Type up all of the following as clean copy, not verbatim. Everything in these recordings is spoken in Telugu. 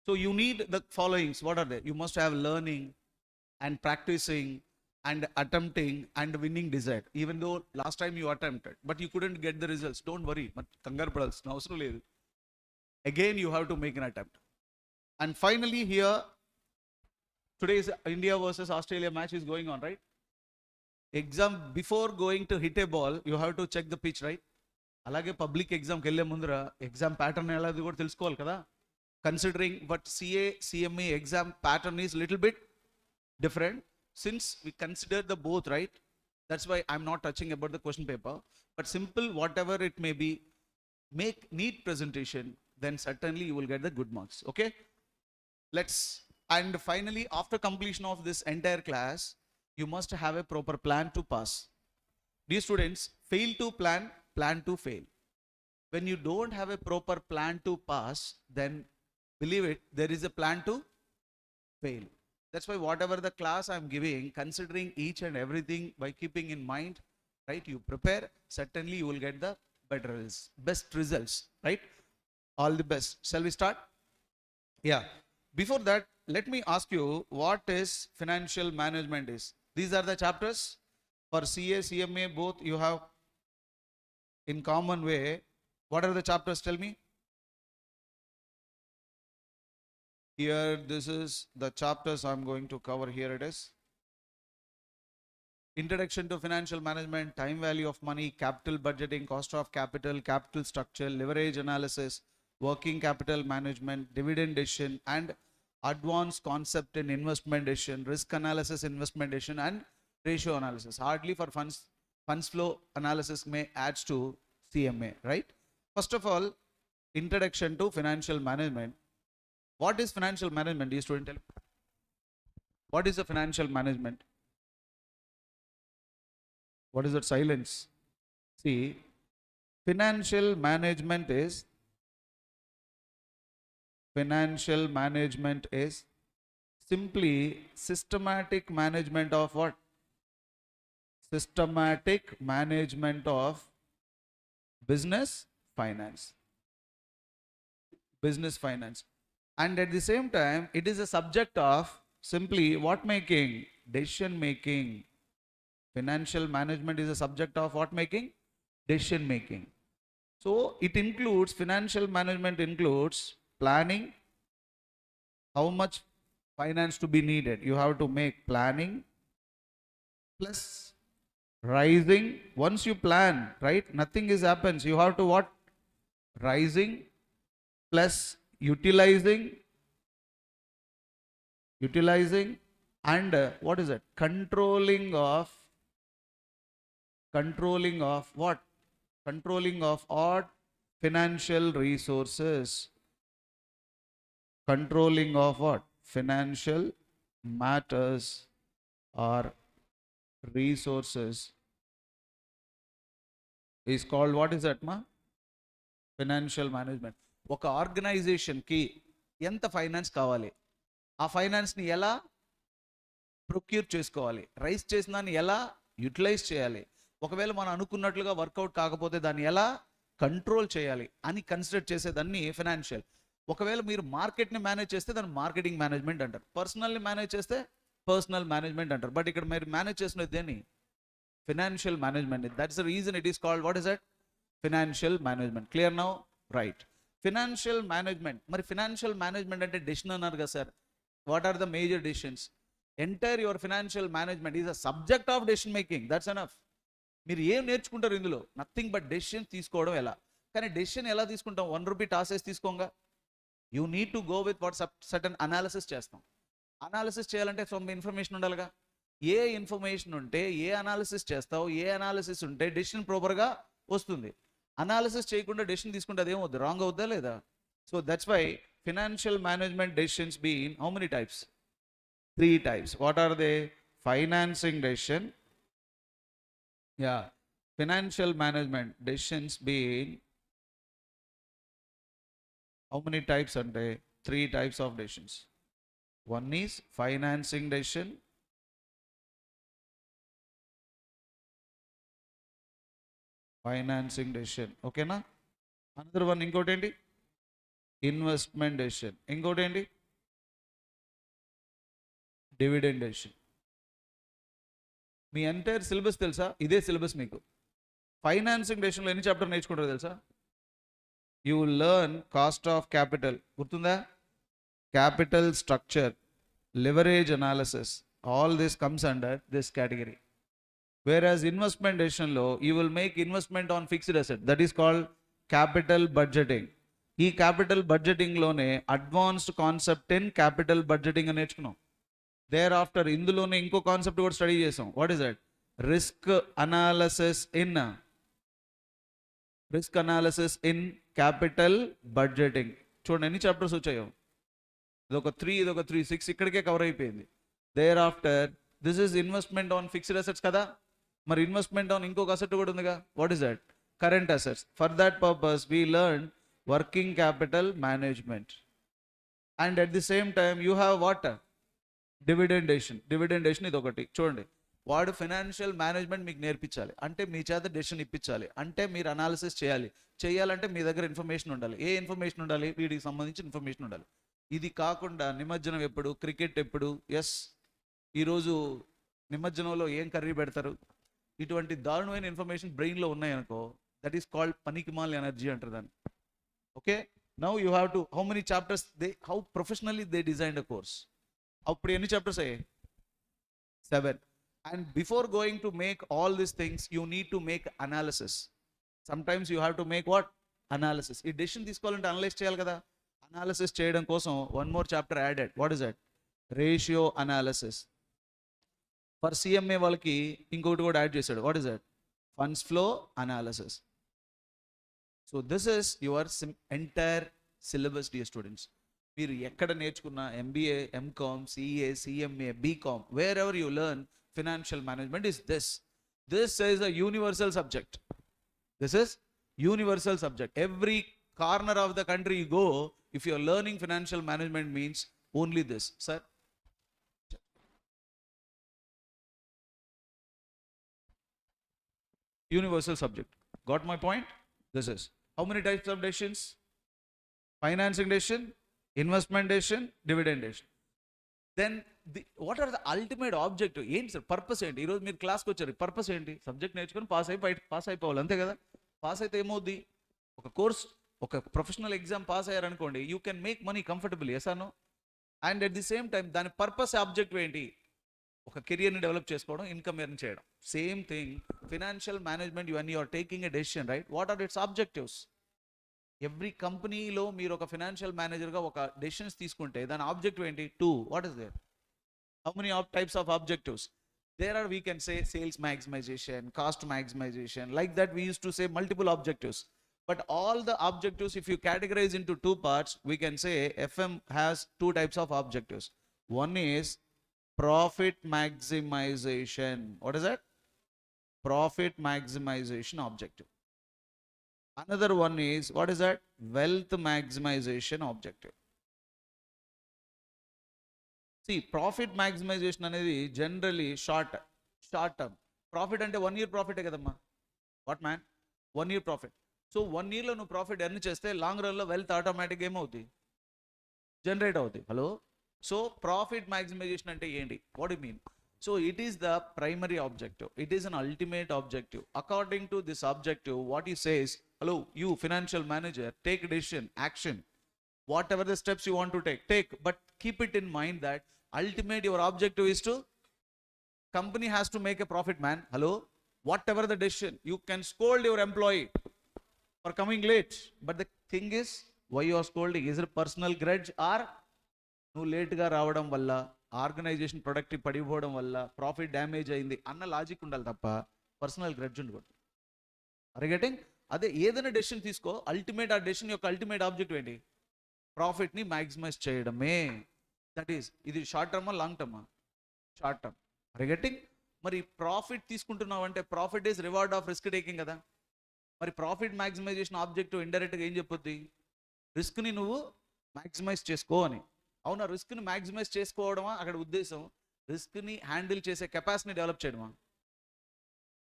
So you need the followings. What are they? You must have learning and practicing and attempting and winning desire. Even though last time you attempted, but you couldn't get the results, don't worry. Again, you have to make an attempt. And finally here, today's India versus Australia match is going on, right? Exam, before going to hit a ball, you have to check the pitch, right? అలాగే పబ్లిక్ ఎగ్జామ్కి వెళ్ళే ముందర ఎగ్జామ్ ప్యాటర్న్ ఎలాది కూడా తెలుసుకోవాలి కదా. Considering but CME exam pattern is little bit different since we consider the both, right? That's why I'm not touching about the question paper, but simple whatever it may be, make neat presentation, then certainly you will get the good marks. Okay, and finally, after completion of this entire class, you must have a proper plan to pass. Dear students, fail to plan to fail. When you don't have a proper plan to pass, then believe it, there is a plan to fail. That's why whatever the class I'm giving, considering each and everything by keeping in mind, right, you prepare, certainly you will get the best results, right? All the best. Shall we start? Yeah. Before that, let me ask you what is financial management is. These are the chapters for CA, CMA, both you have in common way. What are the chapters? Tell me. Here, this is the chapters I'm going to cover. Here it is. Introduction to financial management, time value of money, capital budgeting, cost of capital, capital structure, leverage analysis, working capital management, dividend decision, and advanced concept in investment decision, risk analysis, investment decision, and ratio analysis. Hardly for funds flow analysis may adds to CMA, right? First of all, introduction to financial management. What is financial management? You student, tell me. What is the financial management? What is that silence? See, financial management is simply systematic management of what? Systematic management of business finance. And at the same time, it is a subject of simply what making? Decision making. Financial management is a subject of what making? Decision making. So it includes, financial management includes planning, how much finance to be needed. You have to make planning plus rising. Once you plan, right, nothing is happens. You have to what? Rising plus utilizing, and what is it? Controlling of what? Controlling of odd financial resources. Controlling of what? Financial matters or resources is called, what is that, ma? Financial management. ఒక ఆర్గనైజేషన్కి ఎంత ఫైనాన్స్ కావాలి, ఆ ఫైనాన్స్ని ఎలా ప్రొక్యూర్ చేసుకోవాలి, రైజ్ చేసిన దాన్ని ఎలా యూటిలైజ్ చేయాలి, ఒకవేళ మనం అనుకున్నట్లుగా వర్కౌట్ కాకపోతే దాన్ని ఎలా కంట్రోల్ చేయాలి అని కన్సిడర్ చేసేదాన్ని ఫైనాన్షియల్. ఒకవేళ మీరు మార్కెట్ని మేనేజ్ చేస్తే దాన్ని మార్కెటింగ్ మేనేజ్మెంట్ అంటారు, పర్సనల్ని మేనేజ్ చేస్తే పర్సనల్ మేనేజ్మెంట్ అంటారు. బట్ ఇక్కడ మీరు మేనేజ్ చేసినది దేన్ని? Financial management. That's the reason it is called, what is that? Financial management. Clear now? Right. Financial management. మరి ఫైనాన్షియల్ మేనేజ్మెంట్ అంటే డెసిషన్ అన్నారు కదా sir. What are the major decisions? Entire your financial management is a subject of decision making. That's enough. మీరు ఏం నేర్చుకుంటారు ఇందులో? నథింగ్ బట్ డెసిషన్ తీసుకోవడం ఎలా. కానీ డెసిషన్ ఎలా తీసుకుంటాం? 1 రూపీ టాస్ వేసి తీసుకోగా. You need to go with what certain analysis చేస్తాం. అనాలిసిస్ చేయాలంటే సమ్ ఇన్ఫర్మేషన్ ఉండాలిగా. ఏ ఇన్ఫర్మేషన్ ఉంటే ఏ అనాలిసిస్ చేస్తావు, ఏ అనాలిసిస్ ఉంటే డెసిషన్ ప్రాపర్గా వస్తుంది. అనాలిసిస్ చేయకుండా డెసిషన్ తీసుకుంటే అదేమవుద్ది? రాంగ్ అవుద్దా లేదా? So that's why financial management decisions be in how many types? 3 types. What are they? Financing decision. Yeah. Financial management decisions being how many types are there? 3 types of decisions. One is financing decision. Financing decision. Okay na? Another one, inkotenti? Investment decision. Inkotenti? Dividend decision. మీ ఎంటైర్ సిలబస్ తెలుసా? ఇదే సిలబస్ మీకు. ఫైనాన్సింగ్ డెసిషన్లో ఎన్ని చాప్టర్ నేర్చుకుంటారో తెలుసా? You will learn cost of capital, గుర్తుందా? Capital structure, leverage analysis, all this comes under this category. Whereas investment decision lo, you will make investment on fixed asset, that is called capital budgeting. ఈ capital budgeting లోనే advanced concept in capital budgeting అని నేర్చుకున్నాం. దేర్ ఆఫ్టర్ ఇందులోనే ఇంకో కాన్సెప్ట్ కూడా స్టడీ చేసాం. What is that? Risk analysis in capital budgeting. చూడండి ఎన్ని చాప్టర్స్ వచ్చాయో. ఇదొక 3, 6 ఇక్కడికే కవర్ అయిపోయింది. There after this is investment on fixed assets కదా. మరి ఇన్వెస్ట్మెంట్ ఆన్ ఇంకొక అసెట్ కూడా ఉందిగా. What is that? Current assets. For that purpose we learn working capital management. And at the same time you have what? Dividend decision ఇది ఒకటి. చూడండి, వాడు ఫైనాన్షియల్ మేనేజ్మెంట్ మీకు నేర్పించాలి అంటే మీ చేత డెసిషన్ ఇప్పించాలి అంటే మీరు అనాలిసిస్ చేయాలంటే మీ దగ్గర ఇన్ఫర్మేషన్ ఉండాలి. ఏ ఇన్ఫర్మేషన్ ఉండాలి? వీటికి సంబంధించిన ఇన్ఫర్మేషన్ ఉండాలి. ఇది కాకుండా నిమజ్జనం ఎప్పుడు, క్రికెట్ ఎప్పుడు, ఎస్ ఈరోజు నిమజ్జనంలో ఏం కర్రీ పెడతారు, ఇటువంటి దారుణమైన ఇన్ఫర్మేషన్ బ్రెయిన్లో ఉన్నాయనుకో, దట్ ఈస్ కాల్డ్ పనికిమాల ఎనర్జీ అంటారు దాన్ని. Okay, now you have to how many chapters how professionally they designed a course. అప్పుడు ఎన్ని చాప్టర్స్ అయ్యాయి? 7. And before going to make all these things you need to make analysis. Sometimes you have to make what? Analysis. ఈ డెసిషన్ తీసుకోవాలంటే అనలైజ్ చేయాలి కదా. అనాలిసిస్ చేయడం కోసం one more chapter added. What is that? Ratio analysis. For CMA వాళ్ళకి ఇంకొకటి కూడా యాడ్ చేశాడు. What is that? Funds flow analysis. So this is your entire syllabus dear students. మీరు ఎక్కడ నేర్చుకున్న MBA, MCom, CA, CMA, BCom, wherever you learn financial management is this. This is a universal subject. This is universal subject. Every corner of the country you go, if you are learning financial management means only this. Sir? Universal subject. Got my point? This is. How many types of decisions? Financing decision, investment decision, dividend decision. Then what are the ultimate objective? ఏంటి సార్ పర్పస్ ఏంటి? ఈరోజు మీరు క్లాస్కి వచ్చారు, పర్పస్ ఏంటి? సబ్జెక్ట్ నేర్చుకొని పాస్ అయిపోవాలి అంతే కదా. పాస్ అయితే ఏమవుద్ది? ఒక కోర్స్, ఒక ప్రొఫెషనల్ ఎగ్జామ్ పాస్ అయ్యారనుకోండి, you can make money comfortable. Yes or no? And at the same time దాని పర్పస్, ఆబ్జెక్టివ్ ఏంటి? ఒక కెరియర్ని డెవలప్ చేసుకోవడం, ఇన్కమ్ ఎర్న్ చేయడం. Same thing financial management. You are taking a decision, right? What are its objectives? Every కంపెనీలో మీరు ఒక ఫినాన్షియల్ మేనేజర్గా ఒక డెసిషన్స్ తీసుకుంటే దాని ఆబ్జెక్టివ్ ఏంటి? 2. What is there? How many types of objectives? There are, we can say, sales maximization, cost maximization. Like that, we used to say multiple objectives. But all the objectives, if you categorize into 2 parts, we can say FM has 2 types of objectives. One is profit maximization. What is that? Profit maximization objective. Another one is, what is that? Wealth maximization objective. See, profit maximization అనేది జనరలీ షార్ట్ టర్మ్. ప్రాఫిట్ అంటే 1 year ప్రాఫిటే కదమ్మా. What man? 1 year profit. So 1 yearలో నువ్వు ప్రాఫిట్ ఎర్న్ చేస్తే లాంగ్ రన్లో వెల్త్ ఆటోమేటిక్గా ఏమవుతుంది? జనరేట్ అవుతుంది. హలో, సో ప్రాఫిట్ మ్యాక్సిమైజేషన్ అంటే ఏంటి? What you mean? So it is the primary objective. It is an ultimate objective. According to this objective, what you says, hello you financial manager, take decision, action. Whatever the steps you want to take, but keep it in mind that ultimate your objective is to, company has to make a profit, man. Hello, whatever the decision, you can scold your employee for coming late, but the thing is, why you are scolding? Is it a personal grudge or nu late ga రావడం వల్ల ఆర్గనైజేషన్ ప్రొడక్టివ్ పడిపోవడం వల్ల ప్రాఫిట్ డ్యామేజ్ అయింది అన్న లాజిక్ ఉండాలి తప్ప పర్సనల్ గ్రడ్జ్ ఉండకూడదు. Are getting? అదే ఏదైనా డెసిషన్ తీసుకో, అల్టిమేట్ ఆ డెసిషన్ యొక్క అల్టిమేట్ ఆబ్జెక్టివ్ ఏంటి? ప్రాఫిట్ని మ్యాక్సిమైజ్ చేయడమే. That is. ఇది షార్ట్ టర్మా, లాంగ్ టర్మా? Short term. గెట్టింగ్? మరి ప్రాఫిట్ తీసుకుంటున్నావు అంటే profit is reward of risk taking కదా. మరి ప్రాఫిట్ మ్యాక్సిమైజేషన్ ఆబ్జెక్టివ్ ఇండైరెక్ట్గా ఏం చెప్పుద్ది? రిస్క్ని నువ్వు మ్యాక్సిమైజ్ చేసుకో అని. అవునా? రిస్క్ని మ్యాక్సిమైజ్ చేసుకోవడమా అక్కడ ఉద్దేశం? రిస్క్ని హ్యాండిల్ చేసే కెపాసిటీని డెవలప్ చేయడమా?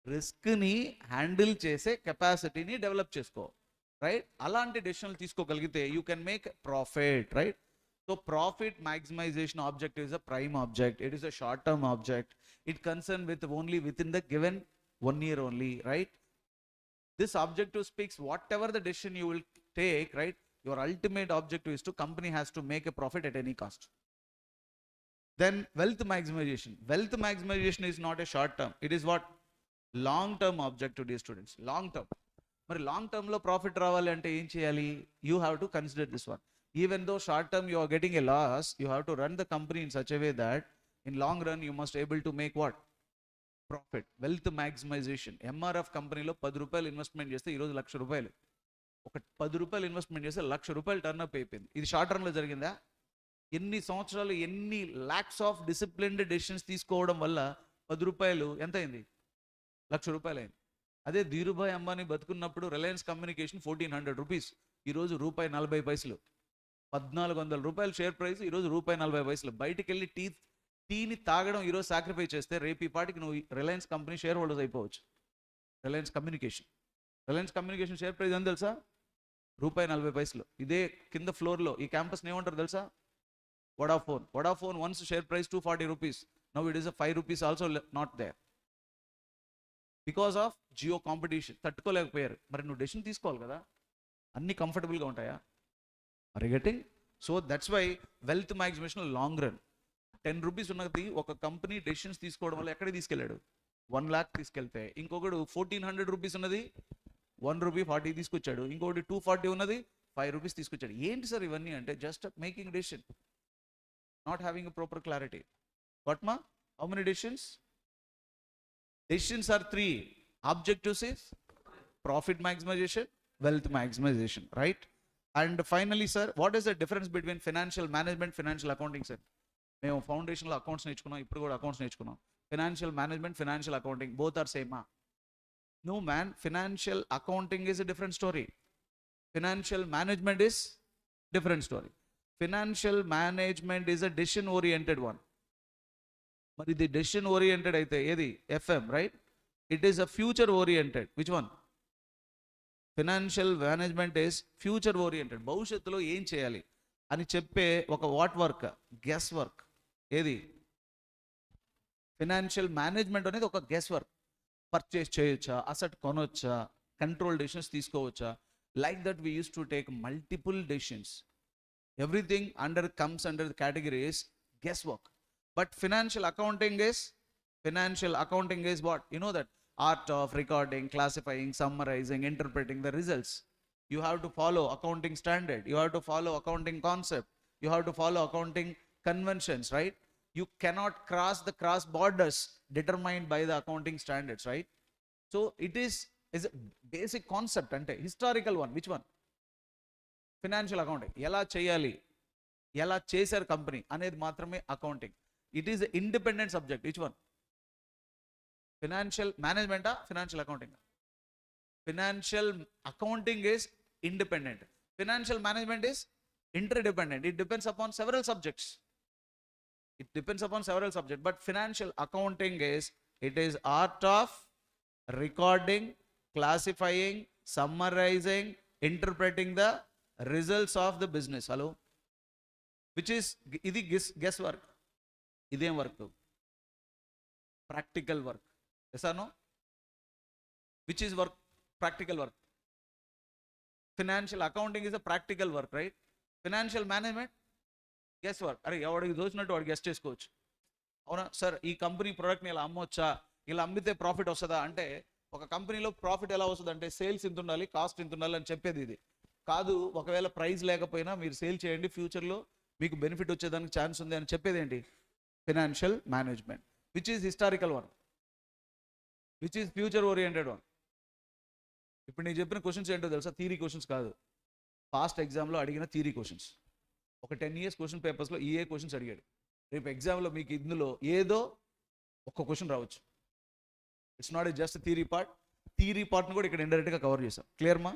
రిస్క్ని హ్యాండిల్ చేసే కెపాసిటీని డెవలప్ చేసుకో, రైట్? అలాంటి డెసిషన్లు తీసుకోగలిగితే you can make profit, right? So profit maximization objective is a prime object. It is a short-term object. It concern with only within the given 1 year only, right? This objective speaks whatever the decision you will take, right? Your ultimate objective is to company has to make a profit at any cost. Then wealth maximization. Wealth maximization is not a short term. It is what? Long term objective, dear students. Long term. మరి లాంగ్ టర్మ్లో ప్రాఫిట్ రావాలి అంటే ఏం చేయాలి? You have to consider this one. Even though short term you are getting a loss, you have to run the company in such a way that in long run you must able to make what? Profit. Wealth maximisation. MRF కంపెనీలో 10 రూపాయలు ఇన్వెస్ట్మెంట్ చేస్తే ఈరోజు 1,00,000 రూపాయలు. ఒక 10 రూపాయలు ఇన్వెస్ట్మెంట్ చేస్తే 1,00,000 రూపాయలు టర్న్ అప్ అయిపోయింది. ఇది షార్ట్ టర్మ్లో జరిగిందా? ఎన్ని సంవత్సరాలు, ఎన్ని ల్యాక్స్ ఆఫ్ డిసిప్లిన్డ్ డెసిషన్స్ తీసుకోవడం వల్ల 10 రూపాయలు ఎంత అయింది? 1,00,000 రూపాయలు అయింది. అదే ధీరుభాయ్ అంబానీ బతుకున్నప్పుడు రిలయన్స్ కమ్యూనికేషన్ 1,400 రూపీస్, ఈరోజు ₹1.40. 1,400 రూపాయలు షేర్ ప్రైస్, ఈరోజు ₹1.40. బయటికి వెళ్ళి టీని తాగడం ఈరోజు సాక్రిఫైస్ చేస్తే రేపు ఈ పాటికి నువ్వు రిలయన్స్ కంపెనీ షేర్ హోల్డర్స్ అయిపోవచ్చు. రిలయన్స్ కమ్యూనికేషన్ షేర్ ప్రైస్ ఎంత తెలుసా? ₹1.40. ఇదే కింద ఫ్లోర్లో ఈ క్యాంపస్ని ఏమంటారు తెలుసా? Vodafone once share price 240 rupees. Now it is 5 rupees also not there. Because of Jio competition తట్టుకోలేకపోయారు. మరి నువ్వు డెసిషన్ తీసుకోవాలి కదా, అన్ని కంఫర్టబుల్గా ఉంటాయా? Are you getting? So that's why wealth maximization long run. 10 rupees ఉన్నది ఒక కంపెనీ డెసిషన్స్ తీసుకోవడం వల్ల ఎక్కడికి తీసుకెళ్ళాడు? 1 lakh తీసుకెళ్తే, ఇంకొకడు 1,400 రూపీస్ ఉన్నది ₹1.40 తీసుకొచ్చాడు, ఇంకొకటి 240 ఉన్నది 5 రూపీస్ తీసుకొచ్చాడు. ఏంటి సార్ ఇవన్నీ అంటే just making decision, not having a proper clarity. What మా? How many decisions? Decisions are 3. Objectives is profit maximization, wealth maximization, right? And finally, sir, what is the difference between financial management, financial accounting, sir? మేము ఫౌండేషన్లో అకౌంట్స్ నేర్చుకున్నాం, ఇప్పుడు కూడా అకౌంట్స్ నేర్చుకున్నాం. Financial management, financial accounting, both are సేమా? No man, financial accounting is a different story, financial management is different story. Financial management is a decision oriented one. మరి ఇది డెసిషన్ ఓరియంటెడ్ అయితే ఏది? FM, right? It is a future oriented. Which one? Financial management is future oriented. భవిష్యత్తులో ఏం చేయాలి అని చెప్పే ఒక వాట్ వర్క్? Guess work. ఏది? ఫినాన్షియల్ మేనేజ్మెంట్ అనేది ఒక గెస్ వర్క్. పర్చేస్ చేయొచ్చా, అసెట్ కొనొచ్చా, కంట్రోల్ డెసిషన్స్ తీసుకోవచ్చా? Like that we use to take multiple decisions. Everything comes under the category is guess work. But financial accounting is what? You know that art of recording, classifying, summarizing, interpreting the results. You have to follow accounting standard. You have to follow accounting concept. You have to follow accounting conventions, right? You cannot cross the cross borders determined by the accounting standards, right? So it is a basic concept ante historical one. Which one? Financial accounting. ఎలా చేయాలి, ఎలా చేశారు కంపెనీ అనేది మాత్రమే accounting. It is an independent subject. Which one? Financial management or financial accounting? Financial accounting is independent. Financial management is interdependent. It depends upon several subjects. But financial accounting is art of recording, classifying, summarizing, interpreting the results of the business. Hello? Which is ఇది guess work. ఇదేం work? Practical work. Yes or no? Which is work? Practical work. Financial accounting is a practical work, right? Financial management guess work. అరే ఎవడికి దోచినట్టు వాడు గెస్ చేసుకోవచ్చు. అవునా సార్, ఈ కంపెనీ ప్రోడక్ట్ని ఇలా అమ్మొచ్చా, ఇలా అమ్మితే ప్రాఫిట్ వస్తుందా అంటే, ఒక కంపెనీలో ప్రాఫిట్ ఎలా వస్తుంది అంటే సేల్స్ ఇంత ఉండాలి, కాస్ట్ ఇంత ఉండాలి అని చెప్పేది ఇది కాదు. ఒకవేళ ప్రైస్ లేకపోయినా మీరు సేల్ చేయండి, ఫ్యూచర్లో మీకు బెనిఫిట్ వచ్చేదానికి ఛాన్స్ ఉంది అని చెప్పేది ఏంటి? Financial management. Which is historical one? Which is future oriented one? ఇప్పుడు నేను చెప్పిన క్వశ్చన్స్ ఏంటో తెలుసా? థియరీ క్వశ్చన్స్ కాదు, పాస్ట్ ఎగ్జామ్లో అడిగిన థియరీ క్వశ్చన్స్. ఒక 10 years క్వశ్చన్ పేపర్స్లో ఏ క్వశ్చన్స్ అడిగాడు. రేపు ఎగ్జామ్లో మీకు ఇందులో ఏదో ఒక్క క్వశ్చన్ రావచ్చు. ఇట్స్ నాట్ జస్ట్ థియరీ పార్ట్ని కూడా ఇక్కడ ఇండైరెక్ట్గా కవర్ చేసాం. క్లియర్ మా?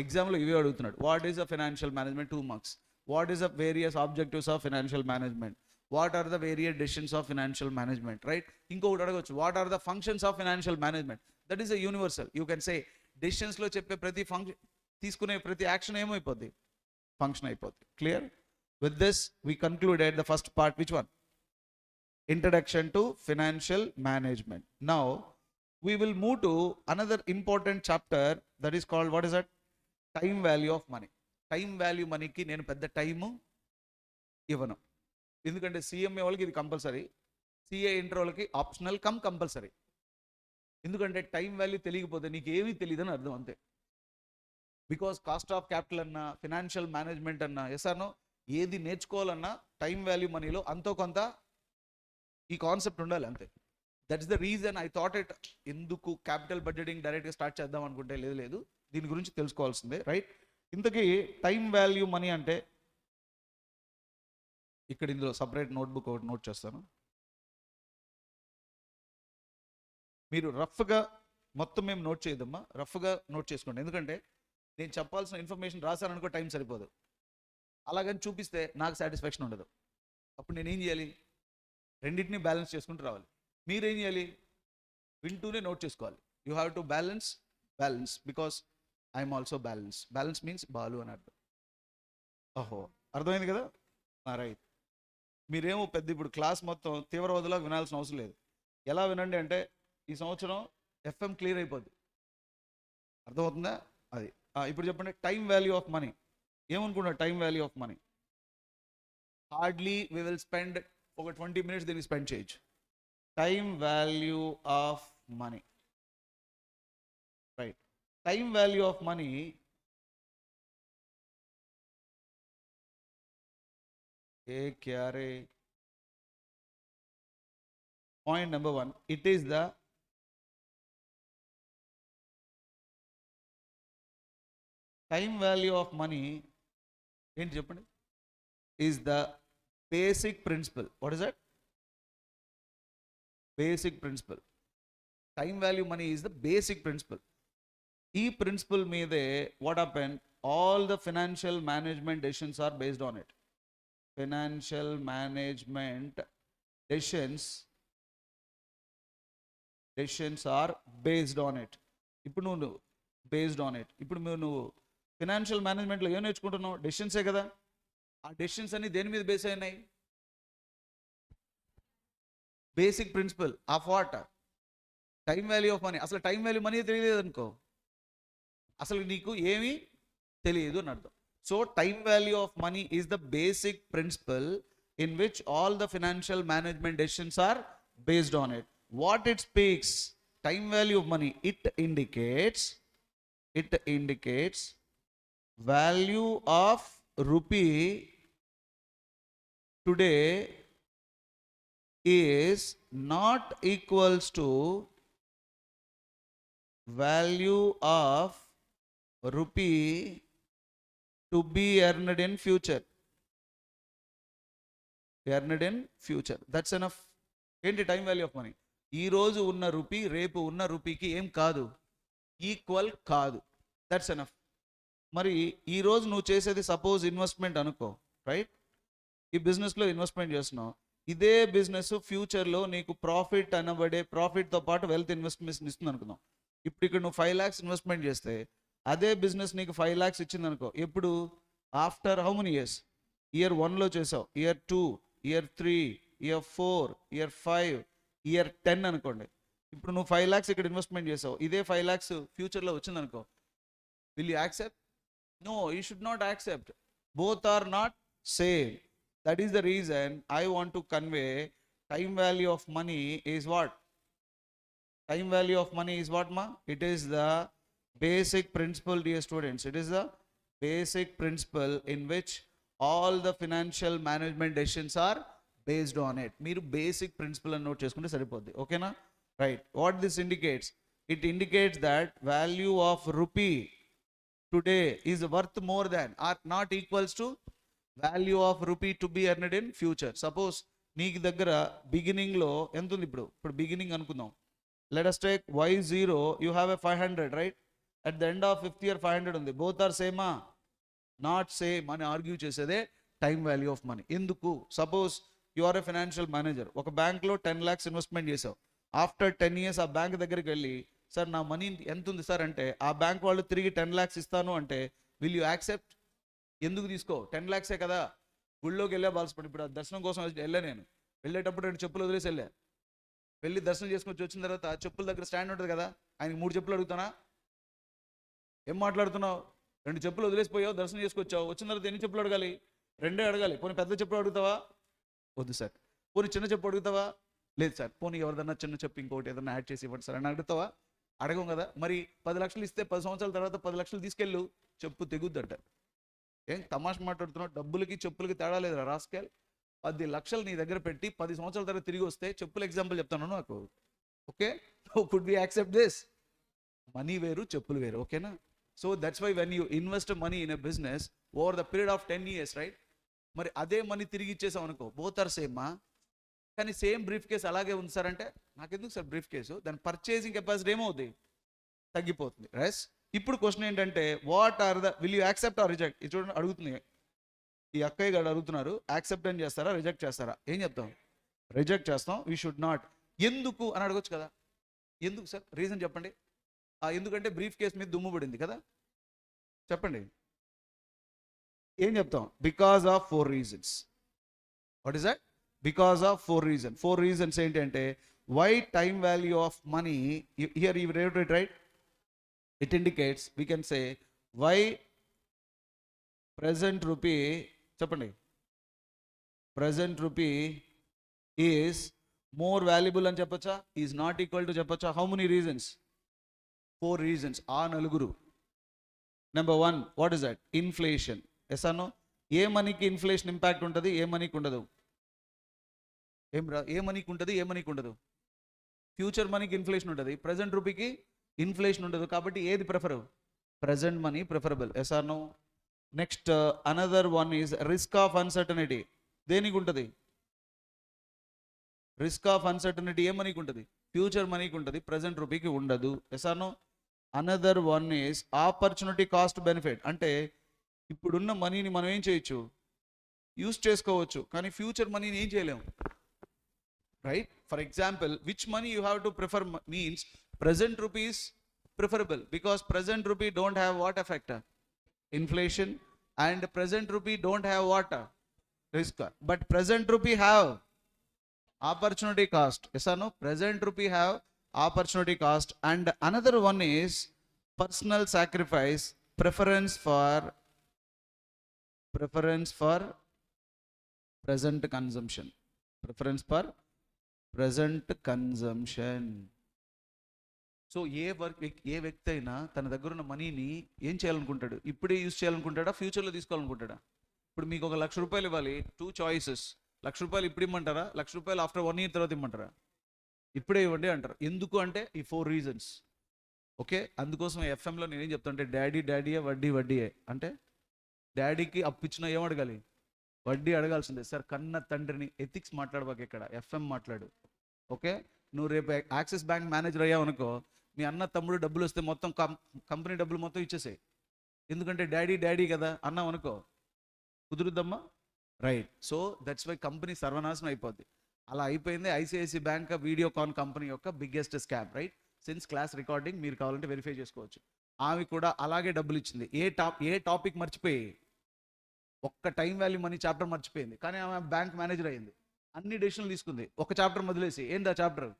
ఎగ్జామ్లో ఇవే అడుగుతున్నాడు. What is a financial management? 2 marks. What is the various objectives of financial management? What are the various decisions of financial management, right? ఇంకొకటి అడగవచ్చు, what are the functions of financial management? That is a universal. You can say decisions లో చెప్పే ప్రతి ఫంక్షన్, తీసుకునే ప్రతి యాక్షన్ ఏమైపోద్ది? ఫంక్షన్ అయిపోద్ది. Clear? With this, we concluded the first part. Which one? Introduction to financial management. Now, we will move to another important chapter that is called, what is that? Time value of money. Time value money ki nenu pedda time ivanu. Endukante CMA వాళ్ళకి ఇది కంపల్సరీ, CA ఇంటర్ వాళ్ళకి ఆప్షనల్ కమ్ కంపల్సరీ. ఎందుకంటే టైం వాల్యూ తెలియకపోతే నీకు ఏమీ తెలియదని అర్థం, అంతే. బికాస్ కాస్ట్ ఆఫ్ క్యాపిటల్ అన్నా, ఫినాన్షియల్ మేనేజ్మెంట్ అన్నా, ఎస్ఆర్నో ఏది నేర్చుకోవాలన్నా టైం వాల్యూ మనీలో అంతో కొంత ఈ కాన్సెప్ట్ ఉండాలి, అంతే. That's the reason I thought it. ఎందుకు క్యాపిటల్ బడ్జెటింగ్ డైరెక్ట్గా స్టార్ట్ చేద్దాం అనుకుంటే లేదు, దీని గురించి తెలుసుకోవాల్సిందే, రైట్. ఇంతకీ టైం వాల్యూ మనీ అంటే, ఇక్కడ ఇందులో సపరేట్ నోట్బుక్ ఒకటి నోట్ చేస్తాను. మీరు రఫ్గా మొత్తం మేము నోట్ చేయదమ్మా, రఫ్గా నోట్ చేసుకోండి. ఎందుకంటే నేను చెప్పాల్సిన ఇన్ఫర్మేషన్ రాశాను అనుకో టైం సరిపోదు, అలాగని చూపిస్తే నాకు సాటిస్ఫాక్షన్ ఉండదు. అప్పుడు నేను ఏం చేయాలి? రెండింటినీ బ్యాలెన్స్ చేసుకుంటూ రావాలి. మీరేం చేయాలి? వింటూనే నోట్ చేసుకోవాలి. You have to balance because I'm also balance. Balance means Balu అని అర్థం. ఓహో, అర్థమైంది కదా, రైట్. మీరేమో పెద్ద ఇప్పుడు క్లాస్ మొత్తం తీవ్రవాదులా వినాల్సిన అవసరం లేదు. ఎలా వినండి అంటే, ఈ సంవత్సరం FM క్లియర్ అయిపోద్ది, అర్థమవుతుందా? అది ఇప్పుడు చెప్పండి. టైం వాల్యూ ఆఫ్ మనీ ఏమనుకున్నా? Time value of money hardly we will spend ఒక 20 minutes దీన్ని స్పెండ్ చేయొచ్చు. Time value of money, right. Time value of money point number 1, it is the time value of money ఏంటి చెప్పండి? Is the basic principle. What is that? Basic principle. Time value money is the basic principle. ఈ ప్రిన్సిపల్ మీదే what happen, all the financial management decisions are based on it. Financial management decisions are based on it. ఇప్పుడు నువ్వు బేస్డ్ ఆన్ ఇట్, ఇప్పుడు నువ్వు ఫినాన్షియల్ మేనేజ్మెంట్లో ఏం నేర్చుకుంటున్నావు? డెసిషన్సే కదా. ఆ డెసిషన్స్ అన్ని దేని మీద బేస్ అయినాయి? Basic principle of what? Time value of money. అసలు టైం వాల్యూ మనీ తెలియలేదు అనుకో, అసలు నీకు ఏమీ తెలియదు అని అర్థం. So time value of money is the basic principle in which all the financial management decisions are based on it. What it speaks? Time value of money, it indicates value of rupee today is not equals to value of rupee to be earned in future. That's enough. ఏంటి టైం వాల్యూ ఆఫ్ మనీ? ఈ రోజు ఉన్న రూపీ రేపు ఉన్న రూపీకి ఏం కాదు, ఈక్వల్ కాదు. That's enough. మరి ఈరోజు నువ్వు చేసేది సపోజ్ ఇన్వెస్ట్మెంట్ అనుకో, రైట్. ఈ బిజినెస్లో ఇన్వెస్ట్మెంట్ చేస్తున్నావు. ఇదే బిజినెస్ ఫ్యూచర్లో నీకు ప్రాఫిట్ అనబడే, ప్రాఫిట్తో పాటు వెల్త్ ఇన్వెస్ట్మెంట్ ఇస్తుంది అనుకుందాం. ఇప్పుడు ఇక్కడ నువ్వు 5 lakhs ఇన్వెస్ట్మెంట్ చేస్తే అదే బిజినెస్ నీకు 5 lakhs ఇచ్చింది అనుకో. ఎప్పుడు? After how many years? Year 1లో చేసావు, Year 2, Year 3, Year 4, Year 5, Year 10 అనుకోండి. ఇప్పుడు నువ్వు 5 lakhs ఇక్కడ ఇన్వెస్ట్మెంట్ చేసావు, ఇదే 5 lakhs ఫ్యూచర్లో వచ్చింది అనుకో. Will you accept? No, you should not accept. Both are not same. That is the reason I want to convey time value of money is what? Time value of money is what, ma? It is the basic principle, dear students. It is the basic principle in which all the financial management decisions are based on it. Meeru basic principle and note cheskunte saripoddi. Okay na? Right. What this indicates? It indicates that value of rupee today is worth more than or not equals to value of rupee to be earned in future. Suppose నీకు దగ్గర బిగినింగ్లో ఎంత ఉంది? ఇప్పుడు బిగినింగ్ అనుకుందాం. Let us take Y0, you have a 500, right? At the end of 5th year 500 ఉంది. Both are same? Not same అని ఆర్గ్యూ చేసేదే టైం వాల్యూ ఆఫ్ మనీ. ఎందుకు? Suppose you are a financial manager, ఒక బ్యాంక్లో 10 lakhs ఇన్వెస్ట్మెంట్ చేసావు. ఆఫ్టర్ 10 years ఆ బ్యాంక్ దగ్గరికి వెళ్ళి, సార్ నా మనీ ఎంత ఉంది సార్ అంటే, ఆ బ్యాంక్ వాళ్ళు తిరిగి 10 lakhs ఇస్తాను అంటే, విల్ యూ యాక్సెప్ట్? ఎందుకు తీసుకో? 10 lakhs కదా. గుళ్ళోకి వెళ్ళా బాల్సపడి, ఇప్పుడు ఆ దర్శనం కోసం వెళ్ళా నేను. వెళ్ళేటప్పుడు 2 చెప్పులు వదిలేసి వెళ్ళా. వెళ్ళి దర్శనం చేసుకొని వచ్చిన తర్వాత చెప్పుల దగ్గర స్టాండ్ ఉంటుంది కదా, ఆయనకి 3 చెప్పులు అడుగుతానా? ఏం మాట్లాడుతున్నావు? 2 చెప్పులు వదిలేసిపోయావు, దర్శనం చేసుకొచ్చావు, వచ్చిన తర్వాత ఎన్ని చెప్పులు అడగాలి? 2 అడగాలి. పోనీ పెద్ద చెప్పులు అడుగుతావా? వద్దు సార్. పోనీ చిన్న చెప్పు అడుగుతావా? లేదు సార్. పోనీ ఎవరిదన్నా చిన్న చెప్పు ఇంకోటి ఏదన్నా యాడ్ చేసి ఇవ్వండి సార్ అని అడుగుతావా? అడగం కదా. మరి 10 లక్షలు ఇస్తే 10 సంవత్సరాల తర్వాత 10 లక్షలు తీసుకెళ్ళు, చెప్పు తెగుద్దంట. ఏం తమాష మాట్లాడుతున్నావు? డబ్బులకి చెప్పులకి తేడా లేదురా రాస్కెల్. 10 లక్షలు నీ దగ్గర పెట్టి 10 సంవత్సరాల తర్వాత తిరిగి వస్తే, చెప్పులు ఎగ్జాంపుల్ చెప్తాను నాకు. Okay, could we accept this? Money వేరు, చెప్పులు వేరు. ఓకేనా? So that's why when you invest money in a business over the period of 10 years, right? మరి అదే మనీ తిరిగి ఇచ్చేసాం అనుకో, బోత్ ఆర్ సేమ్మా, కానీ సేమ్ బ్రీఫ్ కేసు అలాగే ఉంది సార్ అంటే, నాకెందుకు సార్ బ్రీఫ్ కేసు? దాని పర్చేసింగ్ కెపాసిటీ ఏమవుతుంది? తగ్గిపోతుంది. రైట్? ఇప్పుడు క్వశ్చన్ ఏంటంటే, what are the, will you accept or reject? ఇది చూడండి అడుగుతుంది, ఈ అక్కయ్య గారు అడుగుతున్నారు, యాక్సెప్ట్ అని చేస్తారా, రిజెక్ట్ చేస్తారా? ఏం చెప్తాం? రిజెక్ట్ చేస్తాం. We should not. ఎందుకు అని అడగొచ్చు కదా. ఎందుకు సార్? రీజన్ చెప్పండి. ఎందుకంటే బ్రీఫ్ కేస్ మీద దుమ్ము పడింది కదా, చెప్పండి. ఏం చెప్తాం? Because of 4 reasons. What is that? Because of 4 reasons. 4 reasons ఏంటంటే, why time value of money, here you rate it, right? It indicates, we can say why present rupee, చెప్పండి, present rupee is more valuable అని చెప్పొచ్చా? ఈజ్ నాట్ ఈక్వల్ టు చెప్పొచ్చా? How many reasons? 4 reasons. ఆ నలుగురు. Number 1, what is that? Inflation. Yes అన్నో? ఏ మనీకి ఇన్ఫ్లేషన్ ఇంపాక్ట్ ఉంటుంది, ఏ మనీకి ఉండదు? ఏ మనీకి ఉంటుంది, ఏ మనీకి ఉండదు? ఫ్యూచర్ మనీకి ఇన్ఫ్లేషన్ ఉంటుంది, ప్రజెంట్ రూపీకి ఇన్ఫ్లేషన్ ఉండదు. కాబట్టి ఏది prefer? Present money preferable. Yes or no? Next another one is risk of uncertainty. దేనికి ఉంటుంది? రిస్క్ ఆఫ్ అన్సర్టనిటీ ఏ మనీకి ఉంటుంది? ఫ్యూచర్ మనీకి ఉంటుంది, ప్రజెంట్ రూపీకి ఉండదు. Yes or no? Another one is opportunity cost benefit. అంటే ఇప్పుడున్న మనీని మనం ఏం చేయొచ్చు? యూస్ చేసుకోవచ్చు, కానీ ఫ్యూచర్ మనీని ఏం చేయలేము, right? For example, which money you have to prefer means present rupees preferable, because present rupee don't have what effect? Inflation. And present rupee don't have what? Risk. But present rupee have opportunity cost. Yes or no? Present rupee have opportunity cost. And another one is personal sacrifice, preference for present consumption. Preference for present consumption. So ఏ వ్యక్తి అయినా తన దగ్గర ఉన్న మనీని ఏం చేయాలనుకుంటాడు? ఇప్పుడే యూజ్ చేయాలనుకుంటాడా, ఫ్యూచర్లో తీసుకోవాలనుకుంటాడా? ఇప్పుడు మీకు 1 లక్ష రూపాయలు ఇవ్వాలి, 2 choices. 1 లక్ష రూపాయలు ఇప్పుడు ఇమ్మంటారా, 1 లక్ష రూపాయలు ఆఫ్టర్ 1 year తర్వాత ఇమ్మంటారా? ఇప్పుడే ఇవ్వండి అంటారు. ఎందుకు అంటే ఈ 4 reasons. ఓకే, అందుకోసం ఎఫ్ఎంలో నేనేం చెప్తానంటే, డాడీయే వడ్డీ వడ్డీయే. అంటే డాడీకి అప్పు ఇచ్చినా ఏం అడగాలి? వడ్డీ అడగాల్సిందే. సార్ కన్న తండ్రిని ఎథిక్స్ మాట్లాడబాక, ఇక్కడ ఎఫ్ఎం మాట్లాడు. ఓకే, నువ్వు రేపు యాక్సిస్ బ్యాంక్ మేనేజర్ అయ్యావు అనుకో, మీ అన్న తమ్ముడు డబ్బులు వస్తే మొత్తం కంపెనీ డబ్బులు మొత్తం ఇచ్చేసాయి. ఎందుకంటే డాడీ కదా అన్నావు అనుకో, కుదురుద్దమ్మా, right? So that's why company సర్వనాశనం అయిపోద్ది. అలా అయిపోయింది ఐసిఐసి బ్యాంక్ వీడియోకాన్ కంపెనీ యొక్క biggest scam, right? Since class recording మీరు కావాలంటే వెరిఫై చేసుకోవచ్చు. ఆమె కూడా అలాగే డబ్బులు ఇచ్చింది. ఏ టాపిక్ మర్చిపోయి, ఒక్క టైం వాల్యూ మనీ చాప్టర్ మర్చిపోయింది, కానీ ఆమె బ్యాంక్ మేనేజర్ అయింది. అన్ని డెసిషన్లు తీసుకుంది, ఒక చాప్టర్ మొదలేసి. ఏందా చాప్టర్?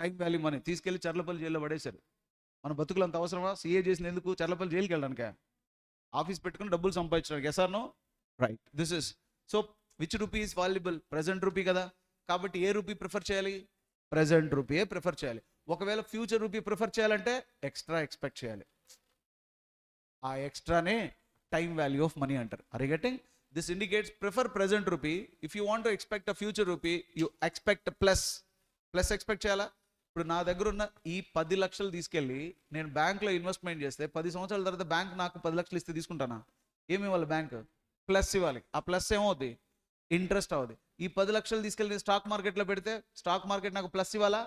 Time value money. తీసుకెళ్లి చర్లపల్లి జైల్లో పడేశారు. మన బతుకులు అంత అవసరమా? సీఏ చేసిన ఎందుకు? చర్లపల్లి జైలుకి వెళ్ళడానిక? ఆఫీస్ పెట్టుకుని డబ్బులు సంపాదించడానికి. Yes or no? Right. This is so which rupee is valuable? Present rupee కదా. కాబట్టి ఏ రూపీ ప్రిఫర్ చేయాలి? ప్రజెంట్ రూపీయే ప్రిఫర్ చేయాలి. ఒకవేళ ఫ్యూచర్ రూపీ ప్రిఫర్ చేయాలంటే ఎక్స్ట్రా ఎక్స్పెక్ట్ చేయాలి. ఆ ఎక్స్ట్రానే టైం వాల్యూ ఆఫ్ మనీ అంటారు. Are you getting? This indicates prefer present rupee. If you want to expect a future rupee, you expect plus expect చేయాలా? ఇప్పుడు నా దగ్గర ఉన్న ఈ 10 లక్షలు తీసుకెళ్ళి నేను బ్యాంక్లో ఇన్వెస్ట్మెంట్ చేస్తే 10 సంవత్సరాల తర్వాత బ్యాంక్ నాకు 10 లక్షలు ఇస్తే తీసుకుంటానా? ఏమి ఇవ్వాలి? బ్యాంక్ ప్లస్ ఇవ్వాలి. ఆ ప్లస్ ఏమవుద్ది? ఇంట్రెస్ట్ అవుద్ది. ఈ 10 లక్షలు తీసుకెళ్ళి స్టాక్ మార్కెట్లో పెడితే స్టాక్ మార్కెట్ నాకు ప్లస్ ఇవ్వాలా?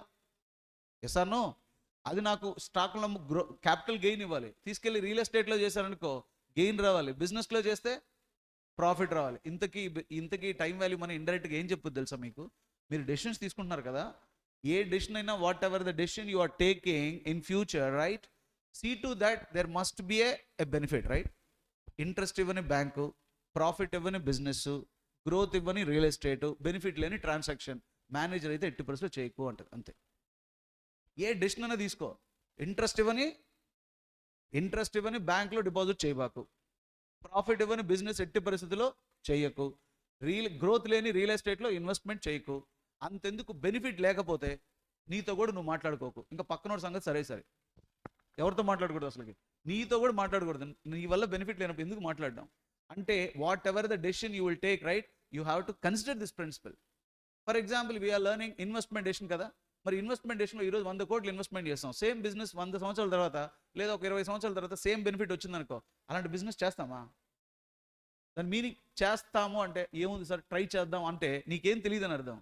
Yes or no? అది నాకు స్టాక్లో క్యాపిటల్ గెయిన్ ఇవ్వాలి. తీసుకెళ్ళి రియల్ ఎస్టేట్లో చేశారనుకో, గెయిన్ రావాలి. బిజినెస్లో చేస్తే ప్రాఫిట్ రావాలి. ఇంతకీ టైం వాల్యూ మనీ ఇండైరెక్ట్గా ఏం చెప్పుద్ది తెలుసా మీకు? మీరు డెసిషన్స్ తీసుకుంటున్నారు కదా, ఏ డెసిషన్ అయినా, whatever the decision you are taking in future, right, see to that there must be a benefit, right? Interest ఇవ్వని బ్యాంకు, ప్రాఫిట్ ఇవ్వని బిజినెస్, గ్రోత్ ఇవ్వని రియల్ ఎస్టేట్, బెనిఫిట్ లేని ట్రాన్సాక్షన్, మేనేజర్ అయితే 80% చేయకు అంటది అంతే. ఏ డెసిషన్ అయినా తీసుకో, ఇంట్రెస్ట్ ఇవ్వని బ్యాంక్లో డిపాజిట్ చేయబాకు, ప్రాఫిట్ ఇవ్వని బిజినెస్ ఎట్టి పరిస్థితిలో చేయకు, గ్రోత్ లేని రియల్ ఎస్టేట్లో ఇన్వెస్ట్మెంట్ చేయకు, అంతెందుకు బెనిఫిట్ లేకపోతే నీతో కూడా నువ్వు మాట్లాడుకోకు. ఇంకా పక్కనోడి సంగతి సరే, ఎవరితో మాట్లాడకూడదు అసలుకి, నీతో కూడా మాట్లాడకూడదు. నీ వల్ల బెనిఫిట్ లేనప్పుడు ఎందుకు మాట్లాడడం అంటే, whatever the decision you will take, right, you have to consider this principle. For example, we are learning investment decision కదా. మరి ఇన్వెస్ట్మెంట్ డెసిషన్లో ఈరోజు 100 కోట్లు ఇన్వెస్ట్మెంట్ చేస్తాం. సేమ్ బిజినెస్ 100 సంవత్సరాల తర్వాత లేదా ఒక 20 సంవత్సరాల తర్వాత సేమ్ బెనిఫిట్ వచ్చిందనుకో, అలాంటి బిజినెస్ చేస్తామా? దాని మీనింగ్ చేస్తాము అంటే ఏముంది సార్, ట్రై చేద్దాం అంటే నీకేం తెలియదు అని అర్థం.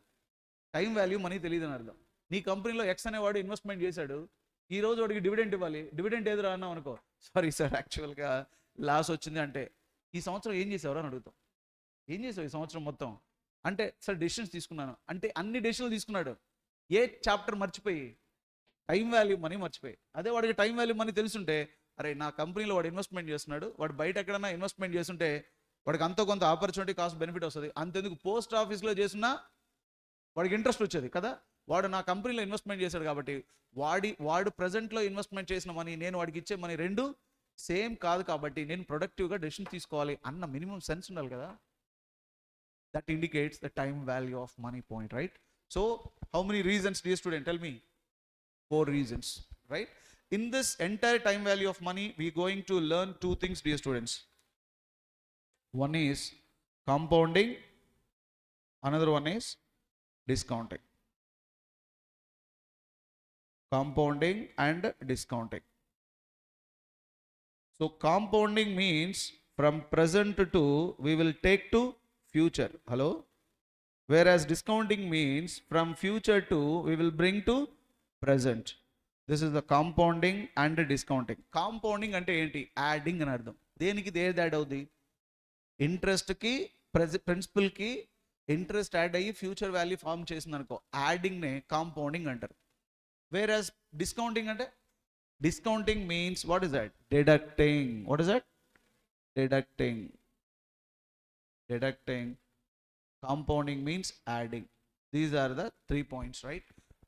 టైం వాల్యూ మనీ తెలియదు అని అర్థం. నీ కంపెనీలో ఎక్స్ అనేవాడు ఇన్వెస్ట్మెంట్ చేశాడు, ఈ రోజు వాడికి డివిడెంట్ ఇవ్వాలి, డివిడెంట్ ఏదో అన్నావు అనుకో, సారీ సార్ యాక్చువల్గా లాస్ వచ్చింది అంటే, ఈ సంవత్సరం ఏం చేసావు అని అడుగుతాం. ఏం చేసావు ఈ సంవత్సరం మొత్తం అంటే, సార్ డెసిషన్స్ తీసుకున్నాను అంటే, అన్ని డెసిషన్లు తీసుకున్నాడు. ఏ చాప్టర్ మర్చిపోయి? టైం వాల్యూ మనీ మర్చిపోయి. అదే వాడికి టైం వాల్యూ మనీ తెలుసుంటే, అరే నా కంపెనీలో వాడు ఇన్వెస్ట్మెంట్ చేస్తున్నాడు, వాడు బయట ఎక్కడన్నా ఇన్వెస్ట్మెంట్ చేస్తుంటే వాడికి అంతో కొంత ఆపర్చునిటీ కాస్ట్ బెనిఫిట్ వస్తుంది. అంతెందుకు పోస్ట్ ఆఫీస్లో చేసినా వాడికి ఇంట్రెస్ట్ వచ్చేది కదా. వాడు నా కంపెనీలో ఇన్వెస్ట్మెంట్ చేశాడు కాబట్టి వాడు ప్రజెంట్లో ఇన్వెస్ట్మెంట్ చేసిన మనీ, నేను వాడికి ఇచ్చే మనీ రెండు సేమ్ కాదు కాబట్టి నేను ప్రొడక్టివ్గా డెసిషన్ తీసుకోవాలి అన్న మినిమం సెన్స్ ఉండాలి కదా. That indicates the time value of money point, right? So how many reasons, dear student, tell me? 4 reasons, right? In this entire time value of money, we are going to learn 2 things, dear students. One is compounding, another one is discounting. Compounding and discounting. So compounding means from present to we will take to future. Hello? Whereas discounting means from future to we will bring to present. This is the compounding and discounting. Compounding ante enti? Adding అని అర్థం. దేనికి ఏది యాడ్ అవుద్ది? ఇంట్రెస్ట్కి ప్రిన్సిపల్కి ఇంట్రెస్ట్ యాడ్ అయ్యి ఫ్యూచర్ వాల్యూ ఫామ్ చేసింది అనుకో, యాడింగ్నే కాంపౌండింగ్ అంటారు. వేరస్ డిస్కౌంటింగ్ అంటే, discounting means what is that? Deducting. What is that? Deducting. Compounding means adding. These are the 3 points, right?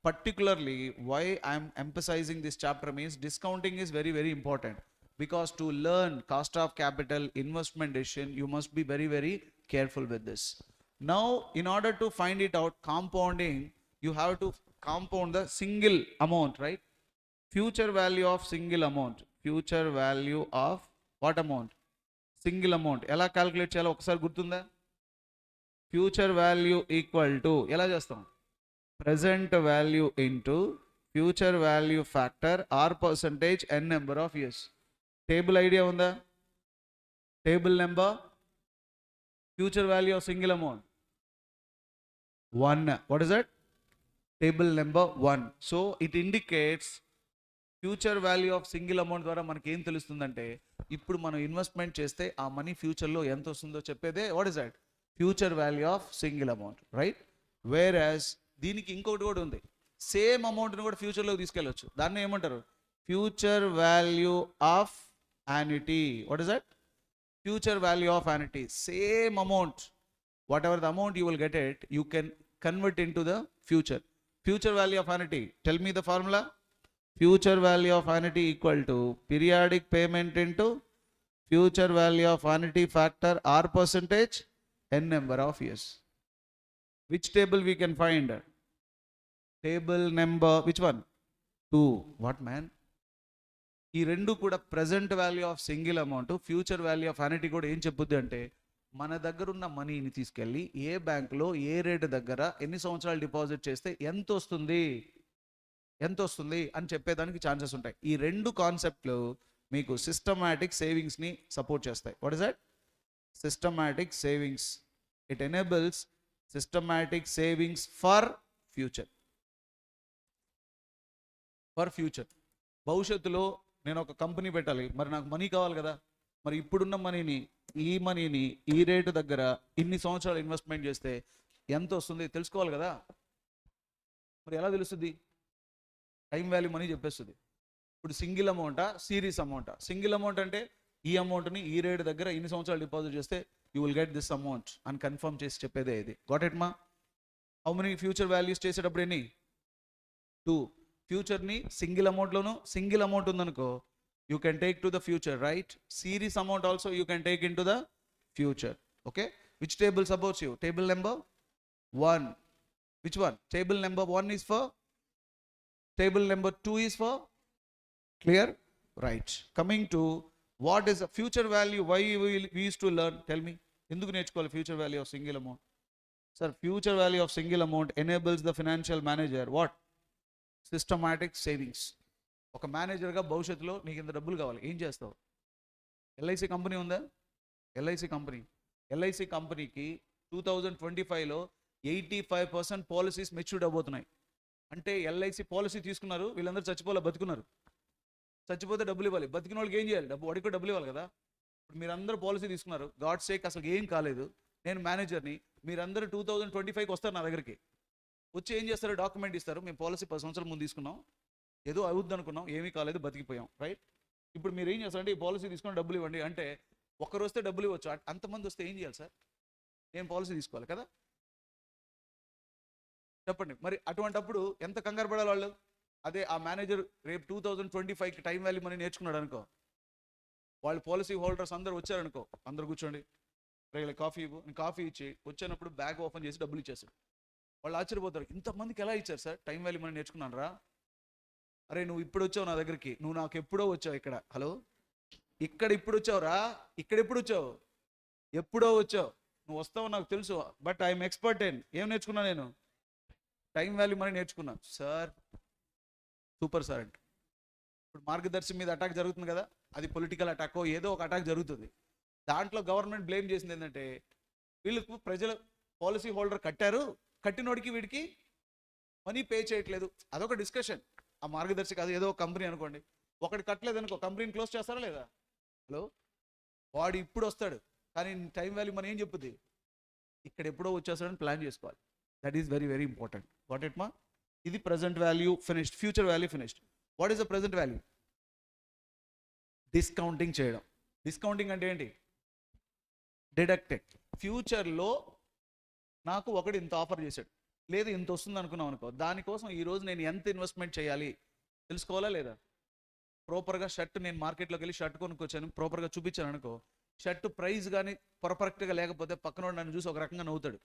Particularly why I am emphasizing this chapter means discounting is very, very important, because to learn cost of capital, investment decision, you must be very, very careful with this. Now, in order to find it out, compounding, you have to compound the single amount, right? Future value of single amount. Future value of what amount? Single amount. ఎలా క్యాలిక్యులేట్ చేయాలో ఒకసారి గుర్తుందా? ఫ్యూచర్ వాల్యూ ఈక్వల్ టు ఎలా చేస్తాం? present value into future value factor r percentage n number of years. Table idea unda? Table number, future value of single amount 1. What is that? Table number 1. So it indicates future value of single amount ద్వారా మనకి ఏం తెలుస్తుందంటే, ఇప్పుడు మనం ఇన్వెస్ట్మెంట్ చేస్తే ఆ మనీ ఫ్యూచర్లో ఎంత వస్తుందో చెప్పేదే what is that? Future value of single amount, right? Versus దీనికి ఇంకొకటి కూడా ఉంది, సేమ్ అమౌంట్ని కూడా ఫ్యూచర్లోకి తీసుకెళ్ళొచ్చు. దాన్ని ఏమంటారు? Future value of annuity. What is that? Future value of annuity. Same amount, what ever the amount you will get it, you can convert in to the future. Future value of annuity, tell me the formula. Future value of annuity equal to periodic payment into future value of annuity factor r percentage n number of years. Which table we can find? Table number, which one? 2. What man? ఈ రెండు కూడా present value of single amount, future value of annuity కూడా ఏం చెప్పుద్ది అంటే, మన దగ్గర ఉన్న మనీని తీసుకెళ్ళి ఏ బ్యాంకులో ఏ రేటు దగ్గర ఎన్ని సంవత్సరాలు డిపాజిట్ చేస్తే ఎంత వస్తుంది అని చెప్పేదానికి ఛాన్సెస్ ఉంటాయి. ఈ రెండు కాన్సెప్ట్లు మీకు సిస్టమాటిక్ సేవింగ్స్ని సపోర్ట్ చేస్తాయి. What is that? Systematic savings. It enables systematic savings for future. భవిష్యత్తులో నేను ఒక కంపెనీ పెట్టాలి, మరి నాకు మనీ కావాలి కదా. మరి ఇప్పుడున్న మనీని ఈ రేటు దగ్గర ఇన్ని సంవత్సరాలు ఇన్వెస్ట్మెంట్ చేస్తే ఎంత వస్తుంది తెలుసుకోవాలి కదా. మరి ఎలా తెలుస్తుంది? టైం వాల్యూ మనీ చెప్పేస్తుంది. ఇప్పుడు సింగిల్ అమౌంటా, సిరీస్ అమౌంటా? సింగిల్ అమౌంట్ అంటే ఈ అమౌంట్ని ఈ రేటు దగ్గర ఇన్ని సంవత్సరాలు డిపాజిట్ చేస్తే you will get this amount అని కన్ఫర్మ్ చేసి చెప్పేదే ఇది. గాట్ ఇట్ మా? హౌ మెనీ ఫ్యూచర్ వాల్యూస్ చేసేటప్పుడు ఎన్ని? 2. ఫ్యూచర్ని సింగిల్ అమౌంట్లోను, సింగిల్ అమౌంట్ ఉందనుకో you can take to the future, right? Series amount also you can take in to the future. Okay, which table supports you? Table number 1. Which one? Table number 1 is for, table number 2 is for. Clear? Right. Coming to what is a future value? Why we used to learn? Tell me. Enduku నేర్చుకోవాలి future value of single amount? Sir, future value of single amount enables the financial manager what? Systematic savings. ఒక మేనేజర్గా భవిష్యత్తులో నీకు ఇంత డబ్బులు కావాలి, ఏం చేస్తావు? ఎల్ఐసి కంపెనీ ఉందా? ఎల్ఐసి కంపెనీకి 2025లో 85% పాలసీస్ మెచ్యూర్డ్ అవబోతున్నాయి. అంటే ఎల్ఐసి పాలసీ తీసుకున్నారు, వీళ్ళందరూ చచ్చిపోలే, బతుకున్నారు. చచ్చిపోతే డబ్బులు ఇవ్వాలి, బతికిన వాళ్ళకి ఏం చేయాలి? వాడికి కూడా డబ్బులు ఇవ్వాలి కదా. ఇప్పుడు మీరందరూ పాలసీ తీసుకున్నారు, గాడ్ సేక్ అసలు ఏం కాలేదు, నేను మేనేజర్ని, మీరందరూ 2025కి వస్తారు నా దగ్గరికి. వచ్చి ఏం చేస్తారు? డాక్యుమెంట్ ఇస్తారు, మేము పాలసీ 10 సంవత్సరాల ముందు తీసుకున్నాం, ఏదో అవుద్ది అనుకున్నాం, ఏమీ కాలేదు, బతికిపోయాం, రైట్? ఇప్పుడు మీరు ఏం చేస్తారంటే ఈ పాలసీ తీసుకుని డబ్బులు ఇవ్వండి అంటే ఒకరు వస్తే డబ్బులు ఇవ్వచ్చు, అంతమంది వస్తే ఏం చేయాలి సార్? నేను పాలసీ తీసుకోవాలి కదా. చెప్పండి మరి, అటువంటప్పుడు ఎంత కంగారు పడాలి వాళ్ళు? అదే ఆ మేనేజర్ రేపు 2025కి టైం వాల్యూ మనీ నేర్చుకున్నాడు అనుకో, వాళ్ళు పాలసీ హోల్డర్స్ అందరూ వచ్చారనుకో, అందరు కూర్చోండి, రేపు కాఫీ ఇవ్వు, నేను కాఫీ ఇచ్చి వచ్చినప్పుడు బ్యాగ్ ఓపెన్ చేసి డబ్బులు ఇచ్చేస్తాడు. వాళ్ళు ఆశ్చర్యపోతారు, ఇంతమందికి ఎలా ఇచ్చారు సార్ టైం వాల్యూ మనీ నేర్చుకున్నాను రా. అరే నువ్వు ఇప్పుడు వచ్చావు నా దగ్గరికి, నువ్వు నాకు ఎప్పుడో వచ్చావు ఇక్కడ, హలో ఇక్కడ ఇప్పుడు వచ్చావు రా, ఇక్కడ ఎప్పుడు వచ్చావు? ఎప్పుడో వచ్చావు, నువ్వు వస్తావు నాకు తెలుసు, బట్ ఐఎమ్ ఎక్స్పర్ట్ ఏం నేర్చుకున్నా నేను? టైం వాల్యూ మనీ నేర్చుకున్నాను సార్. సూపర్ సార్ అంటే ఇప్పుడు మార్గదర్శి మీద అటాక్ జరుగుతుంది కదా, అది పొలిటికల్ అటాకో ఏదో ఒక అటాక్ జరుగుతుంది. దాంట్లో గవర్నమెంట్ బ్లేమ్ చేసింది ఏంటంటే వీళ్ళకు ప్రజల పాలసీ హోల్డర్ కట్టారు, కట్టినోడికి వీడికి మనీ పే చేయట్లేదు. అదొక డిస్కషన్. ఆ మార్గదర్శి అది ఏదో ఒక కంపెనీ అనుకోండి, ఒకటి కట్టలేదు అనుకో, కంపెనీని క్లోజ్ చేస్తారా లేదా? హలో, వాడు ఇప్పుడు వస్తాడు కానీ టైం వాల్యూ మనీ ఏం చెప్పుద్ది? ఇక్కడ ఎప్పుడో వచ్చేస్తాడని ప్లాన్ చేసుకోవాలి. That is very very important. What it మా? ఇది present value finished, future value finished. What is the present value? Discounting చేయడం. డిస్కౌంటింగ్ అంటే ఏంటి? డిడక్టెడ్. ఫ్యూచర్లో నాకు ఒకటి ఇంత ఆఫర్ చేశాడు, లేదు ఇంత వస్తుంది అనుకున్నాం అనుకో, దానికోసం ఈరోజు నేను ఎంత ఇన్వెస్ట్మెంట్ చేయాలి తెలుసుకోవాలా లేదా? ప్రాపర్గా షర్ట్ నేను మార్కెట్లోకి వెళ్ళి షర్ట్ కొనుక్కొచ్చాను, ప్రాపర్గా చూపించాను అనుకో, షర్ట్ ప్రైస్ కానీ పర్ఫెక్ట్గా లేకపోతే పక్కన నన్ను చూసి ఒక రకంగా నవ్వుతాడు.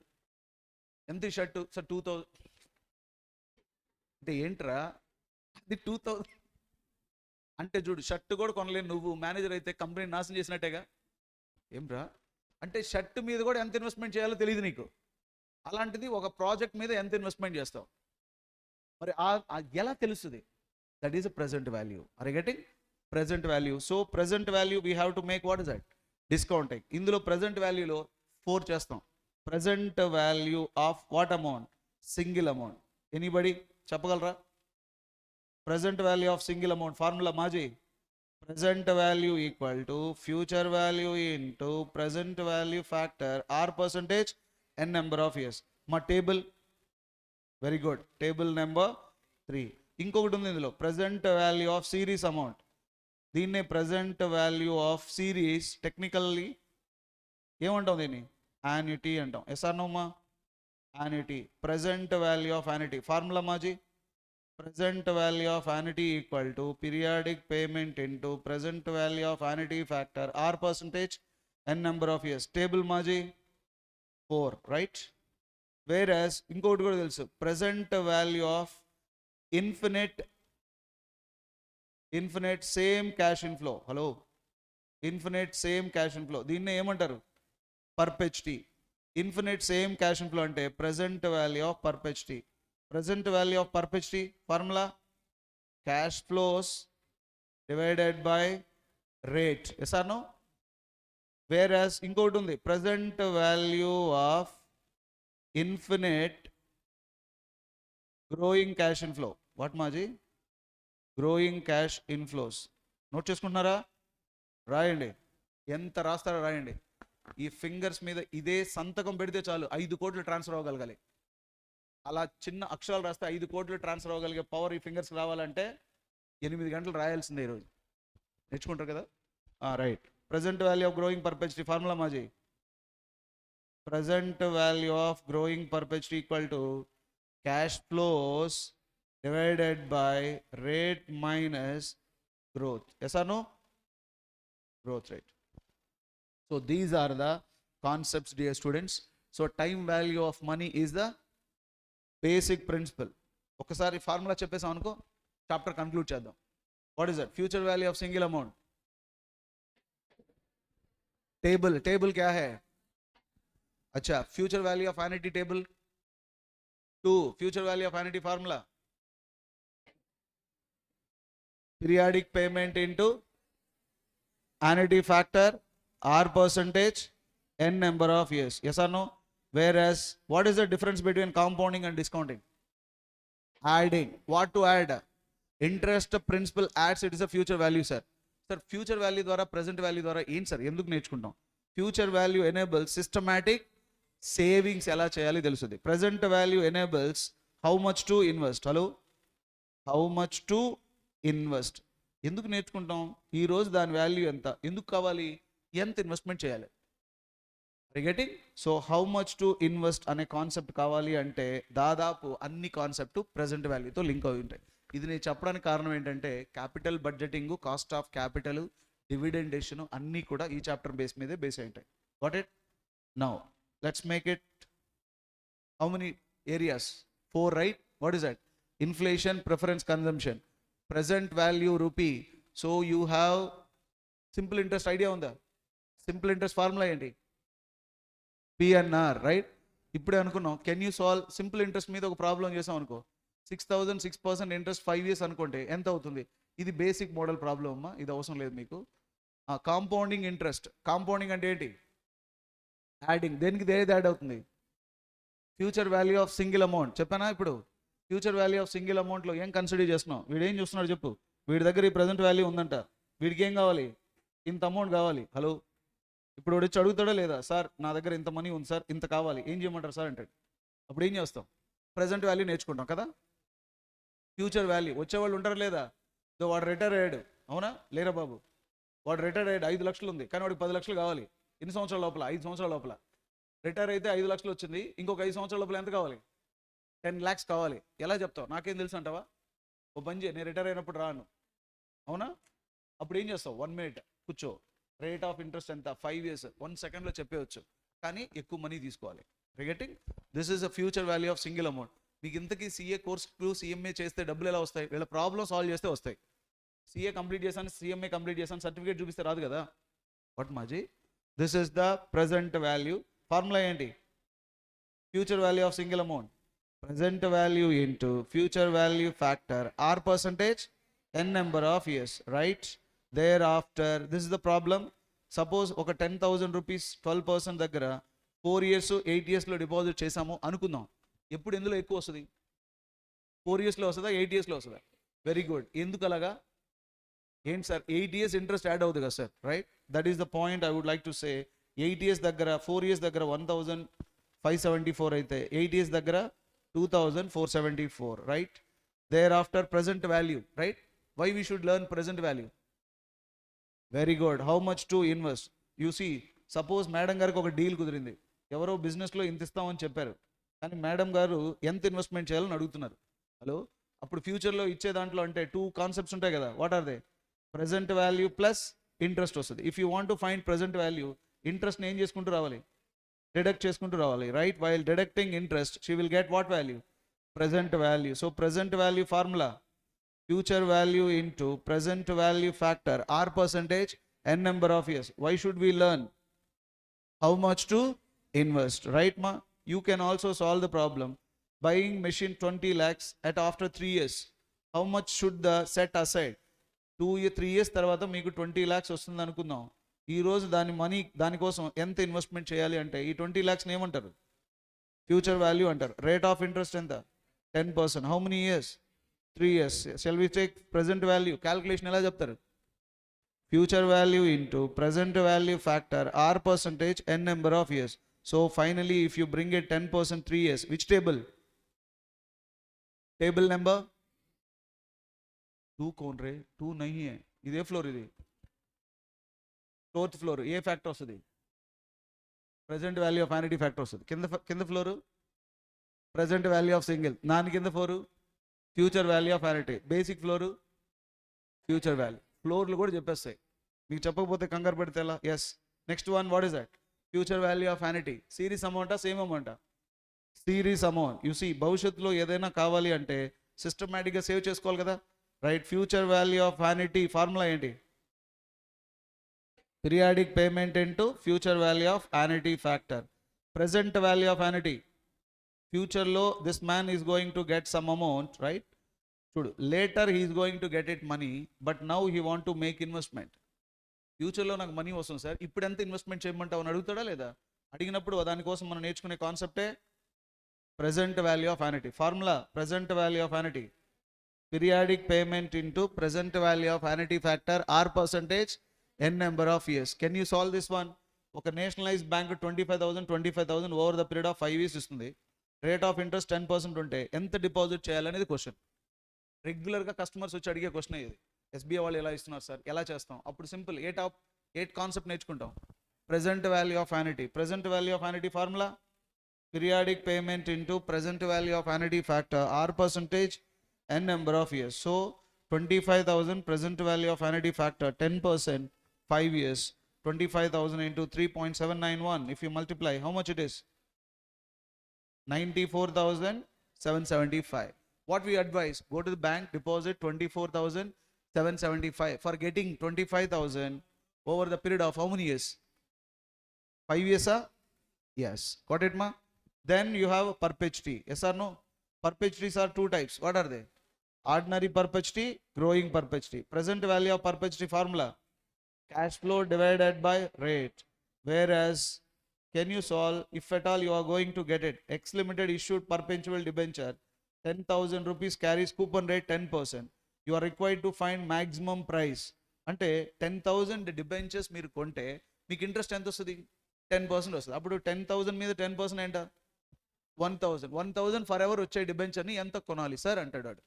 ఎంత ఈ షర్టు సార్? 2000 అంటే ఏంట్రా అది 2000 అంటే చూడు, షర్ట్ కూడా కొనలేను, నువ్వు మేనేజర్ అయితే కంపెనీ నాశనం చేసినట్టేగా. ఏమ్రా అంటే షర్ట్ మీద కూడా ఎంత ఇన్వెస్ట్మెంట్ చేయాలో తెలియదు నీకు. అలాంటిది ఒక ప్రాజెక్ట్ మీద ఎంత ఇన్వెస్ట్మెంట్ చేస్తావు మరి ఎలా తెలుస్తుంది? That is a present value. Are you getting? Present value. So present value we have to make what is that? Discounting. ఇందులో ప్రెజెంట్ వాల్యూలో 4 చేస్తాం. Present value of what amount? Single amount. Anybody చెప్పగలరా? Present value of single amount formula మాజీ. present value equal to future value into present value factor r percentage n number of years. మా table very good, table number 3. ఇంకొకటి ఉంది ఇందులో, present value of series amount. దీన్నే present value of series technically ఏమంటాం? దీన్ని యాన్యుటీ అంటాం. ఎస్ఆర్ నోమా? Annuity. Present value of annuity formula మాజీ. Present value of annuity equal to periodic payment into present value of annuity factor r percentage n number of years. Table maji 4, right? Whereas ఇంకోటి కూడా తెలుసు, present value of infinite same cash inflow. Hello, infinite same cash inflow దీన్నే ఏమంటారు? perpetuity. Infinite same cash inflow అంటే present value of perpetuity. Present value of perpetuity formula cash flows divided by rate. Yes or no? Whereas ఇంకోటి ఉంది, present value of infinite growing cash inflow. What మాజీ? growing cash inflows. నోట్ చేసుకుంటున్నారా? రాయండి, ఎంత రాస్తారో రాయండి. ఈ ఫింగర్స్ మీద ఇదే సంతకం పెడితే చాలు 5 కోట్లు ట్రాన్స్ఫర్ అవ్వగలగాలి. అలా చిన్న అక్షరాలు రాస్తే 5 కోట్లు ట్రాన్స్ఫర్ అవ్వగలిగే పవర్ ఈ ఫింగర్స్కి రావాలంటే 8 గంటలు రాయాల్సిందే ఈరోజు. నేర్చుకుంటారు కదా? Right. Present value of growing perpetuity formula మాజీ. present value of growing perpetuity equal to cash flows divided by rate minus growth. Yes or no? Growth rate. So these are the concepts, dear students. So time value of money is the basic principle. ఒకసారి ఫార్ములా చెప్పేసాం అనుకో, చాప్టర్ కన్క్లూడ్ చేద్దాం. What is that? Future value of single amount. Table क्या है? अच्छा, future value of annuity table 2. Future value of annuity formula periodic payment into annuity factor r percentage n number of years. Yes or no? Whereas what is the difference between compounding and discounting? Adding. What to add? Interest principal adds, it is a future value, sir. Sir, future value ద్వారా present value ద్వారా ఏం సార్ ఎందుకు నేర్చుకుంటాం? Future value enables systematic savings ఎలా చేయాలి తెలుస్తుంది. Present value enables how much to invest. Hello, how much to invest ఎందుకు నేర్చుకుంటాం? ఈరోజు దాని వాల్యూ ఎంత, ఎందుకు కావాలి, ఎంత ఇన్వెస్ట్మెంట్ చేయాలి, getting. So how much to invest అనే కాన్సెప్ట్ కావాలి అంటే దాదాపు అన్ని కాన్సెప్ట్ ప్రెజెంట్ వాల్యూతో లింక్ అయి ఉంటాయి. ఇది నేను చెప్పడానికి కారణం ఏంటంటే capital budgeting, cost of capital, dividend decision అన్నీ కూడా ఈ చాప్టర్ బేస్ మీదే బేస్ అయి ఉంటాయి. What it now let's make it how many areas? 4, right? What is that? Inflation, preference, consumption, present value rupee. So you have simple interest idea ఉందా? సింపుల్ ఇంట్రెస్ట్ ఫార్ములా ఏంటి? PNR, right? ఇప్పుడే అనుకున్నాం, can you solve simple interest మీద ఒక ప్రాబ్లం చేసాం అనుకో, 6,000 6% ఇంట్రెస్ట్ 5 years అనుకుంటే ఎంత అవుతుంది? ఇది బేసిక్ మోడల్ ప్రాబ్లం అమ్మా, ఇది అవసరం లేదు మీకు. Compounding interest. కాంపౌండింగ్ అంటే ఏంటి? యాడింగ్. దేనికి దేది యాడ్ అవుతుంది? Future value of single amount. చెప్పానా ఇప్పుడు? ఫ్యూచర్ వాల్యూ ఆఫ్ సింగిల్ అమౌంట్లో ఏం కన్సిడర్ చేస్తున్నావు? వీడు ఏం చూస్తున్నాడు చెప్పు? వీడి దగ్గర ఈ ప్రజెంట్ వాల్యూ ఉందంట, వీడికి ఏం కావాలి? ఇంత అమౌంట్ కావాలి. హలో, ఇప్పుడు వాడు వచ్చి అడుగుతాడా లేదా? సార్ నా దగ్గర ఇంత మనీ ఉంది సార్, ఇంత కావాలి, ఏం చేయమంటారు సార్ అంటాడు. అప్పుడు ఏం చేస్తాం? ప్రజెంట్ వాల్యూ నేర్చుకుంటాం కదా. ఫ్యూచర్ వాల్యూ వచ్చేవాళ్ళు ఉంటారా లేదా? వాడు రిటైర్ అయ్యాడు, అవునా లేరా బాబు? వాడు రిటైర్ అయ్యాడు, 5 లక్షలు ఉంది, కానీ వాడికి 10 లక్షలు కావాలి. ఎన్ని సంవత్సరాల లోపల? 5 సంవత్సరాల లోపల. రిటైర్ అయితే 5 లక్షలు వచ్చింది, ఇంకొక 5 సంవత్సరాల లోపల ఎంత కావాలి? 10 lakhs కావాలి. ఎలా చెప్తావు? నాకేం తెలుసు అంటావా? ఓ బంజే, నేను రిటైర్ అయినప్పుడు రాను, అవునా? అప్పుడు ఏం చేస్తావు? 1 minute కూర్చో, రేట్ ఆఫ్ ఇంట్రెస్ట్ ఎంత, 5 years, 1 secondలో చెప్పేయచ్చు, కానీ ఎక్కువ మనీ తీసుకోవాలి. Regarding this is a future value of single amount. మీకు ఇంతకీ CA కోర్స్ CMA చేస్తే డబ్బులు ఎలా వస్తాయి? వీళ్ళ ప్రాబ్లమ్ సాల్వ్ చేస్తే వస్తాయి. CA కంప్లీట్ చేశాను, CMA కంప్లీట్ చేశాను, సర్టిఫికేట్ చూపిస్తే రాదు కదా. వాట్ మాజీ? This is the present value. Formula ఏంటి? Future value of single amount present value into future value factor r percentage n number of years, right? Thereafter, this is the problem. Suppose oka 10,000 rupees 12% దగ్గర 4 years 8 years లో డిపాజిట్ చేసాము అనుకుందాం. ఎప్పుడు ఎందులో ఎక్కువ వస్తుంది? 4 years లో వస్తుందా, 8 years లో వస్తుందా? Very good. ఎందుకు అలాగా? ఏంటి సార్, 8 years ఇంట్రెస్ట్ యాడ్ అవుతుంది కదా sir, right? That is the point I would like to say. 8 years దగ్గర 4 years దగ్గర 1,574 అయితే 8 years దగ్గర 2,474, right? Thereafter, present value, right? Why we should learn present value? Very good. How much to invest? You see, suppose madam గారికి ఒక డీల్ కుదిరింది, ఎవరో బిజినెస్లో ఇంత ఇస్తామని చెప్పారు, కానీ మేడం గారు ఎంత ఇన్వెస్ట్మెంట్ చేయాలని అడుగుతున్నారు. హలో, అప్పుడు ఫ్యూచర్లో ఇచ్చే దాంట్లో అంటే 2 కాన్సెప్ట్స్ ఉంటాయి కదా. What are they? Present value plus interest వస్తుంది. If you want to find present value, ఇంట్రెస్ట్ని ఏం చేసుకుంటూ రావాలి? డిడక్ట్ చేసుకుంటూ రావాలి, right? While deducting interest she will get what value? Present value. So present value formula future value into present value factor r percentage n number of years. Why should we learn how much to invest, right ma? You can also solve the problem. Buying machine 20 lakhs at after 3 years, how much should the set aside? 3 years తర్వాత మీకు 20 lakhs వస్తుంది అనుకుందాం. ఈరోజు దానికోసం ఎంత ఇన్వెస్ట్మెంట్ చేయాలి అంటే ఈ 20 lakhs ఏమంటారు? ఫ్యూచర్ వాల్యూ అంటారు. రేట్ ఆఫ్ ఇంట్రెస్ట్ ఎంత? 10%. How many years? 3 years. Shall we take present value? Calculation ఎలా చెప్తారు? Future value into present value factor r percentage n number of years. So finally, if you bring it 10% 3 years, which table? Table number 2 कौन रे? 2 नहीं है, ఇదే ఫ్లోర్, ఇది 4th ఫ్లోర్. ఏ ఫ్యాక్టర్ వస్తుంది? Present value of annuity factor వస్తుంది. కింద floor present value of single, దాని కింద floor future value of annuity, basic floor future value. ఫ్లోర్లు కూడా చెప్పేస్తాయి, మీకు చెప్పకపోతే కంగారు పెడితే ఎలా. Yes, next one what is that? Future value of annuity. Series అమౌంటా సేమ్ అమౌంటా? Series amount. యు సీ భవిష్యత్తులో ఏదైనా కావాలి అంటే సిస్టమేటిక్గా సేవ్ చేసుకోవాలి కదా, right? Future value of annuity formula ఏంటి? Periodic payment into future value of annuity factor. Present value of annuity, ఫ్యూచర్లో this man is going to get some amount, right? చూడు, later he is going to get it money, but now he want to make investment. ఫ్యూచర్లో నాకు మనీ వస్తుంది సార్, ఇప్పుడు ఎంత ఇన్వెస్ట్మెంట్ చేయమంటావు అని అడుగుతాడా లేదా? అడిగినప్పుడు దానికోసం మనం నేర్చుకునే కాన్సెప్టే present value of annuity. Formula present value of annuity, periodic payment into present value of annuity factor r percentage n number of years. Can you solve this one? ఒక nationalize bank 25,000 over the period of 5 years ఇస్తుంది. రేట్ ఆఫ్ ఇంట్రెస్ట్ 10% ఉంటే ఎంత డిపాజిట్ చేయాలనేది క్వశ్చన్. రెగ్యులర్గా కస్టమర్స్ వచ్చి అడిగే క్వశ్చన్ ఇది. ఎస్బీఐ వాళ్ళు ఎలా ఇస్తున్నారు సార్, ఎలా చేస్తాం? అప్పుడు సింపుల్, ఎయిట్ కాన్సెప్ట్ నేర్చుకుంటాం. Present value of annuity, present value of annuity formula periodic payment into present value of annuity factor r percentage n number of years. So 25,000 present value of vanity factor 10%, 5 years, 25,000 into 3.791. If you multiply, how much it is? 94,775. What we advise? Go to the bank, deposit 24,775 for getting 25,000 over the period of how many years? 5 years, sir? Yes. Got it, ma? Then you have perpetuity. Yes or no? Perpetuities are two types. What are they? Ordinary perpetuity, growing perpetuity. Present value of perpetuity formula, cash flow divided by rate. Whereas, can you solve, if at all you are going to get it, X limited issued perpetual debenture, 10,000 rupees carries coupon rate 10%. You are required to find maximum price. అంటే 10,000 debentures మీరు కొంటే మీకు ఇంట్రెస్ట్ ఎంత వస్తుంది? 10% వస్తుంది. అప్పుడు 10,000 మీద 10% ఏంట? 1,000 ఫర్ ఎవర్ వచ్చే డిబెంచర్ని ఎంత కొనాలి సార్ అంటాడు వాడు.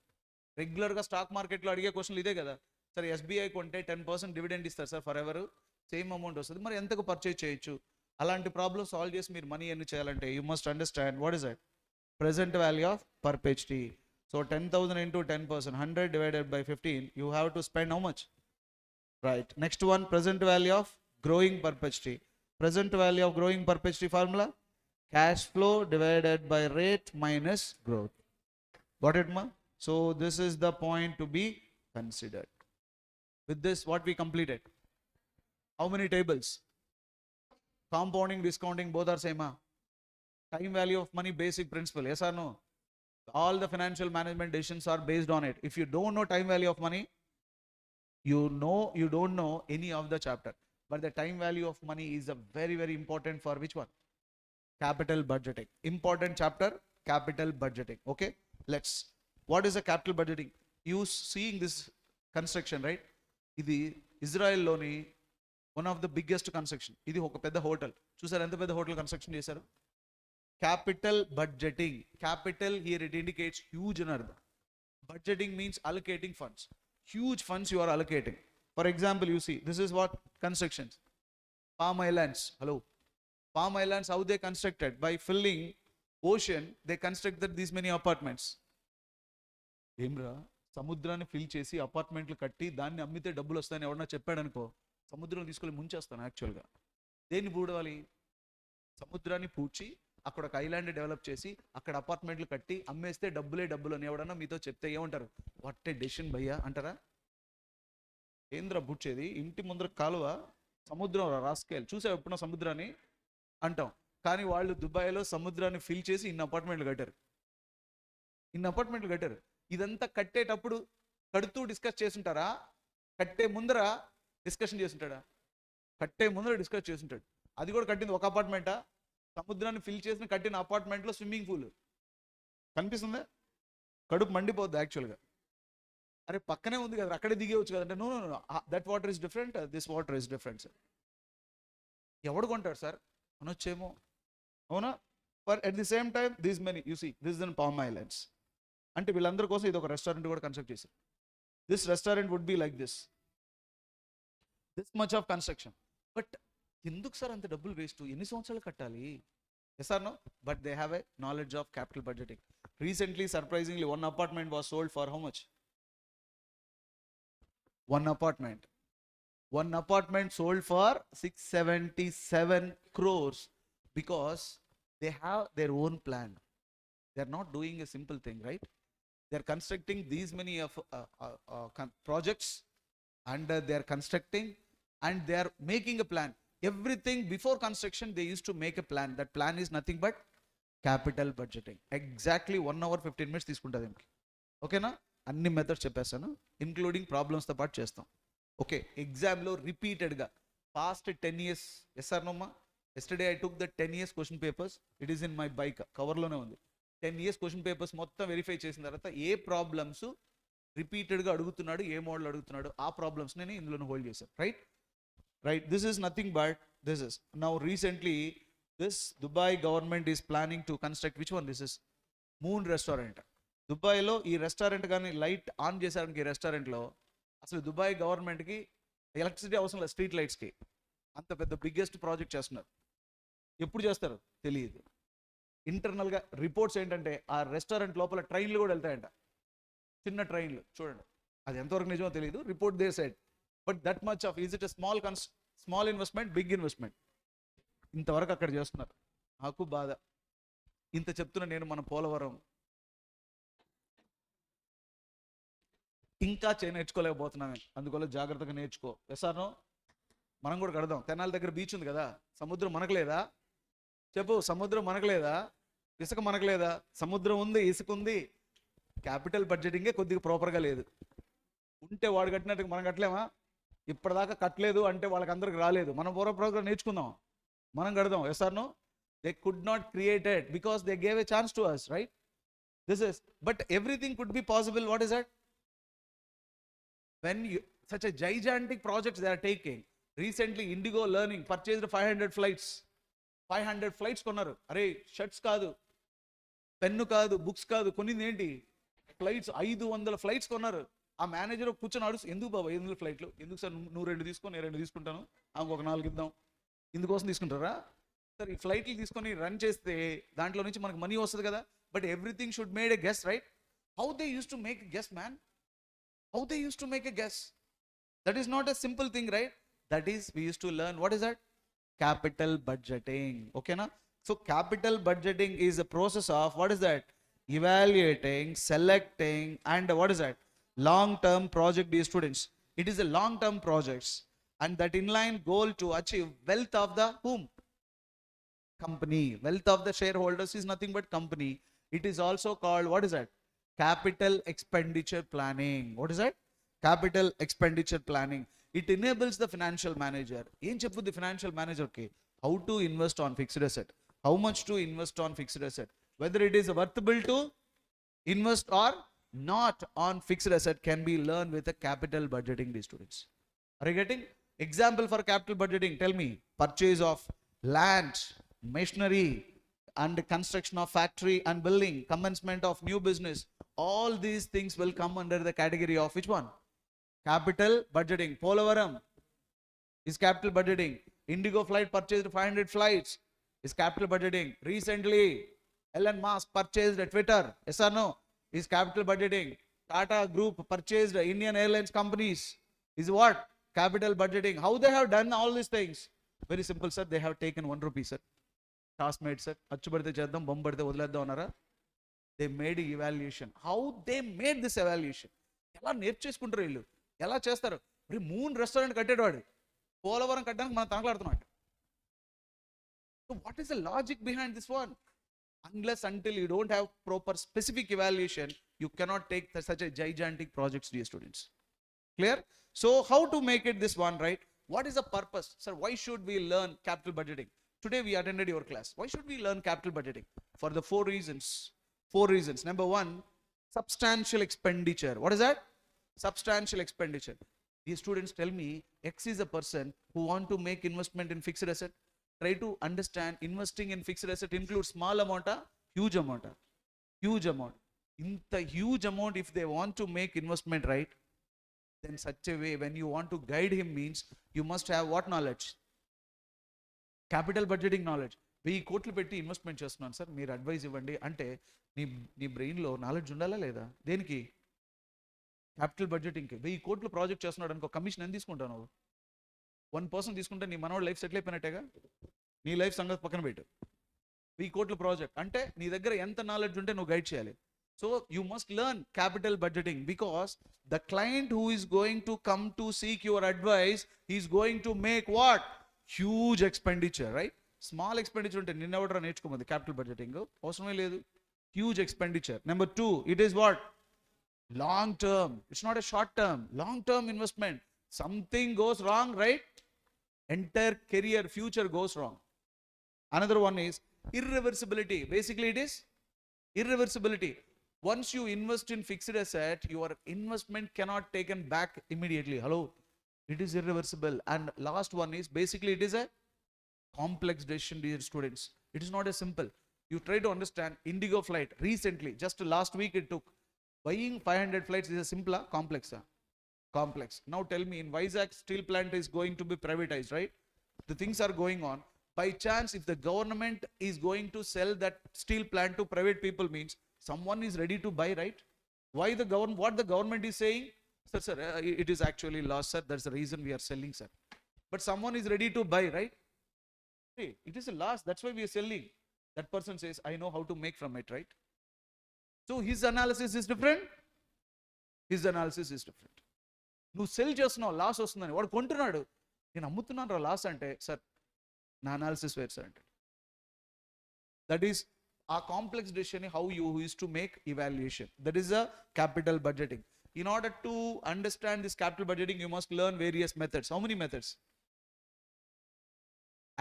రెగ్యులర్గా స్టాక్ మార్కెట్లో అడిగే క్వశ్చన్లు ఇదే కదా సార్. ఎస్బీఐ కొంటే 10% డివిడెండ్ ఇస్తారు sir, for ever same amount వస్తుంది, మరి ఎంతకు పర్చేజ్ చేయొచ్చు? అలాంటి ప్రాబ్లమ్ సాల్వ్ చేసి మీరు మనీ ఎన్ని చేయాలంటే you must understand what is that? Present value of perpetuity. So 10,000 into 10%, 100 divided by 15, you have to spend how much? Right. Next one, present value of growing perpetuity. Present value of growing perpetuity formula, cash flow divided by rate minus growth. Got it, ma? So this is the point to be considered. With this, what we completed? How many tables? Compounding, discounting, both are same, ma? Time value of money, basic principle. Yes or no? All the financial management decisions are based on it. If you don't know time value of money, you don't know any of the chapter. But the time value of money is a very, very important for which one? Capital budgeting. Important chapter, capital budgeting. Okay, let's. What is a capital budgeting? You seeing this construction, right? ఇది ఇజ్రాయెల్లోని one of the biggest construction. ఇది ఒక పెద్ద హోటల్. చూసారు ఎంత పెద్ద హోటల్ కన్స్ట్రక్షన్ చేశారు? Capital budgeting. Capital here it indicates huge అని అర్థం. Budgeting means allocating funds. Huge funds you are allocating. For example, you see, this is what constructions. Palm islands. Hello. Palm islands, how they constructed? By filling ocean, they constructed these many apartments. ఏమ్రా, సముద్రాన్ని ఫిల్ చేసి అపార్ట్మెంట్లు కట్టి దాన్ని అమ్మితే డబ్బులు వస్తాయని ఎవరన్నా చెప్పాడనుకో, సముద్రం తీసుకెళ్ళి ముంచేస్తాను యాక్చువల్గా. దేన్ని పూడవాలి? సముద్రాన్ని పూడ్చి అక్కడ ఒక ఐలాండ్ డెవలప్ చేసి అక్కడ అపార్ట్మెంట్లు కట్టి అమ్మేస్తే డబ్బులే డబ్బులు అని ఎవడన్నా మీతో చెప్తే ఏమంటారు? వాట్ ఏ డెసిషన్ భయ్యా అంటారా? ఏంద్ర బుచ్చేది, ఇంటి ముందర కాలువ సముద్రం రాసుకెళ్ళి చూసా ఎప్పుడన్నా సముద్రాన్ని అంటాం. కానీ వాళ్ళు దుబాయ్లో సముద్రాన్ని ఫిల్ చేసి ఇన్ని అపార్ట్మెంట్లు కట్టారు. ఇదంతా కట్టేటప్పుడు కడుతూ డిస్కస్ చేసుంటారా? కట్టే ముందర డిస్కషన్ చేసుంటాడా? కట్టే ముందర డిస్కస్ చేసుంటాడు. అది కూడా కట్టింది ఒక అపార్ట్మెంటా? సముద్రాన్ని ఫిల్ చేసిన కట్టిన అపార్ట్మెంట్లో స్విమ్మింగ్ పూల్ కనిపిస్తుందా? కడుపు మండిపోద్ది యాక్చువల్గా. అరే పక్కనే ఉంది కదా, అక్కడే దిగేవచ్చు కదంటే, no, that water is different, this water is different sir. ఎవడు కొంటాడు సార్ అనొచ్చేమో, అవునా? But at the same time these many you see this in Palm Islands. అంటే వీళ్ళందరి కోసం ఇది ఒక రెస్టారెంట్ కూడా కన్స్ట్రక్ట్ చేశారు. This restaurant would be like this much of construction. But ఎందుకు సార్ అంత డబ్బులు వేస్ట్, ఎన్ని సంవత్సరాలు కట్టాలి? Yes or no? But they have a knowledge of capital budgeting. Recently surprisingly one apartment was sold for how much? One apartment sold for 677 crores because they have their own plan. They are not doing a simple thing, right? They are constructing these many of projects, and they are constructing and they are making a plan. Everything before construction they used to make a plan. That plan is nothing but capital budgeting. Exactly 1 hour 15 minutes తీసుకుంటుంది దీనికి. ఓకేనా? అన్ని మెథడ్స్ చెప్పేస్తాను, ఇంక్లూడింగ్ ప్రాబ్లమ్స్తో పాటు చేస్తాం. ఓకే, ఎగ్జామ్లో రిపీటెడ్గా పాస్ట్ 10 years, ఎస్ ఆర్ నోమ్మా? Yesterday I took the 10 years question papers. It is in my bike, కవర్లోనే ఉంది. 10 years క్వశ్చన్ పేపర్స్ మొత్తం వెరిఫై చేసిన తర్వాత ఏ ప్రాబ్లమ్స్ రిపీటెడ్గా అడుగుతున్నాడు, ఏ మోడల్ అడుగుతున్నాడు, ఆ ప్రాబ్లమ్స్ నేను ఇందులో హోల్డ్ చేశాను. Right, this is nothing but this is now recently this Dubai government is planning to construct which one? This is moon restaurant. దుబాయ్లో ఈ రెస్టారెంట్ కానీ లైట్ ఆన్ చేశాడానికి ఈ రెస్టారెంట్లో అసలు దుబాయ్ గవర్నమెంట్కి ఎలక్ట్రిసిటీ అవసరం లేదు, స్ట్రీట్ లైట్స్కి. అంత పెద్ద బిగ్గెస్ట్ ప్రాజెక్ట్ చేస్తున్నారు. ఎప్పుడు చేస్తారు తెలియదు. ఇంటర్నల్గా రిపోర్ట్స్ ఏంటంటే ఆ రెస్టారెంట్ లోపల ట్రైన్లు కూడా వెళ్తాయంట, చిన్న ట్రైన్లు. చూడండి, అది ఎంతవరకు నిజమో తెలియదు. Report they side, but that much of is it small investment, big investment. ఇంతవరకు అక్కడ చేస్తున్నారు. నాకు బాధ. ఇంత చెప్తున్నా నేను, మన పోలవరం ఇంకా నేర్చుకోలేకపోతున్నామే. అందువల్ల జాగ్రత్తగా నేర్చుకో. ఎస్ఆర్నో? మనం కూడా కడదాం. తెనాలి దగ్గర బీచ్ ఉంది కదా, సముద్రం మనకు లేదా? చెప్పు, సముద్రం మనకు లేదా? ఇసుక మనకు లేదా? సముద్రం ఉంది, ఇసుక ఉంది. క్యాపిటల్ బడ్జెటింగే కొద్దిగా ప్రాపర్గా లేదు. ఉంటే వాడు కట్టినట్టు మనం కట్టలేమా? ఇప్పటిదాకా కట్టలేదు అంటే వాళ్ళకి అందరికి రాలేదు. మనం పూర్వప్రగా నేర్చుకుందాం, మనం కడదాం. Yes or no? They could not created because they gave a chance to us, right? This is, but everything could be possible. What is that? When such a gigantic projects they are taking. Recently Indigo Learning purchased 500 flights. 500 flights కొన్నారు. అరే షర్ట్స్ కాదు, పెన్ను కాదు, బుక్స్ కాదు, కొన్నింది ఏంటి? ఫ్లైట్స్. 500 ఫ్లైట్స్ కొన్నారు. ఆ మేనేజర్ కూర్చొని అడుగు, ఎందుకు బాబా 500 ఫ్లైట్లు? ఎందుకు సార్? నువ్వు 2 తీసుకో, నేను 2 తీసుకుంటాను, ఇంకొక 4 ఇద్దాం. ఇందుకోసం తీసుకుంటారా సార్? ఈ ఫ్లైట్లు తీసుకొని రన్ చేస్తే దాంట్లో నుంచి మనకు మనీ వస్తుంది కదా. But everything should made a guess, right? How they use to make a guess, man? How they used to make a guess? That is not a simple thing, right? That is, we used to learn, what is that? Capital budgeting. Okay na? So capital budgeting is a process of, what is that? Evaluating, selecting, and what is that? Long-term project, dear students. It is a long-term projects, and that inline goal to achieve wealth of the whom? Company. Wealth of the shareholders is nothing but company. It is also called, what is that? Capital expenditure planning. What is that? Capital expenditure planning. It enables the financial manager. Em cheppu the financial manager ki how to invest on fixed asset, how much to invest on fixed asset, whether it is worthwhile to invest or not on fixed asset can be learned with a capital budgeting, these students. Are you getting? Example for capital budgeting, tell me. Purchase of land, machinery, and construction of factory and building, commencement of new business. All these things will come under the category of which one? Capital budgeting. Polavaram is capital budgeting. Indigo flight purchased 500 flights is capital budgeting. Recently Elon Musk purchased Twitter, yes or no? Is capital budgeting. Tata Group purchased Indian Airlines companies, is what? Capital budgeting. How they have done all these things? Very simple, sir. They have taken 1 rupee, sir. Task made, sir. Achu padite cheddam, bomb padite వదిలేద్దాం అన్నారా? They made evaluation. How they made this evaluation? ఎలా నేర్చేసుకుంటారు వీళ్ళు? ఎలా చేస్తారు? మరి మూన్ రెస్టారెంట్ కట్టేవాడు పోలవరం కట్టడానికి మనం తనకలాడుతున్నాడు. So what is the logic behind this one? Unless until you don't have proper specific evaluation, you cannot take such a gigantic projects, dear students. Clear? So how to make it this one, right? What is the purpose? Sir, why should we learn capital budgeting? Today we attended your class. Why should we learn capital budgeting? For the 4 reasons. 4 reasons. Number 1, substantial expenditure. What is that? Substantial expenditure. These students tell me, X is a person who want to make investment in fixed asset. Try to understand, investing in fixed asset includes small amount, huge amount. Huge amount. In the huge amount, if they want to make investment, right, then such a way, when you want to guide him means, you must have what knowledge? Capital budgeting knowledge. 1000 కోట్లు పెట్టి ఇన్వెస్ట్మెంట్ చేస్తున్నాను సార్, మీరు అడ్వైస్ ఇవ్వండి అంటే నీ నీ బ్రెయిన్లో నాలెడ్జ్ ఉండాలా లేదా? దేనికి? క్యాపిటల్ బడ్జెటింగ్కి. 1000 కోట్లు ప్రాజెక్ట్ చేస్తున్నాడు అనుకో, కమిషన్ ఎంత తీసుకుంటావు నువ్వు? 1% తీసుకుంటే నీ మనోడు లైఫ్ సెటిల్ అయిపోయినట్టేగా. నీ లైఫ్ సంగతి పక్కన పెట్టు. 1000 కోట్ల ప్రాజెక్ట్ అంటే నీ దగ్గర ఎంత నాలెడ్జ్ ఉంటే నువ్వు గైడ్ చేయాలి. So you must learn capital budgeting because the client who is going to come to seek your advice is going to make what? Huge expenditure, right? Small expenditure ఉంటే నిన్నెవడరా నేర్చుకోమంది క్యాపిటల్ బడ్జెటింగ్? అవసరమే లేదు. Huge expenditure. Number 2, it is what? Long term. It's not a short term. Long term investment. Something goes wrong, right? Entire career, future goes wrong. Another one is irreversibility. Basically, it is irreversibility. Once you invest in fixed asset, your investment cannot taken back immediately. Hello? It is irreversible. And last one is basically it is a complex decision, dear students. It is not a simple. You try to understand Indigo flight recently, just last week it took. Buying 500 flights is a simple, complex. Complex. Now tell me, in Vizag steel plant is going to be privatized, right? The things are going on. By chance, if the government is going to sell that steel plant to private people, means someone is ready to buy, right? Why the government? What the government is saying? Sir, it is actually loss, sir. That's the reason we are selling, sir. But someone is ready to buy, right? Hey, it is a loss. That's why we are selling. That person says, I know how to make from it, right? So his analysis is different. His analysis is different. నువ్వు సెల్ చేస్తున్నావు, లాస్ వస్తుందని. వాడు కొంటున్నాడు, నేను అమ్ముతున్నాను రా లాస్ అంటే, సార్ నా అనాలిసిస్ వేరు సార్ అంటే. దట్ ఈస్ ఆ complex decision how you use to make evaluation. That is a capital budgeting. In order to understand this capital budgeting, you must learn various methods. How many methods?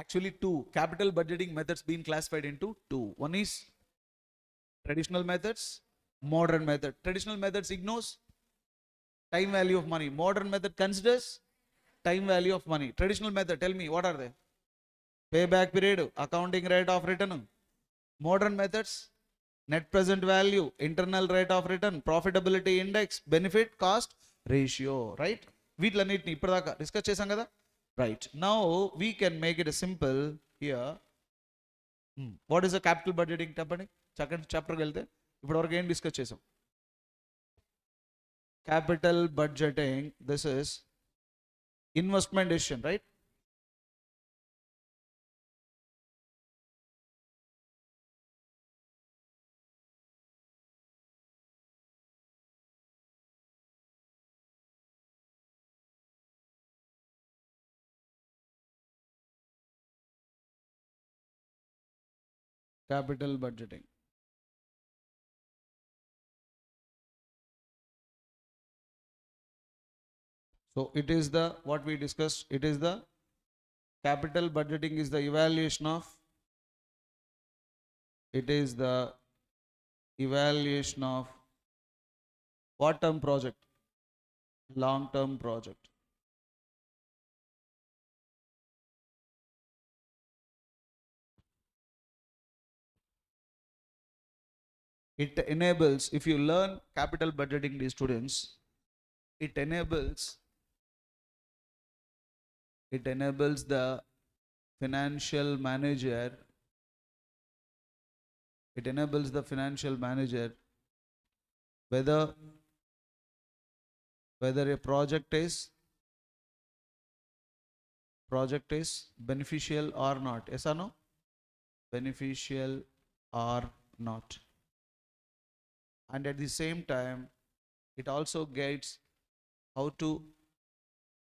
Actually 2. Capital budgeting methods being classified into 2. One is traditional methods, modern method. Traditional methods ignores time value of money. Modern method considers time value of money. Traditional method, tell me, what are they? Payback period, accounting rate of return. Modern methods, net present value, internal rate of return, profitability index, benefit cost ratio, right? వీటిలన్నిటిని ఇప్పటిదాకా డిస్కస్ చేసాం కదా, right? Now we can make it simple here. What is the capital budgeting? చెప్పండి. సెకండ్ చాప్టర్కి వెళ్తే ఇప్పటివరకు ఏం డిస్కస్ చేసాం? Capital budgeting, this is investment decision, right? Capital budgeting. So it is the, what we discussed, it is the capital budgeting is the evaluation of, it is the evaluation of what term project? Long term project. It enables, if you learn capital budgeting, these students, it enables the financial manager, it enables the financial manager whether a project is beneficial or not. Yes or no? Beneficial or not. And at the same time, it also guides how to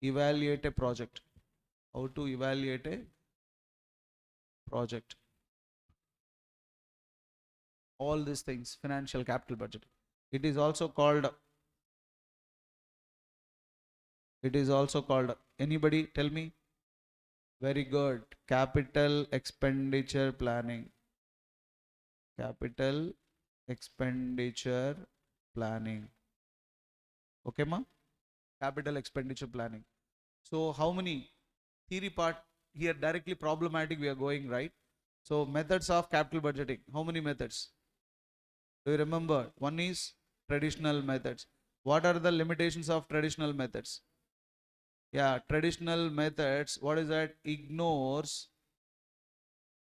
evaluate a project. How to evaluate a project. All these things, financial capital budget. It is also called, anybody tell me? Very good. Capital expenditure planning. Capital expenditure planning. Okay, ma? Capital expenditure planning. So how many theory part here, directly problematic we are going, right? So methods of capital budgeting, how many methods do you remember? One is traditional methods. What are the limitations of traditional methods? Yeah, traditional methods, what is that? Ignores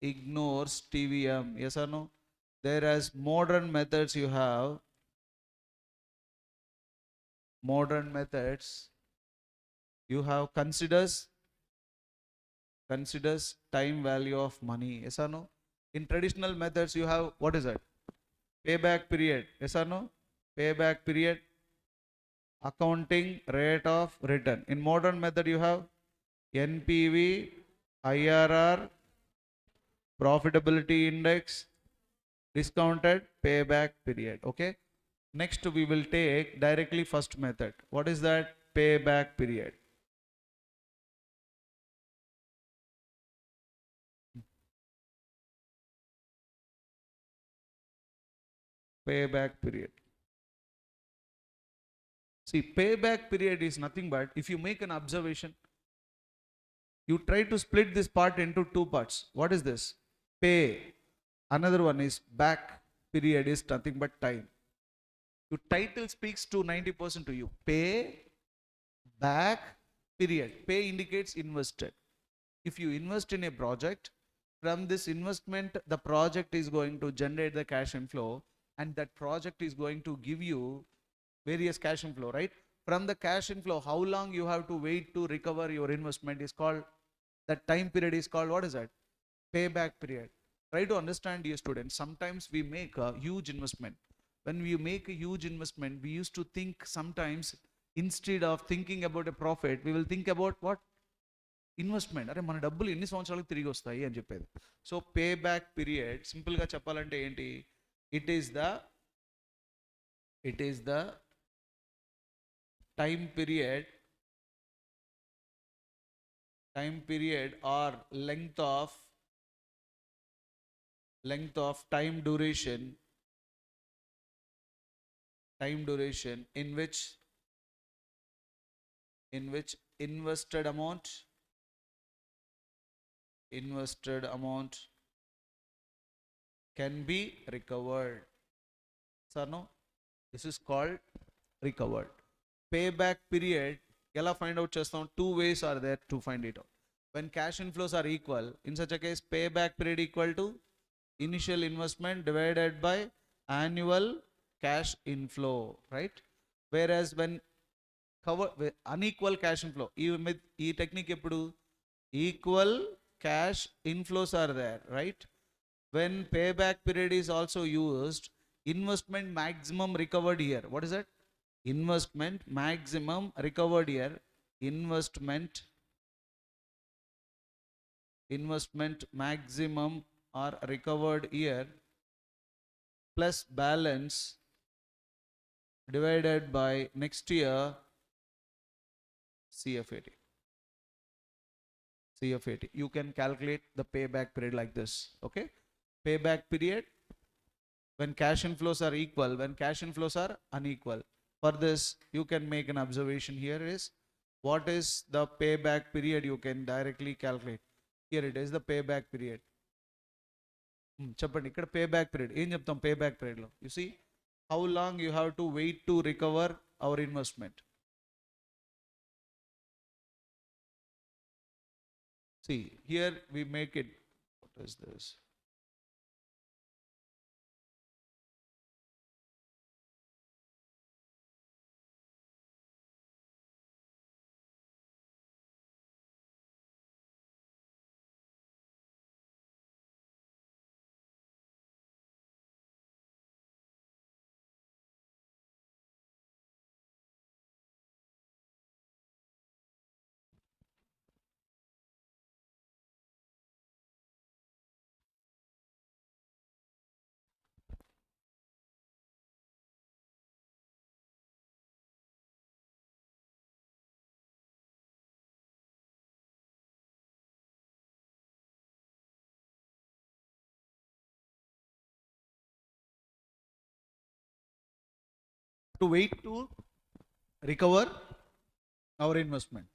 ignores TVM. Yes or no? Whereas modern methods you have, modern methods you have considers time value of money. Yes or no? In traditional methods you have, what is that? Payback period. Yes or no? Payback period, accounting rate of return. In modern method you have NPV, IRR, profitability index, discounted payback period. Okay. Next we will take directly first method. What is that? Payback period. Payback period. See, payback period is nothing but, if you make an observation, you try to split this part into two parts. What is this? Pay. Another one is back. Period is nothing but time. Your title speaks to 90% to you. Pay back period. Pay indicates invested. If you invest in a project, from this investment, the project is going to generate the cash inflow, and that project is going to give you various cash inflow, right? From the cash inflow, how long you have to wait to recover your investment is called, that time period is called, what is that? Payback period. Try to understand, dear students. Sometimes we make a huge investment. When we make a huge investment, we used to think sometimes, instead of thinking about a profit, we will think about what? Iన్వెస్ట్మెంట్. అరే మన డబ్బులు ఎన్ని సంవత్సరాలకు తిరిగి వస్తాయి అని చెప్పేది. సో పే బ్యాక్ పీరియడ్ సింపుల్గా చెప్పాలంటే ఏంటి? It is the time period are length of time duration in which invested amount can be recovered. Sir, no? This is called recovered. Payback period, ఎలా find out చేస్తాం? Two ways are there to find it out. When cash inflows are equal, in such a case, payback period equal to initial investment divided by annual cash inflow, right? Whereas when unequal cash inflow, ఈ టెక్నిక్ ఎప్పుడు equal cash inflows are there, right? When payback period is also used, investment maximum recovered here. What is that? Investment maximum recovered here. Investment maximum are recovered here plus balance divided by next year CFAT. You can calculate the payback period like this. Okay. Payback period when cash inflows are equal, when cash inflows are unequal. For this, you can make an observation here is, what is the payback period? You can directly calculate. Here it is the payback period. చెప్పండి, ఇక్కడ payback period ఏం చెప్తాం? payback period లో you see how long you have to wait to recover our investment. See, here we make it, what is this? To wait to recover our investment.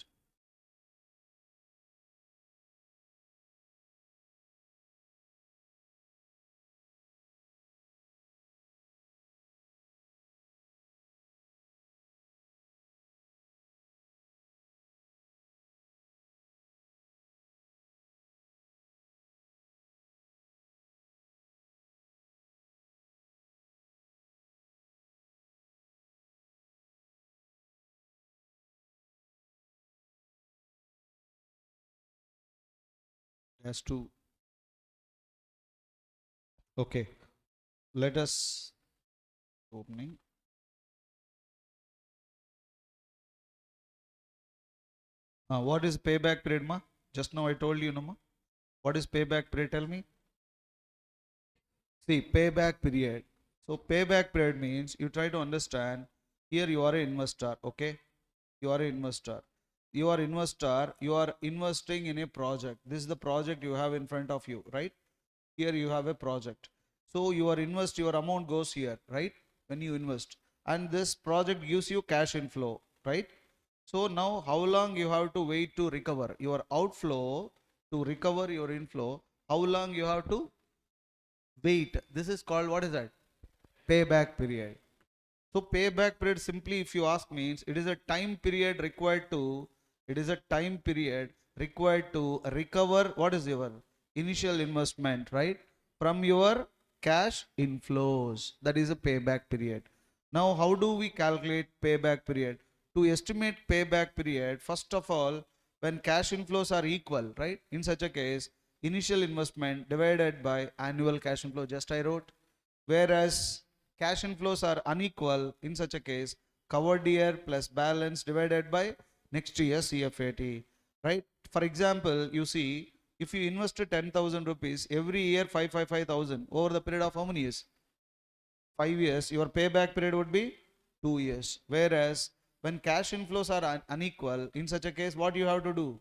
S2. Okay, let us opening. What is payback period, ma? Just now I told you, no, ma? What is payback period? Tell me. See, payback period. So payback period means you try to understand. Here you are an investor, okay? You are an investor. You are investor. You are investing in a project. This is the project you have in front of you, right? Here you have a project. So your amount goes here, right? When you invest, and this project gives you cash inflow, right? So now how long you have to wait to recover your outflow to recover your inflow? How long you have to wait? This is called, what is that? Payback period. So payback period, simply if you ask, means it is a time period required to recover what is your initial investment, right? From your cash inflows. That is a payback period. Now how do we calculate payback period? To estimate payback period, first of all, when cash inflows are equal, right? In such a case, initial investment divided by annual cash inflow, just I wrote. Whereas cash inflows are unequal, in such a case, covered year plus balance divided by next year CFAT, right? For example, you see, if you invested 10,000 rupees every year, 5,000 over the period of how many years? 5 years. Your payback period would be 2 years. Whereas when cash inflows are unequal, in such a case, what you have to do?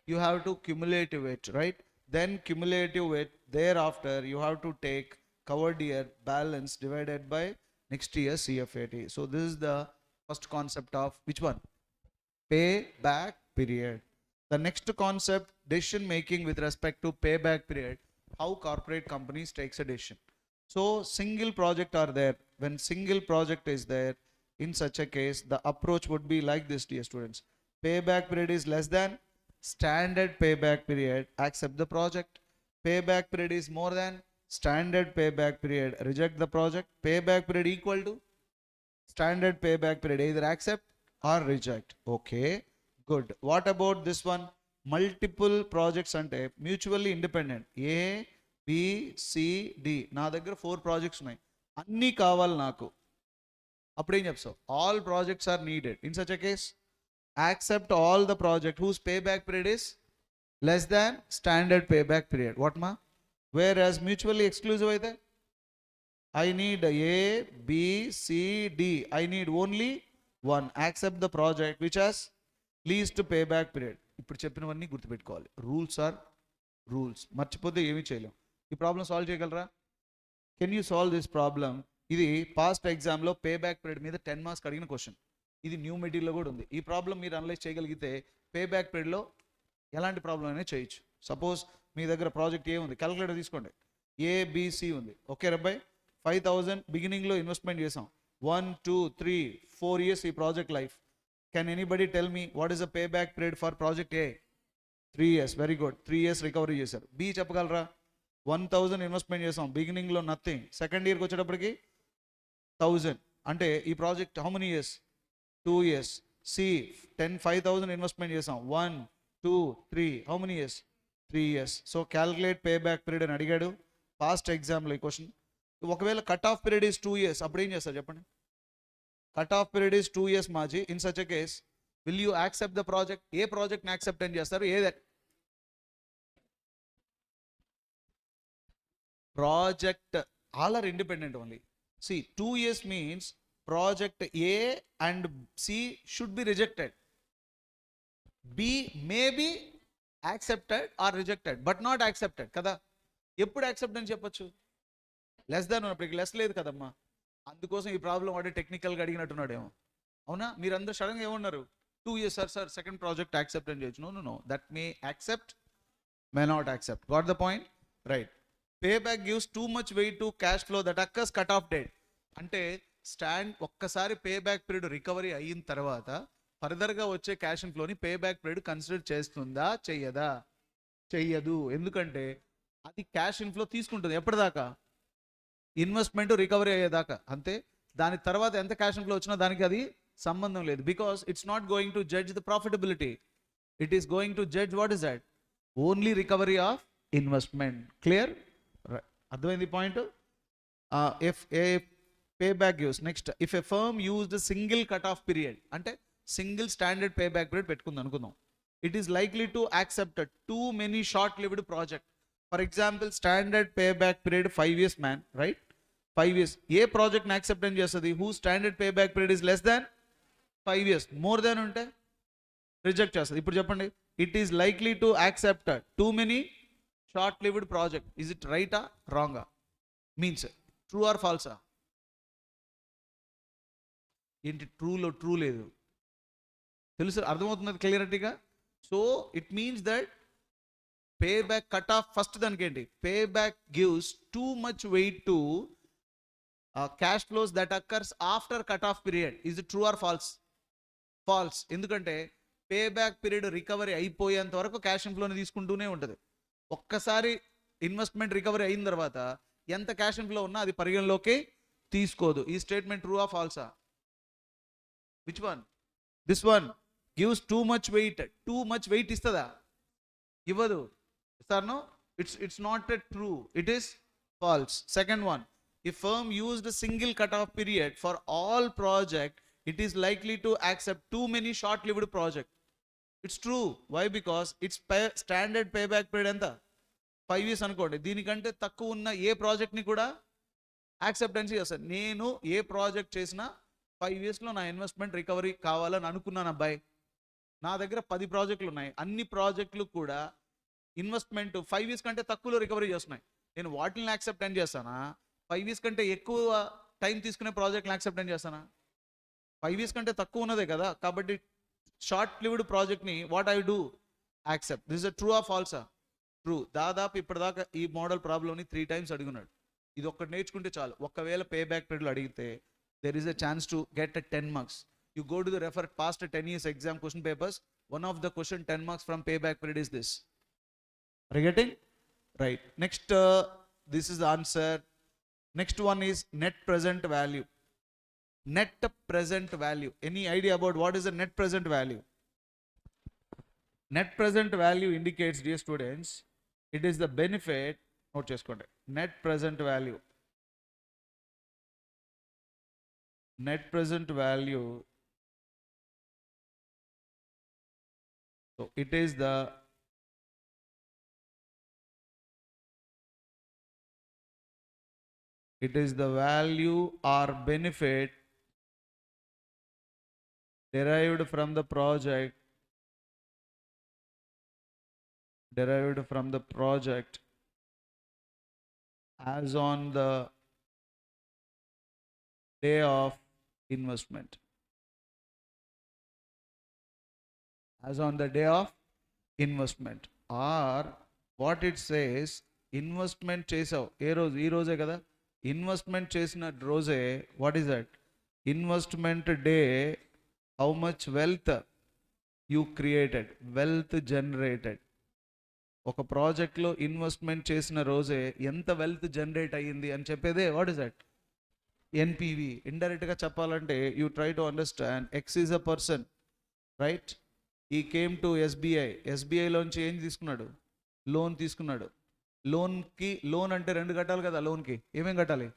You have to cumulative it, right? Then cumulative it, thereafter you have to take covered year balance divided by next year CFAT. So this is the first concept of which one? Payback period. The next concept, decision making with respect to payback period, how corporate companies takes a decision. So single project are there. When single project is there, in such a case, the approach would be like this, dear students. Payback period is less than standard payback period, accept the project. Payback period is more than standard payback period, reject the project. Payback period equal to standard payback period, either accept or reject. Okay, good. What about this one? Multiple projects ante mutually independent. A, B, C, D. నా దగ్గర 4 ప్రాజెక్ట్స్ ఉన్నాయి, అన్నీ కావాలి నాకు. అప్పుడేం చెప్తావు? All projects are needed. In such a case, accept all the project whose payback period is less than standard payback period. What ma? Whereas mutually exclusive అయితే, I need A, B, C, D. I need only one. Accept the project which has least payback period. ఇప్పుడు చెప్పినవన్నీ గుర్తుపెట్టుకోవాలి. Rules are rules. మర్చిపోతే ఏమీ చేయలేం. ఈ ప్రాబ్లం సాల్వ్ చేయగలరా? Can you solve this problem? ఇది పాస్ట్ ఎగ్జామ్లో పేబ్యాక్ పీరియడ్ మీద 10 మార్క్స్ అడిగిన క్వశ్చన్. ఇది న్యూ మెటీరియల్లో కూడా ఉంది. ఈ ప్రాబ్లం మీరు అనలైజ్ చేయగలిగితే పేబ్యాక్ పీరియడ్లో ఎలాంటి ప్రాబ్లం అయినా చేయొచ్చు. సపోజ్ మీ దగ్గర ప్రాజెక్ట్ ఏ ఉంది, క్యాలిక్యులేటర్ తీసుకోండి. ఏబిసి ఉంది. ఓకే రబ్బాయి, 5,000 బిగినింగ్లో ఇన్వెస్ట్మెంట్ చేసాం. 1, 2, 3, 4 years ఈ project life. Can anybody tell me what is the payback period for project A? 3 years. Very good. 3 years recovery చేశారు. బి చెప్పగలరా? 1,000 ఇన్వెస్ట్మెంట్ చేసాం, బిగినింగ్లో నథింగ్, సెకండ్ ఇయర్కి వచ్చేటప్పటికి 1,000. అంటే ఈ project how many years? 2 years. See 5,000 investment చేసాం, 1, 2, 3, how many years? 3 years. So calculate payback period అని అడిగాడు పాస్ట్ ఎగ్జామ్లో ఈ క్వశ్చన్. ఒకవేళ cut off period is 2 years, అప్పుడు ఏం చేస్తారు చెప్పండి? Cut off period is 2 years మాజీ. In such a case will you accept the project? ఏ ప్రాజెక్ట్ని యాక్సెప్ట్ చేస్తారు? ఏదే project, all are independent only. See, 2 years means project A and C should be rejected. B may be accepted or rejected, but not accepted కదా. ఎప్పుడు యాక్సెప్ట్ అని చెప్పొచ్చు? లెస్ దాన్ ఉన్నప్పటికీ. లెస్ లేదు కదమ్మా. అందుకోసం ఈ ప్రాబ్లం వాడే టెక్నికల్గా అడిగినట్టున్నాడేమో. అవునా? మీరందరూ సడన్గా ఏమన్నారు? 2 years sir second project accept అని చేయొచ్చు. No, that may accept, may not accept. Got the point? Right. Payback gives too much weight to cash flow that occurs cut off date. అంటే ఒక్కసారి పేబ్యాక్ పీరియడ్ రికవరీ అయిన తర్వాత ఫర్దర్గా వచ్చే క్యాష్ ఫ్లోని పేబ్యాక్ పీరియడ్ కన్సిడర్ చేస్తుందా, చెయ్యదా? చెయ్యదు. ఎందుకంటే అది క్యాష్ ఇన్ఫ్లో తీసుకుంటుంది ఎప్పటిదాకా? ఇన్వెస్ట్మెంట్ రికవరీ అయ్యేదాకా. అంతే. దాని తర్వాత ఎంత క్యాష్ ఇన్ఫ్లో వచ్చినా దానికి అది సంబంధం లేదు. Because it's not going to judge the profitability. It is going to judge what is that? Only recovery of investment. Clear? అర్థమైంది point? If a payback gives. Next, if a firm used single cut off period, అంటే సింగిల్ స్టాండర్డ్ పేబ్యాక్ పీరియడ్ పెట్టుకుంది అనుకుందాం, it is likely to accept too many short lived project. For example standard payback period 5 years man, right? 5 years. ఏ ప్రాజెక్ట్ని యాక్సెప్టెన్స్ చేస్తుంది? Who standard payback period is less than 5 years. More than ఉంటే రిజెక్ట్ చేస్తుంది. ఇప్పుడు చెప్పండి, it is likely to accept too many short lived project. Is it రైటా రాంగా? మీన్స్ ట్రూ ఆర్ ఫాల్సా? ఏంటి ట్రూలో ట్రూ లేదు? తెలుసు, అర్థమవుతున్నది క్లియరిటీగా? So it means that payback cut off first దానికి ఏంటి? Payback gives too much weight to cash flows that occurs after cut off period. Is true are falls? Falls. ఎందుకంటే పేబ్యాక్ పీరియడ్ రికవరీ అయిపోయేంత వరకు క్యాష్ ఇన్ఫ్లోని తీసుకుంటూనే ఉంటుంది. ఒక్కసారి ఇన్వెస్ట్మెంట్ రికవరీ అయిన తర్వాత ఎంత క్యాష్ ఇన్ఫ్లో ఉన్నా అది పరిగణలోకి తీసుకోదు. ఈ స్టేట్మెంట్ ట్రూ ఆర్ ఫాల్సా? Which one? This one gives too much weight. Too much weight ఇస్తుందా? ఇవ్వదు. Sir no, it's not a true, it is false. Second one, if firm used a single cut-off period for all project, it is likely to accept too many short-lived project. It's true. Why? Because its standard payback period ఎంత? 5 years అనుకోండి. దీనికంటే తక్కువ ఉన్న ఏ ప్రాజెక్ట్ని కూడా యాక్సెప్టెన్సీ చేస్తాను. నేను ఏ ప్రాజెక్ట్ చేసినా 5 yearsలో నా ఇన్వెస్ట్మెంట్ రికవరీ కావాలని అనుకున్నాను అబ్బాయి. నా దగ్గర 10 ప్రాజెక్టులు ఉన్నాయి. అన్ని ప్రాజెక్టులు కూడా ఇన్వెస్ట్మెంట్ 5 years కంటే తక్కువలో రికవరీ చేస్తున్నాయి. నేను వాటిని యాక్సెప్టెన్స్ చేస్తానా? 5 years కంటే ఎక్కువ టైం తీసుకునే ప్రాజెక్ట్ని యాక్సెప్టెన్స్ చేస్తానా? 5 years కంటే తక్కువ ఉన్నదే కదా. కాబట్టి షార్ట్ లివ్డ్ ప్రాజెక్ట్ని what I do? Accept. This is true or ఫాల్సా? ట్రూ. దాదాపు ఇప్పటిదాకా ఈ మోడల్ ప్రాబ్లమ్ని 3 times అడుగున్నాడు. ఇది ఒక్కటి నేర్చుకుంటే చాలు. ఒకవేళ పే బ్యాక్ పీరియడ్లో అడిగితే there is a chance to get a 10 marks. You go to the refer past 10 years exam question papers. One of the question 10 marks from payback period is this. Are you getting? Right. Next, this is the answer. Next one is net present value. Net present value. Any idea about what is the net present value? Net present value indicates, dear students, it is the benefit. Note cheskondi. Net present value. Net present value. So it is the value or benefit derived from the project as on the day of investment. As on the day of investment. Or what it says, investment చేసావు ఏ రోజు? ఈ రోజే కదా. ఇన్వెస్ట్మెంట్ చేసిన రోజే, what is that? Investment day, how much wealth you created, wealth generated. ఒక ప్రాజెక్ట్లో ఇన్వెస్ట్మెంట్ చేసిన రోజే ఎంత వెల్త్ జనరేట్ అయ్యింది అని చెప్పేదే వాట్ ఈస్ దట్? ఎన్పివి. ఇండైరెక్ట్గా చెప్పాలంటే you try to understand, X is a person, right? ఈ కేమ్ టు ఎస్బీఐ. ఎస్బీఐలోంచి ఏం తీసుకున్నాడు? లోన్ తీసుకున్నాడు. లోన్ అంటే 2 కట్టాలి కదా. లోన్కి ఏమేం కట్టాలి?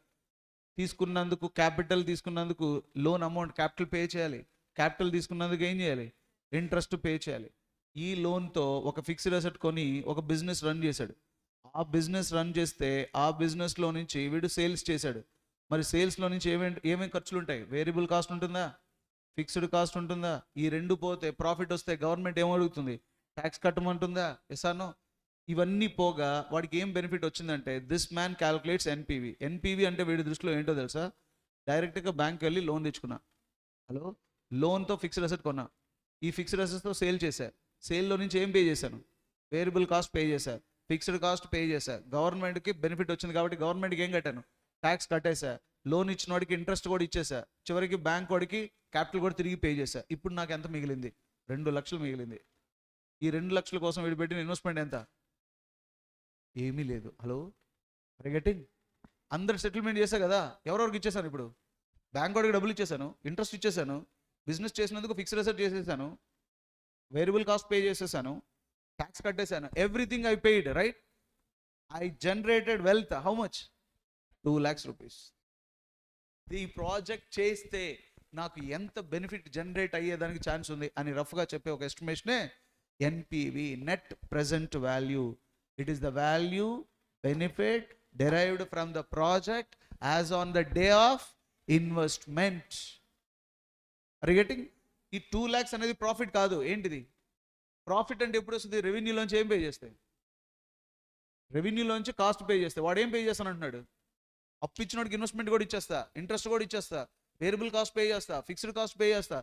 తీసుకున్నందుకు క్యాపిటల్, తీసుకున్నందుకు లోన్ అమౌంట్ క్యాపిటల్ పే చేయాలి. క్యాపిటల్ తీసుకున్నందుకు ఏం చేయాలి? ఇంట్రెస్ట్ పే చేయాలి. ఈ లోన్తో ఒక ఫిక్స్డ్ అసెట్ కొని ఒక బిజినెస్ రన్ చేశాడు. ఆ బిజినెస్ రన్ చేస్తే ఆ బిజినెస్లో నుంచి వీడు సేల్స్ చేశాడు. మరి సేల్స్లో నుంచి ఏమేమి ఖర్చులు ఉంటాయి? వేరియబుల్ కాస్ట్ ఉంటుందా? ఫిక్స్డ్ కాస్ట్ ఉంటుందా? ఈ 2 పోతే ప్రాఫిట్ వస్తే గవర్నమెంట్ ఏమడుగుతుంది? ట్యాక్స్ కట్టమంటుందా? ఎసానో? ఇవన్నీ పోగా వాడికి ఏం బెనిఫిట్ వచ్చిందంటే, దిస్ మ్యాన్ క్యాల్కులేట్స్ ఎన్పివి. ఎన్పివి అంటే వీడి దృష్టిలో ఏంటో తెలుసా? డైరెక్ట్గా బ్యాంక్ వెళ్ళి లోన్ తెచ్చుకున్నా. హలో, లోన్తో ఫిక్స్డ్ అసెట్ కొన్నా. ఈ ఫిక్స్డ్ అసెట్స్తో సేల్ చేశా. సేల్లో నుంచి ఏం పే చేశాను? వేరియబుల్ కాస్ట్ పే చేశా, ఫిక్స్డ్ కాస్ట్ పే చేశా. గవర్నమెంట్కి బెనిఫిట్ వచ్చింది కాబట్టి గవర్నమెంట్కి ఏం కట్టాను? ట్యాక్స్ కట్టేశా. లోన్ ఇచ్చిన వాడికి ఇంట్రెస్ట్ కూడా ఇచ్చేసా. చివరికి బ్యాంక్ వాడికి క్యాపిటల్ కూడా తిరిగి పే చేశా. ఇప్పుడు నాకు ఎంత మిగిలింది? 2 లక్షలు మిగిలింది. ఈ 2 లక్షల కోసం వీడు పెట్టిన ఇన్వెస్ట్మెంట్ ఎంత? ఏమీ లేదు. Hello, getting? అందరు సెటిల్మెంట్ చేశా కదా. ఎవరెవరికి ఇచ్చేసాను? ఇప్పుడు బ్యాంక్ వాడికి డబ్బులు ఇచ్చేసాను, ఇంట్రెస్ట్ ఇచ్చేసాను, బిజినెస్ చేసినందుకు ఫిక్స్డ్ అసెట్ చేసేసాను, వేరియబుల్ కాస్ట్ పే చేసేసాను, ట్యాక్స్ కట్టేశాను. Everything I paid, right? I generated wealth. How much? 2 lakhs rupees. ఈ ప్రాజెక్ట్ చేస్తే నాకు ఎంత బెనిఫిట్ జనరేట్ అయ్యేదానికి ఛాన్స్ ఉంది అని రఫ్గా చెప్పే ఒక ఎస్టిమేషనే NPV, net present value. It is the value benefit derived from the project as on the day of investment. Are you getting? ఈ 2 lakhs అనేది ప్రాఫిట్ కాదు. ఏంటిది ప్రాఫిట్ అంటే ఎప్పుడు వస్తుంది? రెవెన్యూలోంచి ఏం పే చేస్తాయి? రెవెన్యూలోంచి కాస్ట్ పే చేస్తాయి. వాడు ఏం పే చేస్తాను అంటున్నాడు? అప్పు ఇచ్చినోడికి ఇన్వెస్ట్మెంట్ కూడా ఇచ్చేస్తా, ఇంట్రెస్ట్ కూడా ఇచ్చేస్తా, వేరియబుల్ కాస్ట్ పే చేస్తా, ఫిక్స్డ్ కాస్ట్ పే చేస్తా.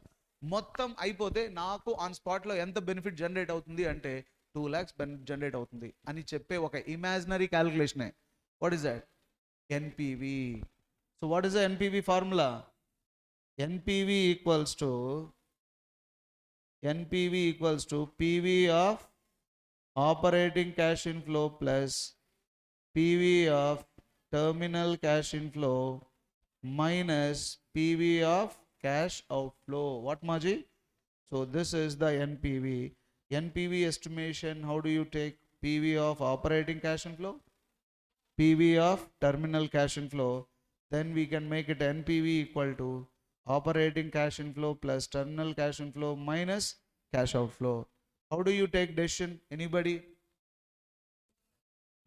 మొత్తం అయిపోతే నాకు ఆన్ స్పాట్లో ఎంత బెనిఫిట్ జనరేట్ అవుతుంది అంటే 2 lakhs బెనిఫిట్ జనరేట్ అవుతుంది అని చెప్పే ఒక imaginary క్యాలిక్యులేషనే. What is that? NPV. So what is the NPV formula? NPV equals to PV of operating cash inflow plus PV of terminal cash inflow minus PV of cash outflow. What, Maji? So this is the NPV. NPV estimation, how do you take PV of operating cash inflow? PV of terminal cash inflow, then we can make it NPV equal to operating cash inflow plus terminal cash inflow minus cash outflow. How do you take decision? Anybody?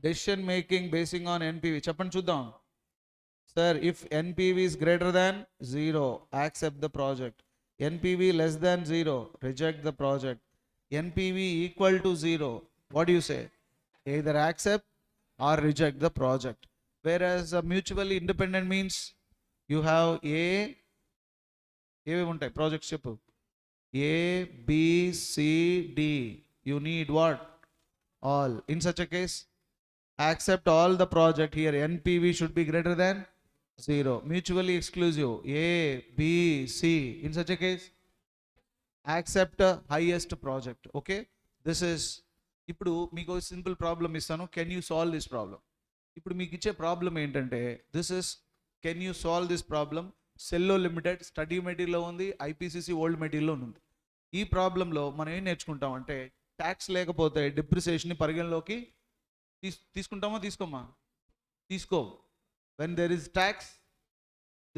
Decision making basing on NPV. Chappan chuddam. Sir, if NPV is greater than 0, accept the project. NPV less than 0, reject the project. NPV equal to 0, what do you say? Either accept or reject the project. Whereas mutually independent means you have ఏవేవి ఉంటాయి ప్రాజెక్ట్స్ చెప్పు? A, B, C, D. You need what? All. In such a case, accept all the project here. NPV should be greater than 0. Mutually exclusive. A, B, C. In such a case, accept highest project. Okay? This is, ఇప్పుడు మీకు సింపుల్ ప్రాబ్లం ఇస్తాను. Can you solve this problem? ఇప్పుడు మీకు ఇచ్చే ప్రాబ్లం ఏంటంటే this is can you solve this problem. సెల్లో లిమిటెడ్ స్టడీ మెటీరియల్లో ఉంది, ఐపీసీసీ ఓల్డ్ మెటీరియల్లో ఉంది. ఈ ప్రాబ్లంలో మనం ఏం నేర్చుకుంటామంటే ట్యాక్స్ లేకపోతే డిప్రిసియేషన్ని పరిగణలోకి తీసుకుంటామా తీసుకోమా? తీసుకో. When there is tax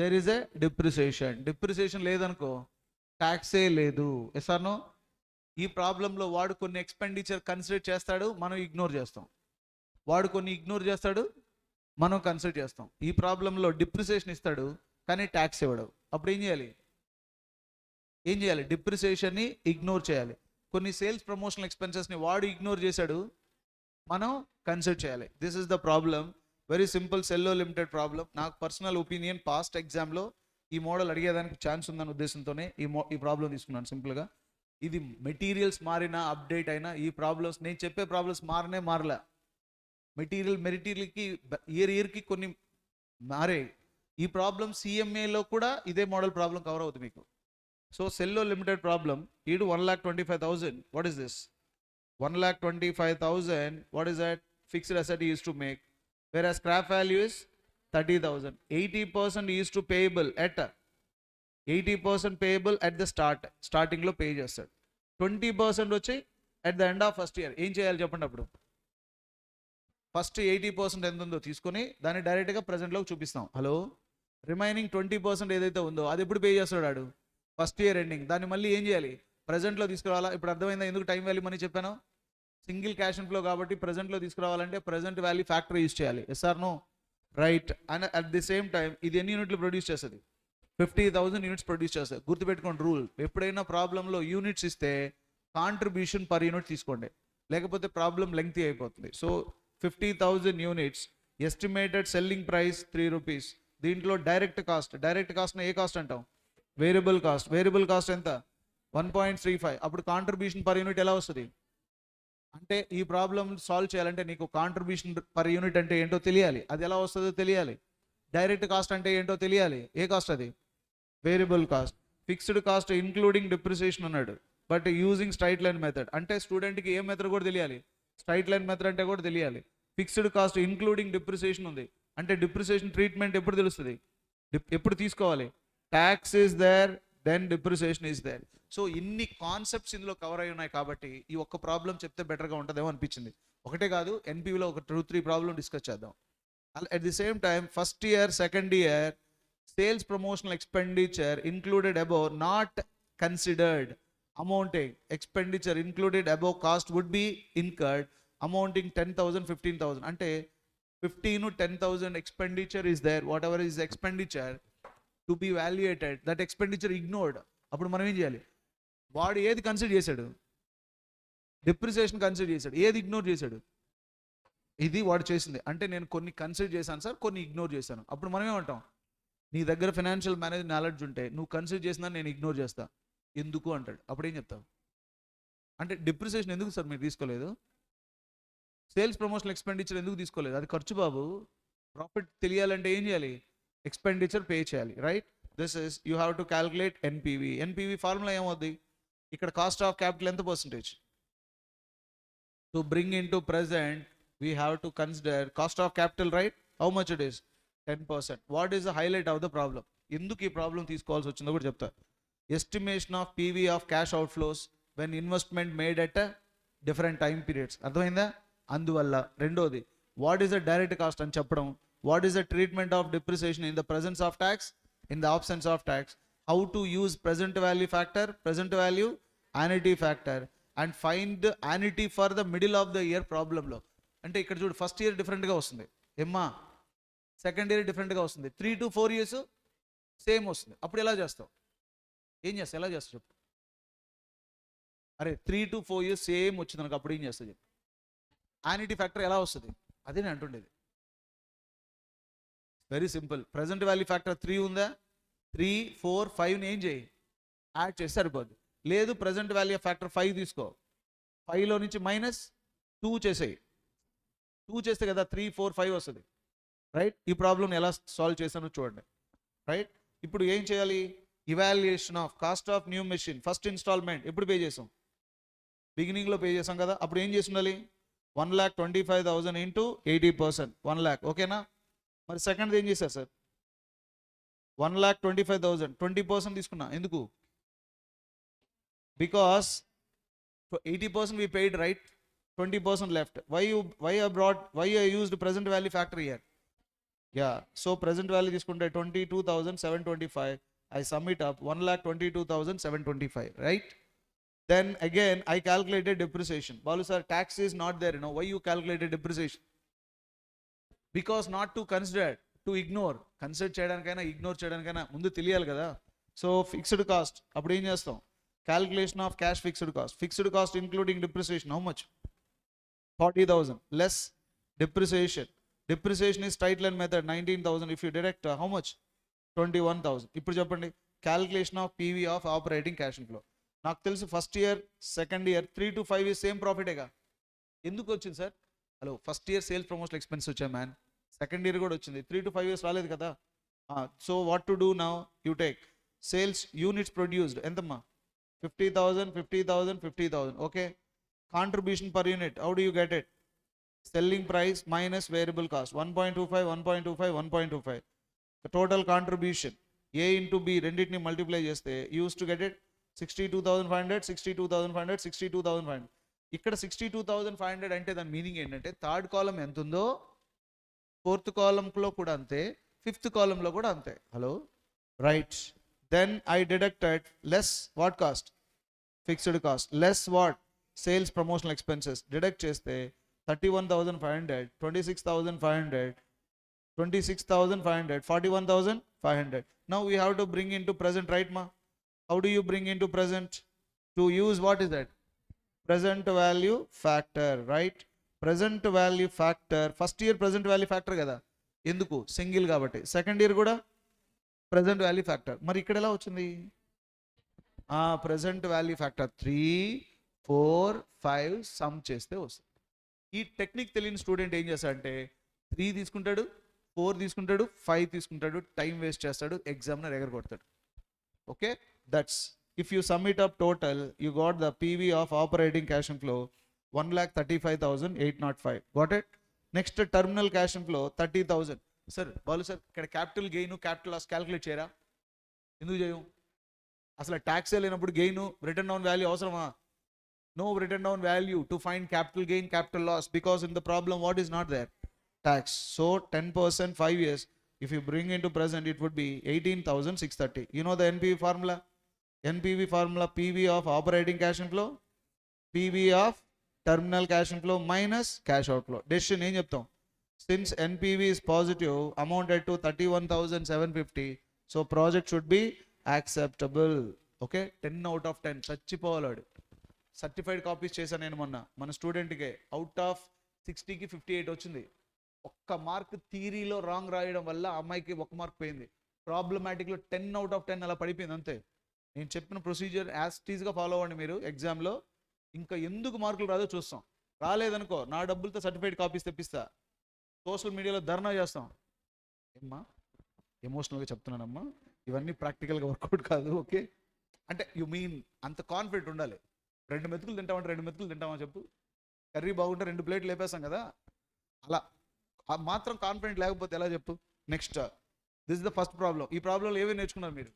there is a depreciation. Depreciation లేదనుకో ట్యాక్సే లేదు. Yes or no? ఈ ప్రాబ్లంలో వాడు కొన్ని ఎక్స్పెండిచర్ కన్సిడర్ చేస్తాడు, మనం ఇగ్నోర్ చేస్తాం. వాడు కొన్ని ఇగ్నోర్ చేస్తాడు, మనం కన్సిడర్ చేస్తాం. ఈ ప్రాబ్లంలో డిప్రిసియేషన్ ఇస్తాడు కానీ ట్యాక్స్ ఇవ్వడు. అప్పుడు ఏం చేయాలి? డిప్రిసియేషన్ని ఇగ్నోర్ చేయాలి. కొన్ని సేల్స్ ప్రమోషనల్ ఎక్స్పెన్సెస్ని వాడు ఇగ్నోర్ చేశాడు, మనం కన్సిడర్ చేయాలి. This is the problem. Very simple సెల్లో లిమిటెడ్ ప్రాబ్లం. నాకు పర్సనల్ ఒపీనియన్ పాస్ట్ ఎగ్జామ్లో ఈ మోడల్ అడిగేదానికి ఛాన్స్ ఉందన్న ఉద్దేశంతోనే ఈ ప్రాబ్లం తీసుకున్నాను సింపుల్గా. ఇది మెటీరియల్స్ మారినా అప్డేట్ అయినా ఈ ప్రాబ్లమ్స్ నేను చెప్పే ప్రాబ్లమ్స్ మారలే. మెటీరియల్కి ఇయర్కి కొన్ని మారే. ఈ ప్రాబ్లం సిఎంఏలో కూడా ఇదే మోడల్ ప్రాబ్లం కవర్ అవుతుంది మీకు. సో సెల్లో లిమిటెడ్ ప్రాబ్లం ఈడు 1,25,000. What is this? 1,25,000. What is that? Fixed asset is to make. Where scrap value is 30,000. 80% is to payable at 80% payable at the స్టార్టింగ్లో పే చేస్తాడు. 20% వచ్చి at the end of first year. ఏం చేయాలి చెప్పండి? అప్పుడు ఫస్ట్ 80% ఎంత ఉందో తీసుకొని దాన్ని డైరెక్ట్గా ప్రజెంట్లోకి చూపిస్తాం. హలో, రిమైనింగ్ 20% ఏదైతే ఉందో అది ఎప్పుడు పే చేస్తాడు వాడు? First year ending. దాన్ని మళ్ళీ ఏం చేయాలి? ప్రజెంట్లో తీసుకురావాలా. ఇప్పుడు అర్థమైందా ఎందుకు టైం వాల్యూ మనీ చెప్పాను? సింగిల్ క్యాష్ ఇన్ఫ్లో కాబట్టి ప్రజెంట్లో తీసుకురావాలంటే ప్రజెంట్ వాల్యూ ఫ్యాక్టర్ యూజ్ చేయాలి. Yes or no? Right. And at the same time ఇది ఎన్ని యూనిట్లు ప్రొడ్యూస్ చేస్తుంది? 50,000 యూనిట్స్ ప్రొడ్యూస్ చేస్తారు. గుర్తుపెట్టుకోండి రూల్. ఎప్పుడైనా ప్రాబ్లంలో యూనిట్స్ ఇస్తే కాంట్రిబ్యూషన్ పర్ యూనిట్ తీసుకోండి, లేకపోతే ప్రాబ్లం లెంగ్తీ అయిపోతుంది. So 50,000 units, estimated selling price 3 rupees. దీంట్లో డైరెక్ట్ కాస్ట్ని ఏ కాస్ట్ అంటాం? వేరియబుల్ కాస్ట్ ఎంత? 1.35. అప్పుడు కాంట్రిబ్యూషన్ పర్ యూనిట్ ఎలా వస్తుంది? అంటే ఈ ప్రాబ్లం సాల్వ్ చేయాలంటే నీకు కాంట్రిబ్యూషన్ పర్ యూనిట్ అంటే ఏంటో తెలియాలి. అది ఎలా వస్తుందో తెలియాలి. డైరెక్ట్ కాస్ట్ అంటే ఏంటో తెలియాలి. ఏ కాస్ట్ అది? Variable cost. Fixed cost including depreciation అన్నాడు, but using straight line method. అంటే స్టూడెంట్కి ఏ మెథడ్ కూడా తెలియాలి, స్ట్రైట్ లైన్ మెథడ్ అంటే కూడా తెలియాలి. ఫిక్స్డ్ కాస్ట్ ఇంక్లూడింగ్ డిప్రిసియేషన్ ఉంది అంటే డిప్రిసియేషన్ ట్రీట్మెంట్ ఎప్పుడు తెలుస్తుంది? ఎప్పుడు తీసుకోవాలి? Tax is there, then depreciation is there. So ఇన్ని కాన్సెప్ట్స్ ఇందులో కవర్ అయి ఉన్నాయి కాబట్టి ఈ ఒక్క ప్రాబ్లం చెప్తే బెటర్గా ఉంటుందేమో అనిపించింది. ఒకటే కాదు, ఎన్పివిలో ఒక 2-3 ప్రాబ్లం డిస్కస్ చేద్దాం. At the same time first year second year sales promotional expenditure included above not considered amounting expenditure included above cost would be incurred amounting 10,000 15,000 అంటే 15,000-10,000 expenditure is there, whatever is expenditure to be evaluated, that expenditure ignored. అప్పుడు మనం ఏం చేయాలి? వాడు ఏది కన్సిడర్ చేశాడు? డిప్రిసియేషన్ కన్సిడర్ చేశాడు. ఏది ఇగ్నోర్ చేశాడు? ఇది వాడు చేసింది. అంటే నేను కొన్ని కన్సిడర్ చేశాను సార్, కొన్ని ఇగ్నోర్ చేశాను. అప్పుడు మనం ఏమంటాం? నీ దగ్గర ఫైనాన్షియల్ మేనేజ్ నాలెడ్జ్ ఉంటే నువ్వు కన్సిడర్ చేసినా నేను ఇగ్నోర్ చేస్తా, ఎందుకు అంటాడు. అప్పుడు ఏం చెప్తావు? అంటే డిప్రిసియేషన్ ఎందుకు సార్ మీరు తీసుకోలేదు? సేల్స్ ప్రమోషనల్ ఎక్స్పెండిచర్ ఎందుకు తీసుకోలేదు? అది ఖర్చు బాబు. ప్రాఫిట్ తెలియాలంటే ఏం చేయాలి? ఎక్స్పెండిచర్ పే చేయాలి, right? This is you have to calculate NPV. NPV formula ఏమవుద్ది? ఇక్కడ కాస్ట్ ఆఫ్ క్యాపిటల్ ఎంత percentage? To bring in to present we have to consider cost of capital, right? How much it is? 10%. What is the highlight of the problem? ఎందుకు ఈ ప్రాబ్లం తీసుకోవాల్సి వచ్చిందో కూడా చెప్తా. Estimation of PV of cash outflows when investment made at different time periods. అర్థమైందా? అందువల్ల రెండోది what is the direct cost అని చెప్పడం, what is the treatment of depreciation in the presence of tax, in the absence of tax, how to use present value factor, present value annuity factor, and find యానిటీ for the middle of the year ప్రాబ్లంలో. అంటే ఇక్కడ చూడు, ఫస్ట్ ఇయర్ డిఫరెంట్గా వస్తుంది ఏమ్మా, సెకండ్ ఇయర్ డిఫరెంట్గా వస్తుంది, 3 to 4 years సేమ్ వస్తుంది. అప్పుడు ఎలా చేస్తావు? ఏం చేస్తావు? ఎలా చేస్తావు చెప్పు? అరే 3 to 4 years సేమ్ వచ్చింది నాకు, అప్పుడు ఏం చేస్తావు చెప్పు? యానిటీ ఫ్యాక్టర్ ఎలా వస్తుంది? అదే నేను అంటుండేది. Very simple. Present value factor 3 ఉందా? 3, 4, 5ని ఏం చేయి? యాడ్ చేసి సరిపోద్ది. లేదు ప్రెజెంట్ వాల్యూ ఫ్యాక్టర్ 5 తీసుకో, 5లో నుంచి -2 చేసేయి. 2 చేస్తే కదా 3, 4, 5 వస్తుంది, రైట్? ఈ ప్రాబ్లం ఎలా సాల్వ్ చేశానో చూడండి, రైట్? ఇప్పుడు ఏం చేయాలి? Evaluation of cost of new machine first installment ఎప్పుడు పే చేసాం? బిగినింగ్లో పే చేసాం కదా. అప్పుడు ఏం చేసి ఉండాలి? 1,25,000 ఇంటూ 80%, 1 lakh. ఓకేనా? మరి సెకండ్ ఏం చేశారు సార్? 1,25,000 20% తీసుకున్నా. ఎందుకు? Because 80% we paid, right? 20% left. Why I used present value factor here? Yeah, so present value తీసుకుంటే 22,725. I sum it up, 1,22,725, right? Then again I calculated depreciation. Balu sir, tax is not there, why you calculated depreciation? Because not to consider, to ignore. Consider చేయడానికైనా ఇగ్నోర్ చేయడానికైనా ముందు తెలియాలి కదా. సో ఫిక్స్డ్ కాస్ట్ అప్పుడు ఏం చేస్తాం? Calculation of cash fixed cost. Fixed cost including depreciation how much? 40,000 less depreciation. Depreciation is straight line method, 19,000. If you deduct how much? 21,000. ఇప్పుడు చెప్పండి, calculation of PV of operating cash flow. నాకు తెలుసు first year second year 3 to 5 year same ప్రాఫిటేగా. ఎందుకు వచ్చింది sir? Hello, first year sales promotional expense వచ్చా మ్యాన్, సెకండ్ ఇయర్ కూడా వచ్చింది, 3 to 5 years రాలేదు కదా. So what to do now? You take sales units produced ఎంతమ్మా? 50,000 50,000 50,000. Okay, contribution per unit how do you get it? Selling price minus variable cost 1.25 1.25 1.25. Total contribution A into B రెండింటిని మల్టిప్లై చేస్తే యూస్ టు గెట్ ఇట్ 62,500 62,500 62,500. ఇక్కడ 62,500 అంటే దాని మీనింగ్ ఏంటంటే థర్డ్ కాలం ఎంత ఉందో ఫోర్త్ కాలంలో కూడా అంతే, ఫిఫ్త్ కాలంలో కూడా అంతే. Hello, right? Then I deducted less what cost? Fixed cost less what? Sales promotional expenses. Deduct చేస్తే 31,500 26,500 26,500 41,500. Now we have to bring into present, right ma? How do you bring into present? To use what is that? Present value factor, right? Present value factor first year present value factor కదా, ఎందుకు? సింగిల్ కాబట్టి. సెకండ్ ఇయర్ కూడా present value factor. మరి ఇక్కడ ఎలా వచ్చింది? present value factor 3 4 5 సమ్ చేస్తే వస్తుంది. ఈ టెక్నిక్ తెలియని స్టూడెంట్ ఏం చేస్తాడంటే 3 తీసుకుంటాడు, 4 తీసుకుంటాడు, 5 తీసుకుంటాడు, టైం వేస్ట్ చేస్తాడు, ఎగ్జామ్నర్ ఎగరగొడతాడు. Okay, that's if you sum it up total, you got the PV of operating cash inflow 1,35,805. Got it? Next terminal cash inflow 30,000. Sir Balu sir, ఇక్కడ capital gain capital loss calculate చేయరా? ఎందుకు చేయం? అసలు ట్యాక్స్ లేనప్పుడు గెయిన్ రిటర్న్ ఆన్ వాల్యూ అవసరమా? No written down value to find capital gain, capital loss, because in the problem what is not there? Tax. So 10% 5 years, if you bring into present, it would be 18,630. You know the NPV formula? NPV formula, PV of operating cash inflow, PV of terminal cash inflow minus cash outflow. Decision ఏం చెప్తాం? Since NPV is positive, amounted to 31,750, so project should be acceptable. Okay, 10 out of 10. చచ్చిపోవాలాడు. Certified copies చేశాను నేను మొన్న మన స్టూడెంట్కి. అవుట్ ఆఫ్ 60కి 58 వచ్చింది. ఒక్క మార్క్ థియరీలో రాంగ్ రాయడం వల్ల అమ్మాయికి ఒక మార్క్ పోయింది. ప్రాబ్లమాటిక్లో 10 out of 10 అలా పడిపోయింది అంతే. నేను చెప్పిన ప్రొసీజర్ యాజ్ టీజ్గా ఫాలో అవ్వండి మీరు ఎగ్జామ్లో. ఇంకా ఎందుకు మార్కులు రాదో చూస్తాం. రాలేదనుకో నా డబ్బులతో సర్టిఫైడ్ కాపీస్ తెప్పిస్తా, సోషల్ మీడియాలో ధర్నా చేస్తాం. ఏమ్మా ఎమోషనల్గా చెప్తున్నానమ్మా, ఇవన్నీ ప్రాక్టికల్గా వర్కౌట్ కాదు. ఓకే, అంటే యు మీన్ అంత కాన్ఫిడెంట్ ఉండాలి. 2 మెతుకులు తింటామంటే 2 మెతుకులు తింటామని చెప్పు. కర్రీ బాగుంటే 2 ప్లేట్లు లేపేస్తాం కదా, అలా మాత్రం కాన్ఫిడెంట్ లేకపోతే ఎలా చెప్పు. Next, this is the first problem. ఈ ప్రాబ్లంలో ఏమేమి నేర్చుకున్నారు మీరు?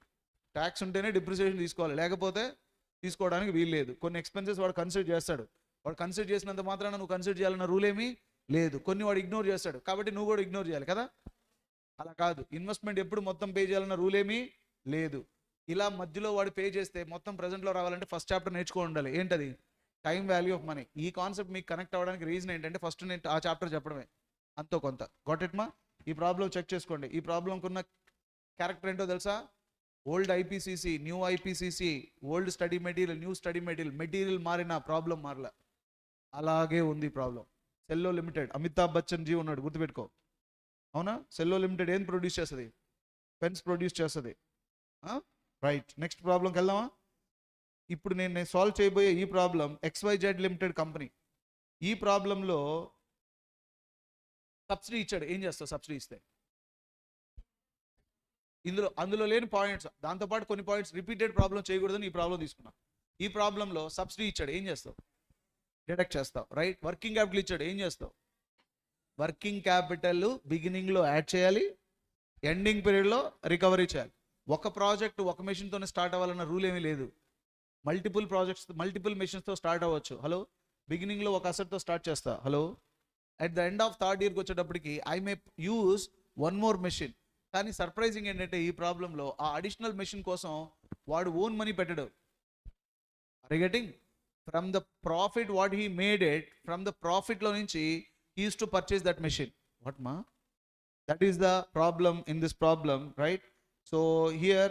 ట్యాక్స్ ఉంటేనే డిప్రిసియేషన్ తీసుకోవాలి, లేకపోతే తీసుకోవడానికి వీలు లేదు. కొన్ని ఎక్స్పెన్సెస్ వాడు కన్సిడర్ చేస్తాడు. వాడు కన్సిడర్ చేసినంత మాత్రాన నువ్వు కన్సిడర్ చేయాలన్న రూల్ ఏమీ లేదు. కొన్ని వాడు ఇగ్నోర్ చేస్తాడు, కాబట్టి నువ్వు కూడా ఇగ్నోర్ చేయాలి కదా. అలా కాదు, ఇన్వెస్ట్మెంట్ ఎప్పుడు మొత్తం పే చేయాలన్న రూల్ ఏమీ లేదు. ఇలా మధ్యలో వాడు పే చేస్తే మొత్తం ప్రజెంట్లో రావాలంటే ఫస్ట్ చాప్టర్ నేర్చుకో ఉండాలి. ఏంటది? Time value of money. ఈ కాన్సెప్ట్ మీకు కనెక్ట్ అవ్వడానికి రీజన్ ఏంటంటే ఫస్ట్ నేను ఆ చాప్టర్ చెప్పడమే, అంతో కొంత. గొట్ ఇట్ మా? ఈ ప్రాబ్లం చెక్ చేసుకోండి. ఈ ప్రాబ్లంకి ఉన్న క్యారెక్టర్ ఏంటో తెలుసా? Old IPCC, new IPCC, old study material, new study material. Material మారిన ప్రాబ్లం మారలా, అలాగే ఉంది ప్రాబ్లం. సెల్లో లిమిటెడ్, అమితాబ్ బచ్చన్ జీ ఉన్నాడు, గుర్తుపెట్టుకో. అవునా? సెల్లో లిమిటెడ్ ఏం ప్రొడ్యూస్ చేస్తుంది? పెన్స్ ప్రొడ్యూస్ చేస్తుంది. రైట్, నెక్స్ట్ ప్రాబ్లంకి వెళ్దామా? ఇప్పుడు నేను సాల్వ్ చేయబోయే ఈ ప్రాబ్లం XYZ లిమిటెడ్ కంపెనీ. ఈ ప్రాబ్లంలో సబ్సిడీ ఇచ్చాడు. ఏం చేస్తావు సబ్సిడీ ఇస్తే? అందులో లేని పాయింట్స్, దాంతోపాటు కొన్ని పాయింట్స్ రిపీటెడ్ ప్రాబ్లం చేయకూడదని ఈ ప్రాబ్లం తీసుకున్నాం. ఈ ప్రాబ్లంలో సబ్సిడీ ఇచ్చాడు, ఏం చేస్తావు? డిడక్ట్ చేస్తావు. రైట్. వర్కింగ్ క్యాపిటల్ ఇచ్చాడు, ఏం చేస్తావు? వర్కింగ్ క్యాపిటల్ బిగినింగ్లో యాడ్ చేయాలి, ఎండింగ్ పీరియడ్లో రికవరీ చేయాలి. ఒక ప్రాజెక్ట్ ఒక మెషిన్తోనే స్టార్ట్ అవ్వాలన్న రూల్ ఏమీ లేదు. మల్టిపుల్ ప్రాజెక్ట్స్ మల్టిపుల్ మెషిన్స్తో స్టార్ట్ అవ్వచ్చు. హలో, బిగినింగ్లో ఒక అసెట్తో స్టార్ట్ చేస్తా. Hello, at the end of third ఇయర్కి వచ్చేటప్పటికి I may use one more machine. కానీ సర్ప్రైజింగ్ ఏంటంటే ఈ ప్రాబ్లంలో ఆ అడిషనల్ మెషిన్ కోసం వాడు ఓన్ మనీ పెట్టడు. Are you getting? From the profit what he made it, from the ప్రాఫిట్లో నుంచి he used to purchase that machine. What ma? That is the problem in this problem, right? So here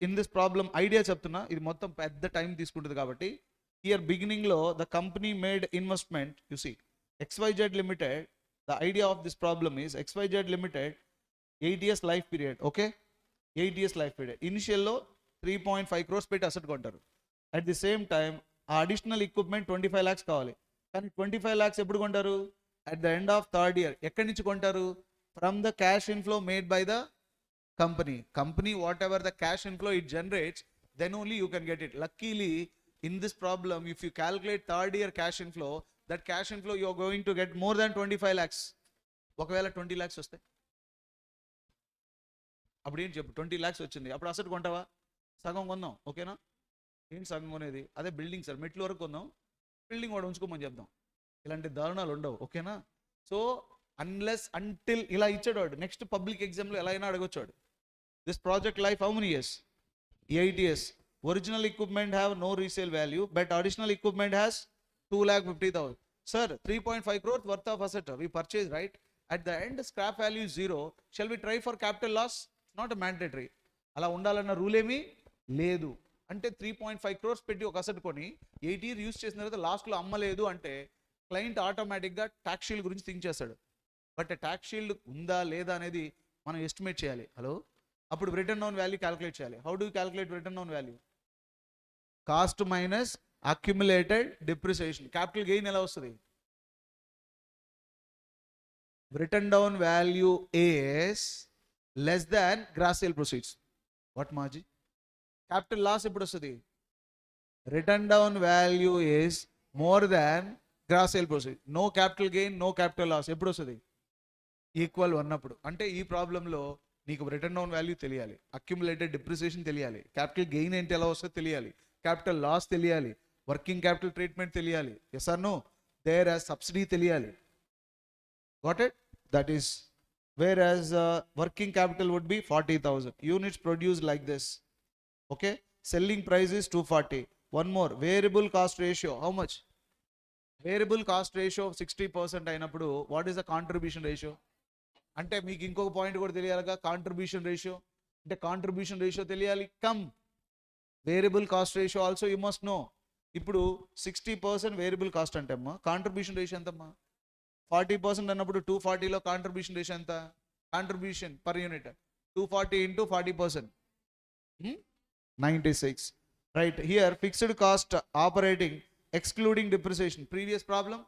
in this problem idea చెప్తున్నా, ఇది మొత్తం పెద్ద టైం తీసుకుంటుంది కాబట్టి. Here beginning లో the company made investment, you see, XYZ limited. The idea of this problem is XYZ limited 8 years life period. Okay, 8 years life period. Initial లో 3.5 crores పెట్టి అసెట్ కొంటారు. At the same time ఆ అడిషనల్ ఎక్విప్మెంట్ 25 lakhs కావాలి. కానీ 25 lakhs ఎప్పుడు కొంటారు? At the end of third year. ఎక్కడి నుంచి కొంటారు? From the cash inflow made by the company. Whatever the cash inflow it generates, then only you can get it. Luckily in this problem, if you calculate third year cash inflow, that cash inflow you are going to get more than 25 lakhs. ఒకవేళ 20 lakhs వస్తే అప్పుడు ఏం చెప్పు? 20 lakhs వచ్చింది, అప్పుడు అసెట్ కొంటావా? సగం కొందాం. ఓకేనా? ఏంటి సగం కొనేది? అదే బిల్డింగ్ సార్, మెట్లు వరకు కొందాం, బిల్డింగ్ వాడు ఉంచుకోమని చెప్దాం. ఇలాంటి దారుణాలు ఉండవు. ఓకేనా? సో అన్లెస్ అంటిల్ ఇలా ఇచ్చాడు వాడు. నెక్స్ట్ పబ్లిక్ ఎగ్జామ్లో ఎలా అయినా అడగొచ్చాడు. This project life how many years? 8 years. Original equipment have no resale value, but additional equipment has 2,50,000. Sir 3.5 crores worth of asset we purchase, right? At the end scrap value 0. Shall we try for capital loss? Not mandatory. అలా ఉండాలన్న రూల్ ఏమీ లేదు. అంటే 3.5 crores పెట్టి ఒక అసెట్ కొని 8 years యూస్ చేసిన తర్వాత లాస్ట్లో అమ్మలేదు అంటే క్లయింట్ ఆటోమేటిక్గా ట్యాక్స్ షీల్డ్ గురించి థింక్ చేస్తాడు. బట్ ట్యాక్స్ షీల్డ్ ఉందా లేదా అనేది మనం ఎస్టిమేట్ చేయాలి. హలో, అప్పుడు రిటర్న్ ఆన్ వాల్యూ క్యాలిక్యులేట్ చేయాలి. How do calculate return on value? Cost minus accumulated depreciation. Capital gain ఎలా వస్తుంది? Written down value is less than gross sale proceeds. What మాజీ? క్యాపిటల్ లాస్ ఎప్పుడు వస్తుంది? Written down value is more than gross sale proceed. No capital gain, no capital loss ఎప్పుడు వస్తుంది? ఈక్వల్ ఉన్నప్పుడు. అంటే ఈ ప్రాబ్లంలో నీకు రిటర్న్ డౌన్ వాల్యూ తెలియాలి, అక్యుములేటెడ్ డిప్రిసియేషన్ తెలియాలి, క్యాపిటల్ గెయిన్ ఏంటి ఎలా వస్తుందో తెలియాలి, క్యాపిటల్ లాస్ తెలియాలి, వర్కింగ్ క్యాపిటల్ ట్రీట్మెంట్ తెలియాలి. Yes or no? There as subsidy తెలియాలి. Got it? That is whereas working capital would be 40,000 units produce like this. Okay, selling price is 240. One more, variable cost ratio. How much? Variable cost ratio of 60% అయినప్పుడు what is the contribution ratio? అంటే మీకు ఇంకొక పాయింట్ కూడా తెలియాలిగా, కాంట్రిబ్యూషన్ రేషియో. అంటే కాంట్రిబ్యూషన్ రేషియో తెలియాలి. Come variable cost ratio also you must know. ఇప్పుడు 60% వేరియబుల్ కాస్ట్ అంటే అమ్మా కాంట్రిబ్యూషన్ రేషియో ఎంతమ్మా? 40% అన్నప్పుడు 240లో కాంట్రిబ్యూషన్ రేషియో ఎంత? Contribution per unit 240 into 40%, 96. Right here, fixed cost operating excluding depreciation. Previous problem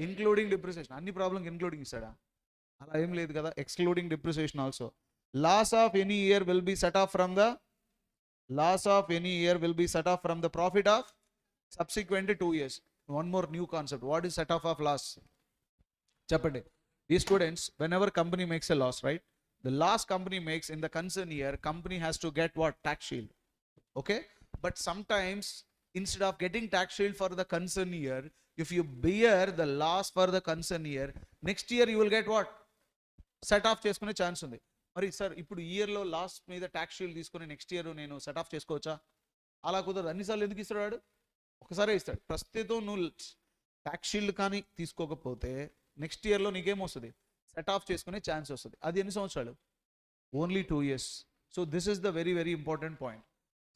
including depreciation. Anni problem including isada, ala em ledhu kada. Excluding depreciation also. Loss of any year will be set off from the profit of subsequent 2 years. One more new concept. What is set off of loss? Cheppandi. These students, whenever company makes a loss, right, the loss company makes in the concerned year, company has to get what? Tax shield. Okay, but sometimes instead of getting tax shield for the concerned year, if you bear the loss for the concerned year, next year you will get what? Set off చేసుకునే ఛాన్స్ ఉంది. మరి సార్ ఇప్పుడు ఇయర్లో లాస్ మీద ట్యాక్స్ షీల్డ్ తీసుకుని నెక్స్ట్ ఇయర్ నేను సెట్ ఆఫ్ చేసుకోవచ్చా? అలా కుదరదు. అన్నిసార్లు ఎందుకు ఇస్తాడు వాడు? ఒకసారే ఇస్తాడు. ప్రస్తుతం నువ్వు ట్యాక్స్ షీల్డ్ కానీ తీసుకోకపోతే నెక్స్ట్ ఇయర్లో నీకేమొస్తుంది? సెట్ ఆఫ్ చేసుకునే ఛాన్స్ వస్తుంది. అది ఎన్ని సంవత్సరాలు? Only 2 years. So this is the very very important point.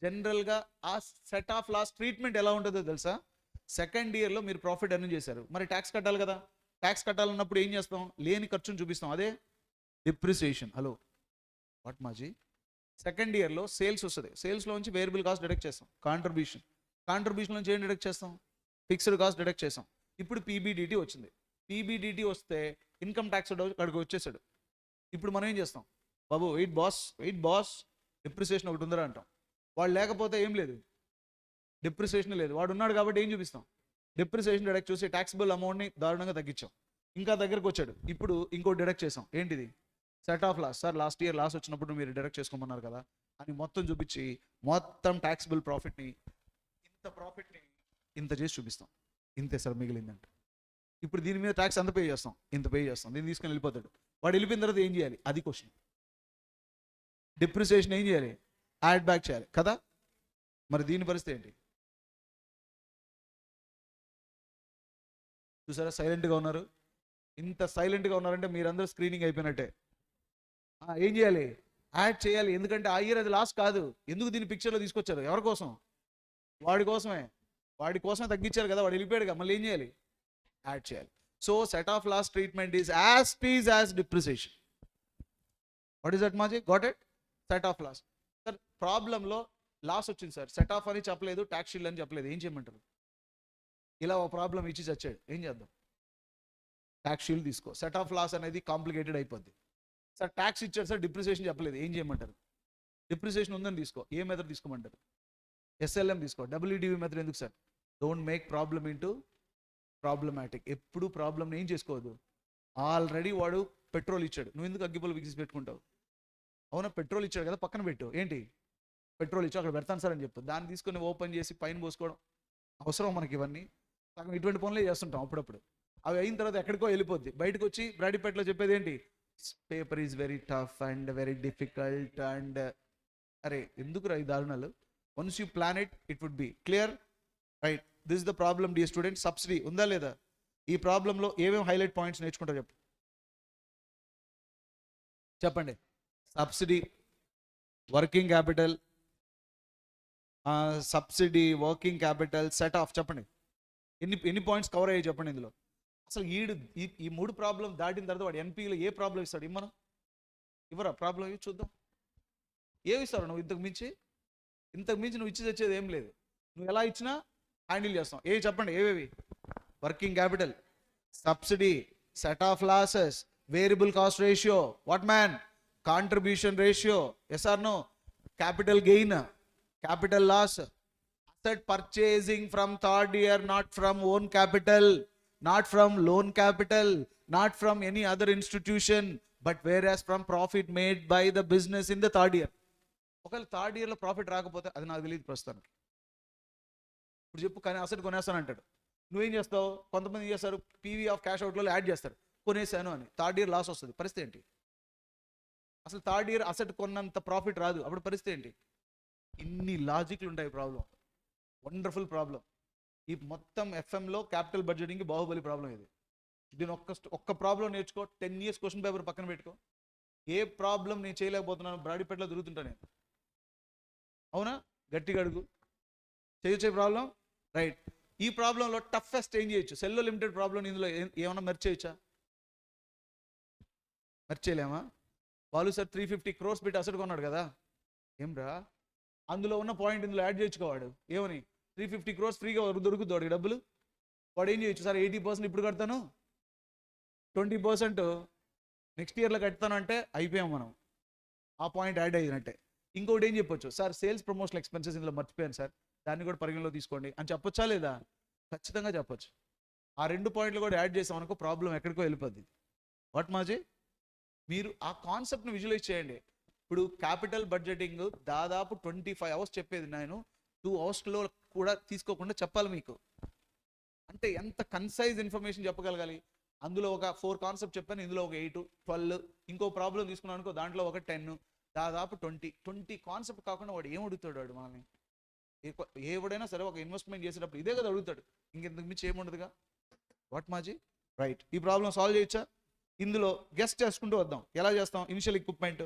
జనరల్గా ఆ సెట్ ఆఫ్ లాస్ ట్రీట్మెంట్ ఎలా ఉంటుందో తెలుసా? సెకండ్ ఇయర్లో మీరు ప్రాఫిట్ ఎర్న్ చేశారు, మరి ట్యాక్స్ కట్టాలి కదా. ట్యాక్స్ కట్టాలన్నప్పుడు ఏం చేస్తాం? లేని ఖర్చును చూపిస్తాం, అదే డిప్రిసియేషన్. హలో వాట్ మాజీ? సెకండ్ ఇయర్లో సేల్స్ వస్తుంది, సేల్స్లో నుంచి వేరియబుల్ కాస్ట్ డిడక్ట్ చేస్తాం. కాంట్రిబ్యూషన్ నుంచి ఏం డిడక్ట్ చేస్తాం? ఫిక్స్డ్ కాస్ట్ డిడక్ట్ చేస్తాం. ఇప్పుడు పీబీడిటీ వచ్చింది. పీబీడిటీ వస్తే ఇన్కమ్ ట్యాక్స్ అక్కడికి వచ్చేసాడు. ఇప్పుడు మనం ఏం చేస్తాం? బాబు వెయిట్ బాస్ డిప్రిసియేషన్ ఒకటి ఉందరా అంటాం. వాడు లేకపోతే ఏం లేదు, డిప్రిసియేషన్ లేదు. వాడు ఉన్నాడు కాబట్టి ఏం చూపిస్తాం? డిప్రిసియేషన్ డిడక్ట్ చూసి ట్యాక్సిబుల్ అమౌంట్ని దారుణంగా తగ్గించాం. ఇంకా దగ్గరకు వచ్చాడు, ఇప్పుడు ఇంకోటి డిడక్ట్ చేసాం. ఏంటిది? Set of loss. Sir last year loss వచ్చినప్పుడు మీరు డిడక్ట్ చేసుకోమన్నారు కదా అని మొత్తం చూపించి మొత్తం ట్యాక్సిబుల్ ప్రాఫిట్ని ఇంత చేసి చూపిస్తాం. ఇంతే సార్ మిగిలిందంటే. ఇప్పుడు దీని మీద ట్యాక్స్ ఎంత పే చేస్తాం? ఇంత పే చేస్తాం. దీన్ని తీసుకొని వెళ్ళిపోతాడు. వాడు వెళ్ళిపోయిన తర్వాత ఏం చేయాలి? అది క్వశ్చన్. డిప్రిసియేషన్ ఏం చేయాలి? యాడ్ బ్యాక్ చేయాలి కదా. మరి దీని పరిస్థితి ఏంటి? చూసారా సైలెంట్గా ఉన్నారు? ఇంత సైలెంట్గా ఉన్నారంటే మీరందరూ స్క్రీనింగ్ అయిపోయినట్టే. ఏం చేయాలి? యాడ్ చేయాలి. ఎందుకంటే ఆ ఇయర్ అది లాస్ కాదు. ఎందుకు దీన్ని పిక్చర్లో తీసుకొచ్చారు? ఎవరి కోసం? వాడి కోసమే తగ్గించారు కదా. వాడు వెళ్ళిపోయాడుగా, మళ్ళీ ఏం చేయాలి? యాడ్ చేయాలి. So set of loss treatment is as depreciation. What is that మాజీ? Got it? Set of loss. Sir ప్రాబ్లంలో లాస్ వచ్చింది సార్, సెట్ ఆఫ్ అని చెప్పలేదు, ట్యాక్స్ షీల్డ్ అని చెప్పలేదు, ఏం చేయమంటారు? ఇలా ఒక ప్రాబ్లం ఇచ్చి చచ్చాడు, ఏం చేద్దాం? ట్యాక్స్ షీల్డ్ తీసుకో. సెట్ ఆఫ్ లాస్ అనేది కాంప్లికేటెడ్ అయిపోద్ది. సార్ ట్యాక్స్ ఇచ్చాడు సార్, డిప్రిసియేషన్ చెప్పలేదు, ఏం చేయమంటారు? డిప్రిసియేషన్ ఉందని తీసుకో. ఏ మెథడ్ తీసుకోమంటారు? ఎస్ఎల్ఎం తీసుకో. డబ్ల్యూడివి మెథడ్ ఎందుకు sir? Don't make problem into problematic. ఎప్పుడు ప్రాబ్లమ్ని ఏం చేసుకోవద్దు. ఆల్రెడీ వాడు పెట్రోల్ ఇచ్చాడు, నువ్వు ఎందుకు అగ్గిపుల్ల బిగిసి పెట్టుకుంటావు? అవునా, పెట్రోల్ ఇచ్చాడు కదా, పక్కన పెట్టు. ఏంటి పెట్రోల్ ఇచ్చావు, అక్కడ పెడతాను సార్ అని చెప్పు. దాన్ని తీసుకొని ఓపెన్ చేసి పైన పోసుకోవడం అవసరం మనకి? ఇవన్నీ ఇటువంటి పనులే చేస్తుంటాం అప్పుడప్పుడు. అవి అయిన తర్వాత ఎక్కడికో వెళ్ళిపోద్ది. బయటకు వచ్చి బ్రాడీపేటలో చెప్పేది ఏంటి? Paper is very tough and very difficult and అరే ఎందుకు రా ఈ దారుణాలు? Once you plan it would be clear. Right, this is the problem dear student. Subsidy ఉందా లేదా? ఈ ప్రాబ్లంలో ఏమేమి హైలైట్ పాయింట్స్ నేర్చుకుంటారో చెప్పండి. Subsidy, working capital, subsidy, working capital, set off. చెప్పండి ఎన్ని పాయింట్స్ కవర్ అయ్యాయి చెప్పండి ఇందులో. అసలు ఈ 3 ప్రాబ్లం దాటిన తర్వాత వాడు ఎన్పీలో ఏ ప్రాబ్లం ఇస్తాడు? ఇమ్మను, ఇవ్వరా ప్రాబ్లం ఇవి చూద్దాం. ఏమి ఇస్తారు నువ్వు? ఇంతకు మించి నువ్వు ఇచ్చి తెచ్చేది ఏం లేదు. నువ్వు ఎలా ఇచ్చినా హ్యాండిల్ చేస్తాం. చెప్పండి ఏవేవి? Working capital, subsidy, set off losses, variable cost ratio, what man, contribution ratio, yes or no, capital gain, capital loss, asset purchasing from third year, not from own capital, not from loan capital, not from any other institution, but whereas from profit made by the business in the third year. ఒకవేళ థర్డ్ ఇయర్లో ప్రాఫిట్ రాకపోతే అది నాకు తెలియదు ప్రస్తుతానికి. ఇప్పుడు చెప్పు, కానీ అసెట్ కొనేస్తాను అంటాడు. నువ్వేం చేస్తావు? కొంతమంది ఏం చేస్తారు, పీవీ ఆఫ్ క్యాష్ అవుట్లో యాడ్ చేస్తారు, కొనేసాను అని. థర్డ్ ఇయర్ లాస్ వస్తుంది, పరిస్థితి ఏంటి? అసలు థర్డ్ ఇయర్ అసెట్ కొన్నంత ప్రాఫిట్ రాదు, అప్పుడు పరిస్థితి ఏంటి? ఇన్ని లాజిక్లు ఉంటాయి. Problem, wonderful problem. ఈ మొత్తం ఎఫ్ఎంలో క్యాపిటల్ బడ్జెటింగ్కి బాహుబలి ప్రాబ్లం ఇది. దీని ఒక్క ప్రాబ్లం నేర్చుకో, 10 years క్వశ్చన్ పేపర్ పక్కన పెట్టుకో. ఏ ప్రాబ్లం నేను చేయలేకపోతున్నాను, బ్రాడీపేటలో తిరుగుతుంటా నేను, అవునా? గట్టిగా అడుగు, చేయొచ్చే ప్రాబ్లం, రైట్. ఈ ప్రాబ్లంలో టఫెస్ట్ ఏం చేయొచ్చు? సెల్లో లిమిటెడ్ ప్రాబ్లం. ఇందులో ఏమన్నా మెర్చ్ చేయొచ్చా? మెర్చ్ చేయలేమా? వాళ్ళు సార్ 350 crores పెట్టి అసెట్ కొన్నాడు కదా, ఏం రా అందులో ఉన్న పాయింట్ ఇందులో యాడ్ చేసుకోవాడు. ఏమని? 350 crores ఫ్రీగా దొరుకుతుంది వాడికి డబ్బులు. వాడు ఏం చేయొచ్చు? సార్ 80% ఇప్పుడు కడతాను, 20% నెక్స్ట్ ఇయర్లో కడతాను అంటే అయిపోయాం మనం, ఆ పాయింట్ యాడ్ అయినట్టే. ఇంకోటి ఏం చెప్పొచ్చు? సార్ సేల్స్ ప్రమోషనల్ ఎక్స్పెన్సెస్ ఇందులో మర్చిపోయాను సార్, దాన్ని కూడా పరిగణలో తీసుకోండి అని చెప్పొచ్చా లేదా? ఖచ్చితంగా చెప్పొచ్చు. ఆ 2 పాయింట్లు కూడా యాడ్ చేసాం అనుకో, ప్రాబ్లం ఎక్కడికో వెళ్ళిపోద్ది. వాట్ మాజీ? మీరు ఆ కాన్సెప్ట్ని విజువలైజ్ చేయండి. ఇప్పుడు క్యాపిటల్ బడ్జెటింగ్ దాదాపు 25 hours చెప్పేది నేను 2 hoursలో కూడా తీసుకోకుండా చెప్పాలి మీకు. అంటే ఎంత కన్సైజ్ ఇన్ఫర్మేషన్ చెప్పగలగాలి. అందులో ఒక 4 కాన్సెప్ట్ చెప్పాను, ఇందులో ఒక 8, 12, ఇంకో ప్రాబ్లం తీసుకున్నాను అనుకో, దాంట్లో ఒక 10, దాదాపు 20 కాన్సెప్ట్ కాకుండా వాడు ఏం అడుగుతాడు? వాడు మనల్ని ఎవడైనా సరే ఒక ఇన్వెస్ట్మెంట్ చేసేటప్పుడు ఇదే కదా అడుగుతాడు, ఇంకెందుకు మించి ఏముండదుగా. వాట్ మాజీ? రైట్. ఈ ప్రాబ్లం సాల్వ్ చేయొచ్చా? ఇందులో గెస్ట్ చేసుకుంటూ వద్దాం. ఎలా చేస్తాం? ఇనిషియల్ ఎక్విప్మెంట్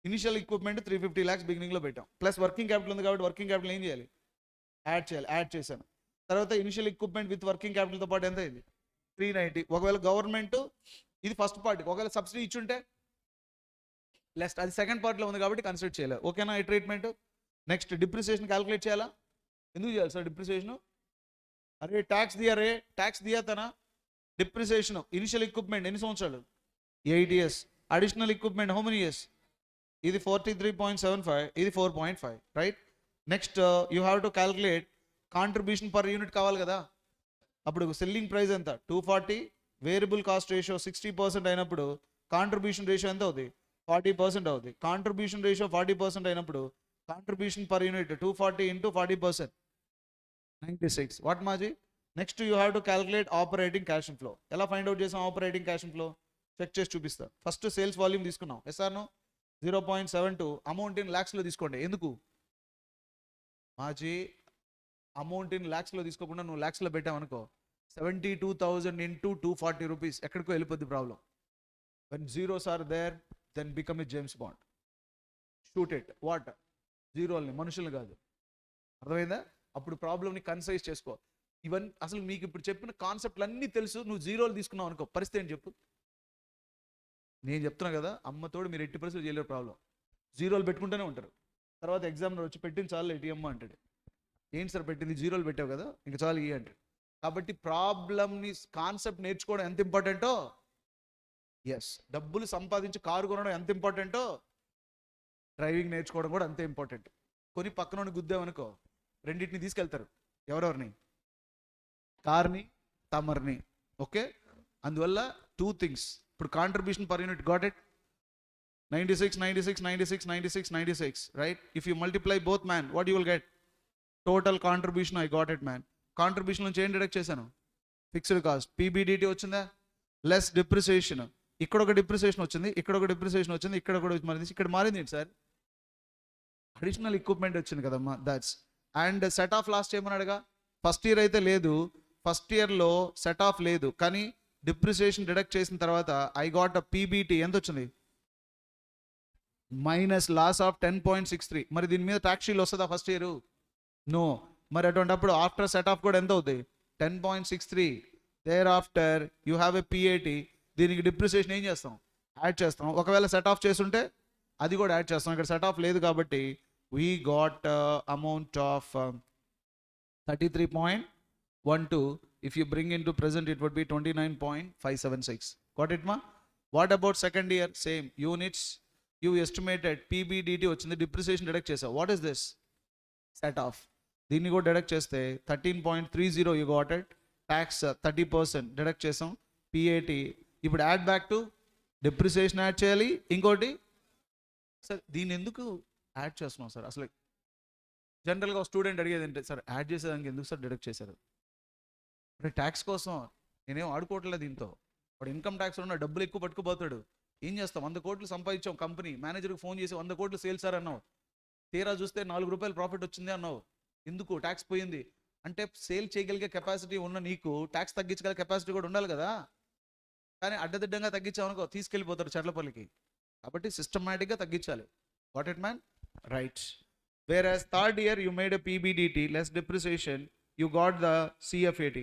350 lakhs బిగినింగ్లో పెట్టాం, ప్లస్ వర్కింగ్ క్యాపిటల్ ఉంది కాబట్టి వర్కింగ్ క్యాపిటల్ ఏం చేయాలి? యాడ్ చేయాలి. యాడ్ చేశాను. తర్వాత ఇనిషియల్ ఎక్విప్మెంట్ విత్ వర్కింగ్ క్యాపిటల్తో పాటు ఎంత అయింది? 390. ఒకవేళ గవర్నమెంట్, ఇది ఫస్ట్ పార్ట్, ఒకవేళ సబ్సిడీ ఇచ్చుంటే లెస్, అది సెకండ్ పార్ట్లో ఉంది కాబట్టి కన్సిడర్ చేయలేదు. ఓకేనా ఈ ట్రీట్మెంట్? నెక్స్ట్ డిప్రిసియేషన్ క్యాలిక్యులేట్ చేయాలా? ఎందుకు చేయాలి సార్ డిప్రిసియేషన్? అరే ట్యాక్స్ దియా రే, ట్యాక్స్ దియా తన. డిప్రిసియేషన్ ఇనిషియల్ ఎక్విప్మెంట్ ఎన్ని సంవత్సరాలు? 8 years. Additional equipment how many years? ఇది 43.75, ఇది 4.5, right. Next you have to calculate contribution per unit కావాలి కదా. అప్పుడు సెల్లింగ్ ప్రైస్ ఎంత? 240, వేరియబుల్ కాస్ట్ రేషియో 60% అయినప్పుడు కాంట్రిబ్యూషన్ రేషియో ఎంత అవుతుంది? 40% అవుతుంది. కాంట్రిబ్యూషన్ రేషియో 40% అయినప్పుడు contribution per unit 240 into 40%, 96. What మాజీ? Next you have to calculate operating cash flow. ఎలా ఫైండ్ అవుట్ చేసాం ఆపరేటింగ్ క్యాష్ ఫ్లో? చెక్ చేసి చూపిస్తా. ఫస్ట్ సేల్స్ వాల్యూమ్ తీసుకున్నాం, ఎస్ఆర్ను 0.72, అమౌంట్ ఇన్ ల్యాక్స్లో తీసుకోండి. ఎందుకు మాజీ? అమౌంట్ ఇన్ ల్యాక్స్లో తీసుకోకుండా నువ్వు ల్యాక్స్లో పెట్టావనుకో, 72,000 into 240 rupees ఎక్కడికో వెళ్ళిపోద్ది problem. When zeros are there then become a James Bond. Shoot it. What? జీరోల్ని, మనుషుల్ని కాదు. అర్థమైందా? అప్పుడు ప్రాబ్లమ్ని కన్సైజ్ చేసుకో. ఇవన్నీ అసలు మీకు ఇప్పుడు చెప్పిన కాన్సెప్ట్లు అన్నీ తెలుసు, నువ్వు జీరోలు తీసుకున్నావు అనుకో, పరిస్థితి ఏంటి చెప్పు? నేను చెప్తున్నా కదా, అమ్మతోడు మీరు 80% చేయలేరు ప్రాబ్లం. జీరోలు పెట్టుకుంటూనే ఉంటారు. తర్వాత ఎగ్జామ్లో వచ్చి పెట్టింది చాలు ఏటీఎం అంటాడు. ఏంటి సార్ పెట్టింది? జీరోలు పెట్టావు కదా, ఇంకా చాలు ఇవి అంటాడు. కాబట్టి ప్రాబ్లమ్ని కాన్సెప్ట్ నేర్చుకోవడం ఎంత ఇంపార్టెంటో, ఎస్, డబ్బులు సంపాదించి కారు కొనడం ఎంత ఇంపార్టెంటో, డ్రైవింగ్ నేర్చుకోవడం కూడా అంతే ఇంపార్టెంట్. కొని పక్కన గుద్దామనుకో, రెండింటిని తీసుకెళ్తారు. ఎవరెవరిని? కార్ని, తమర్ని. ఓకే, అందువల్ల 2 things. ఇప్పుడు contribution per unit got it? 96, 96, 96, 96, 96, right. If you multiply both man, what you will get? Total contribution. I got it man. Contribution నుంచి ఏం డిడక్ట్ చేశాను? ఫిక్స్డ్ కాస్ట్, పీబీడిటీ వచ్చిందా? Less depreciation. ఇక్కడ ఒక డిప్రిసియేషన్ వచ్చింది, ఇక్కడ ఒక డిప్రిసియేషన్ వచ్చింది, ఇక్కడ కూడా మారింది. ఇక్కడ మారింది ఏంటి సార్? అడిషనల్ ఎక్విప్మెంట్ వచ్చింది కదమ్మా, that's. And set off lost చేయమన్నాడుగా. ఫస్ట్ ఇయర్ అయితే లేదు, ఫస్ట్ ఇయర్లో సెట్ ఆఫ్ లేదు, కానీ డిప్రిసియేషన్ డిడక్ట్ చేసిన తర్వాత ఐ గాట్ అ పీబీటీ ఎంత వచ్చింది? Minus loss of 10.63. మరి దీని మీద ట్యాక్స్ షీల్ వస్తుందా ఫస్ట్ ఇయర్? నో. మరి అటువంటిప్పుడు ఆఫ్టర్ సెట్ ఆఫ్ కూడా ఎంత అవుతుంది? 10.63. There after you have a PAT. దీనికి డిప్రిసియేషన్ ఏం చేస్తాం? యాడ్ చేస్తాం. ఒకవేళ సెట్ ఆఫ్ చేస్తుంటే అది కూడా యాడ్ చేస్తాం. ఇక్కడ సెట్ ఆఫ్ లేదు కాబట్టి we got amount of 33.12. If you bring into present, it would be 29.576. Got it, ma? What about second year? Same units. You estimated PBDT వచ్చింది, depreciation deduct చేసావు. What is this? Set off. దీన్ని కూడా deduct చేస్తే 13.30 you got it. Tax 30% deduct చేసాం. PAT. ఇప్పుడు add back to depreciation add చేయాలి. ఇంకోటి సార్, దీన్ని ఎందుకు యాడ్ చేస్తున్నాం సార్? అసలు జనరల్గా ఒక స్టూడెంట్ అడిగేది అంటే సార్ యాడ్ చేసేదానికి ఎందుకు సార్ డిడక్ట్ చేశారు? అంటే ట్యాక్స్ కోసం. నేనేం ఆడుకోవట్లేదు దీంతో. వాడు ఇన్కమ్ ట్యాక్స్ ఉన్న డబ్బులు ఎక్కువ పట్టుకుపోతాడు. ఏం చేస్తాం, 100 కోట్లు సంపాదించాం కంపెనీ, మేనేజర్కి ఫోన్ చేసి 100 కోట్లు సేల్ సార్ అన్నావు, తీరా చూస్తే 4 రూపాయలు ప్రాఫిట్ వచ్చింది అన్నావు. ఎందుకు? ట్యాక్స్ పోయింది. అంటే సేల్ చేయగలిగే కెపాసిటీ ఉన్న నీకు ట్యాక్స్ తగ్గించగల కెపాసిటీ కూడా ఉండాలి కదా. కానీ అడ్డదిడ్డంగా తగ్గించామనుకో తీసుకెళ్ళిపోతారు చెట్లపల్లికి. కాబట్టి సిస్టమాటిక్గా తగ్గించాలి. What it man? Right. Whereas third year you made a PBDT, less depreciation, you got the CFAT.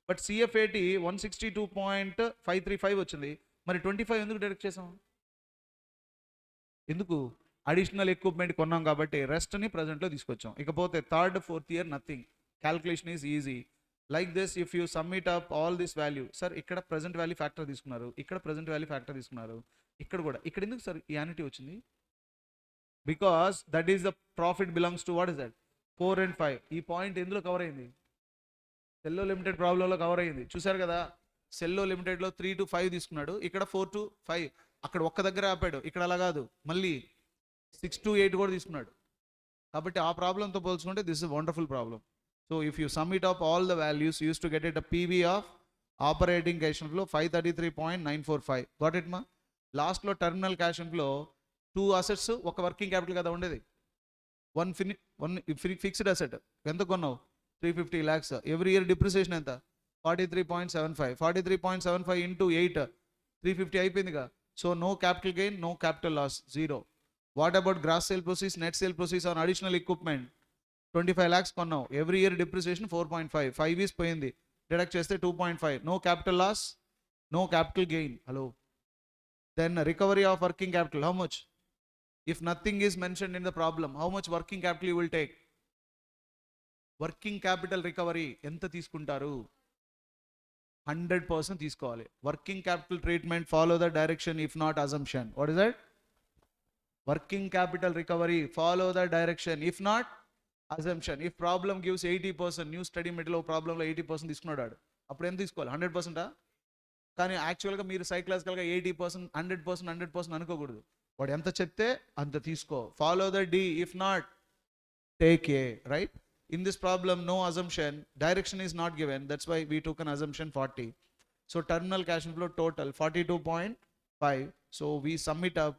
But CFAT 162.535 వచ్చింది. మరి 25 ఎందుకు డైరెక్ట్ చేసాం? ఎందుకు? అడిషనల్ ఎక్విప్మెంట్ కొన్నాం కాబట్టి రెస్ట్ని ప్రజెంట్లో తీసుకొచ్చాం. ఇకపోతే third fourth year nothing, calculation is easy. Like this if you submit up all this value. Sir ఇక్కడ ప్రజెంట్ వాల్యూ ఫ్యాక్టర్ తీసుకున్నారు, ఇక్కడ ప్రజెంట్ వాల్యూ ఫ్యాక్టర్ తీసుకున్నారు, ఇక్కడ కూడా. ఇక్కడ ఎందుకు సార్ ఈ యానిటీ వచ్చింది? Because that is the profit belongs to what is that 4 and 5. ఈ పాయింట్ ఎందులో కవర్ అయింది? సెల్లో లిమిటెడ్ ప్రాబ్లంలో కవర్ అయింది. చూసారు కదా, సెల్లో లిమిటెడ్లో 3 to 5 తీసుకున్నాడు, ఇక్కడ 4 to 5. అక్కడ ఒక్క దగ్గర ఆపాడు, ఇక్కడ అలా కాదు, మళ్ళీ 6 to 8 కూడా తీసుకున్నాడు. కాబట్టి ఆ ప్రాబ్లంతో పోల్చుకుంటే this is wonderful problem. So if you summit up all the values use to get it a PV of operating cash flow 533.945. Got it మా? లాస్ట్లో టర్మినల్ క్యాష్ ఫ్లో 2 అసెట్స్, ఒక వర్కింగ్ క్యాపిటల్ కదా ఉండేది. వన్ ఫిక్స్డ్ అసెట్ ఎంత కొన్నావు? 350 lakhs. ఎవ్రీ ఇయర్ డిప్రిసియేషన్ ఎంత? 43.75. 43.75 into 8 350 అయిపోయిందిగా. So no capital gain, no capital loss, zero. What about gross sale proceeds, net sale proceeds on additional equipment? 25 lakhs కొన్నావు, ఎవ్రీ ఇయర్ డిప్రిసియేషన్ 4.5. 5 years పోయింది, డిడక్ట్ చేస్తే 2.5. No capital loss, no capital gain. Hello. Then recovery of working capital, how much? If nothing is mentioned in the problem, how much working capital you will take? Working capital recovery ఎంత తీసుకుంటారు? 100% తీసుకోవాలి. Working capital treatment follow the direction if not assumption. What is that? Working capital recovery follow the direction if not assumption. If problem gives 80%, new study material ప్రాబ్లంలో 80% తీసుకున్నాడు, అప్పుడు ఎంత తీసుకోవాలి? 100%. కానీ యాక్చువల్గా మీరు సైకలాజికల్గా 80%, 100%, 100% అనుకోకూడదు. వాడు ఎంత చెప్తే అంత తీసుకో. Follow the D, if not take A. Right? In this problem no assumption, direction is not given, that's why we took an assumption 40. So terminal cash flow total 42.5. So we submit up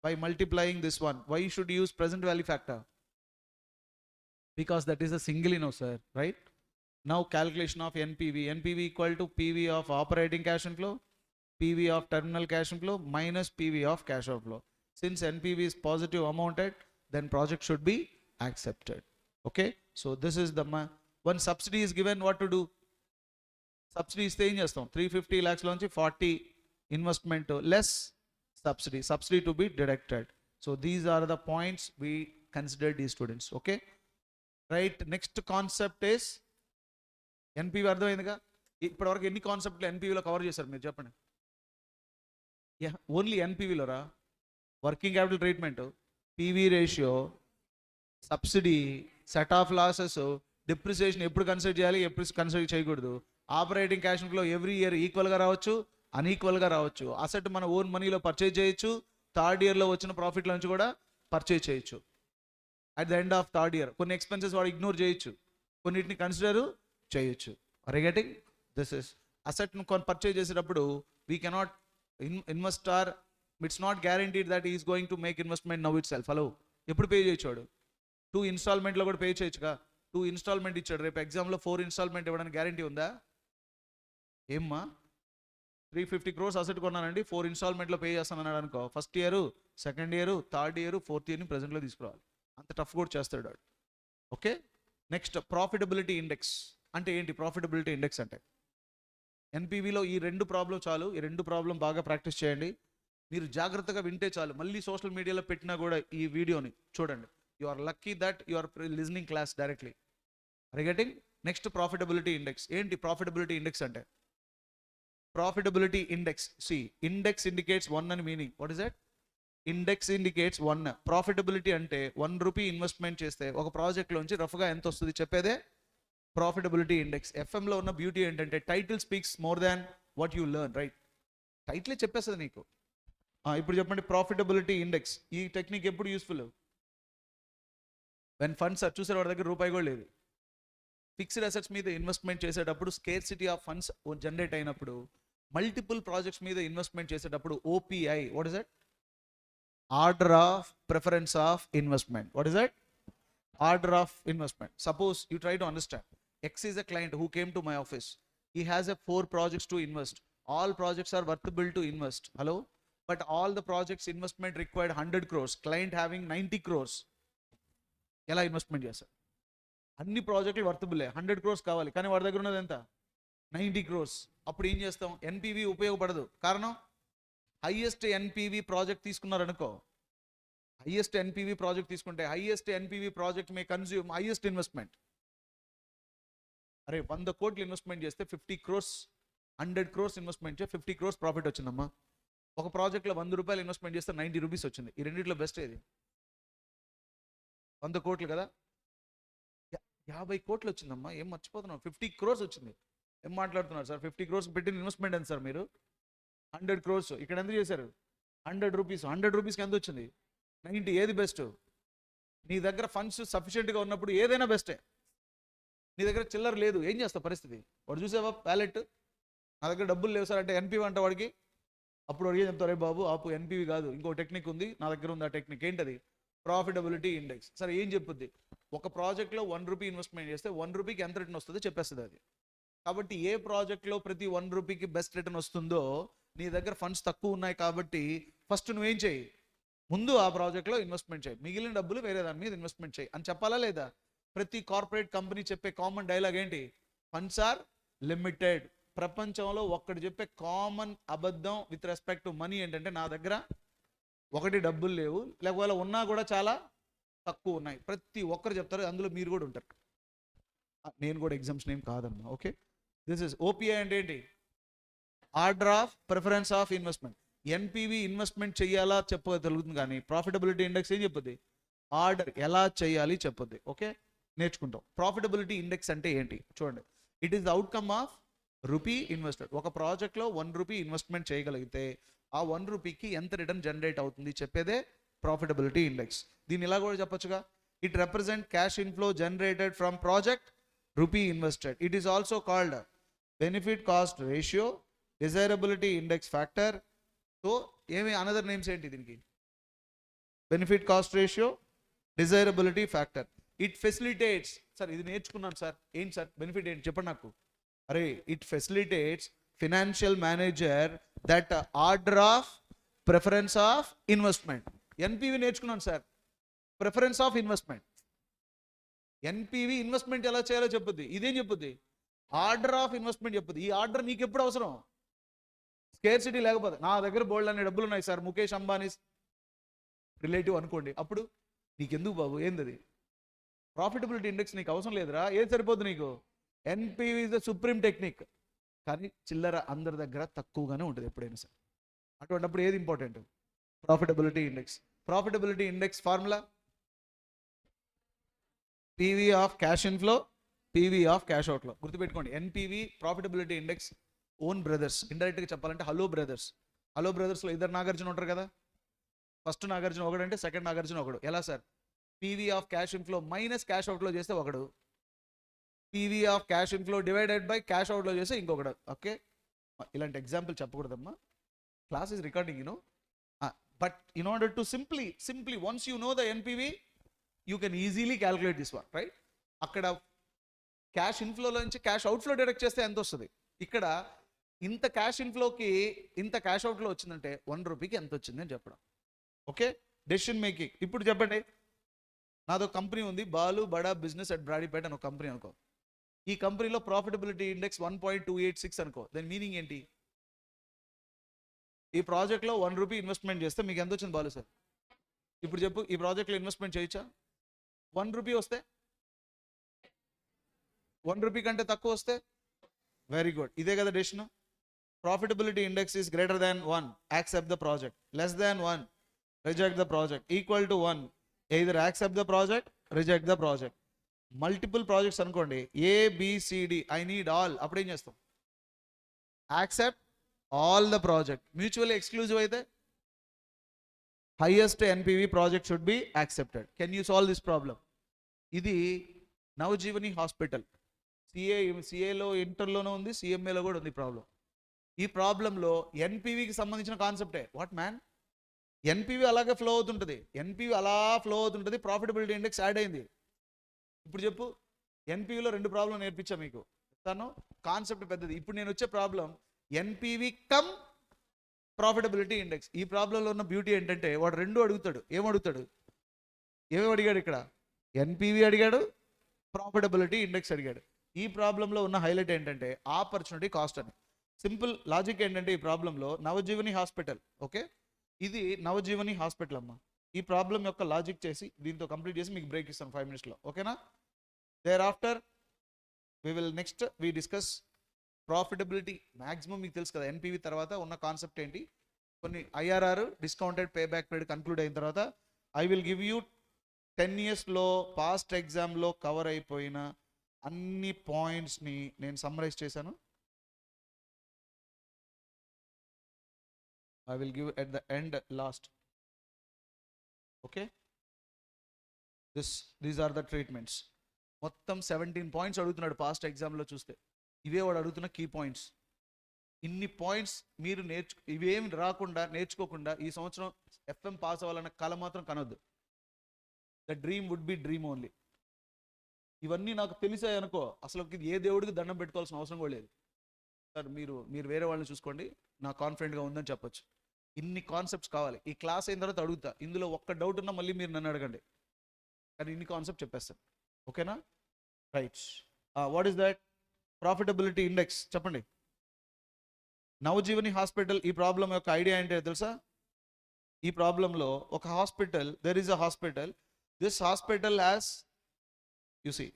by multiplying this one. Why should use present value factor? Because that is a single in sir. Right? Now calculation of NPV. NPV equal to PV of operating cash inflow, PV of terminal cash inflow minus PV of cash outflow. Since NPV is positive amounted, then project should be accepted. Okay? So this is the one subsidy is given, what to do? Subsidy is ఏం చేస్తాం? 350 lakhs లోంచి 40 investment less subsidy. Subsidy to be deducted. So these are the points we considered these students. Okay? Right? Next concept is NPV. అర్థమైందిగా? ఇప్పటివరకు ఎన్ని కాన్సెప్ట్లు ఎన్పీవీలో కవర్ చేశారు మీరు చెప్పండి? ఓన్లీ ఎన్పీవీలోరా? Working capital treatment, PV ratio, subsidy, set off losses, depreciation ఎప్పుడు కన్సిడర్ చేయాలి, ఎప్పుడు కన్సిడర్ చేయకూడదు, operating cash flow every year ఈక్వల్గా రావచ్చు, అన్ఈక్వల్గా రావచ్చు, అసెట్ మన ఓన్ మనీలో పర్చేజ్ చేయొచ్చు, థర్డ్ ఇయర్లో వచ్చిన ప్రాఫిట్ల నుంచి కూడా పర్చేజ్ చేయొచ్చు. At the end of third year కొన్ని ఎక్స్పెన్సెస్ వాడు ఇగ్నోర్ చేయొచ్చు, కొన్నిటిని కన్సిడర్ చేయొచ్చు. రిగేటింగ్ దిస్ ఇస్ అసెట్ను పర్చేజ్ చేసేటప్పుడు we cannot investor, it's not guaranteed that is going to make investment now it self. Hello. ఎప్పుడు పే చేయొచ్చాడు? 2 installmentలో కూడా పే చేయొచ్చుగా. 2 installment ఇచ్చాడు, రేపు ఎగ్జామ్లో 4 installment ఇవ్వడానికి గ్యారంటీ ఉందా? ఏమ్మా? 350 crores అసెట్ కొన్నానండి, 4 installmentలో పే చేస్తానన్నాడు అనుకో, first year, second year, third year, fourth ఇయర్ని ప్రజెంట్లో తీసుకురావాలి. అంత టఫ్ కూడా చేస్తాడు. ఓకే? నెక్స్ట్ ప్రాఫిటబిలిటీ ఇండెక్స్ అంటే ఏంటి? ప్రాఫిటబిలిటీ ఇండెక్స్ అంటే ఎన్పీవీలో ఈ 2 ప్రాబ్లం చాలు. ఈ 2 ప్రాబ్లం బాగా ప్రాక్టీస్ చేయండి. మీరు జాగ్రత్తగా వింటే చాలు. మళ్ళీ సోషల్ మీడియాలో పెట్టినా కూడా ఈ వీడియోని చూడండి. You are lucky that you are listening class directly. Regarding next profitability index. ఏంటి ప్రాఫిటబిలిటీ ఇండెక్స్ అంటే? Profitability index, see index indicates 1 అని meaning. What is that? Index indicates 1. Profitability అంటే 1 రూపీ ఇన్వెస్ట్మెంట్ చేస్తే ఒక ప్రాజెక్ట్లోంచి రఫ్గా ఎంత వస్తుంది చెప్పేదే ప్రాఫిటబిలిటీ ఇండెక్స్. ఎఫ్ఎంలో ఉన్న బ్యూటీ ఏంటంటే title speaks more than what you learn. Right? టైటిలే చెప్పేస్తుంది నీకు. ఇప్పుడు చెప్పండి, ప్రాఫిటబిలిటీ ఇండెక్స్ ఈ టెక్నిక్ ఎప్పుడు యూస్ఫుల్? వెన్ ఫండ్స్ చూసారు వాడి దగ్గర రూపాయి కూడా లేదు. ఫిక్స్డ్ అసెట్స్ మీద ఇన్వెస్ట్మెంట్ చేసేటప్పుడు స్కేర్సిటీ ఆఫ్ ఫండ్స్ జనరేట్ అయినప్పుడు, మల్టిపుల్ ప్రాజెక్ట్స్ మీద ఇన్వెస్ట్మెంట్ చేసేటప్పుడు OPI, what is that? Order of preference of investment. What is that? Order of investment. Suppose you try to understand. X is a client who came to my office. He has a 4 projects to invest. All projects are worthable to invest. Hello? But all the projects investment required 100 crores. Client having 90 crores. ఎలా ఇన్వెస్ట్మెంట్ చేస్తారు? అన్ని ప్రాజెక్టులు వర్తబులే, 100 crores కావాలి, కానీ వాడి దగ్గర ఉన్నది ఎంత? 90 crores. అప్పుడు ఏం చేస్తాం? ఎన్పివి ఉపయోగపడదు. కారణం, హైయెస్ట్ ఎన్పివి ప్రాజెక్ట్ తీసుకున్నారనుకో, హైయెస్ట్ ఎన్పివి ప్రాజెక్ట్ తీసుకుంటే highest NPV project may consume highest investment. అరే 100 కోట్లు ఇన్వెస్ట్మెంట్ చేస్తే 50 crores, 100 crores ఇన్వెస్ట్మెంట్ చేస్తే 50 crores ప్రాఫిట్ వచ్చిందమ్మా. ఒక ప్రాజెక్ట్లో 100 రూపాయలు ఇన్వెస్ట్మెంట్ చేస్తే 90 రూపీస్ వచ్చింది. ఈ రెండింటిలో బెస్ట్ ఏది? 100 కోట్లు కదా, 50 కోట్లు వచ్చిందమ్మా. ఏం మర్చిపోతున్నాం? 50 crores వచ్చింది. ఏం మాట్లాడుతున్నారు సార్? 50 crores పెట్టిన ఇన్వెస్ట్మెంట్ ఎంత సార్ మీరు? 100 crores. ఇక్కడ ఎంత చేశారు? 100 రూపీస్. 100 రూపీస్కి ఎంత వచ్చింది? 90. ఏది బెస్ట్? నీ దగ్గర ఫండ్స్ సఫిషియెంట్గా ఉన్నప్పుడు ఏదైనా బెస్టే. నీ దగ్గర చిల్లర లేదు, ఏం చేస్తావు పరిస్థితి? వాడు చూసావా ప్యాలెట్, నా దగ్గర డబ్బులు లేవు సార్ అంటే ఎన్పివి అంట వాడికి. అప్పుడు అడిగే చెప్తారు, రే బాబు ఆపు, ఎన్పివి కాదు, ఇంకో టెక్నిక్ ఉంది, నా దగ్గర ఉంది. ఆ టెక్నిక్ ఏంటది? Profitability index. సరే ఏం చెప్పుద్ది? ఒక ప్రాజెక్ట్లో 1 రూపీ ఇన్వెస్ట్మెంట్ చేస్తే 1 రూపీకి ఎంత రిటర్న్ వస్తుందో చెప్పేస్తుంది అది. కాబట్టి ఏ ప్రాజెక్ట్లో ప్రతి 1 రూపీకి బెస్ట్ రిటర్న్ వస్తుందో, నీ దగ్గర ఫండ్స్ తక్కువ ఉన్నాయి కాబట్టి ఫస్ట్ నువ్వేం చేయి? ముందు ఆ ప్రాజెక్ట్లో ఇన్వెస్ట్మెంట్ చేయి, మిగిలిన డబ్బులు వేరే దాని మీద ఇన్వెస్ట్మెంట్ చేయి అని చెప్పాలా లేదా? ప్రతి కార్పొరేట్ కంపెనీ చెప్పే కామన్ డైలాగ్ ఏంటి? Funds are limited. ప్రపంచంలో ఒక్కడు చెప్పే కామన్ అబద్ధం విత్ రెస్పెక్ట్ టు మనీ ఏంటంటే, నా దగ్గర ఒకటి డబ్బులు లేవు, లేకపోతే ఉన్నా కూడా చాలా తక్కువ ఉన్నాయి. ప్రతి ఒక్కరు చెప్తారు, అందులో మీరు కూడా ఉంటారు. నేను కూడా ఎగ్జామ్షన్ ఏం కాదమ్మా. ఓకే, దిస్ ఇస్ ఓపీఐ అంటే ఏంటి? Order of preference of investment. NPV investment చేయాలా చెప్పగలుగుతుంది, కానీ ప్రాఫిటబిలిటీ ఇండెక్స్ ఏం చెప్పుద్ది? ఆర్డర్ ఎలా చేయాలి చెప్పుద్ది. ఓకే, నేర్చుకుంటాం. ప్రాఫిటబిలిటీ ఇండెక్స్ అంటే ఏంటి చూడండి. It is the outcome of rupee invested. ఒక ప్రాజెక్ట్లో 1 రూపీ ఇన్వెస్ట్మెంట్ చేయగలిగితే ఆ 1 రూపీకి ఎంత రిటర్న్ జనరేట్ అవుతుంది చెప్పేదే ప్రాఫిటబిలిటీ ఇండెక్స్. దీన్ని ఇలా కూడా చెప్పొచ్చుగా, it represent cash inflow generated from project rupee invested. It is also called benefit cost ratio, desirability index factor. So ఏమి అనదర్ నేమ్స్ ఏంటి దీనికి? Benefit cost ratio, desirability factor. It facilitates. Sir ఇది నేర్చుకున్నాను సార్, ఏంటి సార్ బెనిఫిట్ ఏంటి చెప్పండి నాకు. అరే it facilitates financial manager that order of preference of investment. NPV నేర్చుకున్నాను sir, preference of investment. NPV investment ఎలా చేయాలో చెప్పుద్ది. ఇదేం చెప్పుద్ది? ఆర్డర్ ఆఫ్ ఇన్వెస్ట్మెంట్ చెప్పుద్ది. ఈ ఆర్డర్ నీకు ఎప్పుడు అవసరం? స్కేర్సిటీ లేకపోతే, నా దగ్గర బోల్డ్ అనే డబ్బులు ఉన్నాయి సార్, ముఖేష్ అంబానీ రిలేటివ్ అనుకోండి, అప్పుడు నీకెందుకు బాబు? ఏంది? ప్రాఫిటబిలిటీ ఇండెక్స్ నీకు అవసరం లేదురా. ఏది సరిపోద్ది నీకు? NPV is the supreme technique. కానీ చిల్లర అందరి దగ్గర తక్కువగానే ఉంటుంది ఎప్పుడైనా సరే. అటువంటిప్పుడు ఏది important? Profitability index. Profitability index formula PV of cash inflow, PV of cash outlay. గుర్తుపెట్టుకోండి, NPV profitability index own brothers. ఇండైరెక్ట్గా చెప్పాలంటే హలో బ్రదర్స్. హలో బ్రదర్స్లో ఇద్దరు నాగార్జున ఉంటారు కదా, ఫస్ట్ నాగార్జున ఒకడు అంటే సెకండ్ నాగార్జున ఒకడు. ఎలా sir? PV of cash inflow minus cash outlay చేస్తే ఒకడు, PV of cash inflow divided by cash outlay చేస్తే ఇంకొకడు. ఓకే, ఇలాంటి ఎగ్జాంపుల్ చెప్పకూడదమ్మా, class is recording you know. But in order to simply once you know the NPV you can easily calculate this one, right? అక్కడ క్యాష్ ఇన్ఫ్లోలో నుంచి క్యాష్ అవుట్ఫ్లో డైరెక్ట్ చేస్తే ఎంత వస్తుంది? ఇక్కడ ఇంత క్యాష్ ఇన్ఫ్లోకి ఇంత క్యాష్ అవుట్లో వచ్చిందంటే 1 రూపీకి ఎంత వచ్చింది అని చెప్పడం. Okay, decision making. ఇప్పుడు చెప్పండి, నాదో కంపెనీ ఉంది, బాలు బడా బిజినెస్ అట్ బ్రాడీపేట అని ఒక కంపెనీ అనుకో. ఈ కంపెనీలో ప్రాఫిటబిలిటీ ఇండెక్స్ 1.286 అనుకో. దాని మీనింగ్ ఏంటి? ఈ ప్రాజెక్ట్లో 1 రూపీ ఇన్వెస్ట్మెంట్ చేస్తే మీకు ఎంత వచ్చింది బాలు సార్? ఇప్పుడు చెప్పు, ఈ ప్రాజెక్ట్లో ఇన్వెస్ట్మెంట్ చేయొచ్చా? 1 రూపీ వస్తే, 1 రూపీ కంటే తక్కువ వస్తే వెరీ గుడ్, ఇదే కదా decision. Profitability index is greater than 1, accept the project. Less than 1, reject the project. Equal to 1, either accept the project, reject the project. Multiple projects అనుకోండి, ఏబిసిడి, ఐ నీడ్ ఆల్, అప్పుడు ఏం చేస్తాం? Accept all the project. Mutually exclusive అయితే highest NPV project should be accepted. Can you solve this problem? ఇది నవజీవని హాస్పిటల్, సిఏలో ఇంటర్లోనూ ఉంది, సిఎంఏలో కూడా ఉంది ప్రాబ్లం. ఈ ప్రాబ్లంలో ఎన్పివికి సంబంధించిన కాన్సెప్టే. వాట్ మ్యాన్, ఎన్పివి అలాగే ఫ్లో అవుతుంటుంది, ఎన్పివి అలా ఫ్లో అవుతుంటుంది, ప్రాఫిటబిలిటీ ఇండెక్స్ యాడ్ అయింది. ఇప్పుడు చెప్పు, ఎన్పివిలో 2 ప్రాబ్లం నేర్పించా మీకు, చెప్తాను. కాన్సెప్ట్ పెద్దది. ఇప్పుడు నేను వచ్చే problem NPV come profitability index. ఈ ప్రాబ్లంలో ఉన్న బ్యూటీ ఏంటంటే వాడు 2 అడుగుతాడు. ఏమడుగుతాడు? ఏమేమి అడిగాడు ఇక్కడ? ఎన్పివి అడిగాడు, ప్రాఫిటబిలిటీ ఇండెక్స్ అడిగాడు. ఈ ప్రాబ్లంలో ఉన్న హైలైట్ ఏంటంటే ఆపర్చునిటీ కాస్ట్ అని. సింపుల్ లాజిక్ ఏంటంటే ఈ ప్రాబ్లంలో నవజీవని హాస్పిటల్, ఓకే, ఇది నవజీవని హాస్పిటల్ అమ్మ. ఈ ప్రాబ్లం యొక్క లాజిక్ చేసి దీంతో కంప్లీట్ చేసి మీకు బ్రేక్ ఇస్తాను 5 minutesలో, ఓకేనా? Thereafter next we discuss profitability. Maximum మీకు తెలుసు కదా, ఎన్పివి తర్వాత ఉన్న కాన్సెప్ట్ ఏంటి, కొన్ని IRR discounted pay back period conclude అయిన తర్వాత ఐ విల్ గివ్ యూ 10 yearsలో పాస్ట్ ఎగ్జామ్లో కవర్ అయిపోయిన అన్ని పాయింట్స్ని నేను సమ్మరైజ్ చేశాను. I will give at the end last. Okay, these are the treatments. మొత్తం 17 పాయింట్స్ అడుగుతున్నాడు పాస్ట్ ఎగ్జామ్లో చూస్తే. ఇవే వాడు అడుగుతున్న కీ పాయింట్స్. ఇన్ని పాయింట్స్ మీరు ఇవేమి రాకుండా నేర్చుకోకుండా ఈ సంవత్సరం ఎఫ్ఎం పాస్ అవ్వాలన్న కళ మాత్రం కనొద్దు. The dream would be dream only. ఇవన్నీ నాకు తెలిసాయి అనుకో, అసలు ఏ దేవుడికి దండం పెట్టుకోవాల్సిన అవసరం కూడా లేదు సార్. మీరు వేరే వాళ్ళని చూసుకోండి, నా కాన్ఫిడెంట్గా ఉందని చెప్పొచ్చు. ఇన్ని కాన్సెప్ట్స్ కావాలి. ఈ క్లాస్ అయిన తర్వాత అడుగుతా, ఇందులో ఒక్క డౌట్ ఉన్నా మళ్ళీ మీరు నన్ను అడగండి, కానీ ఇన్ని కాన్సెప్ట్ చెప్పేస్తాను, ఓకేనా? Right. What is that? Profitability index. చెప్పండి. నవజీవని హాస్పిటల్ ఈ ప్రాబ్లం యొక్క ఐడియా ఏంటో తెలుసా? ఈ ప్రాబ్లంలో ఒక hospital, there is a hospital, this hospital has, you see,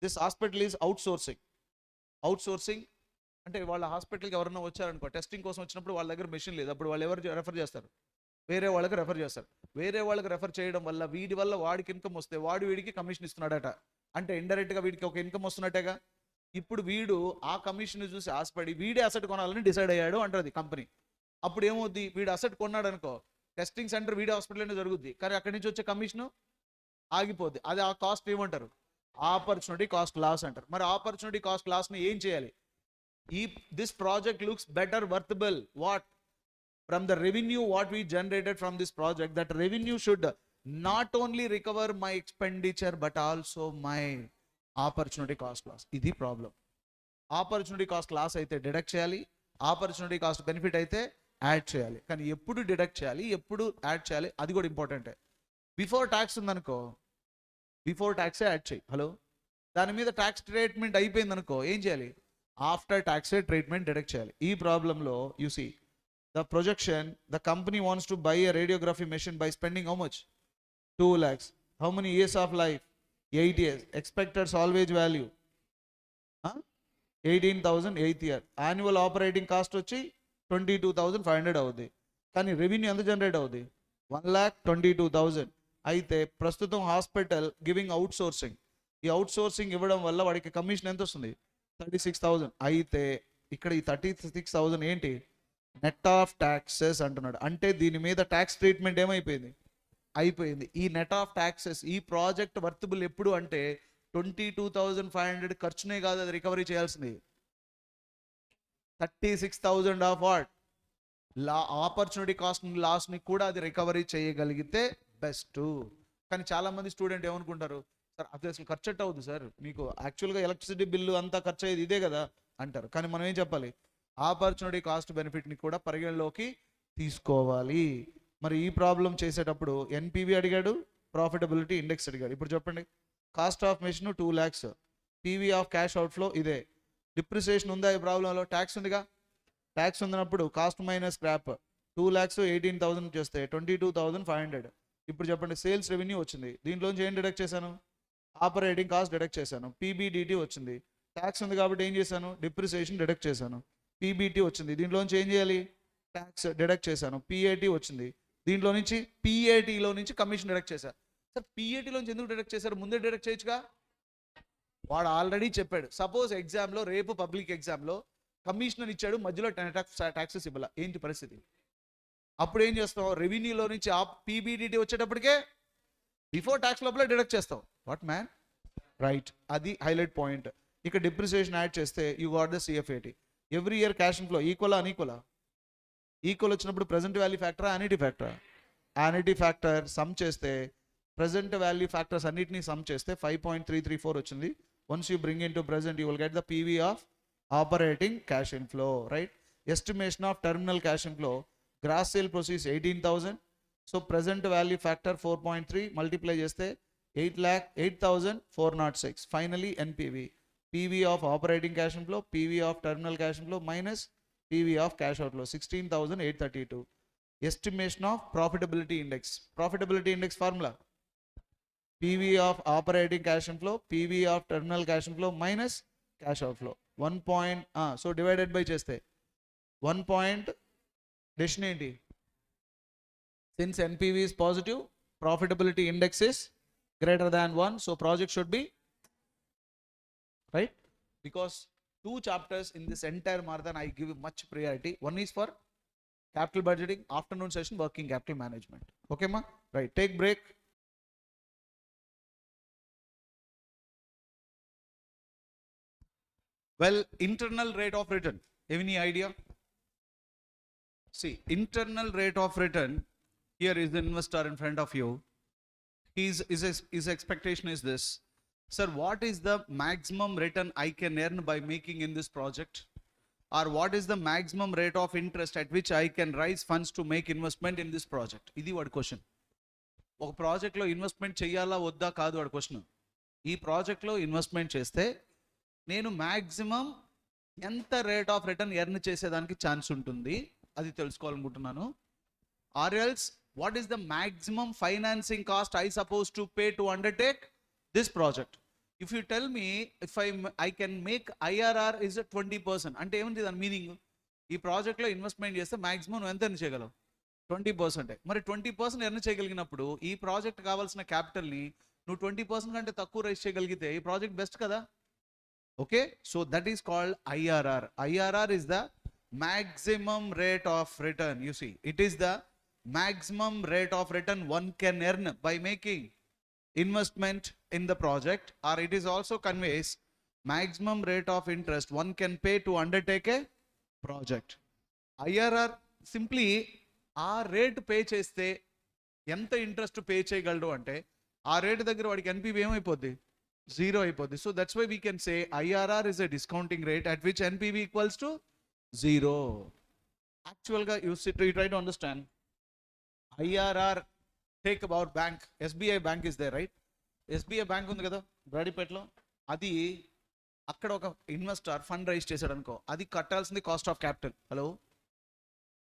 this hospital is outsourcing అంటే వాళ్ళ హాస్పిటల్కి ఎవరైనా వచ్చారనుకో, టెస్టింగ్ కోసం వచ్చినప్పుడు వాళ్ళ దగ్గర మెషిన్ లేదు, అప్పుడు వాళ్ళు ఎవరు రెఫర్ చేస్తారు? వేరే వాళ్ళకి రెఫర్ చేస్తారు. వేరే వాళ్ళకి రెఫర్ చేయడం వల్ల వీడి వల్ల వాడికి ఇన్కమ్ వస్తే వాడు వీడికి కమిషన్ ఇస్తున్నాడట, అంటే ఇండైరెక్ట్గా వీడికి ఒక ఇన్కమ్ వస్తున్నట్టేగా. ఇప్పుడు వీడు ఆ కమిషన్ చూసి ఆశపడి వీడే అసెట్ కొనాలని డిసైడ్ అయ్యాడు అంటుంది కంపెనీ. అప్పుడు ఏమవుద్ది, వీడు అసెట్ కొన్నాడు అనుకో, టెస్టింగ్ సెంటర్ వీడి హాస్పిటల్లోనే జరుగుద్ది, కానీ అక్కడి నుంచి వచ్చే కమిషన్ ఆగిపోద్ది. అది ఆ కాస్ట్ ఏమంటారు? ఆపర్చునిటీ కాస్ట్ లాస్ అంటారు. మరి ఆపర్చునిటీ కాస్ట్ లాస్ని ఏం చేయాలి? This project looks better worthable. What? From the revenue what we generated from this project, that revenue should not only recover my expenditure but also my opportunity cost loss. Idi problem. Opportunity cost loss అయితే డిడక్ట్ చేయాలి, ఆపర్చునిటీ కాస్ట్ బెనిఫిట్ అయితే యాడ్ చేయాలి. కానీ ఎప్పుడు డిడక్ట్ చేయాలి, ఎప్పుడు యాడ్ చేయాలి, అది కూడా ఇంపార్టెంటే. బిఫోర్ ట్యాక్స్ ఉందనుకో, బిఫోర్ ట్యాక్సే యాడ్ చేయి. హలో, దాని మీద ట్యాక్స్ ట్రీట్మెంట్ అయిపోయింది అనుకో, ఏం చేయాలి? ఆఫ్టర్ ట్యాక్స్ ట్రీట్మెంట్ డిడక్ట్ చేయాలి. ఈ ప్రాబ్లంలో you see the projection, the company wants to buy a radiography machine by spending how much? 2 lakhs. How many years of life? 8 years. Expected salvage value 18,000 8th year. Annual operating cost వచ్చి 22,500 అవుద్ది. కానీ రెవెన్యూ ఎంత జనరేట్ అవుద్ది? 1,22,000. అయితే ప్రస్తుతం హాస్పిటల్ గివింగ్ అవుట్ సోర్సింగ్, ఈ అవుట్ సోర్సింగ్ ఇవ్వడం వల్ల వాడికి కమిషన్ ఎంత వస్తుంది? 36,000. అయితే ఇక్కడ ఈ 36,000 ఏంటి? నెట్ ఆఫ్ ట్యాక్సెస్ అంటున్నాడు. అంటే దీని మీద ట్యాక్స్ ట్రీట్మెంట్ ఏమైపోయింది? అయిపోయింది. ఈ నెట్ ఆఫ్ ట్యాక్సెస్, ఈ ప్రాజెక్ట్ వర్తబుల్ ఎప్పుడు అంటే 22,500 ఖర్చునే కాదు, అది రికవరీ చేయాల్సింది 36,000 ఆఫ్ వాట్? ఆపర్చునిటీ కాస్ట్ లాస్ని కూడా అది రికవరీ చేయగలిగితే బెస్ట్. కానీ చాలామంది స్టూడెంట్ ఏమనుకుంటారు, సార్ అది అసలు ఖర్చు ఎట్ అవుతుంది సార్, మీకు యాక్చువల్గా ఎలక్ట్రిసిటీ బిల్లు అంతా ఖర్చు అయ్యేది ఇదే కదా అంటారు. కానీ మనం ఏం చెప్పాలి? ఆపర్చునిటీ కాస్ట్ బెనిఫిట్ని కూడా పరిగణలోకి తీసుకోవాలి. మరి ఈ ప్రాబ్లం చేసేటప్పుడు ఎన్పివి అడిగాడు, ప్రాఫిటబిలిటీ ఇండెక్స్ అడిగాడు. ఇప్పుడు చెప్పండి, cost of machine 2 lakhs, PV of cash outflow ఇదే. డిప్రిసియేషన్ ఉందా ఈ ప్రాబ్లంలో? ట్యాక్స్ ఉందిగా. ట్యాక్స్ ఉన్నప్పుడు కాస్ట్ మైనస్ స్క్రాప్ 2 lakhs 18,000 చేస్తే 22,500. ఇప్పుడు చెప్పండి, సేల్స్ రెవెన్యూ వచ్చింది, దీంట్లోంచి ఏం డిడక్ట్ చేశాను? ఆపరేటింగ్ కాస్ట్ డిడక్ట్ చేశాను. పీబీడిటీ వచ్చింది, ట్యాక్స్ ఉంది కాబట్టి ఏం చేశాను? డిప్రిసియేషన్ డిడక్ట్ చేశాను. పీబీటీ వచ్చింది, దీంట్లోంచి ఏం చేయాలి? ట్యాక్స్ డిడక్ట్ చేశాను. పిఏటీ వచ్చింది, దీంట్లో నుంచి పిఏటీలో నుంచి కమిషన్ డిడక్ట్ చేశారు. సార్ పిఏటీలోంచి ఎందుకు డిడక్ట్ చేశారు? ముందే డిడక్ట్ చేయొచ్చుగా. వాడు ఆల్రెడీ చెప్పాడు, సపోజ్ ఎగ్జామ్లో, రేపు పబ్లిక్ ఎగ్జామ్లో కమిషనర్ ఇచ్చాడు, మధ్యలో ట్యాక్సెస్ ఇవ్వాల, ఏంటి పరిస్థితి? అప్పుడు ఏం చేస్తాం? రెవెన్యూలో నుంచి ఆ పీబీడిటీ వచ్చేటప్పటికే బిఫోర్ ట్యాక్స్ లోపల డిడక్ట్ చేస్తాం. What man? రైట్, అది హైలైట్ పాయింట్. ఇక డిప్రిసియేషన్ యాడ్ చేస్తే you got the CFAT. Every year cash inflow equal unequal? Equal వచ్చినప్పుడు ప్రెసెంట్ వాల్యూ ఫ్యాక్టరా యాన్యుటీ ఫ్యాక్టరా? యాన్యుటీ ఫ్యాక్టర్ సమ్ చేస్తే ప్రెసెంట్ వాల్యూ ఫ్యాక్టర్స్ అన్నిటినీ సమ్ చేస్తే 5.334 వచ్చింది. Once you bring into present you will get the PV of operating cash inflow. Right, estimation of terminal cash inflow, gross sale proceeds 18,000. So present value factor 4.3 multiply చేస్తే 8,0406. Finally NPV, PV of operating cash inflow, PV of terminal cash inflow minus PV of cash outlay 16,832. Estimation of profitability index. Profitability index formula PV of operating cash inflow, PV of terminal cash inflow minus cash outflow 1. So divided by చేస్తే 1. డెసిషన్ ఏంటి? Since NPV is positive, profitability index is greater than 1. So project should be right, because 2 chapters in this entire marathon I give much priority. One is for capital budgeting, afternoon session working capital management. Okay ma? Right, take break. Well, internal rate of return, any idea? See, internal rate of return, here is the investor in front of you. His expectation is this: sir, what is the maximum return I can earn by making in this project? Or what is the maximum rate of interest at which I can raise funds to make investment in this project? Idi what question. ఒక ప్రాజెక్ట్లో ఇన్వెస్ట్మెంట్ చేయాలా వద్దా కాదు వాడి క్వశ్చన్. ఈ ప్రాజెక్ట్లో ఇన్వెస్ట్మెంట్ చేస్తే నేను మ్యాక్సిమం ఎంత రేట్ ఆఫ్ రిటర్న్ ఎర్న్ చేసేదానికి ఛాన్స్ ఉంటుంది అది తెలుసుకోవాలనుకుంటున్నాను. Or else what is the maximum financing cost I supposed to pay to undertake this project? If you tell me if I can make IRR is at 20%, అంటే ఏముంది దాని మీనింగ్? ఈ ప్రాజెక్ట్లో ఇన్వెస్ట్మెంట్ చేస్తే మాక్సిమం నువ్వు ఎంత ఎర్న్ చేయగలవు? 20%. మరి 20% ఎర్న్ చేయగలిగినప్పుడు ఈ ప్రాజెక్ట్ కావాల్సిన క్యాపిటల్ని నువ్వు 20% కంటే తక్కువ రైజ్ చేయగలిగితే ఈ ప్రాజెక్ట్ బెస్ట్ కదా. Okay, so that is called IRR. IRR is the maximum rate of return. You see, it is the maximum rate of return one can earn by making investment in the project, or it is also conveys maximum rate of interest one can pay to undertake a project. IRR simply ఆ రేట్ పే చేస్తే ఎంత ఇంట్రెస్ట్ పే చేయగలడు అంటే ఆ రేట్ దగ్గర వాడికి ఎన్పివి ఏమైపోద్ది? 0 అయిపోద్ది. So that's why we can say IRR is a discounting rate at which NPV equals to 0. యాక్చువల్గా you try to understand IRR. Take about bank, SBI bank is there, right? SBI bank ఉంది కదా బ్రాడీపేటలో, అది అక్కడ ఒక ఇన్వెస్టర్ ఫండ్ రైజ్ చేశాడు అనుకో, అది కట్టాల్సింది కాస్ట్ ఆఫ్ క్యాపిటల్. హలో,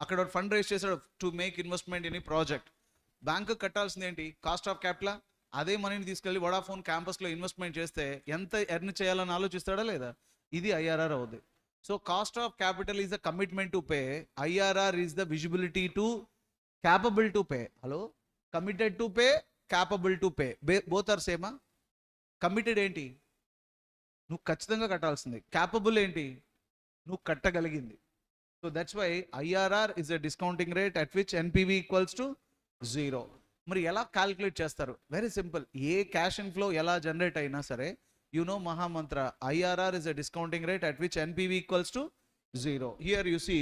అక్కడ ఫండ్ రైజ్ చేశాడు టు మేక్ ఇన్వెస్ట్మెంట్ ఇన్ ఈ ప్రాజెక్ట్, బ్యాంకు కట్టాల్సింది ఏంటి? Cost of capital. అదే మనీని తీసుకెళ్ళి వడాఫోన్ క్యాంపస్లో ఇన్వెస్ట్మెంట్ చేస్తే ఎంత ఎర్న్ చేయాలని ఆలోచిస్తాడా లేదా? ఇది IRR అవుతుంది. So cost of capital is the commitment to pay, IRR is the visibility to capable to pay. Hello, committed to pay, capable to pay, both are same. Committed ఏంటి? నువ్వు ఖచ్చితంగా కట్టాల్సింది. capable ఏంటి? నువ్వు కట్టగలిగింది. So that's why IRR is a discounting rate at which NPV equals to 0. మరి ఎలా క్యాల్కులేట్ చేస్తారు? Very simple. ఏ క్యాష్ ఇన్ఫ్లో ఎలా జనరేట్ అయినా సరే యు నో మహామంత్ర, IRR is a discounting rate at which NPV equals to 0. Here you see,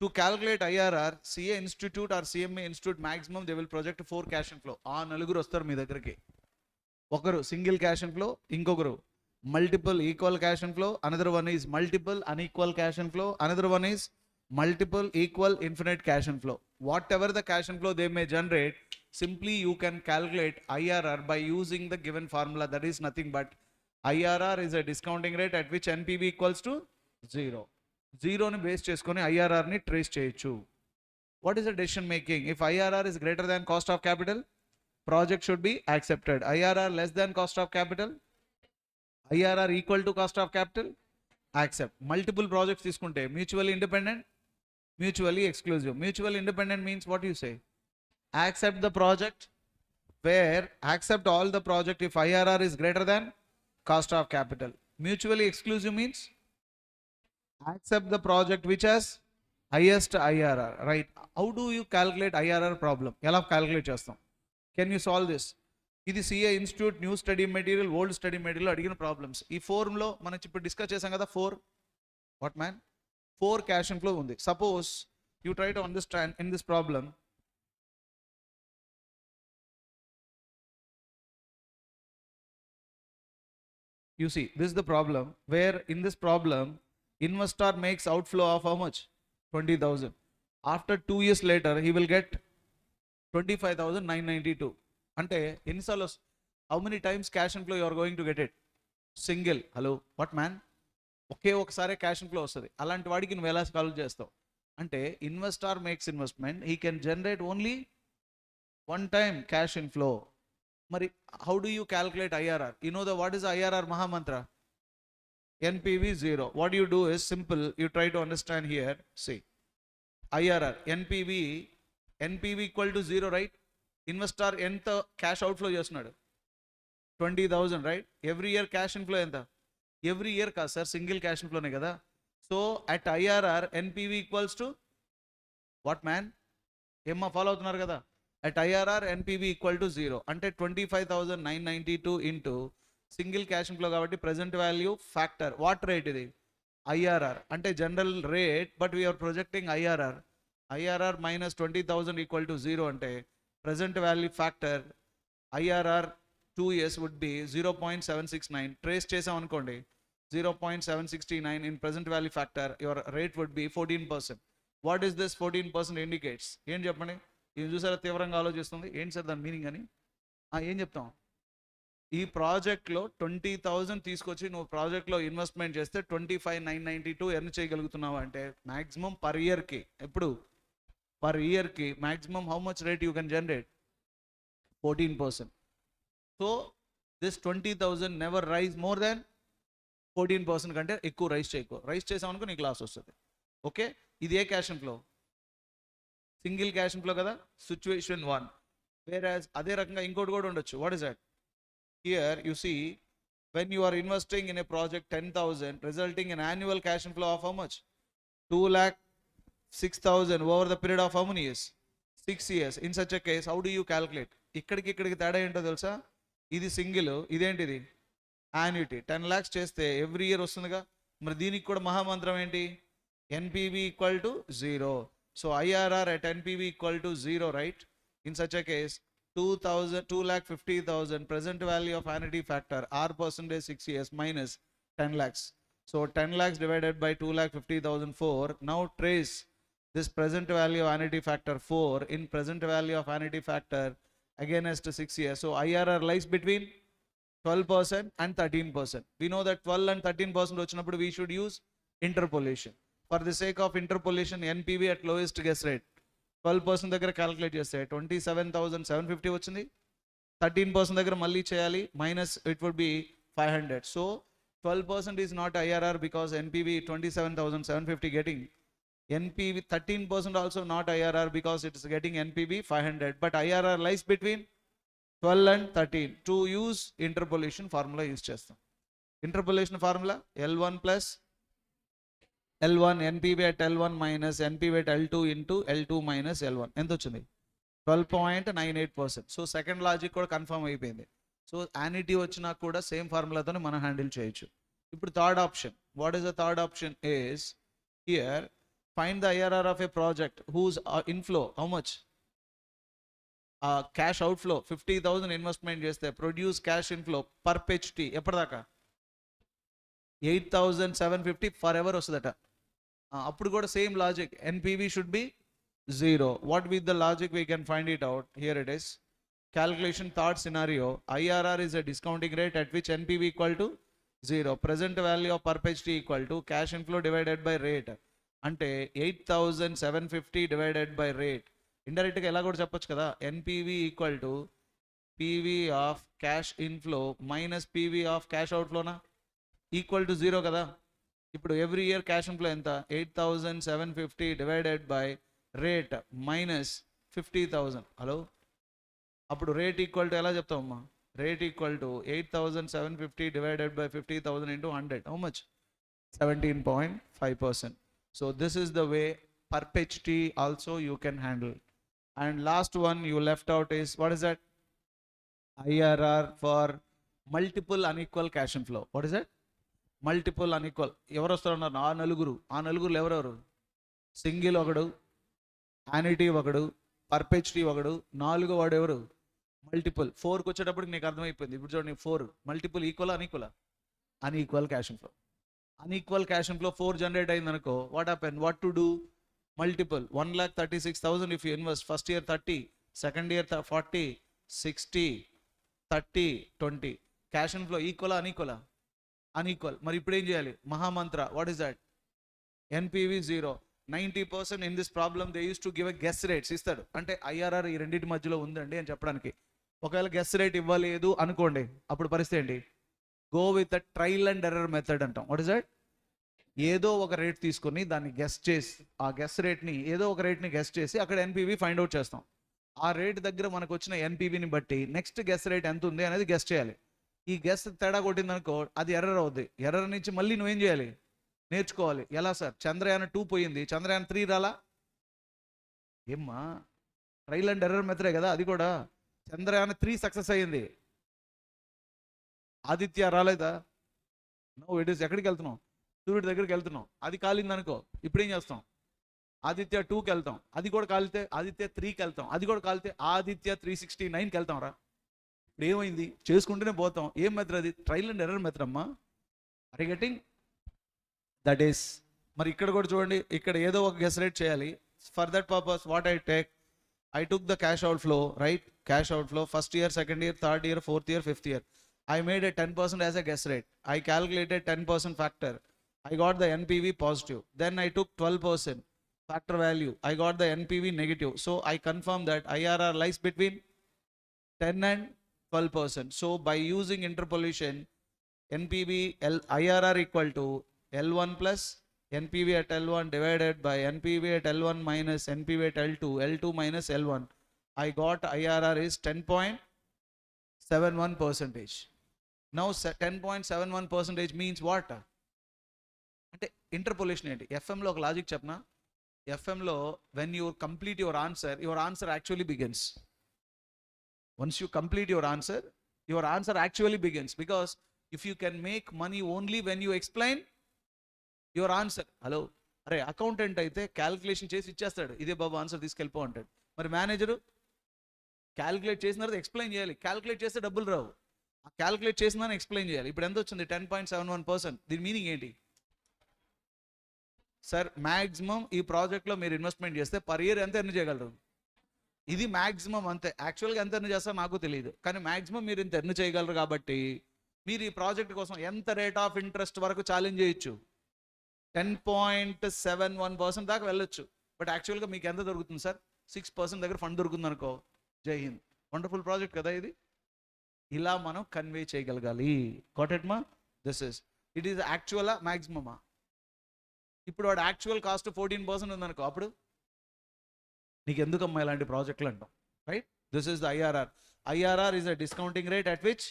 to calculate IRR, CA Institute or CMA Institute maximum they will project 4 cash inflow. ఆ నలుగురు వస్తారు మీ దగ్గరికి. ఒకరు సింగిల్ క్యాష్ ఇన్ఫ్లో, ఇంకొకరు multiple equal cash inflow, another one is multiple unequal cash inflow, another one is multiple equal infinite cash inflow. Whatever the cash inflow they may generate, simply you can calculate IRR by using the given formula. That is nothing but IRR is a discounting rate at which NPV equals to 0. 0 ni base cheskoni IRR ni trace cheyochu. What is the decision making? If IRR is greater than cost of capital, project should be accepted. IRR less than cost of capital, IRR equal to cost of capital, accept. Multiple projects తీసుకుంటే mutually independent, mutually exclusive. Mutually independent means what you say? Accept the project, where accept all the project if IRR is greater than cost of capital. Mutually exclusive means accept the project which has highest IRR, right? How do you calculate IRR problem? ఎలా calculate చేస్తాం? Can you solve this? ఇది CA institute, new study material, old study material అడిగిన ప్రాబ్లమ్స్. ఈ ఫోర్లో మనం ఇప్పుడు డిస్కస్ చేసాం కదా, 4 వాట్ మ్యాన్ 4 క్యాష్ ఇన్ఫ్లో ఉంది. Suppose you try to understand in this problem. You see, this is the problem where in this problem, investor makes outflow of how much? 20,000. After 2 years later, he will get 25,992. Ante, ఎన్నిసార్లు how many times cash inflow you are going to get it? Single. Hello, what man? ఒకే ఒకసారి క్యాష్ ఇన్ఫ్లో వస్తుంది. అలాంటి వాడికి నువ్వు ఎలా సాల్వ్ చేస్తావు అంటే, investor makes investment, he can generate only 1 time cash inflow. మరి how do you calculate IRR? You know what is IRR Mahamantra? NPV 0. What you do is simple. You try to understand here. See, IRR, NPV equal to 0, right? Investor ఎంత cash outflow చేస్తున్నాడు? 20,000, right? Every year cash inflow ఎంత? Every year కాదు సార్, సింగిల్ క్యాష్ ఇన్ఫ్లోనే కదా. So at IRR NPV equals to what man? ఏమ్మా ఫాలో అవుతున్నారు కదా? at IRR NPV equal to 0 అంటే 25,992 into సింగిల్ క్యాష్ ఇన్ఫ్లో కాబట్టి present value factor. What rate ఇది? IRR అంటే general rate, but we are projecting IRR minus 20,000 equal to 0 అంటే present value factor IRR 2 years would be 0.769. Trace చేసాం అనుకోండి 0.769 in present value factor, your rate would be 14%. What is this 14% indicates? ఏం చెప్పండి? ఏం చూసారా తీవ్రంగా ఆలోచిస్తుంది, ఏంటి సార్ దాని మీనింగ్ అని? ఏం చెప్తాం? ఈ ప్రాజెక్ట్లో 20,000 తీసుకొచ్చి నువ్వు ప్రాజెక్ట్లో ఇన్వెస్ట్మెంట్ చేస్తే 25,992 ఎర్న్ చేయగలుగుతున్నావు అంటే మ్యాక్సిమం పర్ ఇయర్కి, ఎప్పుడు పర్ ఇయర్కి maximum how much rate you can generate? 14%. So this 20,000 never rise more than 14% కంటే ఎక్కువ రైజ్ చేసామనుకో నీకు లాస్ వస్తుంది. ఓకే, ఇది ఏ cash inflow? Single cash inflow కదా, సిచ్యువేషన్ 1. వేరాజ్ అదే రకంగా ఇంకోటి కూడా ఉండొచ్చు. What is that? Here you see, when you are investing in a project 10,000 resulting in annual cash inflow of how much? 2,06,000 over the period of how many years? 6 years. In such a case, how do you calculate? ఇక్కడికి తేడా ఏంటో తెలుసా? ఇది సింగిల్, ఇదేంటిది యాన్యుటీ. 10 lakhs చేస్తే ఎవ్రీ ఇయర్ వస్తుందిగా. మరి దీనికి కూడా మహామంత్రం ఏంటి? NPV equal to 0. So IRR at NPV equal to 0, right? In such a case, 2,50,000 present value of annuity factor R percentage 6 years minus 10 lakhs. So 10 lakhs divided by 2,50,000 4. Now trace this present value of annuity factor 4 in present value of annuity factor against 6 years. So IRR lies between 12% and 13%. We know that 12 and 13% వచ్చినప్పుడు we should use interpolation. For the sake of interpolation, NPV at lowest guess rate 12% దగ్గర క్యాలిక్యులేట్ చేస్తే 27,750 వచ్చింది. 13% దగ్గర మళ్ళీ చేయాలి, minus it would be 500. So 12% is not IRR because NPV 27,750 getting. NPV 13% also not IRR because it is getting NPV 500. But IRR lies between 12 and 13. To use interpolation formula use చేస్తాం. Interpolation formula L1 plus L1 NPV at L1 minus NPV at L2 into L2 minus L1 ఎంత వచ్చింది? 12.98%. సో సెకండ్ లాజిక్ కూడా కన్ఫర్మ్ అయిపోయింది. సో యానిటీ వచ్చినా కూడా సేమ్ ఫార్ములాతో మనం హ్యాండిల్ చేయొచ్చు. ఇప్పుడు third option. What is the third option? Is here find the IRR of a project whose inflow how much? Cash outflow 50,000 investment చేస్తే ప్రొడ్యూస్ క్యాష్ ఇన్ఫ్లో పర్పెచుటీ ఎప్పటిదాకా? 8,750 ఫర్ ఎవర్ వస్తుందట. అప్పుడు కూడా same logic, NPV should be 0. What with the logic we can find it out? Here it is. Calculation third scenario, IRR is a discounting rate at which NPV equal to 0. Present value of perpetuity equal to cash inflow divided by rate. అంటే 8,750 divided by rate. ఇండైరెక్ట్గా ఎలా కూడా చెప్పొచ్చు కదా, NPV equal to PV of cash inflow minus PV of cash outflowనా, ఈక్వల్ టు 0 కదా. ఇప్పుడు ఎవ్రీ ఇయర్ క్యాష్ ఇన్ఫ్లో ఎంత? 8,750 divided by rate minus 50,000. Hello, అప్పుడు రేట్ ఈక్వల్ టు ఎలా చెప్తామమ్మా? Rate equal to 8,750 divided by 50,000 into 100. How much? 17.5%. So this is the way perpetuity also you can handle. And last one you left out is, what is that? IRR for multiple unequal cash inflow. What is it? Multiple unequal. ఎవరు వస్తున్నారు? ఆ నలుగురు ఎవరెవరు? సింగిల్ ఒకడు, యానిటీ ఒకడు, పర్పెచుటీ ఒకడు, 4వ వాడు ఎవరు? మల్టిపుల్. 4కి వచ్చేటప్పటికి నీకు అర్థమైపోయింది. ఇప్పుడు చూడండి, 4 multiple equal unequal? Unequal cash inflow. Unequal cash inflow 4 generate అయింది అనుకో, what happen? What to do? Multiple. 1,36,000 if you invest, first year 30, second year 40, 60, 30, 20. Cash inflow equal unequal? Unequal. మరి ఇప్పుడు ఏం చేయాలి? మహామంత్ర. What is that? NPV 0. 90% in this problem they use to give a guess rates. ఇస్తాడు అంటే ఐఆర్ఆర్ ఈ రెండింటి మధ్యలో ఉందండి అని చెప్పడానికి. ఒకవేళ గెస్ రేట్ ఇవ్వలేదు అనుకోండి, అప్పుడు పరిస్థితి ఏంటి? Go with a trial and error method అంటాం. What is that? ఏదో ఒక రేట్ తీసుకొని దాన్ని గెస్ చేసి, ఆ గెస్ రేట్ని ఏదో ఒక రేట్ని గెస్ చేసి అక్కడ ఎన్పివి ఫైండ్ అవుట్ చేస్తాం. ఆ రేట్ దగ్గర మనకు వచ్చిన ఎన్పివిని బట్టి నెక్స్ట్ గెస్ రేట్ ఎంత ఉంది అనేది గెస్ చేయాలి. ఈ గెస్ తేడా కొట్టింది అనుకో, అది ఎర్రర్ అవుద్ది. ఎర్రర్ నుంచి మళ్ళీ నువ్వేం చేయాలి? నేర్చుకోవాలి. ఎలా సార్? చంద్రయాన్ 2 పోయింది, చంద్రయాన్ 3 రాలా? ఏమ్మా, ట్రయల్ అండ్ ఎర్రర్ మెథడే కదా అది కూడా. చంద్రయాన్ 3 సక్సెస్ అయ్యింది, ఆదిత్య రాలేదా? No, it is. ఎక్కడికి వెళ్తున్నాం? సూర్యుడి దగ్గరికి వెళ్తున్నాం. అది కాలింది అనుకో, ఇప్పుడు ఏం చేస్తాం? ఆదిత్య 2కి వెళ్తాం, అది కూడా కాలితే ఆదిత్య 3కి వెళ్తాం, అది కూడా కాలితే ఆదిత్య 369కి వెళ్తాం రా. ఇప్పుడు ఏమైంది? చేసుకుంటూనే పోతాం. ఏం మెథడ్ అది? ట్రయల్ అండ్ ఎర్రర్ మెథడ్ అమ్మా. Are you getting? That is. మరి ఇక్కడ కూడా చూడండి, ఇక్కడ ఏదో ఒక గెస్ రేట్ చేయాలి. For that purpose what I took the cash out flow, right? Cash out flow first year, second year, third year, fourth year, fifth year. I made a 10% as a guess rate. I calculated 10% factor. I got the NPV positive. Then I took 12% factor value. I got the NPV negative. So I confirm that IRR lies between 10 and 12%. So by using interpolation, IRR equal to L1 plus NPV at L1 divided by NPV at L1 minus NPV at L2, L2 minus L1. I got IRR is 10.71%. Now 10.71% means what? అంటే ఇంటర్పోలేషన్ ఏంటి? ఎఫ్ఎంలో ఒక లాజిక్ చెప్పనా? ఎఫ్ఎంలో when you complete your answer actually begins. Once you complete your answer actually begins. Because if you can make money only when you explain your answer. Hello, అరే అకౌంటెంట్ అయితే క్యాల్కులేషన్ చేసి ఇచ్చేస్తాడు, ఇదే బాబు ఆన్సర్ తీసుకెళ్ళిపో అంటాడు. మరి మేనేజరు క్యాల్కులేట్ చేసిన తర్వాత ఎక్స్ప్లెయిన్ చేయాలి. క్యాల్కులేట్ చేస్తే డబ్బులు రావు, క్యాల్కులేట్ చేసిందని ఎక్స్ప్లెయిన్ చేయాలి. ఇప్పుడు ఎంత వచ్చింది? 10.71%. దీని మీనింగ్ ఏంటి సార్? మ్యాక్సిమం ఈ ప్రాజెక్ట్లో మీరు ఇన్వెస్ట్మెంట్ చేస్తే పర్ ఇయర్ ఎంత ఎర్న్ చేయగలరు? ఇది మ్యాక్సిమం అంతే. యాక్చువల్గా ఎంత ఎర్న్ చేస్తారో నాకు తెలియదు, కానీ మ్యాక్సిమం మీరు ఇంత ఎర్న్ చేయగలరు. కాబట్టి మీరు ఈ ప్రాజెక్ట్ కోసం ఎంత రేట్ ఆఫ్ ఇంట్రెస్ట్ వరకు ఛాలెంజ్ చేయొచ్చు? 10.71% దాకా వెళ్ళొచ్చు. బట్ యాక్చువల్గా మీకు ఎంత దొరుకుతుంది సార్? 6% దగ్గర ఫండ్ దొరుకుతుంది అనుకో, జై హింద్. వండర్ఫుల్ ప్రాజెక్ట్ కదా ఇది. ఇలా మనం కన్వే చేయగలగాలి. గాట్ ఇట్ మా? దిస్ ఇస్ ఇట్ ఈస్ యాక్చువలా మ్యాక్సిమమా? ఇప్పుడు వాడు యాక్చువల్ కాస్ట్ 14% ఉందనుకో, అప్పుడు నీకు ఎందుకమ్మా ఇలాంటి ప్రాజెక్టులు అంటాం, right? This is the IRR is the discounting rate at which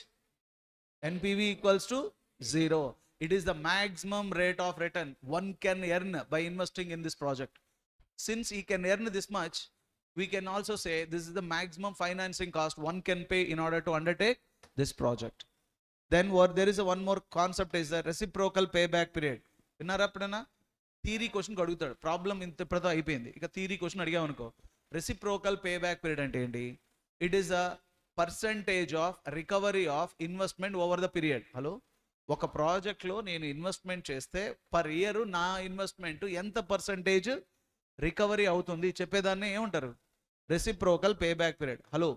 NPV equals to 0. It is the maximum rate of return one can earn by investing in this project. Since he can earn this much, we can also say this is the maximum financing cost one can pay in order to undertake this project. Then there is one more concept is the reciprocal payback period. విన్నారా ఎప్పుడైనా? థియరీ క్వశ్చన్ అడుగుతాడు, ప్రాబ్లం ఇంతటితో అయిపోయింది, ఇక థియరీ క్వశ్చన్ అడిగామనుకో, రెసిప్రోకల్ పేబ్యాక్ పీరియడ్ అంటే ఏంటి? It is a percentage of recovery of investment over the period. Hello, ఒక ప్రాజెక్ట్లో నేను ఇన్వెస్ట్మెంట్ చేస్తే పర్ ఇయర్ నా ఇన్వెస్ట్మెంట్ ఎంత పర్సంటేజ్ రికవరీ అవుతుంది చెప్పేదాన్ని ఏమంటారు? Reciprocal payback period. Hello,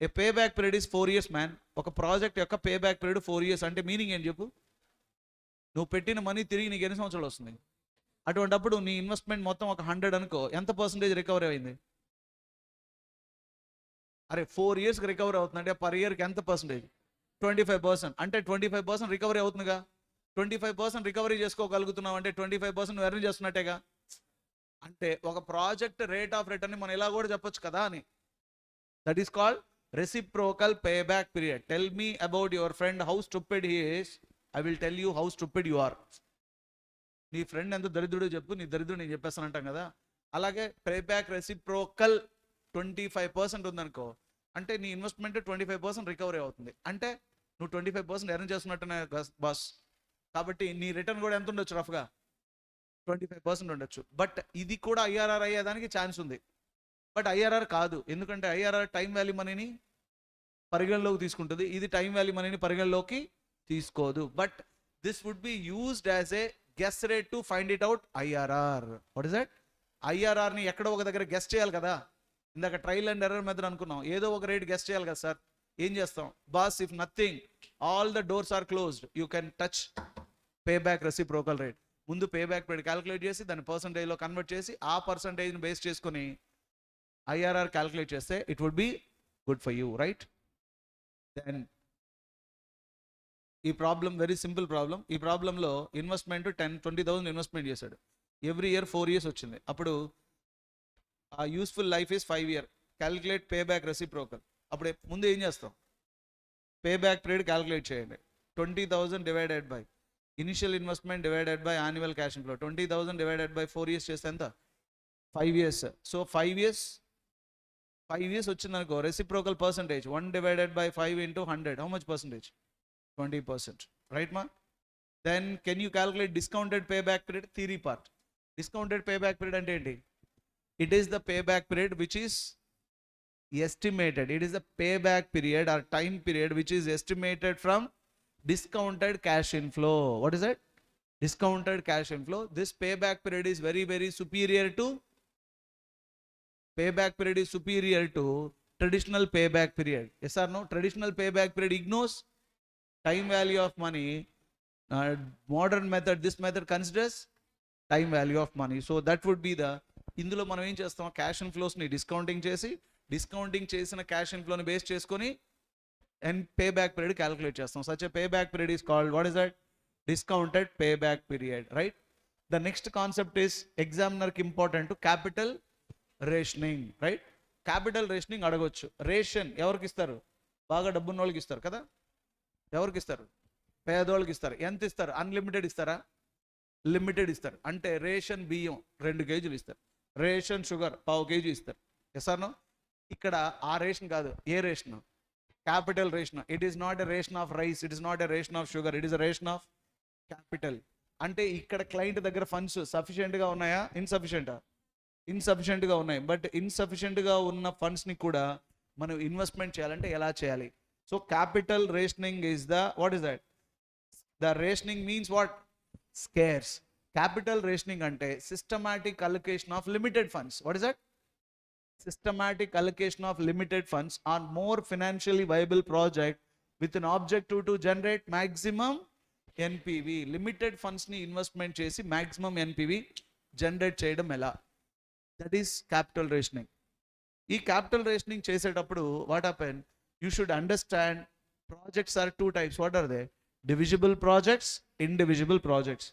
a payback period is 4 years man. ఒక ప్రాజెక్ట్ యొక్క పేబ్యాక్ పీరియడ్ 4 years అంటే మీనింగ్ ఏం చెప్పు? నువ్వు పెట్టిన మనీ తిరిగి నీకు ఎన్ని సంవత్సరాలు వస్తుంది? అటువంటిప్పుడు నీ ఇన్వెస్ట్మెంట్ మొత్తం ఒక 100 అనుకో, ఎంత పర్సంటేజ్ రికవరీ అయింది? అరే 4 yearsకి రికవరీ అవుతుందంటే పర్ ఇయర్కి ఎంత పర్సంటేజ్? 25%. అంటే 25% రికవరీ అవుతుందిగా. 25% రికవరీ చేసుకోగలుగుతున్నావు అంటే 25% నువ్వు ఎర్న్ చేస్తున్నట్టేగా. అంటే ఒక ప్రాజెక్ట్ రేట్ ఆఫ్ రిటర్న్ మనం ఇలా కూడా చెప్పొచ్చు కదా అని. That is called reciprocal payback period. Tell me about your friend how stupid he is, I will tell you how stupid you are. నీ ఫ్రెండ్ ఎంత దరిద్రుడో చెప్పు, నీ దరిద్రుడు నేను చెప్పేస్తాను అంటాం కదా. అలాగే పేబ్యాక్ రెసిప్రోకల్ 25% ఉందనుకో, అంటే నీ ఇన్వెస్ట్మెంట్ 25% రికవరీ అవుతుంది. అంటే నువ్వు 25% ఎర్న్ చేస్తున్నట్టునే బాస్. కాబట్టి నీ రిటర్న్ కూడా ఎంత ఉండొచ్చు? రఫ్గా 25% ఉండొచ్చు. బట్ ఇది కూడా ఐఆర్ఆర్ అయ్యేదానికి ఛాన్స్ ఉంది. బట్ ఐఆర్ఆర్ కాదు, ఎందుకంటే ఐఆర్ఆర్ టైం వాల్యూ మనీని పరిగణలోకి తీసుకుంటుంది, ఇది టైం వాల్యూ మనీని పరిగణలోకి తీసుకోదు. But this would be used as a guess rate to find it out IRR. What is that? ఐఆర్ఆర్ని ఎక్కడో ఒక దగ్గర గెస్ చేయాలి కదా. ఇందాక ట్రయల్ అండ్ ఎర్రర్ మెథడ్ అనుకున్నాం, ఏదో ఒక రేట్ గెస్ చేయాలి కదా సార్. ఏం చేస్తాం? Boss, if nothing, all the doors are closed, you can touch pay back reciprocal rate. ముందు పే బ్యాక్ రేట్ క్యాలిక్యులేట్ చేసి దాన్ని పర్సంటేజ్లో కన్వర్ట్ చేసి ఆ పర్సంటేజ్ని బేస్ చేసుకుని ఐఆర్ఆర్ క్యాలిక్యులేట్ చేస్తే it would be good for you, right? Then ఈ ప్రాబ్లం వెరీ సింపుల్ ప్రాబ్లం. ఈ ప్రాబ్లంలో ఇన్వెస్ట్మెంట్ 20,000 ఇన్వెస్ట్మెంట్ చేశాడు. ఎవ్రీ ఇయర్ 4 years వచ్చింది. అప్పుడు ఆ useful life is 5 years. Calculate pay back reciprocal. అప్పుడు ముందు ఏం చేస్తాం? పే బ్యాక్ పీరియడ్ క్యాలిక్యులేట్ చేయండి. 20,000 divided by initial investment divided by annual cash inflow. 20,000 divided by 4 years చేస్తే ఎంత? 5 years. సో 5 years వచ్చింది అనుకో. Reciprocal percentage 1 divided by 5 into 100. How much percentage? 20%. Right మా? Then can you calculate discounted pay back period? Theory part. Discounted pay back period అంటే ఏంటి? It is the pay back period which is estimated. It is the payback period or time period which is estimated from discounted cash inflow. What is that? Discounted cash inflow. This payback period is very, very superior to traditional payback period. Yes or no? Traditional payback period ignores time value of money. Modern method, this method considers time value of money. So that would be the, ఇందులో మనం ఏం చేస్తాం? క్యాష్ ఇన్ఫ్లోస్ని డిస్కౌంటింగ్ చేసిన క్యాష్ ఇన్ఫ్లోని బేస్ చేసుకొని and pay back period calculate చేస్తాం. Such a pay back period is called, what is that? Discounted pay back period, right? The next concept is ఎగ్జామినర్కి important, capital rationing, right? Capital rationing అడగొచ్చు. రేషన్ ఎవరికి ఇస్తారు? బాగా డబ్బున్న వాళ్ళకి ఇస్తారు కదా. ఎవరికి ఇస్తారు? పేదోళ్ళకి ఇస్తారు. ఎంత ఇస్తారు? అన్లిమిటెడ్ ఇస్తారా? లిమిటెడ్ ఇస్తారు. అంటే రేషన్ బియ్యం 2 kgs ఇస్తారు, రేషన్ షుగర్ 1/2 kg ఇస్తారు. Yes or no? ఇక్కడ ఆ రేషన్ కాదు. ఏ ration? Capital ration. It is not a ration of rice, it is not a ration of sugar, it is a ration of capital. అంటే ఇక్కడ క్లయింట్ దగ్గర ఫండ్స్ సఫిషియెంట్గా ఉన్నాయా? ఇన్సఫిషియెంట్గా ఉన్నాయి. బట్ ఇన్సఫిషియెంట్గా ఉన్న ఫండ్స్ని కూడా మనం ఇన్వెస్ట్మెంట్ చేయాలంటే ఎలా చేయాలి? So capital rationing is the, what is that? The rationing means what? Scarce. Capital rationing అంటే systematic allocation of limited funds. What is that? Systematic allocation of limited funds on more financially viable project with an objective to generate maximum NPV. Limited funds ni investment chesi maximum NPV generate cheyadam ela? That is capital rationing. Ee capital rationing chesetappudu what happen? You should understand projects are 2 types. What are they? Divisible projects, indivisible projects.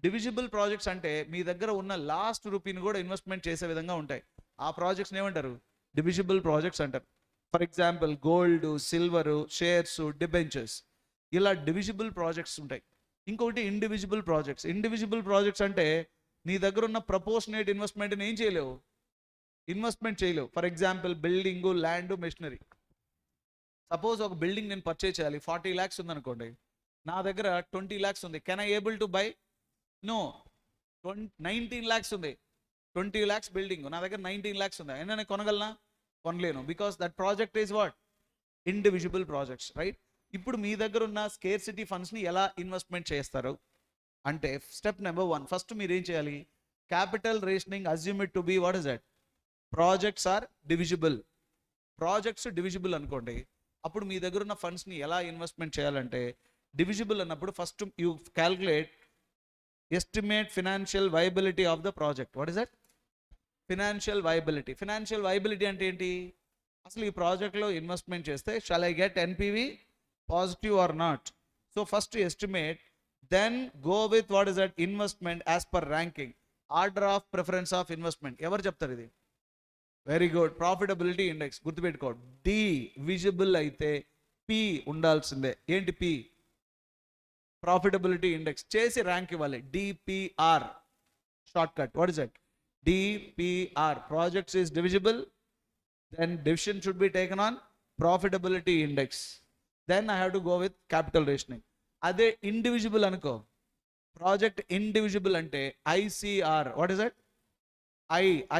Divisible projects ante మీ దగ్గర ఉన్న లాస్ట్ రూపీని కూడా ఇన్వెస్ట్మెంట్ చేసే విధంగా ఉంటాయి. ఆ ప్రాజెక్ట్స్ని ఏమంటారు? డివిజిబుల్ ప్రాజెక్ట్స్ అంటారు. For example gold, silver, shares, debentures, ఇలా డివిజిబుల్ ప్రాజెక్ట్స్ ఉంటాయి. ఇంకొకటి ఇండివిజిబుల్ ప్రాజెక్ట్స్. ఇండివిజిబుల్ ప్రాజెక్ట్స్ అంటే నీ దగ్గర ఉన్న ప్రపోర్షనేట్ ఇన్వెస్ట్మెంట్ని ఏం చేయలేవు? ఇన్వెస్ట్మెంట్ చేయలేవు. For example building, land, machinery. Suppose ఒక బిల్డింగ్ నేను పర్చేజ్ చేయాలి, 40 lakhs ఉందనుకోండి. నా దగ్గర 20 lakhs ఉంది. Can I able to buy? No. 19 lakhs ఉంది. 20 lakhs బిల్డింగ్, నా దగ్గర 19 lakhs ఉంది. అయినా నేను కొనగలనా? కొనలేను. Because that project is what? Indivisible projects, right? ఇప్పుడు మీ దగ్గర ఉన్న స్కేర్సిటీ ఫండ్స్ని ఎలా ఇన్వెస్ట్మెంట్ చేస్తారు అంటే స్టెప్ నెంబర్ 1, ఫస్ట్ మీరు ఏం చేయాలి? Capital rationing assume it to be, what is that? Projects are divisible. Projects divisible అనుకోండి. అప్పుడు మీ దగ్గర ఉన్న ఫండ్స్ని ఎలా ఇన్వెస్ట్మెంట్ చేయాలంటే డివిజిబుల్ అన్నప్పుడు first you calculate estimate financial viability of the project. What is that? Financial viability. Financial viability అంటే ఏంటి? అసలు ఈ ప్రాజెక్ట్లో ఇన్వెస్ట్మెంట్ చేస్తే shall I get NPV positive or not? So first estimate, then go with what is that? Investment as per ranking, order of preference of investment. ఎవరు చెప్తారు ఇది? Very good. ప్రాఫిటబిలిటీ ఇండెక్స్ గుర్తుపెట్టుకో. డి విజిబుల్ అయితే పి ఉండాల్సిందే. ఏంటి పి? Profitability index. చేసి ర్యాంక్ ఇవ్వాలి. DPR short cut. What is that? DPR. Projects is divisible, then division should be taken on profitability index, then I have to go with capital rationing. అదే ఇండివిజువల్ అనుకో, ప్రాజెక్ట్ ఇండివిజువల్ అంటే ICR. What is that?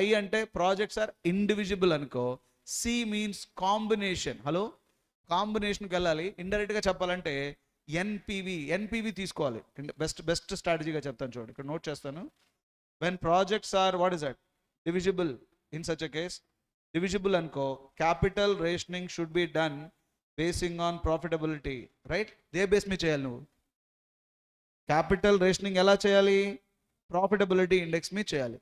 I అంటే ప్రాజెక్ట్స్ ఆర్ ఇండివిజువల్ అనుకో. C means combination. హలో, కాంబినేషన్కి వెళ్ళాలి. ఇండైరెక్ట్గా చెప్పాలంటే ఎన్పివి తీసుకోవాలి. బెస్ట్ స్ట్రాటజీగా చెప్తాను చూడండి, ఇక్కడ నోట్ చేస్తాను. When projects are what is that divisible, in such a case divisible అనుకో, capital rationing should be done basing on profitability, right? The base మీ చేయాలి నువ్వు. క్యాపిటల్ రేషనింగ్ ఎలా చేయాలి? ప్రాఫిటబిలిటీ ఇండెక్స్ మీ చేయాలి.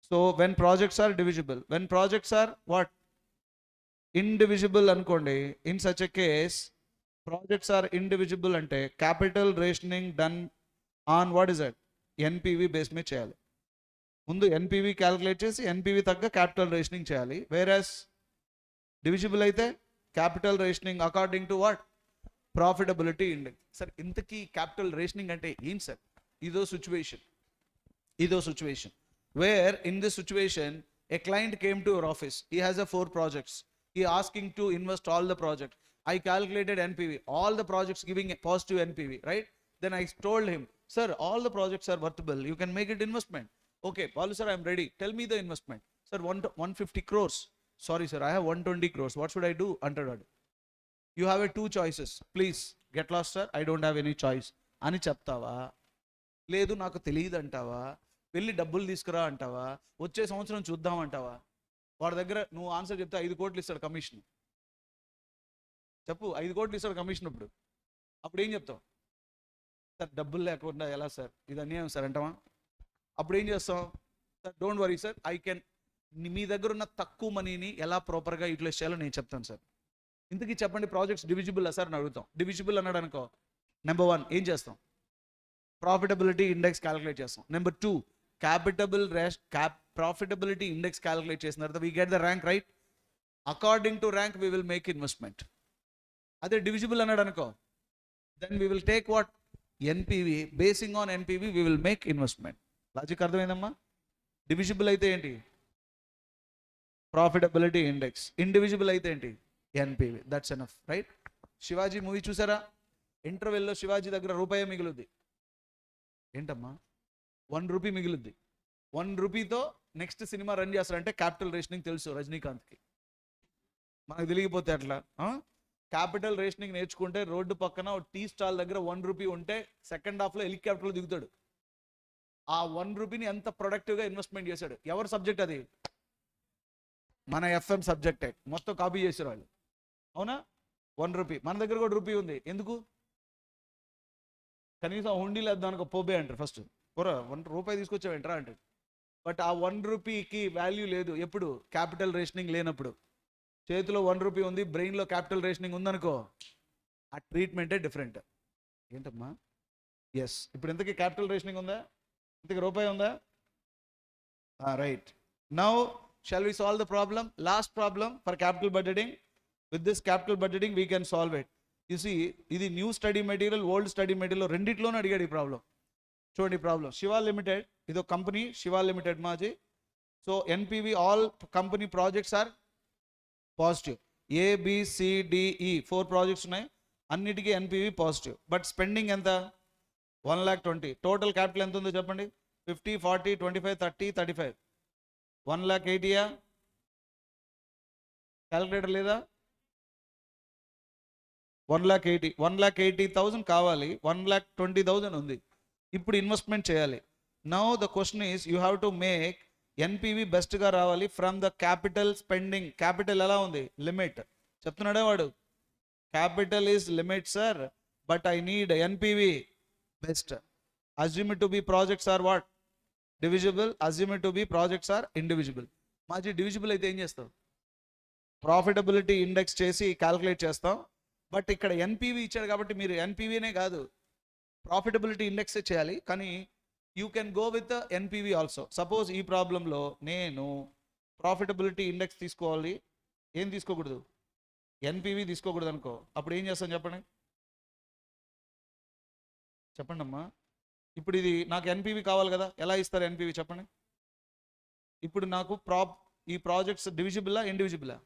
So when projects are divisible, when projects are what indivisible అనుకోండి, in such a case projects are indivisible అంటే capital rationing done on what is that NPV base మీద చేయాలి. ముందు ఎన్పివి క్యాలిక్యులేట్ చేసి ఎన్పివి తగ్గ క్యాపిటల్ రేషనింగ్ చేయాలి. వేరస్ డివిజిబుల్ అయితే capital rationing according to what profitability index. Sir ఇంతకీ క్యాపిటల్ రేషనింగ్ అంటే ఏం సార్? ఇదో situation where in this situation a client came to your office, he has a 4 projects, he asking to invest all the projects. I calculated NPV, all the projects giving a positive NPV, right? Then I told him, sir, all the projects are worthable, you can make it investment. Okay, Balu sir, I am ready, tell me the investment. Sir, 150 crores. Sorry sir, I have 120 crores, what should I do? Under you have a 2 choices, please get lost sir, I don't have any choice అని చెప్తావా? లేదు నాకు తెలియదు అంటావా? వెళ్ళి డబ్బులు తీసుకురా అంటావా? వచ్చే సంవత్సరం చూద్దాం అంటావా? వాడి దగ్గర నువ్వు ఆన్సర్ చెప్తే 5 కోట్లు ఇస్తాడు కమిషన్. చెప్పు, 5 కోట్లు ఇస్తాడు కమిషన్. అప్పుడు ఏం చెప్తావు? సార్ డబ్బులు లేకుండా ఎలా సార్, ఇది అన్యాయం సార్ అంటావా? అప్పుడు ఏం చేస్తాం? Sir don't worry sir, I can, మీ దగ్గర ఉన్న తక్కువ మనీని ఎలా ప్రాపర్గా యూటిలైజ్ చేయాలో నేను చెప్తాను సార్. ఇంతకీ చెప్పండి, ప్రాజెక్ట్స్ డివిజిబుల్ సార్ అని అడుగుతాం. డివిజిబుల్ అన్నాడు అనుకో, నెంబర్ 1 ఏం చేస్తాం? ప్రాఫిటబిలిటీ ఇండెక్స్ క్యాలిక్యులేట్ చేస్తాం. నెంబర్ 2 ప్రాఫిటబిలిటీ ఇండెక్స్ క్యాలిక్యులేట్ చేసిన తర్వాత we get the rank, right? According to rank we will make investment. అదే డివిజిబుల్ అన్నాడు అనుకో, then we will take what NPV, basing on NPV we will make investment. Logic అర్థమైందమ్మా? డివిజిబుల్ అయితే ఏంటి? Profitability index. ఇండివిజిబుల్ అయితే ఏంటి? NPV. That's enough, right? Shivaji movie చూసారా? ఇంటర్వెల్లో శివాజీ దగ్గర రూపాయి మిగులుద్ది. ఏంటమ్మా? 1 రూపీ మిగులుద్ది. 1 రూపీతో నెక్స్ట్ సినిమా రన్ చేస్తారంటే క్యాపిటల్ రేషనింగ్ తెలుసు రజనీకాంత్కి. మనకు తెలియకపోతే అట్లా. క్యాపిటల్ రేషనింగ్ నేర్చుకుంటే రోడ్డు పక్కన టీ స్టాల్ దగ్గర 1 రూపీ ఉంటే సెకండ్ హాఫ్లో హెలికాప్టర్లో దిగుతాడు. ఆ 1 రూపీని ఎంత ప్రొడక్టివ్గా ఇన్వెస్ట్మెంట్ చేశాడు. ఎవరి సబ్జెక్ట్ అది? మన ఎఫ్ఎం సబ్జెక్టే. మొత్తం కాపీ చేశారు వాళ్ళు. అవునా? 1 రూపీ. మన దగ్గర కూడా రూపీ ఉంది. ఎందుకు? కనీసం హుండీలు వేద్దాం అనుకో, పోబే అంటారు ఫస్ట్. పొరా 1 రూపాయి తీసుకొచ్చావేంట్రా అంటారు. బట్ ఆ 1 రూపీకి వాల్యూ లేదు ఎప్పుడు? క్యాపిటల్ రేషనింగ్ లేనప్పుడు. చేతిలో 1 రూపీ ఉంది, బ్రెయిన్లో క్యాపిటల్ రేషనింగ్ ఉందనుకో, ఆ ట్రీట్మెంటే డిఫరెంట్. ఏంటమ్మా? ఎస్. ఇప్పుడు ఇంతకీ క్యాపిటల్ రేషనింగ్ ఉందా? ఇంతకీ రూపాయి ఉందా? Right. Now shall we solve the problem? Last problem for capital budgeting. With this capital budgeting we can solve it. You see, ఇది new study material, old study material రెండిట్లోనే అడిగాడు ఈ ప్రాబ్లం. చూడండి ప్రాబ్లం. శివా లిమిటెడ్, ఇదో కంపెనీ శివా లిమిటెడ్ మాజీ. So NPV, all company projects are positive. ABCDE 4 projects ఉన్నాయి, అన్నిటికీ ఎన్పివి పాజిటివ్. బట్ స్పెండింగ్ ఎంత? 1,20,000. టోటల్ క్యాపిటల్ ఎంత ఉందో చెప్పండి? 50, 40, 25, 30, 35. 1,80,000. క్యాలిక్యులేటర్ లేదా? 1,80,000 కావాలి. 1,20,000 ఉంది. ఇప్పుడు ఇన్వెస్ట్మెంట్ చేయాలి. Now the question is, you have to make NPV బెస్ట్గా రావాలి from the capital spending. Capital ఎలా ఉంది? లిమిట్. చెప్తున్నాడే వాడు, capital is limit sir, but I need NPV best. Assume to be projects are what divisible, assume to be projects are indivisible. మాజీ డివిజిబుల్ అయితే ఏం చేస్తావు? ప్రాఫిటబిలిటీ ఇండెక్స్ చేసి క్యాలిక్యులేట్ చేస్తాం. బట్ ఇక్కడ ఎన్పివి ఇచ్చాడు కాబట్టి మీరు ఎన్పివినే కాదు, ప్రాఫిటబిలిటీ ఇండెక్సే చేయాలి. కానీ you can go with NPV also. Suppose ఈ ప్రాబ్లంలో నేను ప్రాఫిటబిలిటీ ఇండెక్స్ తీసుకోవాలి, ఏం తీసుకోకూడదు? ఎన్పివి తీసుకోకూడదు అనుకో. అప్పుడు ఏం చేస్తాను చెప్పండి? చెప్పండి అమ్మా. ఇప్పుడు ఇది నాకు ఎన్పివి కావాలి కదా, ఎలా ఇస్తారు ఎన్పివి చెప్పండి? ఇప్పుడు నాకు ఈ ప్రాజెక్ట్స్ డివిజిబుల్లా ఇండివిజిబుల్లా?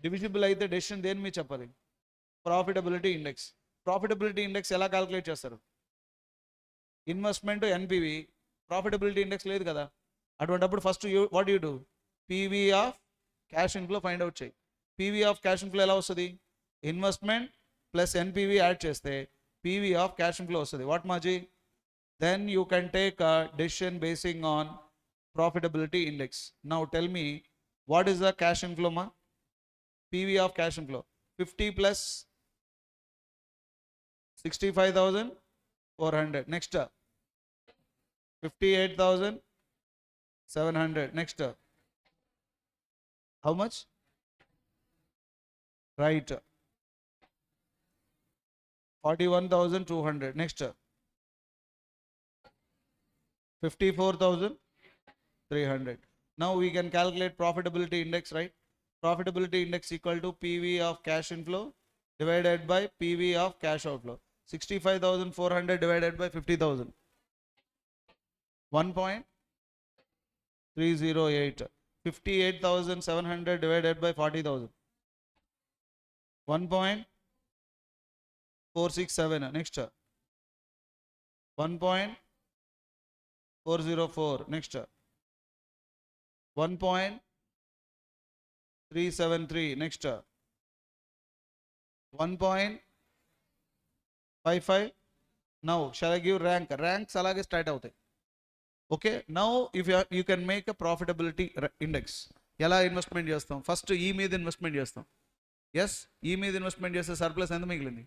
డివిజిబుల్ అయితే డెసిషన్ దేని మీద చెప్పాలి? Profitability index. ప్రాఫిటబిలిటీ ఇండెక్స్ ఎలా క్యాలిక్యులేట్ చేస్తారు? ఇన్వెస్ట్మెంట్ ఎన్పివి, ప్రాఫిటబిలిటీ ఇండెక్స్ లేదు కదా. అటువంటిప్పుడు first what you do? PV of cash inflow find out చేయి. పీవీ ఆఫ్ క్యాష్ ఇన్ఫ్లో ఎలా వస్తుంది? ఇన్వెస్ట్మెంట్ ప్లస్ ఎన్పివి యాడ్ చేస్తే పీవీ ఆఫ్ క్యాష్ ఇన్ఫ్లో వస్తుంది. వాట్ మాజీ? Then you can take a decision basing on profitability index. Now tell me, what is the cash inflow ma? PV of cash inflow 50 plus 65,400. Next 58,700. Next how much? Right, 41,200. Next 54,300. Now we can calculate profitability index, right? Profitability index equal to PV of cash inflow divided by PV of cash outflow. 65,400 divided by 50,000. 1.308. 58,700 divided by 40,000. 1.467. Next 1.404. Next 1.373. Next 1.55. Now shall I give rank? Ranks alage start అవుతాయి. Okay, now if you can make a profitability index. ఎలా ఇన్వెస్ట్మెంట్ చేస్తాం? ఫస్ట్ ఈ మీద ఇన్వెస్ట్మెంట్ చేస్తాం. ఎస్, ఈ మీద ఇన్వెస్ట్మెంట్ చేస్తే సర్ప్లస్ ఎంత మిగిలింది?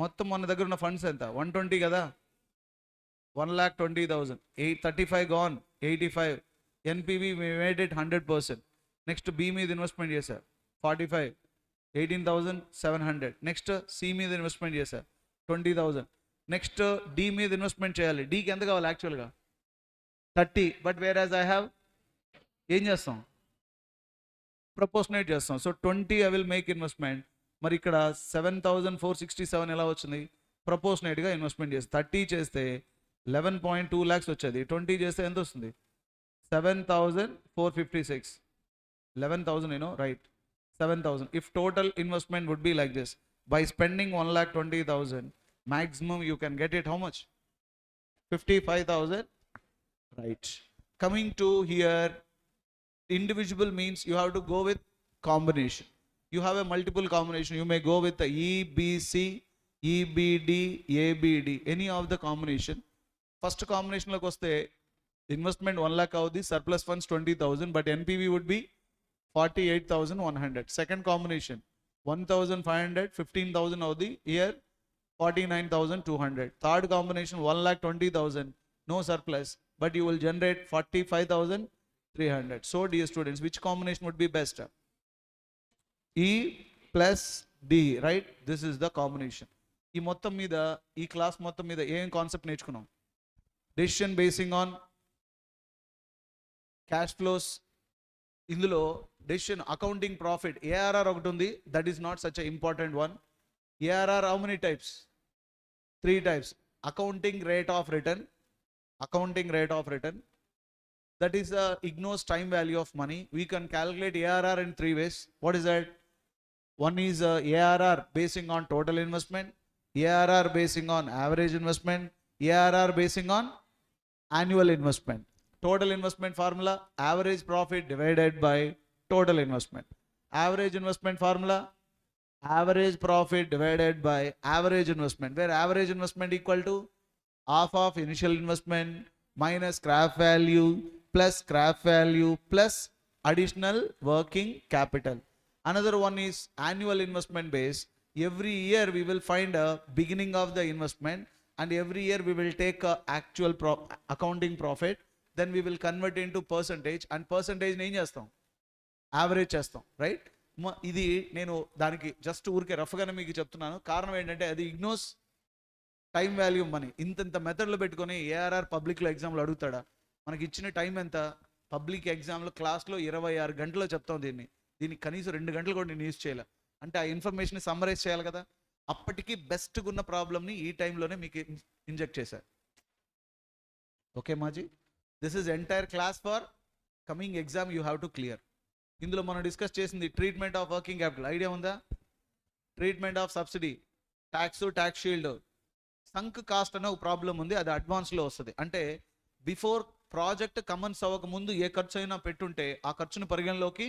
మొత్తం మన దగ్గర ఉన్న ఫండ్స్ ఎంత? 120 కదా. 1,20,000. 35 gone, 85. NPV we made it 100%. Next B మీద ఇన్వెస్ట్మెంట్ చేశారు 45, 18,700. నెక్స్ట్ C మీద ఇన్వెస్ట్మెంట్ చేశారు 20,000. నెక్స్ట్ D మీద ఇన్వెస్ట్మెంట్ చేయాలి. Dకి ఎంత కావాలి యాక్చువల్గా? 30. But where as I have ఏం చేస్తాం? ప్రపోర్షనేట్ చేస్తాం. So 20 I will make investment. మరి ఇక్కడ 7,467 ఎలా వచ్చింది? ప్రపోర్షనేట్గా ఇన్వెస్ట్మెంట్ చేస్తే 30 చేస్తే 11.2 lakhs వచ్చేది. 20 చేస్తే ఎంత వస్తుంది? 7,456. 11,000, right? 7,000. If total investment would be like this, by spending 1,20,000, maximum you can get it how much? 55,000, right? Coming to here, individual means you have to go with combination. You have a multiple combination. You may go with the EBC, EBD, ABD, any of the combination. First combination loki vaste investment 1 lakh avudi, surplus funds 20,000, but NPV would be 48,100. Second combination 1,500, 15,000 avudi, here 49,200. Third combination 1,20,000, no surplus, but you will generate 45,300. So dear students, which combination would be best? E plus D, right? This is the combination. ఈ మొత్తం మీద ఈ క్లాస్ మొత్తం మీద ఏం కాన్సెప్ట్ నేర్చుకున్నాం? Decision basing on cash flows. ఇందులో డెసిషన్ అకౌంటింగ్ ప్రాఫిట్ ఏఆర్ఆర్ ఒకటి ఉంది. That is not such a important one. ARR how many types? 3 types. Accounting rate of return. Accounting rate of return, that is the IGNO's time value of money. We can calculate ARR in 3 ways. What is that? One is ARR basing on total investment, ARR basing on average investment, ARR basing on annual investment. Total investment formula, average profit divided by total investment. Average investment formula, average profit divided by average investment, where average investment equal to half of initial investment minus scrap value plus scrap value plus additional working capital. Another one is annual investment base. Every year we will find a beginning of the investment, and every year we will take a actual accounting profit, then we will convert into percentage, and percentage ni em chestam? Average chestam, right? ఇది నేను దానికి జస్ట్ ఊరికే రఫ్గానే మీకు చెప్తున్నాను. కారణం ఏంటంటే అది ఇగ్నోస్ టైం వాల్యూ మనీ. ఇంత మెథడ్లో పెట్టుకొని ఏఆర్ఆర్ పబ్లిక్లో ఎగ్జామ్లో అడుగుతాడా? మనకి ఇచ్చిన టైం ఎంత? పబ్లిక్ ఎగ్జామ్లో క్లాస్లో 26 గంటలు చెప్తాం. దీనికి కనీసం 2 గంటలు కూడా నేను యూజ్ చేయాలి. అంటే ఆ ఇన్ఫర్మేషన్ సమ్మరైజ్ చేయాలి కదా. అప్పటికి బెస్ట్గా ఉన్న ప్రాబ్లమ్ని ఈ టైంలోనే మీకు ఇంజెక్ట్ చేశారు. ఓకే మాజీ, this is entire class for coming exam you have to clear. ఇందులో మనం డిస్కస్ చేసింది treatment of working capital, idea ఉందా? Treatment of subsidy, tax shield, sunk cost అనే ఒక ప్రాబ్లం ఉంది, అది అడ్వాన్స్లో వస్తుంది. అంటే బిఫోర్ ప్రాజెక్ట్ కమన్స్ అవ్వక ముందు ఏ ఖర్చు అయినా పెట్టుంటే ఆ ఖర్చును పరిగణలోకి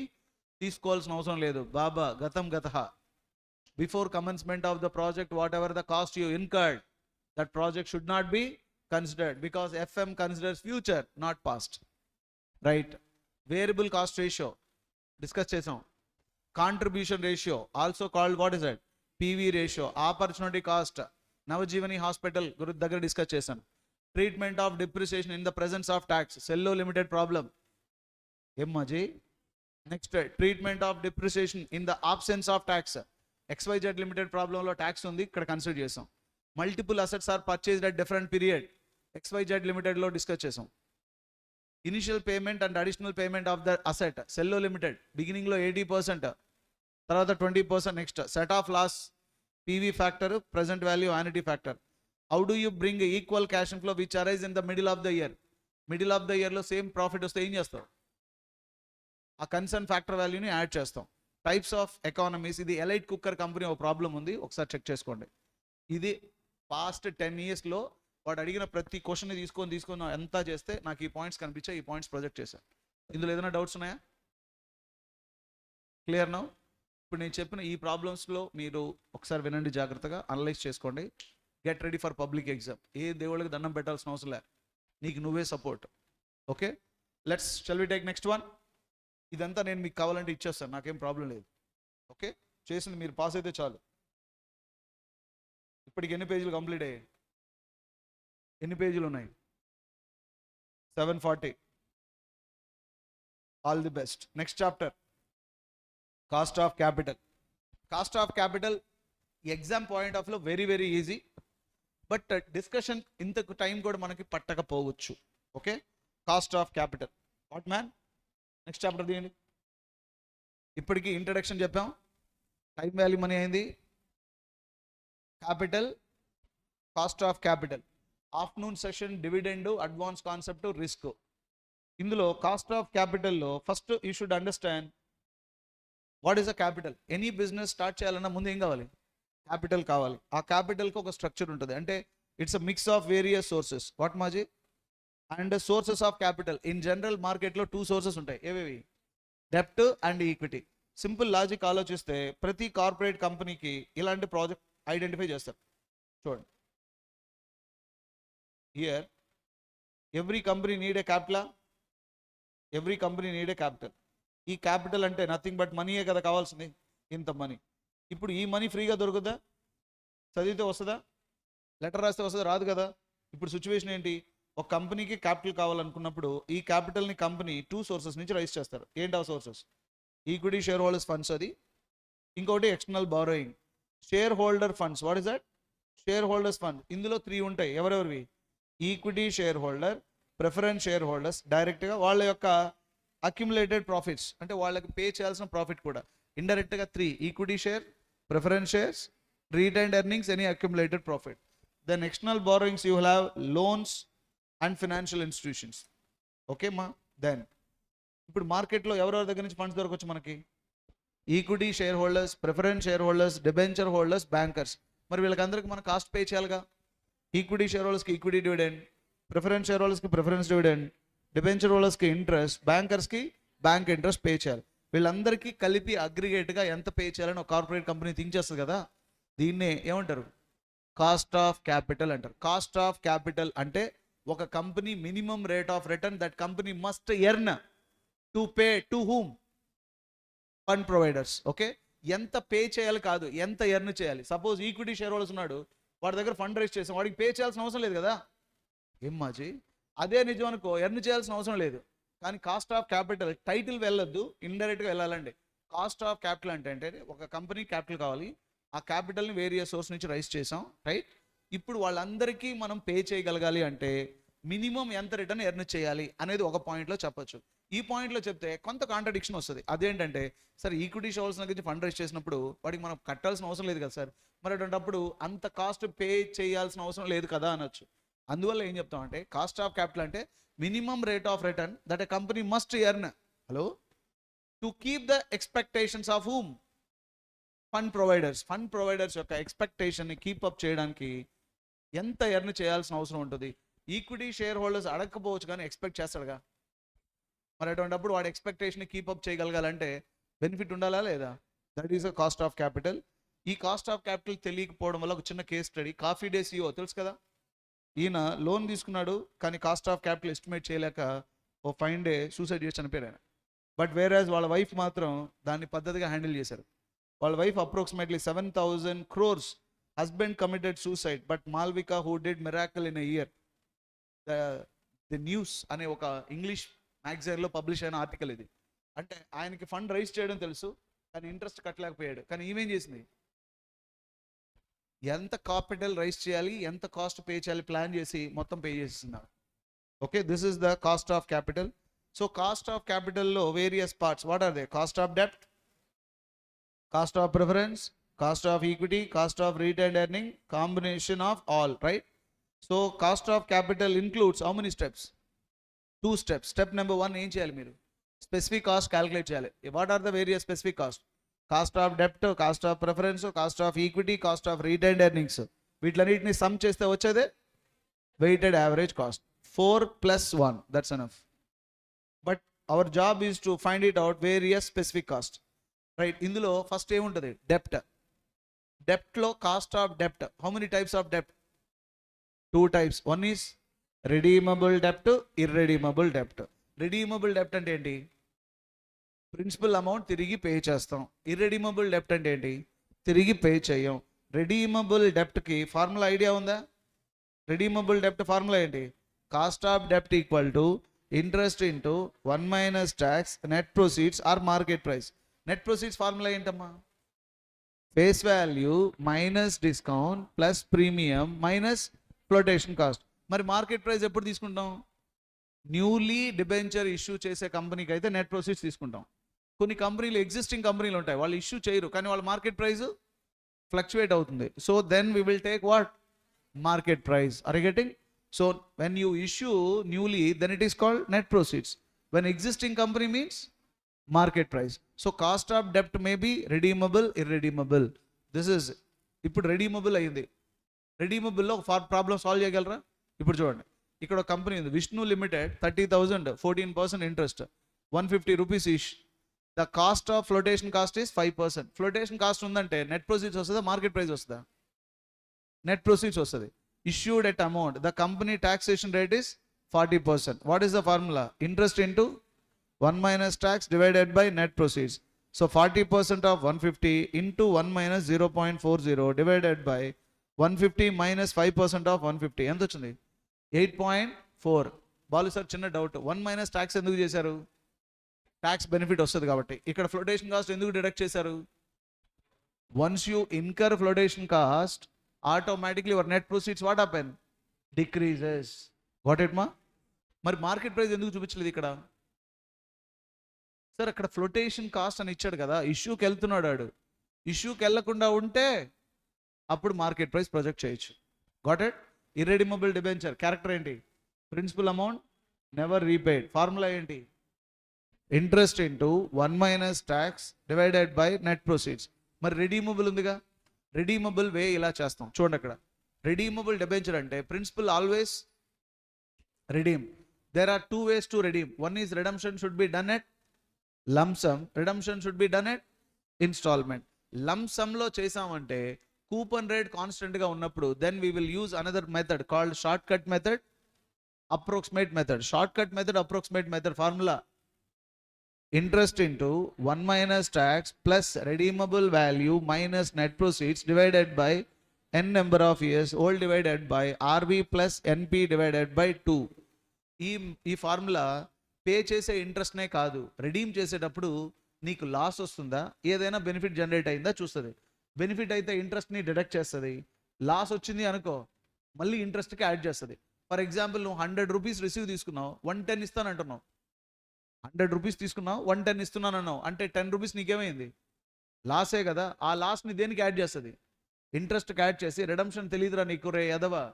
తీసుకోవాల్సిన అవసరం లేదు. బాబా గతం గతః. Before commencement of the project whatever the cost you incurred, that project should not be considered because FM considers future not past. Right. Variable cost ratio discuss చేసాం. Contribution ratio also called what is that? PV ratio. Opportunity cost Navajeevani hospital దగ్గర డిస్కస్ చేశాను. Treatment of depreciation in the presence of tax, Cello limited problem. ఏం మాజీ? Next treatment of depreciation in the absence of tax, XYZ limited ప్రాబ్లంలో ట్యాక్స్ ఉంది, ఇక్కడ కన్సిడర్ చేసాం. Multiple assets are purchased at different period, XYZ లిమిటెడ్లో డిస్కస్ చేసాం. Initial payment and additional payment of the asset, Cello limited బిగినింగ్లో 80%, తర్వాత 20%. Next set of loss, PV factor, present value, annuity factor. How do you bring equal cash inflow which arise in the middle of the year? Middle of the ఇయర్లో సేమ్ ప్రాఫిట్ వస్తే ఏం చేస్తావు? ఆ కన్సర్న్ ఫ్యాక్టర్ వాల్యూని యాడ్ చేస్తాం. టైప్స్ ఆఫ్ ఎకానమీస్, ఇది ఎలైట్ కుక్కర్ కంపెనీ ఒక ప్రాబ్లం ఉంది, ఒకసారి చెక్ చేసుకోండి. ఇది పాస్ట్ 10 yearsలో వాడు అడిగిన ప్రతి క్వశ్చన్ని తీసుకొని ఎంత చేస్తే నాకు ఈ పాయింట్స్ కనిపించాయి, ఈ పాయింట్స్ ప్రొజెక్ట్ చేశాను. ఇందులో ఏదైనా డౌట్స్ ఉన్నాయా? Clear now? ఇప్పుడు నేను చెప్పిన ఈ ప్రాబ్లమ్స్లో మీరు ఒకసారి వినండి, జాగ్రత్తగా అనలైజ్ చేసుకోండి. Get ready for public exam. ఏ దేవుళ్ళకి దండం పెట్టాల్సిన అవసరం లే, నీకు నువ్వే support. Okay, shall we take next one. ఇదంతా నేను మీకు కావాలంటే ఇచ్చేస్తాను, నాకేం ప్రాబ్లం లేదు. ఓకే, చేసింది మీరు పాస్ అయితే చాలు. ఇప్పటికి ఎన్ని పేజీలు కంప్లీట్ అయ్యాయి? ఎన్ని పేజీలు ఉన్నాయి? 740. All the best. Next chapter, cost of capital. Cost of capital exam point of లో very very easy, but discussion ఇంతకు టైం కూడా మనకి పట్టకపోవచ్చు. Okay, cost of capital. What man? Next chapter తీయండి. ఇప్పటికి ఇంట్రడక్షన్ చెప్పాం, టైం వాల్యూ మనీ అయింది, capital, cost of capital, afternoon session, dividend, advance concept, risk. ఇందులో కాస్ట్ ఆఫ్ క్యాపిటల్లో first you should understand what is a capital. Any business start చేయాలన్నా ముందు ఏం కావాలి? క్యాపిటల్ కావాలి. ఆ క్యాపిటల్కి ఒక స్ట్రక్చర్ ఉంటుంది, అంటే it's a mix of various sources. What మాజీ? And sources of capital in general మార్కెట్లో 2 సోర్సెస్ ఉంటాయి. ఏవేవి? డెప్ట్ అండ్ ఈక్విటీ. సింపుల్ లాజిక్ ఆలోచిస్తే ప్రతి కార్పొరేట్ కంపెనీకి ఇలాంటి ప్రాజెక్ట్ ఐడెంటిఫై చేస్తారు. చూడండి, here every company need a capital, every company need a capital. ఈ క్యాపిటల్ అంటే నథింగ్ బట్ మనీయే కదా కావాల్సింది, ఇంత మనీ. ఇప్పుడు ఈ మనీ ఫ్రీగా దొరుకుతుందా? చదివితే వస్తుందా? లెటర్ రాస్తే వస్తుందా? రాదు కదా. ఇప్పుడు సిచ్యువేషన్ ఏంటి? ఒక కంపెనీకి క్యాపిటల్ కావాలనుకున్నప్పుడు ఈ క్యాపిటల్ని కంపెనీ 2 సోర్సెస్ నుంచి రైజ్ చేస్తారు. ఏంటి ఆ sources? Equity share holders funds, అది. ఇంకోటి external borrowing. Share holder funds, what is that? Share holders fund. ఇందులో 3 ఉంటాయి. ఎవరెవరివి? Equity share holder, preference share holders, డైరెక్ట్గా వాళ్ళ యొక్క అక్యుములేటెడ్ ప్రాఫిట్స్, అంటే వాళ్ళకి పే చేయాల్సిన ప్రాఫిట్ కూడా. ఇండైరెక్ట్గా 3: equity share, preference shares, retained earnings, any accumulated profit. Then external borrowings you will have loans and financial institutions. Okay మా? దెన్ ఇప్పుడు మార్కెట్లో ఎవరెవరి దగ్గర నుంచి ఫండ్స్ దొరకవచ్చు మనకి? Equity share holders, preference share holders, debenture holders, bankers. మరి వీళ్ళకందరికీ మనం కాస్ట్ పే చేయాలిగా. ఈక్విటీ షేర్ హోల్డర్స్కి ఈక్విటీ డివిడెండ్, ప్రిఫరెన్స్ షేర్ హోల్డర్స్కి ప్రిఫరెన్స్ డివిడెండ్, డిబెంచర్ హోల్డర్స్కి ఇంట్రెస్ట్, బ్యాంకర్స్కి బ్యాంక్ ఇంట్రెస్ట్ పే చేయాలి. వీళ్ళందరికీ కలిపి అగ్రిగేట్గా ఎంత పే చేయాలని ఒక కార్పొరేట్ కంపెనీ థింక్ చేస్తుంది కదా. దీన్నే ఏమంటారు? కాస్ట్ ఆఫ్ క్యాపిటల్ అంటారు. కాస్ట్ ఆఫ్ క్యాపిటల్ అంటే ఒక company minimum rate of return that company must earn to pay to whom? Fund providers. Okay, ఎంత పే చేయాలి కాదు, ఎంత ఎర్న్ చేయాలి. సపోజ్ ఈక్విటీ షేర్ హోల్డర్స్ ఉన్నాడు, వాడి దగ్గర ఫండ్ రైజ్ చేసాం, వాడికి పే చేయాల్సిన అవసరం లేదు కదా. ఏం మాజీ? అదే నిజం అనుకో, ఎర్న్ చేయాల్సిన అవసరం లేదు. కానీ కాస్ట్ ఆఫ్ క్యాపిటల్ టైటిల్ వెళ్ళొద్దు, ఇండైరెక్ట్గా వెళ్ళాలండి. కాస్ట్ ఆఫ్ క్యాపిటల్ అంటే ఒక కంపెనీ క్యాపిటల్ కావాలి, ఆ క్యాపిటల్ని వేరియస్ సోర్స్ నుంచి రైజ్ చేసాం, రైట్. ఇప్పుడు వాళ్ళందరికీ మనం పే చేయగలగాలి అంటే మినిమం ఎంత రిటర్న్ ఎర్న్ చేయాలి అనేది ఒక పాయింట్లో చెప్పొచ్చు. ఈ పాయింట్లో చెప్తే కొంత కాంట్రడిక్షన్ వస్తుంది. అదేంటంటే, సార్ ఈక్విటీ షేర్స్ నుంచి ఫండ్ రైజ్ చేసినప్పుడు వాడికి మనం కట్టాల్సిన అవసరం లేదు కదా సార్, మరి అటువంటిప్పుడు అంత కాస్ట్ పే చేయాల్సిన అవసరం లేదు కదా అనొచ్చు. అందువల్ల ఏం చెప్తామంటే కాస్ట్ ఆఫ్ క్యాపిటల్ అంటే minimum rate of return that a company must earn. Hello, to keep the expectations of whom? Fund providers యొక్క ఎక్స్పెక్టేషన్ని కీపప్ చేయడానికి ఎంత ఎర్న్ చేయాల్సిన అవసరం ఉంటుంది? ఈక్విటీ షేర్ హోల్డర్స్ అడగకపోవచ్చు కానీ ఎక్స్పెక్ట్ చేస్తాడుగా. మరి అటువంటిప్పుడు వాడి ఎక్స్పెక్టేషన్ కీపప్ చేయగలగాలంటే బెనిఫిట్ ఉండాలా లేదా? That is a cost of capital. ఈ కాస్ట్ ఆఫ్ క్యాపిటల్ తెలియకపోవడం వల్ల ఒక చిన్న case study. Coffee day CEO తెలుసు కదా, ఈయన లోన్ తీసుకున్నాడు కానీ కాస్ట్ ఆఫ్ క్యాపిటల్ ఎస్టిమేట్ చేయలేక ఓ ఫైన్ డే సూసైడ్ చేసి చనిపోయారు ఆయన. బట్ వేరాజ్ వాళ్ళ వైఫ్ మాత్రం దాన్ని పద్ధతిగా హ్యాండిల్ చేశారు. వాళ్ళ wife approximately 7,000 crores. Husband committed suicide but Malvika who did miracle in a year. The news అనే ఒక ఇంగ్లీష్ మ్యాగజైన్లో పబ్లిష్ అయిన ఆర్టికల్ ఇది. అంటే ఆయనకి ఫండ్ రైజ్ చేయడం తెలుసు కానీ ఇంట్రెస్ట్ కట్టలేకపోయాడు. కానీ ఈమెం చేసింది, ఎంత క్యాపిటల్ రైజ్ చేయాలి, ఎంత కాస్ట్ పే చేయాలి ప్లాన్ చేసి మొత్తం పే చేస్తున్నారు. Okay, this is the cost of capital. So cost of క్యాపిటల్లో various parts. What are they? Cost of డెప్ట్, cost of preference, cost of equity, cost of retained earning, combination of all, right? So cost of capital includes how many steps? 2 steps. Step number 1 ఏం చేయాలి మీరు? స్పెసిఫిక్ కాస్ట్ క్యాలిక్యులేట్ చేయాలి. What are the various specific cost? Cost of డెప్ట్, cost of preference, cost of equity, cost of retained earnings. వీటిలన్నిటిని some చేస్తే వచ్చేదే weighted average cost. 4 + 1, that's enough. But our job is to find it out various specific cost, right? ఇందులో ఫస్ట్ ఏముంటుంది? డెప్ట్. డెప్ట్లో cost of డెప్ట్, how many types of డెప్ట్? 2 types. One is రెడీమబుల్ డెప్ట్, ఇర్రెడీమబుల్ డెప్ట్. రెడీమబుల్ డెప్ట్ అంటే ఏంటి? ప్రిన్సిపల్ అమౌంట్ తిరిగి పే చేస్తాం. ఇర్రెడీమబుల్ డెప్ట్ అంటే ఏంటి? తిరిగి పే చేయం. రెడీమబుల్ డెప్ట్కి ఫార్ములా ఐడియా ఉందా? రెడీమబుల్ డెప్ట్ ఫార్ములా ఏంటి? కాస్ట్ ఆఫ్ డెప్ట్ equal to interest into 1 - tax net proceeds or market price. Net proceeds formula ఏంటమ్మా? Face value minus discount plus premium minus flotation cost. మరి మార్కెట్ ప్రైస్ ఎప్పుడు తీసుకుంటాం? న్యూలీ డిబెంచర్ ఇష్యూ చేసే కంపెనీకి అయితే నెట్ ప్రొసీడ్స్ తీసుకుంటాం. కొన్ని కంపెనీలు ఎగ్జిస్టింగ్ కంపెనీలు ఉంటాయి, వాళ్ళు ఇష్యూ చేయరు కానీ వాళ్ళ మార్కెట్ ప్రైస్ ఫ్లక్చువేట్ అవుతుంది. So then we will take what? Market price. Are you getting? So when you issue newly then it is called net proceeds. When existing company means market price. So cost of డెప్ట్ may be redeemable, irredeemable. This is ఇప్పుడు రెడీమబుల్ అయింది. రెడీమబుల్లో ఒక ప్రాబ్లం సాల్వ్ చేయగలరా? ఇప్పుడు చూడండి, ఇక్కడ ఒక కంపెనీ ఉంది, Vishnu limited, 30,000, 14% interest, 150 rupees each. The cost of flotation cost is 5%. Flotation cost ఉందంటే నెట్ ప్రొసీడ్స్ వస్తుందా, మార్కెట్ ప్రైస్ వస్తుందా? నెట్ ప్రొసీడ్స్ వస్తుంది. Issued at amount, the company taxation rate is 40%. What is the formula? Interest into 1 - tax divided by net proceeds. So 40% of 150 into 1 - 0.40 divided by 150 - 5% of 150 ఎంత వచ్చింది? 8.4. బాలు సార్ చిన్న డౌట్, 1 - ట్యాక్స్ ఎందుకు చేశారు? ట్యాక్స్ బెనిఫిట్ వస్తుంది కాబట్టి. ఇక్కడ ఫ్లోటేషన్ కాస్ట్ ఎందుకు డిడక్ట్ చేశారు? Once you incur flotation cost automatically your net proceeds what happen? Decreases. What it మా? మరి మార్కెట్ ప్రైస్ ఎందుకు చూపించలేదు ఇక్కడ? సార్ అక్కడ ఫ్లోటేషన్ కాస్ట్ అని ఇచ్చాడు కదా, ఇష్యూకి వెళ్తున్నాడు వాడు. ఇష్యూకి వెళ్లకుండా ఉంటే అప్పుడు మార్కెట్ ప్రైస్ ప్రొజెక్ట్ చేయొచ్చు. Got it? Irredeemable debenture character ఏంటి? Principal amount never repaid. Formula ఏంటి? Interest into 1 - tax divided by net proceeds. మరి రెడీమబుల్ ఉందిగా, రెడీమబుల్ వే ఇలా చేస్తాం. చూడండి అక్కడ రెడీమబుల్ డిబెంచర్ అంటే principal always redeem. There are 2 ways to redeem. One is redemption should be done at lump sum. Redemption should be done at installment. Lump sum లో చేసామంటే కూపన్ రేట్ కాన్స్టెంట్ గా ఉన్నప్పుడు then we will use another method called shortcut method, approximate method. Shortcut method, approximate method formula: interest into 1 - tax plus redeemable value minus net proceeds divided by n number of years all divided by RV plus NP divided by 2. ఈ ఫార్ములా పే చేసే ఇంట్రెస్ట్నే కాదు, రెడీమ్ చేసేటప్పుడు నీకు లాస్ వస్తుందా, ఏదైనా బెనిఫిట్ జనరేట్ అయిందా చూస్తుంది. బెనిఫిట్ అయితే ఇంట్రెస్ట్ని డిడక్ట్ చేస్తుంది. లాస్ వచ్చింది అనుకో మళ్ళీ ఇంట్రెస్ట్కి యాడ్ చేస్తుంది. ఫర్ ఎగ్జాంపుల్ నువ్వు 100 రూపీస్ రిసీవ్ తీసుకున్నావు, 110 ఇస్తానంటున్నావు. 100 రూపీస్ తీసుకున్నావు, 110 ఇస్తున్నానన్నావు అంటే 10 రూపీస్ నీకేమైంది? లాసే కదా. ఆ లాస్ని దేనికి యాడ్ చేస్తుంది? ఇంట్రెస్ట్కి యాడ్ చేసి రిడమ్షన్ తెలియదురా నీకు రే ఎదవా,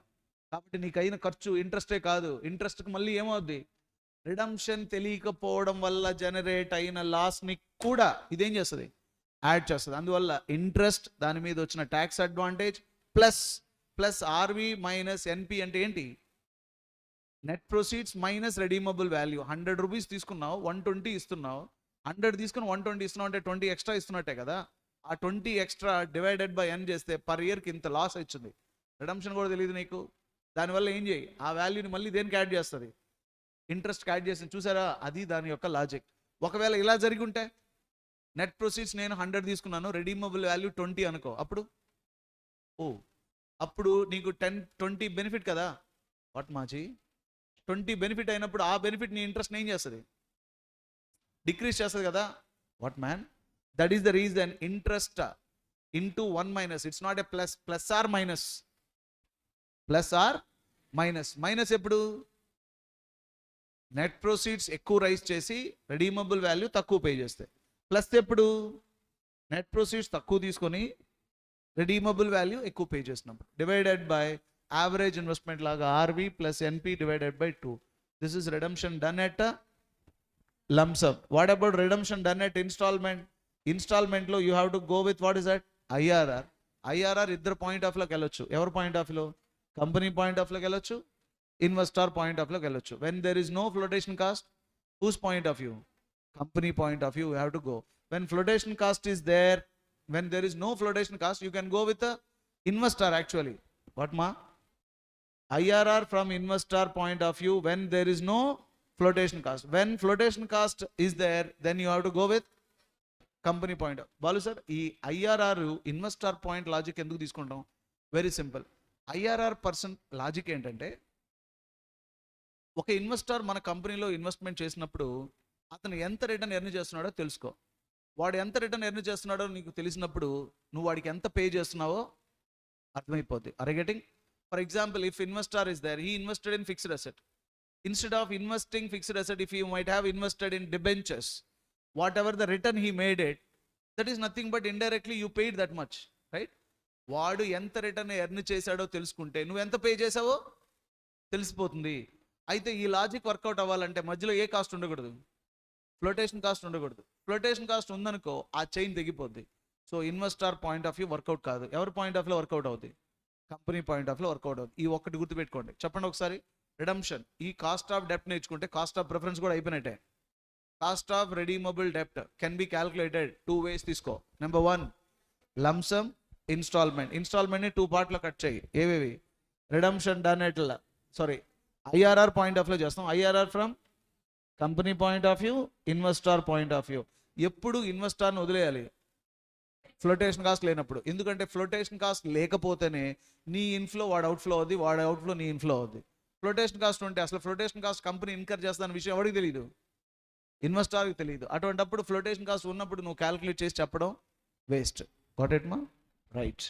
కాబట్టి నీకు అయిన ఖర్చు ఇంట్రెస్టే కాదు, ఇంట్రెస్ట్కి మళ్ళీ ఏమవుద్ది? రిడమ్షన్ తెలియకపోవడం వల్ల జనరేట్ అయిన లాస్ని కూడా ఇదేం చేస్తుంది, యాడ్ చేస్తుంది. అందువల్ల ఇంట్రెస్ట్, దాని మీద వచ్చిన tax advantage plus RV minus NP అంటే ఏంటి, net proceeds minus redeemable value. 100 rupees తీసుకున్నావు, 120 ఇస్తున్నావు, 100 తీసుకుని 120 ఇస్తున్నావు అంటే 20 ఎక్స్ట్రా ఇస్తున్నట్టే కదా. ఆ 20 ఎక్స్ట్రా డివైడెడ్ బై ఎన్ చేస్తే పర్ ఇయర్కి ఇంత లాస్ వచ్చింది. రిడమ్షన్ కూడా తెలియదు నీకు. దానివల్ల ఏం చేయి, ఆ వాల్యూని మళ్ళీ దేనికి యాడ్ చేస్తుంది, ఇంట్రెస్ట్కి యాడ్ చేసింది. చూసారా, అది దాని యొక్క లాజిక్. ఒకవేళ ఇలా జరిగి ఉంటే నెట్ ప్రొసీడ్స్ నేను 100 తీసుకున్నాను, రెడీమబుల్ వాల్యూ 20 అనుకో, అప్పుడు నీకు 20 బెనిఫిట్ కదా. వాట్ మాజీ 20 బెనిఫిట్ అయినప్పుడు ఆ బెనిఫిట్ నీ ఇంట్రెస్ట్ ఏం చేస్తుంది, డిక్రీజ్ చేస్తుంది కదా. What man, that is the reason interest into 1 minus. It's not a plus or minus ఎప్పుడు, నెట్ ప్రొసీడ్స్ ఎక్కువ రైజ్ చేసి రెడీమబుల్ వాల్యూ తక్కువ పే చేస్తాయి. ప్లస్ ఎప్పుడు, నెట్ ప్రొసీడ్స్ తక్కువ తీసుకొని రెడీమబుల్ వాల్యూ ఎక్కువ పే చేసినప్పుడు. డివైడెడ్ బై యావరేజ్ ఇన్వెస్ట్మెంట్ లాగా RV plus NP divided by 2. This is redemption done at lump sum. What about redemption done at installment? Installment లో you have to go with what is that, IRR. IRR ఇద్దరు పాయింట్ ఆఫ్ లోకి వెళ్ళొచ్చు. ఎవరి పాయింట్ ఆఫ్ లో, కంపెనీ పాయింట్ ఆఫ్ లోకి వెళ్ళొచ్చు, ఇన్వెస్టర్ పాయింట్ ఆఫ్ లోకి వెళ్ళొచ్చు. When there is no flotation cost, whose point of view, company point of view you have to go. When flotation cost is there, when there is no flotation cost you can go with investor actually. What మా, IRR from investor point of view when there is no flotation cost. When flotation cost is there, then you have to go with company point. Balu sir, ఈ IRR ఇన్వెస్టర్ పాయింట్ లాజిక్ ఎందుకు తీసుకుంటాం? Very simple. IRR person logic ఏంటంటే, ఒక ఇన్వెస్టర్ మన కంపెనీలో ఇన్వెస్ట్మెంట్ చేసినప్పుడు అతను ఎంత రిటర్న్ ఎర్న్ చేస్తున్నాడో తెలుసుకో. వాడు ఎంత రిటర్న్ ఎర్న్ చేస్తున్నాడో నీకు తెలిసినప్పుడు నువ్వు వాడికి ఎంత పే చేస్తున్నావో అర్థమైపోద్ది. Are you getting? For example, if investor is there, he invested in fixed asset. Instead of investing fixed asset, if he might have invested in debentures, whatever the return he made it, that is nothing but indirectly you paid that much, right? వాడు ఎంత రిటర్న్ ఎర్న్ చేశాడో తెలుసుకుంటే నువ్వు ఎంత పే చేసావో తెలిసిపోతుంది. అయితే ఈ లాజిక్ వర్కౌట్ అవ్వాలంటే మధ్యలో ఏ కాస్ట్ ఉండకూడదు, ఫ్లోటేషన్ కాస్ట్ ఉండకూడదు. ఫ్లోటేషన్ కాస్ట్ ఉందనుకో ఆ చైన్ తెగిపోద్ది. So investor point of view work out కాదు. ఎవరి పాయింట్ ఆఫ్ వ్యూ వర్కౌట్ అవుతుంది, company point of view work out అవుతుంది. ఈ ఒక్కటి గుర్తుపెట్టుకోండి. చెప్పండి ఒకసారి. రిడమ్షన్, ఈ కాస్ట్ ఆఫ్ డెప్ట్ నేర్చుకుంటే కాస్ట్ ఆఫ్ ప్రిఫరెన్స్ కూడా అయిపోయినట్టే. కాస్ట్ ఆఫ్ రెడీమబుల్ డెప్ట్ కెన్ బి క్యాల్కులేటెడ్ 2 ways తీసుకో. Number 1 lump sum, instalment. ఇన్స్టాల్మెంట్ని 2 పార్ట్లో కట్ చేయి. ఏవేవి, redemption done at IRR point of view చేస్తాం. IRR from company point of view, investor point of view. ఎప్పుడు ఇన్వెస్టర్ని వదిలేయాలి ఫ్లోటేషన్ కాస్ట్ లేనప్పుడు. ఎందుకంటే ఫ్లోటేషన్ కాస్ట్ లేకపోతేనే నీ ఇన్ఫ్లో వాడు అవుట్ఫ్లో అవుద్ది, వాడు అవుట్ఫ్లో నీ ఇన్ఫ్లో అవుద్ది. ఫ్లోటేషన్ కాస్ట్ ఉంటే అసలు ఫ్లోటేషన్ కాస్ట్ కంపెనీ ఇన్కర్ చేస్తాన విషయం ఎవరికి తెలియదు, ఇన్వెస్టర్కి తెలియదు. అటువంటిప్పుడు ఫ్లోటేషన్ కాస్ట్ ఉన్నప్పుడు నువ్వు క్యాల్కులేట్ చేసి చెప్పడం వేస్ట్. గాట్ ఇట్ మా? Right.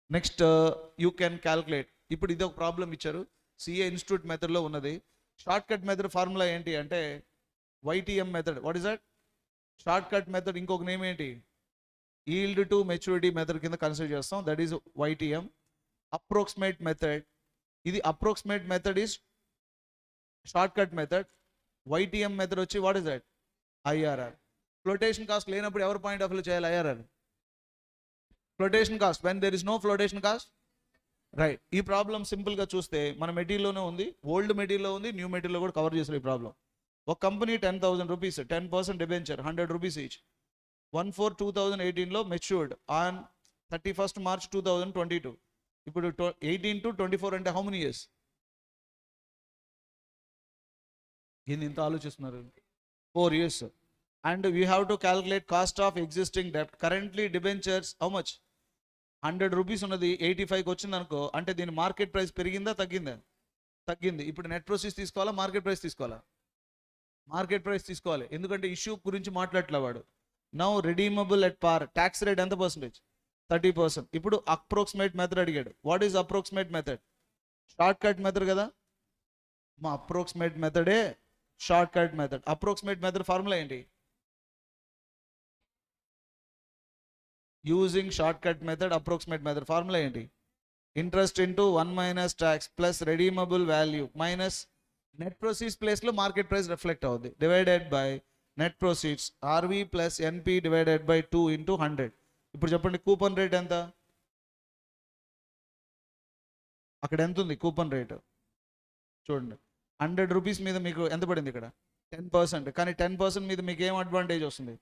Next you can calculate. ఇప్పుడు ఇది ఒక ప్రాబ్లం ఇచ్చారు, సిఏ ఇన్స్టిట్యూట్ మెథడ్లో ఉన్నది. షార్ట్ కట్ మెథడ్ ఫార్ములా ఏంటి అంటే YTM method. What is that? Short cut method ఇంకొక నేమ్ ఏంటి, ఈల్డ్ టు మెచ్యూరిటీ మెథడ్ కింద కన్సిడర్ చేస్తాం. That is YTM. Approximate method, ఇది approximate method is short cut method. YTM method వచ్చి what is that, IRR. Flotation cost లేనప్పుడు ఎవరి పాయింట్ ఆఫ్ వ్యూ చేయాలి, IRR. Flotation cost when there is no flotation cost, right. ఈ ప్రాబ్లం సింపుల్గా చూస్తే మన మెటీరియల్లోనే ఉంది, ఓల్డ్ మెటీరియల్లో ఉంది, న్యూ మెటీరియల్ కూడా కవర్ చేస్తారు ఈ ప్రాబ్లం. ఒక company 10,000 rupees, 10% debenture, 100 rupees each. 1/4/2018లో మెచ్యూర్డ్ ఆన్ 31st March 2022. ఇప్పుడు 18 to 24 అంటే హౌ మెనీ ఇయర్స్? ఏంది ఇంత ఆలోచిస్తున్నారు? 4 years. And we have to calculate cost of existing డెప్ట్. Currently debentures how much, 100 rupees ఉన్నది 85కి వచ్చింది అనుకో, అంటే దీని మార్కెట్ ప్రైస్ పెరిగిందా తగ్గిందా? తగ్గింది. ఇప్పుడు నెట్ ప్రొసీడ్స్ తీసుకోవాలా, మార్కెట్ ప్రైస్ తీసుకోవాలా? మార్కెట్ ప్రైస్ తీసుకోవాలి, ఎందుకంటే ఇష్యూ గురించి మాట్లాడలే వాడు. Now redeemable at par, tax rate ఎంత పర్సెంటేజ్? 30%. ఇప్పుడు అప్రోక్సిమేట్ మెథడ్ అడిగాడు. What is approximate method? Short cut method కదా మా, అప్రోక్సిమేట్ మెథడే short cut method. Approximate method formula ఏంటి? Using short cut method approximate method formula ఏంటి? Interest into 1 - tax plus redeemable value minus net proceeds ప్లేస్లో మార్కెట్ ప్రైస్ రిఫ్లెక్ట్ అవుద్ది. Divided by net proceeds RV plus NP divided by 2 into 100. ఇప్పుడు చెప్పండి కూపన్ రేట్ ఎంత? అక్కడ ఎంత ఉంది కూపన్ రేటు చూడండి. 100 రూపీస్ మీద మీకు ఎంత పడింది ఇక్కడ? 10%. కానీ 10% మీద మీకు ఏం అడ్వాంటేజ్ వస్తుంది?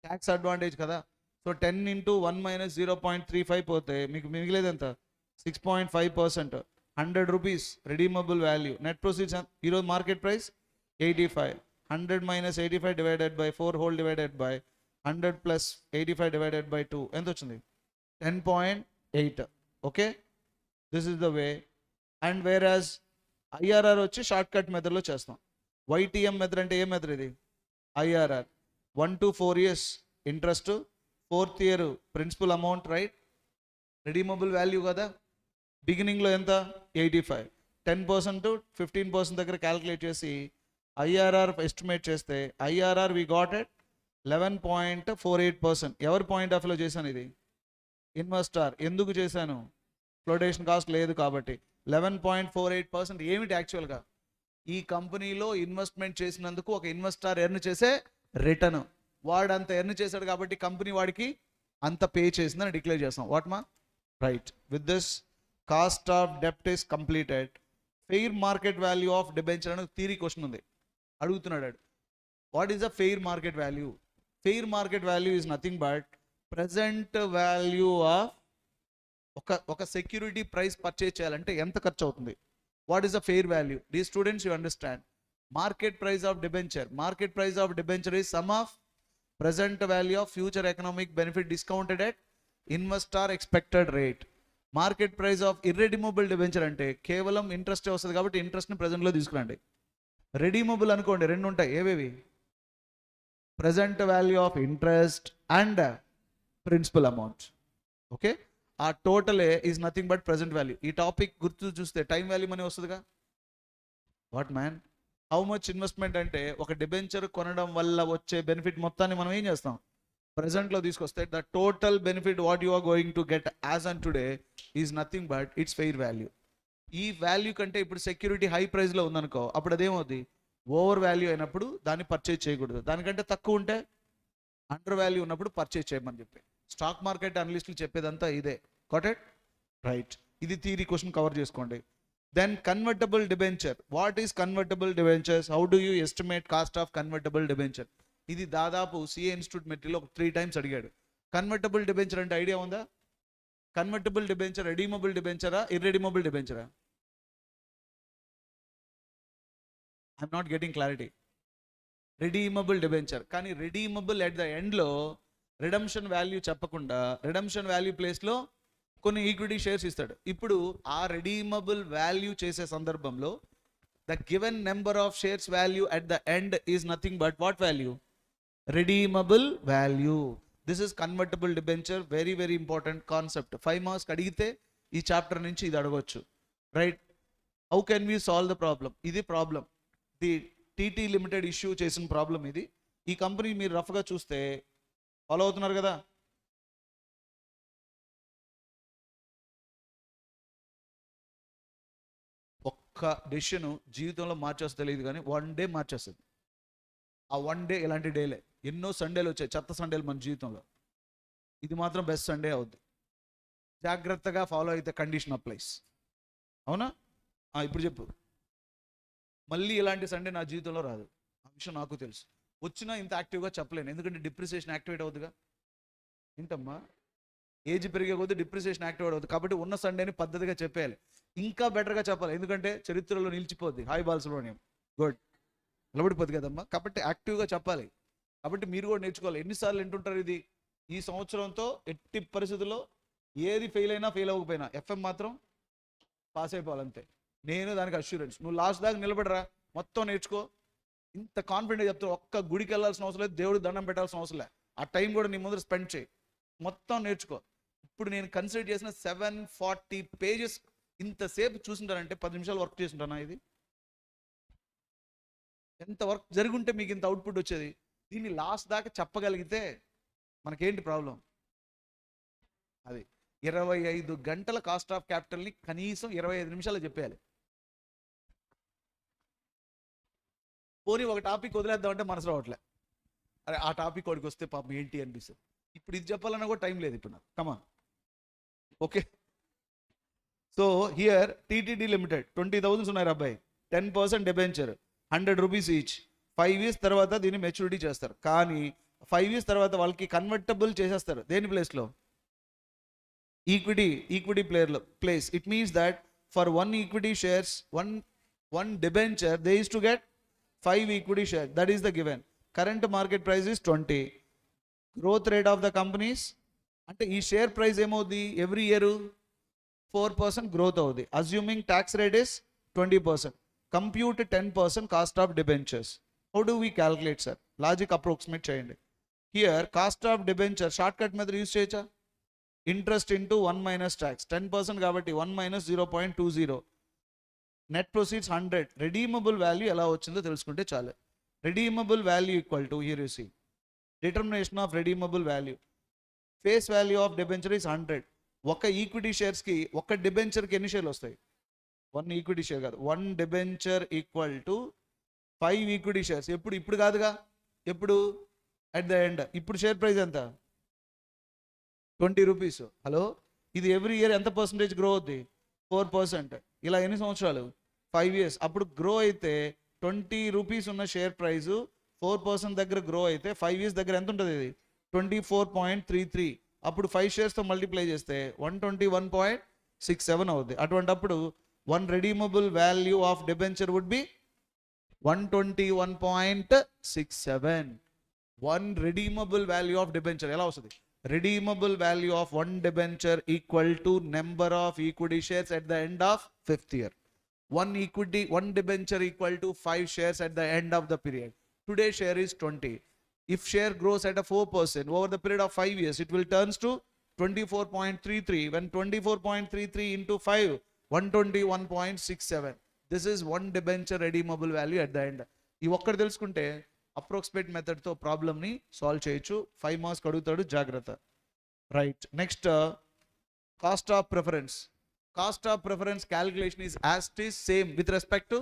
ట్యాక్స్ అడ్వాంటేజ్ కదా. సో 10 ఇంటూ 1 మైనస్ 0.35 పోతే మీకు మిగిలేదు ఎంత? 6.5%. 100 rupees redeemable value. Net proceeds ఈరోజు market price 85. 100 minus 85 divided by 4 whole divided by 100 plus 85 divided by 2 ఎంత వచ్చింది? 10.8. Okay, this is the way. And whereas IRR వచ్చి షార్ట్ కట్ మెథడ్లో చేస్తాం. వైటీఎం మెథడ్ అంటే ఏ మెథడ్ ఇది? IRR 1 to 4 years interest, 4th year principal amount, right? Redeemable value కదా. బిగినింగ్లో ఎంత? 85. 10% 15% దగ్గర క్యాలిక్యులేట్ చేసి ఐఆర్ఆర్ ఎస్టిమేట్ చేస్తే ఐఆర్ఆర్ వి గాట్ ఎట్ 11.48%. ఎవరి పాయింట్ ఆఫ్ వ్యూలో చేశాను ఇది? ఇన్వెస్టర్. ఎందుకు చేశాను? ఫ్లోటేషన్ కాస్ట్ లేదు కాబట్టి. 11.48% ఏమిటి యాక్చువల్గా? ఈ కంపెనీలో ఇన్వెస్ట్మెంట్ చేసినందుకు ఒక ఇన్వెస్టర్ ఎర్న్ చేసే రిటర్న్. వాడు అంత ఎర్న్ చేశాడు కాబట్టి కంపెనీ వాడికి అంత పే చేసిందని డిక్లేర్ చేస్తాం. వాట్ మా? Right. With this cost of డెప్ట్ is completed. Fair market value of debenture అనేది థియరీ క్వశ్చన్ ఉంది, అడుగుతున్నాడు. What is the fair market value? Fair market value is nothing but present value of ఒక సెక్యూరిటీ ప్రైస్ పర్చేజ్ చేయాలంటే ఎంత ఖర్చు అవుతుంది? What is the fair value? The students you understand. Market price of debenture. Market price of debenture is sum of present value of future economic benefit discounted at investor expected rate. Market price of irredeemable debenture అంటే కేవలం ఇంట్రెస్ట్ వస్తుంది కాబట్టి ఇంట్రెస్ట్ని ప్రజెంట్లో తీసుకురండి. రెడీమబుల్ అనుకోండి, రెండు ఉంటాయి. ఏవేవి? Present value of interest and principal amount. Okay, ఆ టోటలే is nothing but present value. ఈ టాపిక్ గుర్తు చూస్తే టైం వాల్యూ మనీ వస్తుందిగా. What man? How much investment అంటే ఒక డిబెంచర్ కొనడం వల్ల వచ్చే బెనిఫిట్ మొత్తాన్ని మనం ఏం చేస్తాం? ప్రజెంట్లో తీసుకొస్తే the total benefit what you are going to get as on today is nothing but it's fair value. ఈ వాల్యూ కంటే ఇప్పుడు సెక్యూరిటీ హై ప్రైస్లో ఉందనుకో, అప్పుడు అదేమవుతుంది? ఓవర్ వాల్యూ అయినప్పుడు దాన్ని పర్చేజ్ చేయకూడదు. దానికంటే తక్కువ ఉంటే అండర్ వాల్యూ ఉన్నప్పుడు పర్చేజ్ చేయమని చెప్పి స్టాక్ మార్కెట్ అనలిస్టులు చెప్పేదంతా ఇదే. Got it? రైట్. ఇది థియరీ క్వశ్చన్ కవర్ చేసుకోండి. Then convertible debenture. What is convertible debentures? How do you estimate cost of convertible debenture? ఇది దాదాపు సిఏ ఇన్స్టిట్యూట్ మెటీరియల్ ఒక 3 times అడిగాడు. కన్వర్టబుల్ డిబెంచర్ అంటే ఐడియా ఉందా? కన్వర్టబుల్ డిబెంచర్ రెడీమబుల్ డిబెంచరా ఇర్రెడీమబుల్ డిబెంచరా? I'm not getting clarity. Redeemable debenture. కానీ రెడీమబుల్ ఎట్ ద ఎండ్లో రిడమ్షన్ వాల్యూ చెప్పకుండా రిడమ్షన్ వాల్యూ ప్లేస్లో కొన్ని ఈక్విటీ షేర్స్ ఇస్తాడు. ఇప్పుడు ఆ రెడీమబుల్ వాల్యూ చేసే సందర్భంలో the given number of shares value at the end is nothing but what value? Redeemable value. This is convertible debenture. Very very important concept. 5 marks అడిగితే ఈ చాప్టర్ నుంచి ఇది అడగవచ్చు. Right. How can we solve the problem? ఇది problem. The TT limited issue చేసిన ప్రాబ్లం ఇది. ఈ కంపెనీ మీరు రఫ్గా చూస్తే ఫాలో అవుతున్నారు కదా. ఒక్క డెసిషన్ జీవితంలో మార్చేస్తే తెలియదు కానీ 1 day మార్చేస్తుంది. ఆ 1 day ఇలాంటి డేలే. ఎన్నో సండేలు వచ్చాయి, చెత్త సండేలు మన జీవితంలో. ఇది మాత్రం బెస్ట్ సండే అవుద్ది. జాగ్రత్తగా ఫాలో అయితే కండిషన్ అప్లైస్. అవునా? ఇప్పుడు చెప్పు. మళ్ళీ ఇలాంటి సండే నా జీవితంలో రాదు. ఆ విషయం నాకు తెలుసు. వచ్చినా ఇంత యాక్టివ్గా చెప్పలేను, ఎందుకంటే డిప్రిసియేషన్ యాక్టివేట్ అవుతుందిగా. ఏంటమ్మా? ఏజ్ పెరిగే కొద్దీ డిప్రిసియేషన్ యాక్టివేట్ అవుతుంది. కాబట్టి ఉన్న సండేని పద్ధతిగా చెప్పేయాలి. ఇంకా బెటర్గా చెప్పాలి, ఎందుకంటే చరిత్రలో నిలిచిపోద్ది. హాయ్ బాలసుబ్రహ్మణ్యం, గుడ్, నిలబడిపోద్ది కదమ్మా. కాబట్టి యాక్టివ్గా చెప్పాలి. కాబట్టి మీరు కూడా నేర్చుకోవాలి. ఎన్నిసార్లు వింటుంటారు ఇది? ఈ సంవత్సరంతో ఎట్టి పరిస్థితుల్లో ఏది ఫెయిల్ అయినా ఫెయిల్ అవ్వకపోయినా ఎఫ్ఎం మాత్రం పాస్ అయిపోవాలంతే. నేను దానికి అష్యూరెన్స్. నువ్వు లాస్ట్ దాకా నిలబడరా, మొత్తం నేర్చుకో. ఇంత కాన్ఫిడెంట్గా చెప్తావు. ఒక్క గుడికి వెళ్ళాల్సిన అవసరం లేదు, దేవుడికి దండం పెట్టాల్సిన అవసరం లేదు. ఆ టైం కూడా నీ ముందర స్పెండ్ చేయి, మొత్తం నేర్చుకో. ఇప్పుడు నేను కన్సిడర్ చేసిన 740 pages ఇంతసేపు చూసింటానంటే 10 నిమిషాలు వర్క్ చేస్తుంటానా? ఇది ఎంత వర్క్ జరుగుంటే మీకు ఇంత అవుట్పుట్ వచ్చేది? దీన్ని లాస్ట్ దాకా చెప్పగలిగితే మనకేంటి ప్రాబ్లం? అది 25 గంటల కాస్ట్ ఆఫ్ క్యాపిటల్ని కనీసం 25 నిమిషాలు చెప్పేయాలి. పోనీ ఒక టాపిక్ వదిలేద్దామంటే మనసు రావట్లే, అరే ఆ టాపిక్ వాడికి వస్తే పాపం ఏంటి అనిపిస్తుంది. ఇప్పుడు ఇది చెప్పాలన్నా కూడా టైం లేదు ఇప్పుడు నాకు. Comma okay. So here TTD limited 20,000 ఉన్నాయి అబ్బాయి, 10% డిబెంచర్, 100 రూపీస్ ఈచ్. 5 years తర్వాత దీన్ని మెచ్యూరిటీ చేస్తారు. కానీ 5 years తర్వాత వాళ్ళకి కన్వర్టబుల్ చేసేస్తారు. దేని ప్లేస్లో? Equity place. It means that for 1 equity shares, one debenture, they used to get 5 equity shares. That is the given. Current market price is 20. Growth rate of the companies అంటే ఈ షేర్ ప్రైస్ ఏమవుద్ది ఎవ్రీ ఇయర్ 4% గ్రోత్ అవుద్ది. Assuming tax rate is 20%. Compute 10% cost of debentures. How do we calculate sir? Logic approximate చేయండి. Here cost of debenture short cut method use చేయొచ్చా? ఇంట్రెస్ట్ ఇంటూ 1 minus ట్యాక్స్, 10% కాబట్టి 1 minus 0.20. Net proceeds 100. Redeemable value ఎలా వచ్చిందో తెలుసుకుంటే చాలు. Redeemable value equal to, here you see determination of redeemable value. Face value of debenture is 100. ఒక ఈక్విటీ షేర్స్కి, ఒక డిబెంచర్కి ఎన్ని షేర్లు వస్తాయి? 1 ఈక్విటీ షేర్ కాదు, 1 debenture equal to 5 equity shares. ఇప్పుడు కాదుగా, ఎప్పుడు? At the end. ఇప్పుడు షేర్ ప్రైస్ ఎంత? 20 రూపీస్. హలో, ఇది ఎవ్రీ ఇయర్ ఎంత పర్సంటేజ్ గ్రో అవుద్ది? 4%. ఇలా ఎన్ని సంవత్సరాలు? 5 years. అప్పుడు గ్రో అయితే 20 రూపీస్ ఉన్న షేర్ ప్రైస్ 4% దగ్గర గ్రో అయితే 5 years దగ్గర ఎంత ఉంటుంది? ఇది 24.33. అప్పుడు 5 sharesతో మల్టిప్లై చేస్తే 121.67 అవుద్ది. అటువంటప్పుడు 1 redeemable value of debenture would be 121.67. 1 redeemable value of debenture ఎలా వస్తుంది? Redeemable value of 1 debenture equal to number of equity shares at the end of 5th year. 1 debenture equal to 5 shares at the end of the period. Today's share is 20. If share grows at a 4% over the period of 5 years, it will turns to 24.33. When 24.33 into 5, 121.67. This is 1 debenture redeemable value at the end. ఈ ఒక్కటి తెలుసుకుంటే అప్రోక్సిమేట్ మెథడ్తో ప్రాబ్లమ్ని సాల్వ్ చేయొచ్చు. 5 marks అడుగుతాడు, జాగ్రత్త. Right, next cost of preference. Cost of preference calculation is as it is same with respect to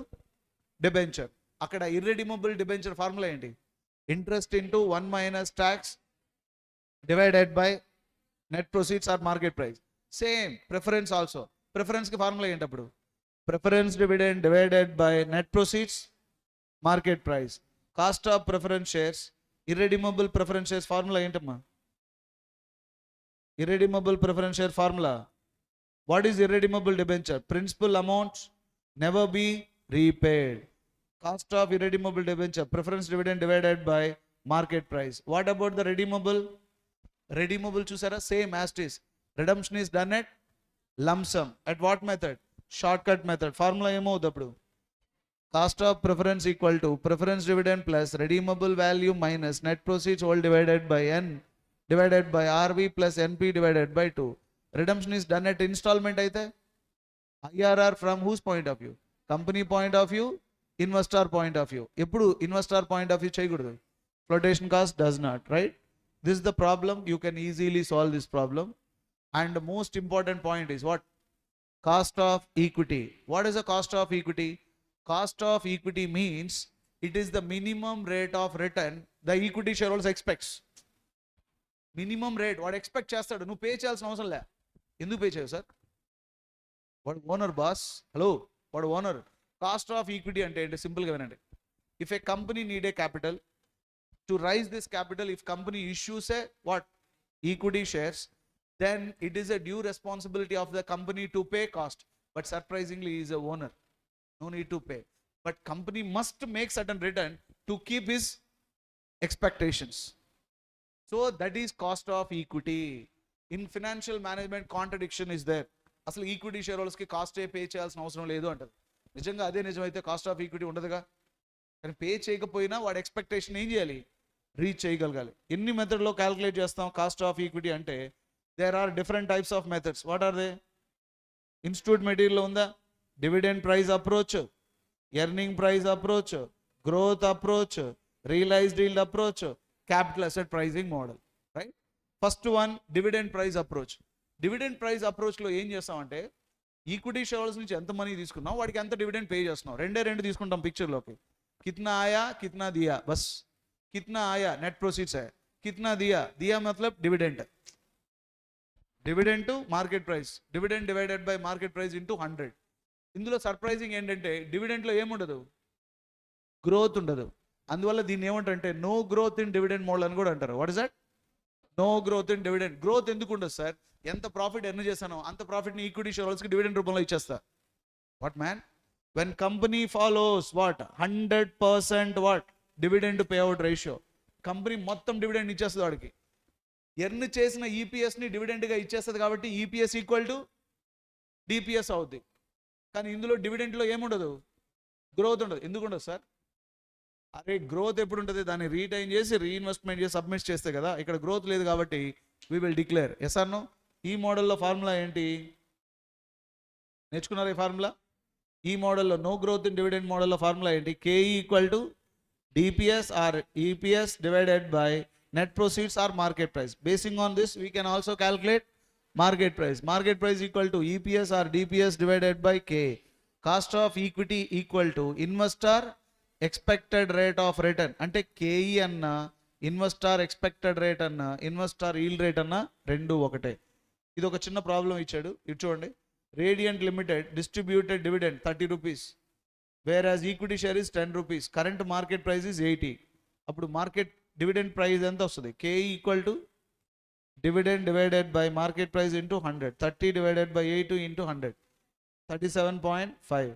debenture. అక్కడ ఇర్రెడీమబుల్ డిబెంచర్ ఫార్ములా ఏంటి? Interest into 1 minus tax divided by net proceeds or market price. Same preference also. ప్రిఫరెన్స్కి ఫార్ములా ఏంటి అప్పుడు? Preference dividend divided by net proceeds market price. Cost of preference shares, irredeemable preference shares formula ఏంటమ్మా? Irredeemable preference share formula. What is irredeemable debenture? Principal amount never be repaid. Cost of irredeemable debenture, preference dividend divided by market price. What about the redeemable? Redeemable chusara, same as it is. Redemption is done at lump sum. At what method? Shortcut method. Formula emo udappudu. Cost of preference equal to preference dividend plus redeemable value minus net proceeds all divided by n divided by RV plus NP divided by 2. Redemption is done at installment అయితే IRR from whose point of view? Company point of view, investor point of view. ఎప్పుడు investor point of view చేయకూడదు. Flotation cost does not, right? This is the problem. You can easily solve this problem. And the most important point is what? Cost of equity. What is the cost of equity? Cost of equity means it is the minimum rate of return the equity shareholders expects. Minimum rate వాడు ఎక్స్పెక్ట్ చేస్తాడు, నువ్వు పే చేయాల్సిన అవసరం లే. ఎందుకు పే చేయవు సార్? వాడు ఓనర్ బాస్. హలో, వాడు ఓనర్. కాస్ట్ ఆఫ్ ఈక్విటీ అంటే ఏంటి? సింపుల్గా వినండి. If a company need a capital, to raise this capital, if company issues a what? Equity shares, then it is a due responsibility of the company to pay cost. But surprisingly is a owner, no need to pay. But company must make certain return to keep his expectations. So that is cost of equity. In financial management contradiction is there. అసలు ఈక్విటీ షేర్ హోల్డర్స్కి కాస్ట్ పే చేయాల్సిన అవసరం లేదు అంటారు. నిజంగా అదే నిజమైతే కాస్ట్ ఆఫ్ ఈక్విటీ ఉండదుగా. కానీ పే చేయకపోయినా వాడి ఎక్స్పెక్టేషన్ ఏం చేయాలి? రీచ్ చేయగలగాలి. ఎన్ని మెథడ్లో క్యాలిక్యులేట్ చేస్తాం కాస్ట్ ఆఫ్ ఈక్విటీ అంటే? There are different types of methods. What are they? Institute మెటీరియల్లో ఉందా? Dividend price approach, earning price approach, growth approach, realised yield approach, capital asset pricing model, right? First one, dividend price approach. Dividend price approach లో ఏం చేస్తామంటే, ఈక్విటీ షేర్స్ నుంచి ఎంత మనీ తీసుకున్నావు వాడికి ఎంత డివిడెండ్ పే చేస్తున్నావు, రెండే తీసుకుంటాం పిక్చర్లోకి. कितना आया कितना दिया, बस कितना आया नेट प्रोसीड्स है, कितना दिया, दिया मतलब dividend, dividend to market price, dividend divided by market price into 100. ఇందులో సర్ప్రైజింగ్ ఏంటంటే డివిడెండ్లో ఏముండదు, గ్రోత్ ఉండదు. అందువల్ల దీన్ని ఏమంటారంటే no growth in dividend model అని కూడా అంటారు. What is that? No growth in dividend. Growth ఎందుకు ఉండదు సార్? ఎంత ప్రాఫిట్ ఎర్న్ చేశానో అంత ప్రాఫిట్ని ఈక్విటీ షేర్ హోల్డర్స్కి డివిడెండ్ రూపంలో ఇచ్చేస్తా. What man? When company follows what 100% what dividend payout ratio, company మొత్తం డివిడెండ్ ఇచ్చేస్తుంది వాడికి. ఎర్న్ చేసిన ఈపీఎస్ని డివిడెండ్గా ఇచ్చేస్తుంది కాబట్టి ఈపీఎస్ ఈక్వల్ టు డిపిఎస్ అవుద్ది. కానీ ఇందులో డివిడెండ్లో ఏముండదు, గ్రోత్ ఉండదు. ఎందుకు ఉండదు సార్? అరే గ్రోత్ ఎప్పుడు ఉంటుంది? దాన్ని రీటైన్ చేసి రీఇన్వెస్ట్మెంట్ చేసి సబ్మిట్ చేస్తే కదా. ఇక్కడ గ్రోత్ లేదు కాబట్టి we will declare. Yes or no? ఈ మోడల్లో ఫార్ములా ఏంటి నేర్చుకున్నారు? ఈ ఫార్ములా ఈ మోడల్లో నో గ్రోత్ ఇన్ డివిడెండ్ మోడల్లో ఫార్ములా ఏంటి? KE equal to DPS or EPS divided by net proceeds or market price. Basing on this we can also calculate market price. Market price equal to EPS or DPS divided by K. Cost of equity equal to investor expected rate of return. అంటే KE అన్న ఇన్వెస్టర్ ఎక్స్పెక్టెడ్ రేట్ అన్న ఇన్వెస్టర్ ఈల్డ్ రేట్ అన్న రెండు ఒకటే. ఇది ఒక చిన్న ప్రాబ్లం ఇచ్చాడు, ఇది చూడండి. Radiant limited distributed dividend 30 rupees, whereas equity share is 10 rupees, current market price is 80. అప్పుడు మార్కెట్ డివిడెండ్ ప్రైస్ ఎంత వస్తుంది? KE equal to dividend divided by market price into 100, 30 divided by 8 into 100, 37.5.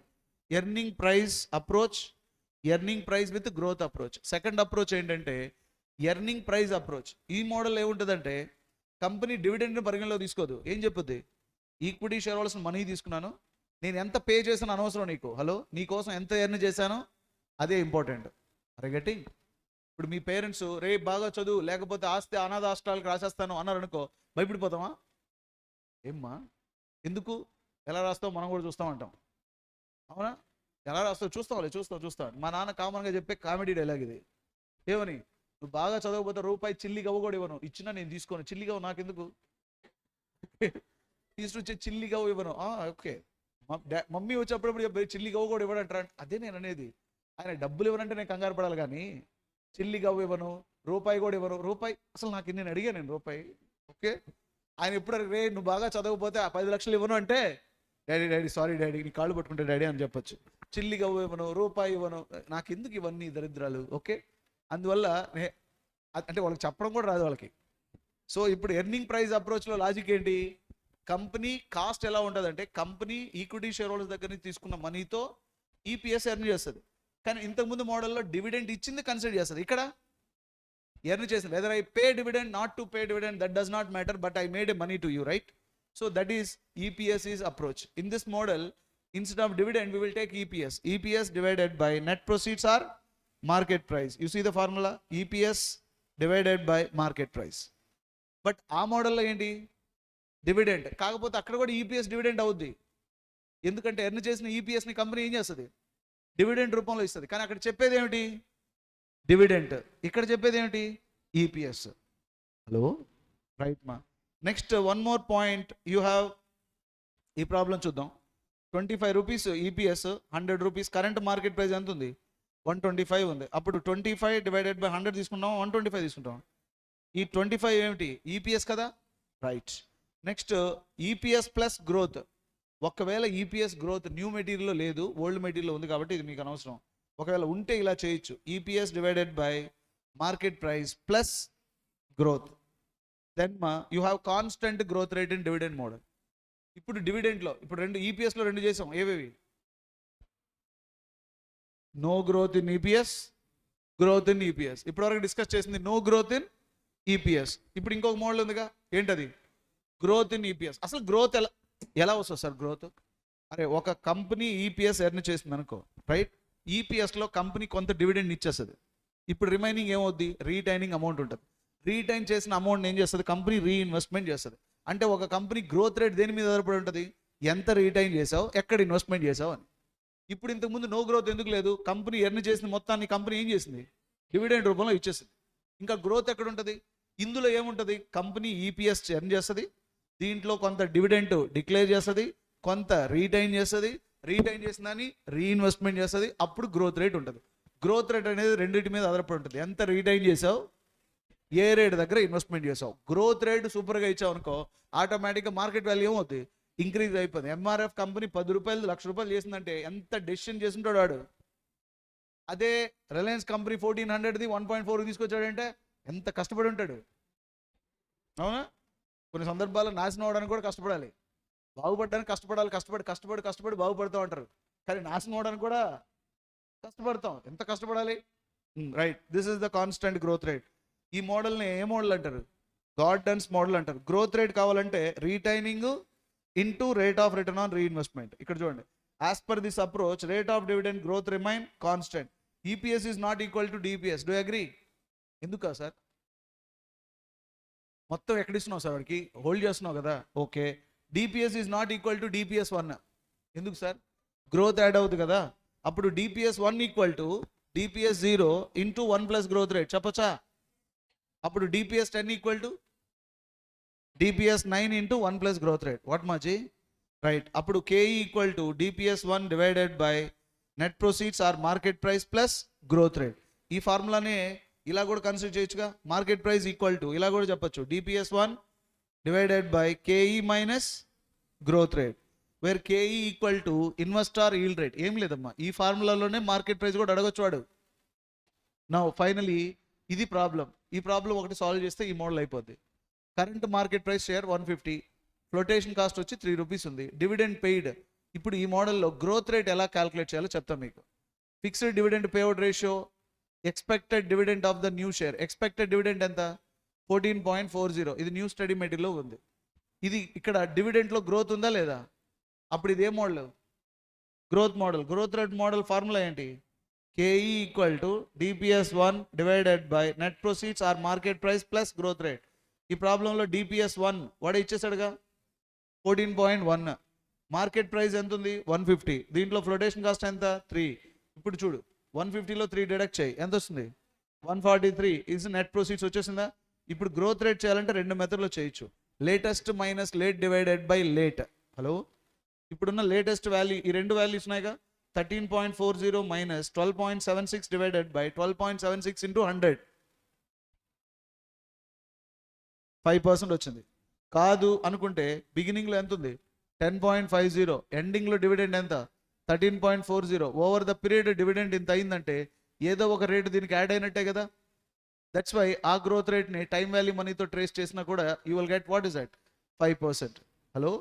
Earning price approach, earning price with growth approach. Second approach ఏంటంటే ఎర్నింగ్ ప్రైస్ అప్రోచ్. ఈ మోడల్ ఏముంటుందంటే కంపెనీ డివిడెండ్ని పరిగణలో తీసుకోదు. ఏం చెప్పుద్ది? ఈక్విటీ షేర్ హోల్డర్స్ మనీ తీసుకున్నాను, నేను ఎంత పే చేశాను అనవసరం నీకు. హలో, నీకోసం ఎంత ఎర్న్ చేశానో అదే ఇంపార్టెంట్. అరే గెటింగ్. ఇప్పుడు మీ పేరెంట్స్ రే బాగా చదువు లేకపోతే ఆస్తి అనాథ ఆస్ట్రాలకు రాసేస్తాను అన్నారు అనుకో, భయపడిపోతామా? ఏమ్మా ఎందుకు? ఎలా రాస్తావు మనం కూడా చూస్తామంటాం, అవునా? ఎలా రాస్తావు చూస్తాం. మా నాన్న కామన్గా చెప్పే కామెడీ డైలాగ్ ఇది. ఏమని? నువ్వు బాగా చదవకపోతే రూపాయి చిల్లి గవ్వ కూడా ఇవ్వను, ఇచ్చినా నేను తీసుకోను, చిల్లి గవ్వ నాకెందుకు, తీసుకొచ్చే చిల్లి గవ్వ ఇవ్వను. ఓకే, మమ్మీ వచ్చేటప్పుడు చెప్పి చిల్లి గవ్వ కూడా ఇవ్వడంటారా? అదే నేను అనేది. ఆయన డబ్బులు ఇవ్వనంటే నేను కంగారు పడాలి, కానీ చిల్లి గవ్వ ఇవ్వను, రూపాయి కూడా ఇవ్వను. రూపాయి అసలు నాకు నేను అడిగాను, నేను రూపాయి. ఓకే, ఆయన ఎప్పుడు రే నువ్వు బాగా చదవకపోతే 10 లక్షలు ఇవ్వను అంటే డాడీ సారీ డాడీ, నీ కాళ్ళు పట్టుకుంటే డాడీ అని చెప్పొచ్చు. చిల్లి గవ్వ ఇవ్వను, రూపాయి ఇవ్వను, నాకు ఎందుకు ఇవన్నీ దరిద్రాలు? ఓకే, అందువల్ల అంటే వాళ్ళకి చెప్పడం కూడా రాదు వాళ్ళకి. సో ఇప్పుడు ఎర్నింగ్ ప్రైస్ అప్రోచ్లో లాజిక్ ఏంటి? కంపెనీ కాస్ట్ ఎలా ఉంటుందంటే కంపెనీ ఈక్విటీ షేర్ హోల్డర్స్ దగ్గర నుంచి తీసుకున్న మనీతో ఈపీఎస్ ఎర్న్ చేస్తుంది. కానీ ఇంతకుముందు మోడల్లో డివిడెండ్ ఇచ్చింది కన్సిడర్ చేస్తుంది. ఇక్కడ ఎర్న్ చేసింది. Weather I pay dividend not to pay dividend that does not matter, but I made a money to you, right? So that is EPS is approach. In this model instead of dividend we will take EPS divided by net proceeds or market price. You see the formula? EPS divided by market price. But ఆ మోడల్లో ఏంటి? డివిడెండ్. కాకపోతే అక్కడ కూడా ఈపీఎస్ డివిడెండ్ అవుద్ది. ఎందుకంటే ఎర్న్ చేసిన ఈపీఎస్ని కంపెనీ ఏం చేస్తుంది? డివిడెండ్ రూపంలో ఇస్తుంది. కానీ అక్కడ చెప్పేది ఏమిటి? డివిడెంట్. ఇక్కడ చెప్పేది ఏమిటి? ఈపీఎస్. హలో, రైట్ మా. Next one more point you have. ఈ ప్రాబ్లం చూద్దాం. 25 rupees EPS, 100 rupees. Current market price ఎంత ఉంది? 125 ఉంది. అప్పుడు 25 డివైడెడ్ బై 100 తీసుకుంటాం, 125 తీసుకుంటాం. ఈ 25 ఏమిటి? ఈపీఎస్ కదా, right. Next EPS plus growth. ఒకవేళ ఈపీఎస్ గ్రోత్ న్యూ మెటీరియల్లో లేదు, ఓల్డ్ మెటీరియల్లో ఉంది కాబట్టి ఇది మీకు అనవసరం. ఒకవేళ ఉంటే ఇలా చేయొచ్చు, EPS divided by market price plus growth. Then you have constant growth rate in dividend model. ఇప్పుడు డివిడెంట్లో ఇప్పుడు రెండు ఈపీఎస్లో రెండు చేసాం. ఏవేవి? No growth in EPS, growth in EPS. ఇప్పటివరకు డిస్కస్ చేసింది నో గ్రోత్ ఇన్ ఈపీఎస్. ఇప్పుడు ఇంకొక మోడల్ ఉందిగా, ఏంటది? Growth in EPS. అసలు గ్రోత్ ఎలా వస్తుంది సార్ గ్రోత్? అరే ఒక కంపెనీ ఈపీఎస్ ఎర్న్ చేసింది అనుకో, రైట్? ఈపీఎస్లో కంపెనీ కొంత డివిడెండ్ ఇచ్చేస్తుంది. ఇప్పుడు రిమైనింగ్ ఏమవుద్ది? రీటైనింగ్ అమౌంట్ ఉంటుంది. రీటైన్ చేసిన అమౌంట్ ఏం చేస్తుంది? కంపెనీ రీఇన్వెస్ట్మెంట్ చేస్తుంది. అంటే ఒక కంపెనీ గ్రోత్ రేట్ దేని మీద ఆధారపడి ఉంటుంది? ఎంత రీటైన్ చేసావు, ఎక్కడ ఇన్వెస్ట్మెంట్ చేసావు అని. ఇప్పుడు ఇంతకుముందు నో గ్రోత్ ఎందుకు లేదు? కంపెనీ ఎర్న్ చేసిన మొత్తాన్ని కంపెనీ ఏం చేసింది? డివిడెండ్ రూపంలో ఇచ్చేసింది. ఇంకా గ్రోత్ ఎక్కడ ఉంటుంది? ఇందులో ఏముంటుంది? కంపెనీ ఈపీఎస్ ఎర్న్ చేస్తుంది, దీంట్లో కొంత డివిడెంట్ డిక్లేర్ చేస్తుంది, కొంత రీటైన్ చేస్తుంది, రీటైన్ చేసిందని రీఇన్వెస్ట్మెంట్ చేస్తుంది, అప్పుడు గ్రోత్ రేట్ ఉంటుంది. గ్రోత్ రేట్ అనేది రెండింటి మీద ఆధారపడి ఉంటుంది. ఎంత రీటైన్ చేసావు, ఏ రేట్ దగ్గర ఇన్వెస్ట్మెంట్ చేసావు. గ్రోత్ రేట్ సూపర్గా ఇచ్చావు అనుకో, ఆటోమేటిక్గా మార్కెట్ వాల్యూ ఏమవుతుంది, ఇంక్రీజ్ అయిపోతుంది. ఎంఆర్ఎఫ్ కంపెనీ 10 రూపాయలు 1,00,000 రూపాయలు చేసిందంటే ఎంత డెసిషన్ చేస్తుంటాడు వాడు. అదే రిలయన్స్ కంపెనీ 1400ది 1.4 తీసుకొచ్చాడంటే ఎంత కష్టపడి ఉంటాడు. అవునా? కొన్ని సందర్భాల్లో నాశనం అవడానికి కూడా కష్టపడాలి, బాగుపడడానికి కష్టపడాలి. కష్టపడి బాగుపడుతూ ఉంటారు, కానీ నాశనం అవడానికి కూడా కష్టపడతాం. ఎంత కష్టపడాలి. Right, this is the constant growth rate. ఈ మోడల్ని ఏ మోడల్ అంటారు, గార్డన్స్ మోడల్ అంటారు. గ్రోత్ రేట్ కావాలంటే retaining into rate of return on reinvestment. ఇక్కడ చూడండి, as per this approach rate of dividend growth remain constant. EPS is not equal to DPS. Do agree? ఎందుకా సార్? మొత్తం ఎక్కడిస్తున్నావు సార్, వాడికి హోల్డ్ చేస్తున్నావు కదా. Okay, DPS is not equal to DPS 1. ఎందుకు సార్? గ్రోత్ యాడ్ అవుతుంది కదా. అప్పుడు DPS 1 equal to DPS 0 into 1 plus growth rate చెప్పచ్చా? అప్పుడు DPS 10 equal to DPS 9 into 1 plus growth rate. What మాజీ? రైట్. అప్పుడు KE equal to DPS 1 divided by net proceeds or market price plus growth rate. ఈ ఫార్ములానే ఇలా కూడా కన్సిడర్ చేయొచ్చుగా. మార్కెట్ ప్రైస్ ఈక్వల్ టు ఇలా కూడా చెప్పొచ్చు, DPS 1 divided by KE minus growth rate, where KE equal to investor yield rate. ఏం లేదమ్మా, ఈ ఫార్ములాలోనే మార్కెట్ ప్రైస్ కూడా అడగొచ్చు వాడు. నా ఫైనలీ ఇది ప్రాబ్లం. ఈ ప్రాబ్లం ఒకటి సాల్వ్ చేస్తే ఈ మోడల్ అయిపోద్ది. Current market price share 150, flotation cost వచ్చి 3 రూపీస్ ఉంది, డివిడెండ్ పెయిడ్. ఇప్పుడు ఈ మోడల్లో గ్రోత్ రేట్ ఎలా క్యాలిక్యులేట్ చేయాలో చెప్తాను మీకు. Fixed dividend payout ratio, expected dividend of the new share. Expected dividend ఎంత? 14.40. ఇది న్యూ స్టడీ మెటీరియల్లో ఉంది. ఇది ఇక్కడ డివిడెంట్లో గ్రోత్ ఉందా లేదా? అప్పుడు ఇది ఏ model? Growth model. Growth rate model formula ఏంటి? KE equal to DPS 1 divided by net proceeds or market price plus growth rate. ఈ ప్రాబ్లంలో డిపిఎస్ 1 వాడే ఇచ్చేసాడుగా 14.1. మార్కెట్ ప్రైస్ ఎంత ఉంది? 150. దీంట్లో ఫ్లోటేషన్ కాస్ట్ ఎంత? 3. ఇప్పుడు చూడు, 150లో 3 డిడక్ట్ చేయి, ఎంత వస్తుంది? 143. ఇది నెట్ ప్రొసీడ్స్ వచ్చేసిందా? ఇప్పుడు గ్రోత్ రేట్ చేయాలంటే 2 మెథడ్లో చేయొచ్చు. Latest minus late divided by late. Hello, ఇప్పుడున్న లేటెస్ట్ వాల్యూ, ఈ 2 వాల్యూస్ ఉన్నాయిగా. 13.40 మైనస్ 12.76 డివైడెడ్ బై 12.76 ఇంటూ 100, 5% వచ్చింది. కాదు అనుకుంటే బిగినింగ్లో ఎంత ఉంది? 10.50. ఎండింగ్లో డివిడెండ్ ఎంత? 13.40. ఓవర్ ద పీరియడ్ డివిడెండ్ ఇంత అయిందంటే ఏదో ఒక రేటు దీనికి యాడ్ అయినట్టే కదా. దట్స్ వై ఆ గ్రోత్ రేట్ని టైం వాల్యూ మనీతో ట్రేస్ చేసినా కూడా you will get what is that? 5%. Hello,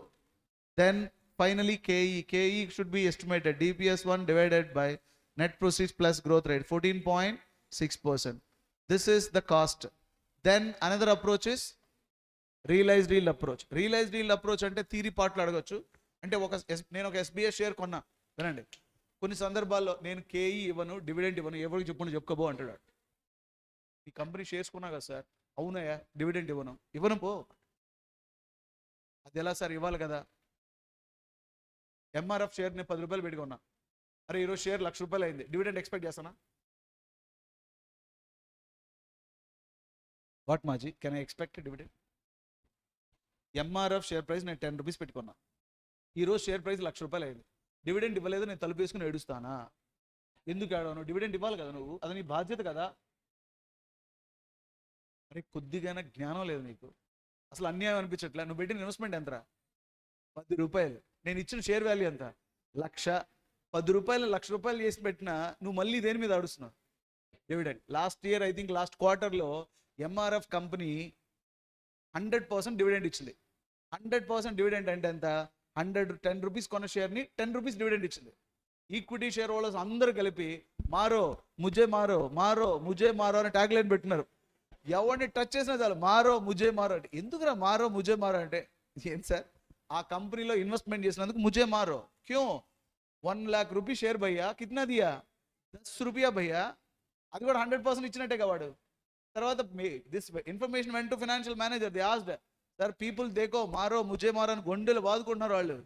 then finally KE should be estimated DPS 1 divided by net proceeds plus growth rate 14.6%. This is the cost. Then another approach is realized yield approach. Realised yield approach అంటే థీరీ పార్ట్లు అడగచ్చు. అంటే నేను ఒక ఎస్బీఐ షేర్ కొన్నా, వినండి. కొన్ని సందర్భాల్లో నేను కేఈ ఇవ్వను, డివిడెంట్ ఇవ్వను, ఎవరికి చెప్పుకోబో అంటాడు. ఈ కంపెనీ షేర్స్ కొన్నా కదా సార్. అవునయ్యా, డివిడెంట్ ఇవ్వను పో. అది ఎలా సార్? ఇవ్వాలి కదా. ఎంఆర్ఎఫ్ షేర్ నేను 10 రూపాయలు పెట్టుకున్నా, అరే ఈరోజు షేర్ 1,00,000 రూపాయలు అయింది, డివిడెంట్ ఎక్స్పెక్ట్ చేస్తానా? వాట్ మాజీ, can I expect dividend? MRF share price నేను 10 రూపీస్ పెట్టుకున్నా, ఈరోజు షేర్ ప్రైస్ 1,00,000 రూపాయలు అయింది, డివిడెంట్ ఇవ్వలేదు, నేను తలుపు వేసుకుని ఏడుస్తానా? ఎందుకు ఏడవను? డివిడెంట్ ఇవ్వాలి కదా నువ్వు, అది నీ బాధ్యత కదా. అరే కొద్దిగానే జ్ఞానం లేదు నీకు. అసలు అన్యాయం అనిపించట్లే. నువ్వు పెట్టిన ఇన్వెస్ట్మెంట్ ఎంతరా? 10 రూపాయలు. నేను ఇచ్చిన షేర్ వాల్యూ ఎంత? 1,00,000. 10 రూపాయలు 1,00,000 రూపాయలు చేసి పెట్టినా నువ్వు మళ్ళీ దేని మీద అడుస్తున్నావు? Dividend. Last year I think last క్వార్టర్లో ఎంఆర్ఎఫ్ కంపెనీ 100% డివిడెంట్ ఇచ్చింది. 100% డివిడెంట్ అంటే ఎంత? 10 రూపీస్ కొన్న షేర్ని 10 రూపీస్ డివిడెంట్ ఇచ్చింది. ఈక్విటీ షేర్ హోల్డర్స్ అందరూ కలిపి మారో ముజే మారో మారో ముజే మారో అని ట్యాగ్ లైన్ పెట్టినారు. ఎవరిని టచ్ చేసినా చాలు మారో ముజే మారో అంటే. ఎందుకురా మారో ముజే మారో అంటే? ఏం సార్, ఆ కంపెనీలో ఇన్వెస్ట్మెంట్ చేసినందుకు ముజే మారో క్యూ? 1,00,000 రూపీ షేర్ భయ్యా, కిतना दिया? 10 రూపాయ భయ్యా. అది కూడా 100% ఇచ్చినట్టే కావాడు. తర్వాత this information went to financial manager. They asked, sir people దేకో మారో ముజే మారో అని గొండెలు బాదుకుంటున్నారు వాళ్ళు.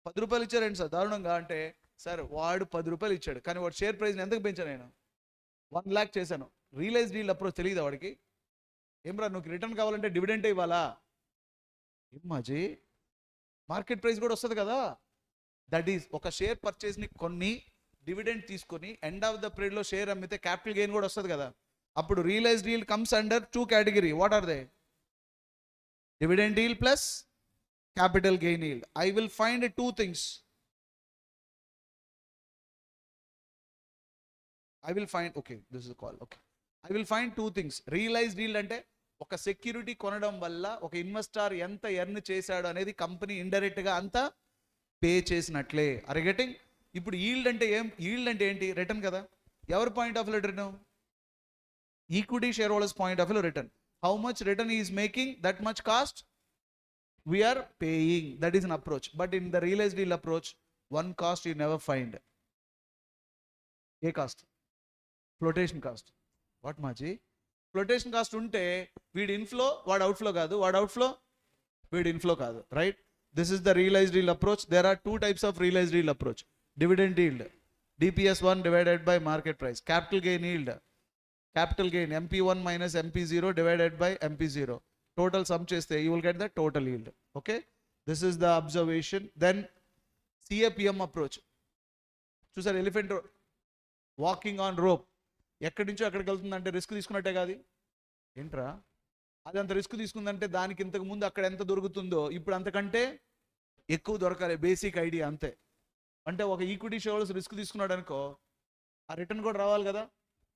10 రూపాయలు ఇచ్చారండి సార్ దారుణంగా అంటే, సార్ వాడు 10 రూపాయలు ఇచ్చాడు, కానీ వాడు షేర్ ప్రైస్ని ఎంతకు పెంచాను నేను? 1,00,000 చేశాను. రియలైజ్ డీల్ అప్రోచ్ తెలియదా వాడికి? ఏమ్రా నువ్వు రిటర్న్ కావాలంటే డివిడెంటే ఇవ్వాలా? ఏం మాజీ, మార్కెట్ ప్రైస్ కూడా వస్తుంది కదా. దట్ ఈస్ ఒక షేర్ పర్చేస్ని కొన్ని డివిడెండ్ తీసుకొని ఎండ్ ఆఫ్ ద పీరియడ్లో షేర్ అమ్మితే క్యాపిటల్ గెయిన్ కూడా వస్తుంది కదా. అప్పుడు realized yield comes under 2 category. What are they? Dividend yield plus capital gain yield. I will find 2 things. I will find, okay, this is a call. Okay, I will find 2 things. Realized yield అంటే ఒక సెక్యూరిటీ కొనడం వల్ల ఒక ఇన్వెస్టర్ ఎంత ఎర్న్ చేశాడు అనేది కంపెనీ ఇండైరెక్ట్గా అంతా పే చేసినట్లే. Are getting? ఇప్పుడు ఈల్డ్ అంటే ఈల్డ్ అంటే ఏంటి? రిటర్న్ కదా. ఎవరి point of view return? Equity share holders point of view return. How much return is making, that much cost we are paying. That is an approach. But in the realized yield approach, one cost you never find. A cost, flotation cost. What maji? Flotation cost unte weed inflow, what outflow kaadu, what outflow, weed inflow kaadu, right? This is the realized yield approach. There are 2 types of realized yield approach. Dividend yield, DPS1 divided by market price. Capital gain yield, capital gain MP1 minus MP0 divided by MP0. Total sum cheste, you will get the total yield. Okay, this is the observation. Then CAPM approach. చూసారు, ఎలిఫెంట్ వాకింగ్ ఆన్ రోప్. ఎక్కడి నుంచో ఎక్కడికి వెళ్తుందంటే రిస్క్ తీసుకున్నట్టే కాదు. ఏంట్రా అది అంత రిస్క్ తీసుకుందంటే దానికి ఇంతకు ముందు అక్కడ ఎంత దొరుకుతుందో ఇప్పుడు అంతకంటే ఎక్కువ దొరకాలి. బేసిక్ ఐడియా అంతే. అంటే ఒక ఈక్విటీ షేర్స్ రిస్క్ తీసుకున్నాడు అనుకో, ఆ రిటర్న్ కూడా రావాలి కదా.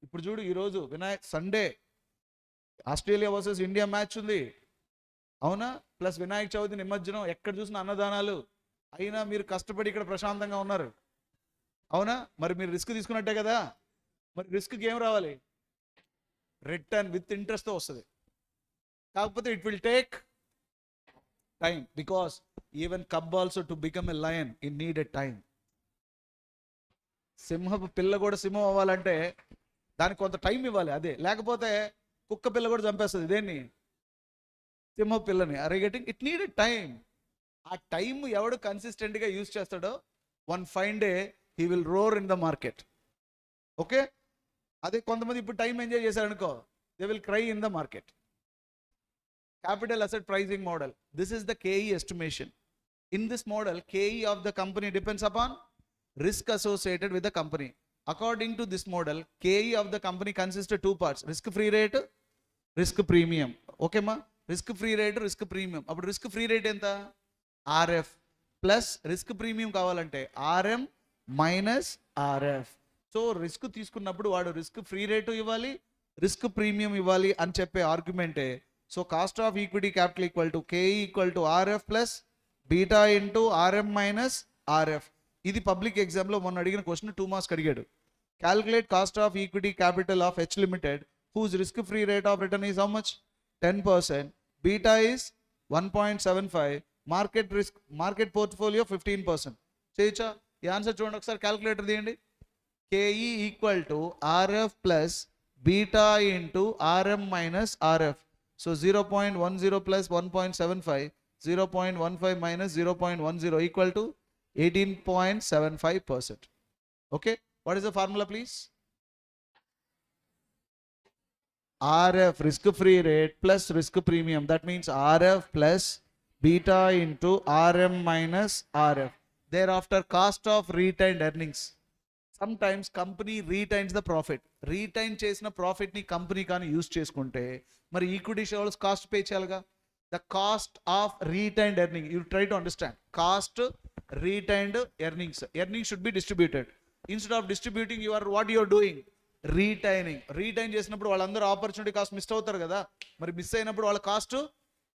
ఇప్పుడు చూడు, ఈరోజు Sunday Australia versus India match ఉంది, అవునా? ప్లస్ వినాయక చవితి, నిమజ్జనం, ఎక్కడ చూసిన అన్నదానాలు. అయినా మీరు కష్టపడి ఇక్కడ ప్రశాంతంగా ఉన్నారు, అవునా? మరి మీరు రిస్క్ తీసుకున్నట్టే కదా. మరి రిస్క్కి ఏం రావాలి? రిటర్న్ విత్ ఇంట్రెస్ట్తో వస్తుంది. కాకపోతే it will take time, because even cub also to become a lion in need a time. సింహపు పిల్ల కూడా సింహం అవ్వాలంటే దానికి కొంత టైం ఇవ్వాలి. అదే, లేకపోతే కుక్క పిల్ల కూడా చంపేస్తుంది దేన్ని? సింహ పిల్లని. Are you getting? It need time. ఆ టైం ఎవడు కన్సిస్టెంట్గా యూజ్ చేస్తాడో one fine day he will roar in the market. Okay, అదే కొంతమంది ఇప్పుడు టైం ఎంజాయ్ చేశారనుకో, they will cry in the market. Capital asset pricing model. This is the KE estimation. In this model, KE of the company depends upon risk associated with the company. According to this model, KE of the company consists of 2 parts: risk free rate, risk premium. Okay ma? Risk free rate, risk premium. Appudu risk free rate enta? RF plus risk premium kavalante RM minus RF. So risk తీసుకున్నప్పుడు వాడు risk free rate ఇవ్వాలి, risk premium ఇవ్వాలి అని చెప్పే ఆర్గ్యుమెంటే. So cost of equity capital equal to KE equal to RF plus beta into RM minus RF. ఇది పబ్లిక్ ఎగ్జామ్లో మొన్న అడిగిన క్వశ్చన్ 2 మార్క్స్ అడిగాడు. Calculate cost of equity capital of H limited whose risk free rate of return is how much? 10%. Beta is 1.75. Market portfolio 15%. చేయొచ్చా? ఈ ఆన్సర్ చూడండి ఒకసారి, క్యాల్కులేటర్ తీయండి. KE equal to RF plus beta into RM minus RF. So 0.10 plus 1.75, 0.15 minus 0.10 equal to 18.75%. Okay, what is the formula please? RF, risk free rate plus risk premium. That means RF plus beta into RM minus RF. Thereafter, cost of retained earnings. Sometimes company retains the profit. Retain chesina profit ni company kaani use cheskunte mari equity shareholders cost pay cheyalaga. The cost of retained earning, you try to understand. Cost retained earnings. Earnings should be distributed. Instead of distributing, what you are doing? Retaining. Retain చేసినప్పుడు వాళ్ళందరూ ఆపర్చునిటీ కాస్ట్ మిస్ అవుతారు కదా. మరి మిస్ అయినప్పుడు వాళ్ళ కాస్ట్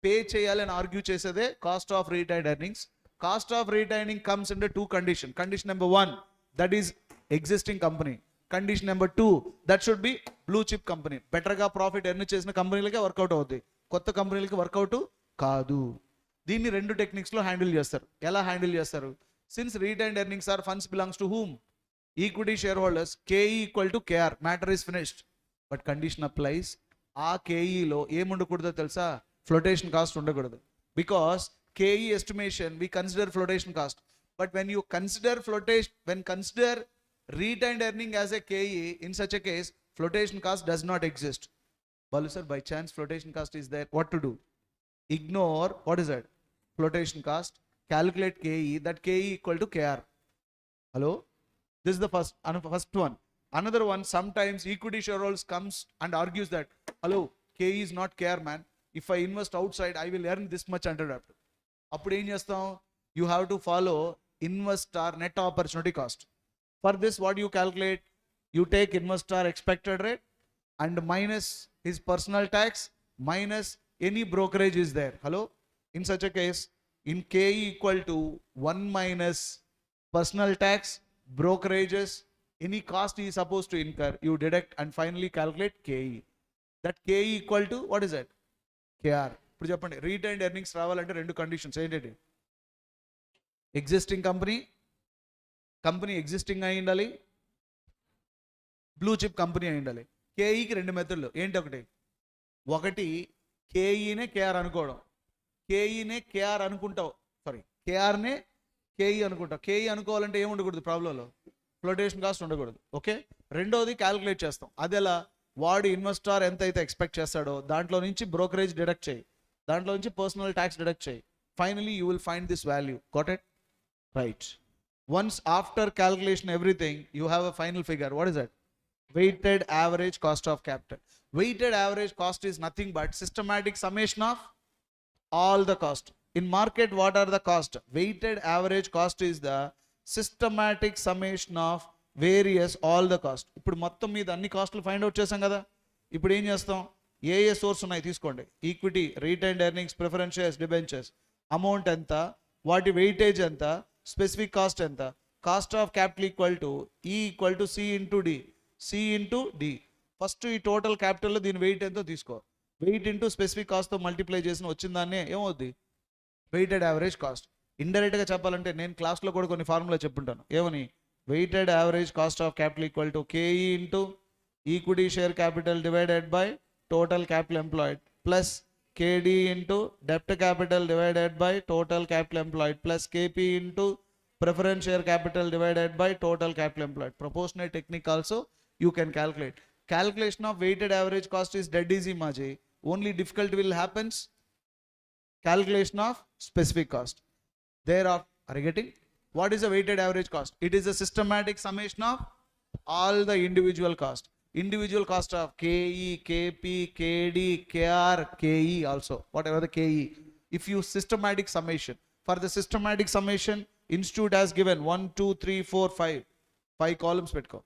పే చేయాలని ఆర్గ్యూ చేసేదే cost of retained earnings. Cost of retaining comes under 2 condition. Condition number 1, that is existing company. Condition number 2, that should be blue chip company. బెటర్గా ప్రాఫిట్ ఎర్న్ చేసిన కంపెనీలకే వర్కౌట్ అవుతుంది, కొత్త కంపెనీలకి వర్కౌట్ కాదు. దీన్ని 2 టెక్నిక్స్లో హ్యాండిల్ చేస్తారు. ఎలా హ్యాండిల్ చేస్తారు? Since retained earnings or funds belongs to whom? Equity share holders. KE equal to KR. Matter is finished. But condition applies. ఆ KEలో ఏముండకూడదో తెలుసా? ఫ్లోటేషన్ కాస్ట్ ఉండకూడదు. Because KE estimation we consider flotation cost. But when you consider consider retained earning as a KE, in such a case flotation cost does not exist. Balu sir, by chance flotation cost is there, what to do? Ignore, what is that? Flotation cost. Calculate KE, that KE equal to KR. Hello? This is the first one. Another one, sometimes equity shareholders comes and argues that, hello, KE is not KR, man. If I invest outside, I will earn this much under that. అప్పుడు ఏం చేస్తాం? You have to follow investor net opportunity cost. For this, what do you calculate? You take investor expected rate and minus his personal tax minus any brokerage is there. Hello? In such a case, in KE equal to 1 minus personal tax, brokerages, any cost he is supposed to incur, you deduct and finally calculate KE. That KE equal to, what is that? KR. ఇప్పుడు చెప్పండి, రీటైన్డ్ ఎర్నింగ్స్ రావాలంటే రెండు కండిషన్స్ ఏంటంటే, ఎగ్జిస్టింగ్ కంపెనీ ఎగ్జిస్టింగ్ అయి ఉండాలి, బ్లూ చిప్ కంపెనీ అయి ఉండాలి. కేఈకి రెండు మెథడ్లు ఏంటి? ఒకటి కేఈనే కేఆర్ అనుకోవడం, కేఈనే కేఆర్ అనుకుంటావు, కేఆర్నే కేఈ అనుకుంటావు. కేఈ అనుకోవాలంటే ఏమి ఉండకూడదు ప్రాబ్లంలో, ఫ్లోటేషన్ కాస్ట్ ఉండకూడదు. ఓకే, రెండోది క్యాలిక్యులేట్ చేస్తాం. అది ఎలా? వాడు ఇన్వెస్టర్ ఎంత అయితే ఎక్స్పెక్ట్ చేస్తాడో దాంట్లో నుంచి బ్రోకరేజ్ డిడక్ట్ చేయి, దాంట్లో నుంచి పర్సనల్ ట్యాక్స్ డిడక్ట్ చేయి. Finally you will find this value. Got it? Right. Once after calculation everything, you have a final figure. What is that? Weighted average cost of capital. Weighted average cost is nothing but systematic summation of all the cost. In market, what are the cost? Weighted average cost is the systematic summation of various all the cost. ఇప్పుడు మొత్తం మీద అన్ని కాస్ట్లు ఫైండ్ అవుట్ చేసాం కదా. ఇప్పుడు ఏం చేస్తాం? ఏ సోర్స్ ఉన్నాయి తీసుకోండి. Equity, retained earnings, preference shares, debentures. Amount ఎంత, వాటి వెయిటేజ్ ఎంత, స్పెసిఫిక్ కాస్ట్ ఎంత. Cost of capital equal to ఈ equal to C into D. C into D. First ఈ టోటల్ క్యాపిటల్లో దీని వెయిట్ ఎంతో తీసుకో. వెయిట్ ఇంటూ స్పెసిఫిక్ కాస్ట్తో మల్టిప్లై చేసిన వచ్చిన దాన్నే ఏమవుద్ది? Weighted average cost. ఇండైరెక్ట్గా చెప్పాలంటే నేను క్లాస్లో కూడా కొన్ని ఫార్ములా చెప్పుంటాను. ఏమని? Weighted average cost of capital equal to KE into equity share capital divided by total capital employed plus KD into debt capital divided by total capital employed plus KP into preference share capital divided by total capital employed. Proportionate technique also you can calculate. Calculation of weighted average cost is dead easy, Maji. Only difficult will happens calculation of specific cost. Thereof, are you getting? What is the weighted average cost? It is a systematic summation of all the individual cost. Individual cost of KE, KP, KD, KR, KE also, whatever the KE. If you systematic summation, for the systematic summation, institute has given 1, 2, 3, 4, 5 columns petko.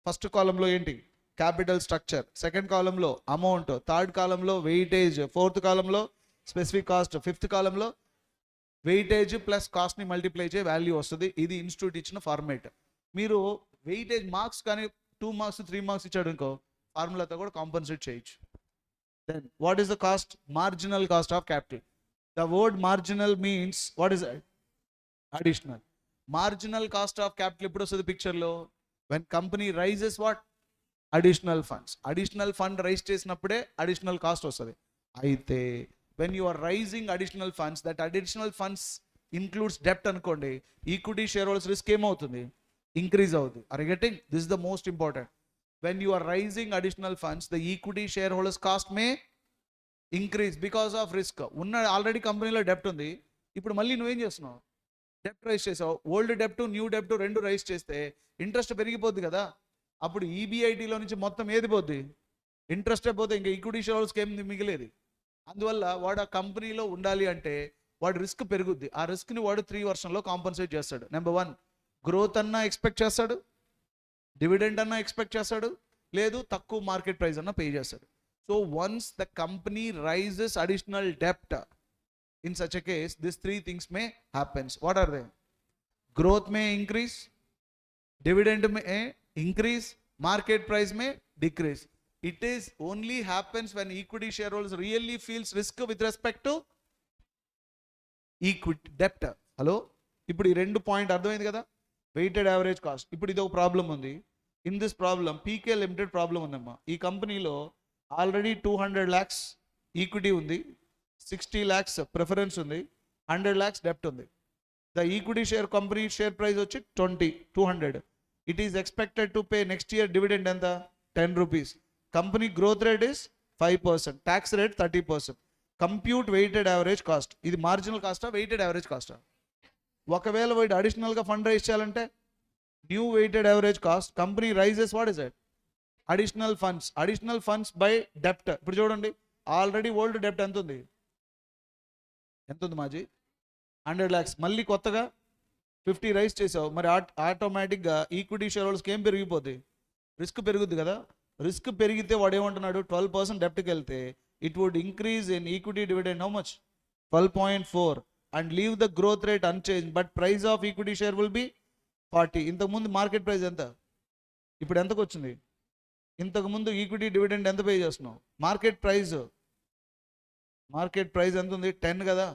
First column lo enti? Capital structure. Second column lo amount. Third column lo weightage. Fourth column lo specific cost. Fifth column lo weightage plus cost ni multiply chey value vastadi. Idi institute ichina format. Meeru weightage marks kani 2 marks 3 marks ఇచ్చాడు అనుకో, ఫార్ములాతో కూడా కాంపన్సేట్ చేయొచ్చు. Then what is the cost? Marginal cost of capital. The word marginal means what is additional. Marginal cost of capital ఎప్పుడు వస్తుంది పిక్చర్లో? When company raises what? Additional funds. Additional fund raise చేసినప్పుడే అడిషనల్ కాస్ట్ వస్తుంది. అయితే when you are raising additional funds, that additional funds includes డెప్ట్ అనుకోండి, ఈక్విటీ షేర్ హోల్డర్స్ రిస్క్ ఏమవుతుంది? Increase అవుతుంది. Are you getting? This is the most important. When you are raising additional funds, the equity shareholders cost may increase because of risk. ఉన్న ఆల్రెడీ కంపెనీలో డెప్ట్ ఉంది, ఇప్పుడు మళ్ళీ నువ్వేం చేస్తున్నావు? డెప్ట్ రైజ్ చేసావు. ఓల్డ్ డెప్ట్, న్యూ డెప్ట్ రెండు రైజ్ చేస్తే ఇంట్రెస్ట్ పెరిగిపోద్ది కదా. అప్పుడు ఈబీఐటీలో నుంచి మొత్తం ఏది పోద్ది? ఇంట్రెస్టే పోతే ఇంకా ఈక్విటీ షేర్ హోల్డర్స్కి ఏం మిగిలేదు. అందువల్ల వాడు ఆ కంపెనీలో ఉండాలి అంటే వాడు రిస్క్ పెరుగుద్ది. ఆ రిస్క్ని వాడు 3 వర్షన్లో కాంపన్సేట్ చేస్తాడు. నెంబర్ 1, గ్రోత్ అన్నా ఎక్స్పెక్ట్ చేస్తాడు, డివిడెండ్ అన్నా ఎక్స్పెక్ట్ చేస్తాడు, లేదు తక్కువ మార్కెట్ ప్రైస్ అన్నా పే చేస్తాడు. So once the company raises additional డెప్ట్, in such a case this 3 things may happens. What are they? Growth may increase, dividend may increase, market price may decrease. It is only happens when equity share holders really feels risk with respect to equity డెప్ట్. హలో, ఇప్పుడు ఈ 2 పాయింట్ అర్థమైంది కదా? Weighted average cost. ఇప్పుడు ఇది ఒక ప్రాబ్లం ఉంది. In this problem PK limited problem ఉందమ్మా. ఈ కంపెనీలో ఆల్రెడీ 200 lakhs ఈక్విటీ ఉంది, 60 lakhs ప్రిఫరెన్స్ ఉంది, 100 lakhs డెప్ట్ ఉంది. The equity share company share price వచ్చి 200. It is expected to pay next year dividend ఎంత? 10 rupees. Company growth rate is 5%, tax rate 30%. Compute weighted average cost. ఇది మార్జినల్ కాస్టా, వెయిటెడ్ యావరేజ్ కాస్టా? ఒకవేళ వీడు అడిషనల్గా ఫండ్ రైజ్ చేయాలంటే new weighted average cost, company raises, what is it? Additional funds by డెప్ట్. ఇప్పుడు చూడండి, ఆల్రెడీ ఓల్డ్ డెప్ట్ ఎంత ఉంది? మాజీ 100 lakhs. మళ్ళీ కొత్తగా 50 రైజ్ చేసావు, మరి ఆటోమేటిక్గా ఈక్విటీ షేర్ హోల్డర్స్కి ఏం పెరిగిపోతుంది? రిస్క్ పెరుగుద్ది కదా. రిస్క్ పెరిగితే వాడు ఏమంటున్నాడు? 12% డెప్ట్కి వెళ్తే it would increase in equity dividend how much? 12.4 and leave the growth rate unchange but price of equity share will be 40. ఇంతకుముందు మార్కెట్ ప్రైస్ ఎంత? ఇప్పుడు ఎంతకు వచ్చింది? ఇంతకుముందు ఈక్విటీ డివిడెండ్ ఎంత పే చేస్తున్నావు? మార్కెట్ ప్రైస్ ఎంత ఉంది? 10 కదా.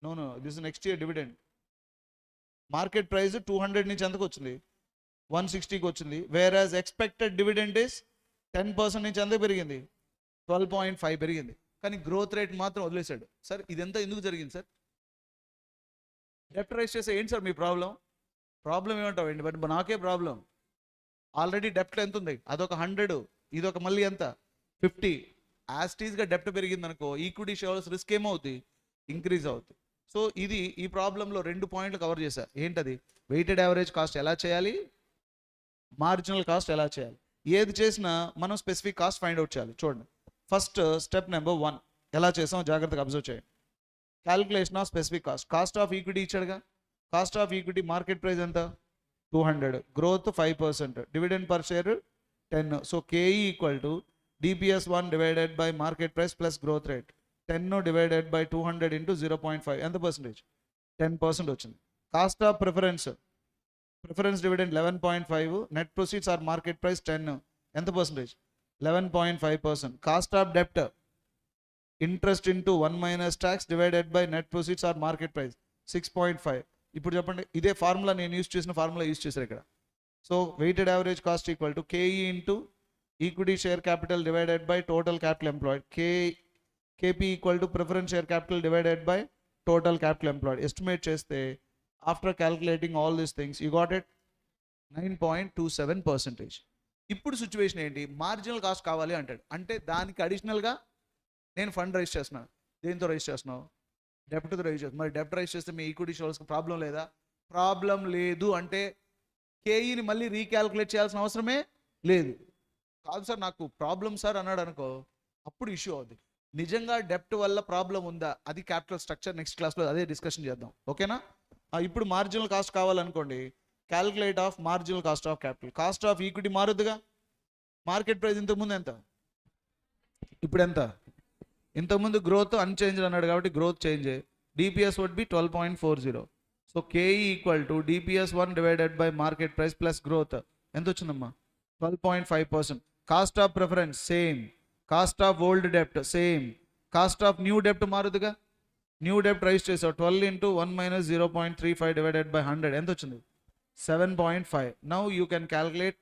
No this next year dividend. Market price 200 నుంచి ఎంతకు వచ్చింది? 160కి వచ్చింది. Where as expected dividend is 10% నుంచి ఎంత పెరిగింది? 12.5 పెరిగింది. కానీ గ్రోత్ రేట్ మాత్రం వదిలేశాడు. సార్ ఇదంతా ఎందుకు జరిగింది సార్? డెప్ట్ రైజ్ చేస్తే ఏంటి సార్ మీ ప్రాబ్లం ఏమంటావండి? బట్ నాకే ప్రాబ్లం. ఆల్రెడీ డెప్ట్ ఎంత ఉంది? అదొక 100, ఇదొక మళ్ళీ ఎంత? 50. యాస్టీస్గా డెప్ట్ పెరిగింది అనుకో, ఈక్విటీ షేర్స్ రిస్క్ ఏమవుతుంది? ఇంక్రీజ్ అవుతుంది. సో ఇది ఈ ప్రాబ్లంలో 2 పాయింట్లు కవర్ చేశా. ఏంటది? వెయిటెడ్ యావరేజ్ కాస్ట్ ఎలా చేయాలి, మార్జినల్ కాస్ట్ ఎలా చేయాలి. ఏది చేసినా మనం స్పెసిఫిక్ కాస్ట్ ఫైండ్ అవుట్ చేయాలి. చూడండి, ఫస్ట్ స్టెప్ నెంబర్ 1 ఎలా చేసామో జాగ్రత్తగా అబ్జర్వ్ చేయండి. Calculation of specific cost of equity ఇచ్చాడుగా. Cost of equity market price ఎంత? 200, growth 5%, dividend per share 10. So KE equal to DPS1 divided by market price plus growth rate. 10 divided by 200 into 0.5 ఎంత పర్సెంటేజ్? 10% వచ్చింది. Cost of preference dividend 11.5, net proceeds or market price 10 ఎంత పర్సెంటేజ్? 11.5%. కాస్ట్ ఆఫ్ డెప్ట్ interest into 1 minus tax divided by net proceeds or market price 6.5. ఇప్పుడు చెప్పండి, ఇదే ఫార్ములా నేను యూస్ చేసిన ఫార్ములా యూస్ చేశారు ఇక్కడ. So weighted average cost equal to KE into equity share capital divided by total capital employed. KP equal to preference share capital divided by total capital employed. Estimate చేస్తే after calculating all these things you got it 9.27%. ఇప్పుడు సిచ్యువేషన్ ఏంటి? మార్జినల్ కాస్ట్ కావాలి అంటాడు. అంటే దానికి అడిషనల్గా నేను ఫండ్ రైజ్ చేస్తున్నాను. దేంతో రైజ్ చేస్తున్నావు? డెప్ట్తో రైజ్ చేస్తున్నావు. మరి డెప్ట్ రైజ్ చేస్తే మీ ఈక్విటీ షేర్స్కి ప్రాబ్లం లేదా? ప్రాబ్లం లేదు అంటే కేఈని మళ్ళీ రీక్యాల్కులేట్ చేయాల్సిన అవసరమే లేదు. కాదు సార్ నాకు ప్రాబ్లం సార్ అన్నాడు అనుకో, అప్పుడు ఇష్యూ అవుతుంది. నిజంగా డెప్ట్ వల్ల ప్రాబ్లం ఉందా? అది క్యాపిటల్ స్ట్రక్చర్ నెక్స్ట్ క్లాస్లో అదే డిస్కషన్ చేద్దాం. ఓకేనా? ఇప్పుడు marginal cost కావాలనుకోండి, calculate of marginal cost of capital. Cost of equity మారుద్దుగా. Market price ఇంతకుముందు ఎంత? ఇప్పుడు ఎంత? ఇంతకుముందు గ్రోత్ అన్చేంజ్ అన్నాడు కాబట్టి growth change. DPS would be 12.40. So KE equal to DPS1 divided by market price plus growth ఎంత వచ్చిందమ్మా? 12.5%. Cost of preference same, cost of old డెప్ట్ same, cost of new డెప్ట్ మారుదుగా. New డెప్ట్ rise చేసావు, 12 ఇంటూ 1 మైనస్ 0.35 డివైడెడ్ బై 100 ఎంత వచ్చింది? 7.5. Now you can calculate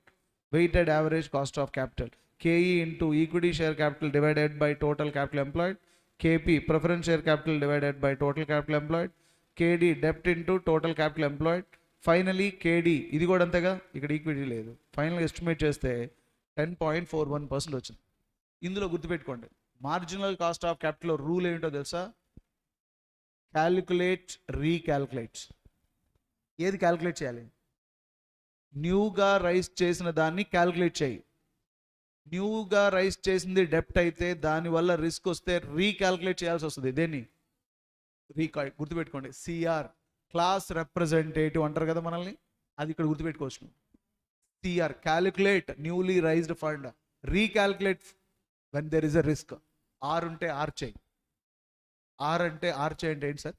weighted average cost of capital. KE into equity share capital divided by total capital employed. KP preference share capital divided by total capital employed. KD డెప్ట్ into total capital employed. Finally KD ఇది కూడా అంతేగా, ఇక్కడ ఈక్విటీ లేదు. ఫైనల్ ఎస్టిమేట్ చేస్తే 10.41% వచ్చింది. ఇందులో గుర్తుపెట్టుకోండి, marginal cost of capital rule ఏంటో తెలుసా? క్యాలిక్యులేట్, రీక్యాల్కులేట్. ఏది క్యాల్కులేట్ చేయాలి? న్యూగా రైజ్ చేసిన దాన్ని క్యాల్కులేట్ చేయి. న్యూగా రైజ్ చేసింది డెప్ట్ అయితే దానివల్ల రిస్క్ వస్తే రీక్యాల్కులేట్ చేయాల్సి వస్తుంది. దేన్ని? గుర్తుపెట్టుకోండి, సిఆర్ క్లాస్ రిప్రజెంటేటివ్ అంటారు కదా మనల్ని, అది ఇక్కడ గుర్తుపెట్టుకోవచ్చు. CR calculate newly raised fund, recalculate when there is a risk. R ఉంటే ఆర్ చేయి. ఆర్ అంటే ఆర్ చేయి అంటే ఏంటి సార్?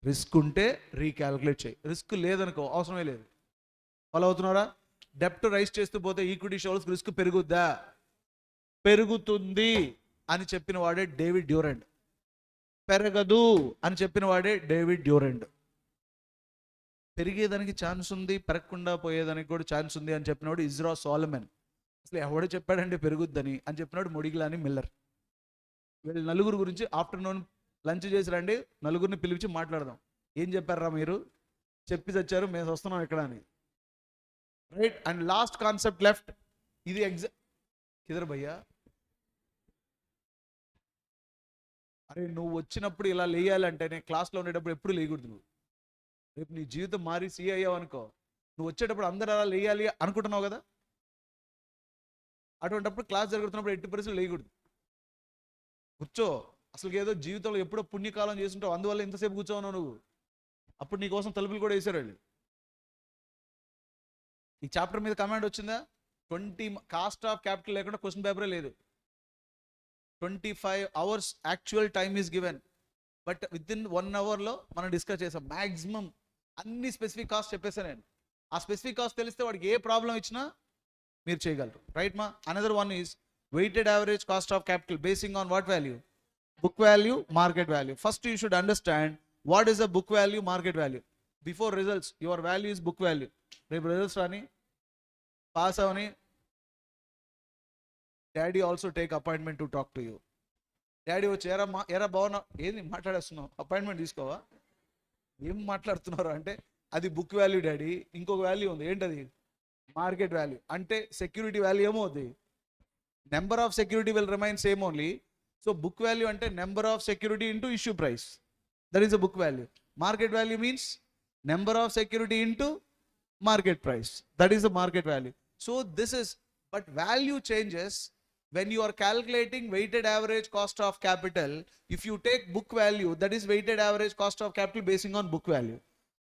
రిస్క్ ఉంటే రీక్యాల్కులేట్ చేయి, రిస్క్ లేదనుకో అవసరమే లేదు. ఫాలో అవుతున్నారా? డెప్ట్ రైజ్ చేస్తూ పోతే ఈక్విటీ షేర్స్ రిస్క్ పెరుగుద్దా? పెరుగుతుంది అని చెప్పిన వాడే డేవిడ్ డ్యూరెండ్. పెరగదు అని చెప్పిన వాడే డేవిడ్ డ్యూరెండ్. పెరిగేదానికి ఛాన్స్ ఉంది, పెరగకుండా పోయేదానికి కూడా ఛాన్స్ ఉంది అని చెప్పినవాడు ఇజ్రా సోలమన్. అసలు ఎవడు చెప్పాడంటే పెరుగుద్దని అని చెప్పినాడు మొడిగిలాని మిల్లర్. వీళ్ళు నలుగురు గురించి ఆఫ్టర్నూన్ లంచ్ చేసి రండి, నలుగురిని పిలిచి మాట్లాడదాం. ఏం చెప్పారా మీరు? చెప్పి తెచ్చారు, మేము వస్తున్నాం ఇక్కడ అని. Right. And last concept left. ఇది కిదర్ భయ్యా, అరే నువ్వు వచ్చినప్పుడు ఇలా లేయాలంటే నేను క్లాస్లో ఉండేటప్పుడు ఎప్పుడు లేకూడదు. నువ్వు రేపు నీ జీవితం మారి సీ అయ్యావు అనుకో, నువ్వు వచ్చేటప్పుడు అందరూ అలా లేయాలి అనుకుంటున్నావు కదా, అటువంటిప్పుడు క్లాస్ జరుగుతున్నప్పుడు ఎట్టి పరిస్థితులు లేయకూడదు. కూర్చో. అసలు ఏదో జీవితంలో ఎప్పుడో పుణ్యకాలం చేస్తుంటావు, అందువల్ల ఇంతసేపు కూర్చోన్నావు నువ్వు. అప్పుడు నీ కోసం తలుపులు కూడా వేసారు వాళ్ళు. ఈ చాప్టర్ మీద కమాండ్ వచ్చిందా? 20 కాస్ట్ ఆఫ్ క్యాపిటల్ లేకుండా క్వశ్చన్ పేపరే లేదు. 25 hours actual time is given, but with in 1 hourలో మనం డిస్కస్ చేసాం. మ్యాక్సిమం అన్ని స్పెసిఫిక్ కాస్ట్ చెప్పేసాను నేను. ఆ స్పెసిఫిక్ కాస్ట్ తెలిస్తే వాడికి ఏ ప్రాబ్లం ఇచ్చినా మీరు చేయగలరు. రైట్ మా? Another one is weighted average cost of capital basing on what value? Book value, market value. First you should understand what is the book value, market value. Before results your value is book value. రేపు రిజల్ట్స్ రాని పాస్ అవని daddy also take appointment to talk to you. Daddy వచ్చి ఎరా బాగున్నా, ఏంది మాట్లాడేస్తున్నావు, అపాయింట్మెంట్ తీసుకోవా, ఏం మాట్లాడుతున్నారు అంటే అది బుక్ వాల్యూ డాడీ. ఇంకొక వాల్యూ ఉంది, ఏంటది? Market value. అంటే సెక్యూరిటీ వాల్యూ ఏమో అవుతుంది, number of security will remain same only. So book value అంటే number of security into issue price, that is a book value. Market value means number of security into market price, that is the market value. So this is, but value changes when you are calculating weighted average cost of capital. If you take book value, that is weighted average cost of capital basing on book value.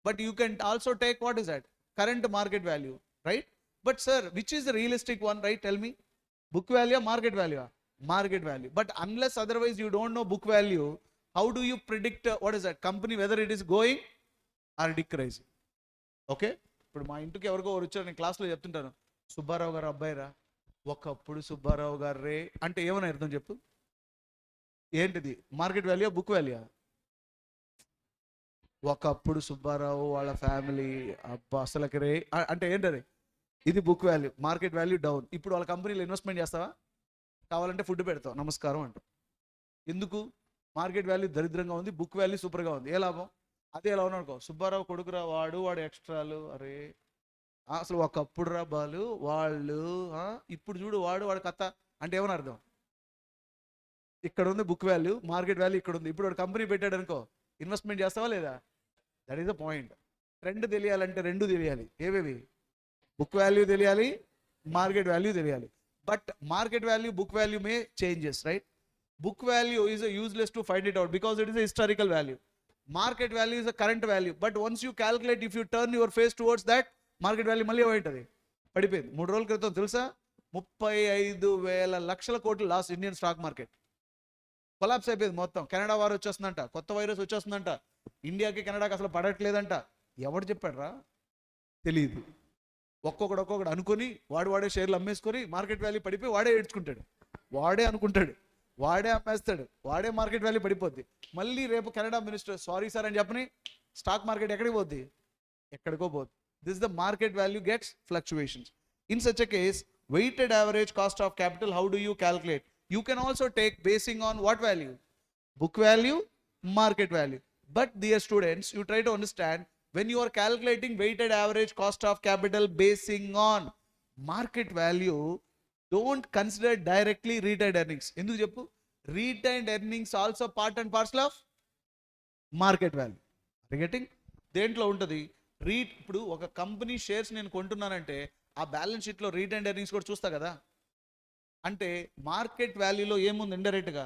But you can also take, what is that, current market value, right? But sir, which is the realistic one, right? Tell me, book value or market value? Market value. But unless otherwise you don't know book value, how do you predict what is that company, whether it is going or decreasing? Okay. ఇప్పుడు మా ఇంటికి ఎవరికో వచ్చారు, నేను క్లాస్లో చెప్తుంటాను, సుబ్బారావు గారు అబ్బాయిరా, ఒకప్పుడు సుబ్బారావు గారు రే అంటే ఏమని అర్థం చెప్పు? ఏంటిది? Market value, book value? ఒకప్పుడు సుబ్బారావు వాళ్ళ ఫ్యామిలీ అబ్బా అసలుకి రే అంటే ఏంటది? ఇది book value. Market value down. ఇప్పుడు వాళ్ళ కంపెనీలో ఇన్వెస్ట్మెంట్ చేస్తావా? కావాలంటే ఫుడ్ పెడతావు, నమస్కారం అంట. ఎందుకు? మార్కెట్ వాల్యూ దరిద్రంగా ఉంది, బుక్ వాల్యూ సూపర్గా ఉంది. ఏ లాభం? అదే ఎలా ఉన్నాడు అనుకో, సుబ్బారావు కొడుకురా వాడు ఎక్స్ట్రాలు, అరే అసలు ఒకప్పుడు రా బాలు వాళ్ళు, ఇప్పుడు చూడు వాడు కథ అంటే ఏమని అర్థం? ఇక్కడ ఉంది బుక్ వాల్యూ, మార్కెట్ వాల్యూ ఇక్కడ ఉంది. ఇప్పుడు వాడు కంపెనీ పెట్టాడు అనుకో, ఇన్వెస్ట్మెంట్ చేస్తావా లేదా? That is the point. Trend తెలియాలంటే రెండు తెలియాలి. ఏవేవి? బుక్ వాల్యూ తెలియాలి, మార్కెట్ వాల్యూ తెలియాలి. But market value, book value May changes, right? Book value is useless to find it out because it is a historical value. Market value is a current value. But once you calculate, if you turn your face towards that, market value మళ్ళీ ఏమైంటుంది? పడిపోయింది. 3 రోజుల క్రితం తెలుసా 35,000 లక్షల కోట్లు loss Indian stock market. Collapse అయిపోయింది మొత్తం. కెనడా వారు వచ్చేస్తుందంట, కొత్త వైరస్ వచ్చేస్తుందంట, ఇండియాకి కెనడాకి అసలు పడట్లేదంట. ఎవడు చెప్పాడు రా? తెలియదు. ఒక్కొక్కడు అనుకొని వాడే షేర్లు అమ్మేసుకొని మార్కెట్ వాల్యూ పడిపోయి వాడే ఏడ్చుకుంటాడు, వాడే అనుకుంటాడు, వాడే అమ్మేస్తాడు, వాడే మార్కెట్ వాల్యూ పడిపోద్ది. మళ్ళీ రేపు కెనడా మినిస్టర్ సారీ సార్ అని చెప్పని స్టాక్ మార్కెట్ ఎక్కడికి పోద్ది? ఎక్కడికో పోద్ది. This the market value gets fluctuations. In such a case, weighted average cost of capital, how do you calculate? You can also take basing on what value? Book value, market value. But dear students, you try to understand, when you are calculating weighted average cost of capital basing on market value, don't consider directly retained earnings. ఎందుకు చెప్పు? Retained earnings also part and parcel of market value. Are you getting? దేంట్లో ఉంటుంది? ఇప్పుడు ఒక కంపెనీ షేర్స్ నేను కొంటున్నానంటే ఆ బ్యాలెన్స్ షీట్లో రీటైన్డ్ ఎర్నింగ్స్ కూడా చూస్తా కదా. అంటే మార్కెట్ వాల్యూలో ఏముంది? ఇండైరెక్ట్గా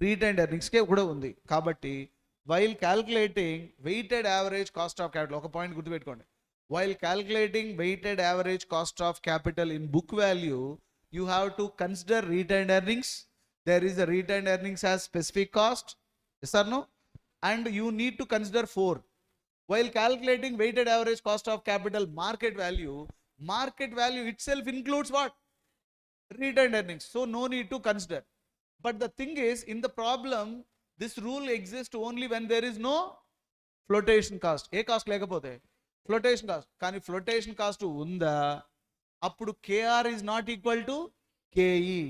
రీటైన్డ్ ఎర్నింగ్స్కే కూడా ఉంది. కాబట్టి while calculating weighted average cost of capital, ఒక పాయింట్ గుర్తుపెట్టుకోండి, while calculating weighted average cost of capital in book value, you have to consider retained earnings. There is a retained earnings as specific cost, yes or no? And you need to consider 4. While calculating weighted average cost of capital market value itself includes what? Retained earnings. So no need to consider. But the thing is, in the problem, this rule exists only when there is no flotation cost. ఏ కాస్ట్ లేకపోతే ఫ్లోటేషన్ కాస్ట్. కానీ ఫ్లోటేషన్ కాస్ట్ ఉందా? అప్పుడు KR is not equal to KE.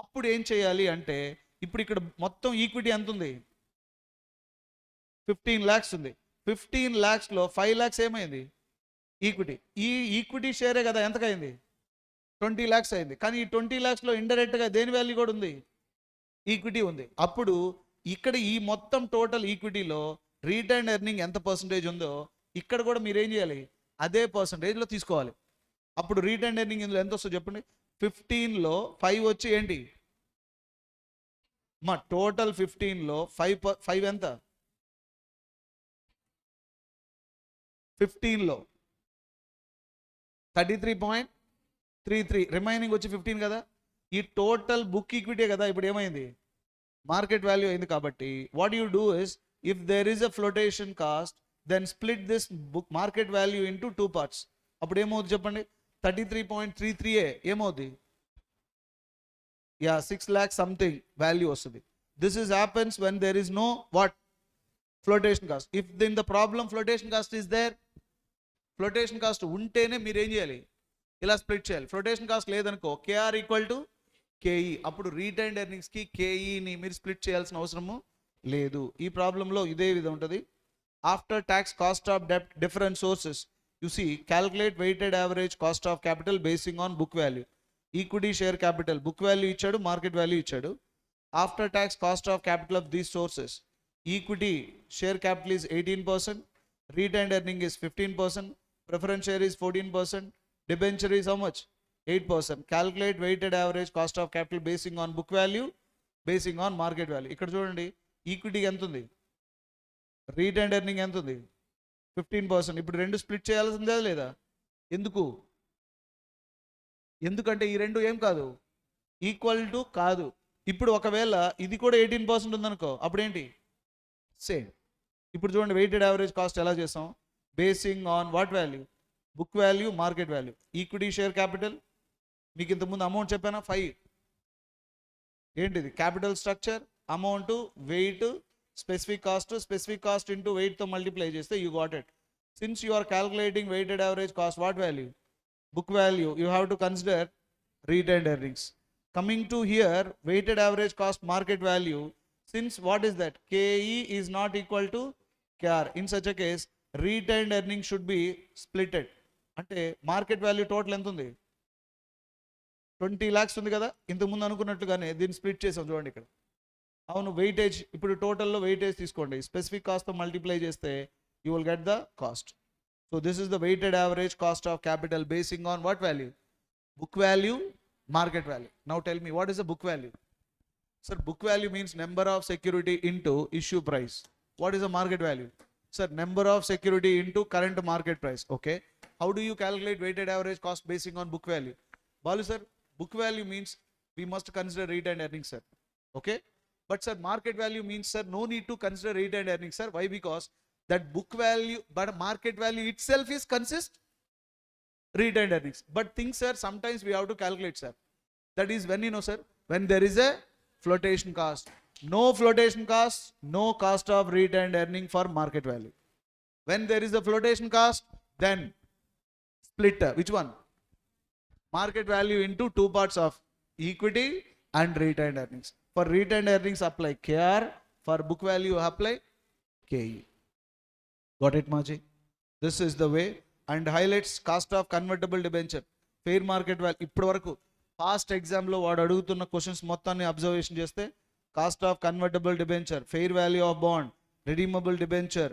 అప్పుడు ఏం చేయాలి అంటే, ఇప్పుడు ఇక్కడ మొత్తం ఈక్విటీ ఎంత ఉంది? 15 lakhs ఉంది. 15 lakhsలో 5 lakhs ఏమైంది? ఈక్విటీ. ఈ ఈక్విటీ షేరే కదా ఎంతకైంది? 20 lakhs అయింది. కానీ ఈ 20 lakhsలో ఇండైరెక్ట్గా దేని వాల్యూ కూడా ఉంది? ఈక్విటీ ఉంది. అప్పుడు ఇక్కడ ఈ మొత్తం టోటల్ ఈక్విటీలో రీటైన్డ్ ఎర్నింగ్ ఎంత పర్సంటేజ్ ఉందో ఇక్కడ కూడా మీరు ఏం చేయాలి? అదే పర్సంటేజ్లో తీసుకోవాలి. అప్పుడు రీటైన్డ్ ఎర్నింగ్ ఇందులో ఎంత వస్తుందో చెప్పండి. 15లో 5 వచ్చి ఏంటి మా టోటల్ 15లో 5 ఎంత 15లో 33.33 రిమైనింగ్ వచ్చి 15 కదా. ఈ టోటల్ బుక్ ఈక్విటీ కదా ఇప్పుడు ఏమైంది మార్కెట్ వాల్యూ అయింది. కాబట్టి what you do is if there is a flotation cost then split this book market value into 2 parts. అప్పుడు ఏమవుతుంది చెప్పండి 33.33 ఏమవుతుంది 6 lakh something వాల్యూ వస్తుంది. This is happens when there is no what flotation cost. If in the problem flotation cost is there, flotation cost ఉంటేనే మీరు ఏం చేయాలి ఇలా స్ప్లిట్ చేయాలి. ఫ్లోటేషన్ కాస్ట్ లేదనుకో కేఆర్ ఈక్వల్ టు కేఈ. అప్పుడు రీటైన్డ్ ఎర్నింగ్స్కి కేఈని మీరు స్ప్లిట్ చేయాల్సిన అవసరము లేదు. ఈ ప్రాబ్లంలో ఇదే విధంగా ఉంటుంది. ఆఫ్టర్ ట్యాక్స్ కాస్ట్ ఆఫ్ డెప్ట్ different sources you see calculate weighted average cost of capital basing on book value. Equity share capital book value ఇచ్చాడు, మార్కెట్ వాల్యూ ఇచ్చాడు. After tax cost of capital of these sources equity share capital is 18%, retained earning is 15%, preference share is 14%, debenture is how much 8%. Calculate weighted average cost of capital basing on book value, basing on market value. ఇక్కడ చూడండి ఈక్విటీ ఎంత ఉంది, రీటైన్డ్ ఎర్నింగ్ ఎంత ఉంది 15%. ఇప్పుడు రెండు స్ప్లిట్ చేయాల్సిందే లేదా? ఎందుకంటే ఈ రెండు ఏం కాదు ఈక్వల్ టు కాదు. ఇప్పుడు ఒకవేళ ఇది కూడా 18% ఉందనుకో అప్పుడు ఏంటి సేమ్. ఇప్పుడు చూడండి వెయిటెడ్ యావరేజ్ కాస్ట్ ఎలా చేస్తాం basing on what value book value market value. Equity share capital మీకు ఇంతకుముందు అమౌంట్ చెప్పానా 5 ఏంటిది capital structure amount weight specific cost into వెయిట్తో మల్టిప్లై చేస్తే you got it. Since you are calculating weighted average cost what value book value you have to consider retained earnings. Coming to here weighted average cost market value, since what is that KE is not equal to KR. In such a case retained earning should be splitted. అంటే మార్కెట్ వాల్యూ టోటల్ ఎంత ఉంది 20 lakhs ఉంది కదా. ఇంతకుముందు అనుకున్నట్లుగానే దీన్ని స్ప్లిట్ చేసాం చూడండి ఇక్కడ. అవును వెయిటేజ్ ఇప్పుడు టోటల్లో వెయిటేజ్ తీసుకోండి, స్పెసిఫిక్ కాస్ట్తో మల్టిప్లై చేస్తే you will get the cost. So this is the weighted average cost of capital basing on what value book value market value. Now tell me what is the book value. Sir, book value means number of security into issue price. What is the market value? Sir, number of security into current market price. Okay. How do you calculate weighted average cost basing on book value? Balu sir, book value means we must consider retained earnings, sir. Okay. But sir, market value means, sir, no need to consider retained earnings, sir. Why? Because that book value, but market value itself is consist retained earnings. But things, sir, sometimes we have to calculate, sir. That is when, you know, sir, when there is a flotation cost. No flotation cost, no cost of retained earning for market value. When there is a flotation cost, then split which one? Market value into 2 parts of equity and retained earnings. For retained earnings apply KR, for book value apply KE. Got it, Maji? This is the way. And highlights cost of convertible debenture, fair market value. ఇప్పటి వరకు పాస్ట్ ఎగ్జామ్లో వాడు అడుగుతున్న క్వశ్చన్స్ మొత్తాన్ని అబ్జర్వేషన్ చేస్తే cost of convertible debenture, fair value of bond, redeemable debenture,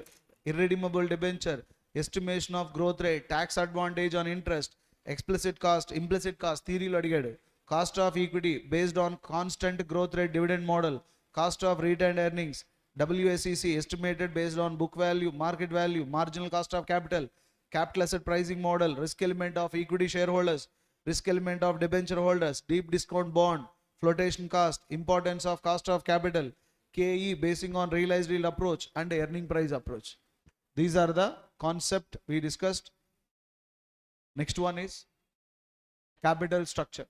irredeemable debenture, estimation of growth rate, tax advantage on interest, explicit cost, implicit cost థియరీలో అడిగాడు, cost of equity based on constant growth rate dividend model, cost of retained earnings, WSEC estimated based on book value market value, marginal cost of capital, capital asset pricing model, risk element of equity shareholders, risk element of debenture holders, deep discount bond, flotation cost, importance of cost of capital, KE basing on realized yield approach and earning price approach. These are the concept we discussed. Next one is capital structure.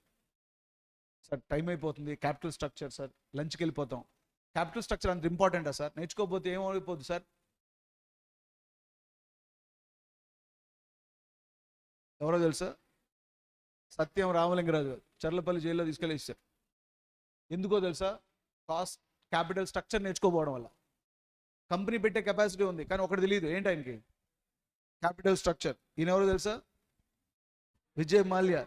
Sir, time అయిపోతుంది. Capital structure, sir. లంచ్కి వెళ్ళిపోతాం. Capital structure అంత ఇంపార్టెంటా సార్? నేర్చుకోకపోతే ఏమైపోతుంది సార్? ఎవరో తెలుసా? సత్యం రామలింగరాజు చర్లపల్లి జైల్లో తీసుకెళ్ళేసారు. ఎందుకో తెలుసా? కాస్ట్ క్యాపిటల్ స్ట్రక్చర్ నేర్చుకోపోవడం వల్ల. కంపెనీ పెట్టే కెపాసిటీ ఉంది కానీ ఒకటి తెలియదు ఏంటి ఆయనకి క్యాపిటల్ స్ట్రక్చర్. ఈయన ఎవరో తెలుసా? విజయ్ మాల్యా.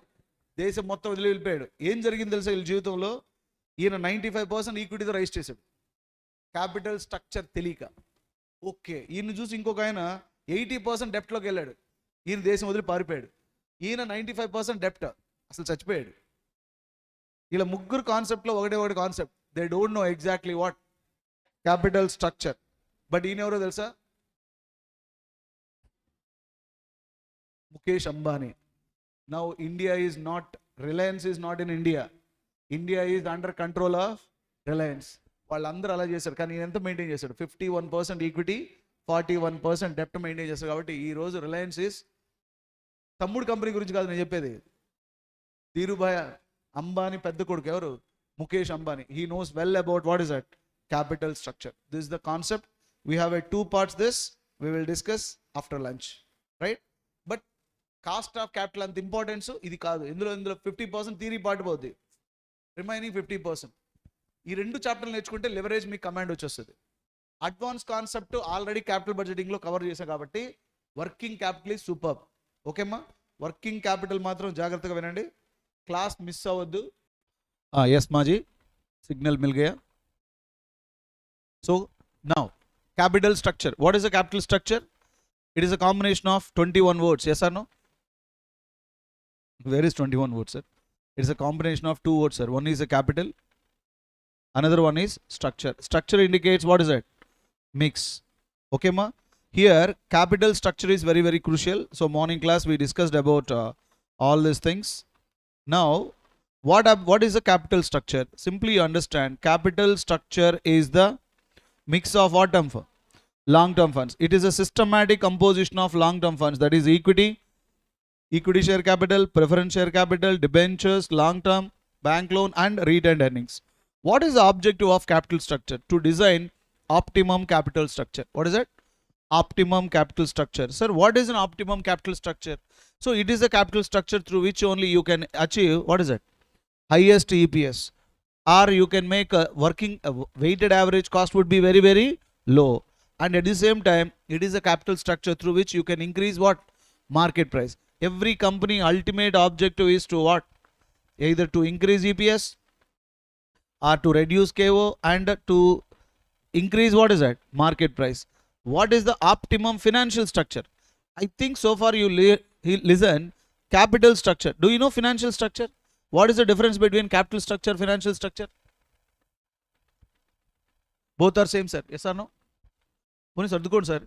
దేశం మొత్తం వదిలి వెళ్ళిపోయాడు. ఏం జరిగింది తెలుసా వీళ్ళ జీవితంలో? ఈయన 95% ఈక్విటీతో రైజ్ చేశాడు క్యాపిటల్ స్ట్రక్చర్ తెలియక. ఓకే, ఈయన చూసి ఇంకొక ఆయన 80% డెప్ట్లోకి వెళ్ళాడు. ఈయన దేశం వదిలి పారిపోయాడు. ఈయన 95% డెప్ట్, అసలు చచ్చిపోయాడు. ఇలా ముగ్గురు కాన్సెప్ట్లో ఒకటే concept. They don't know exactly what capital structure. But ఈయన ఎవరో తెలుసా? Mukesh Ambani. Now India is not, Reliance is not in India. India is under control of Reliance. వాళ్ళందరూ అలా చేశారు. కానీ ఈయన ఎంత మెయింటైన్ చేశాడు? 51% ఈక్విటీ, 41% డెప్ట్ మెయింటైన్ చేస్తారు. కాబట్టి ఈరోజు రిలయన్స్ ఈజ్ తమ్ముడు కంపెనీ గురించి కాదు నేను చెప్పేది. ధీరుభాయ్ అంబానీ పెద్ద కొడుకు ఎవరు? Mukesh Ambani. He knows well about what is that capital structure. This is the concept. We have a 2 parts this. We will discuss after lunch, right? But cost of capital అంత ఇంపార్టెన్స్ ఇది కాదు. ఇందులో 50% థియరీ పార్ట్ పోద్ది, రిమైనింగ్ 50%. ఈ 2 చాప్టర్లు నేర్చుకుంటే లివరేజ్ మీకు కమాండ్ వచ్చేస్తుంది. అడ్వాన్స్ కాన్సెప్ట్ ఆల్రెడీ క్యాపిటల్ బడ్జెటింగ్లో కవర్ చేశాం కాబట్టి వర్కింగ్ క్యాపిటల్ ఈజ్ సూపర్. ఓకేమ్మా? వర్కింగ్ క్యాపిటల్ మాత్రం జాగ్రత్తగా వినండి, క్లాస్ మిస్ అవ్వద్దు. ఎస్ మాజీ, సిగ్నల్ మిల్ గయా. So now capital structure. What is a capital structure? It is a combination of 21 words. Yes or no? Where is 21 words, sir? It is a combination of 2 words, sir. One is a capital, another one is structure. Structure indicates what is it? Mix. Okay ma? Here capital structure is very crucial. So morning class we discussed about all these things. Now what is a capital structure? Simply you understand capital structure is the mix of what term? Long-term funds. It is a systematic composition of long-term funds, that is equity share capital, preference share capital, debentures, long-term, bank loan and retained earnings. What is the objective of capital structure? To design optimum capital structure. What is it? Optimum capital structure. Sir, what is an optimum capital structure? So it is a capital structure through which only you can achieve, what is it? Highest EPS. Or you can make a weighted average cost would be very low, and at the same time it is a capital structure through which you can increase what? Market price. Every company ultimate objective is to what? Either to increase EPS or to reduce KO and to increase what is that? Market price. What is the optimum financial structure? I think so far you listen capital structure. Do you know financial structure? What is the difference between capital structure, financial structure? Both are same, sir. Yes or no? Sir.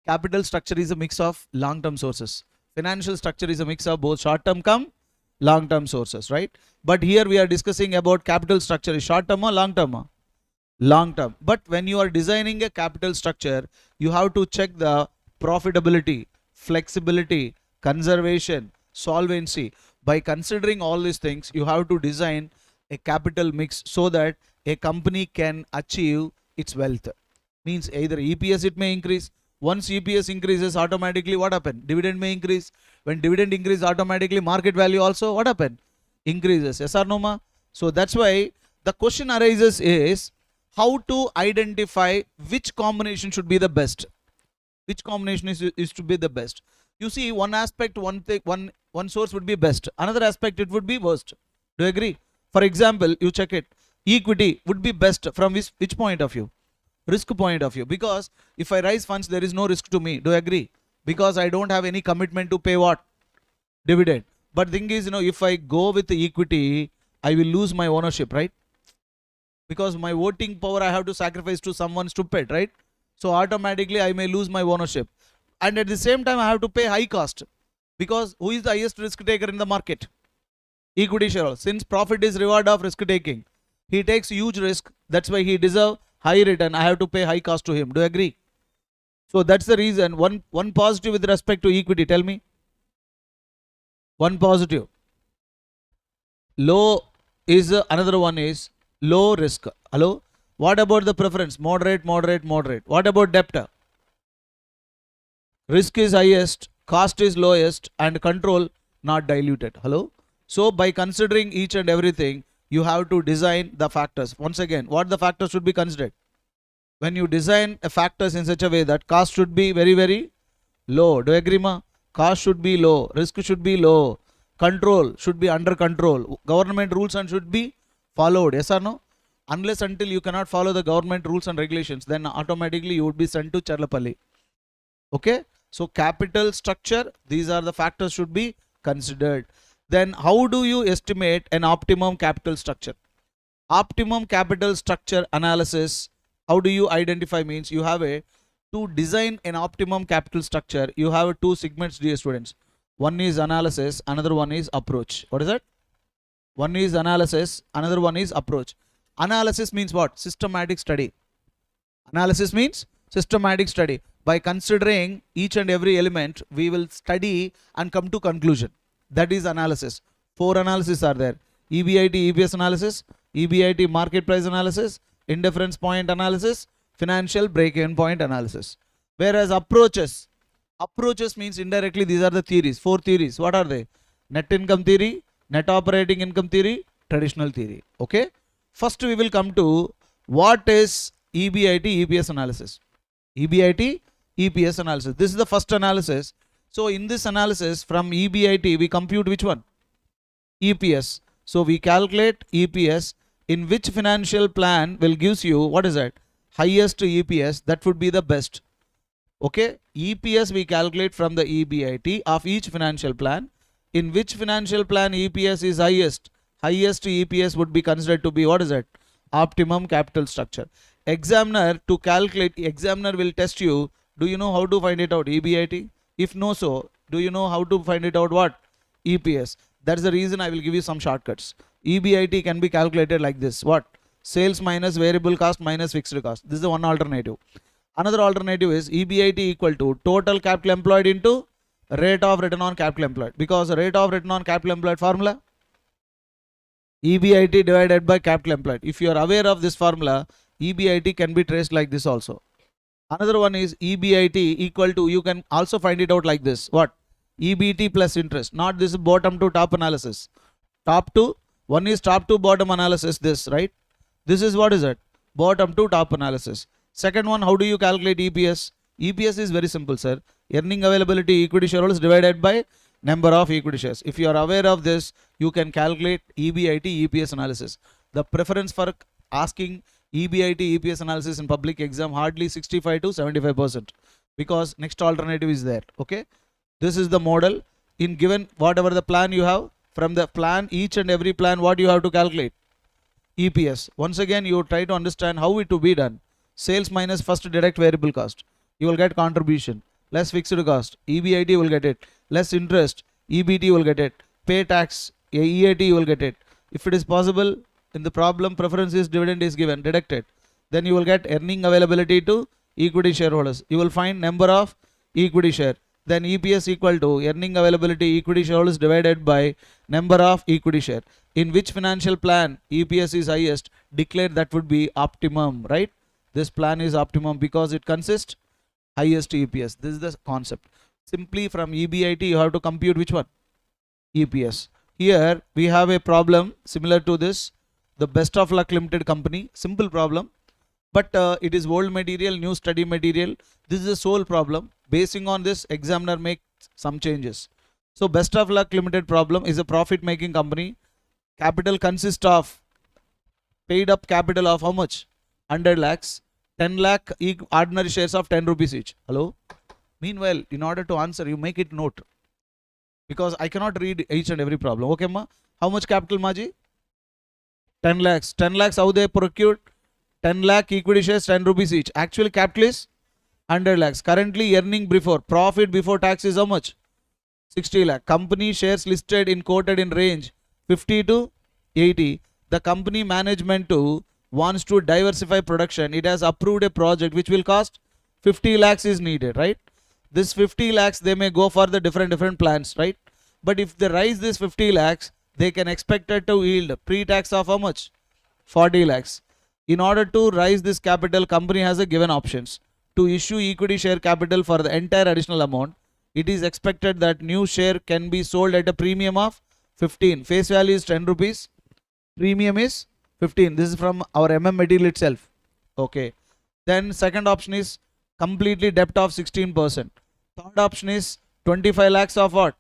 Capital structure is a mix of long-term sources. Financial structure is a mix of both short-term come long-term sources, right? But here we are discussing about capital structure. Is short-term or long-term? Long-term. But when you are designing a capital structure, you have to check the profitability, flexibility, conservation, solvency. By considering all these things, you have to design a capital mix so that a company can achieve its wealth. Means either EPS it may increase. Once EPS increases, automatically what happen? Dividend may increase. When dividend increase, automatically market value also what happen? Increases. Yes or no ma? So that's why the question arises is how to identify which combination should be the best. Which combination is to be the best? You see, one aspect, one source would be best. Another aspect it would be worst. Do you agree? For example, you check it. Equity would be best from which point of view? Risk point of view. Because if I raise funds, there is no risk to me. Do you agree? Because I don't have any commitment to pay what? Dividend. But thing is, if I go with the equity, I will lose my ownership, right? Because my voting power I have to sacrifice to someone stupid, right? So automatically I may lose my ownership. And at the same time I have to pay high cost. Because who is the highest risk taker in the market? Equity share. Since profit is reward of risk taking, he takes huge risk. That's why he deserves high return. I have to pay high cost to him. Do you agree? So that's the reason. One positive with respect to equity. Tell me. One positive. Low is another one is low risk. Hello? What about the preference? Moderate. What about debtor? Risk is highest, cost is lowest, and control not diluted. Hello? So by considering each and everything, you have to design the factors. Once again, what the factors should be considered? When you design a factors in such a way that cost should be very low. Do you agree ma? Cost should be low, risk should be low, control should be under control, government rules and should be followed. Yes or no? Unless until you cannot follow the government rules and regulations, then automatically you would be sent to Charlapalli. Okay? So capital structure, these are the factors should be considered. Then how do you estimate an optimum capital structure? Optimum capital structure analysis, how do you identify means you have to design an optimum capital structure, you have two segments, dear students. One is analysis, another one is approach. What is that? One is analysis, another one is approach. Analysis means what? Systematic study. Analysis means systematic study. By considering each and every element, we will study and come to conclusion. That is analysis. Four analyses are there. EBIT EPS analysis, EBIT market price analysis, indifference point analysis, financial break-even point analysis. Whereas approaches means indirectly these are the theories. Four theories. What are they? Net income theory, net operating income theory, traditional theory. Okay. First we will come to what is EBIT EPS analysis. EBIT EPS analysis. This is the first analysis. So in this analysis from EBIT we compute which one? EPS. So we calculate EPS in which financial plan will gives you what is that? Highest EPS, that would be the best. Okay, EPS we calculate from the EBIT of each financial plan. In which financial plan EPS is highest? Highest EPS would be considered to be what is that? Optimum capital structure. Examiner to calculate, examiner will test you. Do you know how to find it out? EBIT? If no, so do you know how to find it out? What? EPS. That's the reason I will give you some shortcuts. EBIT can be calculated like this. What? Sales minus variable cost minus fixed cost. This is the one alternative. Another alternative is EBIT equal to total capital employed into rate of return on capital employed. Because rate of return on capital employed formula, EBIT divided by capital employed. If you are aware of this formula, EBIT can be traced like this also. Another one is EBIT equal to, you can also find it out like this. What? EBT plus interest. Not this bottom to top analysis. Top to, one is top to bottom analysis, this, right? This is what is it? Bottom to top analysis. Second one, how do you calculate EPS? EPS is very simple, sir. Earning availability equity shareholders divided by number of equity shares. If you are aware of this, you can calculate EBIT EPS analysis. The preference for asking EBIT EPS analysis in public exam hardly 65 to 75%, because next alternative is there. Okay, this is the model. In given whatever the plan you have, from the plan, each and every plan, what you have to calculate? EPS. Once again, you try to understand how it to be done. Sales minus first direct variable cost, you will get contribution, less fixed cost, EBIT will get it, less interest, EBT will get it, pay tax, EAT you will get it. If it is possible, in the problem preference is dividend is given, deducted. Then you will get earning availability to equity shareholders. You will find number of equity share. Then EPS equal to earning availability equity shareholders divided by number of equity share. In which financial plan EPS is highest, declare that would be optimum, right? This plan is optimum because it consists highest EPS. This is the concept. Simply from EBIT you have to compute which one? EPS. Here we have a problem similar to this. The Best of Luck Limited company. Simple problem. But it is old material, new study material. This is the sole problem. Basing on this, examiner makes some changes. So Best of Luck Limited problem is a profit making company. Capital consists of paid up capital of how much? 100 lakhs. 10 lakh ordinary shares of 10 rupees each. Hello? Meanwhile, in order to answer, you make it note. Because I cannot read each and every problem. Okay, ma? How much capital, Maji? 10 lakhs. 10 lakhs, how they procured? 10 lakh equity shares, 10 rupees each. Actual capital is 100 lakhs. Currently earning before, profit before tax is how much? 60 lakh. Company shares listed in quoted in range 50 to 80. The company management too wants to diversify production. It has approved a project which will cost 50 lakhs is needed, right? This 50 lakhs they may go for the different plans, right? But if they raise this 50 lakhs, they can expect it to yield pre-tax of how much? 40 lakhs. In order to raise this capital, company has a given options to issue equity share capital for the entire additional amount. It is expected that new share can be sold at a premium of 15. Face value is 10 rupees. Premium is 15. This is from our material itself. Okay. Then second option is completely debt of 16%. Third option is 25 lakhs of what?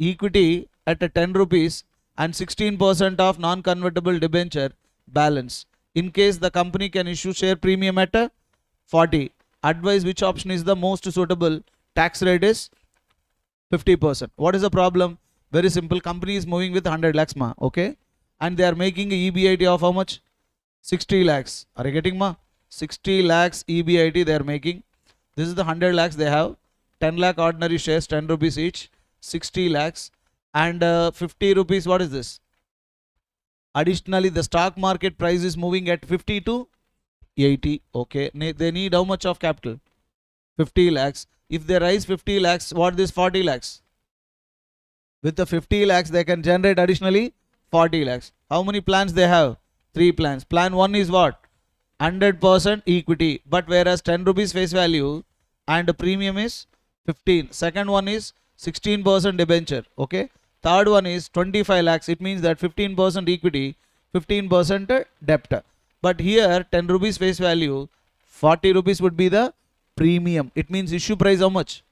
Equity at a 10 rupees and 16% of non-convertible debenture balance. In case the company can issue share premium at a 40. Advise which option is the most suitable tax rate is 50%. What is the problem? Very simple. Company is moving with 100 lakhs ma, okay, and they are making a EBIT of how much? 60 lakhs. Are you getting ma? 60 lakhs EBIT they are making. This is the 100 lakhs they have. 10 lakh ordinary shares, 10 rupees each, 60 lakhs, and 50 rupees. What is this? Additionally, the stock market price is moving at 50 to 80. Okay, they need how much of capital? 50 lakhs. If they raise 50 lakhs, what is 40 lakhs? With the 50 lakhs, they can generate additionally 40 lakhs. How many plans they have? 3 plans. Plan 1 is what? 100% equity. But whereas 10 rupees face value and the premium is 15. Second one is 16% debenture. Okay. Third one is 25 lakhs. It means that 15% equity, 15% debt. But here 10 rupees face value, 40 rupees would be the premium. It means issue price how much?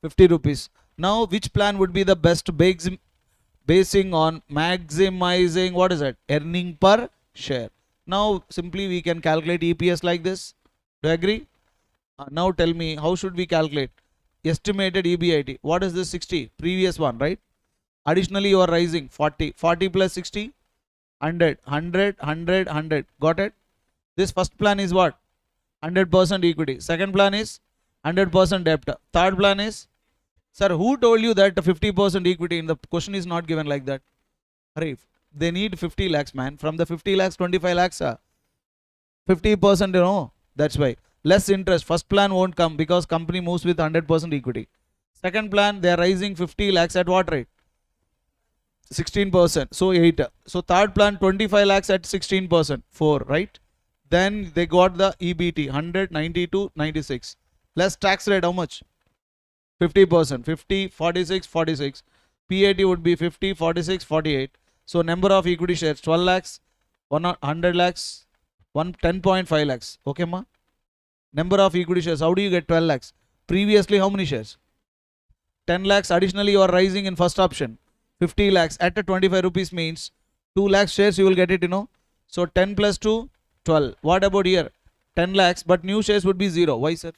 50 rupees. Now which plan would be the best basing on maximizing what is it? Earning per share. Now simply we can calculate EPS like this. Do you agree? Now tell me, how should we calculate? Estimated EBIT. What is this 60? Previous one, right? Additionally you are rising 40. 40 plus 60? 100. 100, 100, 100. Got it? This first plan is what? 100% equity. Second plan is 100% debt. Third plan is, sir, who told you that 50% equity? In the question is not given like that. Hurry, they need 50 lakhs, man. From the 50 lakhs, 25 lakhs, 50%, you know. That's why. Less interest. First plan won't come because company moves with 100% equity. Second plan, they are raising 50 lakhs at what rate? 16%. So 8. So third plan, 25 lakhs at 16%. 4, right? Then they got the EBT, 100, 92, 96. Less tax rate, how much? 50%. 50, 46, 46. PAT would be 50, 46, 48. So number of equity shares, 12 lakhs, 100 lakhs, 10.5 lakhs. Okay, ma? Number of equity shares, how do you get 12 lakhs? Previously, how many shares? 10 lakhs. Additionally, you are rising in first option. 50 lakhs at a 25 rupees means 2 lakhs shares you will get it, you know. So 10 plus 2, 12. What about here? 10 lakhs, but new shares would be 0. Why, sir?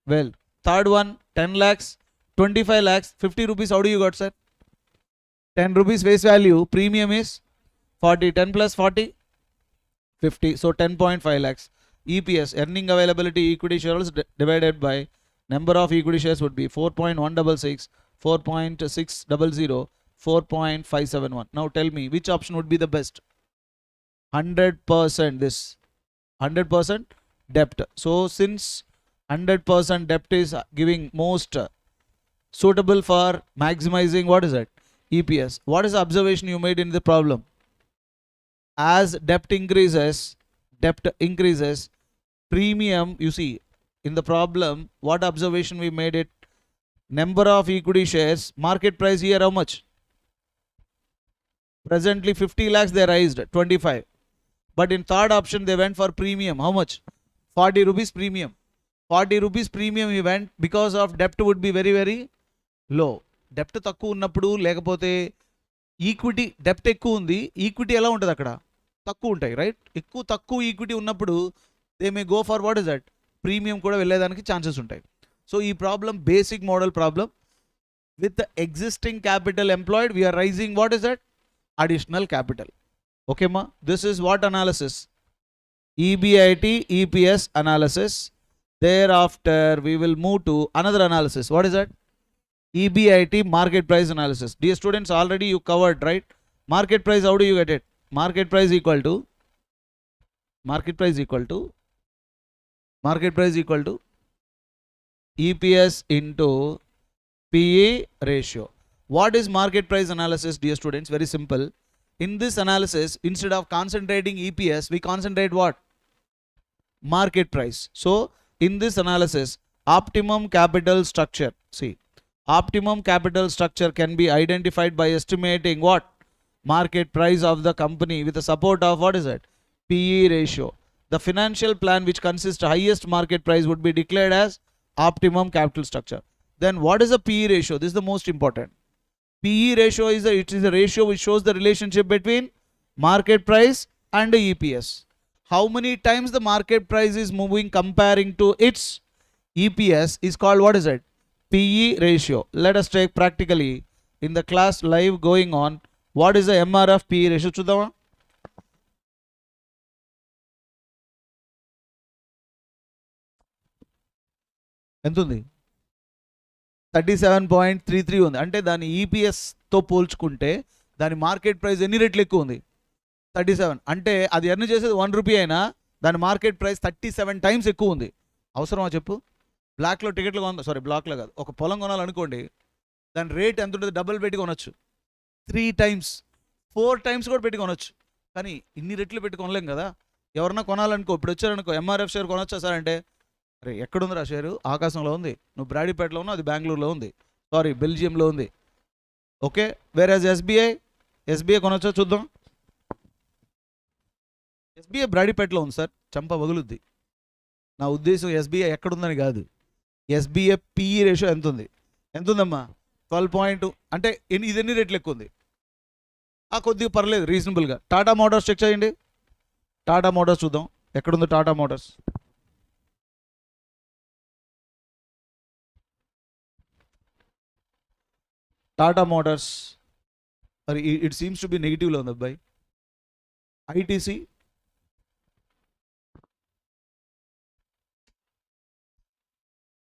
Well, third one, 10 lakhs, 25 lakhs, 50 rupees. How do you got, sir? 10 rupees face value. Premium is 40. 10 plus 40, 50. So 10.5 lakhs. EPS, earning availability equity shares divided by number of equity shares would be 4.166, 4.600, 4.571. Now tell me, which option would be the best? 100% this. 100% debt. So since 100% debt is giving most suitable for maximizing, what is it? EPS. What is the observation you made in the problem? As debt increases, premium, you see, in the problem, what observation we made it? Number of equity shares, market price here how much? Presently 50 lakhs they raised, 25. But in third option they went for premium. How much? 40 rupees premium. 40 rupees premium he went because of debt would be very, very low. Debt తక్కువ ఉన్నప్పుడు లేకపోతే ఈక్విటీ డెప్ట్ ఎక్కువ ఉంది, ఈక్విటీ ఎలా ఉంటుంది అక్కడ? తక్కువ ఉంటాయి, రైట్? తక్కువ ఈక్విటీ ఉన్నప్పుడు they may go for what is that? Premium కూడా వెళ్ళేదానికి ఛాన్సెస్ ఉంటాయి. సో ఈ problem basic model problem. With the existing capital employed we are raising what is that? Additional capital. Okay మా, this is what analysis? EBIT EPS analysis. Thereafter we will move to another analysis. What is that? EBIT market price analysis. Dear students, already you covered, right? Market price, how do you get it? Market price equal to EPS into PE ratio. What is market price analysis, dear students? Very simple. In this analysis, instead of concentrating EPS, we concentrate what? Market price. So in this analysis, optimum capital structure. See, optimum capital structure can be identified by estimating what? Market price of the company with the support of what is it? PE ratio. The financial plan which consists highest market price would be declared as optimum capital structure. Then what is the PE ratio? This is the most important. PE ratio is a ratio which shows the relationship between market price and the EPS. How many times the market price is moving comparing to its EPS is called, what is it? PE ratio. Let us take practically in the class live going on. What is the MRF PE ratio? చూద్దామా? ఎంత ఉంది? 37.33 ఉంది. అంటే దాని ఈపీఎస్తో పోల్చుకుంటే దాని మార్కెట్ ప్రైస్ ఎన్ని రెట్లు ఎక్కువ ఉంది? 37. అంటే అది ఎర్న్ చేసేది 1 రూపీ అయినా దాని మార్కెట్ ప్రైస్ 37 టైమ్స్ ఎక్కువ ఉంది. అవసరమా చెప్పు? బ్లాక్లో టికెట్లు కొన, సారీ బ్లాక్లో కాదు, ఒక పొలం కొనాలనుకోండి, దాని రేట్ ఎంత ఉంటుంది? డబుల్ పెట్టి కొనొచ్చు, 3 టైమ్స్ 4 టైమ్స్ కూడా పెట్టి కొనొచ్చు. కానీ ఇన్ని రెట్లు పెట్టి కొనలేం కదా. ఎవరన్నా కొనాలనుకో, ఇప్పుడు వచ్చారనుకో, ఎంఆర్ఎఫ్ షేర్ కొనొచ్చా సార్ అంటే, అరే ఎక్కడుందిరా షేరు? ఆకాశంలో ఉంది. నువ్వు బ్రాడీపేటలో ఉన్నావు, అది బెంగళూరులో ఉంది, సారీ బెల్జియంలో ఉంది. ఓకే, వేరేజ్ ఎస్బీఐ కొనొచ్చా? చూద్దాం. ఎస్బీఐ బ్రాడీపేటలో ఉంది సార్, చంప పగులుద్ది. నా ఉద్దేశం ఎస్బీఐ ఎక్కడుందని కాదు. ఎస్బీఐ పిఈ రేషియో ఎంత ఉంది? ఎంత ఉందమ్మా? 12. అంటే ఇది ఎన్ని రేట్లు ఎక్కువ ఉంది? కొద్దిగా పర్లేదు, రీజనబుల్గా. టాటా మోటార్స్ చెక్ చేయండి. టాటా మోటార్స్ చూద్దాం, ఎక్కడుంది టాటా మోటార్స్? టాటా మోటార్స్, మరి ఇట్ సీమ్స్ టు బి నెగిటివ్లో ఉంది అబ్బాయి. ఐటీసీ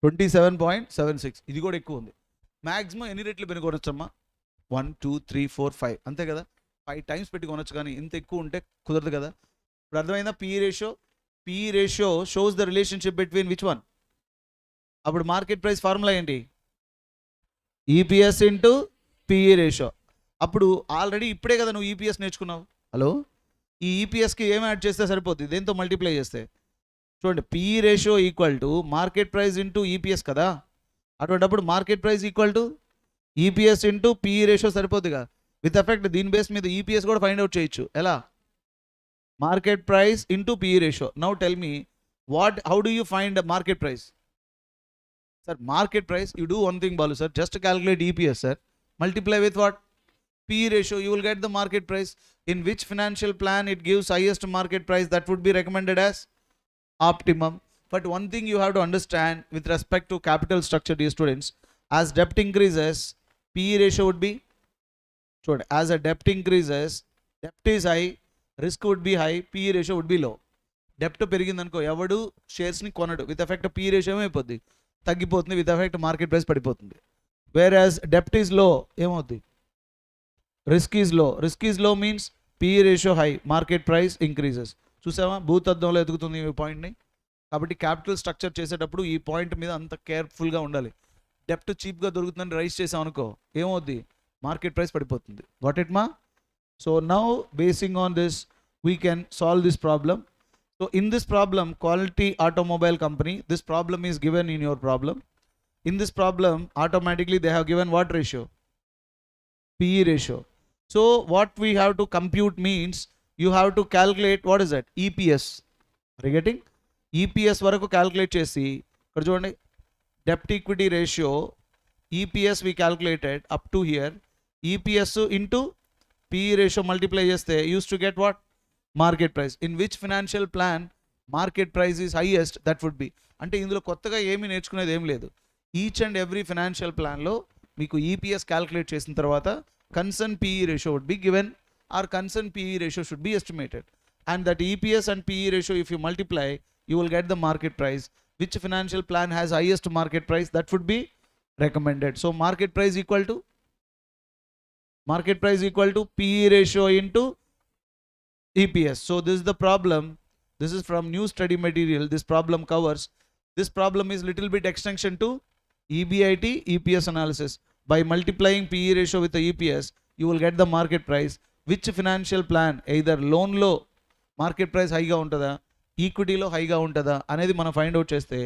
$27.76, ఇది కూడా ఎక్కువ ఉంది. మ్యాక్సిమం ఎన్ని రేట్లు పెట్టి కొనొచ్చమ్మా? 1 2 3 4 5, అంతే కదా. 5 టైమ్స్ పెట్టి కొనొచ్చు, కానీ ఇంత ఎక్కువ ఉంటే కుదరదు కదా. ఇప్పుడు అర్థమైందా? PE ratio shows the relationship between which one? అప్పుడు మార్కెట్ ప్రైస్ ఫార్ములా ఏంటి? EPS into PE ratio. అప్పుడు ఆల్రెడీ ఇప్పుడే కదా నువ్వు ఈపీఎస్ నేర్చుకున్నావు. హలో, ఈ ఈపీఎస్కి ఏం యాడ్ చేస్తే సరిపోతుంది? దేంతో మల్టిప్లై చేస్తే? చూడండి, PE ratio equal to market price into EPS కదా. అటువంటిప్పుడు market price equal to EPS into PE ratio సరిపోతుందిగా. విత్ ఎఫెక్ట్ దీని బేస్ మీద ఈపీఎస్ కూడా ఫైండ్ అవుట్ చేయొచ్చు. ఎలా? Market price into PE ratio. Now tell me, how do you find market price? Sir, market price, you do one thing, Balu sir, just calculate EPS sir, multiply with what? PE ratio, you will get the market price. In which financial plan it gives highest market price, that would be recommended as optimum. But one thing you have to understand with respect to capital structure, dear students, as debt increases, PE ratio would be, as a debt increases, debt is high, risk would be high, PE ratio would be low. Debt పెరిగిందనుకో ఎవడు షేర్స్ని కొనడు, విత్ ఎఫెక్ట్ PE ratio ఏమైపోద్ది? తగ్గిపోతుంది, విత్ ఎఫెక్ట్ మార్కెట్ ప్రైస్ పడిపోతుంది. వేరాజ్ డెప్ట్ ఈజ్ లో ఏమవుతుంది? Risk is low means PE ratio high, market price increases. చూసావా, భూతద్దంలో ఎదుగుతుంది ఈ పాయింట్ని. కాబట్టి క్యాపిటల్ స్ట్రక్చర్ చేసేటప్పుడు ఈ పాయింట్ మీద అంత కేర్ఫుల్గా ఉండాలి. డెప్ట్ చీప్గా దొరుకుతుందని రైజ్ చేసాం అనుకో, ఏమవుద్ది? మార్కెట్ ప్రైస్ పడిపోతుంది. వాట్ ఇట్ మా? So now basing on this we can solve this problem. So in this problem, Quality Automobile Company, this problem is given in your problem. In this problem, automatically they have given what ratio? PE ratio. So what we have to compute means, you have to calculate, what is that? EPS. Are you getting? EPS వరకు calculate చేసి, ఇక్కడ చూడండి, debt equity ratio, EPS we calculated up to here, EPS into PE ratio multiply చేస్తే, used to get what? Market price. In which financial plan market price is highest, that would be. అంటే ఇందులో కొత్తగా ఏమీ నేర్చుకునేది ఏం లేదు. ఈచ్ అండ్ ఎవ్రీ ఫినాన్షియల్ ప్లాన్లో మీకు ఈపీఎస్ క్యాల్కులేట్ చేసిన తర్వాత concern PE ratio would be given, or concern PE ratio should be estimated. And that EPS and PE ratio if you multiply, you will get the market price. Which financial plan has highest market price, that would be recommended. So market price equal to PE ratio into EPS. So this is the problem. This is from new study material. This problem covers. This problem is little bit extension to EBIT EPS analysis. By multiplying PE ratio with the EPS, you will get the market price. Which financial plan, either loan low market price high ga untada, equity lo high ga untada anedi మనం ఫైండ్ అవుట్ చేస్తే,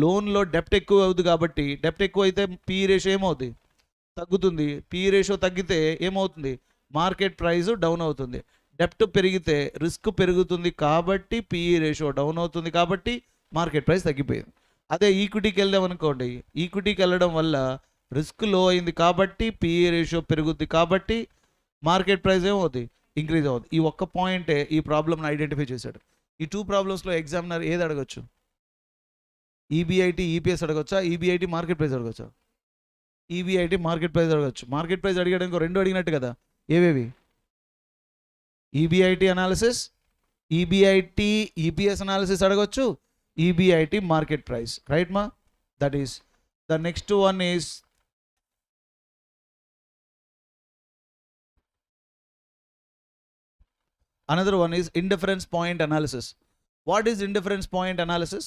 లోన్లో డెప్ట్ ఎక్కువ అవుతుంది కాబట్టి, డెప్ట్ ఎక్కువ అయితే PE రేషియో ఏమవుతుంది? తగ్గుతుంది. PE రేషియో తగ్గితే ఏమవుతుంది? మార్కెట్ ప్రైస్ డౌన్ అవుతుంది. డెప్ట్ పెరిగితే రిస్క్ పెరుగుతుంది కాబట్టి PE రేషియో డౌన్ అవుతుంది కాబట్టి మార్కెట్ ప్రైస్ తగ్గిపోయింది. అదే ఈక్విటీకి వెళ్దాం అనుకోండి, ఈక్విటీకి వెళ్ళడం వల్ల రిస్క్ లో అయింది కాబట్టి PE రేషియో పెరుగుద్ది కాబట్టి మార్కెట్ ప్రైస్ ఏమవుతుంది? ఇంక్రీజ్ అవుతుంది. ఈ ఒక్క పాయింటే ఈ ప్రాబ్లమ్ని ఐడెంటిఫై చేశాడు. ఈ 2 ప్రాబ్లమ్స్లో ఎగ్జామినర్ ఏది అడగచ్చు? ఈబీఐటీ ఈపీఎస్ అడగొచ్చా, ఈబీఐటీ మార్కెట్ ప్రైస్ అడగొచ్చా? ఈబీఐటీ మార్కెట్ ప్రైస్ అడగచ్చు. మార్కెట్ ప్రైస్ అడిగడానికి రెండు అడిగినట్టు కదా, ఏవేవి? EBIT analysis, EBIT EPS analysis అడగొచ్చు, ఈబీఐటీ మార్కెట్ ప్రైస్, రైట్ మా? That is the next one is another one is indifference point analysis. What is indifference point analysis?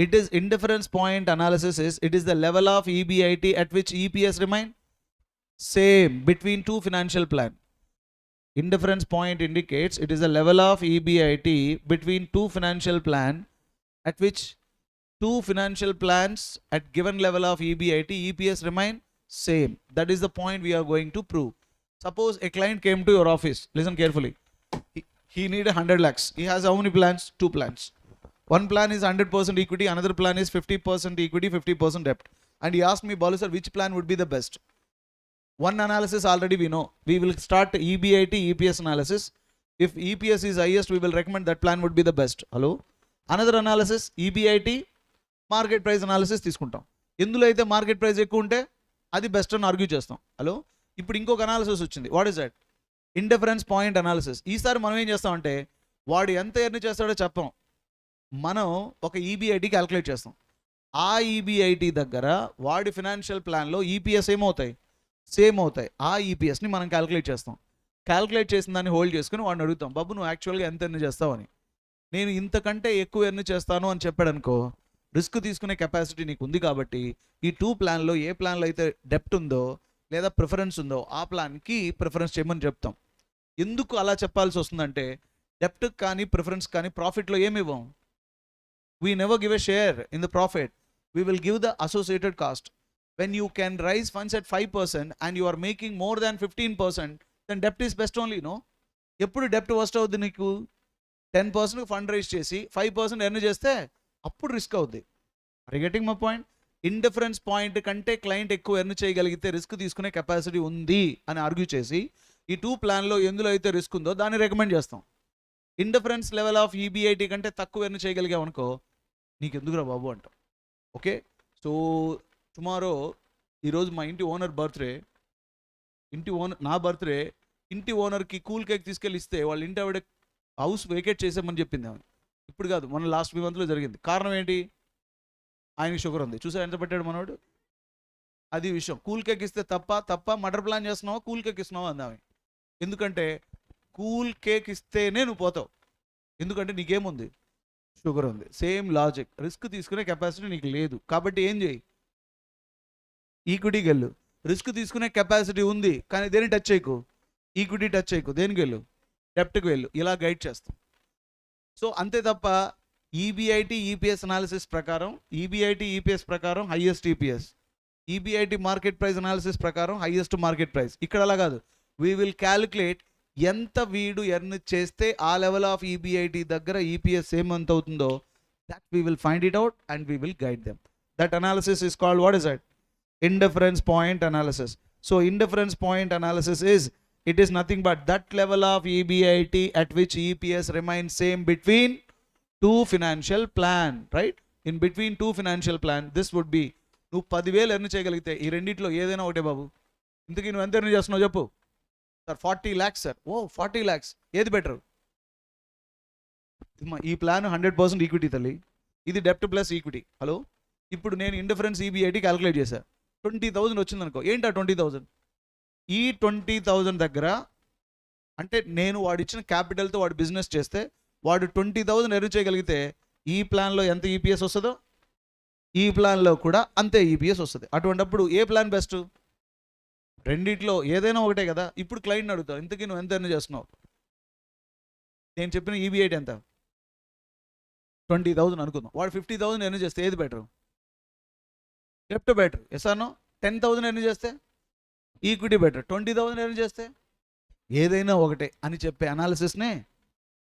It is indifference point analysis is it is the level of EBIT at which EPS remain same between two financial plan. Indifference point indicates it is the level of EBIT between two financial plan at which two financial plans at given level of EBIT EPS remain same. That is the point we are going to prove. Suppose a client came to your office, listen carefully. He need 100 lakhs. He has how many plans? Two plans. One plan is 100% equity, another plan is 50% equity, 50% debt. And he asked me, Balu sir, which plan would be the best? One analysis already we know. We will start EBIT EPS analysis. If EPS is highest, we will recommend that plan would be the best. Hello? Another analysis, EBIT market price analysis తీసుకుంటాం. ఎందులో అయితే మార్కెట్ ప్రైస్ ఎక్కువ ఉంటే అది బెస్ట్ అని ఆర్గ్యూ చేస్తాం. హలో, ఇప్పుడు ఇంకొక అనాలిసిస్ వచ్చింది. What is that? Indifference point analysis. ఈసారి మనం ఏం చేస్తామంటే వాడు ఎంత ఎర్న్ చేస్తాడో చెప్పం, మనం ఒక ఈబీఐటీ క్యాలిక్యులేట్ చేస్తాం. ఆ ఈబీఐటీ దగ్గర వాడి ఫినాన్షియల్ ప్లాన్లో ఈపీఎస్ ఏమవుతాయి? సేమ్ అవుతాయి. ఆ ఈపీఎస్ని మనం క్యాలిక్యులేట్ చేస్తాం. క్యాలిక్యులేట్ చేసిన దాన్ని హోల్డ్ చేసుకుని వాడిని అడుగుతాం, బాబు నువ్వు యాక్చువల్గా ఎంత ఎర్న్ చేస్తావు అని. నేను ఇంతకంటే ఎక్కువ ఎర్న్ చేస్తాను అని చెప్పాడు అనుకో, రిస్క్ తీసుకునే కెపాసిటీ నీకు ఉంది కాబట్టి ఈ టూ ప్లాన్లో ఏ ప్లాన్లో అయితే డెప్ట్ ఉందో లేదా ప్రిఫరెన్స్ ఉందో ఆ ప్లాన్కి ప్రిఫరెన్స్ చేయమని చెప్తాం. ఎందుకు అలా చెప్పాల్సి వస్తుందంటే డెప్ట్ కానీ ప్రిఫరెన్స్ కానీ ప్రాఫిట్లో ఏమి ఇవ్వం. We never give a share in the profit, we will give the associated cost. When you can raise funds at 5% and you are making more than 15%, then డెప్ట్ ఈస్ బెస్ట్ ఓన్లీ. నో, ఎప్పుడు డెప్ట్ వర్స్ట్ అవుద్ది నీకు? 10% ఫండ్ రైజ్ చేసి 5% ఎర్న్ చేస్తే అప్పుడు రిస్క్ అవుద్ది. Are you getting my point? Indifference point కంటే క్లయింట్ ఎక్కువ ఎర్న్ చేయగలిగితే రిస్క్ తీసుకునే కెపాసిటీ ఉంది అని ఆర్గ్యూ చేసి ఈ టూ ప్లాన్లో ఎందులో అయితే రిస్క్ ఉందో దాన్ని రికమెండ్ చేస్తాం. ఇండిఫరెన్స్ లెవెల్ ఆఫ్ ఈబీఐటీ కంటే తక్కువ ఎర్న్ చేయగలిగావు అనుకో, నీకు ఎందుకురా బాబు అంటాం. ఓకే, సో టుమారో, ఈరోజు మా ఇంటి ఓనర్ బర్త్డే, నా బర్త్డే, ఇంటి ఓనర్కి కూల్ కేక్ తీసుకెళ్ళి ఇస్తే వాళ్ళ ఇంటి ఆవిడ హౌస్ వేకేట్ చేసామని చెప్పింది ఆమె. ఇప్పుడు కాదు, మన లాస్ట్ 3 monthsలో జరిగింది. కారణం ఏంటి? ఆయనకి షుగర్ ఉంది. చూసా ఎంత పెట్టాడు మనోడు. అది విషయం. కూల్ కేక్ ఇస్తే తప్ప మర్డర్ ప్లాన్ చేస్తున్నావా, కూల్ కేక్ ఇస్తున్నావా అందామె. ఎందుకంటే కూల్ కేక్ ఇస్తేనే నువ్వు పోతావు, ఎందుకంటే నీకేముంది? షుగర్ ఉంది. సేమ్ లాజిక్, రిస్క్ తీసుకునే కెపాసిటీ నీకు లేదు కాబట్టి ఏం చేయి? ఈక్విటీకి వెళ్ళు. రిస్క్ తీసుకునే కెపాసిటీ ఉంది కానీ దేని టచ్ చేయకు? ఈక్విటీ టచ్ చేయకు. దేనికి వెళ్ళు? డెప్ట్కి వెళ్ళు. ఇలా గైడ్ చేస్తాం. సో అంతే తప్ప ఈబీఐటీ ఈపీఎస్ అనాలిసిస్ ప్రకారం, ఈబీఐటీ ఈపీఎస్ ప్రకారం highest EPS, EBIT market price analysis ప్రకారం హైయెస్ట్ మార్కెట్ ప్రైస్. ఇక్కడ అలా కాదు. వీ విల్ క్యాలిక్యులేట్ ఎంత వీడు ఎర్న్ చేస్తే ఆ లెవెల్ ఆఫ్ ఈబీఐటీ దగ్గర ఈపీఎస్ ఏమంత అవుతుందో, that we will find it out and we will guide them. That analysis is called, what is it? Indifference point analysis. So indifference point analysis is, it is nothing but that level of EBIT at which EPS remains same between two financial plan, right? In between two financial plan, this would be, నువ్వు 10,000 ఎర్న్ చేయగలిగితే ఈ రెండిట్లో ఏదైనా ఒకటే బాబు. ఇంతకీ నువ్వు ఎంత ఎర్న్ చేస్తున్నావు చెప్పు? Sir 40 lakhs sir. ఓ 40 lakhs, ఏది బెటర్? ఈ ప్లాన్ 100% ఈక్విటీ తల్లి, ఇది డెప్ట్ ప్లస్ ఈక్విటీ. హలో, ఇప్పుడు నేను ఇండిఫరెన్స్ ఈబీఐటీ క్యాలిక్యులేట్ చేశాను. 20,000 వచ్చింది అనుకో. ఏంటా 20,000? ఈ 20,000 దగ్గర అంటే నేను వాడు ఇచ్చిన క్యాపిటల్తో వాడు బిజినెస్ చేస్తే వాడు 20,000 ఎర్న్ చేయగలిగితే ఈ ప్లాన్లో ఎంత ఈపీఎస్ వస్తుందో ఈ ప్లాన్లో కూడా అంతే ఈపీఎస్ వస్తుంది. అటువంటిప్పుడు ఏ ప్లాన్ బెస్ట్? రెండిట్లో ఏదైనా ఒకటే కదా. ఇప్పుడు క్లయింట్ని అడుగుతావు, ఇంతకీ నువ్వు ఎంత ఎర్న్ చేస్తున్నావు? నేను చెప్పిన ఈబీఐటీ ఎంత? 20,000 అనుకుందాం. వాడు 50,000 ఎర్న్ చేస్తే ఏది బెటర్? డెప్ట్ better. Yes or no? 10,000 earn చేస్తే ఈక్విటీ బెటర్. 20,000 ఎర్న్ చేస్తే ఏదైనా ఒకటే అని చెప్పే అనాలిసిస్నే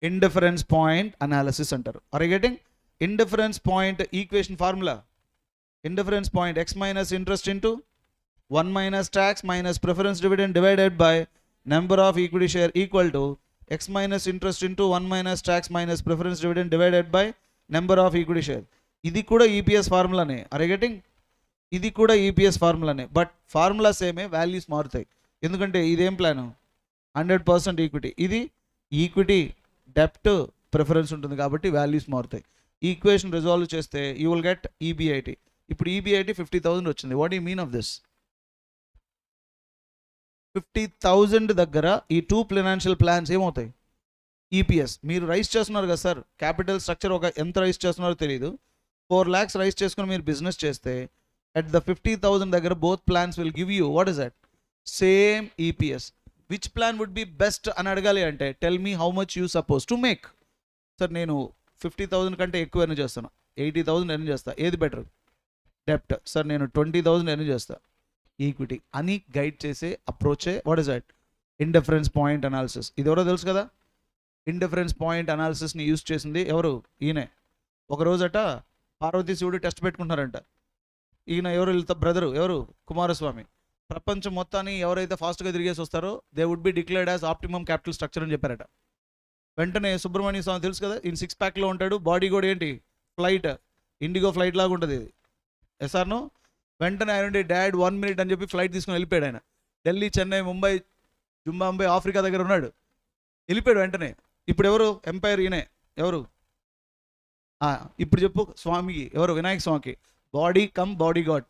ఇండిఫరెన్స్ పాయింట్ అనాలిసిస్ అంటారు. Are you getting? Indifference point equation formula, indifference point x minus interest into 1 minus tax minus preference dividend divided by number of equity share equal to x minus interest into 1 minus tax minus preference dividend divided by number of equity share. ఇది కూడా ఈపీఎస్ ఫార్ములానే. Are you getting? ఇది కూడా ఈపీఎస్ ఫార్ములానే, బట్ ఫార్ములా సేమే, వాల్యూస్ మారుతాయి. ఎందుకంటే ఇదేం ప్లాను? 100% ఈక్విటీ. ఇది ఈక్విటీ, డెప్ట్, ప్రిఫరెన్స్ ఉంటుంది కాబట్టి వాల్యూస్ మారుతాయి. ఈక్వేషన్ రిజాల్వ్ చేస్తే యూ విల్ గెట్ ఈబీఐటీ. ఇప్పుడు ఈబీఐటీ 50,000 వచ్చింది. What you mean of this? 50,000 దగ్గర ఈ 2 ఫైనాన్షియల్ ప్లాన్స్ ఏమవుతాయి? ఈపీఎస్. మీరు రైస్ చేస్తున్నారు కదా సార్, క్యాపిటల్ స్ట్రక్చర్ ఒక ఎంత రైస్ చేస్తున్నారో తెలియదు. 4 lakhs రైస్ చేసుకుని మీరు బిజినెస్ చేస్తే at the 50,000 దగ్గర both plans will give you what is that? Same EPS. Which plan would be best అని అడగాలి అంటే tell me how much you supposed to make. Sir నేను 50,000 కంటే ఎక్కువ ఎర్న్ చేస్తాను, 80,000 ఎర్న్ చేస్తా, ఏది బెటర్? డెప్ట్. సార్ నేను 20,000 ఎర్న్ చేస్తా, ఈక్విటీ అని గైడ్ చేసే అప్రోచే what is that? Indifference point analysis. ఇది ఎవరో తెలుసు కదా, ఇండిఫరెన్స్ పాయింట్ అనాలిసిస్ని యూజ్ చేసింది ఎవరు? ఈయనే. ఒకరోజట పార్వతీ శివుడు టెస్ట్ పెట్టుకుంటున్నారంట. ఈయన ఎవరు? బ్రదరు ఎవరు? కుమారస్వామి. ప్రపంచం మొత్తాన్ని ఎవరైతే ఫాస్ట్గా తిరిగేసి వస్తారో they would be declared as optimum capital structure అని చెప్పారట. వెంటనే సుబ్రహ్మణ్య స్వామి తెలుసు కదా, ఈయన 6 ప్యాక్లో ఉంటాడు, బాడీ కూడా ఏంటి? ఫ్లైట్, ఇండిగో ఫ్లైట్ లాగా ఉంటుంది ఇది. ఎస్ఆర్ను వెంటనే ఆయన డాడ్ 1 minute అని చెప్పి ఫ్లైట్ తీసుకుని వెళ్ళిపోయాడు. ఆయన ఢిల్లీ, చెన్నై, ముంబై, జింబాబ్వే, ఆఫ్రికా దగ్గర ఉన్నాడు, వెళ్ళిపోయాడు వెంటనే. ఇప్పుడు ఎవరు ఎంపైర్? ఈయనే. ఎవరు? ఇప్పుడు చెప్పు స్వామికి ఎవరు? వినాయక స్వామికి body come body God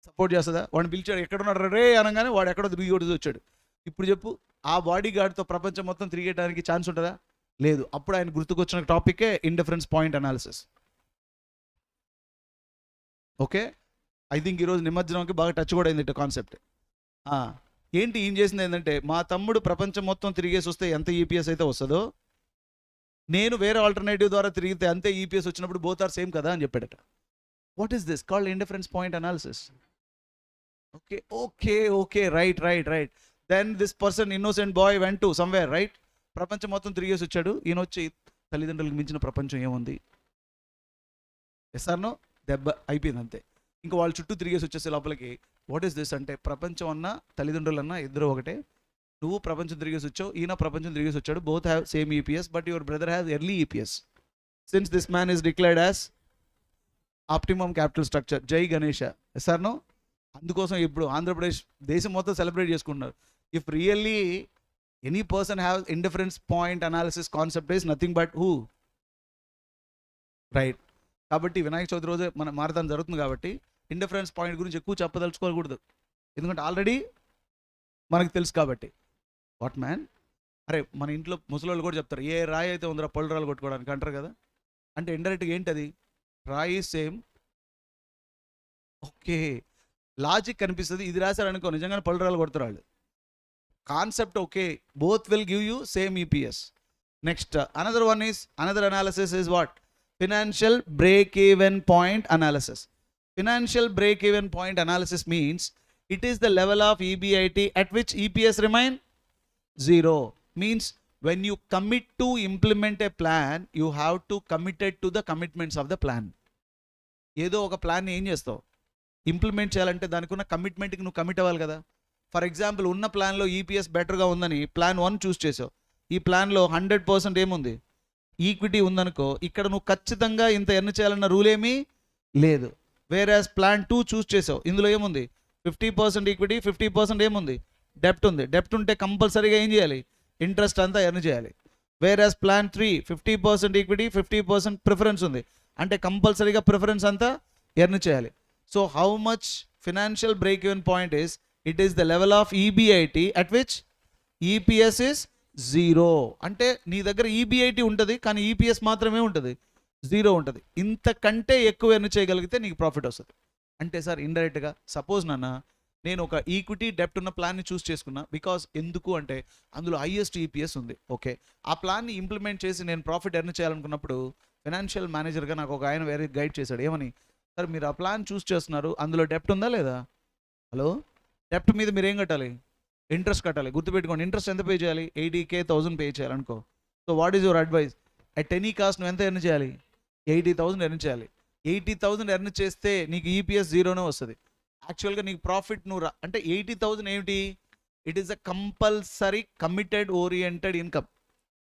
support చేస్తుందా? వాడిని పిలిచాడు, ఎక్కడున్నాడు రే అనగానే వాడు ఎక్కడో తిరిగి వచ్చాడు. ఇప్పుడు చెప్పు, ఆ బాడీ గార్డ్తో ప్రపంచం మొత్తం తిరిగేయడానికి ఛాన్స్ ఉంటుందా? లేదు. అప్పుడు ఆయన గుర్తుకొచ్చిన టాపికే indifference point analysis. Okay, I think ఈరోజు నిమజ్జనంకి బాగా టచ్ కూడా అయింది కాన్సెప్ట్. ఏంటి ఏం చేసింది ఏంటంటే, మా తమ్ముడు ప్రపంచం మొత్తం తిరిగేసి వస్తే ఎంత ఈపీఎస్ అయితే వస్తుందో, నేను వేరే ఆల్టర్నేటివ్ ద్వారా తిరిగితే అంతే ఈపీఎస్ వచ్చినప్పుడు బోత్ ఆర్ సేమ్ కదా అని చెప్పాడట. What is this called indifference point analysis? Okay okay okay, right right right. Then this person innocent boy went to somewhere, right? ప్రపంచం మొత్తం తిరిగేసి వచ్చాడు. ఈయన వచ్చి తల్లిదండ్రులకు మించిన ప్రపంచం ఏముంది? ఎస్ఆర్నో దెబ్బ అయిపోయింది అంతే. ఇంకా వాళ్ళ చుట్టూ తిరిగేసి వచ్చేసే లోపలికి వాట్ ఈస్ దిస్ అంటే, ప్రపంచం అన్నా తల్లిదండ్రులు అన్నా ఇద్దరు ఒకటే. నువ్వు ప్రపంచం తిరిగేసి వచ్చావు, ఈయన ప్రపంచం తిరిగేసి వచ్చాడు. Both have same EPS, but your brother has early EPS since this man is declared as optimum capital structure. జై గణేష. ఎస్ఆర్నో అందుకోసం ఇప్పుడు ఆంధ్రప్రదేశ్ దేశం మొత్తం సెలబ్రేట్ చేసుకుంటున్నారు. If really any person have indifference point analysis concept is nothing but who? Right. కాబట్టి వినాయక చవితి రోజే మన మారథాన్ జరుగుతుంది కాబట్టి ఇండిఫరెన్స్ పాయింట్ గురించి ఎక్కువ చెప్పదలుచుకోకూడదు, ఎందుకంటే ఆల్రెడీ మనకు తెలుసు కాబట్టి. వాట్ మ్యాన్, అరే మన ఇంట్లో ముసలోళ్ళు కూడా చెప్తారు, ఏ రాయి అయితే ఉందిరా పళ్ళు రాళ్ళు కొట్టుకోవడానికి అంటారు కదా. అంటే ఇండైరెక్ట్గా ఏంటది? రాయి సేమ్. ఓకే, లాజిక్ కనిపిస్తుంది, ఇది రాశారు అనుకో నిజంగానే పళ్ళు రాళ్ళు కొడతారు వాళ్ళు. Concept okay, both will give you same EPS. Next another one is, another analysis is what? Financial break even point analysis. Financial break-even point analysis means it is the level of EBIT at which EPS remain 0. Means when you commit to implement a plan, you have to committed to the commitments of the plan. ఏదో ఒక ప్లాన్ని ఏం చేస్తావు? ఇంప్లిమెంట్ చేయాలంటే దానికి ఉన్న కమిట్మెంట్కి నువ్వు కమిట్ అవ్వాలి కదా. ఫర్ ఎగ్జాంపుల్, ఉన్న ప్లాన్లో ఈపీఎస్ బెటర్గా ఉందని ప్లాన్ 1 చూస్ చేసావు. ఈ ప్లాన్లో 100% ఏముంది? ఈక్విటీ ఉందనుకో, ఇక్కడ నువ్వు ఖచ్చితంగా ఇంత ఎర్న్ చేయాలన్న రూల్ ఏమీ లేదు. వేరేస్ ప్లాన్ 2 చూస్ చేసావు, ఇందులో ఏముంది? 50% ఈక్విటీ, 50% ఏముంది? డెప్ట్ ఉంది. డెప్ట్ ఉంటే కంపల్సరీగా ఏం చేయాలి? ఇంట్రెస్ట్ అంతా ఎర్న్ చేయాలి. వేరేస్ ప్లాన్ 3 50% ఈక్విటీ, 50% ప్రిఫరెన్స్ ఉంది, అంటే కంపల్సరీగా ప్రిఫరెన్స్ అంతా ఎర్న్ చేయాలి. So how much financial break even point is? It is the level of EBIT at which EPS is 0. అంటే నీ దగ్గర ఈబీఐటీ ఉంటుంది కానీ ఈపీఎస్ మాత్రమే ఉంటుంది, 0 ఉంటుంది. ఇంతకంటే ఎక్కువ ఎర్న్ చేయగలిగితే నీకు ప్రాఫిట్ వస్తుంది. అంటే సార్ ఇండైరెక్ట్గా సపోజ్ నాన్న నేను ఒక ఈక్విటీ డెప్ట్ ఉన్న ప్లాన్ని చూస్ చేసుకున్నా, బికాస్ ఎందుకు అంటే అందులో హైయెస్ట్ ఈపీఎస్ ఉంది. ఓకే, ఆ ప్లాన్ని ఇంప్లిమెంట్ చేసి నేను ప్రాఫిట్ ఎర్న్ చేయాలనుకున్నప్పుడు ఫైనాన్షియల్ మేనేజర్గా నాకు ఒక ఆయన వేరే గైడ్ చేశాడు. ఏమని? సార్ మీరు ఆ ప్లాన్ చూస్ చేస్తున్నారు, అందులో డెప్ట్ ఉందా లేదా? హలో, డెప్ట్ మీద మీరు ఏం కట్టాలి? ఇంట్రెస్ట్ కట్టాలి. గుర్తుపెట్టుకోండి, ఇంట్రెస్ట్ ఎంత పే చేయాలి? 80,000 పే చేయాలనుకో. So what is your advice? At any cost నువ్వు ఎంత ఎర్న్ చేయాలి? 80,000 ఎర్న్ చేయాలి. 80,000 ఎర్న్ చేస్తే నీకు ఈపీఎస్ 0నే వస్తుంది. యాక్చువల్గా నీకు ప్రాఫిట్ నువ్వు అంటే 80,000 ఏమిటి? It is a compulsory committed oriented income.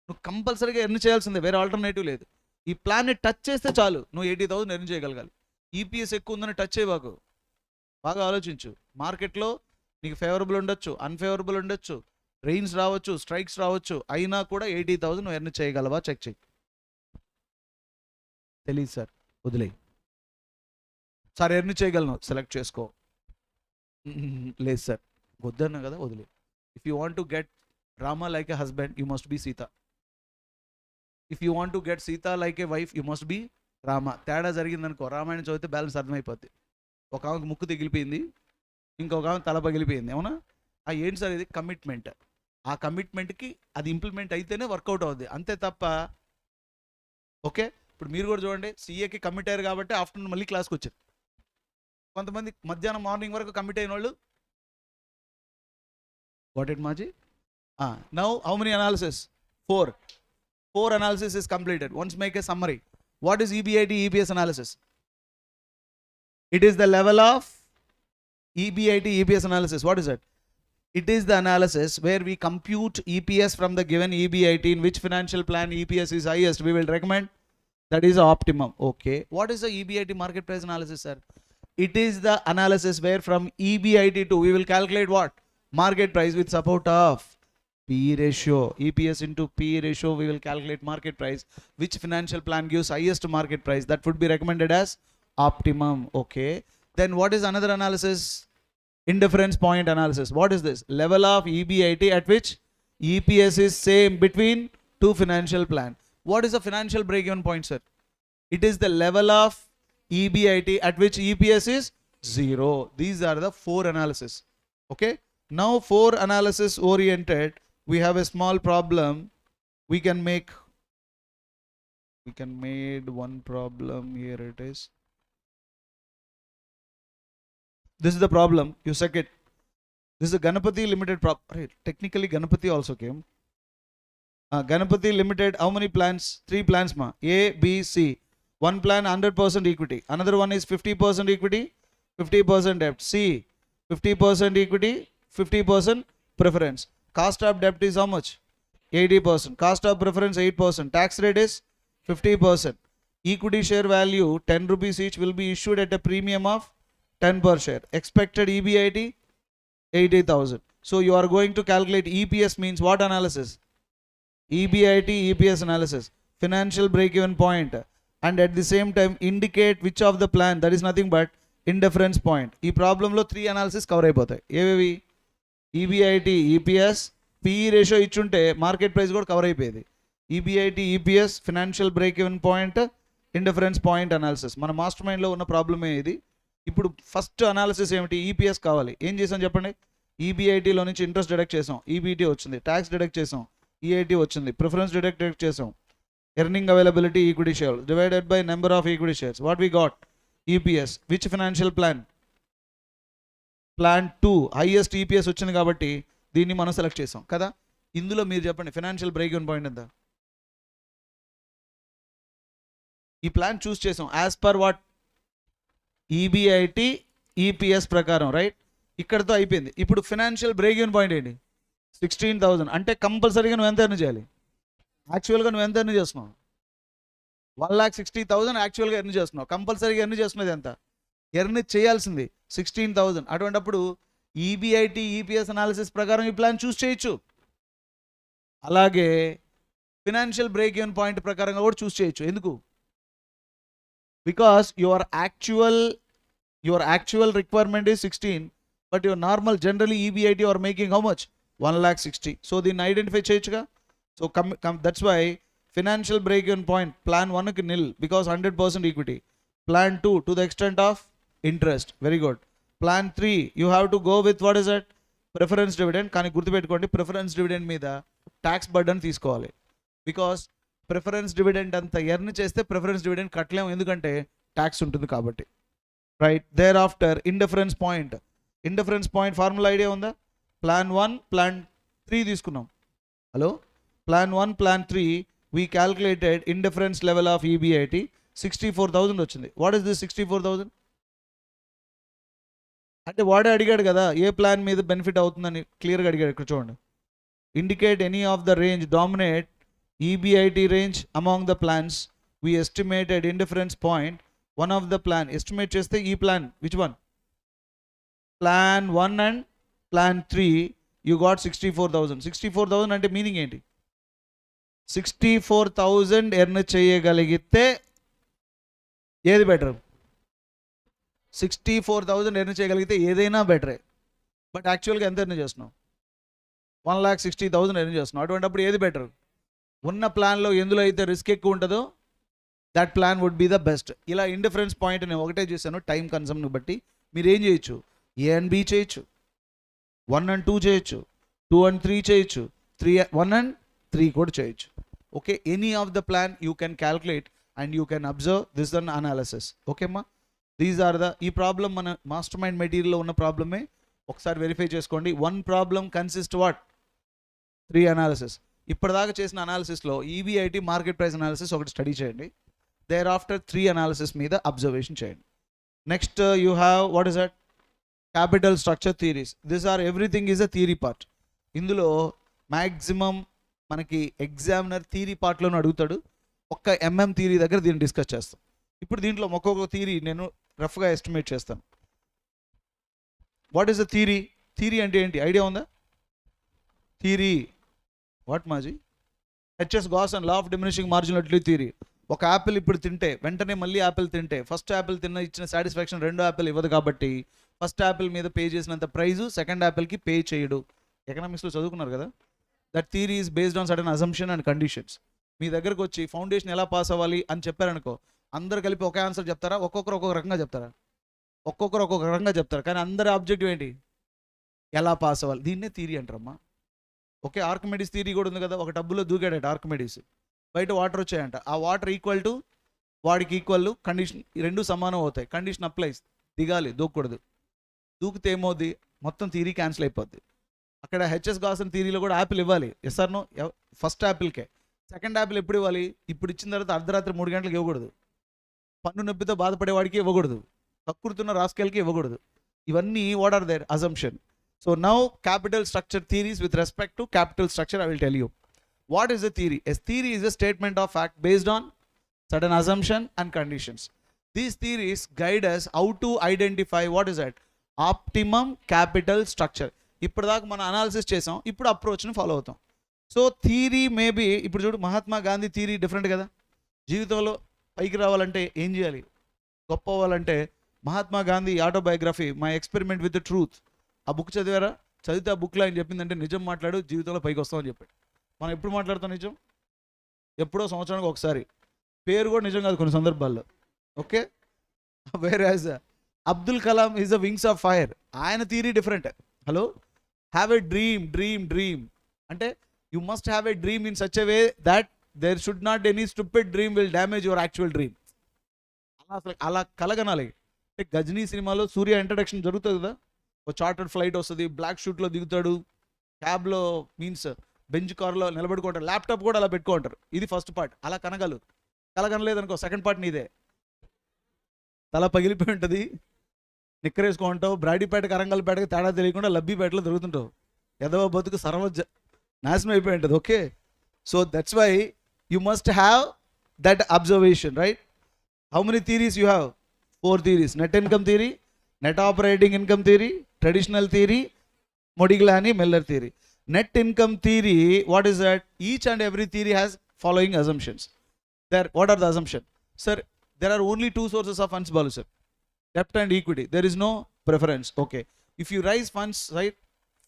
నువ్వు కంపల్సరీగా ఎర్న్ చేయాల్సిందే, వేరే ఆల్టర్నేటివ్ లేదు. ఈ ప్లాన్ని టచ్ చేస్తే చాలు నువ్వు 80,000 ఎర్న్ చేయగలగాలి. ఈపీఎస్ ఎక్కువ ఉందని టచ్ చేయబాకు, బాగా ఆలోచించు. మార్కెట్లో నీకు ఫేవరబుల్ ఉండొచ్చు, అన్ఫేవరబుల్ ఉండొచ్చు, రెయిన్స్ రావచ్చు, స్ట్రైక్స్ రావచ్చు, అయినా కూడా 80,000 నువ్వు ఎర్న్ చేయగలవా చెక్ చేయి. తెలియదు సార్, వదిలేయి. సార్ ఎర్న్ చేయగలను, సెలెక్ట్ చేసుకో. లేదు సార్, వద్దన్నా కదా, వదిలే. If you want to get Rama like a husband, you must be Sita. If you want to get Sita like a wife, you must be Rama. తేడా జరిగిందనుకో, రామాయణం చదివితే బ్యాలెన్స్ అర్థమైపోద్ది. ఒక ఆమెకు ముక్కు తగిలిపోయింది, ఇంకొక ఆమె తల పగిలిపోయింది, అవునా? ఏంటి సార్ ఇది? కమిట్మెంట్. ఆ కమిట్మెంట్కి అది ఇంప్లిమెంట్ అయితేనే వర్కౌట్ అవుద్ది, అంతే తప్ప. ఓకే, ఇప్పుడు మీరు కూడా చూడండి, సీఏకి కమిట్ అయ్యారు కాబట్టి ఆఫ్టర్నూన్ మళ్ళీ క్లాస్కి వచ్చారు. కొంతమంది మధ్యాహ్నం మార్నింగ్ వరకు కమిట్ అయిన వాళ్ళు. వాట్ ఇట్ మాజీ? Now how many analysis? 4 analysis is completed. Once make a summary. What is EBIT EPS analysis? It is the level of EBIT EPS analysis. What is it? It is the analysis where we compute EPS from the given EBIT in which financial plan EPS is highest. We will recommend that is optimum. Okay. What is the EBIT market price analysis, sir? It is the analysis where from EBIT to we will calculate what? Market price with support of P ratio. EPS into P ratio, we will calculate market price. Which financial plan gives highest market price? That would be recommended as optimum. Okay. Then what is another analysis? Indifference point analysis. What is this? Level of EBIT at which EPS is same between two financial plan. What is a financial break-even point, sir? It is the level of EBIT at which EPS is 0. These are the 4 analysis. Okay. Now 4 analysis oriented. We have a small problem. We can make one problem. Here it is. This is the problem. You check it. This is a Ganapati limited problem. Technically Ganapati also came. Ganapati limited, how many plans? 3 plans ma. A, B, C. One plan 100% equity. Another one is 50% equity, 50% debt. C, 50% equity, 50% preference. Cost of debt is how much? 80%. Cost of preference 8%. Tax rate is 50%. Equity share value 10 rupees each will be issued at a premium of 10 per share. Expected EBIT 80,000. So you are going to calculate EPS means what analysis? EBIT EPS analysis. Financial break-even point. And at the same time indicate which of the plan, that is nothing but indifference point. ఈ ప్రాబ్లంలో 3 అనాలిసిస్ కవర్ అయిపోతాయి. ఏవేవి? EBIT EPS, PE రేషియో ఇచ్చుంటే మార్కెట్ ప్రైస్ కూడా కవర్ అయిపోయేది. EBIT EPS, financial break even point, indifference point analysis. మన మాస్టర్ మైండ్లో ఉన్న ప్రాబ్లమే ఇది. ఇప్పుడు ఫస్ట్ అనాలిసిస్ ఏమిటి? EPS కావాలి. ఏం చేసాం చెప్పండి? EBITలో నుంచి ఇంట్రెస్ట్ డిడక్ట్ చేసాం, EBT వచ్చింది. ట్యాక్స్ డిడక్ట్ చేసాం, EIT వచ్చింది. ప్రిఫరెన్స్ డిడక్ట్ చేసాం. Earning availability equity share divided by number of equity shares. What we got? EPS. Which financial plan? Plan 2 highest EPS వచ్చింది కాబట్టి దీన్ని మనం సెలెక్ట్ చేసాం కదా. ఇందులో మీరు చెప్పండి ఫినాన్షియల్ బ్రేక్ ఈవెన్ పాయింట్ ఎంత? ఈ ప్లాన్ చూస్ చేసాం as per watt? EBIT EPS ప్రకారం, రైట్? ఇక్కడతో అయిపోయింది. ఇప్పుడు ఫినాన్షియల్ బ్రేక్ ఈవెన్ పాయింట్ ఏంటి? 16,000. అంటే కంపల్సరీగా నువ్వు ఎంత ఎర్న్ చేయాలి? యాక్చువల్గా నువ్వు ఎంత ఎర్న్ చేస్తున్నావు? 1,60,000 యాక్చువల్గా ఎర్న్ చేస్తున్నావు. కంపల్సరీగా ఎర్న్ చేస్తున్నది ఎంత? ఎర్న్ చేయాల్సింది 16,000. అటువంటిప్పుడు EBIT EPS అనాలిసిస్ ప్రకారం ఈ ప్లాన్ చూస్ చేయొచ్చు. అలాగే ఫినాన్షియల్ బ్రేక్ ఈవెన్ పాయింట్ ప్రకారంగా కూడా చూస్ చేయొచ్చు. ఎందుకు? Because your actual requirement is 16, but your normal generally EBIT are making how much? 1,60,000. So దీన్ని ఐడెంటిఫై చేయొచ్చుగా. So that's why financial break even point plan 1కి nil because 100% equity. Plan 2 to the extent of interest. Very good. Plan 3 you have to go with what is it? Preference dividend. కానీ గుర్తుపెట్టుకోండి, ప్రిఫరెన్స్ డివిడెండ్ మీద ట్యాక్స్ బర్డన్ తీసుకోవాలి. బికాస్ ప్రిఫరెన్స్ డివిడెండ్ అంత ఎర్న్ చేస్తే ప్రిఫరెన్స్ డివిడెండ్ కట్టలేము, ఎందుకంటే ట్యాక్స్ ఉంటుంది కాబట్టి, right? There after indifference point. Indifference point formula idea ఉందా? ప్లాన్ 1 ప్లాన్ 3 తీసుకున్నాం. Hello, plan 1 plan 3 we calculated indifference level of EBIT 64,000 వచ్చింది. What is this 64,000? అంటే వాడే అడిగాడు కదా ఏ ప్లాన్ మీద బెనిఫిట్ అవుతుందని క్లియర్గా అడిగాడు. ఇక్కడ చూడండి, indicate any of the range dominate EBIT range among the plans we estimated indifference point. One of the plan estimate cheste ee plan, which one? Plan 1 and plan 3, you got 64,000. 64,000 అంటే మీనింగ్ ఏంటి? 64,000 ఎర్న్ చేయగలిగితే ఏది బెటర్? 64,000 ఎర్న్ చేయగలిగితే ఏదైనా బెటరే. బట్ యాక్చువల్గా ఎంత ఎర్న్ చేస్తున్నావు? 1,60,000 ఎర్న్ చేస్తున్నావు. అటువంటిప్పుడు ఏది బెటర్? ఉన్న ప్లాన్లో ఎందులో అయితే రిస్క్ ఎక్కువ ఉంటుందో that plan would be the best. ఇలా ఇండిఫరెన్స్ పాయింట్ నేను ఒకటే చేశాను, టైం కన్సమ్ని బట్టి. మీరు ఏం చేయొచ్చు? ఏ అండ్ బి చేయొచ్చు, 1 and 2 చేయొచ్చు, 2 and 3 చేయొచ్చు, 1 and 3 కూడా చేయొచ్చు. Okay, any of the plan you can calculate and you can observe this on analysis. ఓకేమ్మా, దీస్ ఆర్ ద, ఈ ప్రాబ్లం మన మాస్టర్ మైండ్ మెటీరియల్లో ఉన్న ప్రాబ్లమే. ఒకసారి వెరిఫై చేసుకోండి. 1 ప్రాబ్లం కన్సిస్ట్ వాట్? 3 అనాలిసిస్. ఇప్పటిదాకా చేసిన అనాలిసిస్లో ఈబీఐటీ మార్కెట్ ప్రైస్ అనాలిసిస్ ఒకటి స్టడీ చేయండి. దేర్ ఆఫ్టర్ 3 అనాలిసిస్ మీద అబ్జర్వేషన్ చేయండి. Next you have what is that? Capital structure theories. This are everything is a theory part. ఇందులో మ్యాక్సిమం మనకి ఎగ్జామినర్ థియరీ పార్ట్లోనే అడుగుతాడు. ఒక్క ఎంఎం థియరీ దగ్గర దీన్ని డిస్కస్ చేస్తాం. ఇప్పుడు దీంట్లో ఒక్కొక్క థియరీ నేను రఫ్గా ఎస్టిమేట్ చేస్తాను. What is the theory? Theory అంటే ఏంటి? ఐడియా ఉందా? థియరీ వాట్ మాజీ? HS Gossen law of diminishing marginality theory. ఒక యాపిల్ ఇప్పుడు తింటే వెంటనే మళ్ళీ యాపిల్ తింటే ఫస్ట్ యాపిల్ ఇచ్చిన సాటిస్ఫాక్షన్ రెండో యాపిల్ ఇవ్వదు. కాబట్టి ఫస్ట్ యాపిల్ మీద పే చేసినంత ప్రైజు సెకండ్ యాపిల్కి పే చేయడు. ఎకనామిక్స్లో చదువుకున్నారు కదా. That theory is based on certain assumption and conditions. మీ దగ్గరకు వచ్చి ఫౌండేషన్ ఎలా పాస్ అవ్వాలి అని చెప్పారనుకో, అందరు కలిపి ఒకే ఆన్సర్ చెప్తారా? ఒక్కొక్కరు ఒక్కొక్క రకంగా చెప్తారా? ఒక్కొక్కరు ఒక్కొక్క రకంగా చెప్తారు. కానీ అందరి ఆబ్జెక్టివ్ ఏంటి? ఎలా పాస్ అవ్వాలి. దీన్నే థియరీ అంటారమ్మా. ఓకే, ఆర్కిమెడిస్ థియరీ కూడా ఉంది కదా. ఒక టబ్బులో దూకాడట ఆర్కిమెడిస్, బయట వాటర్ వచ్చాయంట. ఆ వాటర్ ఈక్వల్ టు వాడికి ఈక్వల్ కండిషన్, రెండు సమానం అవుతాయి. కండిషన్ అప్లైస్, దిగాలి, దూకూడదు. దూకితే ఏమవుద్ది? మొత్తం థియరీ క్యాన్సిల్ అయిపోద్ది. అక్కడ హెచ్ఎస్ గాసన్ థియరీలో కూడా యాపిల్ ఇవ్వాలి. Yes or no? ఫస్ట్ యాపిల్కే. సెకండ్ యాపిల్ ఎప్పుడు ఇవ్వాలి? ఇప్పుడు ఇచ్చిన తర్వాత అర్ధరాత్రి 3 గంటలకు ఇవ్వకూడదు. పన్ను నొప్పితో బాధపడేవాడికి ఇవ్వకూడదు. కక్కుడుతున్న రాస్కెల్కి ఇవ్వకూడదు. ఇవన్నీ what are there? Assumption. So now capital structure theories with respect to capital structure I will tell you. What is a theory? A theory is a statement of fact based on certain assumption and conditions. These theories guide us how to identify what is that? Optimum capital structure. ఇప్పటిదాకా మనం అనాలిసిస్ చేసాం, ఇప్పుడు అప్రోచ్ని ఫాలో అవుతాం. సో థియరీ మేబీ, ఇప్పుడు చూడు మహాత్మా గాంధీ థియరీ డిఫరెంట్ కదా. జీవితంలో పైకి రావాలంటే ఏం చేయాలి? గొప్ప అవ్వాలంటే Mahatma Gandhi autobiography my experiment with the truth, ఆ బుక్ చదివారా? చదివితే ఆ బుక్లో ఆయన చెప్పిందంటే నిజం మాట్లాడు, జీవితంలో పైకి వస్తామని చెప్పాడు. మనం ఎప్పుడు మాట్లాడుతాం నిజం? ఎప్పుడో సంవత్సరానికి ఒకసారి. పేరు కూడా నిజం కాదు కొన్ని సందర్భాల్లో. Okay, where as Abdul Kalam is the Wings of Fire. ఆయన theory different. Hello, have a dream, dream, dream అంటే you must have a dream in such a way that there should not any stupid dream will damage your actual dream. అలా కలగనాలి. అంటే గజనీ సినిమాలో సూర్య ఇంట్రడక్షన్ జరుగుతుంది కదా. ఒక చార్టర్డ్ ఫ్లైట్ వస్తుంది, బ్లాక్ షూట్లో దిగుతాడు, క్యాబ్లో మీన్స్ బెంచ్ కార్లో నిలబడుకుంటారు, ల్యాప్టాప్ కూడా అలా పెట్టుకుంటారు. ఇది ఫస్ట్ పార్ట్. అలా కలగనలేదనుకో సెకండ్ పార్ట్ నీదే. తల పగిలిపోయి ఉంటుంది, నిక్కరేసుకుంటావు, బ్రాడీపేటకి అరంగల్పేటకి తేడా తెలియకుండా లబ్బీపేటలో దొరుకుతుంటావు. ఎదవ బతుకు నాశనం అయిపోయి ఉంటుంది. Okay, so that's why you must have that observation, right? How many theories you have? 4 theories. Net income theory, net operating income theory, traditional theory, Modigliani Miller theory. Net income theory, what is that? Each and every theory has following assumptions. What are the assumptions? Sir, there are only 2 sources of funds, Balu sir. Debt and equity. There is no preference. Okay. If you raise funds, right?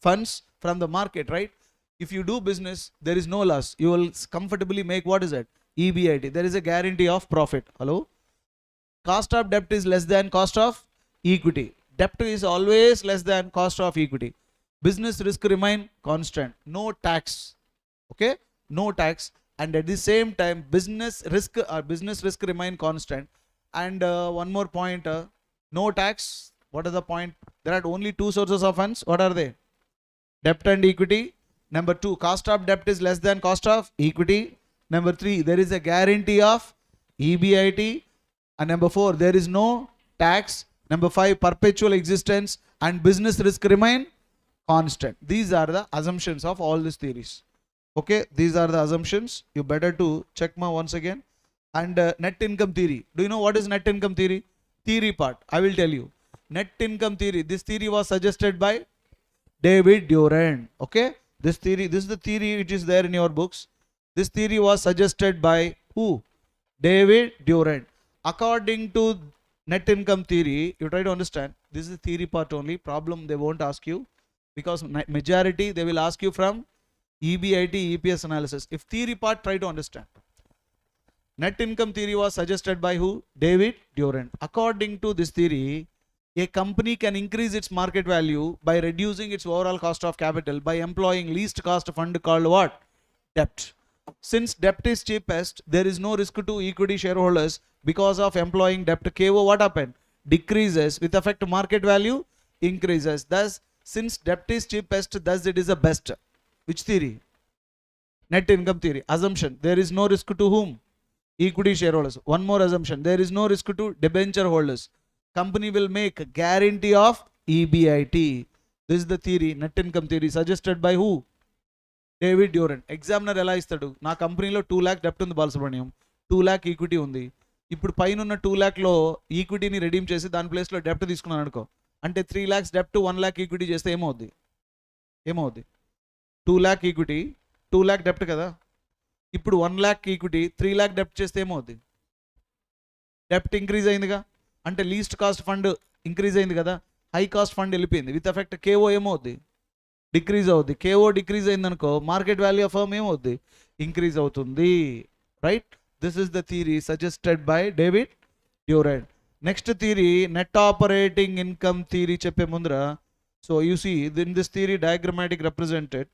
Funds from the market, right? If you do business, there is no loss. You will comfortably make, what is that? EBIT. There is a guarantee of profit. Hello? Cost of debt is less than cost of equity. Debt is always less than cost of equity. Business risk remain constant, no tax. Okay, no tax, and at the same time business risk remain constant. And one more point, no tax. What is the point? There are only 2 sources of funds. What are they? Debt and equity. Number 2, cost of debt is less than cost of equity. Number 3, there is a guarantee of EBIT. And number 4, there is no tax. Number 5, perpetual existence and business risk remain constant. These are the assumptions of all these theories. Okay, these are the assumptions. You better to check once again. And net income theory. Do you know what is net income theory? Theory part. I will tell you. Net income theory. This theory was suggested by David Durand. Okay. This is the theory which is there in your books. This theory was suggested by who? David Durand. According to net income theory, you try to understand. This is the theory part only. Problem they won't ask you, because majority they will ask you from EBIT, EPS analysis. If theory part, try to understand. Net income theory was suggested by who? David Durand. According to this theory, a company can increase its market value by reducing its overall cost of capital by employing least cost fund called what? Debt. Since debt is cheapest, there is no risk to equity shareholders because of employing debt. KO what happened? Decreases. With effect to market value, increases. Thus, since debt is cheapest, thus it is the best. Which theory? Net income theory. Assumption. There is no risk to whom? Equity shareholders. One more assumption. There is no risk to debenture holders. Company will make a guarantee of EBIT. This is the theory, net income theory, suggested by who? David Durand. Examiner ఎలా ఇస్తాడు? నా కంపెనీలో 2 lakh డెప్ట్ ఉంది బాలసుబ్రహ్మణ్యం, 2 lakh ఈక్విటీ ఉంది. ఇప్పుడు పైన ఉన్న 2 lakh ఈక్విటీని రెడీమ్ చేసి దాని ప్లేస్లో డెప్ట్ తీసుకున్నాను అనుకో, అంటే 3 lakhs డెప్ట్ 1 lakh ఈక్విటీ చేస్తే ఏమవుద్ది? 2 lakh ఈక్విటీ 2 lakh డెప్ట్ కదా. ఇప్పుడు 1 lakh ఈక్విటీ 3 lakh డెప్ట్ చేస్తే ఏమవుద్ది? డెప్ట్ ఇంక్రీజ్ అయిందిగా, అంటే లీస్ట్ కాస్ట్ ఫండ్ ఇంక్రీజ్ అయింది కదా, హై కాస్ట్ ఫండ్ వెళ్ళిపోయింది. విత్ ఎఫెక్ట్ కేఓ ఏమవుద్ది? డిక్రీజ్ అవుద్ది. కేఓ డిక్రీజ్ అయిందనుకో, మార్కెట్ వాల్యూ ఆఫ్ ఫర్మ్ ఏమవుద్ది? ఇంక్రీజ్ అవుతుంది. Right. This is the theory suggested by David Durand. Next theory net operating income theory చెప్పే ముందర, so you see in this theory diagrammatic represented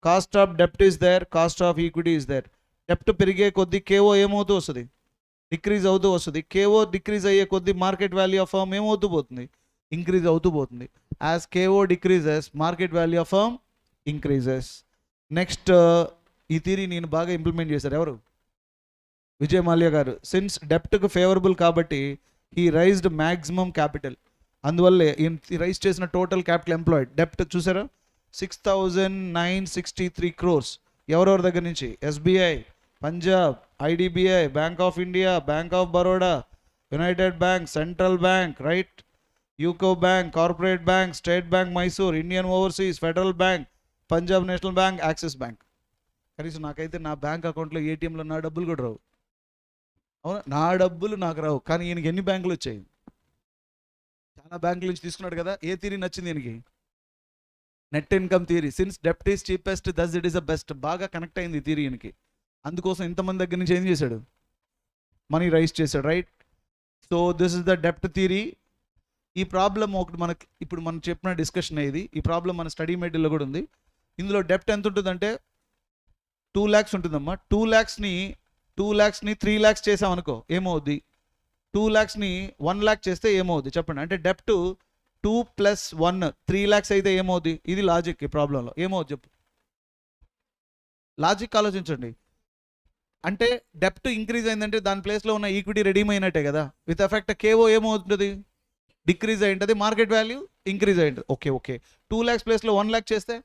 cost of డెప్ట్ is there, cost of equity is there. డెప్ట్ పెరిగే కొద్దీ కేఓ ఏమవుతూ వస్తుంది? డిక్రీజ్ అవుతూ వస్తుంది. కేఓ డిక్రీజ్ అయ్యే కొద్దీ మార్కెట్ వాల్యూ ఆఫ్ ఫర్మ్ ఏమవుతూ పోతుంది? ఇంక్రీజ్ అవుతూ పోతుంది. As KO decreases, market value of firm increases. Next ఈ థియరీ నేను బాగా ఇంప్లిమెంట్ చేశారు ఎవరు? విజయ్ మాల్యా గారు. సిన్స్ డెప్ట్కు ఫేవరబుల్ కాబట్టి హీ రైజ్డ్ మ్యాక్సిమం క్యాపిటల్. అందువల్లే ఈ రైజ్ చేసిన టోటల్ క్యాపిటల్ ఎంప్లాయిడ్ డెప్ట్ చూసారా 6,963 crores. ఎవరెవరి దగ్గర నుంచి? SBI, Punjab, IDBI, bank of India, bank of Baroda, United bank, central bank, right, UCO bank, corporate bank, state bank Mysore, Indian overseas, federal bank, Punjab national bank, axis bank. కనీసం నాకైతే నా బ్యాంక్ అకౌంట్లో ఏటీఎంలో నా డబ్బులు కూడా రావు. అవునా? నా డబ్బులు నాకు రావు, కానీ ఈయనకి ఎన్ని బ్యాంకులు వచ్చాయి? చాలా బ్యాంకుల నుంచి తీసుకున్నాడు కదా. ఏ థియరీ నచ్చింది ఈయనకి? Net income theory. సిన్స్ డెప్ట్ is cheapest thus it is the best. బాగా కనెక్ట్ అయింది ఈ థియరీ ఈయనకి. అందుకోసం ఇంతమంది దగ్గర నుంచి ఏం చేశాడు? మనీ రైజ్ చేశాడు. Right. So this is the డెప్ట్ థియరీ. ఈ ప్రాబ్లం ఒకటి మనకి ఇప్పుడు మనం చెప్పిన డిస్కషన్ ఇది. ఈ ప్రాబ్లం మన స్టడీ మెటీరియల్లో కూడా ఉంది. ఇందులో డెప్ట్ ఎంత ఉంటుందంటే 2 lakhs ఉంటుందమ్మా. 2 lakhsని 3 lakhs చేసామనుకో ఏమవుద్ది? 2 lakhsని 1 lakh చేస్తే ఏమవుద్ది చెప్పండి? అంటే డెప్ట్ 2 + 1 3 lakhs అయితే ఏమవుద్ది? ఇది లాజిక్. ఈ ప్రాబ్లంలో ఏమవుద్ది చెప్పు? లాజిక్ ఆలోచించండి. అంటే డెప్ట్ ఇంక్రీజ్ అయిందంటే దాని ప్లేస్లో ఉన్న ఈక్విటీ రెడీమ్ అయినట్టే కదా. విత్ ఎఫెక్ట్ కేఓ ఏమవుతుంది? డిక్రీజ్ అయి ఉంటుంది. మార్కెట్ వాల్యూ ఇంక్రీజ్ అయి ఉంటుంది. ఓకే. 2 lakhs ప్లేస్లో 1 lakh చేస్తే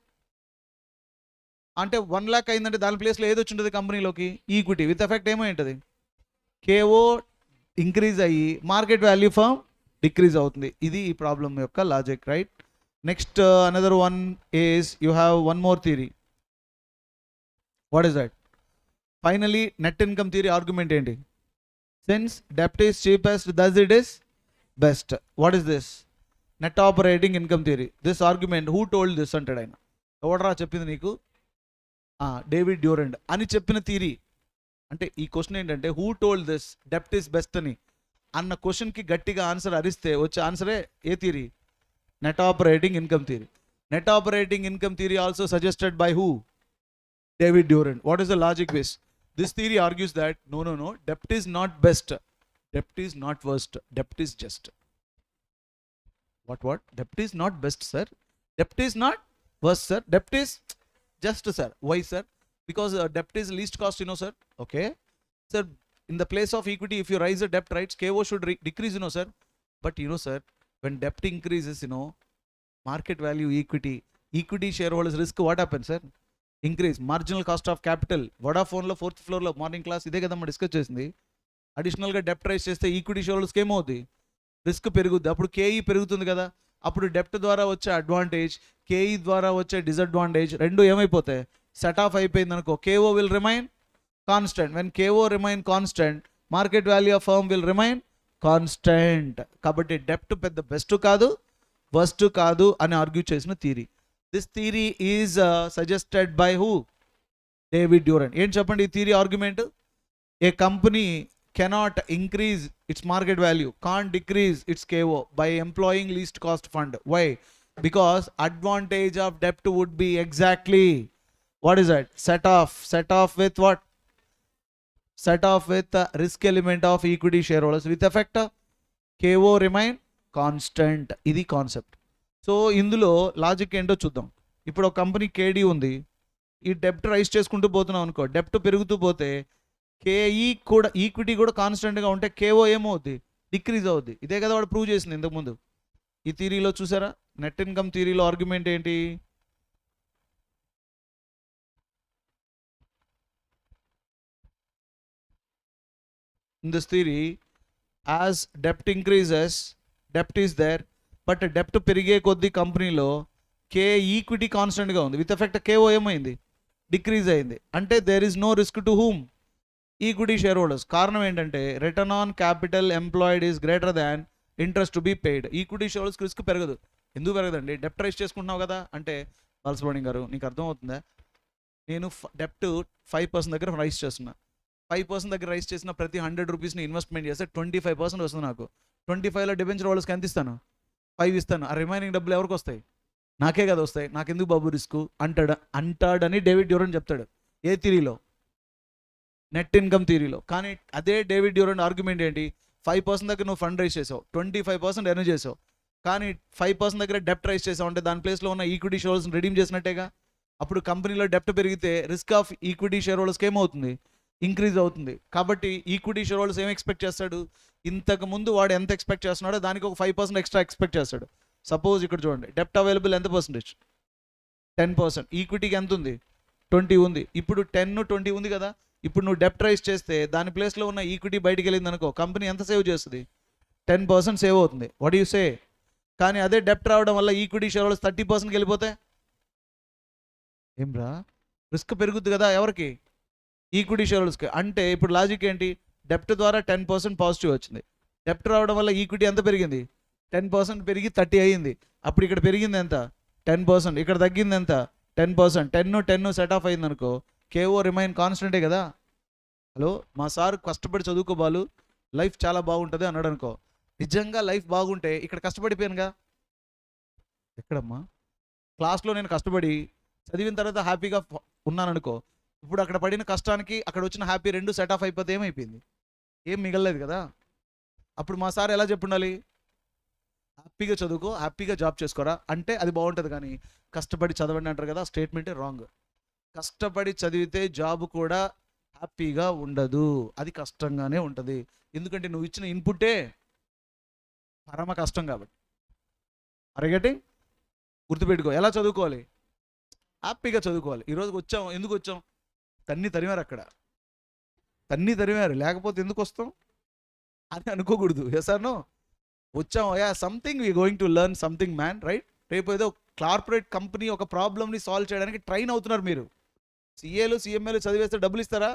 అంటే 1 lakh అయిందంటే దాని ప్లేస్లో ఏది వచ్చి ఉంటుంది కంపెనీలోకి? ఈక్విటీ. విత్ ఎఫెక్ట్ ఏమై ఉంటుంది? కేఓ ఇంక్రీజ్ అయ్యి మార్కెట్ వాల్యూ ఫర్మ్ డిక్రీజ్ అవుతుంది. ఇది ఈ ప్రాబ్లం యొక్క logic. Right. Next another one is you have one more theory. What is that? Finally net income theory argument ఏంటి? సిన్స్ డెప్ట్ is cheapest thus it is best. What is this? Net operating income theory. This argument who told this అంటాడు ఆయన. ఎవడరా చెప్పింది నీకు? డేవిడ్ డ్యూరెంట్ అని చెప్పిన థియరీ. అంటే ఈ క్వశ్చన్ ఏంటంటే హూ టోల్డ్ దిస్ డెప్ట్ ఈస్ బెస్ట్ అని అన్న క్వశ్చన్కి గట్టిగా ఆన్సర్ అరిస్తే వచ్చే ఆన్సరే ఏ theory? Net operating income theory. Net operating income theory also suggested by who? David Durand. What is the logic base? This theory argues that no, debt is not best, debt is not worst, debt is just. What? Debt is not best, sir. Debt is not worst, sir. Debt is just, sir. Why, sir? Because debt is least cost, sir. Okay, sir. In the place of equity, if you raise the debt, right, KO should decrease, sir. But sir, when debt increases, market value, equity shareholders risk, what happens, sir? Increase. Marginal cost of capital. వడాఫోన్లో 4th floorలో మార్నింగ్ క్లాస్ ఇదే కదమ్మా డిస్కస్ చేసింది. అడిషనల్గా డెప్ట్ రైజ్ చేస్తే ఈక్విటీ షేర్హోల్డర్స్కి ఏమవుతుంది, రిస్క్ పెరుగుద్ది. అప్పుడు కేఈ పెరుగుతుంది కదా, అప్పుడు డెప్ట్ ద్వారా వచ్చే అడ్వాంటేజ్, కేఈ ద్వారా వచ్చే డిసడ్వాంటేజ్ రెండు ఏమైపోతాయి, సెట్ ఆఫ్ అయిపోయింది అనుకో. KO will remain constant. When KO remain constant, market value of firm will remain constant. కాబట్టి డెప్ట్ పెద్ద బెస్ట్ కాదు, వర్స్ట్ కాదు అని ఆర్గ్యూ చేసిన theory. This theory is suggested by who, David Durand. ఏం చెప్పండి ఈ theory argument? A company cannot increase its market value, can't decrease its KO by employing least cost fund. Why? Because advantage of debt would be exactly, what is that, set off with what, set off with the risk element of equity shareholders with effect KO remain constant. ఇది కాన్సెప్ట్. సో ఇందులో లాజిక్ ఏంటో చూద్దాం. ఇప్పుడు ఒక కంపెనీ కేడీ ఉంది, ఈ డెప్ట్ రైజ్ చేసుకుంటూ పోతున్నాం అనుకో, డెప్ట్ పెరుగుతూ పోతే కేఈ కూడా, ఈక్విటీ కూడా కాన్స్టెంట్గా ఉంటే కేఓ ఏమవుద్ది, డిక్రీజ్ అవుద్ది. ఇదే కదా వాడు ప్రూవ్ చేసింది ఇంతకుముందు ఈ థియరీలో. చూసారా నెట్ ఇన్కమ్ థియరీలో ఆర్గ్యుమెంట్ ఏంటి, in this theory as డెప్ట్ increases, డెప్ట్ is there, but డెప్ట్ పెరిగే కొద్దీ కంపెనీలో కే ఈక్విటీ కాన్స్టెంట్గా ఉంది, విత్ ఎఫెక్ట్ కేఓ ఏమైంది, డిక్రీజ్ అయింది. అంటే there is no risk to whom, equity share holders. కారణం ఏంటంటే return on capital employed is greater than interest to be paid. Equity share హోల్డర్స్కి risk పెరగదు. ఎందుకు పెరగదండి, డెప్ట్ రైజ్ చేసుకుంటున్నావు కదా. అంటే బాలసుబ్రహ్మణ్యం గారు నీకు అర్థమవుతుందా, నేను డెప్ట్ 5% దగ్గర రైజ్ చేస్తున్నా, 5% దగ్గర రైజ్ చేసిన ప్రతి 100 రూపీస్ని ఇన్వెస్ట్మెంట్ చేస్తే 25% వస్తుంది నాకు. 25లో డిబెంచర్ హోల్డర్స్కి ఎంత ఇస్తాను, 5 ఇస్తాను. ఆ రిమైనింగ్ డబ్బులు ఎవరికి వస్తాయి, నాకే కదా వస్తాయి. నాకెందుకు బాబు రిస్క్ అంటాడని డేవిడ్ డ్యూరెంట్ చెప్తాడు. ఏ థియరీలో, నెట్ ఇన్కమ్ థియరీలో. కానీ అదే డేవిడ్ డ్యూరెంట్ ఆర్గ్యుమెంట్ ఏంటి, 5% దగ్గర నువ్వు ఫండ్ రైజ్ చేసావు, 25% ఎర్న్ చేసావు, కానీ 5% దగ్గర డెప్ట్ రైజ్ చేసావు అంటే దాని ప్లేస్లో ఉన్న ఈక్విటీ షేర్ హోల్డర్స్ని రిడీమ్ చేసినట్టేగా. అప్పుడు కంపెనీలో డెప్ట్ పెరిగితే రిస్క్ ఆఫ్ ఈక్విటీ షేర్ హోల్డర్స్కి ఏమవుతుంది, ఇంక్రీజ్ అవుతుంది. కాబట్టి ఈక్విటీ షేర్ హోల్డర్స్ ఏం ఎక్స్పెక్ట్ చేస్తాడు, ఇంతకు ముందు వాడు ఎంత ఎక్స్పెక్ట్ చేస్తున్నాడో దానికి ఒక 5% ఎక్స్ట్రా ఎక్స్పెక్ట్ చేస్తాడు. సపోజ్ ఇక్కడ చూడండి, డెప్ట్ అవైలబుల్ ఎంత పర్సెంటేజ్, 10%. ఈక్విటీకి ఎంత ఉంది, 20 ఉంది. ఇప్పుడు 10, 20 ఉంది కదా. ఇప్పుడు నువ్వు డెప్ట్ రైజ్ చేస్తే దాని ప్లేస్లో ఉన్న ఈక్విటీ బయటికి వెళ్ళింది అనుకో, కంపెనీ ఎంత సేవ్ చేస్తుంది, 10% సేవ్ అవుతుంది. What you say? కానీ అదే డెప్ట్ రావడం వల్ల ఈక్విటీ షేర్ హోల్డర్స్ 30%కి వెళ్ళిపోతే ఏం రా, రిస్క్ పెరుగుద్ది కదా ఎవరికి, ఈక్విటీ షేర్ హోల్డర్స్కి. అంటే ఇప్పుడు లాజిక్ ఏంటి, డెప్ట్ ద్వారా 10% పాజిటివ్ వచ్చింది, డెప్ట్ రావడం వల్ల ఈక్విటీ ఎంత పెరిగింది, 10% పెరిగి 30 అయ్యింది. అప్పుడు ఇక్కడ పెరిగింది ఎంత, 10%, ఇక్కడ తగ్గింది ఎంత, 10%. 10 సెట్ ఆఫ్ అయింది అనుకో, కేఓ రిమైన్ కాన్స్టెంటే కదా. హలో, మా సార్ కష్టపడి చదువుకోబాలు, లైఫ్ చాలా బాగుంటుంది అన్నాడు అనుకో. నిజంగా లైఫ్ బాగుంటే ఇక్కడ కష్టపడిపోయానుగా, ఎక్కడమ్మా క్లాస్లో నేను కష్టపడి చదివిన తర్వాత హ్యాపీగా ఉన్నాను అనుకో, ఇప్పుడు అక్కడ పడిన కష్టానికి అక్కడ వచ్చిన హ్యాపీ రెండు సెట్ ఆఫ్ అయిపోతే ఏమైపోయింది, ఏం మిగలలేదు కదా. అప్పుడు మా సార్ ఎలా చెప్పుండాలి, హ్యాపీగా చదువుకో, హ్యాపీగా జాబ్ చేసుకోరా అంటే అది బాగుంటుంది. కానీ కష్టపడి చదవండి అంటారు కదా, స్టేట్మెంటే రాంగ్. కష్టపడి చదివితే జాబ్ కూడా హ్యాపీగా ఉండదు, అది కష్టంగానే ఉంటుంది. ఎందుకంటే నువ్వు ఇచ్చిన ఇన్పుట్టే పరమ కష్టం కాబట్టి. అరగటి గుర్తుపెట్టుకో. ఎలా చదువుకోవాలి, హ్యాపీగా చదువుకోవాలి. ఈరోజు వచ్చాం, ఎందుకు వచ్చాం, తరిమారు అక్కడ, తరిమారు, లేకపోతే ఎందుకు వస్తాం అని అనుకోకూడదు. ఎసానో వచ్చాం, something we going to learn something man, right. రేపు ఏదో కార్పొరేట్ కంపెనీ ఒక ప్రాబ్లమ్ని సాల్వ్ చేయడానికి ట్రైన్ అవుతున్నారు మీరు. సిఏలు సిఎంఏలు చదివేస్తే డబ్బులు ఇస్తారా,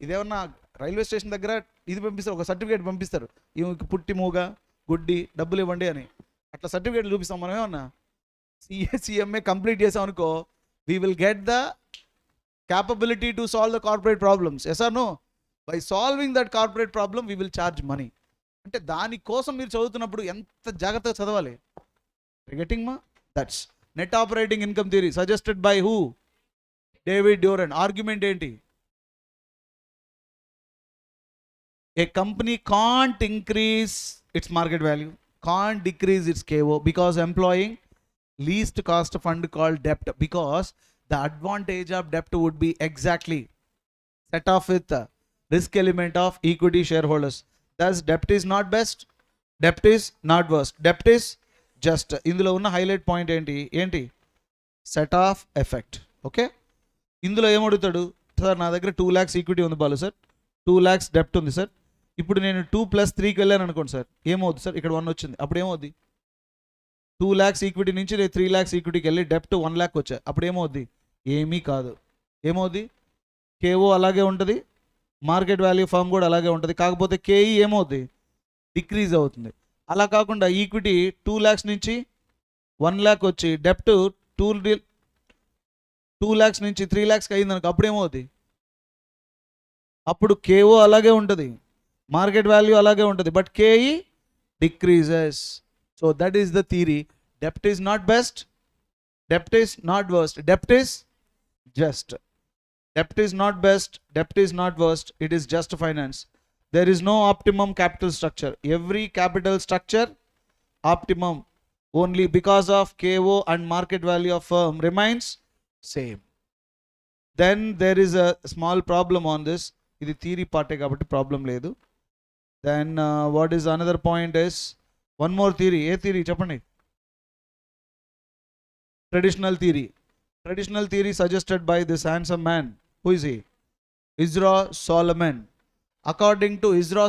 ఇదేమన్నా రైల్వే స్టేషన్ దగ్గర ఇది పంపిస్తారు, ఒక సర్టిఫికేట్ పంపిస్తారు, పుట్టి మూగ గుడ్డి డబ్బులు ఇవ్వండి అని, అట్లా సర్టిఫికేట్లు చూపిస్తాం మనం. ఏమన్నా సిఏ కంప్లీట్ చేసాం అనుకో, we will get the capability to solve the corporate problems. Yes or no? By solving that corporate problem, we will charge money. అంటే దానికోసం మీరు చదువుతున్నప్పుడు ఎంత జాగ్రత్తగా చదవాలి. Getting ma? That's net operating income theory suggested by who? David Durand. Argument ఏంటి? A company can't increase its market value, can't decrease its KO because employing least cost fund called debt, because the advantage of debt would be exactly set off with the risk element of equity shareholders. Thus debt is not best, debt is not worst, debt is just. ఇందులో ఉన్న హైలైట్ పాయింట్ ఏంటి సెట్ ఆఫ్ ఎఫెక్ట్. ఓకే, ఇందులో ఏమడుగుతాడు, సార్ నా దగ్గర 2 lakhs ఈక్విటీ ఉంది బాలు సార్, 2 lakhs డెప్ట్ ఉంది సార్, ఇప్పుడు నేను 2 + 3కి వెళ్ళాను అనుకోండి సార్, ఏమవుద్ది సార్? ఇక్కడ 1 వచ్చింది, అప్పుడు ఏమవుద్ది? 2 lakhs ఈక్విటీ నుంచి నేను 3 lakhs ఈక్విటీకి వెళ్ళి డెప్ట్ 1 lakh వచ్చాయి, అప్పుడు ఏమవుద్ది? ఏమీ కాదు. ఏమవుద్ది? కేఓ అలాగే ఉంటుంది, మార్కెట్ వాల్యూ ఫర్మ్ కూడా అలాగే ఉంటుంది, కాకపోతే కేఈ ఏమవుద్ది? డిక్రీజ్ అవుతుంది. అలా కాకుండా ఈక్విటీ 2 lakhs నుంచి 1 lakh వచ్చి డెప్ట్ 2 lakhs నుంచి 3 lakhsకి అయింది అనుకో, అప్పుడు ఏమవుద్ది? అప్పుడు కేఓ అలాగే ఉంటుంది, మార్కెట్ వాల్యూ అలాగే ఉంటుంది, but K E decreases. So that is the theory. డెప్ట్ is not best, డెప్ట్ is not worst, డెప్ట్ is just. Debt is not best, debt is not worst, it is just finance. There is no optimum capital structure. Every capital structure optimum only because of KO and market value of firm remains same. Then there is a small problem on this. This is theory part kabatti problem ledu. Then what is another point is one more theory. A theory cheppandi. Traditional theory. Traditional theory suggested by this handsome man. Who is he? Isra Solomon. According to Isra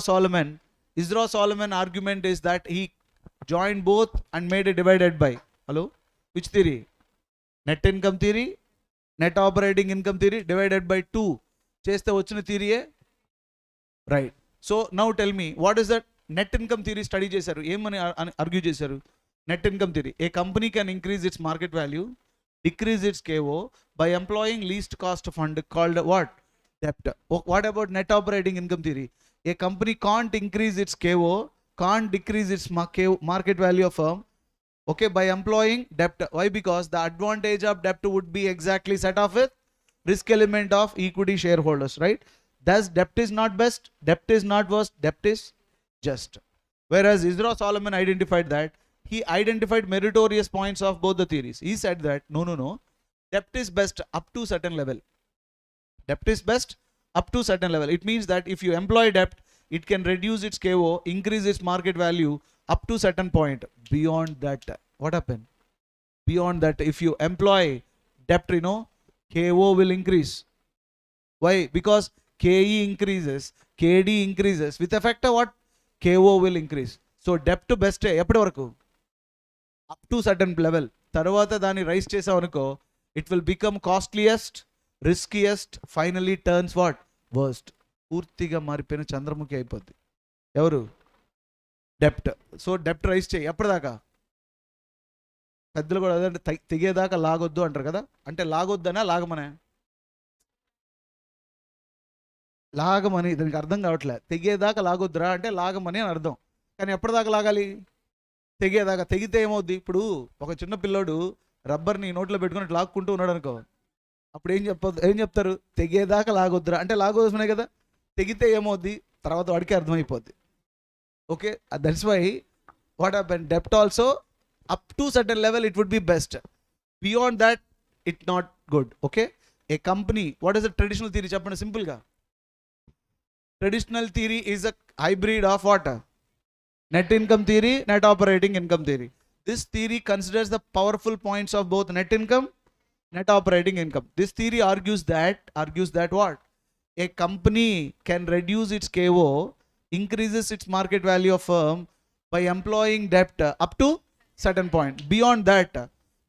Solomon argument is that he joined both and made a divided by. Hello? Which theory? Net income theory, net operating income theory divided by 2. Cheste vachina theory e? Right. So now tell me, what is that net income theory study chesaru? Emani argue chesaru? Net income theory. A company can increase its market value, decrease its KO by employing least cost fund called what? Debt. What about net operating income theory? A company can't increase its KO, can't decrease its market value of firm, okay, by employing debt. Why? Because the advantage of debt would be exactly set off with risk element of equity shareholders, right? Thus debt is not best, debt is not worst, debt is just. Whereas Isra Solomon identified that, he identified meritorious points of both the theories. He said that no, debt is best up to certain level. Debt is best up to certain level. It means that if you employ debt, it can reduce its KO, increase its market value up to certain point. Beyond that, what happened? Beyond that, if you employ debt, KO will increase. Why? Because KE increases, KD increases. With effect of what? KO will increase. So debt best ఎప్పటి వరకు? Up to certain level. తర్వాత దాన్ని రైస్ చేసావు అనుకో, it will become costliest, riskiest, finally turns what? Worst. పూర్తిగా మారిపోయిన చంద్రముఖి అయిపోద్ది. ఎవరు? డెప్ట్. సో డెప్ట్ రైస్ చేయి ఎప్పటిదాకా? పెద్దలు కూడా అదంటే తెగేదాకా లాగొద్దు అంటారు కదా, అంటే లాగొద్దనా లాగమనే? లాగమని. దానికి అర్థం కావట్లే. తెగేదాకా లాగొద్దురా అంటే లాగమని అని అర్థం. కానీ ఎప్పటిదాకా లాగాలి? తెగేదాకా. తెగితే ఏమవుద్ది? ఇప్పుడు ఒక చిన్న పిల్లోడు రబ్బర్ని నోట్లో పెట్టుకుని లాక్కుంటూ ఉన్నాడు అనుకో, అప్పుడు ఏం చెప్తారు? తెగేదాకా లాగొద్దురా అంటే లాగొద్దునే కదా. తెగితే ఏమవుద్ది? తర్వాత వాడికి అర్థమైపోద్ది. Okay, that's why what happen? డెప్ట్ also up to certain level it would be best, beyond that it not good. Okay, ఏ company, what is the traditional theory చెప్పండి సింపుల్గా. Traditional theory is a hybrid of what? Net income theory, net operating income theory. This theory considers the powerful points of both net income, net operating income. This theory argues that what? A company can reduce its KO, increases its market value of firm by employing debt up to certain point. Beyond that,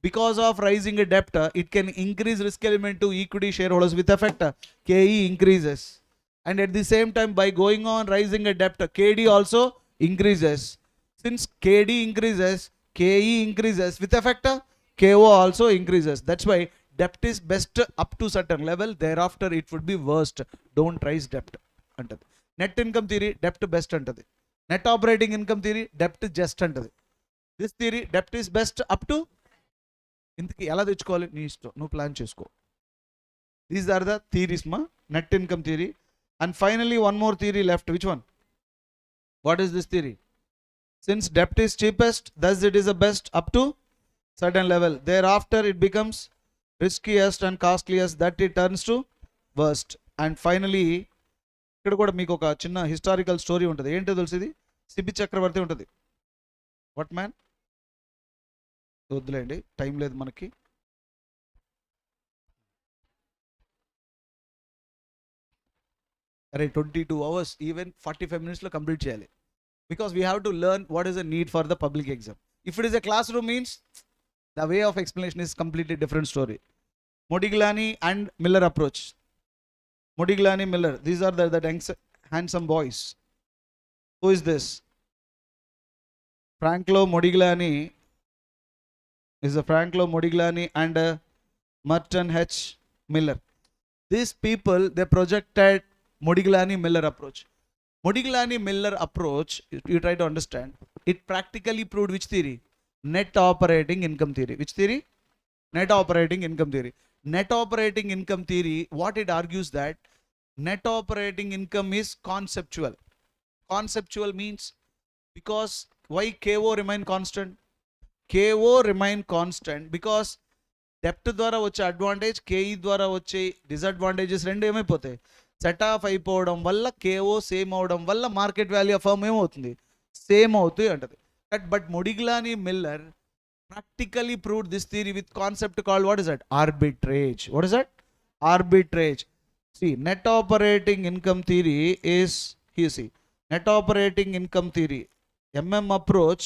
because of rising a debt, it can increase risk element to equity shareholders. With effect, KE increases. And at the same time, by going on rising a debt, KD also increases. Since KD increases, KE increases. With effect, KO also increases. That's why debt is best up to certain level. Thereafter, it would be worst. Don't raise debt. Net income theory, debt best antadi. Net operating income theory, debt just antadi. This theory, debt is best up to. ఇంతకి ఎలా తెచ్చుకోవాలి నీ ఇష్టం, నువ్వు ప్లాన్ చేసుకో. These are the theories, net income theory. And finally, one more theory left. Which one? What is this theory? Since debt is cheapest, thus it is the best up to certain level. Thereafter, it becomes riskiest and costliest, that it turns to worst. And finally, ఇక్కడ కూడా మీకు ఒక చిన్న హిస్టారికల్ స్టోరీ ఉంటుంది. ఏంటో తెలుసు? ఇది సిబి చక్రవర్తి ఉంటుంది. What man? వద్దులేండి, టైం లేదు మనకి. అరే 22 hours ఈవెన్ 45 minutesలో కంప్లీట్ చేయాలి. Because we have to learn what is the need for the public exam. If it is a class room means the way of explanation is completely different story. Modigliani and Miller approach. Modigliani, Miller, these are the handsome boys. Who is this? Franco Modigliani is a Franco Modigliani and Merton H. Miller. These people, they projected Modigliani Miller approach. Modigliani Miller approach, you try to understand, it practically proved which theory? Net operating income theory. Which theory? Net operating income theory. Net operating income theory, what it argues that net operating income is conceptual. Conceptual means because why KO remain constant? KO remain constant because డెప్ట్ ద్వారా వచ్చే అడ్వాంటేజ్, కేఈ ద్వారా వచ్చే డిసడ్వాంటేజెస్ రెండు ఏమైపోతాయి? సెట్ ఆఫ్ అయిపోవడం వల్ల కేఓ సేమ్ అవడం వల్ల మార్కెట్ వాల్యూ ఆఫ్ ఫర్మ్ ఏమవుతుంది? సేమ్ అవుతుంది అంటది. But Modigliani Miller practically proved this theory with concept called what is that? Arbitrage. What is that? Arbitrage. See, net operating income theory is, here see, net operating income theory, approach,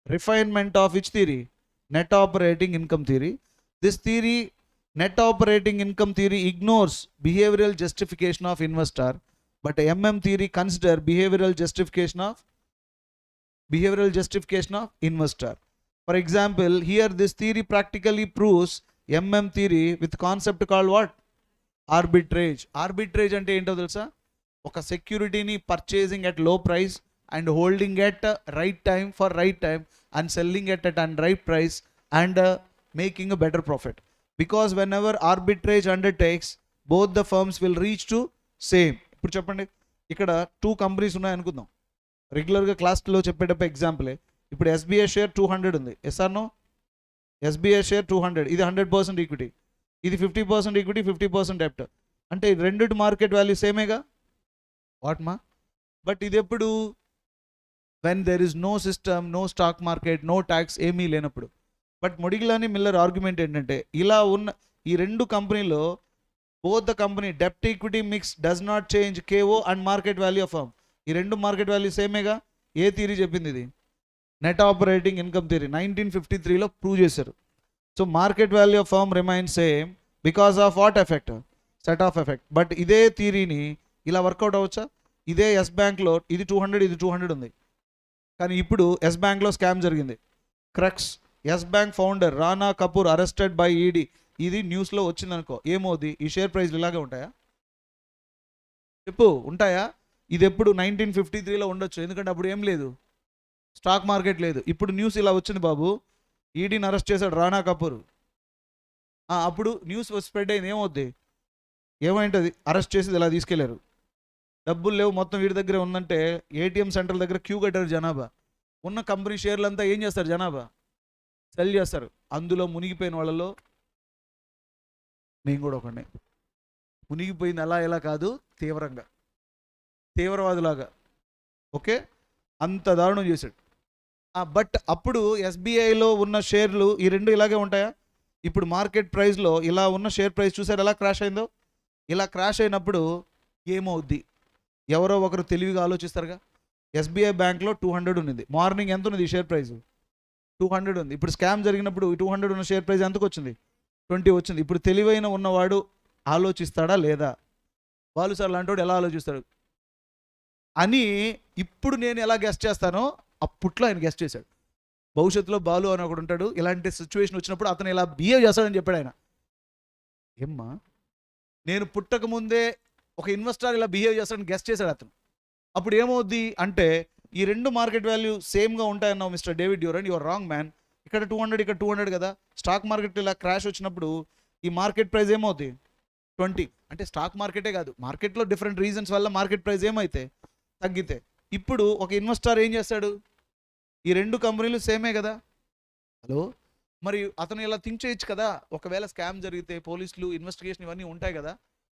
refinement of which theory? Net operating income theory. This theory, net operating income theory, ignores behavioral justification of investor, but theory consider behavioral justification of investor. For example, here this theory practically proves theory with concept called what? Arbitrage. Arbitrage ante ento telusa? Oka security ni purchasing at low price and holding at right time for right time and selling it at right price and making a better profit. Because whenever arbitrage undertakes, both the firms will reach to same. ఇప్పుడు చెప్పండి, ఇక్కడ 2 కంపెనీస్ ఉన్నాయి అనుకుందాం. రెగ్యులర్గా క్లాస్లో చెప్పేటప్పుడు ఎగ్జాంపులే. ఇప్పుడు ఎస్బీఐ షేర్ 200 ఉంది. SR no? ఎస్బీఐ షేర్ 200, ఇది 100% ఈక్విటీ, ఇది 50% ఈక్విటీ, 50% డెప్ట్. అంటే రెండిటి మార్కెట్ వాల్యూ సేమేగా. వాట్ మా? బట్ ఇది ఎప్పుడు? when there is no system, no stock market, no tax, ఏమీ లేనప్పుడు. బట్ Modigliani Miller ఆర్గ్యుమెంట్ ఏంటంటే, ఇలా ఉన్న ఈ రెండు కంపెనీలో బోత్ ద కంపెనీ డెప్ట్ equity mix does not change KO and market value of firm. ఈ రెండు మార్కెట్ వాల్యూ సేమేగా. ఏ థియరీ చెప్పింది ఇది? Net operating income theory. 1953లో ప్రూవ్ చేశారు. So market value of firm remain same because of what effect? Set off effect. But ఇదే థియరీని ఇలా వర్కౌట్ అవ్వచ్చా? ఇదే ఎస్ బ్యాంక్లో ఇది 200, ఇది 200 ఉంది. కానీ ఇప్పుడు ఎస్ బ్యాంక్లో స్కామ్ జరిగింది. Crux, Yes bank founder Rana Kapoor arrested by ED. ఇది న్యూస్లో వచ్చిందనుకో, ఏమవుద్ది? ఈ షేర్ ప్రైస్లు ఇలాగే ఉంటాయా? చెప్పు, ఉంటాయా? ఇది ఎప్పుడు 1953లో ఉండొచ్చు, ఎందుకంటే అప్పుడు ఏం లేదు, స్టాక్ మార్కెట్ లేదు. ఇప్పుడు న్యూస్ ఇలా వచ్చింది, బాబు ఈడీని అరెస్ట్ చేశాడు రానా కపూర్. అప్పుడు న్యూస్ స్ప్రెడ్ అయింది, ఏమవుద్ది? ఏమైంటుంది? అరెస్ట్ చేసి ఇలా తీసుకెళ్లారు. డబ్బులు లేవు, మొత్తం వీడి దగ్గర ఉందంటే ఏటీఎం సెంటర్ దగ్గర క్యూ కట్టారు జనాభా. ఉన్న కంపెనీ షేర్లంతా ఏం చేస్తారు? జనాభా సెల్ చేస్తారు. అందులో మునిగిపోయిన వాళ్ళలో నేను కూడా ఒకనే. మునిగిపోయింది అలా ఎలా కాదు, తీవ్రంగా, తీవ్రవాదులాగా. ఓకే, అంత దారుణం చేశాడు. బట్ అప్పుడు ఎస్బీఐలో ఉన్న షేర్లు ఈ రెండు ఇలాగే ఉంటాయా? ఇప్పుడు మార్కెట్ ప్రైస్లో ఇలా ఉన్న షేర్ ప్రైస్ చూసారు ఎలా క్రాష్ అయిందో? ఇలా క్రాష్ అయినప్పుడు ఏమవుద్ది? ఎవరో ఒకరు తెలివిగా ఆలోచిస్తారుగా. ఎస్బీఐ బ్యాంక్లో 200 ఉన్నది, మార్నింగ్ ఎంత ఉన్నది షేర్ ప్రైస్? 200 ఉంది. ఇప్పుడు స్కామ్ జరిగినప్పుడు 200 ఉన్న షేర్ ప్రైస్ ఎంతకు వచ్చింది? 20 వచ్చింది. ఇప్పుడు తెలివైన ఉన్నవాడు ఆలోచిస్తాడా లేదా? వాళ్ళు సార్ లాంటి వాడు ఎలా ఆలోచిస్తాడు అని ఇప్పుడు నేను ఎలా గెస్ట్ చేస్తానో అప్పట్లో ఆయన గెస్ట్ చేశాడు. భవిష్యత్తులో బాలు అని ఒకడు ఉంటాడు, ఇలాంటి సిచ్యువేషన్ వచ్చినప్పుడు అతను ఇలా బిహేవ్ చేస్తాడని చెప్పాడు ఆయన. ఏమ్మా, నేను పుట్టక ముందే ఒక ఇన్వెస్టర్ ఇలా బిహేవ్ చేస్తాడని గెస్ట్ చేశాడు అతను. అప్పుడు ఏమవుద్ది అంటే, ఈ రెండు మార్కెట్ వాల్యూ సేమ్గా ఉంటాయన్నావు mister David Durand, your wrong man. ఇక్కడ 200, ఇక్కడ 200 కదా. స్టాక్ మార్కెట్ ఇలా క్రాష్ వచ్చినప్పుడు ఈ మార్కెట్ ప్రైస్ ఏమవుతుంది? 20. అంటే స్టాక్ మార్కెటే కాదు, మార్కెట్లో డిఫరెంట్ రీజన్స్ వల్ల మార్కెట్ ప్రైస్ ఏమైతే తగ్గితే, ఇప్పుడు ఒక ఇన్వెస్టర్ ఏం చేస్తాడు? ఈ రెండు కంపెనీలు సేమే కదా. హలో, మరి అతను ఇలా థింక్ చేయొచ్చు కదా, ఒకవేళ స్కామ్ జరిగితే పోలీసులు ఇన్వెస్టిగేషన్ ఇవన్నీ ఉంటాయి కదా.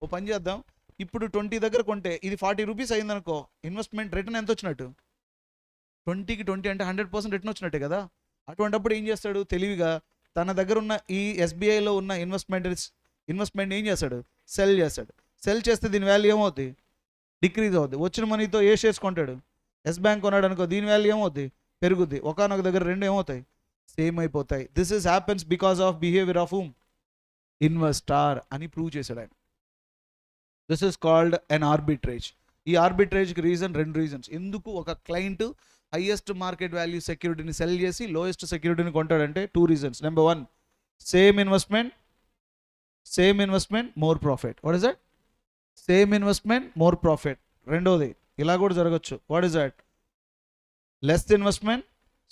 ఓ పని చేద్దాం, ఇప్పుడు 20 దగ్గర కొంటే ఇది 40 రూపీస్ అయిందనుకో, ఇన్వెస్ట్మెంట్ రిటర్న్ ఎంత వచ్చినట్టు? 20కి 20 అంటే 100% రిటర్న్ వచ్చినట్టే కదా. అటువంటిప్పుడు ఏం చేస్తాడు? తెలివిగా తన దగ్గర ఉన్న ఈ ఎస్బీఐలో ఉన్న ఇన్వెస్ట్మెంట్ ఏం చేస్తాడు? సెల్ చేస్తాడు. సెల్ చేస్తే దీని వాల్యూ ఏమవుతుంది? డిక్రీజ్ అవుద్ది. వచ్చిన మనీతో ఏ షేర్స్ కొంటాడు? ఎస్ బ్యాంక్ కొన్నాడు అనుకో, దీని వాల్యూ ఏమవుద్ది? పెరుగుద్ది. ఒకనొక దగ్గర రెండు ఏమవుతాయి? సేమ్ అయిపోతాయి. This is happens because of behaviour of whom? Investor అని ప్రూవ్ చేశాడు ఆయన. This is called an arbitrage. ఈ ఆర్బిట్రేజ్కి రెండు రీజన్స్. ఎందుకు ఒక క్లయింట్ హైయెస్ట్ మార్కెట్ వాల్యూ సెక్యూరిటీని సెల్ చేసి లోయెస్ట్ సెక్యూరిటీని కొంటాడంటే 2 reasons. Number 1, same investment more profit. What is that? Same investment more profit. రెండోది ఇలా కూడా జరగచ్చు. What is that? Less investment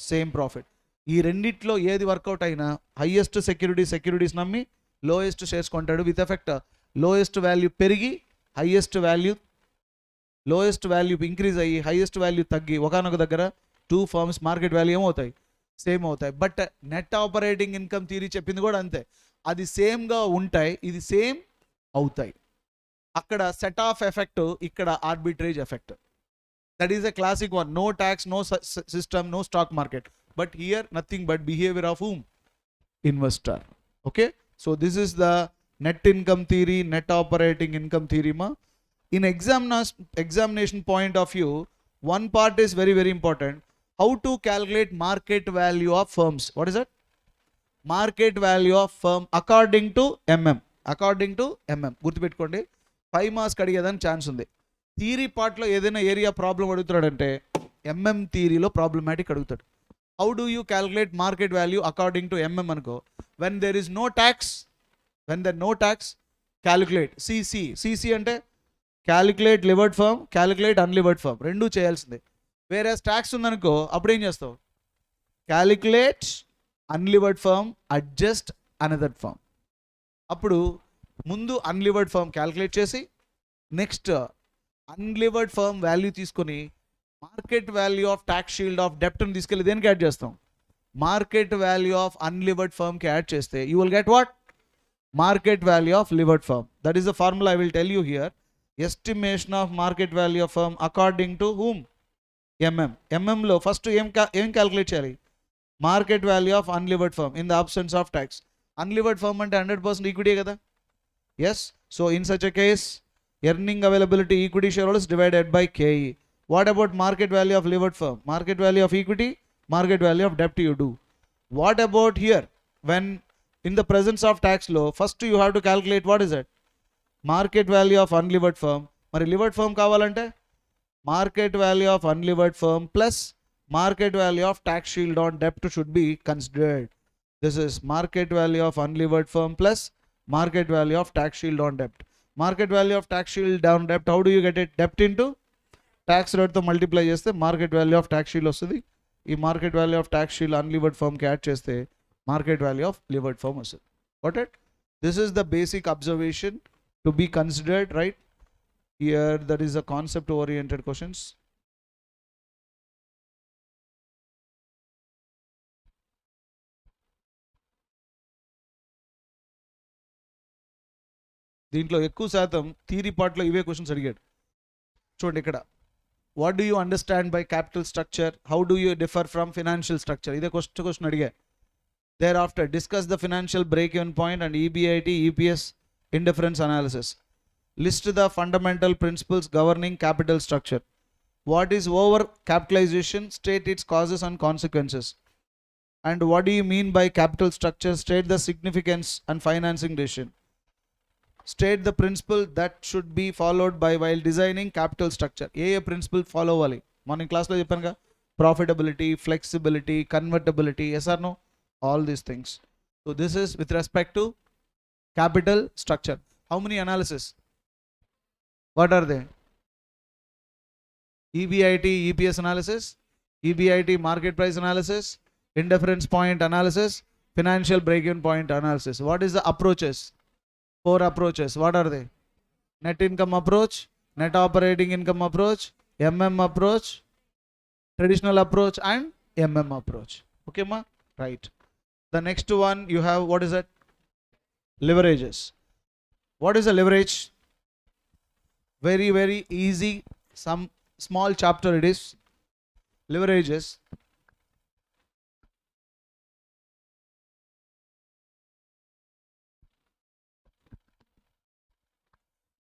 same profit. ఈ రెండిట్లో ఏది వర్కౌట్ అయినా హైయెస్ట్ సెక్యూరిటీస్ నమ్మి లోయెస్ట్ షేర్స్ కొంటాడు. విత్ ఎఫెక్ట్ లోయెస్ట్ వాల్యూ పెరిగి లోయెస్ట్ వాల్యూ ఇంక్రీజ్ అయ్యి హైయెస్ట్ వాల్యూ తగ్గి ఒకనొక దగ్గర 2 firms మార్కెట్ వాల్యూ ఏమవుతాయి? సేమ్ అవుతాయి. But net operating income theory చెప్పింది కూడా అంతే. అది సేమ్గా ఉంటాయి, ఇది సేమ్ అవుతాయి. అక్కడ సెట్ ఆఫ్ ఎఫెక్ట్, ఇక్కడ arbitrage effect. That is a classic one. No tax, no system, no stock market. But here nothing but behaviour of whom? Investor. Okay, so this is the net income theory, net operating income theory మా. In examination point of view, one part is very, very important. How to calculate market value of firms? What is that? Market value of firm according to MM. గుర్తుపెట్టుకోండి, 5 marks అడిగేదానికి ఛాన్స్ ఉంది. థియరీ పార్ట్లో ఏదైనా ఏరియా ప్రాబ్లం అడుగుతాడంటే MM థియరీలో ప్రాబ్లమాటిక్ అడుగుతాడు. How do you calculate market value according to MM అనుకో? When there is no tax, calculate CC అంటే calculate levered firm, calculate unlevered firm, రెండూ చేయాల్సిందే. వేరే ట్యాక్స్ ఉందనుకో అప్పుడు ఏం చేస్తావు? Calculate unlevered firm, adjust another firm. అప్పుడు ముందు అన్లివర్డ్ ఫర్మ్ క్యాలిక్యులేట్ చేసి నెక్స్ట్ అన్లివర్డ్ ఫర్మ్ వాల్యూ తీసుకొని market value of tax shield of డెప్ట్ని తీసుకెళ్ళి దేనికి యాడ్ చేస్తాం? మార్కెట్ వాల్యూ ఆఫ్ అన్లివర్డ్ ఫర్మ్కి యాడ్ చేస్తే you will get what? Market value of levered firm. That is the formula I will tell you here. Estimation of market value of firm according to whom? MM లో ఫస్ట్ ఏం క్యాలిక్యులేట్ చేయాలి? Market value of unlevered firm in the absence of tax. Unlevered firm అంటే 100% ఈక్విటీ కదా? Yes. So in such a case earning availability equity share holders divided by KE. What about market value of levered firm? Market value of equity, market value of డెప్ట్ you do. What about here? When in the presence of tax లో first you have to calculate what is that? Market value of unlevered firm. మరి లివర్డ్ ఫర్మ్ కావాలంటే market value of unlevered firm plus market value of tax shield on డెప్ట్ should be considered. This is market value of unlevered firm plus market value of tax shield on డెప్ట్. Market value of tax shield on డెప్ట్, how do you get it? డెప్ట్ into tax రేట్తో multiply చేస్తే market value of tax shield వస్తుంది. ఈ market value of tax shield అన్లివర్డ్ ఫర్మ్కి యాడ్ చేస్తే market value of levered firm వస్తుంది. What it? This is the basic observation to be considered, right? Here that is a concept oriented questions. దీంట్లో ఎక్కువ శాతం థియరీ పార్ట్లో ఇవే క్వశ్చన్స్ అడిగాడు. చూడండి ఇక్కడ, what do you understand by capital structure? How do you differ from financial structure? ఇదే క్వశ్చన్ అడిగా. Thereafter discuss the financial break even point and EBIT EPS indifference analysis. List the fundamental principles governing capital structure. What is over capitalization? State its causes and consequences. And what do you mean by capital structure? State the significance and financing decision. State the principle that should be followed by while designing capital structure. Principle follow vali morning class lo cheppanu ga, profitability, flexibility, convertibility, yes or no, all these things. So this is with respect to capital structure. How many analysis? What are they? EBIT EPS analysis, EBIT market price analysis, indifference point analysis, financial break-even point analysis. What is the approaches? 4 approaches. What are they? Net income approach, net operating income approach, MM approach, traditional approach and MM approach. Okay ma? Right. The next one you have, what is that? Leverages. What is a leverage? Very, very easy. Some small chapter it is. Leverages.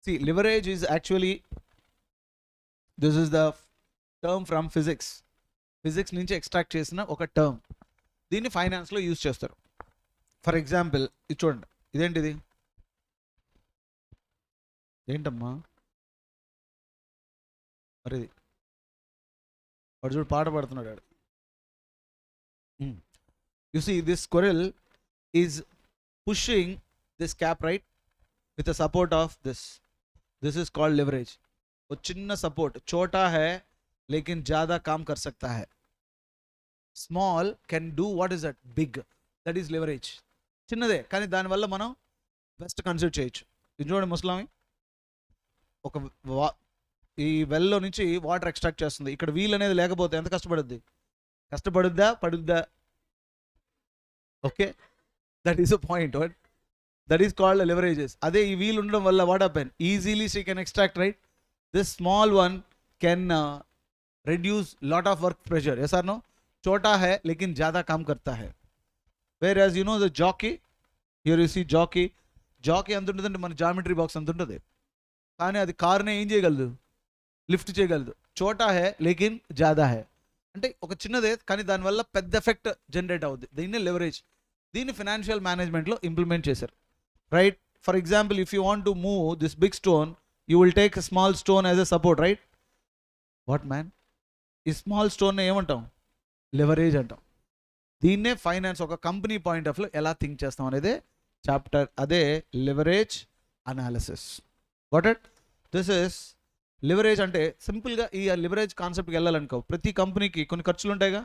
See, leverage is actually this is the term from physics నుంచి ఎక్స్ట్రాక్ట్ చేసిన ఒక టర్మ్. దీన్ని ఫైనాన్స్లో యూజ్ చేస్తారు. ఫర్ ఎగ్జాంపుల్ ఇది చూడండి, ఇదేంటిది, ఏంటమ్మా మరి ఇది, వాడు చూడు పాట పాడుతున్నాడు వాడు. You see this squirrel is pushing this cap right with the support of this is called leverage. वो चिन्ना सपोर्ट, छोटा है लेकिन ज़्यादा काम कर सकता है. Small can do what is that, big, that is leverage. చిన్నదే కానీ దానివల్ల మనం బెస్ట్ కన్సిడర్ చేయొచ్చు. ఇది చూడండి ముసలామి, ఒక ఈ వెల్లో నుంచి వాటర్ ఎక్స్ట్రాక్ట్ చేస్తుంది. ఇక్కడ వీల్ అనేది లేకపోతే ఎంత కష్టపడుద్దా పడుద్దా? Okay, that is a point. That is called leverages. అదే ఈ వీల్ ఉండడం వల్ల what happen, easily she can extract, right? This small one can reduce lot of work pressure. Yes or no? छोटा है लेकिन ज़्यादा काम करता है. Whereas you know the jockey, here you see jockey ఎంత ఉంటుందంటే మన జామెట్రీ బాక్స్ అంత ఉంటుంది, కానీ అది కార్నే ఏం చేయగలదు, లిఫ్ట్ చేయగలదు. చోటా హే లేకిన్ జ్యాదా హే అంటే ఒక చిన్నదే కానీ దానివల్ల పెద్ద ఎఫెక్ట్ జనరేట్ అవుద్ది. దీన్ని లెవరేజ్. దీన్ని ఫినాన్షియల్ మేనేజ్మెంట్లో ఇంప్లిమెంట్ చేశారు, right? For example if you want to move this big stone, you will take small stone as a support, right? What man, ఈ స్మాల్ స్టోన్ ఏమంటాం, లెవరేజ్ అంటాం. దీన్నే ఫైనాన్స్ ఒక కంపెనీ పాయింట్ ఆఫ్ వ్యూ ఎలా థింక్ చేస్తాం అనేది చాప్టర్, అదే leverage analysis. What it this is leverage అంటే సింపుల్గా ఈ లివరేజ్ కాన్సెప్ట్కి వెళ్ళాలనుకో, ప్రతి కంపెనీకి కొన్ని ఖర్చులు ఉంటాయిగా,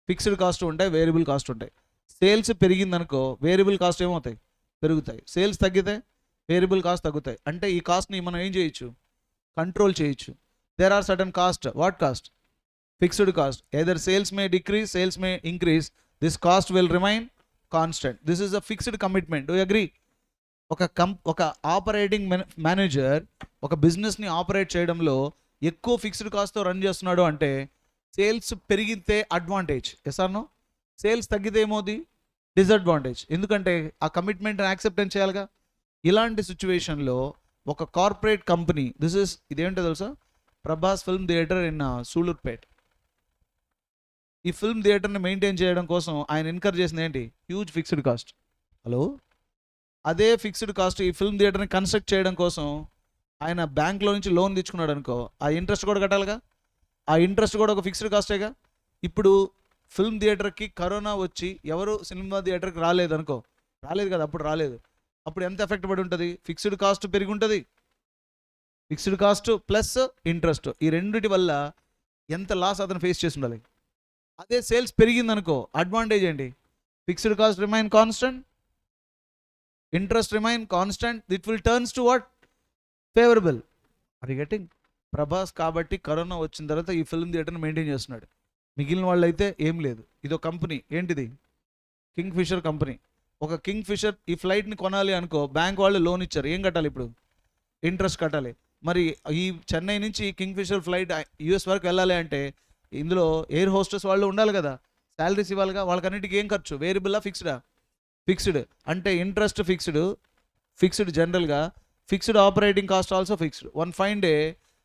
ఫిక్స్డ్ కాస్ట్ ఉంటాయి, వేరియబుల్ కాస్ట్ ఉంటాయి. సేల్స్ పెరిగిందనుకో వేరియబుల్ కాస్ట్ ఏమవుతాయి, పెరుగుతాయి. సేల్స్ తగ్గితే వేరియబుల్ కాస్ట్ తగ్గుతాయి. అంటే ఈ కాస్ట్ని మనం ఏం చేయొచ్చు, కంట్రోల్ చేయొచ్చు. There are certain cost, what cost, fixed cost. Either sales may decrease, sales may increase, this cost will remain constant. This is a fixed commitment. Do you agree? ఒక ఆపరేటింగ్ మేనేజర్ ఒక బిజినెస్ని ఆపరేట్ చేయడంలో ఎక్కువ ఫిక్స్డ్ కాస్ట్తో రన్ చేస్తున్నాడు అంటే సేల్స్ పెరిగితే advantage, yes or no? Sales తగ్గితే ఏమవుతుంది, డిసడ్వాంటేజ్. ఎందుకంటే ఆ కమిట్మెంట్ని యాక్సెప్టెన్స్ చేయాలిగా. ఇలాంటి సిచ్యువేషన్లో ఒక కార్పొరేట్ కంపెనీ, ఇదేంటో తెలుసా, ప్రభాస్ ఫిల్మ్ థియేటర్ ఇన్ సూళూర్పేట్. ఈ ఫిల్మ్ థియేటర్ని మెయింటైన్ చేయడం కోసం ఆయన ఇన్కర్ చేసింది ఏంటి, హ్యూజ్ ఫిక్స్డ్ కాస్ట్. హలో, అదే ఫిక్స్డ్ కాస్ట్ ఈ ఫిల్మ్ థియేటర్ని కన్స్ట్రక్ట్ చేయడం కోసం ఆయన బ్యాంక్లో నుంచి లోన్ తెచ్చుకున్నాడు అనుకో, ఆ ఇంట్రెస్ట్ కూడా కట్టాలిగా. ఆ ఇంట్రెస్ట్ కూడా ఒక ఫిక్స్డ్ కాస్టేగా. ఇప్పుడు ఫిల్మ్ థియేటర్కి కరోనా వచ్చి ఎవరు సినిమా థియేటర్కి రాలేదు అనుకో, రాలేదు కదా, అప్పుడు రాలేదు. అప్పుడు ఎంత ఎఫెక్ట్ పడి ఉంటుంది, ఫిక్స్డ్ కాస్ట్ పెరిగి ఉంటుంది. ఫిక్స్డ్ కాస్ట్ ప్లస్ ఇంట్రెస్ట్, ఈ రెండిటి వల్ల ఎంత లాస్ అతను ఫేస్ చేసి ఉండాలి. అదే సేల్స్ పెరిగిందనుకో అడ్వాంటేజ్ ఏంటి, fixed cost remain constant, interest remain constant, it will turns to what, favourable. Are you getting? Prabhas కాబట్టి కరోనా వచ్చిన తర్వాత ఈ ఫిల్మ్ థియేటర్ని మెయింటైన్ చేస్తున్నాడు. మిగిలిన వాళ్ళు అయితే ఏం లేదు. ఇదో కంపెనీ, ఏంటిది, కింగ్ ఫిషర్ కంపెనీ. ఒక కింగ్ ఫిషర్ ఈ ఫ్లైట్ని కొనాలి అనుకో, బ్యాంక్ వాళ్ళు లోన్ ఇచ్చారు, ఏం కట్టాలి ఇప్పుడు, ఇంట్రెస్ట్ కట్టాలి. మరి ఈ చెన్నై నుంచి కింగ్ ఫిషర్ ఫ్లైట్ యూఎస్ వరకు వెళ్ళాలి అంటే ఇందులో ఎయిర్ హోస్టెస్ వాళ్ళు ఉండాలి కదా, శాలరీస్ ఇవ్వాలిగా. వాళ్ళకన్నిటికీ ఏం ఖర్చు, వేరియబుల్లా ఫిక్స్డా? ఫిక్స్డ్. అంటే ఇంట్రెస్ట్ ఫిక్స్డ్ జనరల్గా, fixed operating cost also fixed. One fine day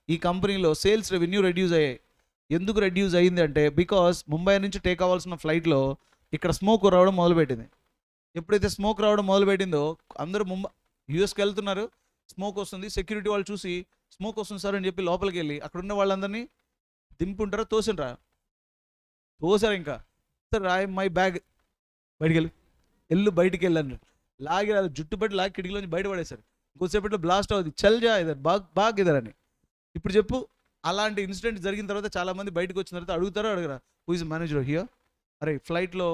ఈ కంపెనీలో సేల్స్ రెవెన్యూ రెడ్యూస్ అయ్యాయి. ఎందుకు రెడ్యూస్ అయ్యింది అంటే బికాస్ ముంబై నుంచి టేక్ అవ్వాల్సిన ఫ్లైట్లో ఇక్కడ స్మోక్ రావడం మొదలుపెట్టింది. ఎప్పుడైతే స్మోక్ రావడం మొదలుపెట్టిందో అందరూ యూఎస్కి వెళ్తున్నారు, స్మోక్ వస్తుంది. సెక్యూరిటీ వాళ్ళు చూసి స్మోక్ వస్తుంది సార్ అని చెప్పి లోపలికి వెళ్ళి అక్కడ ఉన్న వాళ్ళందరినీ దింపుంటారా, తోసారు. ఇంకా సార్ మై బ్యాగ్, బయటికి వెళ్ళాను, లాగి జుట్టు పట్టి లాగి కిటికీలోంచి బయటపడేశారు. ఇంకోసేపట్లో బ్లాస్ట్ అవుతుంది, చల్జా ఇదర్ బాగ్ ఇదర్ అని. ఇప్పుడు చెప్పు, అలాంటి ఇన్సిడెంట్ జరిగిన తర్వాత చాలామంది బయటకు వచ్చిన తర్వాత అడుగుతారో అడగరా, హూ ఇస్ మేనేజర్ హియర్, అరే ఫ్లైట్లో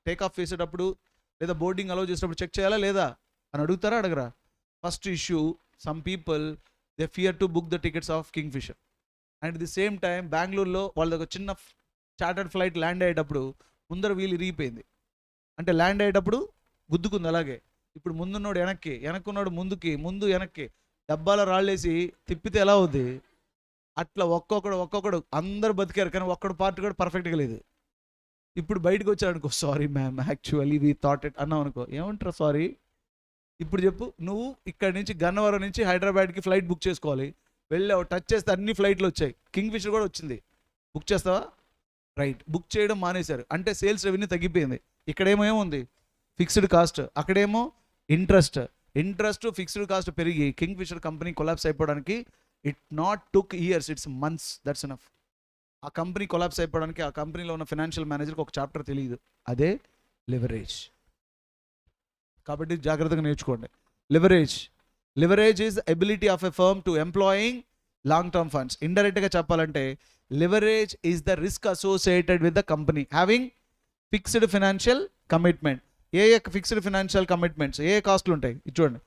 టేక్ ఆఫ్ చేసేటప్పుడు లేదా బోర్డింగ్ అలౌ చేసేటప్పుడు చెక్ చేయాలా లేదా అని అడుగుతారా అడగరా? First issue, some people they fear to book the tickets of Kingfisher. And the same time బెంగళూరులో వాళ్ళది ఒక చిన్న చార్టర్డ్ ఫ్లైట్ ల్యాండ్ అయ్యేటప్పుడు ముందర వీలు ఇరిగిపోయింది. అంటే ల్యాండ్ అయ్యేటప్పుడు గుద్దుకుంది. అలాగే ఇప్పుడు ముందున్నోడు వెనక్కున్నాడు ముందు వెనక్కి డబ్బాలో రాళ్ళేసి తిప్పితే ఎలా అవుద్ది, అట్లా ఒక్కొక్కడు అందరు బతికారు, కానీ ఒక్కడు పార్ట్ కూడా పర్ఫెక్ట్గా లేదు. ఇప్పుడు బయటకు వచ్చాడు అనుకో, sorry ma'am actually we thought it అన్నావు అనుకో, ఏమంటారు సారీ. ఇప్పుడు చెప్పు, నువ్వు ఇక్కడి నుంచి గన్నవరం నుంచి హైదరాబాద్కి ఫ్లైట్ బుక్ చేసుకోవాలి, వెళ్ళావు, టచ్ చేస్తే అన్ని ఫ్లైట్లు వచ్చాయి, కింగ్ ఫిషర్ కూడా వచ్చింది, బుక్ చేస్తావా? రైట్, బుక్ చేయడం మానేశారు అంటే సేల్స్ రెవెన్యూ తగ్గిపోయింది. ఇక్కడేమో ఏముంది? Fixed cost. అక్కడేమో ఇంట్రెస్ట్ ఫిక్స్డ్ కాస్ట్ పెరిగి కింగ్ ఫిషర్ కంపెనీ కొలాప్స్ అయిపోవడానికి it not took years, it's months, that's enough. ఆ కంపెనీ కొలాప్స్ అయిపోవడానికి ఆ కంపెనీలో ఉన్న ఫైనాన్షియల్ మేనేజర్కి ఒక చాప్టర్ తెలియదు, అదే లివరేజ్. కాబట్టి జాగ్రత్తగా నేర్చుకోండి. Leverage is ability of a firm to employing long term funds. ఇండైరెక్ట్గా చెప్పాలంటే leverage is the risk associated with the company having fixed financial commitment. ఏ ఫిక్స్డ్ ఫినాన్షియల్ కమిట్మెంట్స్, ఏ కాస్ట్లు ఉంటాయి ఇది చూడండి.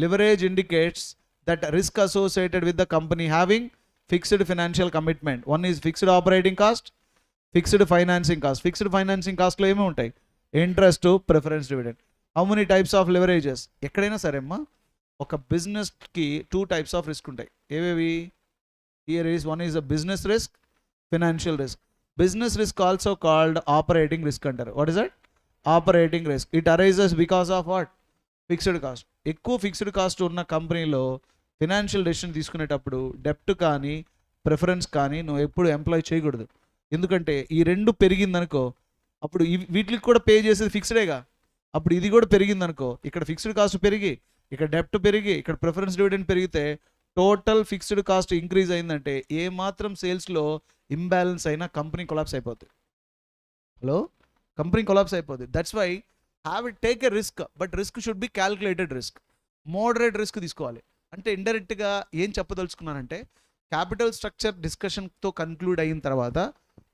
Leverage indicates that risk associated with the company having fixed financial commitment. One is fixed operating cost, fixed financing cost. Fixed financing కాస్ట్లో ఏమేమి ఉంటాయి? Interest, preference dividend. How many types of leverages? ఎక్కడైనా సరే అమ్మా ఒక బిజినెస్కి 2 టైప్స్ ఆఫ్ రిస్క్ ఉంటాయి. ఏవేవి? Here is one is a business risk, financial risk. Business risk also called operating risk అంటారు. What is that? Operating risk. It arises because of what? Fixed cost. ఎక్కువ ఫిక్స్డ్ కాస్ట్ ఉన్న కంపెనీలో ఫినాన్షియల్ డెసిషన్ తీసుకునేటప్పుడు డెప్ట్ కానీ ప్రిఫరెన్స్ కానీ నువ్వు ఎప్పుడు ఎంప్లాయ్ చేయకూడదు. ఎందుకంటే ఈ రెండు పెరిగిందనుకో అప్పుడు వీటికి కూడా పే చేసేది ఫిక్స్డేగా, అప్పుడు ఇది కూడా పెరిగిందనుకో, ఇక్కడ ఫిక్స్డ్ కాస్ట్ పెరిగి ఇక్కడ డెప్ట్ పెరిగి ఇక్కడ ప్రిఫరెన్స్ డివిడెండ్ పెరిగితే టోటల్ ఫిక్స్డ్ కాస్ట్ ఇంక్రీజ్ అయిందంటే ఏ మాత్రం సేల్స్లో ఇంబ్యాలెన్స్ అయినా కంపెనీ కొలాప్స్ అయిపోతుంది. హలో, కంపెనీ కొలాప్స్ అయిపోతుంది. That's why have it take a risk, but risk should be calculated risk. Moderate risk తీసుకోవాలి. అంటే ఇండైరెక్ట్గా ఏం చెప్పదలుచుకున్నానంటే క్యాపిటల్ స్ట్రక్చర్ డిస్కషన్తో కన్క్లూడ్ అయిన తర్వాత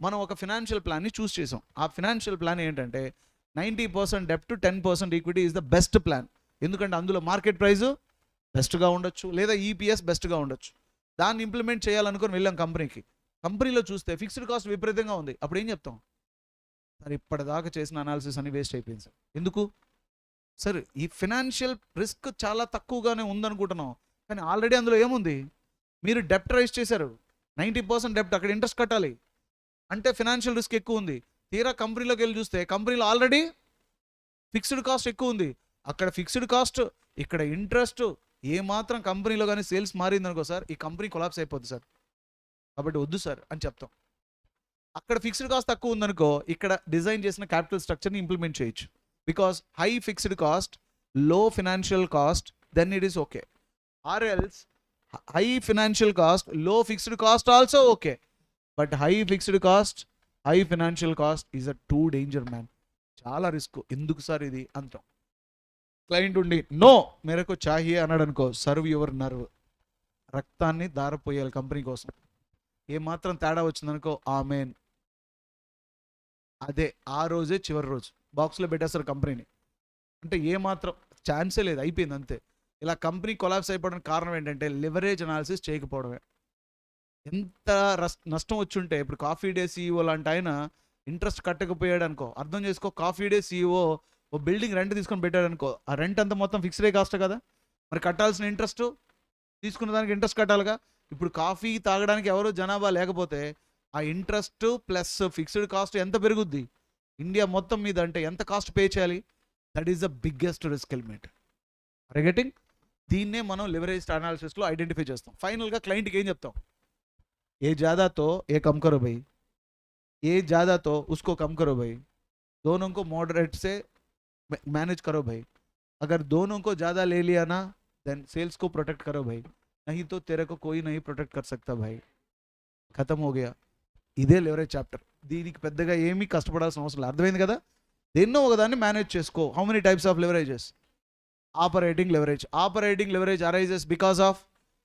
మనం ఒక ఫినాన్షియల్ ప్లాన్ని చూస్ చేసాం. ఆ ఫినాన్షియల్ ప్లాన్ ఏంటంటే 90% డెప్ట్, 10% equity is the best plan. ఎందుకంటే అందులో మార్కెట్ ప్రైజు బెస్ట్గా ఉండొచ్చు, లేదా ఈపీఎస్ బెస్ట్గా ఉండొచ్చు. దాన్ని ఇంప్లిమెంట్ చేయాలనుకుని వెళ్ళాం కంపెనీకి. కంపెనీలో చూస్తే ఫిక్స్డ్ కాస్ట్ విపరీతంగా ఉంది. అప్పుడు ఏం చెప్తాం? సార్ ఇప్పటిదాకా చేసిన అనాలిసిస్ అని వేస్ట్ అయిపోయింది సార్. ఎందుకు సార్? ఈ ఫినాన్షియల్ రిస్క్ చాలా తక్కువగానే ఉందనుకుంటున్నాం, కానీ ఆల్రెడీ అందులో ఏముంది? మీరు డెప్ట్ రైజ్ చేశారు, 90% డెప్ట్, అక్కడ ఇంట్రెస్ట్ కట్టాలి అంటే ఫినాన్షియల్ రిస్క్ ఎక్కువ ఉంది. తీరా కంపెనీలోకి వెళ్ళి చూస్తే కంపెనీలో ఆల్రెడీ ఫిక్స్డ్ కాస్ట్ ఎక్కువ ఉంది. అక్కడ ఫిక్స్డ్ కాస్ట్, ఇక్కడ ఇంట్రెస్ట్, ఏమాత్రం కంపెనీలో కానీ సేల్స్ మారిందనుకో సార్ ఈ కంపెనీ కొలాప్స్ అయిపోద్ది సార్. కాబట్టి వద్దు సార్ అని చెప్తాం. అక్కడ ఫిక్స్డ్ కాస్ట్ తక్కువ ఉందనుకో ఇక్కడ డిజైన్ చేసిన క్యాపిటల్ స్ట్రక్చర్ని ఇంప్లిమెంట్ చేయొచ్చు. Because high fixed cost, low financial cost, then it is okay. Or else high financial cost, low fixed cost also okay, but high fixed cost, high financial cost is a too danger man. చాలా రిస్క్. ఎందుకు సార్ ఇది అంటాం. క్లయింట్ ఉండి నో మేరకు చాహియే అన్నాడు అనుకో, సర్వ్ యువర్ నర్వ్, రక్తాన్ని దారపోయాలి కంపెనీ కోసం. ఏమాత్రం తేడా వచ్చిందనుకో ఆమెన్, అదే ఆ రోజే చివరి రోజు బాక్స్లో పెట్టేస్తారు కంపెనీని. అంటే ఏమాత్రం ఛాన్సే లేదు, అయిపోయింది అంతే. ఇలా కంపెనీ కొలాప్స్ అయిపోవడానికి కారణం ఏంటంటే లివరేజ్ అనాలిసిస్ చేయకపోవడమే. ఎంత నష్టం వచ్చుంటే ఇప్పుడు కాఫీ డే సీఈఓ లాంటి ఆయన ఇంట్రెస్ట్ కట్టకపోయాడు అనుకో, అర్థం చేసుకో. కాఫీ డే సీఈఓ ఓ బిల్డింగ్ రెంట్ తీసుకొని పెట్టాడు అనుకో, ఆ రెంట్ అంతా మొత్తం ఫిక్స్డే కాస్ట్ కదా, మరి కట్టాల్సిన ఇంట్రెస్ట్, తీసుకున్న దానికి ఇంట్రెస్ట్ కట్టాలిగా. ఇప్పుడు కాఫీ తాగడానికి ఎవరు జనాభా లేకపోతే ఆ ఇంట్రెస్ట్ ప్లస్ ఫిక్స్డ్ కాస్ట్ ఎంత పెరుగుద్ది ఇండియా మొత్తం మీద, అంటే ఎంత కాస్ట్ పే చేయాలి? That is the biggest risk element. Getting? దీన్నే మనం లివరేజ్ అనాలిసిస్లో ఐడెంటిఫై చేస్తాం. ఫైనల్గా క్లయింట్కి ఏం చెప్తాం? ఏ ज़्यादा तो ये कम करो भाई, ये ज़्यादा तो उसको कम करो भाई, दोनों को मॉडरेट से मैनेज करो भाई. अगर दोनों को ज़्यादा ले लिया ना देन सेल्स को प्रोटेक्ट करो भाई, नहीं तो तेरे को कोई नहीं प्रोटेक्ट कर सकता भाई. खत्म हो गया. ఇదే లివరేజ్ చాప్టర్. దీనికి పెద్దగా ఏమీ కష్టపడాల్సిన అవసరం లేదు. అర్థమైంది కదా? దేన్నో ఒకదాన్ని మేనేజ్ చేసుకో. How many types of leverages? Operating leverage. Operating leverage arises because of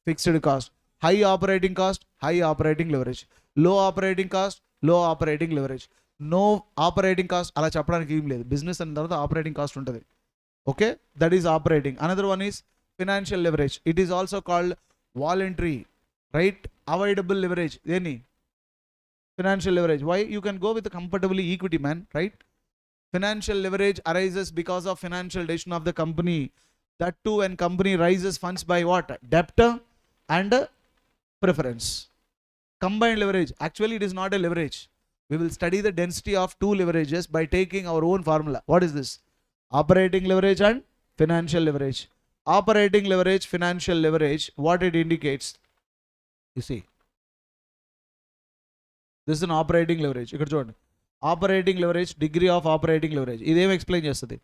fixed cost. High operating cost, high operating leverage. Low operating cost, low operating leverage. No operating cost అలా చెప్పడానికి ఏం లేదు. బిజినెస్ అన్న తర్వాత ఆపరేటింగ్ కాస్ట్ ఉంటుంది. Okay, that is operating. Another one is financial leverage. It is also called voluntary, right, avoidable leverage. దేని? financial leverage. Why? You can go with a comfortably equity, man, right? Financial leverage arises because of financial decision of the company. That too when company raises funds by what? Debt and preference. Combined leverage. Actually it is not a leverage. We will study the density of two leverages by taking our own formula. What is this? Operating leverage and financial leverage. Operating leverage, financial leverage, what it indicates? You see, this is an operating leverage. ఇక్కడ చూడండి, operating leverage, degree of operating leverage. ఇదేం ఎక్స్ప్లెయిన్ చేస్తుంది?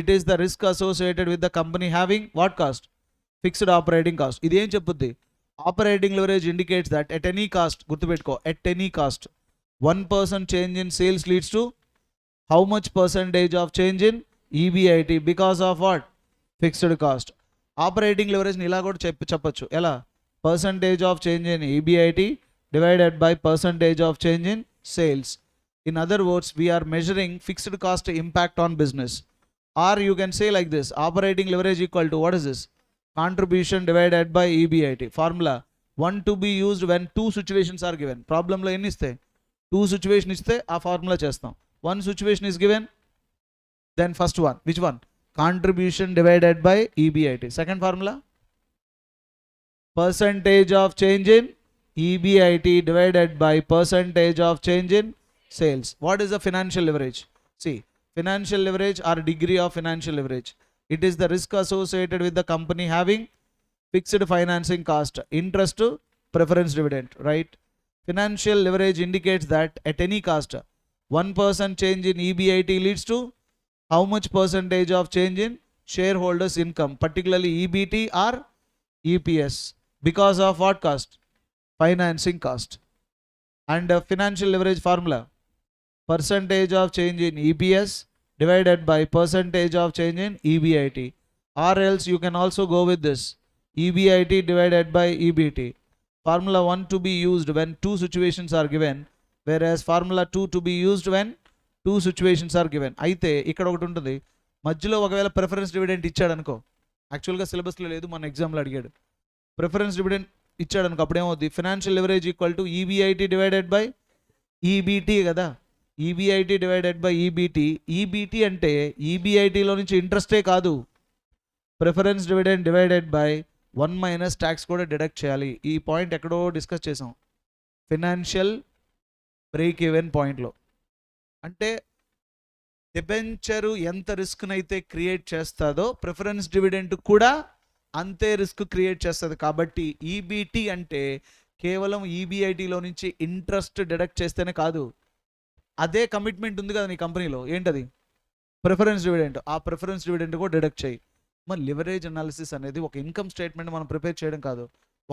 It is the risk associated with the company having what cost? Fixed operating cost. ఇదేం చెప్పుద్ది? Operating leverage indicates that at any cost, గుర్తుపెట్టుకో, at any cost 1% change in sales leads to how much percentage of change in EBIT because of what? Fixed cost. Operating లెవరేజ్ని ఇలా కూడా చెప్పచ్చు. ఎలా? Percentage of change in EBIT divided by percentage of change in sales. In other words, we are measuring fixed cost impact on business. Or you can say like this, operating leverage equal to, what is this? Contribution divided by EBIT. Formula, one to be used when two situations are given. Problem lo enni iste? Two situations iste aa formula chestam. One situation is given, then first one. Which one? Contribution divided by EBIT. Second formula, percentage of change in EBIT divided by percentage of change in sales. What is the financial leverage? See, financial leverage or degree of financial leverage. It is the risk associated with the company having fixed financing cost, interest to preference dividend, right? Financial leverage indicates that at any cost, 1% change in EBIT leads to how much percentage of change in shareholders income, particularly EBT or EPS, because of what cost? Financing cost. And financial leverage formula, percentage of change in EPS divided by percentage of change in EBIT. Or else you can also go with this, EBIT divided by EBT. Formula 1 to be used when two situations are given, whereas formula 2 to be used when two situations are given. అయితే ఇక్కడ ఒకటి ఉంటుంది, మధ్యలో ఒకవేళ ప్రిఫరెన్స్ డివిడెంట్ ఇచ్చాడు అనుకో, యాక్చువల్గా సిలబస్లో లేదు, మన ఎగ్జామ్లో అడిగాడు. ప్రిఫరెన్స్ డివిడెంట్ ఇచ్చాడు అనుకో, అప్పుడు ఏమవుద్ది? Financial leverage equal to EBIT divided by EBT కదా. EBIT divided by EBT. EBT అంటే ఈబిఐటిలో నుంచి ఇంట్రెస్టే కాదు, preference dividend divided by 1 minus tax కూడా డిడక్ట్ చేయాలి. ఈ పాయింట్ ఎక్కడో డిస్కస్ చేసాం, ఫినాన్షియల్ బ్రేక్ ఈవెన్ పాయింట్లో. అంటే డిబెంచరు ఎంత రిస్క్నైతే క్రియేట్ చేస్తుందో ప్రిఫరెన్స్ డివిడెంట్ కూడా అంతే రిస్క్ క్రియేట్ చేస్తుంది. కాబట్టి ఈబిటి అంటే కేవలం ఈబిఐటిలో నుంచి ఇంట్రెస్ట్ డిడక్ట్ చేస్తేనే కాదు, అదే కమిట్మెంట్ ఉంది కదా నీ కంపెనీలో, ఏంటది? Preference dividend. ఆ ప్రిఫరెన్స్ డివిడెంట్ కూడా డిడక్ట్ చేయి. మరి లివరేజ్ అనాలిసిస్ అనేది ఒక ఇన్కమ్ స్టేట్మెంట్ మనం ప్రిపేర్ చేయడం కాదు,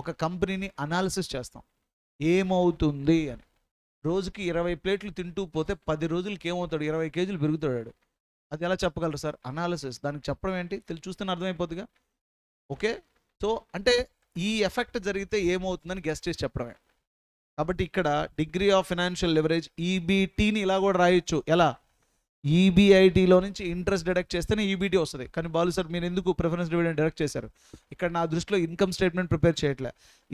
ఒక కంపెనీని అనాలిసిస్ చేస్తాం, ఏమవుతుంది అని. రోజుకి 20 ప్లేట్లు తింటూ పోతే 10 రోజులకి ఏమవుతాడు? 20 కేజీలు పెరుగుతాడు. అది ఎలా చెప్పగలరు సార్? అనాలిసిస్. దానికి చెప్పడం ఏంటి? చూస్తేనే అర్థమైపోతుందిగా. ఓకే, సో అంటే ఈ ఎఫెక్ట్ జరిగితే ఏమవుతుందని గెస్ట్ చేసి చెప్పడమే. కాబట్టి ఇక్కడ డిగ్రీ ఆఫ్ ఫినాన్షియల్ లెవరేజ్ ఈబిటీని ఇలా కూడా రాయొచ్చు. ఎలా? ఈబిఐటిలో నుంచి ఇంట్రెస్ట్ డిడక్ట్ చేస్తేనే ఈబిటీ వస్తుంది. కానీ బాలు సార్ మీరు ఎందుకు ప్రిఫరెన్స్ డివిడెండ్ డిడక్ట్ చేశారు? ఇక్కడ నా దృష్టిలో ఇన్కమ్ స్టేట్మెంట్ ప్రిపేర్ చేయట్లే.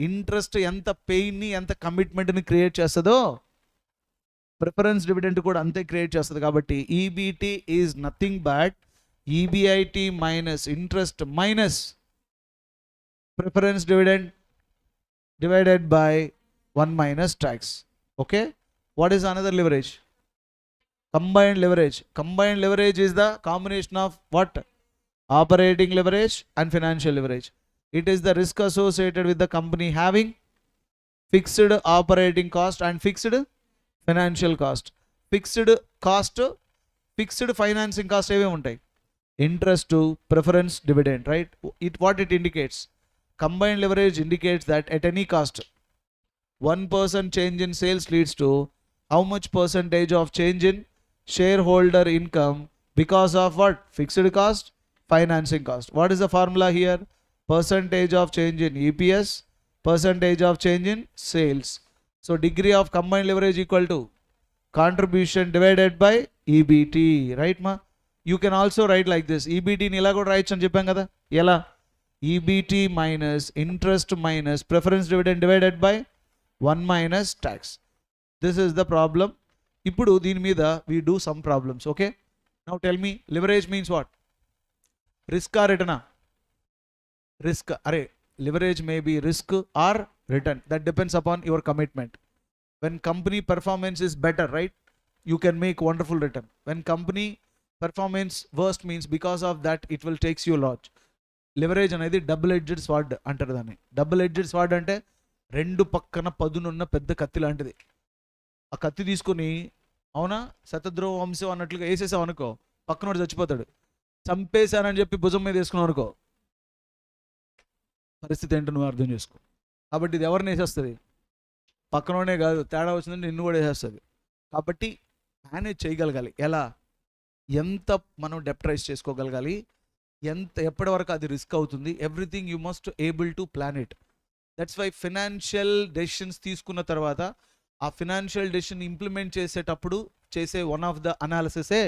ఇంట్రెస్ట్ ఎంత పెయిన్ని, ఎంత కమిట్మెంట్ని క్రియేట్ చేస్తుందో ప్రిఫరెన్స్ డివిడెంట్ కూడా అంతే క్రియేట్ చేస్తుంది. కాబట్టి EBT is nothing but EBIT minus interest minus preference dividend divided by 1 minus tax. Okay, what is another leverage? Combined leverage. Combined leverage is the combination of what? Operating leverage and financial leverage. It is the risk associated with the company having fixed operating cost and fixed financial cost. Fixed cost, fixed financing cost ఏవే ఉంటాయి? Interest to preference dividend, right? What it indicates? Combined leverage indicates that at any cost 1% change in sales leads to how much percentage of change in shareholder income because of what? Fixed cost, financing cost. What is the formula here? Percentage of change in EPS, percentage of change in sales. So degree of combined leverage equal to contribution divided by EBT, right ma? You can also write like this, EBT ni ila kuda rayachu ani cheppam kada. Ela? EBT minus interest minus preference dividend divided by 1 minus tax. This is the problem. Ippudu deen meeda we do some problems. Okay, now tell me, leverage means what? Risk or return? Risk. Array, leverage may be risk or return, that depends upon your commitment. When company performance is better, right, you can make wonderful return. When company performance worst means because of that it will takes you a lot. Leverage అనేది డబుల్ ఎడ్జెడ్ స్వార్డ్ అంటారు దాన్ని. డబుల్ ఎడ్జెడ్ స్వార్డ్ అంటే రెండు పక్కన పదునున్న పెద్ద కత్తి లాంటిది. ఆ కత్తి తీసుకొని అవునా శతద్రోవ వంశం అన్నట్లుగా వేసేసావు అనుకో, పక్కనోడు చచ్చిపోతాడు. చంపేశానని చెప్పి భుజం మీద వేసుకున్నావు అనుకో, పరిస్థితి ఏంటో నువ్వు అర్థం చేసుకో. కాబట్టి ఇది ఎవరిని వేసేస్తుంది? పక్కనోడే కాదు, తేడా వచ్చిందంటే నిన్ను కూడా వేసేస్తుంది. కాబట్టి మేనేజ్ చేయగలగాలి. ఎలా? ఎంత మనం డెప్టరైజ్ చేసుకోగలగాలి, ఎప్పటి వరకు అది రిస్క్ అవుతుంది, everything you must able to plan it. That's why financial decisions తీసుకున్న తర్వాత ఆ ఫినాన్షియల్ డెసిషన్ ఇంప్లిమెంట్ చేసేటప్పుడు చేసే వన్ ఆఫ్ ద అనాలిసిసే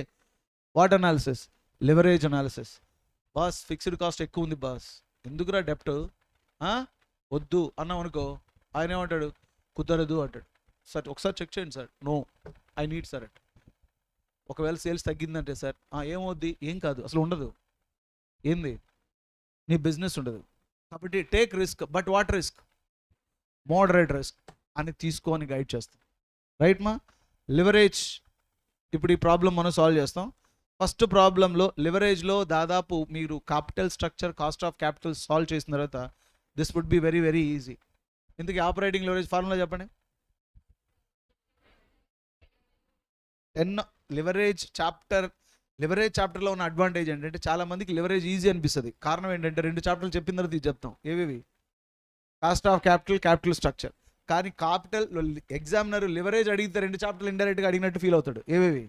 what analysis? Leverage analysis. Boss fixed cost ఎక్కువ ఉంది బాస్, ఎందుకురా డెప్ట్ వద్దు అన్నాం అనుకో, ఆయన ఏమంటాడు? కుదరదు అంటాడు. సార్ ఒకసారి చెక్ చేయండి sir. No, I need sir అంట. ఒకవేళ సేల్స్ తగ్గిందంటే సార్ ఏమవుద్ది? ఏం కాదు, అసలు ఉండదు. ఏంది? నీ బిజినెస్ ఉండదు. కాబట్టి take risk, but what risk? Moderate risk అని తీసుకొని గైడ్ చేస్తాం. రైట్ మా? లివరేజ్. ఇప్పుడు ఈ ప్రాబ్లం మనం సాల్వ్ చేస్తాం. ఫస్ట్ ప్రాబ్లంలో లివరేజ్లో దాదాపు మీరు capital structure, cost of capital solve చేసిన తర్వాత this would be very very easy. ఇందుకే ఆపరేటింగ్ లివరేజ్ ఫార్ములా చెప్పండి. 10 లివరేజ్ చాప్టర్లో ఉన్న అడ్వాంటేజ్ ఏంటంటే చాలా మందికి లివరేజ్ ఈజీ అనిపిస్తుంది. కారణం ఏంటంటే 2 చాప్టర్లు చెప్పిన తర్వాత ఇది చెప్తాం. ఏవేవి? Cost of capital, capital structure. కానీ ఎగ్జామినర్ లివరేజ్ అడిగితే 2 చాప్టర్లు ఇండైరెక్ట్గా అడిగినట్టు ఫీల్ అవుతాడు. ఏవేవి?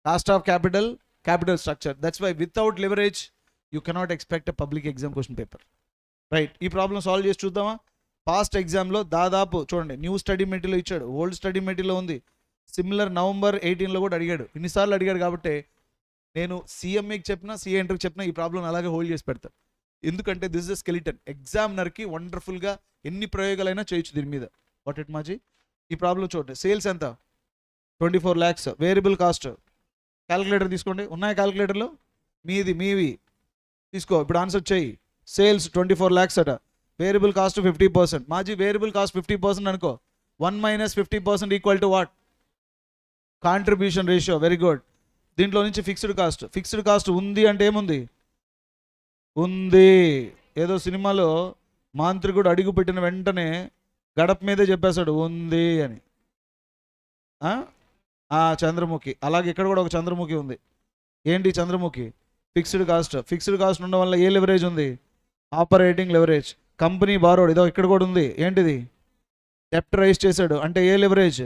Cost of capital, capital structure. That's why without leverage you cannot expect a public exam question paper. Right, ఈ ప్రాబ్లం సాల్వ్ చేసి చూద్దామా? పాస్ట్ ఎగ్జామ్లో దాదాపు చూడండి, న్యూ స్టడీ మెటీరియల్ ఇచ్చాడు, ఓల్డ్ స్టడీ మెటీరియల్ ఉంది, సిమిలర్ November 18 కూడా అడిగాడు. ఇన్నిసార్లు అడిగాడు కాబట్టి నేను CMAకి చెప్పినా, CAinterకి చెప్పినా ఈ ప్రాబ్లం అలాగే హోల్డ్ చేసి పెడతాను. ఎందుకంటే దిస్ ఇస్ స్కెలిటన్. ఎగ్జామినర్కి వండర్ఫుల్గా ఎన్ని ప్రయోగాలైనా చేయొచ్చు దీని మీద. వాట్ ఇట్ మాజీ? ఈ ప్రాబ్లం చూడండి. సేల్స్ ఎంత? 24 lakhs. వేరియబుల్ కాస్ట్ క్యాలిక్యులేటర్ తీసుకోండి. ఉన్నాయి క్యాలిక్యులేటర్లో? మీవి తీసుకో. ఇప్పుడు ఆన్సర్ చేయి. సేల్స్ 24 lakhs అట, వేరియబుల్ కాస్ట్ 50%. మాజీ వేరియబుల్ కాస్ట్ 50% అనుకో, 1 - 50% equal to what? Contribution ratio. Very good. దీంట్లో నుంచి ఫిక్స్డ్ కాస్ట్ ఉంది అంటే ఏముంది? ఉంది. ఏదో సినిమాలో మాంత్రికుడు అడుగు పెట్టిన వెంటనే గడప మీదే చెప్పేశాడు ఉంది అని. చంద్రముఖి. అలాగే ఇక్కడ కూడా ఒక చంద్రముఖి ఉంది. ఏంటి చంద్రముఖి? ఫిక్స్డ్ కాస్ట్ ఉండడం వల్ల ఏ లివరేజ్ ఉంది? Operating leverage. కంపెనీ బారోడ్, ఇదో ఇక్కడ కూడా ఉంది. ఏంటిది? డెప్ట్ రైజ్ చేశాడు అంటే ఏ లివరేజ్?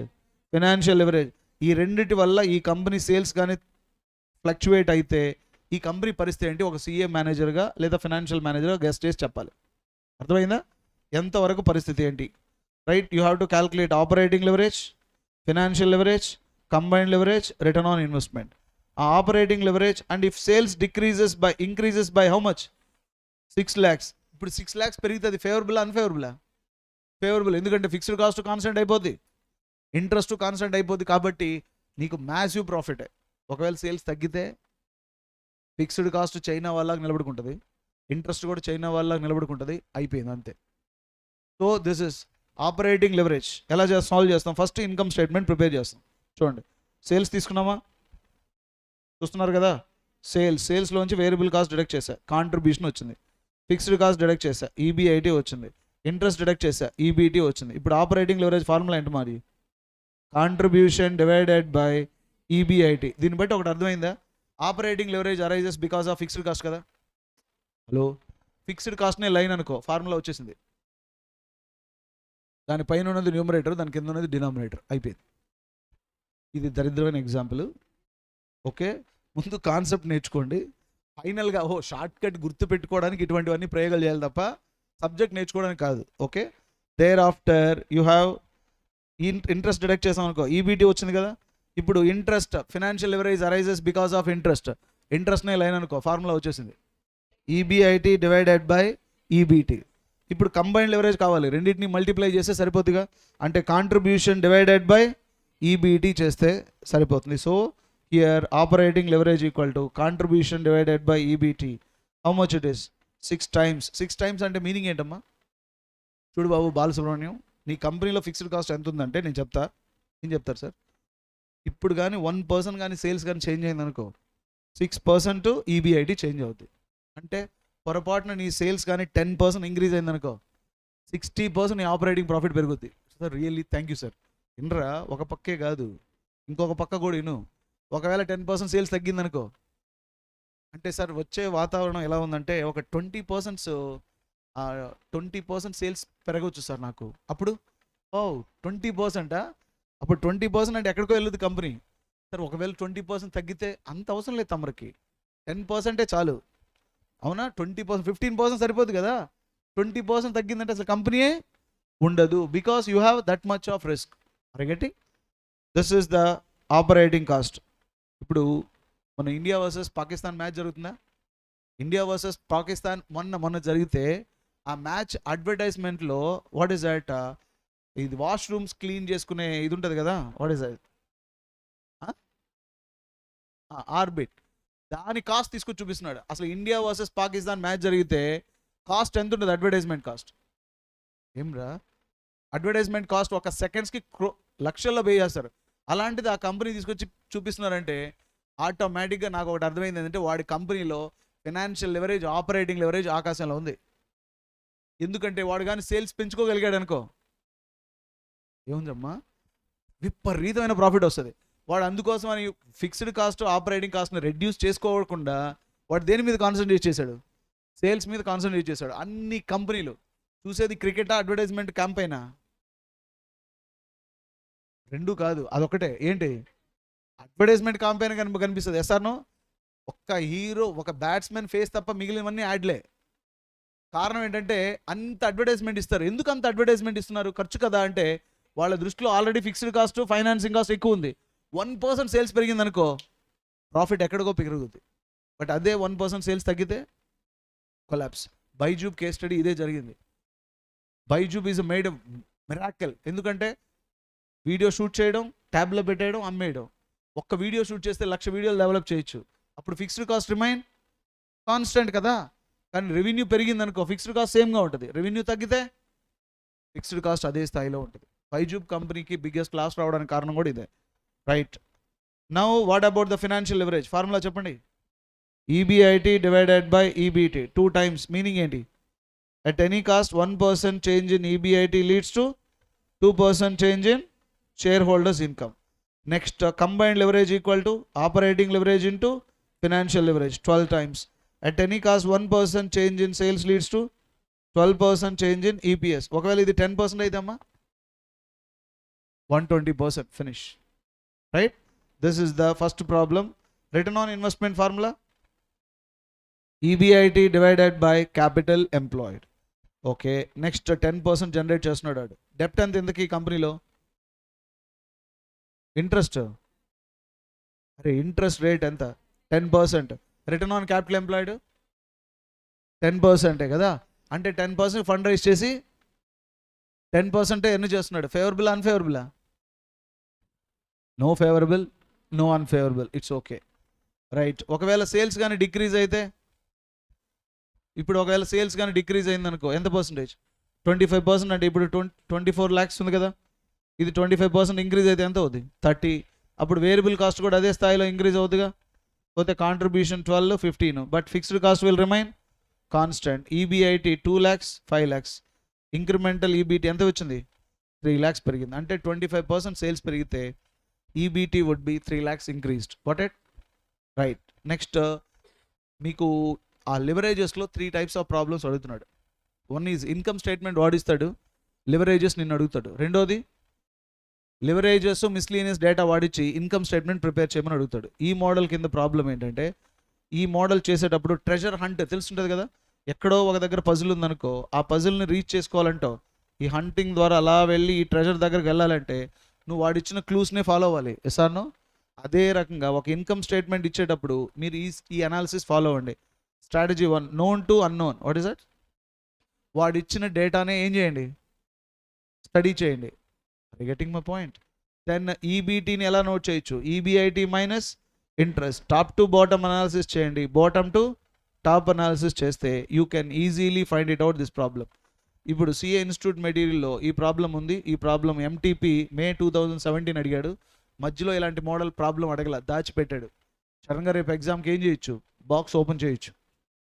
Financial leverage. ఈ రెండిటి వల్ల ఈ కంపెనీ సేల్స్ కానీ ఫ్లక్చువేట్ అయితే ఈ కంపెనీ పరిస్థితి ఏంటి? ఒక CA మేనేజర్గా లేదా ఫైనాన్షియల్ మేనేజర్గా గెస్ట్ చేసి చెప్పాలి. అర్థమైందా? ఎంతవరకు పరిస్థితి ఏంటి? Right, you have to calculate operating leverage, financial leverage, combined leverage, return on investment. ఆ operating leverage and if sales increases by how much? 6 lakhs. ఇప్పుడు 6 lakhs పెరిగితే అది ఫేవరబుల్ అన్ఫేవరబులా? ఫేవరబుల్. ఎందుకంటే ఫిక్స్డ్ కాస్ట్ కాన్స్టెంట్ అయిపోద్ది, ఇంట్రెస్ట్ కాన్స్టెంట్ అయిపోద్ది. కాబట్టి నీకు మ్యాసివ్ ప్రాఫిటే. ఒకవేళ సేల్స్ తగ్గితే ఫిక్స్డ్ కాస్ట్ చైనా వాళ్ళకి నిలబడుకుంటుంది, ఇంట్రెస్ట్ కూడా చైనా వాళ్ళకి నిలబడుకుంటుంది. అయిపోయింది అంతే. So this is operating leverage. ఎలా సాల్వ్ చేస్తాం? ఫస్ట్ ఇన్కమ్ స్టేట్మెంట్ ప్రిపేర్ చేస్తాం. చూడండి, సేల్స్ తీసుకున్నామా? చూస్తున్నారు కదా. సేల్స్లోంచి వేరియబుల్ కాస్ట్ డిడక్ట్ చేశా, కాంట్రిబ్యూషన్ వచ్చింది. ఫిక్స్డ్ కాస్ట్ డిడక్ట్ చేశా, EBIT వచ్చింది. ఇంట్రెస్ట్ డిడక్ట్ చేశా, EBT వచ్చింది. ఇప్పుడు ఆపరేటింగ్ లివరేజ్ ఫార్ములా ఏంటి మరి? Contribution divided by EBIT. దీన్ని బట్టి ఒకటి అర్థమైందా? Operating leverage arises because of fixed cost కదా. హలో, ఫిక్స్డ్ కాస్ట్నే లైన్ అనుకో, ఫార్ములా వచ్చేసింది. దాని పైన ఉన్నది న్యూమరేటర్, దాని కింద ఉన్నది డినామినేటర్. అయిపోయింది. ఇది దరిద్రమైన ఎగ్జాంపుల్. ఓకే, ముందు కాన్సెప్ట్ నేర్చుకోండి. ఫైనల్గా షార్ట్ కట్ గుర్తు పెట్టుకోవడానికి ఇటువంటివన్నీ ప్రయోగాలు చేయాలి తప్ప సబ్జెక్ట్ నేర్చుకోవడానికి కాదు. Okay, there after you have interest deduct చేసాం అనుకో, EBT వచ్చింది కదా. ఇప్పుడు interest, financial leverage arises because of ఇంట్రెస్ట్నే లైన్ అనుకో, ఫార్ములా వచ్చేసింది. EBIT divided by EBT. ఇప్పుడు కంబైన్డ్ లివరేజ్ కావాలి, రెండింటిని మల్టిప్లై చేస్తే సరిపోతుందిగా. అంటే కాంట్రిబ్యూషన్ డివైడెడ్ బై EBT చేస్తే సరిపోతుంది. So here operating leverage equal to contribution divided by EBT. How much it is? 6 times. 6 times అంటే మీనింగ్ ఏంటమ్మా? చూడు బాబు బాలసుబ్రహ్మణ్యం, నీ కంపెనీలో ఫిక్స్డ్ కాస్ట్ ఎంత ఉందంటే నేను చెప్తారు సార్. ఇప్పుడు కానీ 1% కానీ సేల్స్ కానీ చేంజ్ అయింది అనుకో, 6% EBIT చేంజ్ అవుతుంది. అంటే పొరపాటున నీ సేల్స్ కానీ 10% ఇంక్రీజ్ అయింది అనుకో, 60% ఆపరేటింగ్ ప్రాఫిట్ పెరుగుద్ది. Sir really thank you sir. ఇన్రా ఒక పక్కే కాదు, ఇంకొక పక్క కూడా విను. ఒకవేళ 10% సేల్స్ తగ్గిందనుకో, అంటే సార్ వచ్చే వాతావరణం ఎలా ఉందంటే ఒక 20% సేల్స్ పెరగవచ్చు సార్ నాకు. అప్పుడు 20%, అప్పుడు 20% అంటే ఎక్కడికో వెళ్ళదు కంపెనీ. సార్ ఒకవేళ 20% తగ్గితే అంత అవసరం లేదు తమరికి, 10% చాలు. అవునా? 20%, 15% సరిపోదు కదా. 20% తగ్గిందంటే అసలు కంపెనీయే ఉండదు. Because you have that much of risk. అరగట్టి this is the operating cost. ఇప్పుడు మన ఇండియా వర్సెస్ పాకిస్తాన్ మ్యాచ్ జరుగుతుందా? ఇండియా వర్సెస్ పాకిస్తాన్ మొన్న జరిగితే ఆ మ్యాచ్ అడ్వర్టైజ్మెంట్లో వాట్ ఈస్ దట్, ఇది వాష్రూమ్స్ క్లీన్ చేసుకునే ఇది ఉంటుంది కదా, వాట్ ఈస్ దట్, ఆర్బిట్, దాని కాస్ట్ తీసుకొచ్చి చూపిస్తున్నాడు. అసలు ఇండియా వర్సెస్ పాకిస్తాన్ మ్యాచ్ జరిగితే కాస్ట్ ఎంత ఉంటుంది? అడ్వర్టైజ్మెంట్ కాస్ట్ ఏమ్రా, అడ్వర్టైజ్మెంట్ కాస్ట్ ఒక సెకండ్స్కి లక్షల్లో పే చేస్తారు. అలాంటిది ఆ కంపెనీ తీసుకొచ్చి చూపిస్తున్నారంటే ఆటోమేటిక్గా నాకు ఒకటి అర్థమైంది ఏంటంటే వాడి కంపెనీలో ఫినాన్షియల్ లెవరేజ్, ఆపరేటింగ్ లెవరేజ్ ఆకాశంలో ఉంది. ఎందుకంటే వాడు కానీ సేల్స్ పెంచుకోగలిగాడు అనుకో, ఏముందమ్మా, విపరీతమైన ప్రాఫిట్ వస్తుంది. వాడు అందుకోసం అని ఫిక్స్డ్ కాస్ట్, ఆపరేటింగ్ కాస్ట్ని రెడ్యూస్ చేసుకోకుండా వాడు దేని మీద కాన్సన్ట్రేట్ చేశాడు? సేల్స్ మీద కాన్సన్ట్రేట్ చేశాడు. అన్ని కంపెనీలు చూసేది క్రికెటా, అడ్వర్టైజ్మెంట్ క్యాంపైనా? రెండు కాదు, అదొకటే. ఏంటి? అడ్వర్టైజ్మెంట్ క్యాంపైన్ కనిపిస్తుంది. ఎస్ఆర్నో? ఒక్క హీరో, ఒక బ్యాట్స్మెన్ ఫేస్ తప్ప మిగిలినవన్నీ యాడ్లే. కారణం ఏంటంటే అంత అడ్వర్టైజ్మెంట్ ఇస్తారు. ఎందుకు అంత అడ్వర్టైజ్మెంట్ ఇస్తున్నారు? ఖర్చు కదా. అంటే వాళ్ళ దృష్టిలో already fixed cost, financing cost ఎక్కువ ఉంది. 1% సేల్స్ పెరిగిందనుకో ప్రాఫిట్ ఎక్కడికో పెరుగుతుంది. బట్ అదే 1% సేల్స్ తగ్గితే కొలాప్స్. బైజూబ్ కేస్ స్టడీ ఇదే జరిగింది. బైజూబ్ ఈజ్ మేడ్ మిరాకిల్. ఎందుకంటే వీడియో షూట్ చేయడం, ట్యాబ్లో పెట్టేయడం, అమ్మేయడం. ఒక్క వీడియో షూట్ చేస్తే 1,00,000 వీడియోలు డెవలప్ చేయొచ్చు. అప్పుడు ఫిక్స్డ్ కాస్ట్ రిమైన్ కాన్స్టెంట్ కదా. కానీ రెవెన్యూ పెరిగిందనుకో ఫిక్స్డ్ కాస్ట్ సేమ్గా ఉంటుంది. రెవెన్యూ తగ్గితే ఫిక్స్డ్ కాస్ట్ అదే స్థాయిలో ఉంటుంది. బైజూబ్ కంపెనీకి బిగ్గెస్ట్ లాస్ రావడానికి కారణం కూడా ఇదే. Right. Now what about the financial leverage? Formula చెప్పండి. EBIT divided by EBT 2 times. Meaning ఏంటి? At any cost 1% change in EBIT leads to 2% change in share holders income. Next combined leverage equal to operating leverage into financial leverage 12 times. At any cost 1% change in sales leads to 12% change in EPS. ఒకవేళ ఇది 10% అయితే అమ్మా 120%. Finish. Right. This is the first problem. Return on investment formula EBIT divided by capital employed. Okay. Next 10% generate చేస్తున్నాడు వాడు. డెప్ట్ ఎంత ఇంతకీ ఈ కంపెనీలో? ఇంట్రెస్ట్, అరే ఇంట్రెస్ట్ రేట్ ఎంత? 10%. రిటర్న్ ఆన్ క్యాపిటల్ ఎంప్లాయిడ్ 10% కదా. అంటే 10% ఫండ్ రైజ్ చేసి 10% ఎన్ని చేస్తున్నాడు? ఫేవరబుల్, అన్ఫేవరబులా? No favourable, no unfavourable. It's okay. Right. ఒకవేళ సేల్స్ కానీ డిక్రీజ్ అయితే, ఇప్పుడు ఒకవేళ సేల్స్ కానీ డిక్రీజ్ అయిందనుకో ఎంత పర్సంటేజ్? 25%. అంటే ఇప్పుడు 24 lakhs ఉంది కదా, ఇది 25% ఇంక్రీజ్ అయితే ఎంత అవుతుంది? 30. అప్పుడు వేరియబుల్ కాస్ట్ కూడా అదే స్థాయిలో ఇంక్రీజ్ అవుతుందిగా. పోతే contribution 12, 15. But fixed cost will remain constant. EBIT 2 lakhs, 5 lakhs. Incremental EBT ఎంత వచ్చింది? 3 lakhs పెరిగింది. అంటే 25% సేల్స్ పెరిగితే EBT would be 3 lakhs increased. What it? Right. Next మీకు ఆ లివరేజెస్లో 3 types ఆఫ్ ప్రాబ్లమ్స్ అడుగుతున్నాడు. వన్ ఈజ్ ఇన్కమ్ స్టేట్మెంట్ వాడిస్తాడు, లివరేజెస్ నిన్ను అడుగుతాడు. రెండోది లివరేజెస్ మిస్లీనియస్ డేటా వాడిచ్చి ఇన్కమ్ స్టేట్మెంట్ ప్రిపేర్ చేయమని అడుగుతాడు. ఈ మోడల్ కింద ప్రాబ్లం ఏంటంటే ఈ మోడల్ చేసేటప్పుడు ట్రెజర్ హంట్ తెలుసుంటుంది కదా. ఎక్కడో ఒక దగ్గర పజిల్ ఉందనుకో, ఆ పజిల్ని రీచ్ చేసుకోవాలంటో ఈ హంటింగ్ ద్వారా అలా వెళ్ళి ఈ ట్రెజర్ దగ్గరికి వెళ్ళాలంటే నువ్వు వాడిచ్చిన క్లూస్నే ఫాలో అవ్వాలి. ఎస్ఆర్నో? అదే రకంగా ఒక ఇన్కమ్ స్టేట్మెంట్ ఇచ్చేటప్పుడు మీరు ఈ అనాలిసిస్ ఫాలో అవ్వండి. Strategy 1, known to unknown. What is that? వాడిచ్చిన డేటానే ఏం చేయండి? స్టడీ చేయండి. Getting my point? దెన్ ఈబిటీని ఎలా నోట్ చేయొచ్చు? EBIT minus interest. Top to bottom analysis చేయండి. బాటమ్ టు టాప్ అనాలిసిస్ చేస్తే you can easily find it out this problem. ఇప్పుడు సిఏ ఇన్స్టిట్యూట్ మెటీరియల్లో ఈ ప్రాబ్లం ఉంది. ఈ ప్రాబ్లం ఎంటీపీ May 2017 అడిగాడు. మధ్యలో ఇలాంటి మోడల్ ప్రాబ్లం అడగల, దాచిపెట్టాడు. సడన్గా రేపు ఎగ్జామ్కి ఏం చేయొచ్చు? బాక్స్ ఓపెన్ చేయొచ్చు.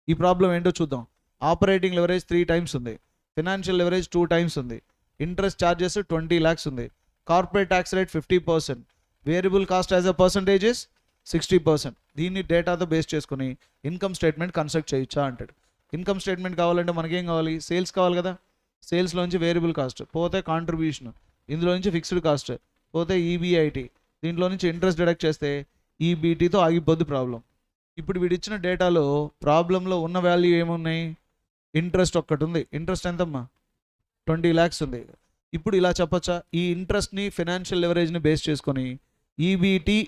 ఈ ప్రాబ్లం ఏంటో చూద్దాం. ఆపరేటింగ్ లివరేజ్ 3 times ఉంది. ఫినాన్షియల్ లెవరేజ్ 2 times ఉంది, ఇంట్రెస్ట్ ఛార్జెస్ 20 lakhs ఉంది, corporate tax rate 50%, variable cost as a percentage 60%. దీన్ని డేటాతో బేస్ చేసుకుని ఇన్కమ్ స్టేట్మెంట్ కన్స్ట్రక్ట్ చేయొచ్చా అంటాడు. ఇన్కమ్ స్టేట్మెంట్ కావాలంటే మనకేం కావాలి, సేల్స్ కావాలి కదా. సేల్స్లోంచి వేరియబుల్ కాస్ట్ పోతే కాంట్రిబ్యూషన్, ఇందులో నుంచి ఫిక్స్డ్ కాస్ట్ పోతే ఈబీఐటీ, దీంట్లో నుంచి ఇంట్రెస్ట్ డిడక్ట్ చేస్తే ఈబీటీతో ఆగిపోద్ది ప్రాబ్లం. ఇప్పుడు వీడిచ్చిన డేటాలో ప్రాబ్లంలో ఉన్న వాల్యూ ఏమున్నాయి, ఇంట్రెస్ట్ ఒక్కటి ఉంది. ఇంట్రెస్ట్ ఎంతమ్మా, 20 lakhs ఉంది. ఇప్పుడు ఇలా చెప్పచ్చా, ఈ ఇంట్రెస్ట్ని ఫినాన్షియల్ లెవరేజ్ని బేస్ చేసుకొని ఈబీటీ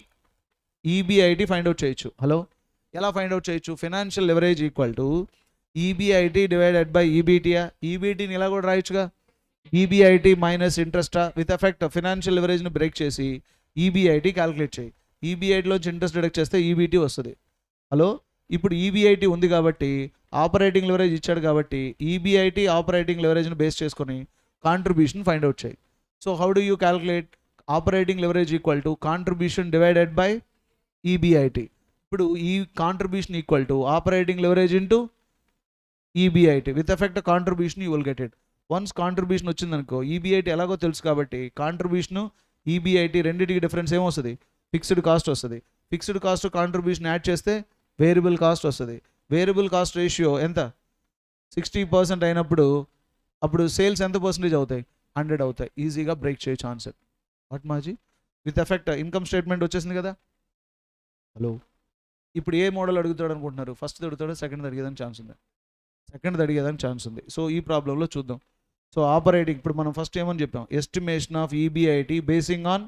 ఈబీఐటీ ఫైండ్ అవుట్ చేయొచ్చు. హలో, ఎలా ఫైండ్ అవుట్ చేయొచ్చు, financial leverage equal to EBIT divided by ఈబీటీయా. ఈబీటీని ఇలా కూడా రాయొచ్చుగా, ఈబీఐటీ మైనస్ ఇంట్రెస్టా విత్ ఎఫెక్ట్ ఫినాన్షియల్ లెవరేజ్ని బ్రేక్ చేసి ఈబీఐటీ క్యాలిక్యులేట్ చేయి. ఈబీఐటీలోంచి ఇంట్రెస్ట్ డిడక్ట్ చేస్తే ఈబీటీ వస్తుంది. హలో, ఇప్పుడు ఈబీఐటీ ఉంది కాబట్టి ఆపరేటింగ్ లెవరేజ్ ఇచ్చాడు కాబట్టి ఈబీఐటీ ఆపరేటింగ్ లెవరేజ్ని బేస్ చేసుకొని కాంట్రిబ్యూషన్ ఫైండ్ అవుట్ చేయి. So how do you calculate operating leverage equal to contribution divided by EBIT. ఇప్పుడు ఈ contribution equal to operating leverage into EBIT with effect contribution you will get it. Once contribution వచ్చిందనుకో, ఈబీఐటీ ఎలాగో తెలుసు కాబట్టి కాంట్రిబ్యూషను ఈబీఐటీ రెండింటికి డిఫరెన్స్ ఏమొస్తుంది, ఫిక్స్డ్ కాస్ట్ వస్తుంది. ఫిక్స్డ్ కాస్ట్ కాంట్రిబ్యూషన్ యాడ్ చేస్తే వేరియబుల్ కాస్ట్ వస్తుంది. వేరియబుల్ కాస్ట్ రేషియో ఎంత, 60% అయినప్పుడు అప్పుడు సేల్స్ ఎంత పర్సెంటేజ్ అవుతాయి, 100 అవుతాయి. ఈజీగా బ్రేక్ చేయొచ్చు ఆన్సర్. వాట్ మాజీ, విత్ ఎఫెక్ట్ ఇన్కమ్ స్టేట్మెంట్ వచ్చేసింది కదా. హలో, ఇప్పుడు ఏ మోడల్ అడుగుతాడు అనుకుంటున్నారు, ఫస్ట్ అడుగుతాడు, సెకండ్ అడిగేదానికి ఛాన్స్ ఉంది, సెకండ్ అడిగేదానికి ఛాన్స్ ఉంది. సో ఈ ప్రాబ్లంలో చూద్దాం. సో ఆపరేటింగ్, ఇప్పుడు మనం ఫస్ట్ ఏమని చెప్పాం, estimation of EBIT basing on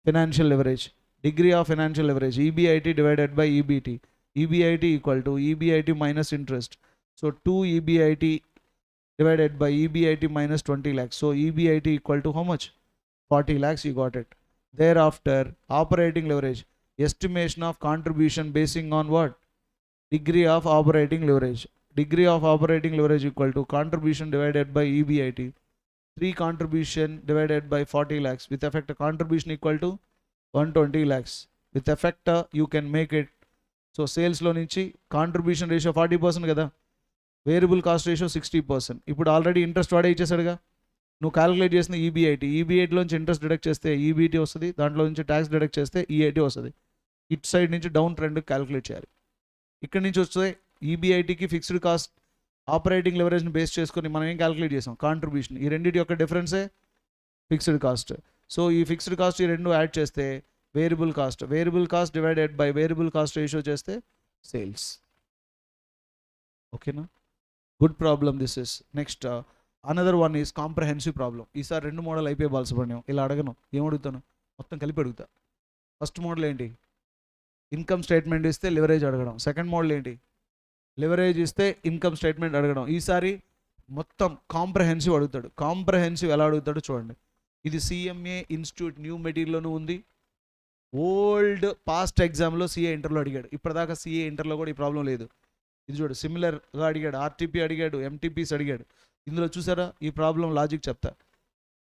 financial leverage, degree of financial leverage EBIT divided by EBT, EBIT equal to EBIT minus interest. So 2 EBIT divided by EBIT minus 20 lakhs. So EBIT equal to how much? 40 lakhs, you got it. Thereafter, operating leverage, estimation of contribution basing on what? Degree of operating leverage. Degree of operating leverage equal to contribution divided by EBIT. 3 contribution divided by 40 lakhs. With effect, contribution equal to 120 lakhs. With effect, you can make it. So sales lo nunchi contribution ratio 40% kada. Variable cost ratio 60%. ఇప్పుడు ఆల్రెడీ ఇంట్రెస్ట్ వాడే ఇచ్చేసాడుగా, నువ్వు క్యాలిక్యులేట్ చేసిన ఈబీఐటీ, ఈబీఐటీలోంచి ఇంట్రెస్ట్ డిడక్ట్ చేస్తే ఈబీటీ వస్తుంది, దాంట్లో నుంచి ట్యాక్స్ డిడక్ట్ చేస్తే ఈఐటీ వస్తుంది. ఇట్ సైడ్ నుంచి డౌన్ ట్రెండ్ క్యాలిక్యులేట్ చేయాలి. ఇక్కడ నుంచి వస్తే ఈబీఐటీకి ఫిక్స్డ్ కాస్ట్ ఆపరేటింగ్ లెవరేజ్ని బేస్ చేసుకొని మనం ఏం క్యాలిక్యులేట్ చేసాం, కాంట్రిబ్యూషన్. ఈ రెండింటి యొక్క డిఫరెన్సే ఫిక్స్డ్ కాస్ట్. సో ఈ ఫిక్స్డ్ కాస్ట్ ఈ రెండు యాడ్ చేస్తే variable cost, variable cost divided by variable cost ratio చేస్తే సేల్స్. ఓకేనా, good problem this is. Next another one is comprehensive problem. ఈసారి 2 మోడల్ అయిపోయి బాల్సపడినాం. ఇలా అడగను, ఏమడుగుతాను, మొత్తం కలిపి అడుగుతా. ఫస్ట్ మోడల్ ఏంటి, ఇన్కమ్ స్టేట్మెంట్ ఇస్తే లివరేజ్ అడగడం. సెకండ్ మోడల్ ఏంటి, లివరేజ్ ఇస్తే ఇన్కమ్ స్టేట్మెంట్ అడగడం. ఈసారి మొత్తం కాంప్రహెన్సివ్ అడుగుతాడు. కాంప్రహెన్సివ్ ఎలా అడుగుతాడో చూడండి. ఇది సిఎంఏ ఇన్స్టిట్యూట్ న్యూ మెటీరియల్లోనూ ఉంది, ఓల్డ్ పాస్ట్ ఎగ్జామ్లో సిఏ ఇంటర్లో అడిగాడు. ఇప్పటిదాకా సిఏ ఇంటర్లో కూడా ఈ ప్రాబ్లం లేదు. ఇది చూడు, సిమిలర్గా అడిగాడు, ఆర్టీపీ అడిగాడు, ఎంటీపీస్ అడిగాడు. ఇందులో చూసారా ఈ ప్రాబ్లం లాజిక్ చెప్తా.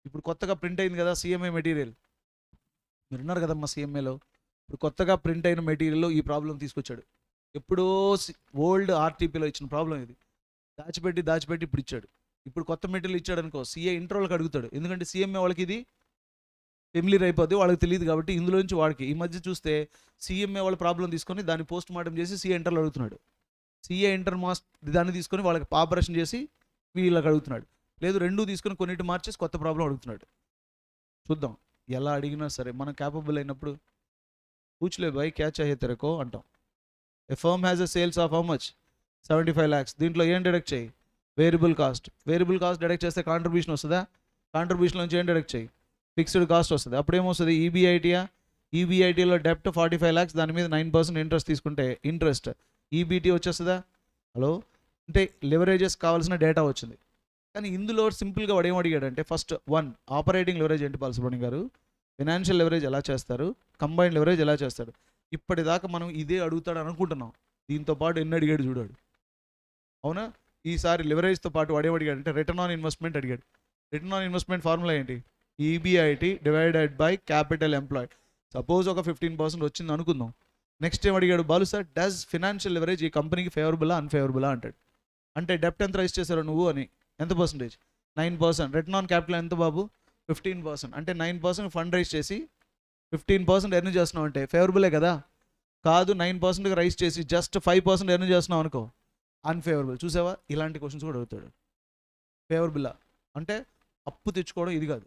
ఇప్పుడు కొత్తగా ప్రింట్ అయింది కదా సిఎంఏ మెటీరియల్, మీరు ఉన్నారు కదమ్మా సిఎంఏలో. ఇప్పుడు కొత్తగా ప్రింట్ అయిన మెటీరియల్లో ఈ ప్రాబ్లం తీసుకొచ్చాడు. ఎప్పుడో ఓల్డ్ ఆర్టీపీలో ఇచ్చిన ప్రాబ్లం ఇది, దాచిపెట్టి ఇప్పుడు ఇచ్చాడు. ఇప్పుడు కొత్త మెటీరియల్ ఇచ్చాడు అనుకో, సిఏ ఇంటర్వ్యూలకు అడుగుతాడు. ఎందుకంటే సిఎంఏ వాళ్ళకి ఇది ఫెమిలియర్ అయిపోద్ది, వాళ్ళకి తెలియదు కాబట్టి ఇందులో నుంచి వాడికి. ఈ మధ్య చూస్తే సిఎంఏ వాళ్ళ ప్రాబ్లం తీసుకొని దాన్ని పోస్ట్ మార్టం చేసి సిఏ ఇంటర్లో అడుగుతున్నాడు. సిఏ ఇంటర్ దాన్ని తీసుకొని వాళ్ళకి ఆపరేషన్ చేసి వీళ్ళకి అడుగుతున్నాడు. లేదు, రెండూ తీసుకొని కొన్నిటి మార్చేసి కొత్త ప్రాబ్లం అడుగుతున్నాడు. చూద్దాం ఎలా అడిగినా సరే మనం క్యాపబుల్ అయినప్పుడు పూచ్లే బాయ్ క్యా చాహియే తెరకో అంటాం. A firm has a sales of how much 75 lakhs. దీంట్లో ఏం డిడక్ట్ చేయి, variable cost. Variable cost deduct చేస్తే కాంట్రిబ్యూషన్ వస్తుందా, కాంట్రిబ్యూషన్ నుంచి ఏం డిడక్ట్ చేయి, ఫిక్స్డ్ కాస్ట్ వస్తుంది. అప్పుడేమొస్తుంది, ఈబీఐటీయా, ఈబీఐటీలో డెప్ట్ 45 lakhs, దాని మీద 9% ఇంట్రెస్ట్ తీసుకుంటే ఇంట్రెస్ట్ ఈబీటీ వచ్చేస్తుందా. హలో, అంటే లివరేజెస్ కావాల్సిన డేటా వచ్చింది. కానీ ఇందులో సింపుల్గా వాడు ఏం అడిగాడంటే, ఫస్ట్ 1 ఆపరేటింగ్ లివరేజ్ ఏంటి బాలసుబ్రహ్మణ్యం గారు, ఫినాన్షియల్ లివరేజ్ ఎలా చేస్తారు, కంబైన్డ్ లివరేజ్ ఎలా చేస్తాడు. ఇప్పటిదాకా మనం ఇదే అడుగుతాడు అనుకుంటున్నాం, దీంతో పాటు ఎన్ని అడిగాడు చూడాడు. అవునా, ఈసారి లివరేజ్తో పాటు వాడు ఏమడిగాడంటే రిటర్న్ ఆన్ ఇన్వెస్ట్మెంట్ అడిగాడు. రిటర్న్ ఆన్ ఇన్వెస్ట్మెంట్ ఫార్ములా ఏంటి, EBIT divided by capital employed. Suppose ఒక 15% వచ్చింది అనుకుందాం. నెక్స్ట్ ఏం అడిగాడు, Balu sir does financial leverage ఈ కంపెనీకి ఫేవరబులా అన్ఫేవరబులా అంటాడు. అంటే డెప్ట్ ఎంత రైజ్ చేశారో నువ్వు అని, ఎంత పర్సంటేజ్ 9%. రిటర్న్ ఆన్ క్యాపిటల్ ఎంత బాబు? 15%. అంటే 9% ఫండ్ రైజ్ చేసి 15% ఎర్న్ చేస్తున్నావు అంటే ఫేవరబులే కదా? కాదు, 9% రైజ్ చేసి జస్ట్ 5% ఎర్న్ చేస్తున్నావు అనుకో, అన్ఫేవరబుల్. చూసావా, ఇలాంటి క్వశ్చన్స్ కూడా అడుగుతాడు. ఫేవరబుల్లా అంటే అప్పు తెచ్చుకోవడం ఇది కాదు.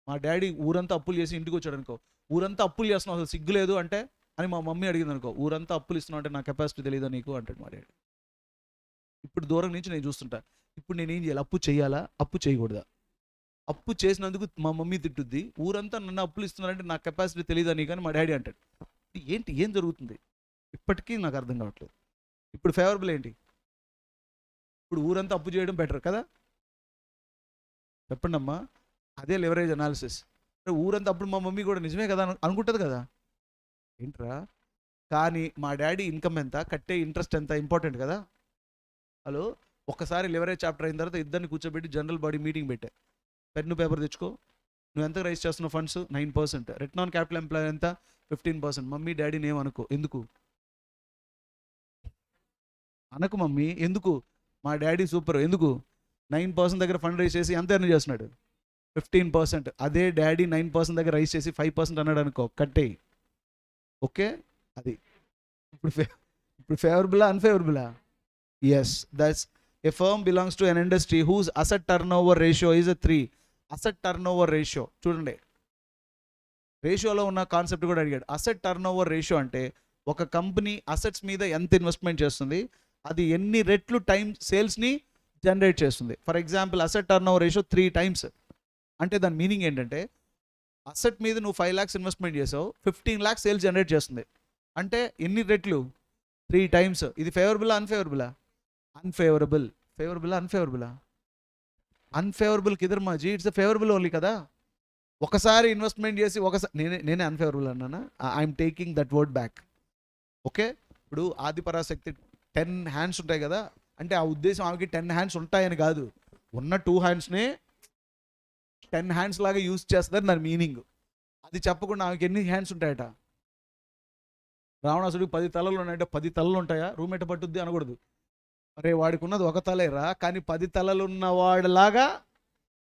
మా డాడీ ఊరంతా అప్పులు చేసి ఇంటికి వచ్చాడు అనుకో, ఊరంతా అప్పులు చేస్తున్నావు అసలు సిగ్గు లేదు అంటే అని మా మమ్మీ అడిగింది అనుకో, ఊరంతా అప్పులు ఇస్తున్నావు అంటే నా కెపాసిటీ తెలియదా నీకు అంటాడు మా డాడీ. ఇప్పుడు దూరం నుంచి నేను చూస్తుంటా, ఇప్పుడు నేను ఏం చేయాలి? అప్పు చేయాలా, అప్పు చేయకూడదా? అప్పు చేసినందుకు మా మమ్మీ తిట్టుద్ది, ఊరంతా నన్ను అప్పులు ఇస్తున్నారంటే నా కెపాసిటీ తెలియదా నీకు అని మా డాడీ అంటాడు. ఏంటి, ఏం జరుగుతుంది? ఇప్పటికీ నాకు అర్థం కావట్లేదు. ఇప్పుడు ఫేవరబుల్ ఏంటి? ఇప్పుడు ఊరంతా అప్పు చేయడం బెటర్ కదా? చెప్పండి అమ్మా. అదే లివరేజ్ అనాలిసిస్. ఊరంతా అప్పుడు మా మమ్మీ కూడా నిజమే కదా అనుకుంటుంది కదా. ఏంట్రా, కానీ మా డాడీ ఇన్కమ్ ఎంత, కట్టే ఇంట్రెస్ట్ ఎంత ఇంపార్టెంట్ కదా. హలో, ఒక్కసారి లివరేజ్ చాప్టర్ అయిన తర్వాత ఇద్దరిని కూర్చోబెట్టి జనరల్ బాడీ మీటింగ్ పెట్టే, పెన్ను పేపర్ తెచ్చుకో, నువ్వు ఎంత రైజ్ చేస్తున్నావు funds? 9%. Return on capital employ ఎంత? 15%. మమ్మీ డాడీని ఏమనుకో. ఎందుకు అనకు మమ్మీ, ఎందుకు? మా డాడీ సూపర్. ఎందుకు? 9% దగ్గర ఫండ్ రైజ్ చేసి ఎంత ఎర్న్ చేస్తున్నాడు? 15%. అదే డాడీ 9% దగ్గర రైజ్ చేసి 5% అన్నాడు అనుకో, కట్టేయి. ఓకే, అది ఇప్పుడు ఫేవరబులా అన్ఫేవరబులా? Yes, that's a firm belongs to an industry whose asset turnover ratio is 3. Asset turnover ratio చూడండి, రేషియోలో ఉన్న కాన్సెప్ట్ కూడా అడిగాడు. అసెట్ టర్న్ ఓవర్ రేషియో అంటే ఒక కంపెనీ అసెట్స్ మీద ఎంత ఇన్వెస్ట్మెంట్ చేస్తుంది, అది ఎన్ని రెట్లు టైం సేల్స్ని జనరేట్ చేస్తుంది. For example asset turnover ratio 3 times అంటే దాని మీనింగ్ ఏంటంటే అసెట్ మీద నువ్వు 5 lakhs ఇన్వెస్ట్మెంట్ చేసావు, 15 lakhs సేల్స్ జనరేట్ చేస్తుంది. అంటే ఎన్ని రెట్లు? 3 times. ఇది ఫేవరబులా అన్ఫేవరబులా? అన్ఫేవరబుల్. ఫేవరబులా అన్ఫేవరబులా? అన్ఫేవరబుల్ కిదర్ మాజీ, ఇట్స్ ఫేవరబుల్ ఓన్లీ కదా. ఒకసారి ఇన్వెస్ట్మెంట్ చేసి ఒకసారి నేనే అన్ఫేవరబుల్ అన్నానా? I'm taking that word back. Okay, ఇప్పుడు ఆదిపరాశక్తి 10 hands ఉంటాయి కదా, అంటే ఆ ఉద్దేశం ఆమెకి 10 hands ఉంటాయని కాదు, ఉన్న 2 handsనే 10 hands లాగా యూజ్ చేస్తుందని దాని మీనింగ్. అది చెప్పకుండా ఆమెకి ఎన్ని హ్యాండ్స్ ఉంటాయట? రావణాసుడికి 10 తలలు ఉన్నాయంటే 10 తలలు ఉంటాయా? రూమ్ ఎట్ట పట్టుద్ది అనకూడదు. అరే వాడికి ఉన్నది ఒక తలేరా, కానీ 10 తలలు ఉన్నవాడిలాగా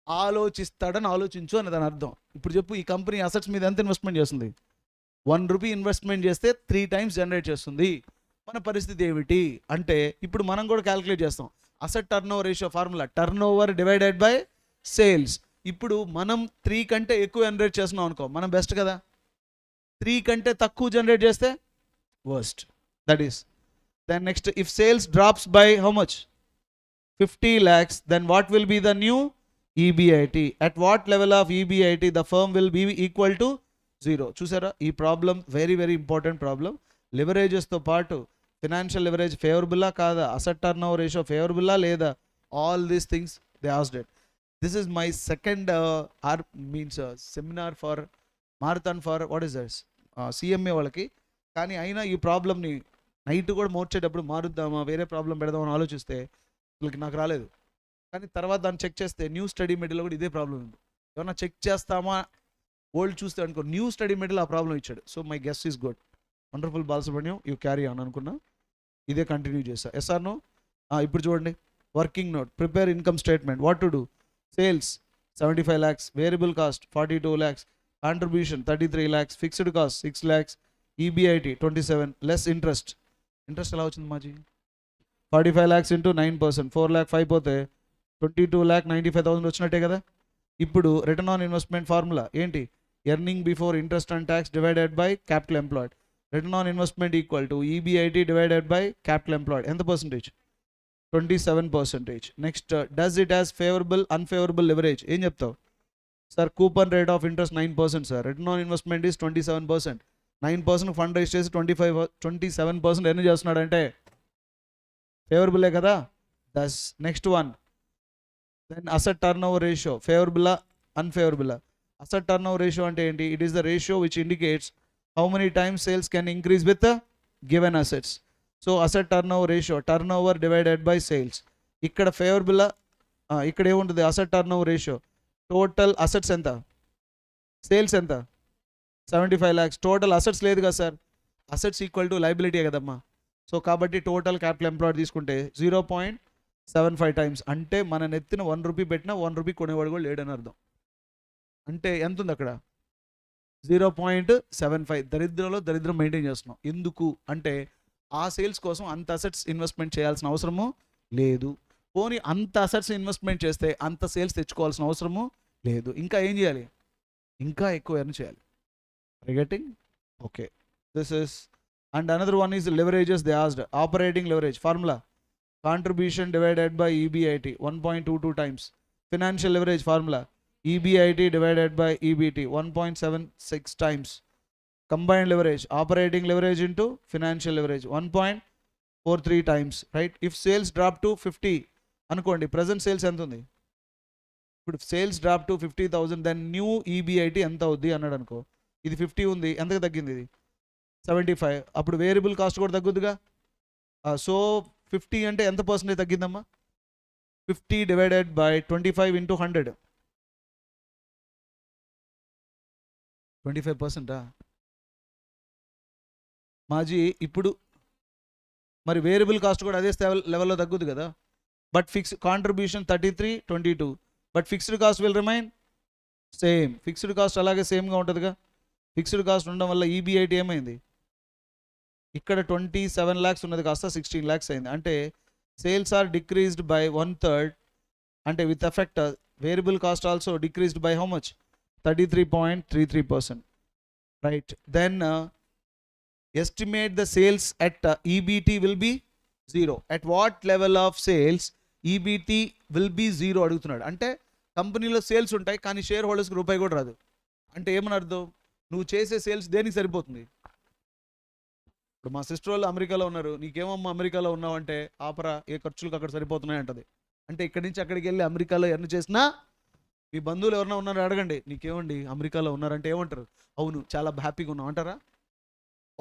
ఆలోచిస్తాడని ఆలోచించు అని దాని అర్థం. ఇప్పుడు చెప్పు, ఈ కంపెనీ అసెట్స్ మీద ఎంత ఇన్వెస్ట్మెంట్ చేస్తుంది? 1 rupee ఇన్వెస్ట్మెంట్ చేస్తే 3 times జనరేట్ చేస్తుంది. మన పరిస్థితి ఏమిటి అంటే ఇప్పుడు మనం కూడా క్యాలిక్యులేట్ చేస్తాం. Asset turnover ratio formula turn over divided by sales. ఇప్పుడు మనం 3 కంటే ఎక్కువ జనరేట్ చేస్తున్నాం అనుకో, మనం బెస్ట్ కదా. 3 కంటే తక్కువ జనరేట్ చేస్తే worst. That is then next, if sales drops by how much? 50 lakhs, then what will be the new EBIT? At what level of EBIT the firm will be equal to 0? చూసారా, ఈ problem very very important problem. లివరేజెస్తో పాటు ఫినాన్షియల్ లివరేజ్ ఫేవరబుల్లా కాదా, అసెట్ టర్న్ ఓవర్ రేషియో ఫేవరబుల్లా లేదా, all these things they asked it. This is my second seminar for marathon for what is this CMA వాళ్ళకి. కానీ అయినా ఈ ప్రాబ్లమ్ని నైట్ కూడా మోర్చేటప్పుడు మారుద్దామా, వేరే ప్రాబ్లం పెడదామని ఆలోచిస్తే వీళ్ళకి నాకు రాలేదు. కానీ తర్వాత దాన్ని చెక్ చేస్తే న్యూ స్టడీ మెటీరియల్ కూడా ఇదే ప్రాబ్లం ఉంది. ఏమన్నా చెక్ చేస్తామా ఓల్డ్ చూస్తే అనుకో, న్యూ స్టడీ మెటీరియల్ ఆ ప్రాబ్లం ఇచ్చాడు. So my guess is good, wonderful Balasubramaniam, you carry on అనుకున్నా, ఇదే కంటిన్యూ చేస్తా. Yes or no? ఇప్పుడు చూడండి, working note, prepare income statement. What to do? Sales 75 lakhs, variable cost 42 lakhs, contribution 33 lakhs, fixed cost 6 lakhs, EBIT 27, less interest. Interest ఎలా వచ్చింది మాజీ? 45 lakhs into 9%, 4 lakh 5 పోతే 22,95,000 వచ్చినట్టే కదా. ఇప్పుడు రిటర్న్ ఆన్ ఇన్వెస్ట్మెంట్ ఫార్ములా ఏంటి? Earning before interest and tax divided by capital employed. Return on investment equal to EBIT divided by capital employed. ఎంత percentage? 27%. Next, does it has favourable unfavourable leverage? ఏం చెప్తావు sir? Coupon rate of interest 9% sir. Return on investment is 27%. 9% fund raise చేసి 27% ఎర్న్ చేస్తున్నాడంటే ఫేవరబులే కదా. This next one, then asset turnover ratio ఫేవరబుల్లా అన్ఫేవరబుల్లా? Asset turnover ratio అంటే ఏంటి? It is the ratio which indicates how many times sales can increase with given assets. So asset turnover ratio turn over divided by sales. ఇక్కడ ఫేవరబుల్లా, ఇక్కడ ఏముంటుంది? Asset turnover ratio, total assets ఎంత, సేల్స్ ఎంత? 75 lakhs. టోటల్ అసెట్స్ లేదు కదా sir, assets equal to liability కదమ్మా. సో కాబట్టి టోటల్ క్యాపిటల్ ఎంప్లాయిడ్ తీసుకుంటే 75 టైమ్స్ అంటే మన నెత్తిన 1 రూపీ పెట్టినా 1 రూపీ కొనేవాడు కూడా లేడని అర్థం. అంటే ఎంత ఉంది అక్కడ? 0.75. దరిద్రంలో దరిద్రం మెయింటైన్ చేస్తున్నాం. ఎందుకు అంటే ఆ సేల్స్ కోసం అంత అసెట్స్ ఇన్వెస్ట్మెంట్ చేయాల్సిన అవసరము లేదు. పోనీ అంత అసెట్స్ ఇన్వెస్ట్మెంట్ చేస్తే అంత సేల్స్ తెచ్చుకోవాల్సిన అవసరము లేదు. ఇంకా ఏం చేయాలి? ఇంకా ఎక్కువ ఎర్న్ చేయాలి. Getting? Okay, this is. And another one is leverages they asked. Operating leverage formula contribution divided by EBIT 1.22 times. Financial leverage formula EBIT divided by EBT 1.76 times. Combined leverage, operating leverage into financial leverage 1.43 times, right? If sales drop to 50 అనుకోండి, present sales ఎంత ఉంది? ఇప్పుడు sales drop to 50,000, then new EBIT ఎంత అవుద్ది అన్నాడు అనుకో. ఇది 50 ఉంది, ఎంతకు తగ్గింది? ఇది 75. అప్పుడు వేరియబుల్ కాస్ట్ కూడా తగ్గుద్దిగా. సో 50 అంటే ఎంత పర్సెంటేజ్ తగ్గిందమ్మా? 50 divided by 25 into 100, 25%. మాజీ ఇప్పుడు మరి వేరియబుల్ కాస్ట్ కూడా అదే లెవెల్లో తగ్గుద్ది కదా. But fix contribution 33, 22, but fixed cost will remain same. Fixed cost అలాగే సేమ్గా ఉంటుందిగా. ఫిక్స్డ్ కాస్ట్ ఉండడం వల్ల EBIT ఏమైంది? ఇక్కడ 27 lakhs ఉన్నది కాస్త 16 lakhs అయింది. అంటే సేల్స్ ఆర్ డిక్రీజ్డ్ బై 1/3. అంటే with effect variable cost also decreased by how much? 33.33%. Right. Then estimate the sales at EBT will be 0. At what level of sales EBT will be 0 అడుగుతున్నాడు. అంటే కంపెనీలో సేల్స్ ఉంటాయి కానీ షేర్ హోల్డర్స్కి రూపాయి కూడా రాదు. అంటే ఏమని అర్థం? నువ్వు చేసే సేల్స్ దేనికి సరిపోతుంది? ఇప్పుడు మా సిస్టర్ వాళ్ళు అమెరికాలో ఉన్నారు, నీకేమమ్మా అమెరికాలో ఉన్నావు అంటే ఆపరా, ఏ ఖర్చులకు అక్కడ సరిపోతున్నాయి అంటది. అంటే ఇక్కడి నుంచి అక్కడికి వెళ్ళి అమెరికాలో ఎర్న్ చేసినా మీ బంధువులు ఎవరైనా ఉన్నారో అడగండి, నీకేమండి అమెరికాలో ఉన్నారంటే ఏమంటారు? అవును చాలా హ్యాపీగా ఉన్నాం అంటారా?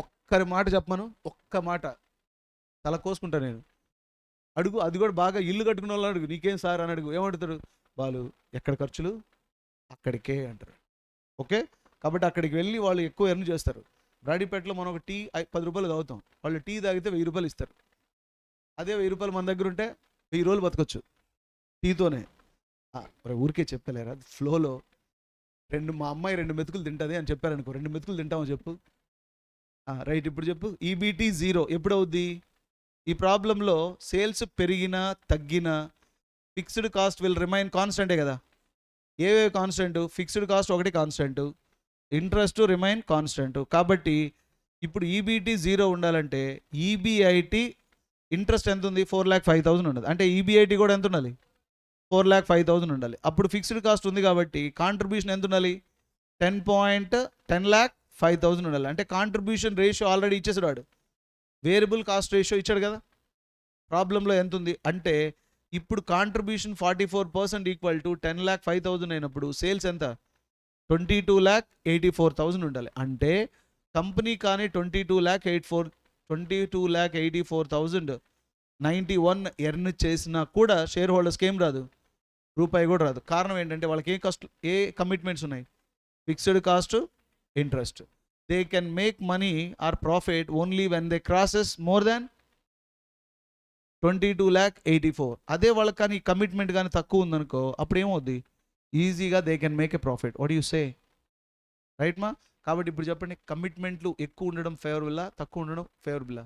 ఒక్కరి మాట చెప్పమను, ఒక్క మాట తల కోసుకుంటా నేను. అడుగు, అది కూడా బాగా ఇల్లు కట్టుకున్న వాళ్ళని అడుగు, నీకేం సార్ అని అడుగు, ఏమంటారు? వాళ్ళు ఎక్కడ ఖర్చులు అక్కడికే అంటారు. ఓకే, కాబట్టి అక్కడికి వెళ్ళి వాళ్ళు ఎక్కువ ఎర్న్ చేస్తారు. బ్రాడీపేటలో మనం ఒక టీ 10 రూపాయలు తాగుతాం, వాళ్ళు టీ తాగితే 1000 రూపాయలు ఇస్తారు. అదే 1000 రూపాయలు మన దగ్గర ఉంటే 1000 రోజులు బతకొచ్చు టీతోనే. ఊరికే చెప్పలేరా ఫ్లోలో. మా అమ్మాయి 2 మెతుకులు తింటుంది అని చెప్పారనుకో, 2 మెతుకులు తింటామని చెప్పు. రైట్, ఇప్పుడు చెప్పు. EBT 0 ఎప్పుడవుద్ది? ఈ ప్రాబ్లంలో సేల్స్ పెరిగినా తగ్గినా ఫిక్స్డ్ కాస్ట్ విల్ రిమైన్ కాన్స్టెంటే కదా. ఏవే కాన్స్టెంట్? ఫిక్స్డ్ కాస్ట్ ఒకటి కాన్స్టెంట్, ఇంట్రెస్ట్ రిమైన్ కాన్స్టెంట్. కాబట్టి ఇప్పుడు EBT 0 ఉండాలంటే EBIT ఇంట్రెస్ట్ ఎంత ఉంది? 4,05,000 ఉండదు. అంటే EBIT కూడా ఎంత ఉండాలి? 4,05,000 ఉండాలి. అప్పుడు ఫిక్స్డ్ కాస్ట్ ఉంది కాబట్టి కాంట్రిబ్యూషన్ ఎంత ఉండాలి? 10,05,000 ఉండాలి. అంటే కాంట్రిబ్యూషన్ రేషియో ఆల్రెడీ ఇచ్చేసాడు వాడు, వేరియబుల్ కాస్ట్ రేషియో ఇచ్చాడు కదా. ప్రాబ్లంలో ఎంత ఉంది అంటే ఇప్పుడు కాంట్రిబ్యూషన్ 44% ఈక్వల్ టు 10,05,000 అయినప్పుడు సేల్స్ ఎంత? 22,84,000 ఉండాలి. అంటే కంపెనీ కానీ 22,84,091 ఎర్న్ చేసినా కూడా షేర్ హోల్డర్స్కి ఏం రాదు? రూపాయి కూడా రాదు. కారణం ఏంటంటే వాళ్ళకి ఏ కమిట్మెంట్స్ ఉన్నాయి? Fixed cost, interest. They can make money are profit only when they crosses more than 22,84,000. అదే వాళ్ళకి కానీ కమిట్మెంట్ కానీ తక్కువ ఉందనుకో, అప్పుడు ఏమవుద్ది? ఈజీగా they can make a profit. What you say? Right మా? కాబట్టి ఇప్పుడు చెప్పండి, కమిట్మెంట్లు ఎక్కువ ఉండడం ఫేవరబుల్లా, తక్కువ ఉండడం ఫేవరబుల్లా?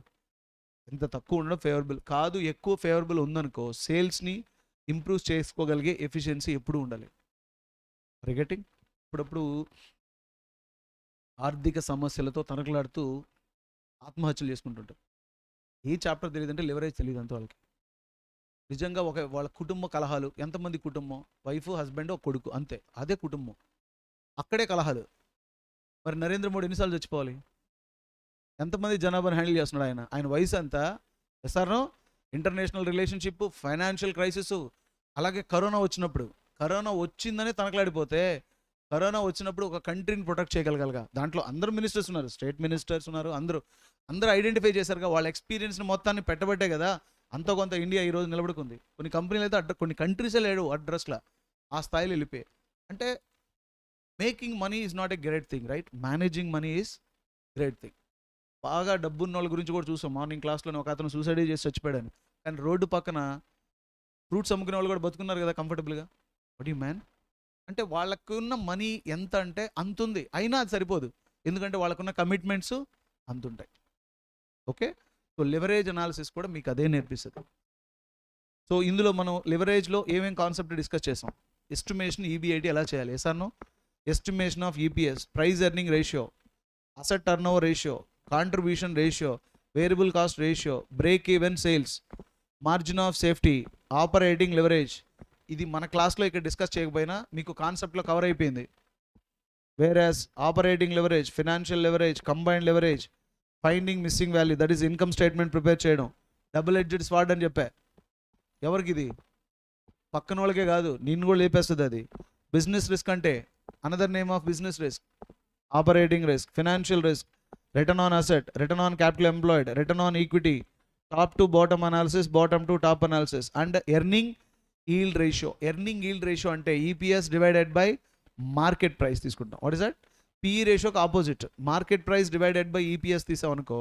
ఎంత తక్కువ ఉండడం ఫేవరబుల్ కాదు. ఎక్కువ ఫేవరబుల్ ఉందనుకో, సేల్స్ని ఇంప్రూవ్ చేసుకోగలిగే ఎఫిషియన్సీ ఎప్పుడూ ఉండాలి. రిగెటింగ్? ఇప్పుడప్పుడు ఆర్థిక సమస్యలతో తనకలాడుతూ ఆత్మహత్యలు చేసుకుంటుంటారు. ఏ చాప్టర్ తెలియదంటే లివరేజ్ తెలియదు అంత వాళ్ళకి. నిజంగా వాళ్ళ కుటుంబ కలహాలు, ఎంతమంది కుటుంబం? వైఫ్, హస్బెండ్, ఒక కొడుకు, అంతే. అదే కుటుంబం, అక్కడే కలహాలు. మరి నరేంద్ర మోడీ ఎన్నిసార్లు చచ్చిపోవాలి? ఎంతమంది జనాభాను హ్యాండిల్ చేస్తున్నాడు ఆయన? ఆయన వయసు ఎంత? ఎస్ఆర్నో? ఇంటర్నేషనల్ రిలేషన్షిప్, ఫైనాన్షియల్ క్రైసిస్, అలాగే కరోనా వచ్చినప్పుడు, కరోనా వచ్చిందని తనకలాడిపోతే, కరోనా వచ్చినప్పుడు ఒక కంట్రీని ప్రొటెక్ట్ చేయగలగాలిగా. దాంట్లో అందరూ మినిస్టర్స్ ఉన్నారు, స్టేట్ మినిస్టర్స్ ఉన్నారు, అందరూ ఐడెంటిఫై చేశారుగా. వాళ్ళ ఎక్స్పీరియన్స్ని మొత్తాన్ని పెట్టబట్టే కదా అంతో కొంత ఇండియా ఈరోజు నిలబడుకుంది. కొన్ని కంపెనీలు అయితే కొన్ని కంట్రీసే లేడు అడ్రస్లా, ఆ స్థాయిలో వెళ్ళిపోయి. అంటే making money is not a great thing, right? Managing money is great thing. బాగా డబ్బున్న వాళ్ళ గురించి కూడా చూసాం. మార్నింగ్ క్లాస్లో ఒక అతను సూసైడ్ చేసి చచ్చిపోయాడని. కానీ రోడ్డు పక్కన ఫ్రూట్స్ అమ్ముకునే వాళ్ళు కూడా బతుకున్నారు కదా కంఫర్టబుల్గా. వాట్ యు మ్యాన్ అంటే వాళ్ళకున్న మనీ ఎంత అంటే అంత ఉంది, అయినా అది సరిపోదు, ఎందుకంటే వాళ్ళకున్న కమిట్మెంట్స్ అంత ఉంటాయి. ఓకే, సో లివరేజ్ అనాలిసిస్ కూడా మీకు అదే నేర్పిస్తుంది. సో ఇందులో మనం లివరేజ్లో ఏమేం కాన్సెప్ట్ డిస్కస్ చేసాం. ఎస్టిమేషన్ ఈబీఐటీ ఎలా చేయాలి, ఎస్ఆర్నో, estimation of EPS, price earning ratio, asset turnover ratio, contribution ratio, variable cost ratio, break even sales, margin of safety, operating leverage. ఇది మన క్లాస్లో ఇక్కడ డిస్కస్ చేయకపోయినా మీకు కాన్సెప్ట్లో కవర్ అయిపోయింది. Whereas operating leverage, financial leverage, combined leverage, finding missing value, that is income statement prepare చేయడం, డబుల్ ఎడ్జెడ్ స్వార్డ్ అని చెప్పా. ఎవరికి ఇది? పక్కన వాళ్ళకే కాదు, నిన్ను కూడా లేపేస్తుంది అది. బిజినెస్ రిస్క్ అంటే another name of business risk, operating risk, financial risk, return on asset, return on capital employed, return on equity, top to bottom analysis, bottom to top analysis, and earning yield ratio. Earning yield ratio అంటే EPS divided by market price తీసుకుంటాం. What is that? పిఈ రేషియోకి opposite. Market price divided by EPS తీసాం అనుకో,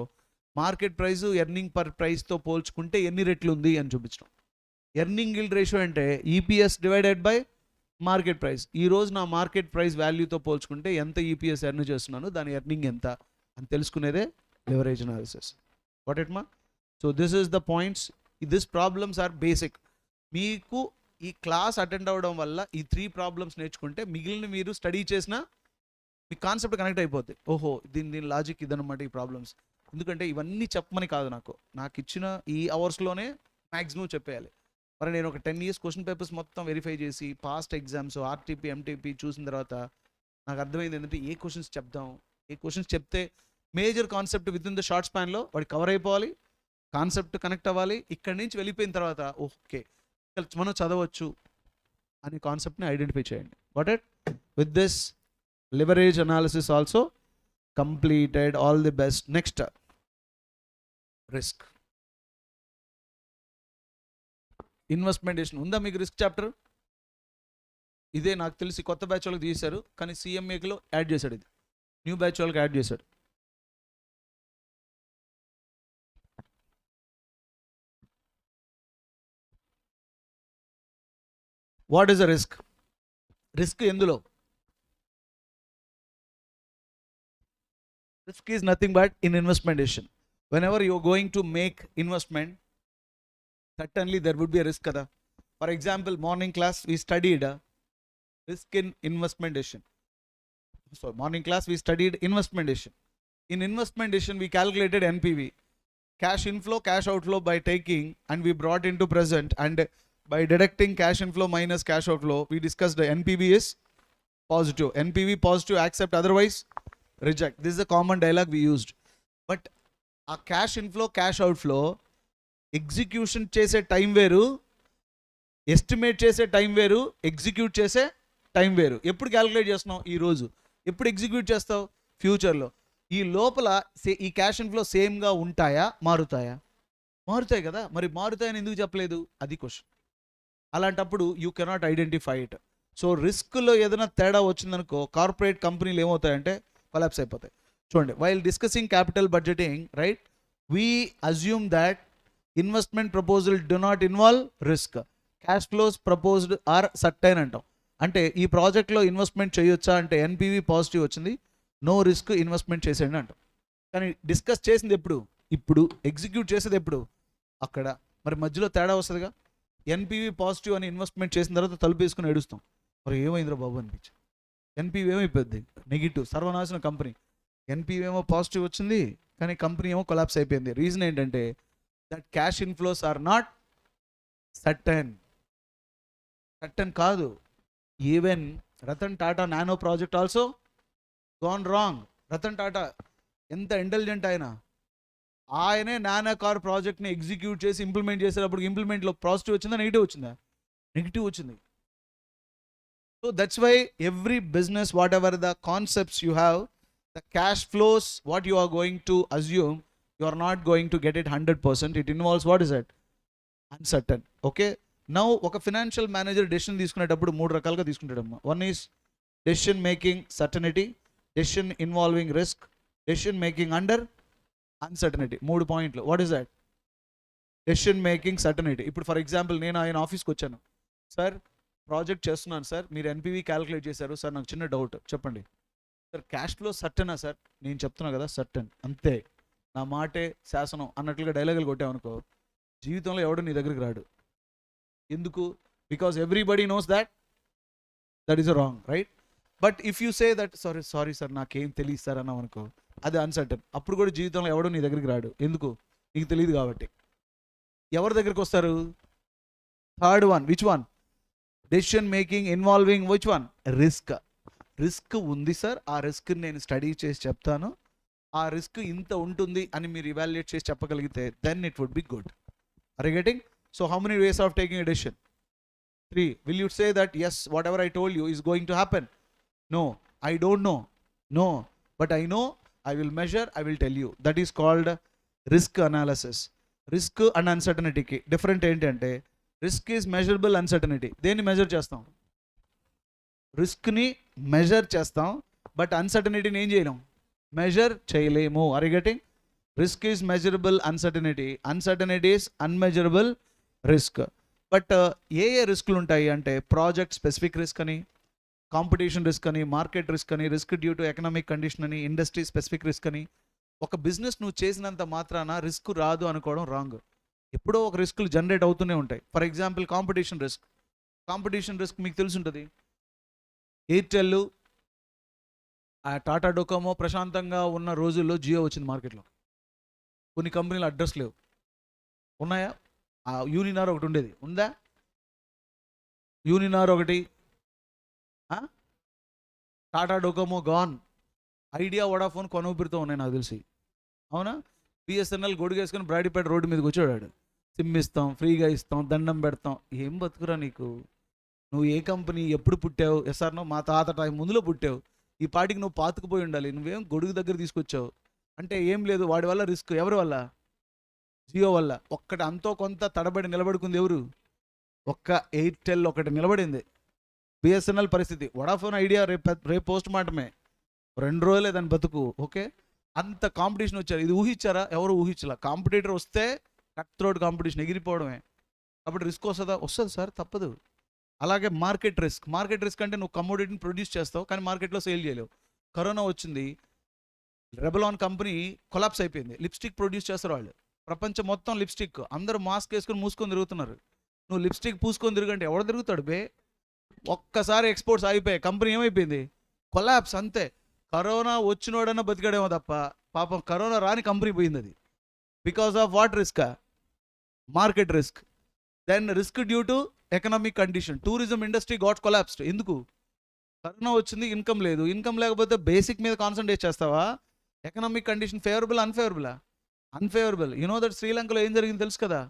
మార్కెట్ ప్రైస్ ఎర్నింగ్ పర్ ప్రైస్తో పోల్చుకుంటే ఎన్ని రెట్లు ఉంది అని చూపించడం. ఎర్నింగ్ ఈల్డ్ రేషియో అంటే EPS divided by market price. ఈరోజు నా మార్కెట్ ప్రైస్ వాల్యూతో పోల్చుకుంటే ఎంత ఈపీఎస్ ఎర్న్ చేస్తున్నాను, దాని ఎర్నింగ్ ఎంత అని తెలుసుకునేదే లివరేజ్ అనాలిసిస్. వాట్ ఇట్ మా? So this is the points. This problems are basic. మీకు ఈ క్లాస్ అటెండ్ అవ్వడం వల్ల ఈ 3 ప్రాబ్లమ్స్ నేర్చుకుంటే మిగిలిన మీరు స్టడీ చేసినా మీ కాన్సెప్ట్ కనెక్ట్ అయిపోద్ది. ఓహో, దీని లాజిక్ ఇదనమాట ఈ ప్రాబ్లమ్స్. ఎందుకంటే ఇవన్నీ చెప్పమని కాదు, నాకు ఇచ్చిన ఈ అవర్స్లోనే మ్యాక్సిమం చెప్పేయాలి. మరి నేను ఒక 10 years క్వశ్చన్ పేపర్స్ మొత్తం వెరిఫై చేసి పాస్ట్ ఎగ్జామ్స్ ఆర్టీపీ ఎంటీపీ చూసిన తర్వాత నాకు అర్థమైంది ఏంటంటే ఏ క్వశ్చన్స్ చెప్దాం, ఏ క్వశ్చన్స్ చెప్తే major concept within the short స్పాన్లో వాడి కవర్ అయిపోవాలి, కాన్సెప్ట్ కనెక్ట్ అవ్వాలి. ఇక్కడి నుంచి వెళ్ళిపోయిన తర్వాత ఓకే మనం చదవచ్చు అనే కాన్సెప్ట్ని ఐడెంటిఫై చేయండి. What it with this leverage analysis also completed. All the best. Next risk ఇన్వెస్ట్మెంటేషన్ ఉందా మీకు? రిస్క్ చాప్టర్ ఇదే నాకు తెలిసి కొత్త బ్యాచ్ వాళ్ళకి తీశారు, కానీ సిఎంఏలో యాడ్ చేశాడు, ఇది న్యూ బ్యాచ్ వాళ్ళకి యాడ్ చేశాడు. What is a risk? Risk ఎందులో? Risk is nothing but in ఇన్వెస్ట్మెంటేషన్. Whenever you going to make investment, certainly there would be a risk kada. For example, morning class we studied risk in investmentation. So morning class we studied investmentation. In investmentation we calculated NPV, cash inflow cash outflow, by taking and we brought into present, and by deducting cash inflow minus cash outflow we discussed the NPV is positive. NPV positive, accept, otherwise reject. This is a common dialogue we used. But a cash inflow cash outflow execution చేసే టైం వేరు, ఎస్టిమేట్ చేసే టైం వేరు, ఎగ్జిక్యూట్ చేసే టైం వేరు. ఎప్పుడు క్యాలిక్యులేట్ చేస్తున్నావు? ఈరోజు. ఎప్పుడు ఎగ్జిక్యూట్ చేస్తావు? ఫ్యూచర్లో. ఈ లోపల ఈ క్యాష్ ఇన్ఫ్లో సేమ్గా ఉంటాయా, మారుతాయా? మారుతాయి కదా. మరి మారుతాయని ఎందుకు చెప్పలేదు? అది క్వశ్చన్. అలాంటప్పుడు you cannot identify it. So రిస్క్లో ఏదైనా తేడా వచ్చిందనుకో, కార్పొరేట్ కంపెనీలు ఏమవుతాయంటే కొలాప్స్ అయిపోతాయి. చూడండి, while discussing capital budgeting, right, we assume that investment proposal do not involve risk. Cash flows proposed are certain అంటాం. అంటే ఈ ప్రాజెక్ట్లో ఇన్వెస్ట్మెంట్ చేయొచ్చా అంటే ఎన్పివి పాజిటివ్ వచ్చింది, నో రిస్క్, ఇన్వెస్ట్మెంట్ చేసేయండి అంటాం. కానీ డిస్కస్ చేసింది ఎప్పుడు? ఇప్పుడు. ఎగ్జిక్యూట్ చేసేది ఎప్పుడు? అక్కడ. మరి మధ్యలో తేడా వస్తుందిగా. ఎన్పివి పాజిటివ్ అని ఇన్వెస్ట్మెంట్ చేసిన తర్వాత తలుపు వేసుకుని ఏడుస్తాం, మరి ఏమైందిరా బాబు అనిపించి. ఎన్పివి ఏమైపోద్ది? నెగిటివ్, సర్వనాశన కంపెనీ. ఎన్పివి ఏమో పాజిటివ్ వచ్చింది, కానీ కంపెనీ ఏమో కొలాప్స్ అయిపోయింది. రీజన్ ఏంటంటే that cash inflows are not certain. కాదు. Even Ratan Tata Nano project also gone wrong. Ratan Tata ఎంత ఇంటెలిజెంట్ ఆయనే నానో కార్ ప్రాజెక్ట్ని ఎగ్జిక్యూట్ చేసి ఇంప్లిమెంట్ చేసేటప్పుడు ఇంప్లిమెంట్లో పాజిటివ్ వచ్చిందా, నెగిటివ్ వచ్చిందా? నెగిటివ్ వచ్చింది. So that's why every business, whatever the concepts you have, the cash flows what you are going to assume, you are not going to get it 100%. It involves, what is it? Uncertain. Okay. Now ఒక ఫినాన్షియల్ మేనేజర్ డెసిషన్ తీసుకునేటప్పుడు 3 రకాలుగా తీసుకుంటాడమ్మా. One is decision making certainty, decision involving risk, decision making under uncertainty. 3 పాయింట్లు. What is that? Decision making certainty. ఇప్పుడు ఫర్ ఎగ్జాంపుల్ నేను ఆయన ఆఫీస్కి వచ్చాను, సార్ ప్రాజెక్ట్ చేస్తున్నాను సార్, మీరు ఎన్పివి క్యాలిక్యులేట్ చేశారు సార్, నాకు చిన్న డౌట్ చెప్పండి సార్. క్యాష్ ఫ్లో సర్టనా సార్? నేను చెప్తున్నా కదా సర్టన్, అంతే, నా మాటే శాసనం అన్నట్లుగా డైలాగులు కొట్టామనుకో, జీవితంలో ఎవడు నీ దగ్గరికి రాడు. ఎందుకు? Because everybody knows that is wrong, right? But if you say that sorry sir నాకేం తెలియదు సార్ అన్నాం అనుకో, అది అన్సర్టన్. అప్పుడు కూడా జీవితంలో ఎవడు నీ దగ్గరికి రాడు. ఎందుకు? నీకు తెలియదు కాబట్టి. ఎవరి దగ్గరికి వస్తారు? Third one, which one? Decision making involving which one? Risk. Risk ఉంది సార్, ఆ రిస్క్ నేను స్టడీ చేసి చెప్తాను, ఆ రిస్క్ ఇంత ఉంటుంది అని మీరు ఇవాల్యుయేట్ చేసి చెప్పగలిగితే then it would be good. Are you getting? So how many ways of taking a decision? 3. Will you say that yes, whatever I told you is going to happen? No, I don't know. No, but I know, I will measure, I will tell you. That is called risk analysis. Risk and uncertainty ki different ఏంటంటే, risk is measurable uncertainty. దేన్ని మెజర్ చేస్తాం? రిస్క్ని మెజర్ చేస్తాం, బట్ అన్సర్టనిటీని ఏం చేయలేం, మెజర్ చేయలేము. Are you getting? Risk is measurable uncertainty, uncertainty is unmeasurable risk. But ఏ రిస్క్లు ఉంటాయి అంటే, ప్రాజెక్ట్ స్పెసిఫిక్ రిస్క్ అని, కాంపిటీషన్ రిస్క్ అని, మార్కెట్ రిస్క్ అని, risk due to economic condition అని, ఇండస్ట్రీ స్పెసిఫిక్ రిస్క్ అని. ఒక బిజినెస్ నువ్వు చేసినంత మాత్రాన రిస్క్ రాదు అనుకోవడం రాంగ్. ఎప్పుడో ఒక రిస్క్లు జనరేట్ అవుతూనే ఉంటాయి. For example competition risk. Competition risk మీకు తెలిసి ఉంటుంది. ఎయిర్టెల్, టాటా డొకోమో ప్రశాంతంగా ఉన్న రోజుల్లో జియో వచ్చింది మార్కెట్లో. కొన్ని కంపెనీలు అడ్రస్ లేవు, ఉన్నాయా? యూనినార్ ఒకటి ఉండేది, ఉందా? యూనినార్ ఒకటి, Tata Docomo gone, Idea Vodafone కొనూపిరితో ఉన్నాయి నాకు తెలిసి, అవునా? బిఎస్ఎన్ఎల్ గొడుగేసుకొని బ్రాడీపేట రోడ్డు మీదకి వచ్చాడు, సిమ్ ఇస్తాం, ఫ్రీగా ఇస్తాం, దండం పెడతాం. ఏం బతుకురా నీకు? నువ్వు ఏ కంపెనీ ఎప్పుడు పుట్టావు? ఎస్ఆర్నో మా తాత టైం ముందులో పుట్టావు, ఈ పాటికి నువ్వు పాతుకుపోయి ఉండాలి. నువ్వేం గొడుగు దగ్గర తీసుకొచ్చావు అంటే ఏం లేదు. వాడి వల్ల రిస్క్ ఎవరి వల్ల? జియో వల్ల. ఒక్కటి అంతో కొంత తడబడి నిలబడుకుంది ఎవరు? ఒక్క ఎయిర్టెల్ ఒకటి నిలబడింది. బిఎస్ఎన్ఎల్ పరిస్థితి, వడాఫోన్ ఐడియా రేపు పోస్ట్ మార్టమే, 2 రోజులే దాని బతుకు. ఓకే, అంత కాంపిటీషన్ వచ్చారు. ఇది ఊహించారా? ఎవరు ఊహించాల. కాంపిటీటర్ వస్తే కట్ త్రోట్ కాంపిటీషన్, ఎగిరిపోవడమే. కాబట్టి రిస్క్ వస్తుందా? వస్తుంది సార్, తప్పదు. అలాగే మార్కెట్ రిస్క్. మార్కెట్ రిస్క్ అంటే నువ్వు కమోడిటీని ప్రొడ్యూస్ చేస్తావు కానీ మార్కెట్లో సేల్ చేయలేవు. కరోనా వచ్చింది, రెబలాన్ కంపెనీ కొలాప్స్ అయిపోయింది. లిప్స్టిక్ ప్రొడ్యూస్ చేస్తారు వాళ్ళు, ప్రపంచం మొత్తం లిప్స్టిక్, అందరూ మాస్క్ వేసుకొని మూసుకొని తిరుగుతున్నారు. నువ్వు లిప్స్టిక్ పూసుకొని తిరుగంటే ఎవడు తిరుగుతాడు బే? ఒక్కసారి ఎక్స్పోర్ట్స్ అయిపోయాయి, కంపెనీ ఏమైపోయింది? కొలాప్స్, అంతే. కరోనా వచ్చినోడన్నా బతికాడేమో తప్ప పాపం కరోనా రాని కంపెనీ పోయింది. అది because of what risk? Market risk. Then risk due to economic condition. Tourism industry got collapsed. ఎందుకు? కరోనా వచ్చింది, ఇన్కమ్ లేదు. ఇన్కమ్ లేకపోతే బేసిక్ మీద కాన్సన్ట్రేట్ చేస్తావా? ఎకనామిక్ కండిషన్ ఫేవరబుల్ అన్ఫేవరబులా? అన్ఫేవరబుల్. యు నో దట్ శ్రీలంకలో ఏం జరిగింది తెలుసు కదా?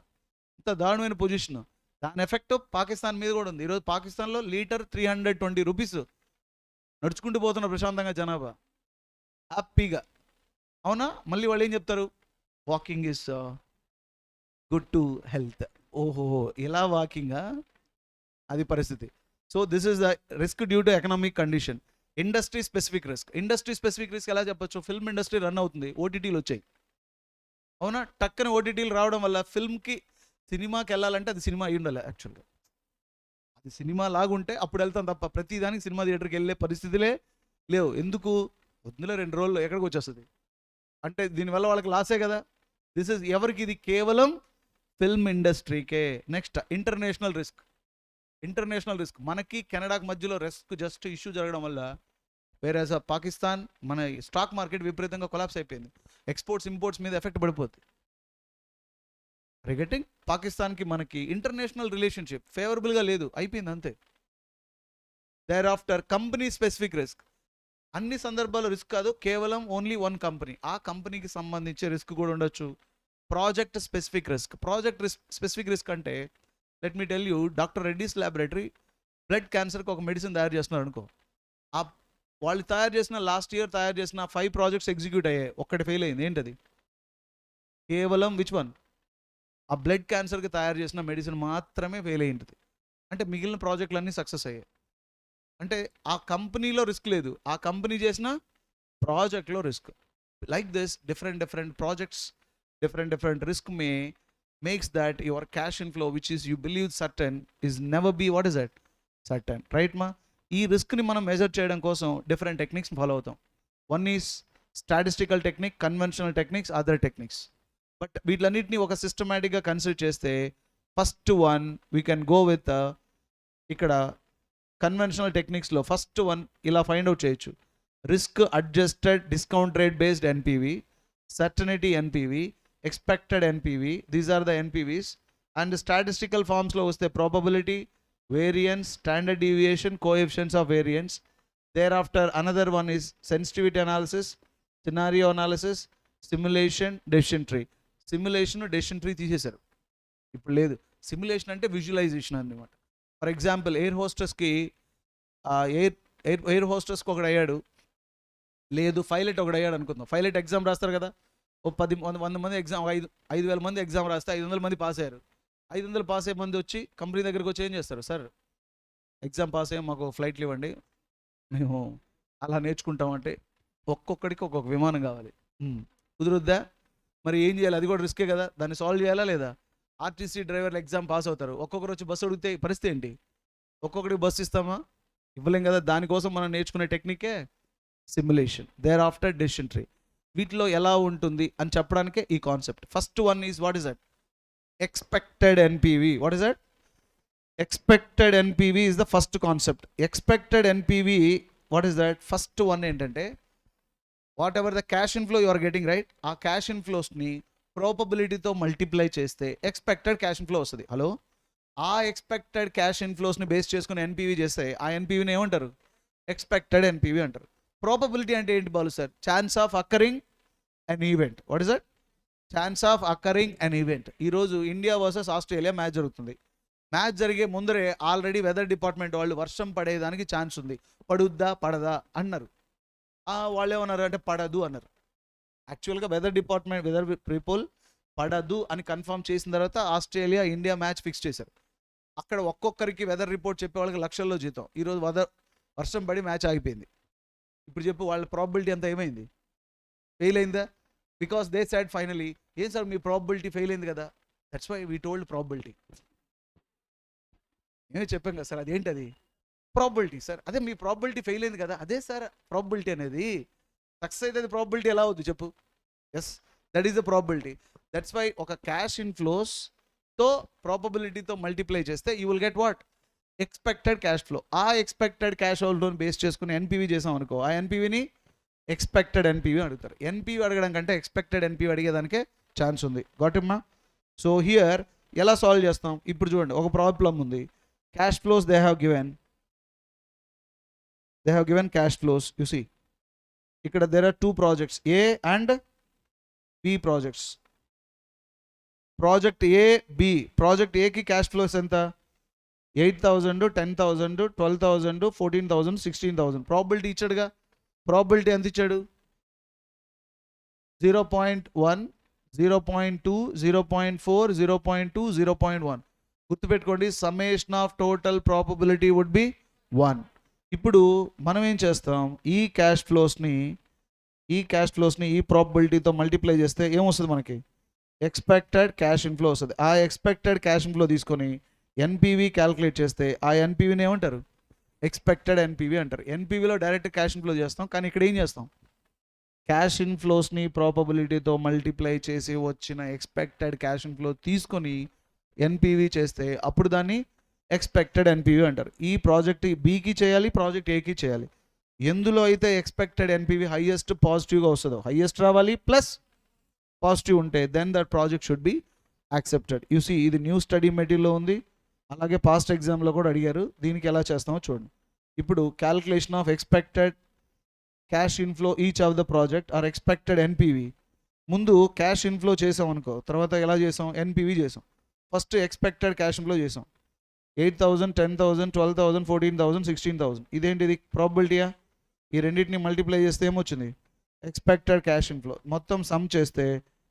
ఇంత దారుణమైన పొజిషన్. దాని ఎఫెక్ట్ పాకిస్తాన్ మీద కూడా ఉంది. ఈరోజు పాకిస్తాన్లో లీటర్ 320 రూపీస్. నడుచుకుంటూ పోతున్న ప్రశాంతంగా జనాభా హ్యాపీగా, అవునా? మళ్ళీ వాళ్ళు ఏం చెప్తారు? Walking is good to health. ఓహో, ఇలా వాకింగా? అది పరిస్థితి. So this is the risk due to economic condition. Industry specific risk. Industry specific risk ఎలా చెప్పొచ్చు? ఫిల్మ్ ఇండస్ట్రీ రన్ అవుతుంది, ఓటీటీలు వచ్చాయి, అవునా? టక్కన ఓటీటీలు రావడం వల్ల ఫిల్మ్కి, సినిమాకి వెళ్ళాలంటే అది సినిమా అయి ఉండాలి. యాక్చువల్గా అది సినిమా లాగుంటే అప్పుడు వెళ్తాం తప్ప ప్రతిదానికి సినిమా థియేటర్కి వెళ్ళే పరిస్థితులే లేవు. ఎందుకు? వద్దులే 2 రోజుల్లో ఎక్కడికి వచ్చేస్తుంది అంటే దీనివల్ల వాళ్ళకి లాసే కదా. దిస్ ఇస్ ఎవరికి? ఇది కేవలం ఫిల్మ్ ఇండస్ట్రీకే. Next international risk. International risk మనకి కెనడాకి మధ్యలో రిస్క్ జస్ట్ ఇష్యూ జరగడం వల్ల వేరే పాకిస్తాన్ మన స్టాక్ మార్కెట్ విపరీతంగా కొలాప్స్ అయిపోయింది. ఎక్స్పోర్ట్స్ ఇంపోర్ట్స్ మీద ఎఫెక్ట్ పడిపోతుంది. రిగెటింగ్ పాకిస్తాన్కి మనకి ఇంటర్నేషనల్ రిలేషన్షిప్ ఫేవరబుల్గా లేదు, అయిపోయింది అంతే. Thereafter company specific risk. అన్ని సందర్భాల్లో రిస్క్ కాదు, కేవలం ఓన్లీ వన్ కంపెనీ, ఆ కంపెనీకి సంబంధించే రిస్క్ కూడా ఉండొచ్చు. Project specific risk. Project specific risk అంటే let me tell you, doctor Reddy's laboratory blood క్యాన్సర్కి ఒక మెడిసిన్ తయారు చేస్తున్నారు అనుకో. ఆ వాళ్ళు లాస్ట్ ఇయర్ తయారు చేసిన 5 ప్రాజెక్ట్స్ ఎగ్జిక్యూట్ అయ్యాయి, ఒక్కటి ఫెయిల్ అయింది. ఏంటది? కేవలం విచ్ వన్? ఆ బ్లడ్ క్యాన్సర్కి తయారు చేసిన మెడిసిన్ మాత్రమే ఫెయిల్ అయి ఉంటుంది. అంటే మిగిలిన ప్రాజెక్టులన్నీ సక్సెస్ అయ్యాయి. అంటే ఆ కంపెనీలో రిస్క్ లేదు, ఆ కంపెనీ చేసిన ప్రాజెక్ట్లో risk. Like this different projects, different risk May makes that your cash inflow which is you believe certain is never be what is it certain, right ma? ఈ రిస్క్ని మనం మెజర్ చేయడం కోసం డిఫరెంట్ టెక్నిక్స్ ఫాలో అవుతాం. One is statistical technique, conventional techniques, other techniques. But వీటిలన్నింటినీ ఒక సిస్టమేటిక్గా కన్సిడర్ చేస్తే first one we can go with ఇక్కడ కన్వెన్షనల్ టెక్నిక్స్లో ఫస్ట్ వన్ ఇలా ఫైండ్ అవుట్ చేయొచ్చు. Risk adjusted discount rate based NPV, certainty NPV, expected NPV, these are the NPVs. And statistical forms lo vaste probability, variance, standard deviation, coefficients of variance. Thereafter another one is sensitivity analysis, scenario analysis, simulation, decision tree. Simulation decision tree తీసేశారు, ఇప్పుడు లేదు. సిమ్యులేషన్ అంటే విజువలైజేషన్ అన్నమాట. ఫర్ ఎగ్జాంపుల్ ఎయిర్ హోస్టెస్కి ఎయిర్ హోస్టెస్కి ఒకడు అయ్యాడు, లేదు పైలట్ ఒకడు అయ్యాడు అనుకుందాం. పైలట్ ఎగ్జామ్ రాస్తారు కదా, ఓ 100 మంది ఎగ్జామ్, 5,000 మంది ఎగ్జామ్ రాస్తే 500 మంది పాస్ అయ్యారు. 500 పాస్ అయ్యే మంది వచ్చి కంపెనీ దగ్గరికి వచ్చి ఏం చేస్తారు, సార్ ఎగ్జామ్ పాస్ అయ్యి మాకు ఫ్లైట్లు ఇవ్వండి, మేము అలా నేర్చుకుంటామంటే ఒక్కొక్కడికి ఒక్కొక్క విమానం కావాలి. కుదురుద్దా? మరి ఏం చేయాలి? అది కూడా రిస్కే కదా, దాన్ని సాల్వ్ చేయాలా లేదా? ఆర్టీసీ డ్రైవర్లు ఎగ్జామ్ పాస్ అవుతారు, ఒక్కొక్కరు వచ్చి బస్సు అడిగితే పరిస్థితి ఏంటి? ఒక్కొక్కడికి బస్సు ఇస్తామా? ఇవ్వలేం కదా. దానికోసం మనం నేర్చుకునే టెక్నికే simulation. Thereafter decision tree. వీటిలో ఎలా ఉంటుంది అని చెప్పడానికే ఈ concept. First one is what is that? Expected NPV. What is that? Expected NPV is the first concept. Expected NPV what is that? First one ఏంటంటే whatever the cash inflow you are getting, right, ఆ క్యాష్ ఇన్ఫ్లోస్ని ప్రాబబిలిటీతో మల్టిప్లై చేస్తే ఎక్స్పెక్టెడ్ క్యాష్ ఇన్ఫ్లో వస్తుంది. హలో, ఆ ఎక్స్పెక్టెడ్ క్యాష్ ఇన్ఫ్లోస్ని బేస్ చేసుకుని ఎన్పివి చేస్తే ఆ ఎన్పివిని ఏమంటారు? ఎక్స్పెక్టెడ్ ఎన్పివి అంటారు. ప్రాబబిలిటీ అంటే ఏంటి Balu sir? Chance of occurring an event. What is that? Chance of occurring an event. ఈరోజు ఇండియా వర్సెస్ ఆస్ట్రేలియా మ్యాచ్ జరుగుతుంది. మ్యాచ్ జరిగే ముందరే ఆల్రెడీ వెదర్ డిపార్ట్మెంట్ వాళ్ళు వర్షం పడేదానికి ఛాన్స్ ఉంది, పడుద్దా పడదా అన్నారు. వాళ్ళు ఏమన్నారు అంటే పడదు అన్నారు. యాక్చువల్గా వెదర్ డిపార్ట్మెంట్, వెదర్ పీపుల్ పడదు అని కన్ఫర్మ్ చేసిన తర్వాత ఆస్ట్రేలియా ఇండియా మ్యాచ్ ఫిక్స్ చేశారు. అక్కడ ఒక్కొక్కరికి వెదర్ రిపోర్ట్ చెప్పే వాళ్ళకి లక్షల్లో జీతం. ఈరోజు వర్షం పడి మ్యాచ్ ఆగిపోయింది. ఇప్పుడు చెప్పు, వాళ్ళ ప్రాబిలిటీ అంతా ఏమైంది? ఫెయిల్ అయిందా? బికాస్ దే సైడ్ ఫైనలీ, ఏం సార్ మీ ప్రాబిలిటీ ఫెయిల్ అయింది కదా, that's why we told probability. ఏమో చెప్పాం కదా సార్, అదేంటది? Probability sir. అదే మీ ప్రాబిలిటీ ఫెయిల్ అయింది కదా, అదే సార్ ప్రాబిలిటీ అనేది. సక్సెస్ అయితే అది ప్రాబిలిటీ ఎలా అవుతుంది చెప్పు? Yes, that is the probability. That's why ఒక క్యాష్ ఇన్ఫ్లోస్తో ప్రాబబిలిటీతో మల్టిప్లై చేస్తే you will get what? Expected cash flow. ఆ ఎక్స్పెక్టెడ్ క్యాష్ ఫ్లోని బేస్ చేసుకుని ఎన్పివి చేసాం అనుకో, ఆ ఎన్పివిని ఎక్స్పెక్టెడ్ ఎన్పివి అడుగుతారు. ఎన్పివి అడగడం కంటే ఎక్స్పెక్టెడ్ ఎన్పివి అడిగేదానికే ఛాన్స్ ఉంది. గాటమ్మా? సో హియర్ ఎలా సాల్వ్ చేస్తాం? ఇప్పుడు చూడండి, ఒక ప్రాబ్లం ఉంది. Cash flows they have given cash flows. You see ఇక్కడ there are 2 projects, A and B projects. Project A, B. Project ఏకి క్యాష్ ఫ్లోస్ ఎంత? 8,000, 10,000, 12,000, 14,000, 16,000. ప్రాబిలిటీ ఇచ్చాడుగా. ప్రాబిలిటీ ఎంత ఇచ్చాడు? 0.1, 0.2, 0.4, 0.2, 0.1. గుర్తుపెట్టుకోండి, summation of total probability would be 1. ఇప్పుడు మనం ఏం చేస్తాం? ఈ క్యాష్ ఫ్లోస్ని ఈ ప్రాబబిలిటీతో మల్టిప్లై చేస్తే ఏమొస్తుంది మనకి? ఎక్స్పెక్టెడ్ క్యాష్ ఇన్ఫ్లో వస్తుంది. ఆ ఎక్స్పెక్టెడ్ క్యాష్ ఇన్ఫ్లో తీసుకొని ఎన్పివి క్యాల్కులేట్ చేస్తే ఆ ఎన్పివిని ఏమంటారు? ఎక్స్పెక్టెడ్ ఎన్పివి అంటారు. ఎన్పివిలో డైరెక్ట్ క్యాష్ ఇన్ఫ్లో చేస్తాం, కానీ ఇక్కడ ఏం చేస్తాం? క్యాష్ ఇన్ఫ్లోస్ని ప్రాబబిలిటీతో మల్టిప్లై చేసి వచ్చిన ఎక్స్పెక్టెడ్ క్యాష్ ఇన్ఫ్లో తీసుకొని ఎన్పివి చేస్తే అప్పుడు దాన్ని ఎక్స్పెక్టెడ్ ఎన్పివి అంటారు. ఈ ప్రాజెక్ట్ బికి చేయాలి, ప్రాజెక్ట్ ఏకి చేయాలి. ఎందులో అయితే ఎక్స్పెక్టెడ్ ఎన్పివి హైయెస్ట్ పాజిటివ్గా వస్తుందో, హైయెస్ట్ రావాలి ప్లస్ పాజిటివ్ ఉంటే then that project should be accepted. You see, ఇది న్యూ స్టడీ మెటీరియల్లో ఉంది, అలాగే పాస్ట్ ఎగ్జామ్లో కూడా అడిగారు. దీనికి ఎలా చేస్తామో చూడండి. ఇప్పుడు calculation of expected cash inflow each of the project or expected NPV. ముందు క్యాష్ ఇన్ఫ్లో చేసాం అనుకో, తర్వాత ఎలా చేసాం? ఎన్పివి చేసాం. ఫస్ట్ ఎక్స్పెక్టెడ్ క్యాష్ ఇన్ఫ్లో చేసాం. 8,000, 10,000, 12,000, 14,000, 16,000. ఇదేంటిది? ప్రాబబిలిటీయా? ఈ రెండింటిని మల్టిప్లై చేస్తే ఏమొచ్చింది? Expected cash inflow. మొత్తం సమ్ చేస్తే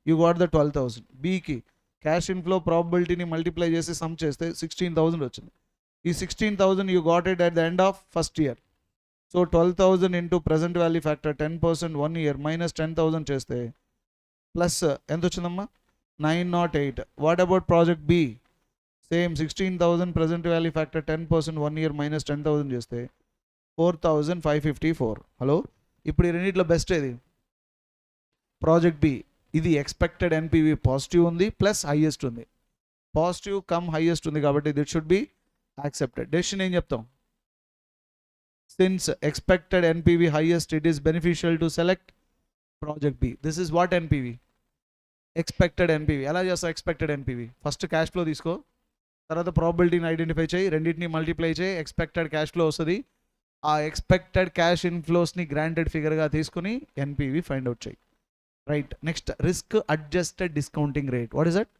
యూ గాట్ ద 12,000. బీకి క్యాష్ ఇన్ఫ్లో ప్రాబబిలిటీని మల్టిప్లై చేసి సమ్ చేస్తే 16,000 వచ్చింది. ఈ 16,000 you got it at the end of first year. So 12,000 into present value factor 10% 1 year minus 10,000 చేస్తే ప్లస్ ఎంత వచ్చిందమ్మా? 908. What about project B? Same 16,000 present value factor 10% 1 year minus 10,000 చేస్తే 4,554. హలో, ఇప్పుడు ఈ రెండిట్లో బెస్ట్ ఏది? Project B. ఇది ఎక్స్పెక్టెడ్ ఎన్పివి పాజిటివ్ ఉంది ప్లస్ హైయెస్ట్ ఉంది. పాజిటివ్ కమ్ హైయెస్ట్ ఉంది కాబట్టి it should be accepted. Decision ఏం చెప్తాం? Since expected NPV highest it is beneficial to select project B. This is what NPV? Expected NPV. ఎలా చేస్తావు expected NPV? First cash flow తీసుకో, తర్వాత ప్రాబిలిటీని ఐడెంటిఫై చేయి, రెండింటిని మల్టిప్లై చేయి, ఎక్స్పెక్టెడ్ క్యాష్ ఫ్లో వస్తుంది. ఆ ఎక్స్పెక్టెడ్ క్యాష్ ఇన్ఫ్లోస్ని గ్రాంటెడ్ ఫిగర్గా తీసుకుని ఎన్పివి ఫైండ్ అవుట్ చేయి. Right. Next, risk adjusted discounting rate. What is that?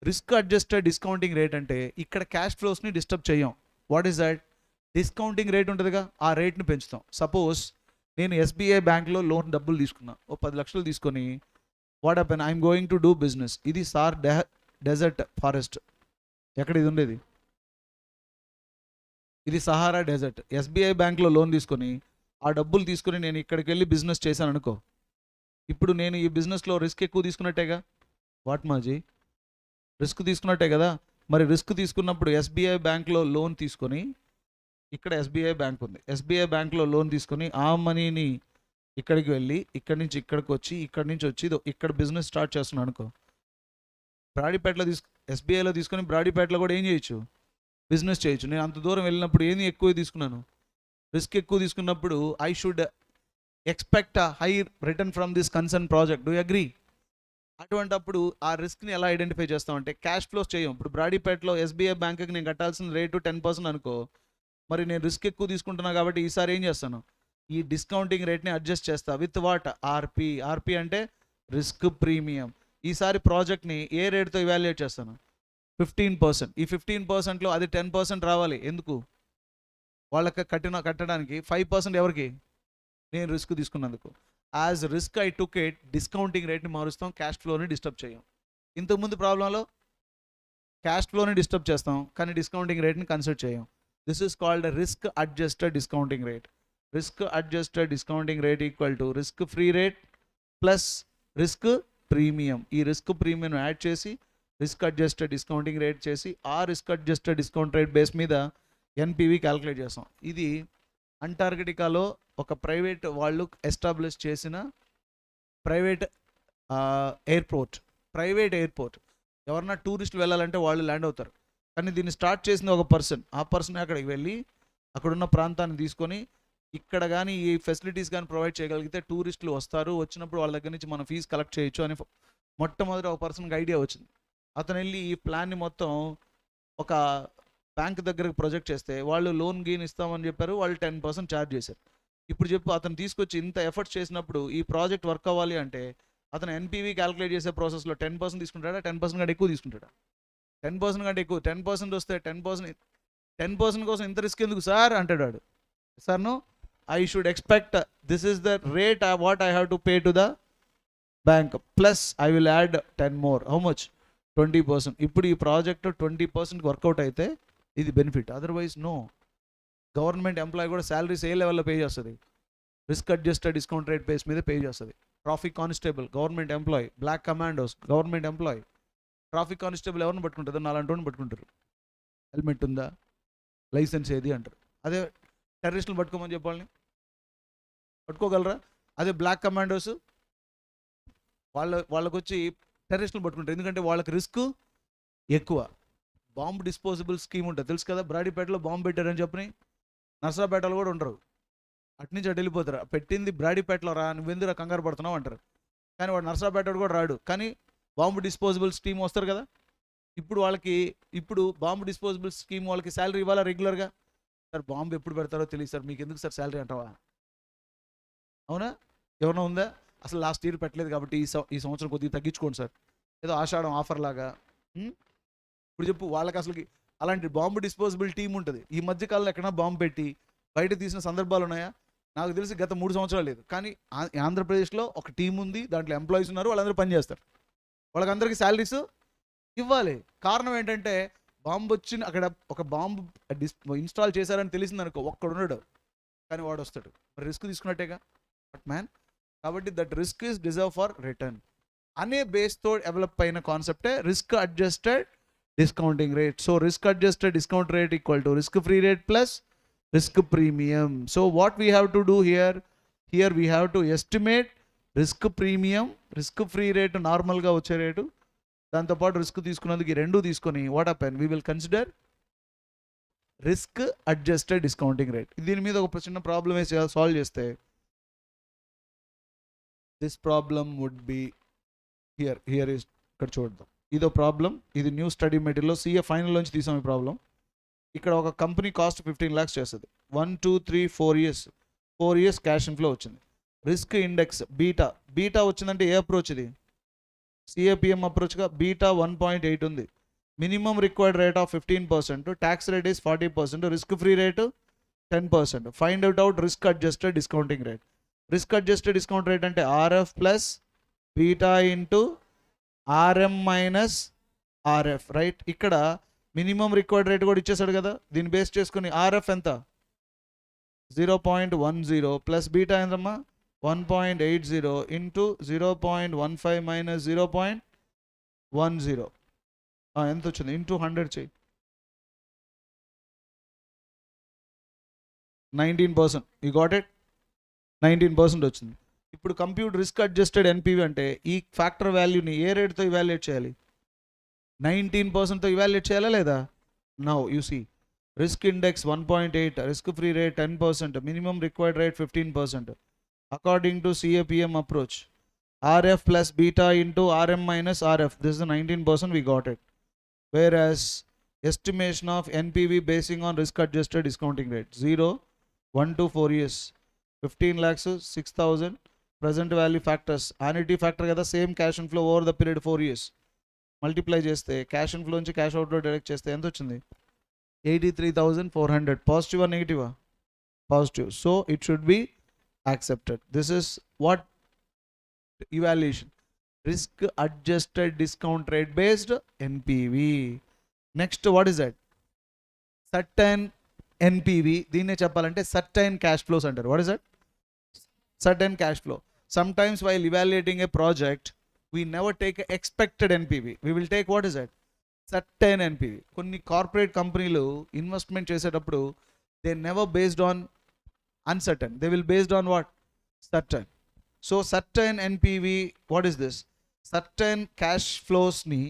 Risk adjusted discounting rate అంటే ఇక్కడ క్యాష్ ఫ్లోస్ని డిస్టర్బ్ చేయం. What is that? Discounting rate ఉంటుందిగా, ఆ రేట్ని పెంచుతాం. సపోజ్ నేను ఎస్బీఐ బ్యాంక్లో లోన్ డబ్బులు తీసుకున్నా, ఓ 10 లక్షలు తీసుకొని, what happen? I'm going to do business. ఇది సార్ డెజర్ట్ ఫారెస్ట్. ఎక్కడ ఇది ఉండేది? ఇది సహారా డెజర్ట్. ఎస్బీఐ బ్యాంక్లో లోన్ తీసుకొని ఆ డబ్బులు తీసుకొని నేను ఇక్కడికి వెళ్ళి బిజినెస్ చేశాను అనుకో, ఇప్పుడు నేను ఈ బిజినెస్లో రిస్క్ ఎక్కువ తీసుకున్నట్టేగా. వాట్ మాజీ? రిస్క్ తీసుకున్నట్టే కదా. మరి రిస్క్ తీసుకున్నప్పుడు ఎస్బీఐ బ్యాంక్లో లోన్ తీసుకొని, ఇక్కడ ఎస్బీఐ బ్యాంక్ ఉంది, ఎస్బీఐ బ్యాంక్లో లోన్ తీసుకొని ఆ మనీని ఇక్కడికి వెళ్ళి ఇక్కడి నుంచి ఇక్కడికి వచ్చి ఇక్కడి నుంచి వచ్చి ఇక్కడ బిజినెస్ స్టార్ట్ చేస్తున్నాను అనుకో, బ్రాడీపేటలో ఎస్బీఐలో తీసుకొని బ్రాడీపేటలో కూడా ఏం చేయొచ్చు? బిజినెస్ చేయొచ్చు. నేను అంత దూరం వెళ్ళినప్పుడు ఏది ఎక్కువ తీసుకున్నాను? రిస్క్ ఎక్కువ తీసుకున్నప్పుడు I should expect a high return from this concern project. Do agree? అటువంటప్పుడు ఆ రిస్క్ని ఎలా ఐడెంటిఫై చేస్తామంటే క్యాష్ ఫ్లోస్ చేయం. ఇప్పుడు బ్రాడీపేటలో ఎస్బీఐ బ్యాంక్కి నేను కట్టాల్సిన రేటు 10% అనుకో, మరి నేను రిస్క్ ఎక్కువ తీసుకుంటున్నా కాబట్టి ఈసారి ఏం చేస్తాను? ఈ డిస్కౌంటింగ్ రేట్ని అడ్జస్ట్ చేస్తా విత్ వాట్? ఆర్పి. ఆర్పి అంటే రిస్క్ ప్రీమియం. ఈసారి ప్రాజెక్ట్ని ఏ రేట్తో ఇవాల్యుయేట్ చేస్తాను? 15%. ఈ 15%లో అది 10% రావాలి. ఎందుకు? వాళ్ళకి కట్టడానికి 5% ఎవరికి? నేను రిస్క్ తీసుకున్నందుకు. As risk I took it, discounting రేట్ని మారుస్తాం, క్యాష్ ఫ్లోని డిస్టర్బ్ చేయం. ఇంతకుముందు ప్రాబ్లంలో క్యాష్ ఫ్లోని డిస్టర్బ్ చేస్తాం కానీ డిస్కౌంటింగ్ రేట్ని కన్సిడర్ చేయం. This is called risk adjusted discounting rate. Risk adjusted discounting rate equal to risk free rate plus risk premium. ఈ రిస్క్ ప్రీమియం యాడ్ చేసి రిస్క్ అడ్జస్టెడ్ డిస్కౌంటింగ్ రేట్ చేసి ఆ risk adjusted discount rate base మీద ఎన్పివి క్యాలిక్యులేట్ చేస్తాం. ఇది అంటార్కిటికాలో ఒక ప్రైవేట్ వాళ్ళు ఎస్టాబ్లిష్ చేసిన ప్రైవేట్ ఎయిర్పోర్ట్. ఎవరన్నా టూరిస్టులు వెళ్ళాలంటే వాళ్ళు ల్యాండ్ అవుతారు, కానీ దీన్ని స్టార్ట్ చేసింది ఒక పర్సన్. ఆ పర్సన్ అక్కడికి వెళ్ళి అక్కడున్న ప్రాంతాన్ని తీసుకొని ఇక్కడ కానీ ఈ ఫెసిలిటీస్ కానీ ప్రొవైడ్ చేయగలిగితే టూరిస్టులు వస్తారు, వచ్చినప్పుడు వాళ్ళ దగ్గర నుంచి మనం ఫీజు కలెక్ట్ చేయొచ్చు అని మొట్టమొదటి ఒక పర్సన్కి ఐడియా వచ్చింది. అతను వెళ్ళి ఈ ప్లాన్ని మొత్తం ఒక బ్యాంక్ దగ్గరకు ప్రొజెక్ట్ చేస్తే వాళ్ళు లోన్ గీన్ ఇస్తామని చెప్పారు, వాళ్ళు 10% ఛార్జ్ చేశారు. ఇప్పుడు చెప్పు, అతను తీసుకొచ్చి ఇంత ఎఫర్ట్స్ చేసినప్పుడు ఈ ప్రాజెక్ట్ వర్క్ అవ్వాలి అంటే అతను ఎన్పివి క్యాలిక్యులేట్ చేసే ప్రాసెస్లో 10% తీసుకుంటాడా? 10% కంటే ఎక్కువ తీసుకుంటాడా? 10% కంటే ఎక్కువ. 10% వస్తే 10% కోసం ఇంత రిస్క్ ఎందుకు సార్ అంటాడు వాడు. Sir no, I should expect this is the rate what I have to pay to the bank plus I will add 10 more. How much? 20%. ఇప్పుడు ఈ ప్రాజెక్ట్ 20% వర్కౌట్ అయితే ఇది benefit, otherwise no. Government employee కూడా శాలరీస్ ఏ లెవెల్లో పే చేస్తుంది? Risk adjusted discount rate base మీద పే చేస్తుంది. Traffic constable government employee, black commandos government employee. Traffic constable ఎవరిని పట్టుకుంటారు? నాలాంటి పట్టుకుంటారు. హెల్మెట్ ఉందా, లైసెన్స్ ఏది అంటారు. అదే టెర్రరిస్టులు పట్టుకోమని చెప్పాలని పట్టుకోగలరా? అదే బ్లాక్ కమాండోస్ వాళ్ళకు వచ్చి టెర్రరిస్టులు పట్టుకుంటారు, ఎందుకంటే వాళ్ళకి రిస్క్ ఎక్కువ. బాంబు డిస్పోజబుల్ స్కీమ్ ఉంటుంది తెలుసు కదా, బ్రాడీపేటలో బాంబు పెట్టారని చెప్పని నర్సరాపేటలో కూడా ఉండరు, అట్నుంచి అటు వెళ్ళిపోతారు. పెట్టింది బ్రాడీపేటలో రా, నువ్వెందుకు కంగారు పడుతున్నావు అంటారు. కానీ వాడు నర్సరాపేట కూడా రాడు, కానీ బాంబు డిస్పోజబుల్ స్కీమ్ వస్తారు కదా. ఇప్పుడు బాంబు డిస్పోజబుల్ స్కీమ్ వాళ్ళకి శాలరీ ఇవ్వాలా రెగ్యులర్గా? సార్ బాంబు ఎప్పుడు పెడతారో తెలియదు సార్, మీకు ఎందుకు సార్ శాలరీ అంటావా? అవునా? ఎవరైనా ఉందా? అసలు లాస్ట్ ఇయర్ పెట్టలేదు కాబట్టి ఈ సంవత్సరం కొద్దిగా తగ్గించుకోండి సార్, ఏదో ఆషాఢం ఆఫర్ లాగా. ఇప్పుడు చెప్పు, వాళ్ళకి అసలుకి అలాంటి బాంబు డిస్పోజబుల్ టీం ఉంటుంది. ఈ మధ్యకాలంలో ఎక్కడైనా బాంబు పెట్టి బయట తీసిన సందర్భాలు ఉన్నాయా? నాకు తెలిసి గత 3 సంవత్సరాలు లేదు. కానీ ఆంధ్రప్రదేశ్లో ఒక టీం ఉంది, దాంట్లో ఎంప్లాయీస్ ఉన్నారు, వాళ్ళందరూ పనిచేస్తారు. వాళ్ళకందరికీ శాలరీస్ ఇవ్వాలి. కారణం ఏంటంటే బాంబు వచ్చిన అక్కడ ఒక బాంబు ఇన్స్టాల్ చేశారని తెలిసిందనుకో, ఒక్కడున్నాడు కానీ వాడు వస్తాడు, మరి రిస్క్ తీసుకున్నట్టేగా బట్ మ్యాన్. కాబట్టి that risk is deserve for return. అనే బేస్తో డెవలప్ అయిన కాన్సెప్టే risk adjusted discounting rate. So risk adjusted discount rate equal to risk free rate plus risk premium. So what we have to do here we have to estimate risk premium, risk free rate normal గా వచ్చే రేటు, దాంతో పాటు రిస్క్ తీసుకున్నందుకు ఈ రెండు తీసుకొని what happen we will consider risk adjusted discounting rate. దీని మీద ఒక చిన్న ప్రాబ్లం వేసి సాల్వ్ చేస్తే this problem would be here is ఇక్కడ చూద్దాం. ఇదో ప్రాబ్లం, ఇది న్యూ స్టడీ మెటీరియల్లో CA ఫైనల్ నుంచి తీసాం ఈ ప్రాబ్లం. ఇక్కడ ఒక కంపెనీ కాస్ట్ 15 lakhs చేస్తుంది. 1 2 3 4 years 4 years క్యాష్ ఇన్ఫ్లో వచ్చింది. రిస్క్ ఇండెక్స్ బీటా వచ్చిందంటే ఏ అప్రోచ్ ఇది? CAPM అప్రోచ్గా బీటా 1.8 ఉంది. Minimum required rate of 15%, tax rate is 40%, risk free rate 10%. Find out risk adjusted discounting rate. Risk adjusted discount rate అంటే RF plus beta into RM minus RF, right? ఇక్కడ మినిమం రిక్వైర్డ్ రేట్ కూడా ఇచ్చేసాడు కదా, దీన్ని బేస్ చేసుకుని RF ఎంత 0.10 ప్లస్ బీటా ఎంతమ్మా 1.80 ఇంటూ 0.15 మైనస్ 0.10 ఎంత వచ్చింది ఇంటూ 100 చేయి 19%. You got it? 19% వచ్చింది. ఇప్పుడు కంప్యూట్ రిస్క్ అడ్జస్టెడ్ NPV అంటే ఈ ఫ్యాక్టర్ వాల్యూని ఏ రేట్తో ఇవాల్యుయేట్ చేయాలి? 19%తో ఇవాల్యుయేట్ చేయాలా లేదా? Now you see risk index 1.8, risk free rate 10%, minimum required rate 15%. According to CAPM approach RF plus beta into RM minus RF, this is the 19%, we got it. Whereas estimation of NPV basing on risk adjusted discounting rate 0 1 to 4 years 15 lakhs 6,000 present value factors, annuity factor kada same cash inflow over the period 4 years multiply చేస్తే క్యాష్ ఇన్ఫ్లో నుంచి క్యాష్ అవుట్లో డైరెక్ట్ చేస్తే ఎంత వచ్చింది? 83,400. పాజిటివా నెగిటివా? Positive. So it should be accepted. This is what evaluation, risk adjusted discount rate based NPV. Next what is that? Certain NPV. దీన్నే చెప్పాలంటే సర్టైన్ క్యాష్ ఫ్లోస్ అంటారు. What is that? Certain cash flow. Sometimes while evaluating a project we never take expected NPV, we will take what is that? Certain NPV. కొన్ని కార్పొరేట్ కంపెనీలు ఇన్వెస్ట్మెంట్ చేసేటప్పుడు they never based on uncertain, they will based on what? Certain. So certain NPV, what is this? Certain cash ఫ్లోస్ని,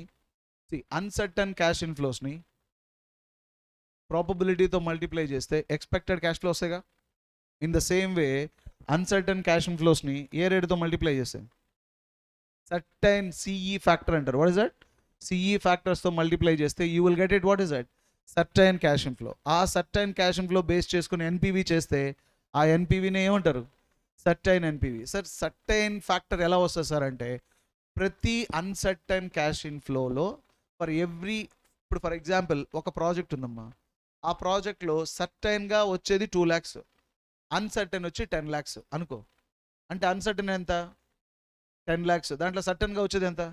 అన్సర్టన్ క్యాష్ ఇన్ఫ్లోస్ని ప్రాబబిలిటీతో మల్టిప్లై చేస్తే ఎక్స్పెక్టెడ్ క్యాష్ ఫ్లోసేగా. In the same way uncertain cash ఇన్ఫ్లోస్ని ఏ రేటుతో మల్టిప్లై చేస్తే? సర్టైన్ CE ఫ్యాక్టర్ అంటారు. What is that? CE ఫ్యాక్టర్స్తో మల్టిప్లై చేస్తే you will get it. What is that? Certain cash inflow. ఆ సర్టైన్ క్యాష్ ఇన్ఫ్లో బేస్ చేసుకుని NPV చేస్తే ఆ NPVని ఏమంటారు? Certain NPV. Sir certain factor ఎలా వస్తుంది సార్ అంటే, ప్రతి అన్సర్టైన్ క్యాష్ ఇన్ఫ్లోలో ఇప్పుడు ఫర్ ఎగ్జాంపుల్ ఒక ప్రాజెక్ట్ ఉందమ్మా, ఆ ప్రాజెక్ట్లో సర్టైన్గా వచ్చేది 2 lakhs, అన్సర్టైన్ వచ్చి 10 lakhs అనుకో. అంటే అన్సర్టైన్ ఎంత? 10 lakhs. దాంట్లో సర్టన్గా వచ్చేది ఎంత?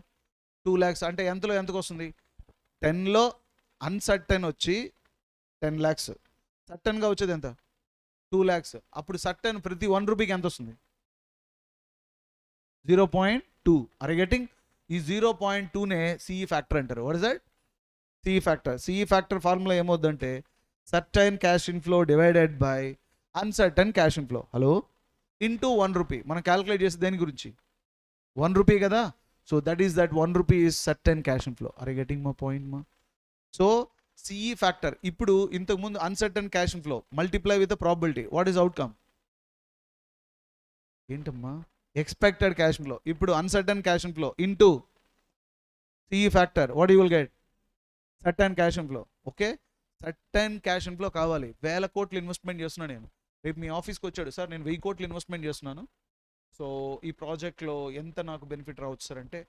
2 lakhs. అంటే ఎంతకు వస్తుంది? 10లో అన్సర్టన్ వచ్చి 10 lakhs, సర్టన్గా వచ్చేది ఎంత? 2 lakhs. అప్పుడు సర్టన్ ప్రతి 1 రూపీకి ఎంత వస్తుంది? 0.2. Are getting? ఈ 0.2నే CE ఫ్యాక్టర్ అంటారు. What is that? CE factor. CE factor formula ఏమవుద్దంటే certain cash inflow divided by uncertain cash inflow, hello, into 1 rupee. మనం క్యాలిక్యులేట్ చేస్తే దేని గురించి? 1 రూపీ కదా. So that is that 1 rupee is certain cash inflow. Are getting my point మా? So CE factor. ఇప్పుడు ఇంతకుముందు uncertain cash inflow multiply with probability, what is outcome? ఏంటమ్మా? Expected cash inflow. ఇప్పుడు uncertain cash inflow into CE factor, what you will get? Certain cash inflow. Okay, certain cash inflow కావాలి. 1000 కోట్లు ఇన్వెస్ట్మెంట్ చేస్తున్నాను నేను. రేపు మీ ఆఫీస్కి వచ్చాడు, సార్ నేను 1000 కోట్లు ఇన్వెస్ట్మెంట్ చేస్తున్నాను, సో ఈ ప్రాజెక్ట్లో ఎంత నాకు బెనిఫిట్ రావచ్చు సార్ అంటే,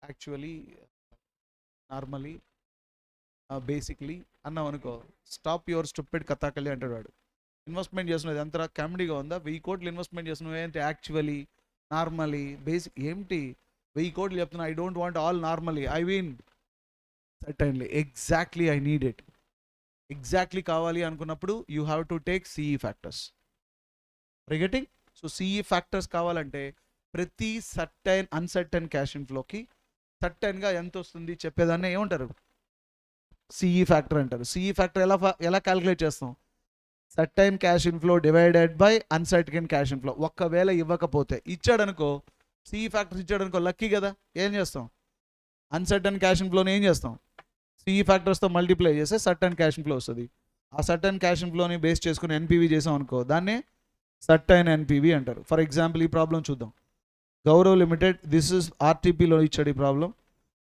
యాక్చువల్లీ నార్మలీ బేసిక్లీ అన్నాం అనుకో, స్టాప్ యువర్ స్టూపిడ్ కథాకళి అంటాడు వాడు. ఇన్వెస్ట్మెంట్ చేస్తున్నది ఎంత కామెడీగా ఉందా? 1000 కోట్లు ఇన్వెస్ట్మెంట్ చేస్తున్నావు ఏంటి? యాక్చువల్లీ నార్మలీ బేసిక్ ఏమిటి? 1000 కోట్లు చెప్తున్నా. I don't want all normally, I mean certainly, exactly I need it. Exactly కావాలి అనుకున్నప్పుడు you have to take CE factors. Getting? So CE factors కావాలంటే ప్రతి సర్టైన్ అన్సర్టైన్ క్యాష్ ఇన్ఫ్లోకి సర్టైన్గా ఎంత వస్తుంది చెప్పేదాన్ని ఏమంటారు? సిఈ ఫ్యాక్టర్ అంటారు. సిఈ ఫ్యాక్టర్ ఎలా క్యాలిక్యులేట్ చేస్తాం? Certain cash inflow divided by uncertain cash inflow. ఒక్కవేళ ఇవ్వకపోతే, ఇచ్చాడనుకో, సిఈ ఫ్యాక్టర్స్ ఇచ్చాడనుకో, లక్కీ కదా, ఏం చేస్తాం? అన్సర్టైన్ క్యాష్ ఇన్ఫ్లోని ఏం చేస్తాం? సిఈ ఫ్యాక్టర్స్తో మల్టిప్లై చేస్తే సర్టైన్ క్యాష్ ఇన్ఫ్లో వస్తుంది. ఆ సర్టైన్ క్యాష్ ఇన్ఫ్లోని బేస్ చేసుకుని ఎన్పీవీ చేసాం అనుకో, దాన్ని సర్టైన్ ఎన్పీవీ అంటారు. ఫర్ ఎగ్జాంపుల్ ఈ ప్రాబ్లం చూద్దాం. గౌరవ్ లిమిటెడ్, దిస్ ఇస్ ఆర్టీపీలో ఇచ్చాడు ఈ ప్రాబ్లం.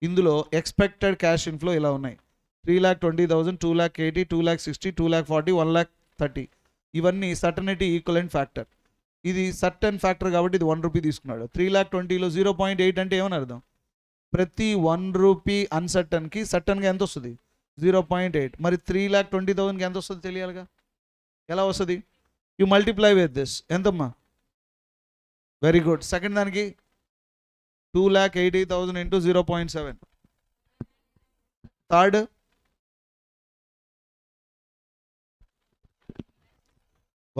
ఇందులో ఎక్స్పెక్టెడ్ క్యాష్ ఇన్ఫ్లో ఇలా ఉన్నాయి: 3,20,000, 2,80,000, 2,60,000, 2,40,000, 1,30,000. ఇవన్నీ సర్టనిటీ ఈక్వలెంట్ ఫ్యాక్టర్. ఇది సర్టన్ ఫ్యాక్టర్ కాబట్టి ఇది 1 రూపీ తీసుకున్నాడు. 3,20,000లో 0.8 అంటే ఏమని అర్థం? ప్రతి 1 రూపీ అన్సర్టన్కి సర్టన్గా ఎంత వస్తుంది? 0.8. మరి 3,20,000కి ఎంత వస్తుంది తెలియాలిగా. ఎలా వస్తుంది? You multiply with this. ఎంతమ్మా? Very good. సెకండ్ దానికి 2,80,000 into 0.7. Third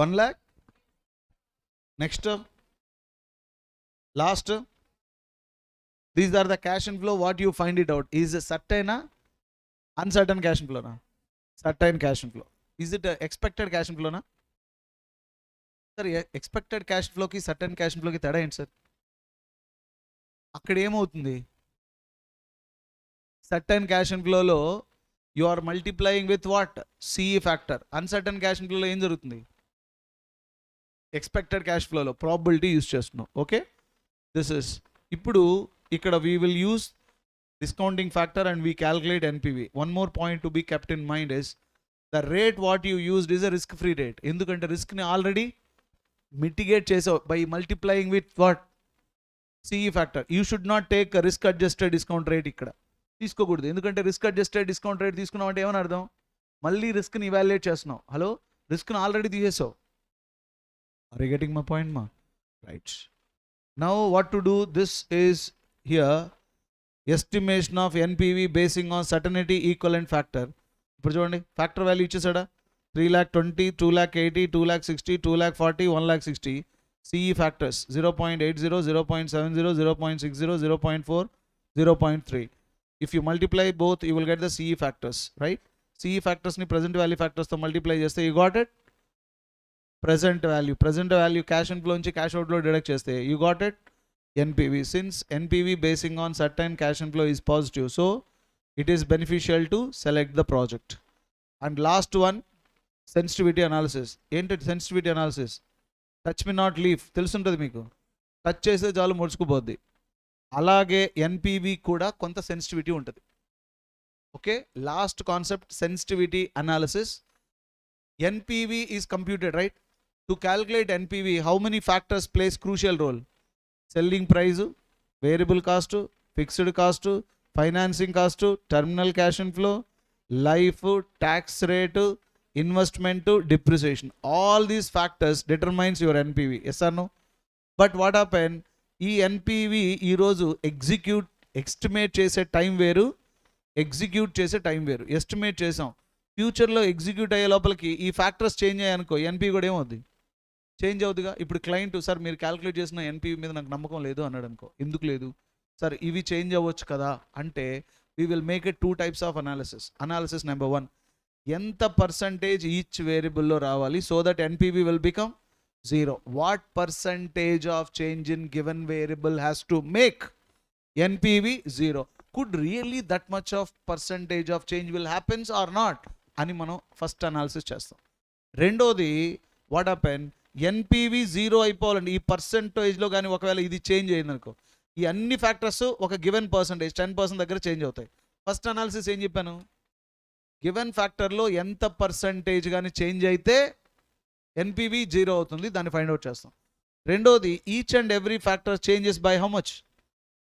1 lakh. Next last. These are the cash inflow. What you find it out? Is సర్టైనా అన్సర్టైన్ క్యాష్ ఇన్ఫ్లోనా? Certain cash inflow. Is it expected cash ఇన్ఫ్లోనా? సార్ ఎక్స్పెక్టెడ్ క్యాష్ ఫ్లోకి సర్టైన్ క్యాష్ ఫ్లోకి తేడా ఏంటి సార్? అక్కడ ఏమవుతుంది? సర్టైన్ క్యాష్ ఇన్ఫ్లోలో you are multiplying with what? CE factor. Uncertain cash ఇన్ఫ్లోలో ఏం జరుగుతుంది? ఎక్స్పెక్టెడ్ క్యాష్ ఫ్లోలో ప్రాబబిలిటీ యూస్ చేస్తున్నాం. Okay, this is. ఇప్పుడు ఇక్కడ we will use discounting factor and we calculate NPV. One more point to be kept in mind is the rate what you used is a risk free rate. ఎందుకంటే risk ని already mitigate చేసావు by multiplying with what? CE factor. You should not take a risk adjusted discount rate ఇక్కడ తీసుకోకూడదు. ఎందుకంటే risk adjusted discount rate తీసుకున్నావు అంటే ఏమని అర్థం? మళ్ళీ రిస్క్ని ఇవాల్యుయేట్ చేస్తున్నావు. హలో, రిస్క్ని ఆల్రెడీ తీసేసావు. Are you getting my point, ma? Right. Now what to do? This is here estimation of NPV basing on certainty equivalent factor. ఇప్పుడు చూడండి, factor value ఇచ్చేసాడా? 3,20,000, 2,80,000, 2,60,000, 2,40,000, 1,60,000. CE factors 0.80, 0.70, 0.60, 0.4, 0.3. If you multiply both, you will get the CE factors, right? CE factors ni present value factors తో multiply చేస్తే you got it? Present value cash inflow నుంచి cash outflow deduct చేస్తే you got it? NPV. Since NPV basing on certain cash inflow is positive, so it is beneficial to select the project. And last one, sensitivity analysis. ఏంటి sensitivity analysis? Touch me not leave తెలుసుంటుంది మీకు. టచ్ చేస్తే చాలు ముడుచుకుపోద్ది. అలాగే ఎన్పివి కూడా కొంత సెన్సిటివిటీ ఉంటుంది. Okay, last concept sensitivity analysis. NPV is computed, right? To calculate NPV, how many factors plays crucial role? Selling price, variable cost, fixed cost, financing cost, terminal cash inflow, life, tax rate, investment, depreciation. All these factors determines your NPV. Yes or no? But what happen, ఈ ఎన్పివి ఈరోజు ఎస్టిమేట్ చేసే టైం వేరు, ఎగ్జిక్యూట్ చేసే టైం వేరు. ఎస్టిమేట్ చేసాం, ఫ్యూచర్లో ఎగ్జిక్యూట్ అయ్యే లోపలికి ఈ ఫ్యాక్టర్స్ చేంజ్ అయ్యాయనుకో, ఎన్పివి కూడా ఏమవుద్ది? చేంజ్ అవుతుందిగా. ఇప్పుడు క్లయింట్, సార్ మీరు క్యాల్కులేట్ చేసిన ఎన్పివి మీద నాకు నమ్మకం లేదు అన్నాడు అనుకో. ఎందుకు లేదు సార్? ఇవి చేంజ్ అవ్వచ్చు కదా అంటే we will make it 2 types of analysis. Analysis number 1, ఎంత పర్సంటేజ్ ఈచ్ వేరియబుల్లో రావాలి so that NPV will become 0. What percentage of change in given variable has to make NPV 0? Could really that much of percentage of change will happens or not అని మనం ఫస్ట్ అనాలిసిస్ చేస్తాం. రెండోది, వాట్ హ్యాపెన్, ఎన్పివి 0 అయిపోవాలండి. ఈ పర్సంటేజ్లో కానీ ఒకవేళ ఇది చేంజ్ అయిందనుకో, ఈ అన్ని ఫ్యాక్టర్స్ ఒక గివెన్ పర్సంటేజ్ 10% దగ్గర చేంజ్ అవుతాయి. ఫస్ట్ అనాలిసిస్ ఏం చెప్పాను? గివెన్ ఫ్యాక్టర్లో ఎంత పర్సంటేజ్ కానీ చేంజ్ అయితే ఎన్పివి 0 అవుతుంది, దాన్ని ఫైండ్ అవుట్ చేస్తాం. రెండోది, each and every factor changes by how much?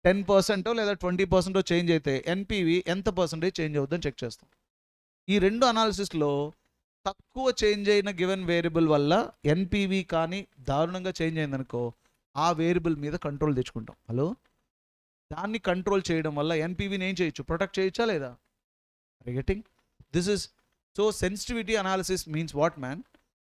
10% లేదా 20% చేంజ్ అయితే ఎన్పివి ఎంత పర్సంటేజ్ చేంజ్ అవుతుందని చెక్ చేస్తాం. ఈ రెండు అనాలిసిస్లో తక్కువ చేంజ్ అయిన గివెన్ వేరియబుల్ వల్ల ఎన్పివి కానీ దారుణంగా చేంజ్ అయిందనుకో, ఆ వేరియబుల్ మీద కంట్రోల్ తెచ్చుకుంటాం. హలో, దాన్ని కంట్రోల్ చేయడం వల్ల ఎన్పివిని ఏం చేయొచ్చు? ప్రొటెక్ట్ చేయొచ్చా లేదా? Getting this is. So sensitivity analysis means what man?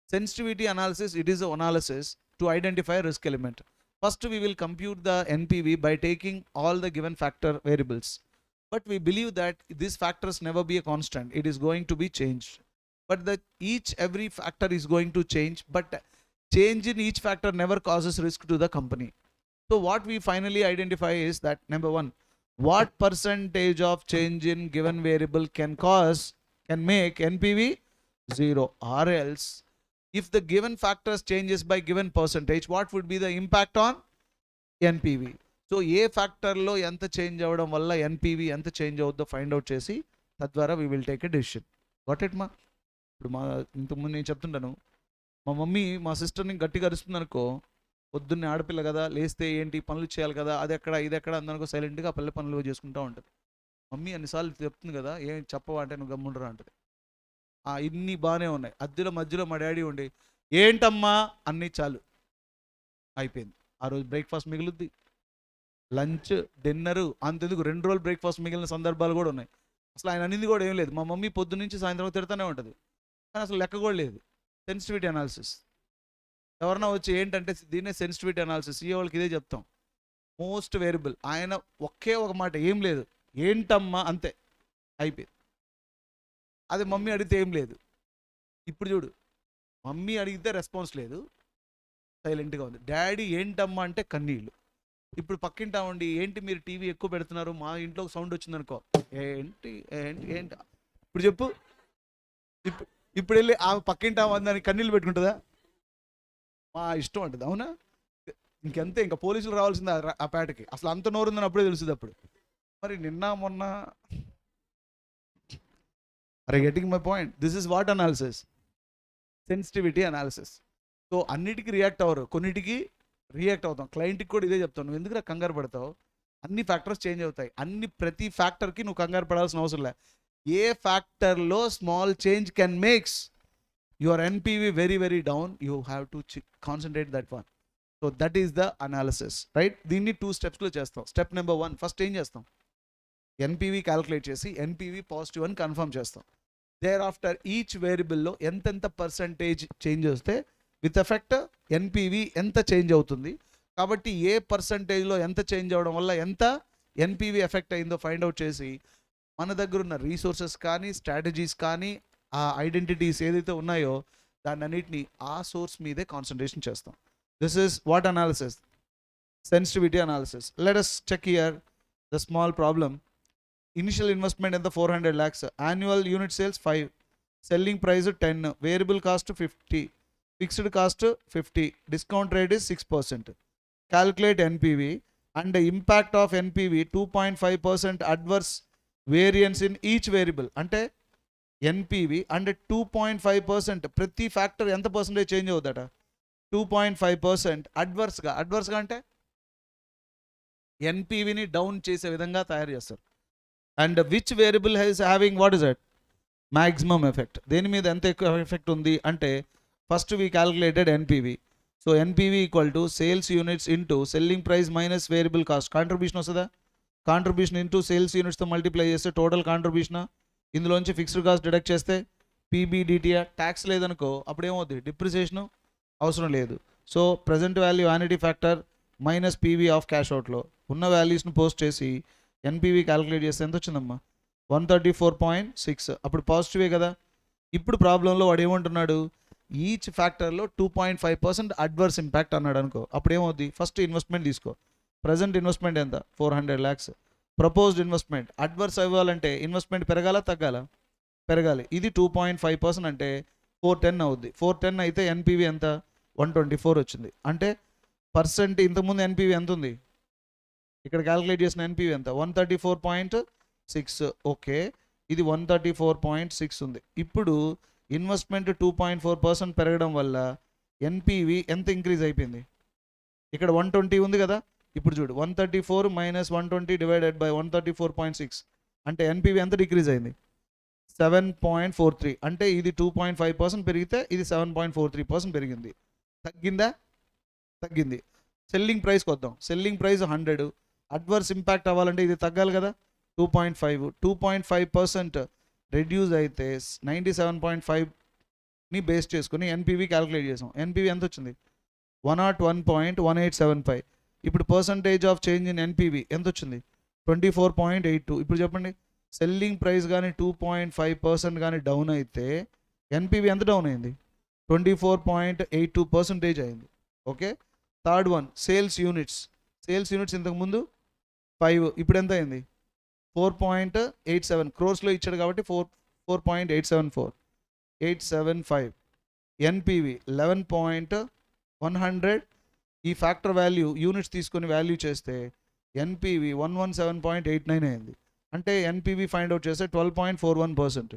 Sensitivity analysis, it is analysis to identify risk element. First, we will compute the NPV by taking all the given factor variables. But we believe that these factors never be a constant. It is going to be changed. But every factor is going to change. But change in each factor never causes risk to the company. So what we finally identify is that number one, what percentage of change in given variable can make NPV 0, or else if the given factors changes by given percentage, what would be the impact on NPV? So ఏ ఫ్యాక్టర్లో ఎంత చేంజ్ అవ్వడం వల్ల ఎన్పివి ఎంత చేంజ్ అవుద్దో ఫైండ్ అవుట్ చేసి తద్వారా we will take a decision. Got it మా? ఇప్పుడు ఇంతకుముందు నేను చెప్తుంటాను, మా మమ్మీ మా సిస్టర్ని గట్టిగా అరుస్తుంది అనుకో, పొద్దున్నే ఆడపిల్ల కదా, లేస్తే ఏంటి పనులు చేయాలి కదా, అది ఎక్కడ ఇది ఎక్కడ అందనుకో సైలెంట్గా పల్లె పనులు చేసుకుంటూ ఉంటుంది. మమ్మీ అన్నిసార్లు చెప్తుంది కదా, ఏం చెప్పవా అంటే నువ్వు గమ్ముండరా అంటది. ఇన్ని బాగానే ఉన్నాయి. మధ్యలో మా డాడీ ఉండి ఏంటమ్మా అన్నీ చాలు అయిపోయింది. ఆ రోజు బ్రేక్ఫాస్ట్ మిగులుద్ది, లంచ్ డిన్నరు, అంతెందుకు 2 రోజులు బ్రేక్ఫాస్ట్ మిగిలిన సందర్భాలు కూడా ఉన్నాయి. అసలు ఆయన అనేది కూడా ఏం లేదు. మా మమ్మీ పొద్దు నుంచి సాయంత్రం తిడుతూనే ఉంటుంది, కానీ అసలు లెక్క కూడా లేదు. సెన్సిటివిటీ అనాలిసిస్ ఎవరన్నా వచ్చి ఏంటంటే దీన్నే సెన్సిటివిటీ అనాలిసిస్, ఈ వాళ్ళకి ఇదే చెప్తాం. మోస్ట్ వేరియబుల్ ఆయన ఒకే ఒక మాట, ఏం లేదు ఏంటమ్మా అంతే అయిపోయింది. అదే మమ్మీ అడిగితే ఏం లేదు. ఇప్పుడు చూడు, మమ్మీ అడిగితే రెస్పాన్స్ లేదు, సైలెంట్గా ఉంది. డాడీ ఏంటమ్మా అంటే కన్నీళ్ళు. ఇప్పుడు పక్కింటామండి, ఏంటి మీరు టీవీ ఎక్కువ పెడుతున్నారు, మా ఇంట్లో సౌండ్ వచ్చిందనుకో, ఏంటి ఏంటి ఏంటి ఇప్పుడు చెప్పు. ఇప్పుడు వెళ్ళి ఆ పక్కింటామని కన్నీళ్ళు పెట్టుకుంటుందా? మా ఇష్టం అంటది. అవునా? ఇంకెంతే, ఇంకా పోలీసులు రావాల్సింది ఆ పేటకి. అసలు అంత నోరుందని అప్పుడే తెలుస్తుంది. అప్పుడు మరి నిన్న మొన్న getting my point. This is what analysis, sensitivity analysis. So అన్నిటికీ రియాక్ట్ అవ్వరు, కొన్నిటికి రియాక్ట్ అవుతాం. క్లయింట్కి కూడా ఇదే చెప్తాను, నువ్వు ఎందుకు కంగారు పడతావు, అన్ని ఫ్యాక్టర్స్ చేంజ్ అవుతాయి. ప్రతి ఫ్యాక్టర్కి నువ్వు కంగారు పడాల్సిన అవసరం లే. ఏ ఫ్యాక్టర్లో small change can makes your NPV very very down, you have to concentrate that one. So that is the analysis, right? దీన్ని 2 స్టెప్స్లో చేస్తాం. స్టెప్ నెంబర్ 1, ఫస్ట్ ఏం చేస్తాం, ఎన్పివి క్యాలిక్యులేట్ చేసి ఎన్పివి పాజిటివ్ అని కన్ఫర్మ్ చేస్తాం. దేర్ ఆఫ్టర్ ఈచ్ వేరియబుల్లో ఎంతెంత పర్సంటేజ్ చేంజ్ వస్తే విత్ ఎఫెక్ట్ ఎన్పివి ఎంత చేంజ్ అవుతుంది, కాబట్టి ఏ పర్సంటేజ్లో ఎంత చేంజ్ అవ్వడం వల్ల ఎంత ఎన్పివి ఎఫెక్ట్ అయిందో ఫైండ్ అవుట్ చేసి మన దగ్గర ఉన్న రీసోర్సెస్ కానీ స్ట్రాటజీస్ కానీ ఆ ఐడెంటిటీస్ ఏదైతే ఉన్నాయో దాన్ని అన్నిటిని ఆ సోర్స్ మీదే కాన్సన్ట్రేషన్ చేస్తాం. This is what analysis, sensitivity analysis. Let us check here the small problem. Initial investment ఎంత 400 lakhs, annual unit sales 5, selling price 10, variable cost 50, fixed cost 50, discount rate is 6%. Calculate NPV and the impact of NPV 2.5% adverse variance in each variable. అంటే ఎన్పివి అండ్ 2.5% ప్రతి ఫ్యాక్టర్ ఎంత పర్సెంటేజ్ చేంజ్ అవుతాడ, 2.5% అడ్వర్స్గా. అడ్వర్స్గా అంటే ఎన్పివిని డౌన్ చేసే విధంగా తయారు చేస్తారు. And which variable is having what is that maximum effect, దేని మీద ఎంత ఎక్కువ ఎఫెక్ట్ ఉంది అంటే first we calculated NPV. So NPV equal to sales units into selling price minus variable cost. Contribution వస్తుందా, కాంట్రిబ్యూషన్ ఇంటూ సేల్స్ యూనిట్స్తో మల్టిప్లై చేస్తే టోటల్ కాంట్రిబ్యూషన్, ఇందులోంచి ఫిక్స్డ్ కాస్ట్ డిడక్ట్ చేస్తే పీబీడిటిఆర్. ట్యాక్స్ లేదనుకో అప్పుడు ఏమవుతుంది, డిప్రిసియేషను అవసరం లేదు. So present value annuity factor minus PV of cash అవుట్లో ఉన్న వాల్యూస్ని పోస్ట్ చేసి ఎన్పివి క్యాలిక్యులేట్ చేస్తే ఎంత వచ్చిందమ్మా, 134.6. అప్పుడు పాజిటివే కదా. ఇప్పుడు ప్రాబ్లంలో వాడు ఏమంటున్నాడు, ఈచ్ ఫ్యాక్టర్లో 2.5% అడ్వర్స్ ఇంపాక్ట్ అన్నాడు అనుకో, అప్పుడు ఏమవుద్ది, ఫస్ట్ ఇన్వెస్ట్మెంట్ తీసుకో. ప్రజెంట్ ఇన్వెస్ట్మెంట్ ఎంత 400 lakhs. ప్రపోజ్డ్ ఇన్వెస్ట్మెంట్ అడ్వర్స్ అవ్వాలంటే ఇన్వెస్ట్మెంట్ పెరగాల తగ్గాల, పెరగాలి. ఇది 2.5% అంటే 410 అవుద్ది. 410 అయితే ఎన్పివి ఎంత 124 వచ్చింది. అంటే పర్సెంట్ ఇంతకుముందు ఎన్పివి ఎంత ఉంది, ఇక్కడ క్యాలిక్యులేట్ చేసిన ఎన్పివి ఎంత 134.6. ఓకే, ఇది 134.6 ఉంది. ఇప్పుడు ఇన్వెస్ట్మెంట్ 2.4% పెరగడం వల్ల ఎన్పివి ఎంత ఇంక్రీజ్ అయిపోయింది, ఇక్కడ 120 ఉంది కదా. ఇప్పుడు చూడు 134 మైనస్ 120 డివైడెడ్ బై 134.6 అంటే ఎన్పివి ఎంత డిక్రీజ్ అయింది, 7.43. అంటే ఇది 2.5% పెరిగితే ఇది 7.43% పెరిగింది. తగ్గిందా, తగ్గింది. సెల్లింగ్ ప్రైస్కి వద్దాం. సెల్లింగ్ ప్రైస్ 100, అడ్వర్స్ ఇంపాక్ట్ అవ్వాలంటే ఇది తగ్గాలి కదా, 2.5. 2.5% రెడ్యూస్ అయితే 97.5ని బేస్ చేసుకుని ఎన్పివి క్యాలిక్యులేట్ చేసాం. ఎన్పివి ఎంత వచ్చింది 101.1875. ఇప్పుడు percentage of change in NPV ఎంత వచ్చింది? 24.82. ఇప్పుడు చెప్పండి, సెల్లింగ్ ప్రైస్ కానీ 2.5% కానీ డౌన్ అయితే ఎన్పివి ఎంత డౌన్ అయింది? 24.82% అయింది. Okay. Third one sales units. Sales units ఇంతకుముందు 5, ఇప్పుడు ఎంత అయింది? 4.87 క్రోర్స్లో ఇచ్చాడు కాబట్టి 4.875. ఎన్పివి 11.100. ఈ ఫ్యాక్టర్ వాల్యూ యూనిట్స్ తీసుకొని వాల్యూ చేస్తే ఎన్పివి 117.89 అయింది. అంటే ఎన్పివి ఫైండ్ అవుట్ చేస్తే 12.41%.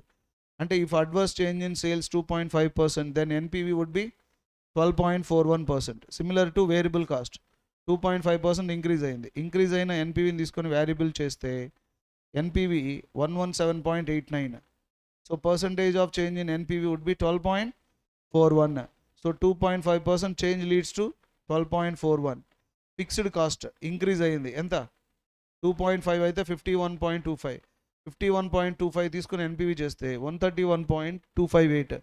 అంటే if adverse change in sales 2.5%, then NPV would be 12.41%. Similar to variable cost 2.5% increase అయింది. ఇంక్రీజ్ అయిన ఎన్పివిని తీసుకొని వేరియబుల్ చేస్తే NPV 117.89. So percentage of change in NPV would be 12.41. So 2.5% change leads to 12.41. Fixed cost increase అయ్యింది. ఎంత? 2.5 అయితే 51.25. 51.25 తీసుకుని ఎన్పివి చేస్తే 131.258.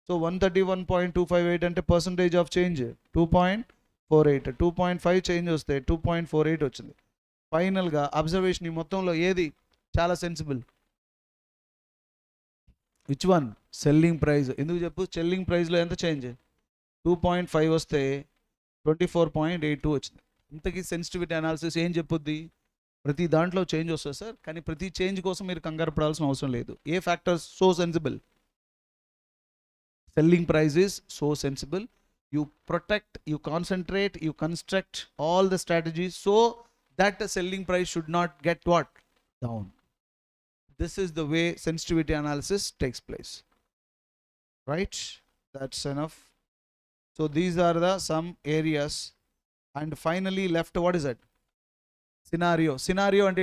సో 131.258 అంటే పర్సంటేజ్ ఆఫ్ చేంజ్ 2.48. 2.5 చేంజ్ వస్తే 2.48 వచ్చింది. ఫైనల్గా అబ్జర్వేషన్ ఈ మొత్తంలో ఏది చాలా sensible? Which one? Selling price. ఎందుకు చెప్పు? సెల్లింగ్ ప్రైస్లో ఎంత చేంజ్? 2.5 వస్తే 24.82 వచ్చింది. ఇంతకీ సెన్సిటివిటీ అనాలిసిస్ ఏం చెప్పుద్ది? ప్రతి దాంట్లో చేంజ్ వస్తుంది సార్, కానీ ప్రతి చేంజ్ కోసం మీరు కంగారు పడాల్సిన అవసరం లేదు. ఏ factors so sensible? Selling price is so sensible. You protect, you concentrate, you construct all the strategies so that the selling price should not get what? Down. This is the way sensitivity analysis takes place. Right? That's enough. So these are the some areas. And finally left, what is it? Scenario. Scenario and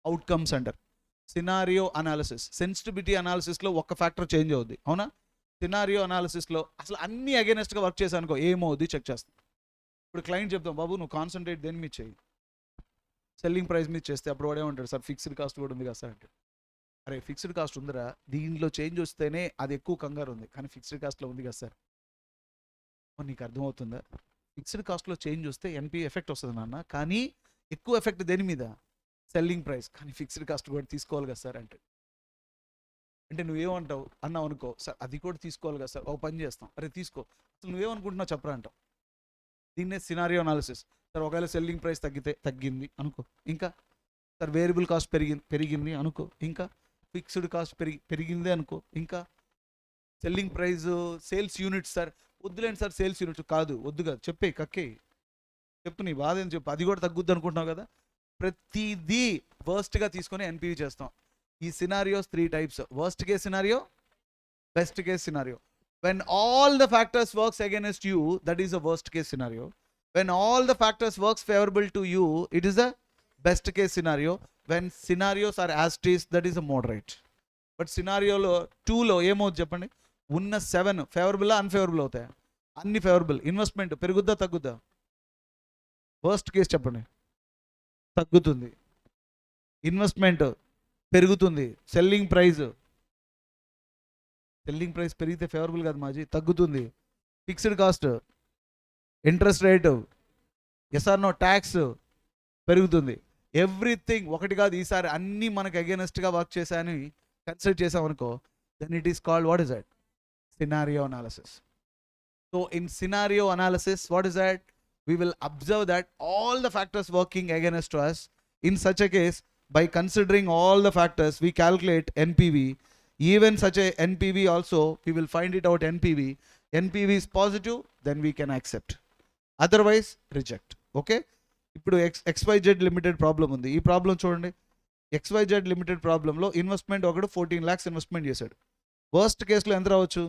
outcomes under. Scenario analysis. Sensitivity analysis lo oka factor change avuddi. Avuna? Scenario అనాలిసిస్లో అసలు అన్ని అగైనెస్ట్గా వర్క్ చేశానుకో ఏమవుద్ది చెక్ చేస్తాం. ఇప్పుడు క్లయింట్ చెప్తాం, బాబు నువ్వు కాన్సన్ట్రేట్ దేని మీద చేయి, సెల్లింగ్ ప్రైస్ మీద చేస్తే అప్పుడు వాడే ఉంటాడు, సార్ ఫిక్స్డ్ కాస్ట్ కూడా ఉంది కదా సార్ అంటే. అరే ఫిక్స్డ్ కాస్ట్ ఉందిరా, దీనిలో చేంజ్ వస్తేనే అది ఎక్కువ కంగారు ఉంది, కానీ ఫిక్స్డ్ కాస్ట్లో ఉంది కదా సార్. నీకు అర్థమవుతుందా? ఫిక్స్డ్ కాస్ట్లో చేంజ్ వస్తే ఎన్పి ఎఫెక్ట్ వస్తుంది నాన్న, కానీ ఎక్కువ ఎఫెక్ట్ దేని మీద? Selling price. కానీ ఫిక్స్డ్ కాస్ట్ కూడా తీసుకోవాలి కదా సార్ అంటే. అంటే నువ్వేమంటావు అన్నావు అనుకో, సార్ అది కూడా తీసుకోవాలి కదా సార్, ఒక పని చేస్తాం, అరే తీసుకో, అసలు నువ్వేమనుకుంటున్నావు చెప్పరా అంటావు. దీన్నే సినారియో అనాలిసిస్. సార్ ఒకవేళ సెల్లింగ్ ప్రైస్ తగ్గింది అనుకో, ఇంకా సార్ వేరియబుల్ కాస్ట్ పెరిగింది అనుకో, ఇంకా ఫిక్స్డ్ కాస్ట్ పెరిగింది అనుకో, ఇంకా selling price sales units sir వద్దులేండి సార్, సేల్స్ యూనిట్స్ కాదు, వద్దు కదా, చెప్పు నీ బాధ ఏం చెప్పు, అది కూడా తగ్గుద్ది అనుకుంటున్నావు కదా. ప్రతిదీ వర్స్ట్గా తీసుకొని ఎన్పివి చేస్తాం. ఈ scenarios 3 types. Worst case scenario, best case scenario. When all the factors works against you, that is a worst case scenario. When all the factors works favorable to you, it is a best case scenario. When scenarios are as it is, that is a moderate. But scenario 2 లో ఏమవుతుంది చెప్పండి? ఉన్న 7 ఫేవరబుల్ అన్ఫేవరబుల్ అవుతాయి? అన్ని ఫేవరబుల్. ఇన్వెస్ట్మెంట్ పెరుగుద్దా తగ్గుద్దా? వర్స్ట్ కేస్ చెప్పండి, తగ్గుతుంది. ఇన్వెస్ట్మెంట్ పెరుగుతుంది. సెల్లింగ్ ప్రైస్ పెరిగితే ఫేవరబుల్ కాదు మాజీ, తగ్గుతుంది. ఫిక్స్డ్ కాస్ట్, ఇంట్రెస్ట్ రేటు, ఎస్ఆర్నో ట్యాక్స్ పెరుగుతుంది. ఎవ్రీథింగ్ ఒకటి కాదు, ఈసారి అన్నీ మనకు అగైనెస్ట్గా వర్క్ చేశాయని కన్సిడర్ చేసామనుకో, then it is called what is that? Scenario analysis. So in scenario analysis what is that? We will observe that all the factors working against us. In such a case, by considering all the factors, we calculate NPV. Even such a NPV also, we will find it out NPV. NPV is positive, then we can accept. Otherwise, reject. Okay? ఇప్పుడు XYZ లిమిటెడ్ ప్రాబ్లం ఉంది. ఈ ప్రాబ్లం చూడండి. XYZ లిమిటెడ్ ప్రాబ్లంలో ఇన్వెస్ట్మెంట్ ఒకడు 14 lakhs ఇన్వెస్ట్మెంట్ చేశాడు. వర్స్ట్ కేసులో ఎంత రావచ్చు?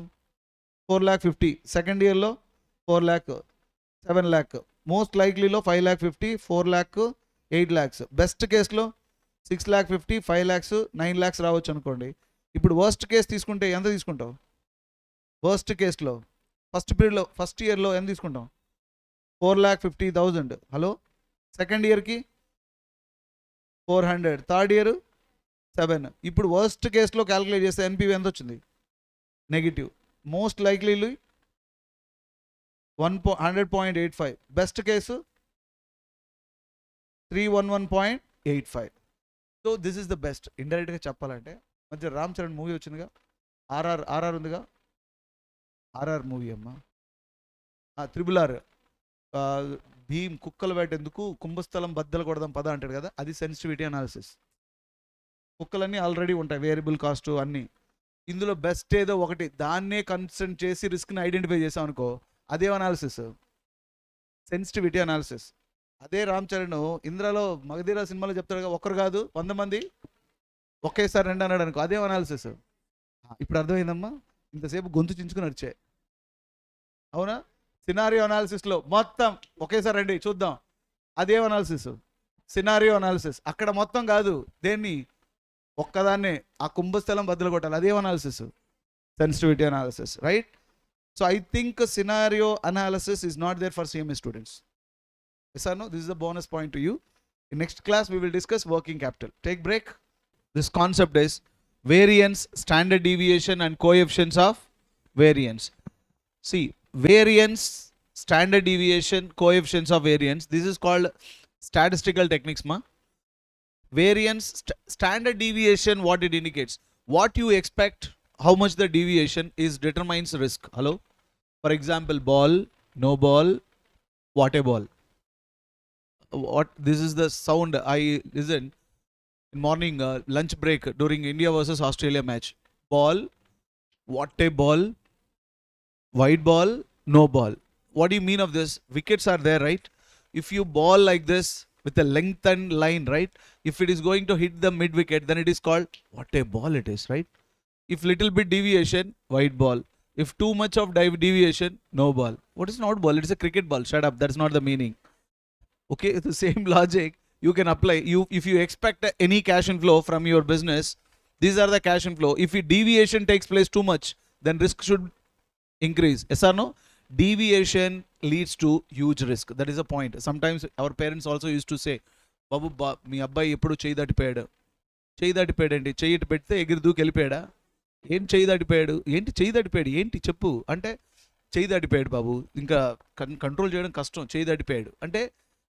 4,50,000. సెకండ్ ఇయర్లో 4 lakh, 7 lakh. మోస్ట్ లైక్లీలో 5,50,000, 4 lakh, 8 lakhs. బెస్ట్ కేసులో 6,50,000, 5 lakhs, 9 lakhs రావచ్చు అనుకోండి. ఇప్పుడు వర్స్ట్ కేసు తీసుకుంటే ఎంత తీసుకుంటావు? వర్స్ట్ కేసులో ఫస్ట్ ఇయర్లో ఎంత తీసుకుంటాం? 4,50,000. హలో, సెకండ్ ఇయర్కి 400, థర్డ్ ఇయర్ 7. ఇప్పుడు వర్స్ట్ కేసులో క్యాలిక్యులేట్ చేస్తే ఎన్పివి ఎంత వచ్చింది? నెగిటివ్. మోస్ట్ లైక్లీలీ 100.85. Best case 311.85. So this is the best. ఇండైరెక్ట్గా చెప్పాలంటే మధ్య రామ్ చరణ్ మూవీ వచ్చిందిగా, ఆర్ఆర్ ఉందిగా, ఆర్ఆర్ మూవీ అమ్మా, త్రిబుల్ భీమ్ కుక్కలు వేటేందుకు కుంభస్థలం బద్దలు కొడదాం పద అంటాడు కదా, అది సెన్సిటివిటీ అనాలిసిస్. కుక్కలన్నీ ఆల్రెడీ ఉంటాయి, వేరియబుల్ కాస్ట్ అన్నీ. ఇందులో బెస్ట్ ఏదో ఒకటి దాన్నే కన్సెంట్ చేసి రిస్క్ని ఐడెంటిఫై చేసాం అనుకో, అదే అనాలిసిస్, సెన్సిటివిటీ అనాలిసిస్. అదే రామ్ చరణ్ ఇంద్రలో మగధీర సినిమాలో చెప్తాడు, ఒక్కరు కాదు 100 మంది ఒకేసారి రండి అన్నాడు అనుకో, అదే అనాలిసిస్. ఇప్పుడు అర్థమైందమ్మా, ఇంతసేపు గొంతు చించుకుని వచ్చే, అవునా? సినారియో అనాలిసిస్లో మొత్తం ఒకేసారి రండి చూద్దాం, అదే అనాలిసిస్, సినారియో అనాలిసిస్. అక్కడ మొత్తం కాదు, దేన్ని ఒక్కదాన్నే ఆ కుంభస్థలం బద్దలు కొట్టాలి, అదే analysis, sensitivity analysis, right? So I think scenario analysis is not there for CMA students. Yes or no? This is a bonus point to you. In next class we will discuss working capital. Take break. This concept is variance, standard deviation and coefficients of variance. See, variance, standard deviation, coefficients of variance, this is called statistical techniques ma. Variance, standard deviation, what it indicates, what you expect, how much the deviation is determines risk. Hello? For example, ball, no ball, what a ball. What, this is the sound I listen in morning lunch break during India versus Australia match. Ball, what a ball, white ball, no ball. What do you mean of this? Wickets are there, right? If you ball like this with a lengthened line, right? If it is going to hit the mid wicket, then it is called what a ball it is, right? If little bit deviation, white ball. If too much of deviation, no ball. What is not ball? It is a cricket ball. Shut up. That's not the meaning. Okay, the same logic you can apply. If you expect any cash inflow from your business, these are the cash inflow. If deviation takes place too much, then risk should increase. Yes or no? Deviation leads to huge risk. That is a point. Sometimes our parents also used to say, babu మీ అబ్బాయి ఎప్పుడు చేయి దాటిపోయాడు, చేయి దాటిపోయాడు ఏంటి, చెయ్యి ఇటు పెడితే ఎగిరి దూకి వెళ్ళిపోయాడా, ఏంటి చేయి దాటిపోయాడు, ఏంటి చేయి దాటిపోయాడు, ఏంటి చెప్పు అంటే, చేయి దాటిపోయాడు బాబు, ఇంకా కంట్రోల్ చేయడం కష్టం, చేయి దాటిపోయాడు అంటే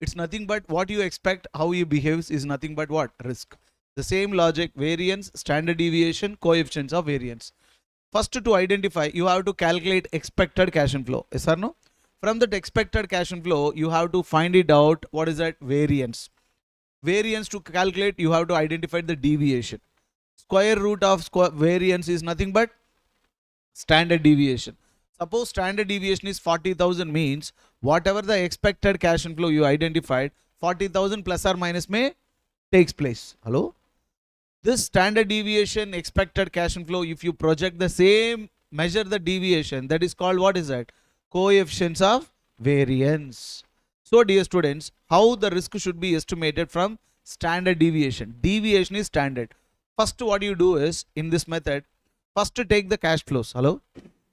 it's nothing but what you expect, how he behaves is nothing but what? Risk. The same logic, variance, standard deviation, coefficients of variance. First, to identify, you have to calculate expected cash inflow. Yes or no? From that expected cash inflow, you have to find it out. What is that? Variance. Variance to calculate, you have to identify the deviation. Square root of variance is nothing but standard deviation. Suppose standard deviation is 40,000, means whatever the expected cash inflow you identified, 40,000 plus or minus may takes place. Hello? This standard deviation, expected cash inflow, if you project the same, measure the deviation, that is called, what is that? Coefficients of variance. So dear students, how the risk should be estimated from standard deviation. Deviation is standard. First what you do is, in this method, first take the cash flows. Hello?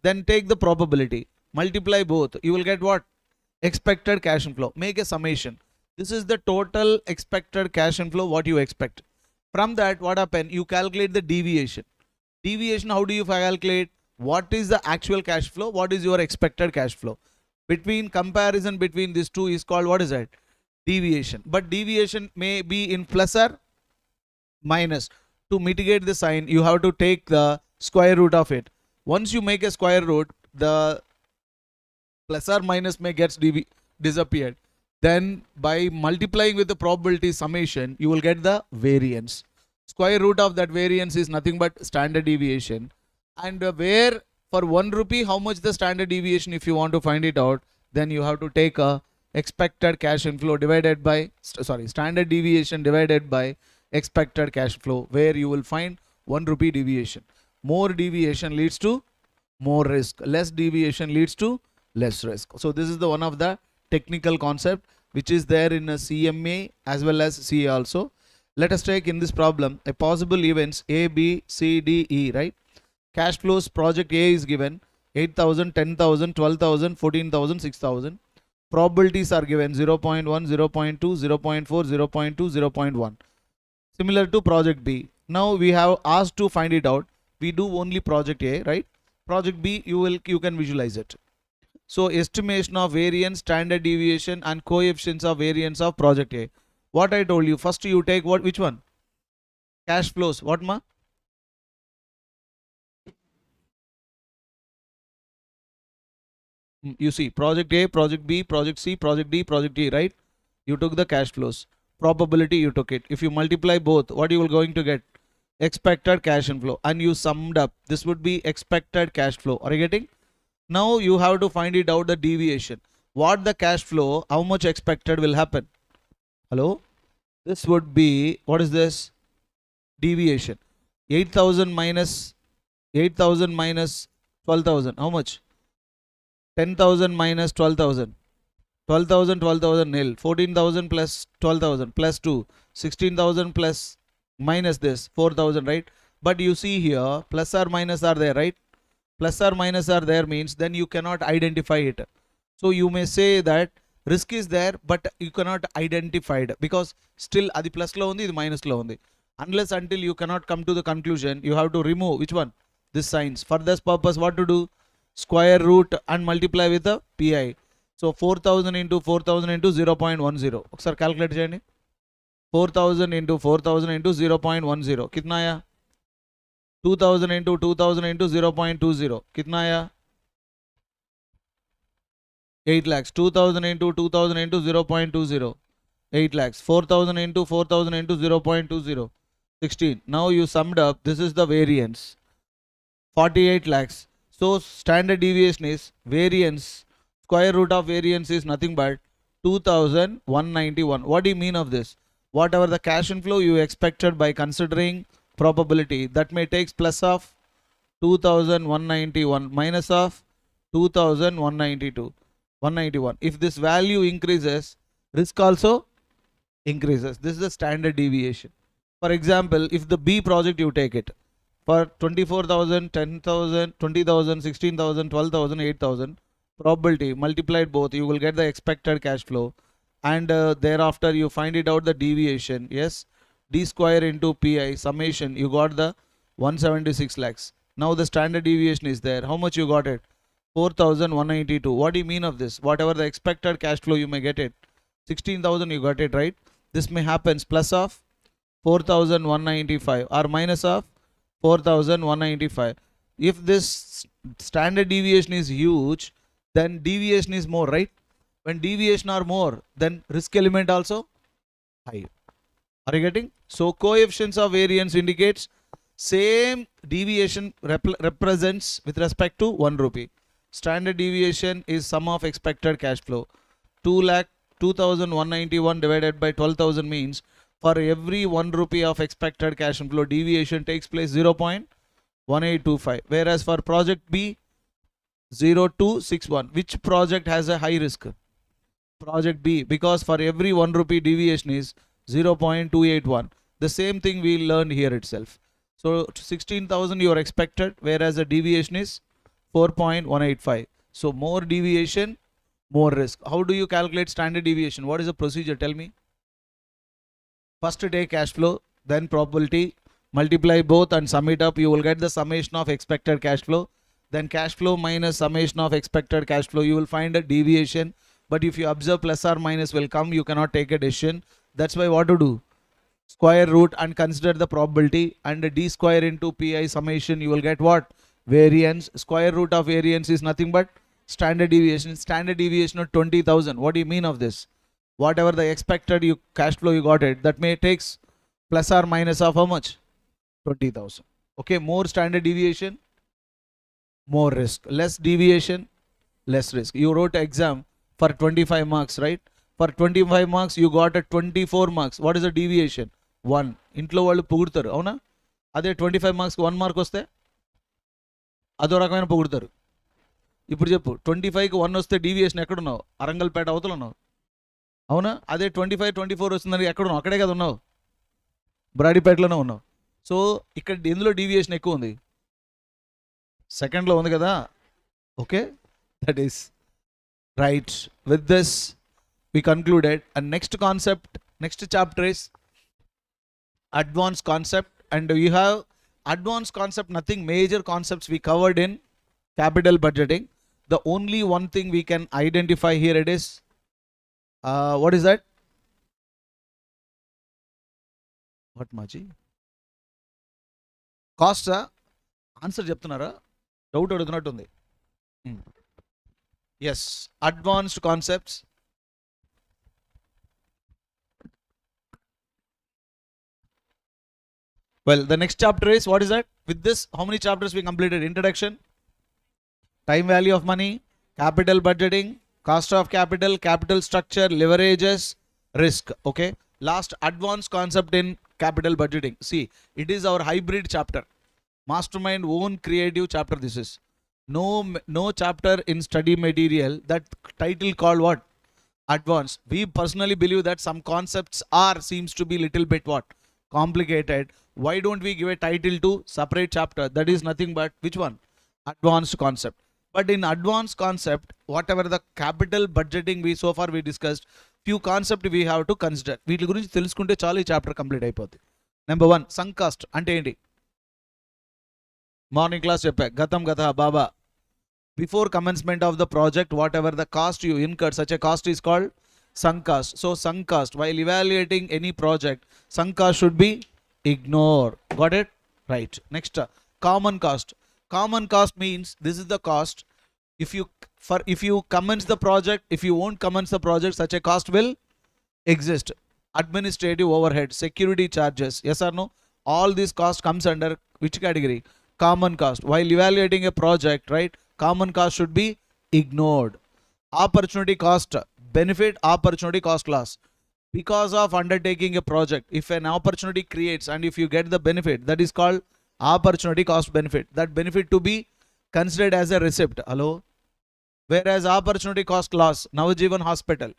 Then take the probability, multiply both, you will get what? Expected cash inflow. Make a summation. This is the total expected cash inflow, what you expect. From that, what happen? You calculate the deviation. Deviation, how do you calculate? What is the actual cash flow? What is your expected cash flow? Between comparison between these two is called, what is that? Deviation. But deviation may be in plus or minus. To mitigate the sign, you have to take the square root of it. Once you make a square root, the plus or minus may gets disappeared. Then by multiplying with the probability summation, you will get the variance. Square root of that variance is nothing but standard deviation. And where for 1 rupee, how much the standard deviation, if you want to find it out, then you have to take a expected cash inflow divided by, standard deviation divided by expected cash flow, where you will find 1 rupee deviation. More deviation leads to more risk. Less deviation leads to less risk. So this is the one of the technical concept which is there in a CMA as well as CA also. Let us take in this problem a possible events A, B, C, D, E, right? Cash flows project A is given 8,000, 10,000, 12,000, 14,000, 6,000. Probabilities are given 0.1, 0.2, 0.4, 0.2, 0.1. Similar to project B. Now we have asked to find it out. We do only project A, right? Project B, you can visualize it. So estimation of variance, standard deviation and coefficients of variance of project A. What I told you, first you take what, which one? Cash flows. What ma? You see, project A, project B, project C, project D, project E, right? You took the cash flows. Probability, you took it. If you multiply both, what you will going to get? Expected cash inflow. And you summed up. This would be expected cash flow. Are you getting? Now you have to find it out the deviation. What the cash flow, how much expected will happen? Hello? This would be, what is this? Deviation. 8,000 minus 8,000 minus 12,000. How much? 10,000 minus 12,000. 12,000, 12,000 nil. 14,000 plus 12,000 plus 2. 16,000 plus minus this 4,000, right? But you see here, plus or minus are there, right? Plus or minus are there means then you cannot identify it. So you may say that risk is there, but you cannot identify it because still adi plus lo undi, idi minus lo undi. Unless until you cannot come to the conclusion, you have to remove which one? This signs. For this purpose, what to do? Square root and multiply with the pi. So 4,000 into 4,000 into 0.10. ఒకసారి calculate చేయండి. 4,000 into 4,000 into 0.10. कितना आया? 2,000 into 2,000 into 0.20. कितना आया? 8 lakhs. 2,000 into 2,000 into 0.20. 8 lakhs. 4,000 into 4,000 into 0.20. 16. Now you summed up. This is the variance. 48 lakhs. So standard deviation is variance. Square root of variance is nothing but 2,191. What do you mean of this? Whatever the cash inflow you expected by considering probability, that may take plus of 2,191 minus of 2,192. 191. If this value increases, risk also increases. This is the standard deviation. For example, if the B project you take it for 24,000, 10,000, 20,000, 16,000, 12,000, 8,000, probability multiplied both, you will get the expected cash flow, and thereafter you find it out the deviation. Yes, d square into pi summation, you got the 176 lakhs. Now the standard deviation is there. How much you got it? 4,192. What do you mean of this? Whatever the expected cash flow you may get it. 16,000 you got it, right? This may happen plus of 4,195 or minus of 4,195. If this standard deviation is huge, then deviation is more, right? When deviation are more, then risk element also high. Are you getting? So coefficients of variance indicates same deviation represents with respect to 1 rupee. Standard deviation is sum of expected cash flow. 2,191 divided by 12,000 means for every 1 rupee of expected cash inflow, deviation takes place 0.1825. Whereas for project B, 0.261. Which project has a high risk? Project B, because for every 1 rupee deviation is 0.281. The same thing we learned here itself. So 16,000 you are expected, whereas the deviation is 4.185. So more deviation, more risk. How do you calculate standard deviation? What is the procedure? Tell me. First take cash flow, then probability, multiply both and sum it up. You will get the summation of expected cash flow. Then cash flow minus summation of expected cash flow, you will find a deviation. But if you observe plus or minus will come, you cannot take a decision. That's why what to do? Square root and consider the probability, and d square into pi summation, you will get what? Variance. Square root of variance is nothing but standard deviation. Standard deviation of 20,000. What do you mean of this? Whatever the expected cash flow you got it, that may takes plus or minus of how much? 20,000. Okay, more standard deviation, more risk. Less deviation, less risk. You wrote exam for 25 marks, right? For 25 marks, you got a 24 marks. What is the deviation? 1. ఇంట్లో వాళ్ళు పొగుడుతారు, అవునా? అదే 25 మార్క్స్కి 1 మార్క్ వస్తే అదో రకమైన పొగుడుతారు. ఇప్పుడు చెప్పు, 25కి 1 వస్తే డీవియేషన్ ఎక్కడున్నావు? అరంగల్పేట అవతల ఉన్నావు, అవునా? అదే 25, 24 వస్తుందని ఎక్కడున్నావు? అక్కడే కదా ఉన్నావు, బ్రాడీపేటలోనే ఉన్నావు. సో ఇక్కడ ఎందులో డీవియేషన్ ఎక్కువ ఉంది? సెకండ్లో ఉంది కదా. Okay, that is right. With this we concluded. And next concept, next chapter is advanced concept, and we have advanced concept, nothing major concepts we covered in capital budgeting. The only one thing we can identify here, it is what is that? What మాజీ కాస్టా ఆన్సర్ చెప్తున్నారా? డౌట్ అడుగుతున్నట్టుంది. Yes, advanced concepts. Well, the next chapter is, what is that? With this, how many chapters we completed? Introduction, time value of money, capital budgeting, cost of capital, capital structure, leverages, risk. Okay. Last advanced concept in capital budgeting. See, it is our hybrid chapter. Mastermind own creative chapter. This is no chapter in study material that title called what? Advanced. We personally believe that some concepts seems to be little bit what? Complicated. Why don't we give a title to separate chapter? That is nothing but which one? Advanced concept. But in advanced concept, whatever the capital budgeting we so far we discussed, few concept we have to consider. వీటి గురించి తెలుసుకుంటే చాలు ఈ చాప్టర్ కంప్లీట్ అయిపోద్ది. నెంబర్ 1, సంక్ కాస్ట్ అంటే ఏంటి? మార్నింగ్ క్లాస్ చెప్పా, గతం గత బాబా. Before commencement of the project, whatever the cost you incur, such a cost is called sunk cost. So sunk cost, while evaluating any project, sunk cost should be ignored. Got it? Right. Next, common cost. Common cost means this is the cost. If you commence the project, if you won't commence the project, such a cost will exist. Administrative overhead, security charges. Yes or no? All these cost comes under which category? Common cost. While evaluating a project, right? Common cost should be ignored. Opportunity cost, benefit, opportunity cost loss. Because of undertaking a project, if an opportunity creates and if you get the benefit, that is called opportunity cost benefit. That benefit to be considered as a receipt. Hello? Whereas opportunity cost loss, Navajeevan Hospital,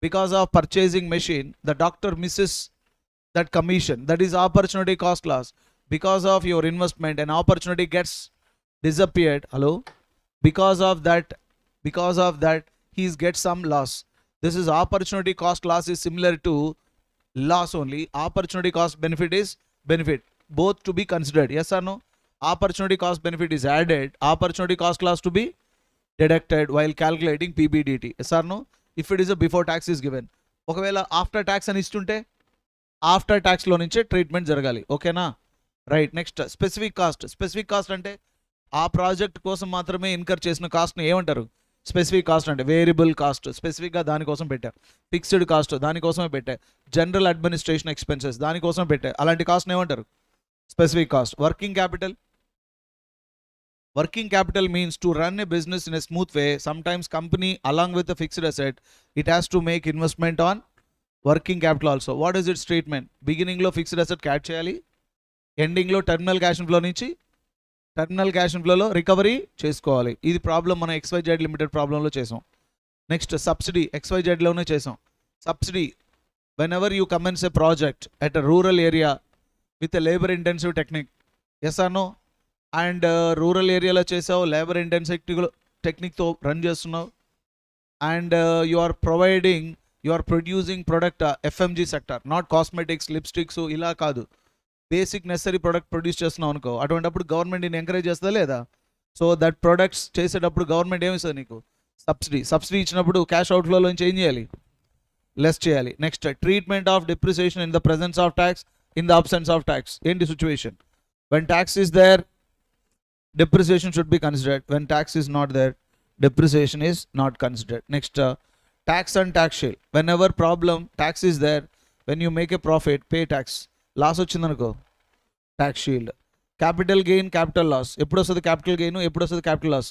because of purchasing machine, the doctor misses that commission. That is opportunity cost loss. Because of your investment, an opportunity gets disappeared. Hello? Because of that he gets some loss. This is opportunity cost loss is similar to loss only. Opportunity cost benefit is benefit, both to be considered. Yes or no? Opportunity cost benefit is added, opportunity cost loss to be deducted while calculating PBDT. Yes or no? If it is a before tax is given. ఒకవేళ ఆఫ్టర్ ట్యాక్స్ అని ఇస్తుంటే ఆఫ్టర్ ట్యాక్స్లో నుంచే ట్రీట్మెంట్ జరగాలి. ఓకేనా? Right. Next, specific cost. Specific cost అంటే ఆ ప్రాజెక్ట్ కోసం మాత్రమే ఇన్కర్ చేసిన కాస్ట్ని ఏమంటారు? స్పెసిఫిక్ కాస్ట్ అంటే వేరియబుల్ కాస్ట్, స్పెసిఫిక్గా దానికోసం పెట్టా. ఫిక్స్డ్ కాస్ట్ దానికోసమే పెట్టా. జనరల్ అడ్మినిస్ట్రేషన్ ఎక్స్పెన్సెస్ దానికోసం పెట్టా. అలాంటి కాస్ట్ని ఏమంటారు? Specific cost. Working capital. Working capital means to run a business in a smooth way. Sometimes company along with the fixed asset, it has to make investment on working capital also. What is its treatment? Beginning లో ఫిక్స్డ్ అసెట్ క్యాచ్ చేయాలి, ఎండింగ్లో టర్మినల్ క్యాష్ ఫ్లో నుంచి టర్మినల్ క్యాష్ ఫ్లోలో రికవరీ చేసుకోవాలి. ఇది ప్రాబ్లం మన XYZ లిమిటెడ్ ప్రాబ్లంలో చేసాం. నెక్స్ట్, సబ్సిడీ XYZలోనే చేసాం. Subsidy, whenever you commence a project at a rural area with a labour intensive technique. Yes or no? And rural ఏరియాలో చేసావు, లేబర్ ఇంటెన్సివ్ టెక్నిక్తో రన్ చేస్తున్నావు, and you are producing product FMG sector, not cosmetics, lipsticks ఇలా కాదు, బేసిక్ నెసరీ ప్రొడక్ట్ ప్రొడ్యూస్ చేస్తున్నావు అనుకో. అటువంటిప్పుడు గవర్నమెంట్ నేను ఎంకరేజ్ చేస్తుందా లేదా? సో దట్ ప్రొడక్ట్స్ చేసేటప్పుడు గవర్నమెంట్ ఏమి ఇస్తుంది నీకు? సబ్సిడీ ఇచ్చినప్పుడు క్యాష్ అవుట్ఫ్లోలో నుంచి ఏం చేయాలి? లెస్ చేయాలి. Next, treatment of depreciation in the presence of tax, in the absence of tax. ఏంటి situation? When tax is there, depreciation should be considered. When tax is not there, depreciation is not considered. Next, tax and tax shield. Whenever problem tax is there, when you make a profit, pay tax. Loss వచ్చిందనుకో, tax shield. Capital gain, capital loss. ఎప్పుడు వస్తుంది capital gain, ఎప్పుడు వస్తుంది capital loss?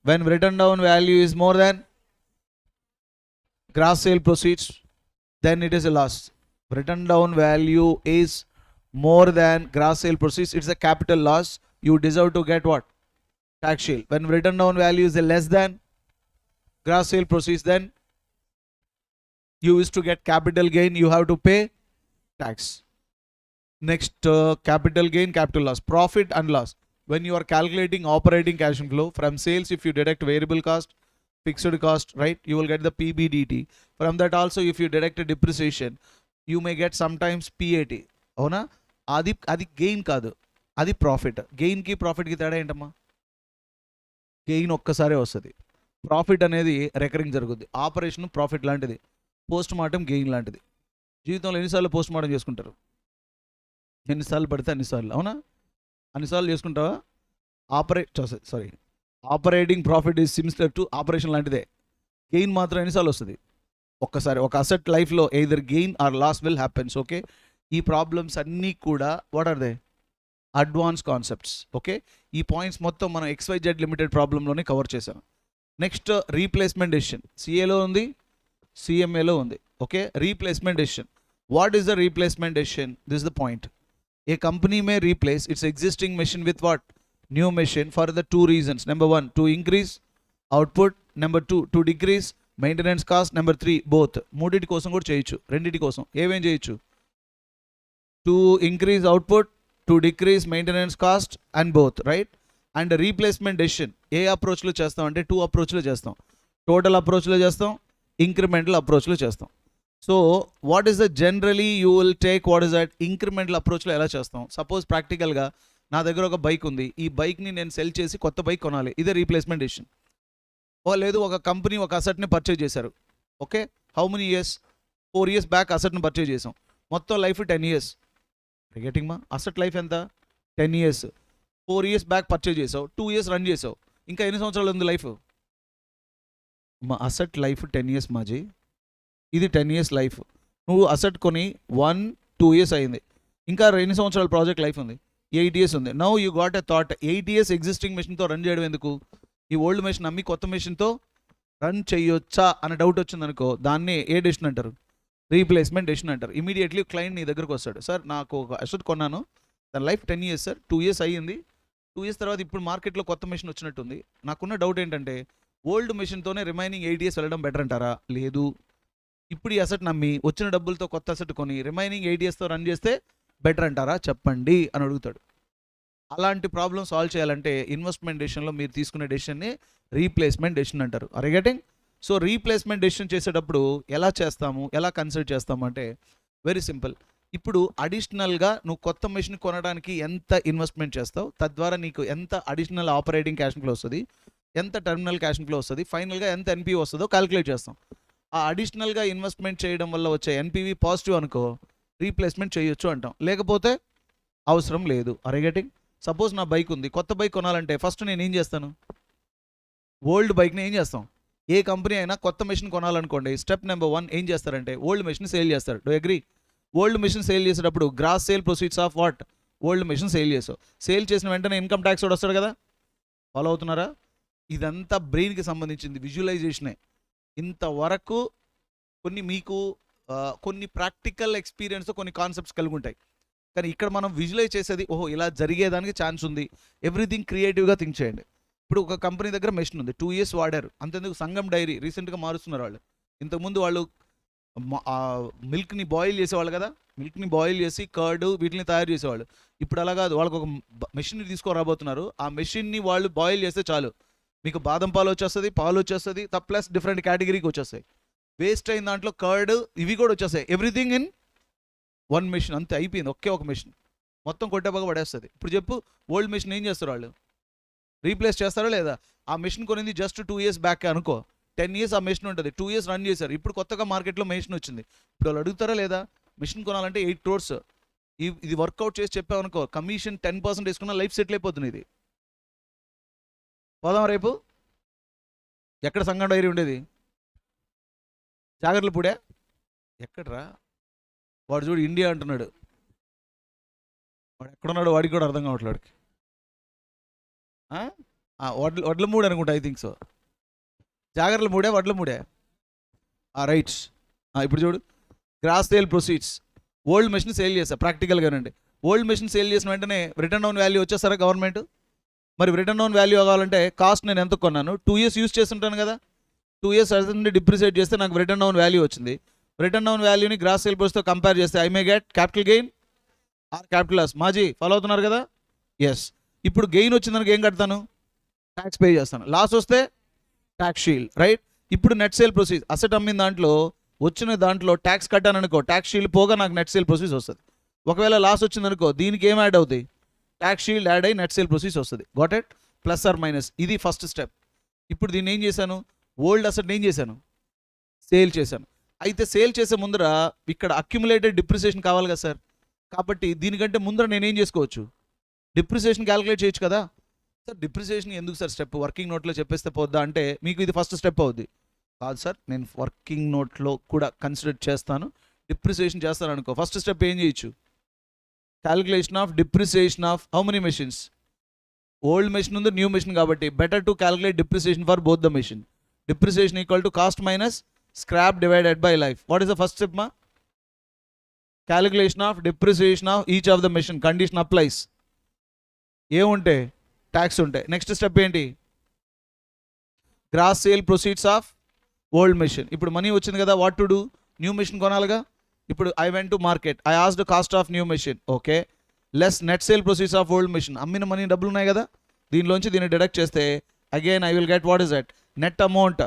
When written down value is more than gross sale proceeds, then it is a loss. Written down value is more than gross sale proceeds, it's a capital loss. You deserve to get what? Tax shield. When written down value is less than gross sale proceeds, then you used to get capital gain, you have to pay tax. Next, capital gain, capital loss. Profit and loss. When you are calculating operating cash flow from sales, if you deduct variable cost, fixed cost, right, you will get the PBDT. From that also, if you deduct a depreciation, you may get sometimes PAT. అవునా? అది గెయిన్ కాదు, అది ప్రాఫిట్. గెయిన్కి ప్రాఫిట్కి తేడా ఏంటమ్మా? గెయిన్ ఒక్కసారే వస్తుంది, ప్రాఫిట్ అనేది రికరింగ్ జరుగుద్ది. ఆపరేషన్ ప్రాఫిట్ లాంటిది, పోస్ట్ మార్టం గెయిన్ లాంటిది. జీవితంలో ఎన్నిసార్లు పోస్ట్ మార్టం చేసుకుంటారు? ఎన్నిసార్లు పడితే అన్నిసార్లు, అవునా? అన్నిసార్లు చేసుకుంటావా? Operating profit is similar to operation లాంటిదే. గెయిన్ మాత్రం ఎన్నిసార్లు వస్తుంది? ఒక్కసారి. ఒక అసెట్ లైఫ్లో either gain or loss will happens. Okay, ఈ ప్రాబ్లమ్స్ అన్నీ కూడా what are they? Advance concepts. Okay, ఈ పాయింట్స్ మొత్తం మనం XYZ లిమిటెడ్ ప్రాబ్లంలోనే కవర్ చేసాం. Next replacement decision. సిఏలో ఉంది, CMAలో ఉంది. Okay, replacement decision. What is the replacement decision? This the point. A company may replace its existing machine with what? New machine for the 2 reasons. Number 1 to increase output, number 2 to decrease maintenance cost, number 3 both. మూడింటి కోసం కూడా చేయొచ్చు, రెండింటి కోసం. ఏమేం చేయొచ్చు? To increase output, to decrease maintenance cost and both, right? And replacement decision ఏ అప్రోచ్లో చేస్తాం అంటే 2 అప్రోచ్లో చేస్తాం. టోటల్ అప్రోచ్లో చేస్తాం, ఇంక్రిమెంటల్ అప్రోచ్లో చేస్తాం. So what is the generally you will take what is that? Incremental అప్రోచ్లో ఎలా చేస్తాం? సపోజ్ ప్రాక్టికల్గా నా దగ్గర ఒక బైక్ ఉంది, ఈ బైక్ని నేను సెల్ చేసి కొత్త బైక్ కొనాలి, ఇదే రీప్లేస్మెంట్ డెసిషన్. లేదు, ఒక కంపెనీ ఒక అసెట్ని పర్చేజ్ చేశారు. Okay, how many years? 4 years back అసెట్ని పర్చేజ్ చేసాం. మొత్తం లైఫ్ 10 years. గెటింగ్ మా? అసెట్ లైఫ్ ఎంత? 10 years. 4 years బ్యాక్ పర్చేజ్ చేసావు, 2 years రన్ చేసావు, ఇంకా ఎన్ని సంవత్సరాలు ఉంది లైఫ్? మా అసెట్ లైఫ్ 10 years మాజీ. ఇది 10 years లైఫ్. నువ్వు అసెట్ కొని 1-2 years అయింది, ఇంకా ఎన్ని సంవత్సరాల ప్రాజెక్ట్ లైఫ్ ఉంది? 8 years ఉంది. Now you got a thought, 8 years existing మెషిన్తో రన్ చేయడం ఎందుకు? ఈ ఓల్డ్ మెషిన్ అమ్మి కొత్త మెషిన్తో రన్ చేయొచ్చా అనే డౌట్ వచ్చిందనుకో, దాన్ని ఏ డెసిషన్ అంటారు? రీప్లేస్మెంట్ డెసిషన్ అంటారు. ఇమీడియట్లీ క్లయింట్ నీ దగ్గరకు వస్తాడు, సార్ నాకు ఒక అసెట్ కొన్నాను, దాని లైఫ్ 10 years సార్, 2 years అయ్యింది, 2 years తర్వాత ఇప్పుడు మార్కెట్లో కొత్త మెషిన్ వచ్చినట్టుంది, నాకున్న డౌట్ ఏంటంటే ఓల్డ్ మెషిన్తోనే రిమైనింగ్ 8 years వెళ్ళడం బెటర్ అంటారా? లేదు, ఇప్పుడు ఈ అసెట్ నమ్మి వచ్చిన డబ్బులతో కొత్త అసెట్ కొని రిమైనింగ్ 8 yearsతో రన్ చేస్తే బెటర్ అంటారా? చెప్పండి అని అడుగుతాడు. అలాంటి ప్రాబ్లమ్ సాల్వ్ చేయాలంటే ఇన్వెస్ట్మెంట్ డెసిషన్లో మీరు తీసుకునే డెసిషన్ని రీప్లేస్మెంట్ డెసిషన్ అంటారు. Are you getting? So replacement decision చేసేటప్పుడు ఎలా చేస్తాము, ఎలా కన్సిడర్ చేస్తాము అంటే వెరీ సింపుల్. ఇప్పుడు అడిషనల్గా నువ్వు కొత్త మెషిన్ కొనడానికి ఎంత ఇన్వెస్ట్మెంట్ చేస్తావు, తద్వారా నీకు ఎంత అడిషనల్ ఆపరేటింగ్ క్యాష్ ఫ్లో వస్తుంది, ఎంత టర్మినల్ క్యాష్ ఫ్లో వస్తుంది, ఫైనల్గా ఎంత NPV వస్తుందో క్యాలిక్యులేట్ చేస్తాం. ఆ అడిషనల్గా ఇన్వెస్ట్మెంట్ చేయడం వల్ల వచ్చే NPV పాజిటివ్ అనుకో, రీప్లేస్మెంట్ చేయొచ్చు అంటాం, లేకపోతే అవసరం లేదు. Are you getting? సపోజ్ నా బైక్ ఉంది, కొత్త బైక్ కొనాలంటే ఫస్ట్ నేను ఏం చేస్తాను? ఓల్డ్ బైక్ని ఏం చేస్తాం? ఏ కంపెనీ అయినా కొత్త మెషిన్ కొనాలనుకోండి, స్టెప్ నెంబర్ 1 ఏం చేస్తారంటే ఓల్డ్ మెషిన్ సేల్ చేస్తారు. Do agree? Old machine sale చేసేటప్పుడు gross sale proceeds of what? Old machine sale చేసావు. సేల్ చేసిన వెంటనే ఇన్కమ్ ట్యాక్స్ కూడా వస్తాడు కదా. ఫాలో అవుతున్నారా? ఇదంతా బ్రెయిన్కి సంబంధించింది, విజువలైజేషనే. ఇంతవరకు మీకు కొన్ని ప్రాక్టికల్ ఎక్స్పీరియన్స్, కొన్ని కాన్సెప్ట్స్ కలిగి ఉంటాయి, కానీ ఇక్కడ మనం విజువలైజ్ చేసేది ఓహో ఇలా జరిగేదానికి ఛాన్స్ ఉంది. ఎవ్రీథింగ్ క్రియేటివ్గా థింక్ చేయండి. ఇప్పుడు ఒక కంపెనీ దగ్గర మెషిన్ ఉంది, 2 years వాడారు, అంతెందుకు సంగం డైరీ రీసెంట్గా మారుస్తున్నారు వాళ్ళు. ఇంతకుముందు వాళ్ళు మిల్క్ని బాయిల్ చేసేవాళ్ళు కదా, మిల్క్ని బాయిల్ చేసి కర్డ్ వీటిని తయారు చేసేవాళ్ళు. ఇప్పుడు అలా కాదు, వాళ్ళకు ఒక మెషిన్ని తీసుకురాబోతున్నారు. ఆ మెషిన్ని వాళ్ళు బాయిల్ చేస్తే చాలు, మీకు బాదం పాలు వచ్చేస్తుంది, పాలు వచ్చేస్తుంది, ప్లస్ డిఫరెంట్ కేటగిరీకి వచ్చేస్తాయి. వేస్ట్ అయిన దాంట్లో కర్డ్ ఇవి కూడా వచ్చేస్తాయి. ఎవ్రీథింగ్ ఇన్ 1 మెషిన్, అంతే అయిపోయింది. ఒక మెషిన్ మొత్తం కొట్టేబాగా పడేస్తుంది. ఇప్పుడు చెప్పు, ఓల్డ్ మెషిన్ ఏం చేస్తారు వాళ్ళు? రీప్లేస్ చేస్తారా లేదా? ఆ మెషిన్ కొనింది జస్ట్ 2 years బ్యాక్ అనుకో, 10 years ఆ మెషిన్ ఉంటుంది, 2 years రన్ చేశారు, ఇప్పుడు కొత్తగా మార్కెట్లో మెషిన్ వచ్చింది, ఇప్పుడు వాళ్ళు అడుగుతారా లేదా? మెషిన్ కొనాలంటే 8 crores, ఇది వర్కౌట్ చేసి చెప్పామనుకో, కమిషన్ 10% వేసుకున్న లైఫ్ సెటిల్ అయిపోతుంది. ఇది పోదాం రేపు. ఎక్కడ సంగం డైరీ ఉండేది? జాగ్రత్తలపూడే. ఎక్కడరా వాడు? చూడు ఇండియా అంటున్నాడు, వాడు ఎక్కడున్నాడు వాడికి కూడా అర్థం కావట్లేదు. వడ్ల మూడే అనుకుంటా, ఐ థింక్ సో. జాగ్రత్తల మూడే, వడ్ల మూడే. రైట్. ఇప్పుడు చూడు, gross sale proceeds, old machine sale చేస్తా ప్రాక్టికల్గానండి. ఓల్డ్ మెషిన్ సేల్ చేసిన వెంటనే రిటర్న్ ఆన్ వాల్యూ వచ్చేస్తారా గవర్నమెంట్? మరి రిటర్న్ ఆన్ వాల్యూ కావాలంటే కాస్ట్ నేను ఎంత కొన్నాను, 2 years యూస్ చేస్తుంటాను కదా, 2 years అసలు డిప్రిసియేట్ చేస్తే నాకు రిటర్న్ ఆన్ వాల్యూ వచ్చింది. రిటర్న్ ఆన్ వాల్యూని గ్రాస్ సేల్ ప్రైస్తో కంపేర్ చేస్తే I may get capital gain or capital loss. మాజీ ఫాలో అవుతున్నారు కదా? ఎస్. ఇప్పుడు గెయిన్ వచ్చిందనుకో ఏం కడతాను? ట్యాక్స్ పే చేస్తాను. లాస్ వస్తే ట్యాక్స్ షీల్డ్, రైట్? ఇప్పుడు నెట్ సేల్ ప్రొసీజ్, అసెట్ అమ్మిన దాంట్లో వచ్చిన దాంట్లో ట్యాక్స్ కట్టాను అనుకో, ట్యాక్స్ షీల్డ్ పోగా నాకు నెట్ సేల్ ప్రొసీజ్ వస్తుంది. ఒకవేళ లాస్ వచ్చిందనుకో, దీనికి ఏం యాడ్ అవుతాయి? ట్యాక్స్ షీల్డ్ యాడ్ అయ్యి నెట్ సేల్ ప్రొసీజ్ వస్తుంది. Got it? Plus or minus. ఇది ఫస్ట్ స్టెప్. ఇప్పుడు దీన్ని ఏం చేశాను? ఓల్డ్ అసెట్ ఏం చేశాను? సేల్ చేశాను. అయితే సేల్ చేసే ముందర ఇక్కడ అక్యుములేటెడ్ డిప్రిసియేషన్ కావాలి కదా సార్. కాబట్టి దీనికంటే ముందర నేనేం చేసుకోవచ్చు, డిప్రిసియేషన్ క్యాలిక్యులేట్ చేయొచ్చు కదా. సార్ డిప్రిసియేషన్ ఎందుకు సార్ స్టెప్ వర్కింగ్ నోట్లో చెప్పేస్తే పోద్దా అంటే మీకు ఇది ఫస్ట్ స్టెప్ అవుద్ది. కాదు సార్ నేను వర్కింగ్ నోట్లో కూడా కన్సిడర్ చేస్తాను, డిప్రిసియేషన్ చేస్తాను అనుకో. ఫస్ట్ స్టెప్ ఏం చేయొచ్చు, calculation of depreciation of how many machines. Old machine ఉంది, న్యూ మెషిన్, కాబట్టి better to calculate depreciation for both the machine. Depreciation equal to cost minus scrap divided by life. What is the first step మా, calculation of depreciation of each of the machine. Condition applies, ఏముంటే ట్యాక్స్ ఉంటాయి. నెక్స్ట్ స్టెప్ ఏంటి, gross sale proceeds of old machine. ఇప్పుడు మనీ వచ్చింది కదా, what to do, new machine కొనాలిగా. ఇప్పుడు I went to market, I asked cost of new machine, okay, less net sale proceeds of old machine. అమ్మిన మనీ డబ్బులు ఉన్నాయి కదా, దీనిలోంచి దీన్ని డిడక్ట్ చేస్తే again I will get what is that, net amount,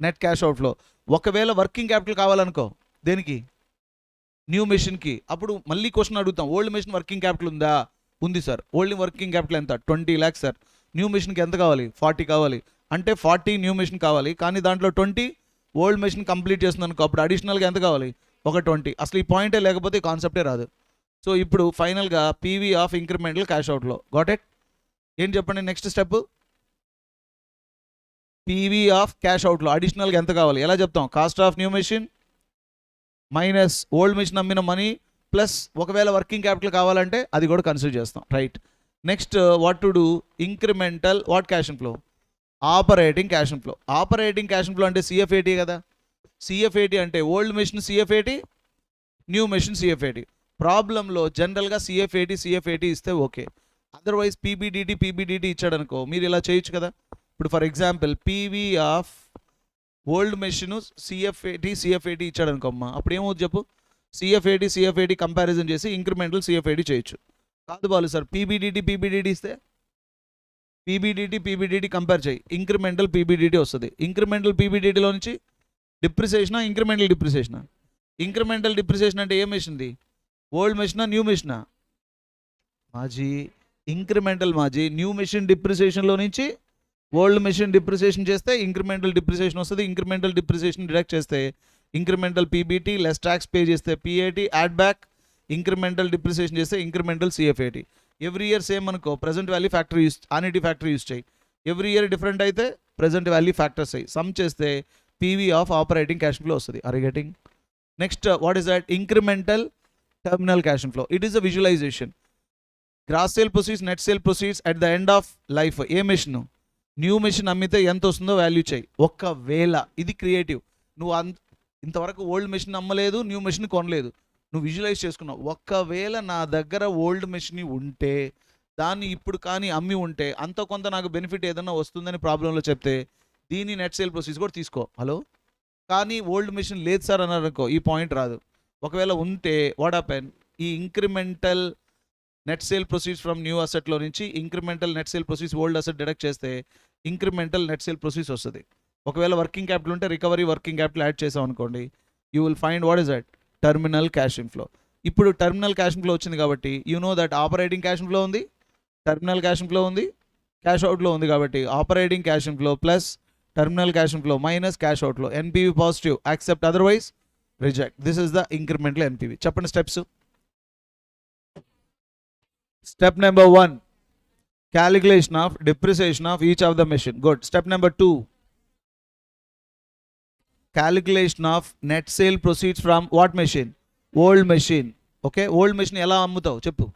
net cash outflow. ఒకవేళ వర్కింగ్ క్యాపిటల్ కావాలనుకో, దేనికి, న్యూ మెషిన్కి, అప్పుడు మళ్ళీ క్వశ్చన్ అడుగుతాం, ఓల్డ్ మెషిన్ వర్కింగ్ క్యాపిటల్ ఉందా, ఉంది సార్. ఓల్డ్ వర్కింగ్ క్యాపిటల్ ఎంత, 20 lakhs సార్. న్యూ మెషిన్కి ఎంత కావాలి, 40 కావాలి. అంటే 40 న్యూ మెషిన్ కావాలి, కానీ దాంట్లో 20 ఓల్డ్ మెషిన్ కంప్లీట్ చేస్తుంది అనుకో, అప్పుడు అడిషనల్గా ఎంత కావాలి, ఒక 20. అసలు ఈ పాయింటే లేకపోతే ఈ కాన్సెప్టే రాదు. సో ఇప్పుడు ఫైనల్గా PV of incremental cash outlay. Got it. ఏం చెప్పండి next step, PV of cash outlay అడిషనల్గా ఎంత కావాలి, ఎలా చెప్తాం, cost of new machine minus old machine అమ్మిన మనీ ప్లస్ ఒకవేళ వర్కింగ్ క్యాపిటల్ కావాలంటే అది కూడా కన్సిడర్ చేస్తాం, right. Next what to do, incremental what cash flow, operating cash flow. Operating cash flow అంటే సిఎఫ్ఏటీ కదా. సిఎఫ్ఏటీ అంటే old machine CFAT, new machine CFAT. ప్రాబ్లంలో జనరల్గా సిఎఫ్ఏటీ ఇస్తే ఓకే, అదర్వైజ్ పీబీడీటీ ఇచ్చాడు అనుకో, మీరు ఇలా చేయొచ్చు కదా. ఇప్పుడు for example PV of old machine CFAT ఇచ్చాడు అనుకోమ్మా, అప్పుడు ఏమవుతుంది చెప్పు, సిఎఫ్ఏటీ కంపారిజన్ చేసి ఇంక్రిమెంటల్ సిఎఫ్ఏటీ చేయొచ్చు. కాదు బాలు సార్ పీబీడీటీ ఇస్తే పీబీడీటీ కంపేర్ చేయి, ఇంక్రిమెంటల్ పీబీడీటీ వస్తుంది. ఇంక్రిమెంటల్ పీబీడీటీలో నుంచి డిప్రిసియేషనా, ఇంక్రిమెంటల్ డిప్రిసియేషన్ అంటే ఏ మెషిన్ది, ఓల్డ్ మెషినా, న్యూ మెషినా మాజీ, ఇంక్రిమెంటల్ మాజీ. న్యూ మెషిన్ డిప్రిసియేషన్లో నుంచి ఓల్డ్ మెషిన్ డిప్రిసియేషన్ చేస్తే ఇంక్రిమెంటల్ డిప్రిసియేషన్ వస్తుంది. ఇంక్రిమెంటల్ డిప్రిసియేషన్ డిడక్ట్ చేస్తే incremental PBT, less tax pay చేస్తే PAT, add back incremental depreciation చేస్తే incremental CFAT. Every year same అనుకో, present value factor annuity factor use చేయి. ఎవ్రీ ఇయర్ డిఫరెంట్ అయితే ప్రజెంట్ వాల్యూ ఫ్యాక్టర్స్ అయ్యి సమ్ చేస్తే PV of operating cash flow వస్తుంది. Are you getting? Next what is that, incremental terminal cash flow. It is a visualisation. Gross sale proceeds, net sale proceeds at the end of life. A machine, new machine అమ్మితే ఎంత వస్తుందో వాల్యూ చేయి. ఒకవేళ ఇది క్రియేటివ్, నువ్వు ఇంతవరకు ఓల్డ్ మెషిన్ అమ్మలేదు, న్యూ మెషిన్ కొనలేదు, నువ్వు విజువలైజ్ చేసుకున్నావు. ఒకవేళ నా దగ్గర ఓల్డ్ మెషిన్ ఉంటే దాన్ని ఇప్పుడు కానీ అమ్మి ఉంటే అంత కొంత నాకు బెనిఫిట్ ఏదైనా వస్తుందని ప్రాబ్లంలో చెప్తే దీని నెట్ సేల్ ప్రొసీడ్స్ కూడా తీసుకో. హలో, కానీ ఓల్డ్ మెషిన్ లేదు సార్ అన్నారు అనుకో, ఈ పాయింట్ రాదు. ఒకవేళ ఉంటే వాట్ హ్యాపెన్, ఈ incremental net sale proceeds from new అసెట్లో నుంచి incremental net sale proceeds old asset deduct చేస్తే ఇంక్రిమెంటల్ నెట్ సేల్ ప్రొసీడ్స్ వస్తుంది. ఒకవేళ వర్కింగ్ క్యాపిటల్ ఉంటే రికవరీ వర్కింగ్ క్యాపిటల్ యాడ్ చేసాం అనుకోండి, you will find what is that, terminal cash inflow. ఇప్పుడు టర్మినల్ క్యాష్ ఇన్ఫ్లో వచ్చింది కాబట్టి you know that operating cash inflow ఉంది, టర్మినల్ క్యాష్ ఇన్ఫ్లో ఉంది, క్యాష్ అవుట్లో ఉంది. కాబట్టి operating cash inflow plus terminal cash inflow minus cash outlay. NPV positive, accept, otherwise reject. This is the incremental NPV. చెప్పండి steps. Step number 1, calculation of depreciation of each of the machine. Good. Step number 2, calculation of net sale proceeds from what machine? Old machine. Okay, old machine ఎలా అమ్ముతావు చెప్పు.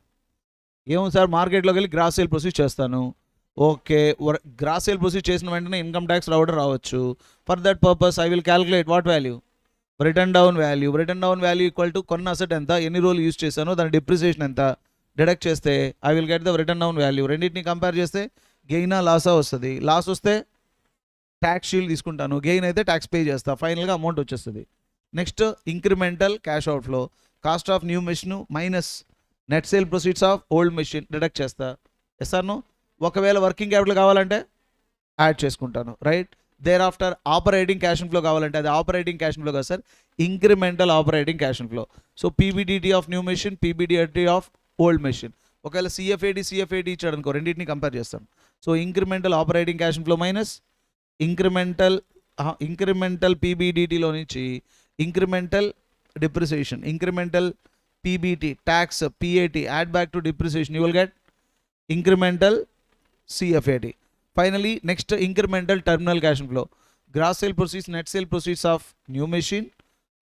ఏమో సార్ మార్కెట్లోకి వెళ్ళి గ్రాస్ సేల్ ప్రొసీడ్ చేస్తాను. ఓకే, గ్రాస్ సేల్ ప్రొసీడ్ చేసిన వెంటనే ఇన్కమ్ ట్యాక్స్ రావచ్చు. For that purpose I will calculate what value, return down value. Return down value equal to కొన్న అసెట్ ఎంత, ఎన్ని రోజులు యూజ్ చేశానో దాని డిప్రిసియేషన్ ఎంత డిడక్ట్ చేస్తే I will get the return down value. రెండింటిని కంపేర్ చేస్తే గెయినా లాసా వస్తుంది. లాస్ వస్తే ట్యాక్స్ షీల్డ్ తీసుకుంటాను, గెయిన్ అయితే ట్యాక్స్ పే చేస్తా, ఫైనల్గా అమౌంట్ వచ్చేస్తుంది. Next incremental cash outflow, cost of new machine minus net sale proceeds of old machine deduct చేస్తా. ఎస్ఆర్ను ఒకవేళ వర్కింగ్ క్యాపిటల్ కావాలంటే యాడ్ చేసుకుంటాను, right. There after operating cash flow కావాలంటే అది ఆపరేటింగ్ క్యాష్ ఫ్లో కాదు sir, incremental operating cash flow. So PBDT of new machine, PBDT of old machine. ఒకవేళ సిఎఫ్ఏటీ ఇచ్చాడు అనుకో, రెండింటిని కంపేర్ చేస్తాం. So incremental operating cash flow minus incremental పీబీడీటీలో నుంచి incremental depreciation, incremental PBT, tax, PAT, add back to depreciation, you will get incremental CFAT. Finally, next incremental terminal cash flow. Gross sale proceeds, net sale proceeds of new machine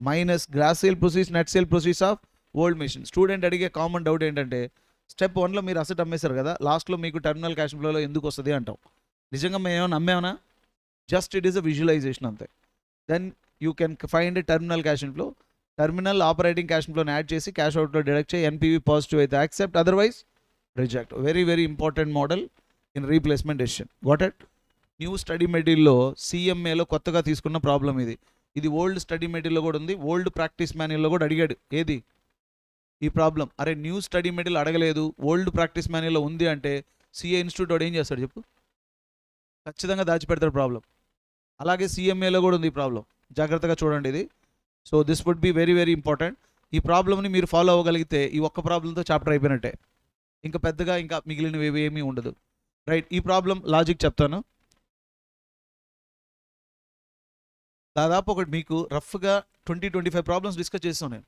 minus gross sale proceeds, net sale proceeds of old machine. Student అడిగే కామన్ డౌట్ ఏంటంటే స్టెప్ 1లో మీరు అసెట్ అమ్మేశారు కదా, లాస్ట్లో మీకు టర్మినల్ క్యాష్ ఫ్లోలో ఎందుకు వస్తుంది అంటాం. నిజంగా మేము ఏమైనా అమ్మేమన్నా? Just it is a visualization అంతే. Then you can find terminal cash flow. Terminal operating cash ఫ్లోని యాడ్ చేసి క్యాష్ అవుట్లో డిడక్ట్ చేయి. ఎన్పివి పాజిటివ్ అయితే accept, otherwise reject. Very very important model in replacement decision. What at new study మెటీరియల్లో సిఎంఏలో కొత్తగా తీసుకున్న ప్రాబ్లం ఇది. ఇది ఓల్డ్ స్టడీ మెటీరియల్లో కూడా ఉంది, ఓల్డ్ ప్రాక్టీస్ మాన్యువల్లో కూడా అడిగాడు. ఏది ఈ ప్రాబ్లం? అరే న్యూ స్టడీ మెటీరియల్ అడగలేదు, ఓల్డ్ ప్రాక్టీస్ మాన్యువల్లో ఉంది అంటే సిఏ ఇన్స్టిట్యూట్ వాడు ఏం చేస్తాడు చెప్పు? ఖచ్చితంగా దాచిపెడతాడు ప్రాబ్లం. అలాగే సిఎంఏలో కూడా ఉంది ఈ ప్రాబ్లం, జాగ్రత్తగా చూడండి ఇది. So this would be very very important. ఈ ప్రాబ్లమ్ని మీరు ఫాలో అవ్వగలిగితే ఈ ఒక్క ప్రాబ్లంతో చాప్టర్ అయిపోయినట్టే. ఇంకా పెద్దగా ఇంకా మిగిలినవి ఏమీ ఉండదు. రైట్, ఈ ప్రాబ్లం లాజిక్ చెప్తాను. దాదాపు ఒకటి మీకు రఫ్గా 20-25 ప్రాబ్లమ్స్ డిస్కస్ చేస్తాను నేను.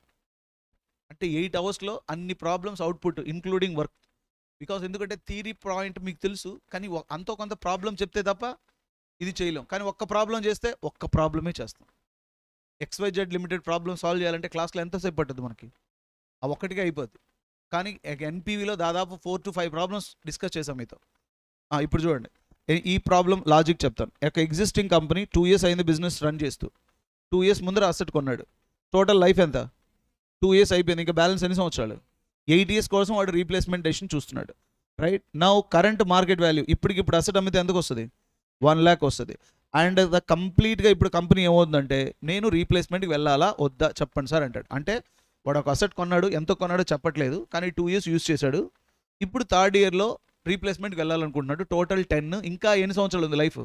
అంటే 8 అవర్స్లో అన్ని problems output including work. Because ఎందుకంటే థియరీ పాయింట్ మీకు తెలుసు, కానీ అంతో కొంత ప్రాబ్లం చెప్తే తప్ప ఇది చేయలేం. కానీ ఒక్క ప్రాబ్లం చేస్తే ఒక్క ప్రాబ్లమే చేస్తాం. XYZ లిమిటెడ్ ప్రాబ్లమ్ సాల్వ్ చేయాలంటే క్లాస్లో ఎంతసేపు పట్టుద్ది మనకి? ఆ ఒక్కటిగా అయిపోద్ది. కానీ ఎన్పీవీలో దాదాపు 4 to 5 ప్రాబ్లమ్స్ డిస్కస్ చేసాం మీతో. ఇప్పుడు చూడండి, ఈ ప్రాబ్లం లాజిక్ చెప్తాను. ఒక ఎగ్జిస్టింగ్ కంపెనీ 2 years అయింది బిజినెస్ రన్ చేస్తూ. 2 years ముందర అసెట్ కొన్నాడు. టోటల్ లైఫ్ ఎంత? 2 years అయిపోయింది. ఇంకా బ్యాలెన్స్ ఎన్ని సంవత్సరాలు? 8 years కోసం వాడు రీప్లేస్మెంట్ డెసిషన్ చూస్తున్నాడు. Right now current market value ఇప్పటికిప్పుడు అసెట్ అమ్మితే ఎందుకు వస్తుంది? 1 lakh వస్తుంది. అండ్ ద కంప్లీట్గా ఇప్పుడు కంపెనీ ఏమవుతుందంటే నేను రీప్లేస్మెంట్కి వెళ్ళాలా వద్దా చెప్పండి సార్ అంటాడు. అంటే వాడు ఒక అసెట్ కొన్నాడు, ఎంత కొన్నాడో చెప్పట్లేదు, కానీ 2 years యూజ్ చేశాడు. ఇప్పుడు 3rd yearలో రీప్లేస్మెంట్కి వెళ్ళాలనుకుంటున్నాడు. టోటల్ 10. ఇంకా ఎన్ని సంవత్సరాలు ఉంది లైఫ్?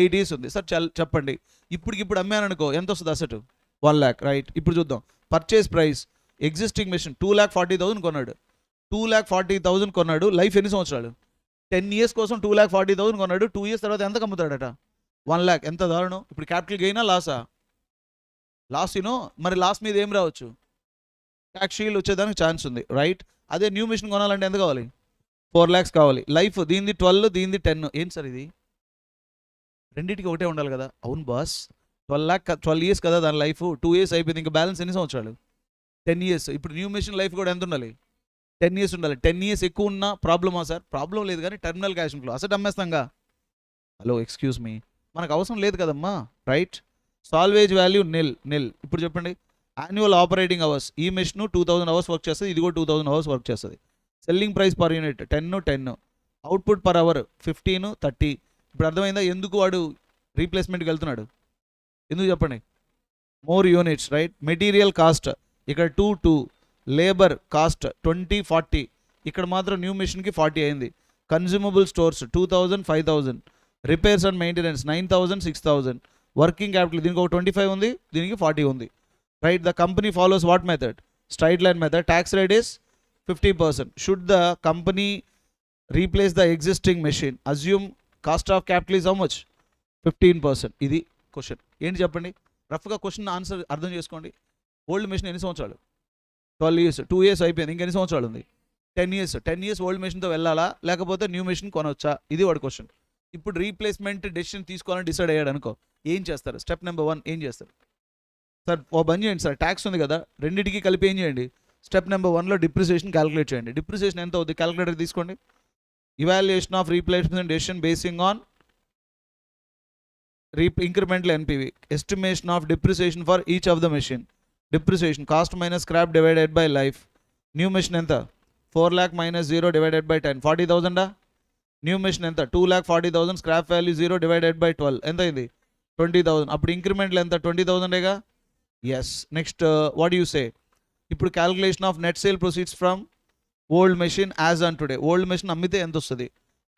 8 years ఉంది. సార్ చెప్పండి, ఇప్పటికిప్పుడు అమ్మాననుకో ఎంత వస్తుంది అసెట్? 1 lakh. రైట్, ఇప్పుడు చూద్దాం. పర్చేస్ ప్రైస్ ఎగ్జిస్టింగ్ మెషిన్ 2,40,000 కొన్నాడు. 2,40,000 కొన్నాడు. లైఫ్ ఎన్ని సంవత్సరాలు? 10 years కోసం 2,40,000 కొన్నాడు. 2 years తర్వాత ఎంత అమ్ముతాడట? 1 lakh. ఎంత దారుణం! ఇప్పుడు క్యాపిటల్ గెయినా లాసా? లాస్. మరి లాస్ మీద ఏం రావచ్చు? ట్యాక్స్ షీల్డ్ వచ్చేదానికి ఛాన్స్ ఉంది. రైట్, అదే న్యూ మిషన్ కొనాలంటే ఎంత కావాలి? 4 lakhs కావాలి. లైఫ్ దీనిది 12, దీనిది 10. ఏం సార్ ఇది? రెండింటికి ఒకటే ఉండాలి కదా? అవును బాస్, 12 years కదా దాని లైఫ్. 2 years అయిపోయింది, ఇంకా బ్యాలెన్స్ ఎన్ని సంవత్సరాలు? 10 years. ఇప్పుడు న్యూ మిషన్ లైఫ్ కూడా ఎంత ఉండాలి? 10 years ఉండాలి. 10 years ఎక్కువ ఉన్నా ప్రాబ్లమా సార్? ప్రాబ్లం లేదు, కానీ టర్మినల్ క్యాష్ ఫ్లో అసెట్ అమ్మేస్తాంగా. హలో ఎక్స్క్యూజ్ మీ, మనకు అవసరం లేదు కదమ్మా. Right, salvage value nil. ఇప్పుడు చెప్పండి, యాన్యువల్ ఆపరేటింగ్ అవర్స్ ఈ మెషిన్ 2000 hours వర్క్ చేస్తుంది, ఇది కూడా 2000 hours వర్క్ చేస్తుంది. Selling price per unit 10. Output per hour 15, 30. ఇప్పుడు అర్థమైందా ఎందుకు వాడు రీప్లేస్మెంట్కి వెళ్తున్నాడు? ఎందుకు చెప్పండి? More units. Right, material cost ఇక్కడ 2. Labour cost 20, 40. ఇక్కడ మాత్రం న్యూ మిషన్కి 40 అయింది. Consumable stores 2,000, 5,000. Repairs and maintenance 9,000, 6,000. Working capital దీనికి ఒక 25 ఉంది, దీనికి 40 ఉంది. Right, the company follows what method? Straight line method. Tax rate is 50%. Should the company replace the existing machine? Assume cost of capital is how much? 15%. ఇది క్వశ్చన్. ఏంటి చెప్పండి? రఫ్గా క్వశ్చన్ ఆన్సర్ అర్థం చేసుకోండి. ఓల్డ్ మెషిన్ ఎన్ని సంవత్సరాలు? 12 years. 2 years అయిపోయింది, ఇంకెన్ని సంవత్సరాలు ఉంది? 10 years. 10 years ఓల్డ్ మెషిన్తో వెళ్ళాలా లేకపోతే న్యూ మెషిన్ కొనవచ్చా? ఇది వాడి క్వశ్చన్. ఇప్పుడు రీప్లేస్మెంట్ డెసిషన్ తీసుకోవాలని డిసైడ్ అయ్యాడు అనుకో, ఏం చేస్తారు? స్టెప్ నెంబర్ 1 ఏం చేస్తారు సార్? ఓ బంద్ చేయండి సార్, ట్యాక్స్ ఉంది కదా, రెండింటికి కలిపి ఏం చేయండి? స్టెప్ నెంబర్ 1లో డిప్రిసియేషన్ క్యాలిక్యులేట్ చేయండి. డిప్రిసియేషన్ ఎంత అవుతుంది? క్యాలిక్యులేటర్ తీసుకోండి. Evaluation of replacement decision basing on incremental NPV. Estimation of depreciation for each of the machine. Depreciation cost minus scrap divided by life. New machine ఎంత? 4 lakh minus 0 divided by 10. 40,000. New machine ఎంత? 2,40,000. స్క్రాప్ వాల్యూ 0 divided by 12 ఎంత అయింది? 20,000. అప్పుడు ఇంక్రిమెంట్లు ఎంత? 20,000ఏగా. Yes. Next what you say? ఇప్పుడు calculation of net sale proceeds from old machine as on today. Old machine అమ్మితే ఎంత వస్తుంది?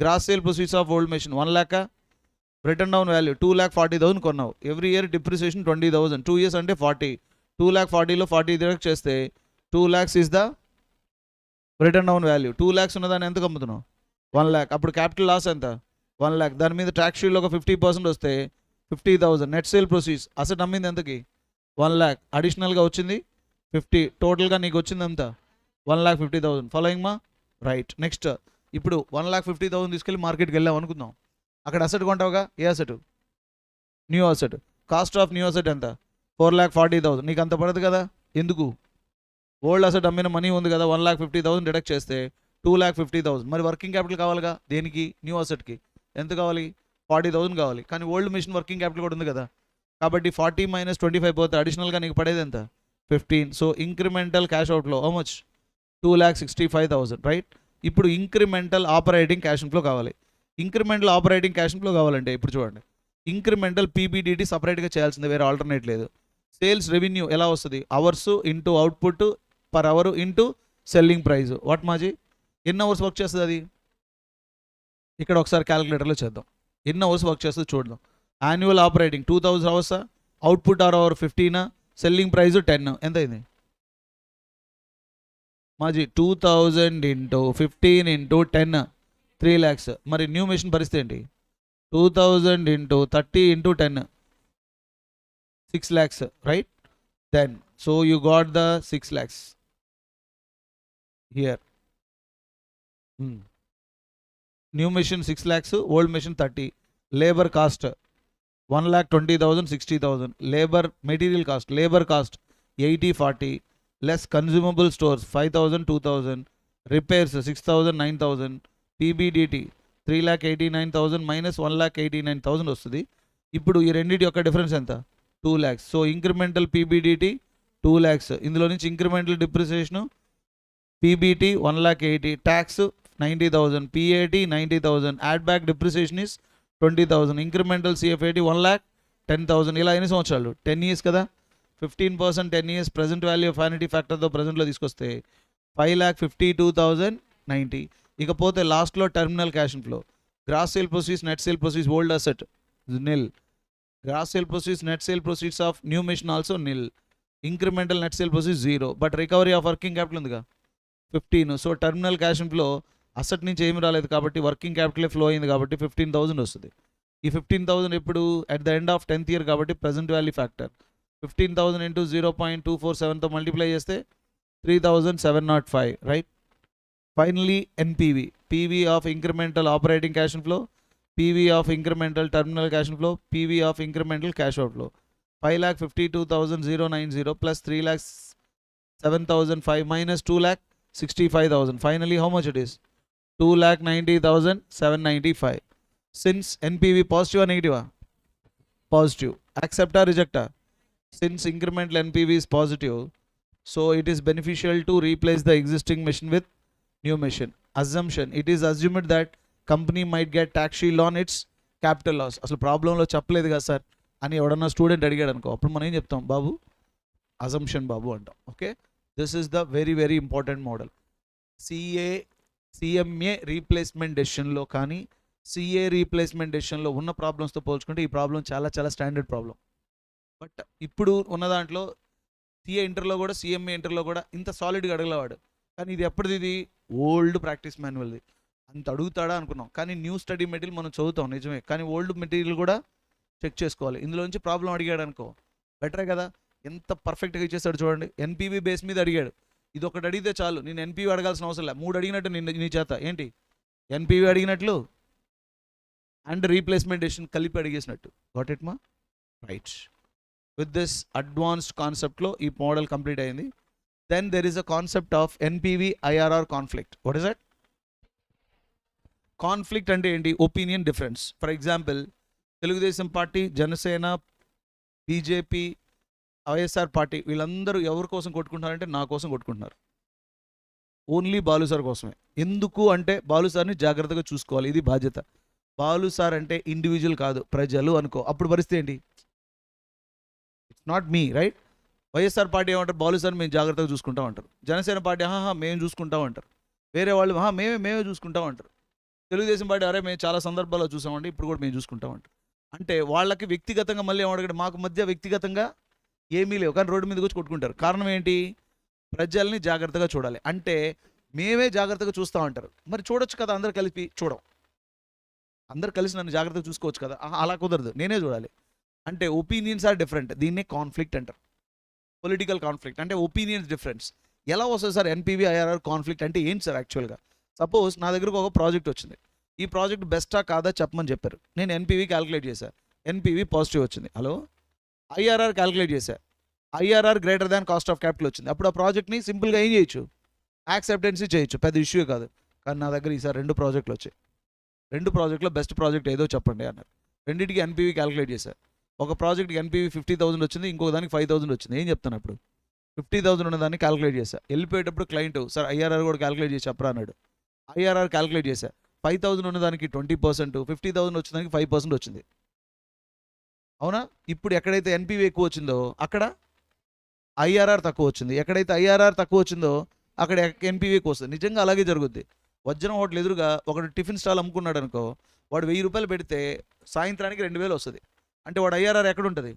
Gross sale proceeds of old machine 1 lakh. Written down value 2,40,000 కొన్నావు. Every year depreciation 20,000. 2 years అంటే 40. 2,40,000లో 40 డిడక్ట్ చేస్తే 2 lakhs is the return down value. 2 lakhs ఉన్నదాన్ని ఎంత అమ్ముతున్నావు? 1 lakh. అప్పుడు క్యాపిటల్ లాస్ ఎంత? 1 lakh. దాని మీద ట్యాక్స్ షీల్డ్లో ఒక 50% వస్తే 50,000. నెట్ సేల్ ప్రొసీడ్స్ అసెట్ అమ్మింది ఎంతకి? 1 lakh. అడిషనల్గా వచ్చింది 50 టోటల్గా నీకు వచ్చింది అంతా 1,50,000. ఫాలోయింగ్ మా? రైట్. నెక్స్ట్ ఇప్పుడు 1,50,000 తీసుకెళ్ళి మార్కెట్కి వెళ్ళాం అనుకుందాం. అక్కడ అసెట్ కొంటావుగా, ఏ asset? New asset. Cost of new asset ఎంత? 4,40,000. నీకు అంత పడదు కదా, ఎందుకు? ఓల్డ్ అసెట్ అమ్మిన మనీ ఉంది కదా, 1,50,000 డిడక్ట్ చేస్తే 2,50,000. మరి వర్కింగ్ క్యాపిటల్ కావాలిగా, దేనికి? న్యూ అసెట్కి. ఎంత కావాలి? 40,000 కావాలి. కానీ ఓల్డ్ మిషన్ వర్కింగ్ క్యాపిటల్ కూడా ఉంది కదా, కాబట్టి 40 - 25 పోతే అడిషనల్గా నీకు పడేది ఎంత? 15. So incremental cash outlay how much? 2,65,000. Right. ఇప్పుడు ఇంక్రిమెంటల్ ఆపరేటింగ్ క్యాష్ ఫ్లో కావాలి. ఇంక్రిమెంటల్ ఆపరేటింగ్ క్యాష్ ఫ్లో కావాలంటే ఇప్పుడు చూడండి, ఇంక్రిమెంటల్ పీబీడీటీ సపరేట్గా చేయాల్సింది, వేరే ఆల్టర్నేట్ లేదు. సేల్స్ రెవెన్యూ ఎలా వస్తుంది? Hours into output per hour into selling price. What మాజీ? ఎన్ని అవర్స్ వర్క్ చేస్తుంది అది? ఇక్కడ ఒకసారి క్యాలిక్యులేటర్లో చేద్దాం. ఎన్ని అవర్స్ వర్క్ చేస్తుంది చూద్దాం. యాన్యువల్ ఆపరేటింగ్ 2,000 అవర్సా? Output per hour 15, selling price 10. ఎంత అయింది మాజీ? 2,000 ఇంటూ 15 ఇంటూ 10, 3 lakhs. మరి న్యూ మెషిన్ పరిస్థితి ఏంటి? 2,000 into 30 into 10, 6 lakhs. Right. Then so you got the 6 lakhs here. New machine 6 lakhs, old machine 30. Labour cost 1,20,000, 60,000. Labour material cost, labour cost 80, 40. Less consumable stores 5,000, 2,000. Repairs 6,000, 9,000. పీబీడీటీ 3,89,000 minus 1,89,000 వస్తుంది. ఇప్పుడు ఈ రెండింటి యొక్క డిఫరెన్స్ ఎంత? 2 lakhs. So incremental PBDT 2 lakhs. ఇందులో నుంచి incremental depreciation PBT 1,80,000, tax 90,000, PAT 90,000, add back depreciation is 20,000, incremental CFAT 1,10,000. ఇలా ఎన్ని సంవత్సరాలు? 10 years కదా. 15% 10 years present value of annuity ఫ్యాక్టర్తో ప్రజెంట్లో తీసుకొస్తే 5,52,090. ఇకపోతే లాస్ట్లో terminal cash flow. Gross sale proceeds, net sale proceeds, old asset nil. Gross sale proceeds, net sale proceeds of new machine also nil. Incremental net sale proceeds 0. But recovery of working capital ఉందిగా 15. సో టర్మినల్ క్యాష్ ఫ్లో అసెట్ నుంచి ఏమి రాలేదు కాబట్టి వర్కింగ్ క్యాపిటలే ఫ్లో అయింది కాబట్టి 15,000 వస్తుంది. ఈ 15,000 ఎప్పుడు? At the end of 10th year కాబట్టి ప్రజెంట్ వాల్యూ ఫ్యాక్టర్ 15,000 ఇంటూ 0.247తో మల్టిప్లై చేస్తే 3,705. Right. Finally NPV, PV of incremental operating cash flow, PV of incremental terminal cash flow, PV of incremental cash out flow. 5,52,090 plus 3,07,005 minus 2,65,000. Finally how much it is? 2,90,795. Since NPV positive నెగిటివా? పాజిటివ్. యాక్సెప్ట్ ఆర్ రిజెక్టా? Since incremental NPV is positive, so it is beneficial to replace the existing machine with new machine. Assumption, it is assumed that company might get tax shield on its capital loss. అసలు ప్రాబ్లంలో చెప్పలేదు కదా సార్ అని ఎవడన్నా స్టూడెంట్ అడిగాడు అనుకో, అప్పుడు మనం ఏం చెప్తాం? బాబు అజంప్షన్ బాబు అంటాం. Okay, this is the very very important model. CMA replacement డెసిషన్లో కానీ CA రీప్లేస్మెంట్ డెసిషన్లో ఉన్న ప్రాబ్లమ్స్తో పోల్చుకుంటే ఈ ప్రాబ్లం చాలా చాలా స్టాండర్డ్ ప్రాబ్లం. బట్ ఇప్పుడు ఉన్న దాంట్లో CA ఇంటర్లో కూడా CMA ఇంటర్లో కూడా ఇంత సాలిడ్గా అడగలేవాడు. కానీ ఇది ఎప్పటిది? ఇది ఓల్డ్ ప్రాక్టీస్ మాన్యువల్ది. అంత అడుగుతాడా అనుకున్నాం. కానీ న్యూ స్టడీ మెటీరియల్ మనం చదువుతాం నిజమే, కానీ ఓల్డ్ మెటీరియల్ కూడా చెక్ చేసుకోవాలి. ఇందులో నుంచి ప్రాబ్లం అడిగాడు అనుకో బెటరే కదా. ఎంత పర్ఫెక్ట్గా ఇచ్చేస్తాడు చూడండి. NPV బేస్ మీద అడిగాడు. ఇది ఒకటి అడిగితే చాలు, నేను NPV అడగాల్సిన అవసరం లేదు. 3 అడిగినట్టు నీ చేత ఏంటి? NPV అడిగినట్లు అండ్ రీప్లేస్మెంట్ డెసిషన్ కలిపి అడిగేసినట్టు. గాట్ ఇట్ మా? రైట్. విత్ దిస్ అడ్వాన్స్డ్ కాన్సెప్ట్లో ఈ మోడల్ కంప్లీట్ అయింది. Then there is a concept of NPV IRR conflict. What is that? Conflict అంటే ఏంటి? Opinion difference. For example, Telugu Desam party, Janasena, BJP, YSR party వీళ్ళందరూ ఎవరి కోసం కొట్టుకుంటున్నారంటే నా కోసం కొట్టుకుంటున్నారు. ఓన్లీ బాలు సార్ కోసమే. ఎందుకు అంటే బాలు సార్ని జాగ్రత్తగా చూసుకోవాలి, ఇది బాధ్యత. బాలు సార్ అంటే ఇండివిజువల్ కాదు, ప్రజలు అనుకో. అప్పుడు పరిస్థితి ఏంటి? It's not me, right? YSR party ఏమంటారు? బాలు సార్ మేము జాగ్రత్తగా చూసుకుంటాం అంటారు. జనసేన పార్టీ మేము చూసుకుంటాం అంటారు. వేరే వాళ్ళు మేమే చూసుకుంటాం అంటారు. తెలుగుదేశం పార్టీ అరే మేము చాలా సందర్భాల్లో చూసామండి, ఇప్పుడు కూడా మేము చూసుకుంటాం అంటారు. అంటే వాళ్ళకి వ్యక్తిగతంగా మళ్ళీ ఏమడగండి, మాకు మధ్య వ్యక్తిగతంగా ఏమీ లేవు, కానీ రోడ్డు మీదకి వచ్చి కొట్టుకుంటారు. కారణం ఏంటి? ప్రజల్ని జాగ్రత్తగా చూడాలి అంటే మేమే జాగ్రత్తగా చూస్తూ ఉంటారు. మరి చూడొచ్చు కదా, అందరు కలిపి చూడం. అందరు కలిసి నన్ను జాగ్రత్తగా చూసుకోవచ్చు కదా, అలా కుదరదు, నేనే చూడాలి. అంటే ఒపీనియన్స్ ఆర్ డిఫరెంట్. దీన్నే కాన్ఫ్లిక్ట్ అంటారు. పొలిటికల్ కాన్ఫ్లిక్ట్ అంటే ఒపీనియన్స్ డిఫరెన్స్. ఎలా వస్తుంది సార్ ఎన్పివి ఐఆర్ఆర్ కాన్ఫ్లిక్ట్ అంటే ఏంటి సార్ యాక్చువల్గా? సపోజ్ నా దగ్గరకు ఒక ప్రాజెక్ట్ వచ్చింది. ఈ ప్రాజెక్ట్ బెస్టా కాదా చెప్పమని చెప్పారు. నేను ఎన్పివి క్యాలిక్యులేట్ చేశాను. ఎన్పివి పాజిటివ్ వచ్చింది. హలో, ఐఆర్ఆర్ క్యాలిక్యులేట్ చేశాను. IRR greater than cost of capital వచ్చింది. అప్పుడు ఆ ప్రాజెక్ట్ని సింపుల్గా ఏం చేయొచ్చు? యాక్సెప్టెన్సీ చేయొచ్చు, పెద్ద ఇష్యూ కాదు. కానీ నా దగ్గర ఈసారి 2 ప్రాజెక్టులు వచ్చాయి. 2 ప్రాజెక్టులో బెస్ట్ ప్రాజెక్ట్ ఏదో చెప్పండి అన్నారు. రెండింటికి ఎన్పివి క్యాలిక్యులేట్ చేశారు. ఒక ప్రాజెక్ట్కి ఎన్పివి 50,000 వచ్చింది, ఇంకొక దానికి 5,000 వచ్చింది. ఏం చెప్తాను అప్పుడు? 50,000 ఉన్నదాన్ని క్యాలిక్యులేట్ చేశా. వెళ్ళిపోయేటప్పుడు క్లయింట్ సార్ ఐఆర్ఆర్ కూడా క్యాలిక్యులేట్ చేసి చెప్పరా అన్నాడు. ఐఆర్ఆర్ క్యాలిక్యులేట్ చేశా. 5,000 ఉన్నదానికి 20%, 50,000 వచ్చేదానికి 5% వచ్చింది. అవునా? ఇప్పుడు ఎక్కడైతే ఎన్పివి ఎక్కువ వచ్చిందో అక్కడ ఐఆర్ఆర్ తక్కువ వచ్చింది. ఎక్కడైతే ఐఆర్ఆర్ తక్కువ వచ్చిందో అక్కడ ఎన్పివి ఎక్కువ వస్తుంది. నిజంగా అలాగే జరుగుద్ది. వజ్రం హోటల్ ఎదురుగా ఒకటి టిఫిన్ స్టాల్ అమ్ముకున్నాడు అనుకో, వాడు 1,000 రూపాయలు పెడితే సాయంత్రానికి 2,000 వస్తుంది. అంటే వాడు ఐఆర్ఆర్ ఎక్కడ ఉంటుంది?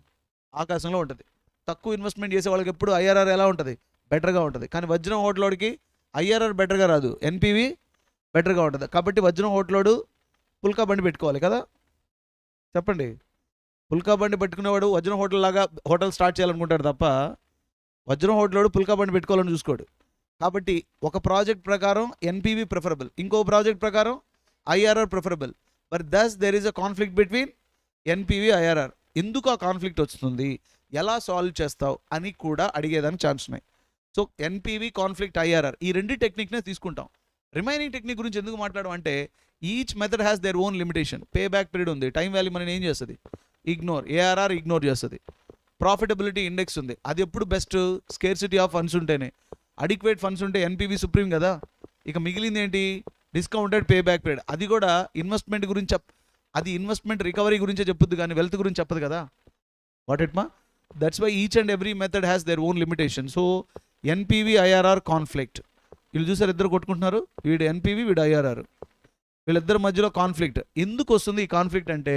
ఆకాశంలో ఉంటుంది. తక్కువ ఇన్వెస్ట్మెంట్ చేసే వాళ్ళకి ఎప్పుడు ఐఆర్ఆర్ ఎలా ఉంటుంది? బెటర్గా ఉంటుంది. కానీ వజ్రం హోటల్లోడికి ఐఆర్ఆర్ బెటర్గా రాదు, ఎన్పివి బెటర్గా ఉంటుంది. కాబట్టి వజ్రం హోటలోడు పుల్కా బండి పెట్టుకోవాలి కదా, చెప్పండి. పుల్కా బండి పెట్టుకునేవాడు వజ్రం హోటల్ లాగా హోటల్ స్టార్ట్ చేయాలనుకుంటాడు తప్ప వజ్రం హోటలోడు పుల్కా బండి పెట్టుకోవాలని చూసుకోడు. కాబట్టి ఒక ప్రాజెక్ట్ ప్రకారం ఎన్పివి ప్రిఫరబుల్, ఇంకో ప్రాజెక్ట్ ప్రకారం IRR preferable. But thus there is a conflict between NPV IRR. ఎందుకు ఆ కాన్ఫ్లిక్ట్ వస్తుంది, ఎలా సాల్వ్ చేస్తావు అని కూడా అడిగేదానికి ఛాన్స్ ఉన్నాయి. సో ఎన్పివి కాన్ఫ్లిక్ట్ ఐఆర్ఆర్ ఈ 2 టెక్నిక్నే తీసుకుంటాం. రిమైనింగ్ టెక్నిక్ గురించి ఎందుకు మాట్లాడడం అంటే each method has their own limitation. Pay back period ఉంది, టైం వాల్యూ మనం ఏం చేస్తుంది? ఇగ్నోర్. ఏఆర్ఆర్ ఇగ్నోర్ చేస్తుంది. ప్రాఫిటబిలిటీ ఇండెక్స్ ఉంది, అది ఎప్పుడు బెస్ట్? స్కేర్సిటీ ఆఫ్ ఫండ్స్ ఉంటేనే. అడిక్వేట్ ఫండ్స్ ఉంటే ఎన్పివి సుప్రీం కదా. ఇక మిగిలింది ఏంటి? Discounted pay back period. అది కూడా ఇన్వెస్ట్మెంట్ గురించి అది ఇన్వెస్ట్మెంట్ రికవరీ గురించే చెప్పుద్ది కానీ వెల్త్ గురించి చెప్పదు కదా. వాట్ ఇట్ మా? That's why each and every method has their own limitation. So NPV IRR conflict. వీళ్ళు చూసారు ఇద్దరు కొట్టుకుంటున్నారు, వీడు ఎన్పివి వీడు ఐఆర్ఆర్. వీళ్ళిద్దరి మధ్యలో కాన్ఫ్లిక్ట్ ఎందుకు వస్తుంది? ఈ కాన్ఫ్లిక్ట్ అంటే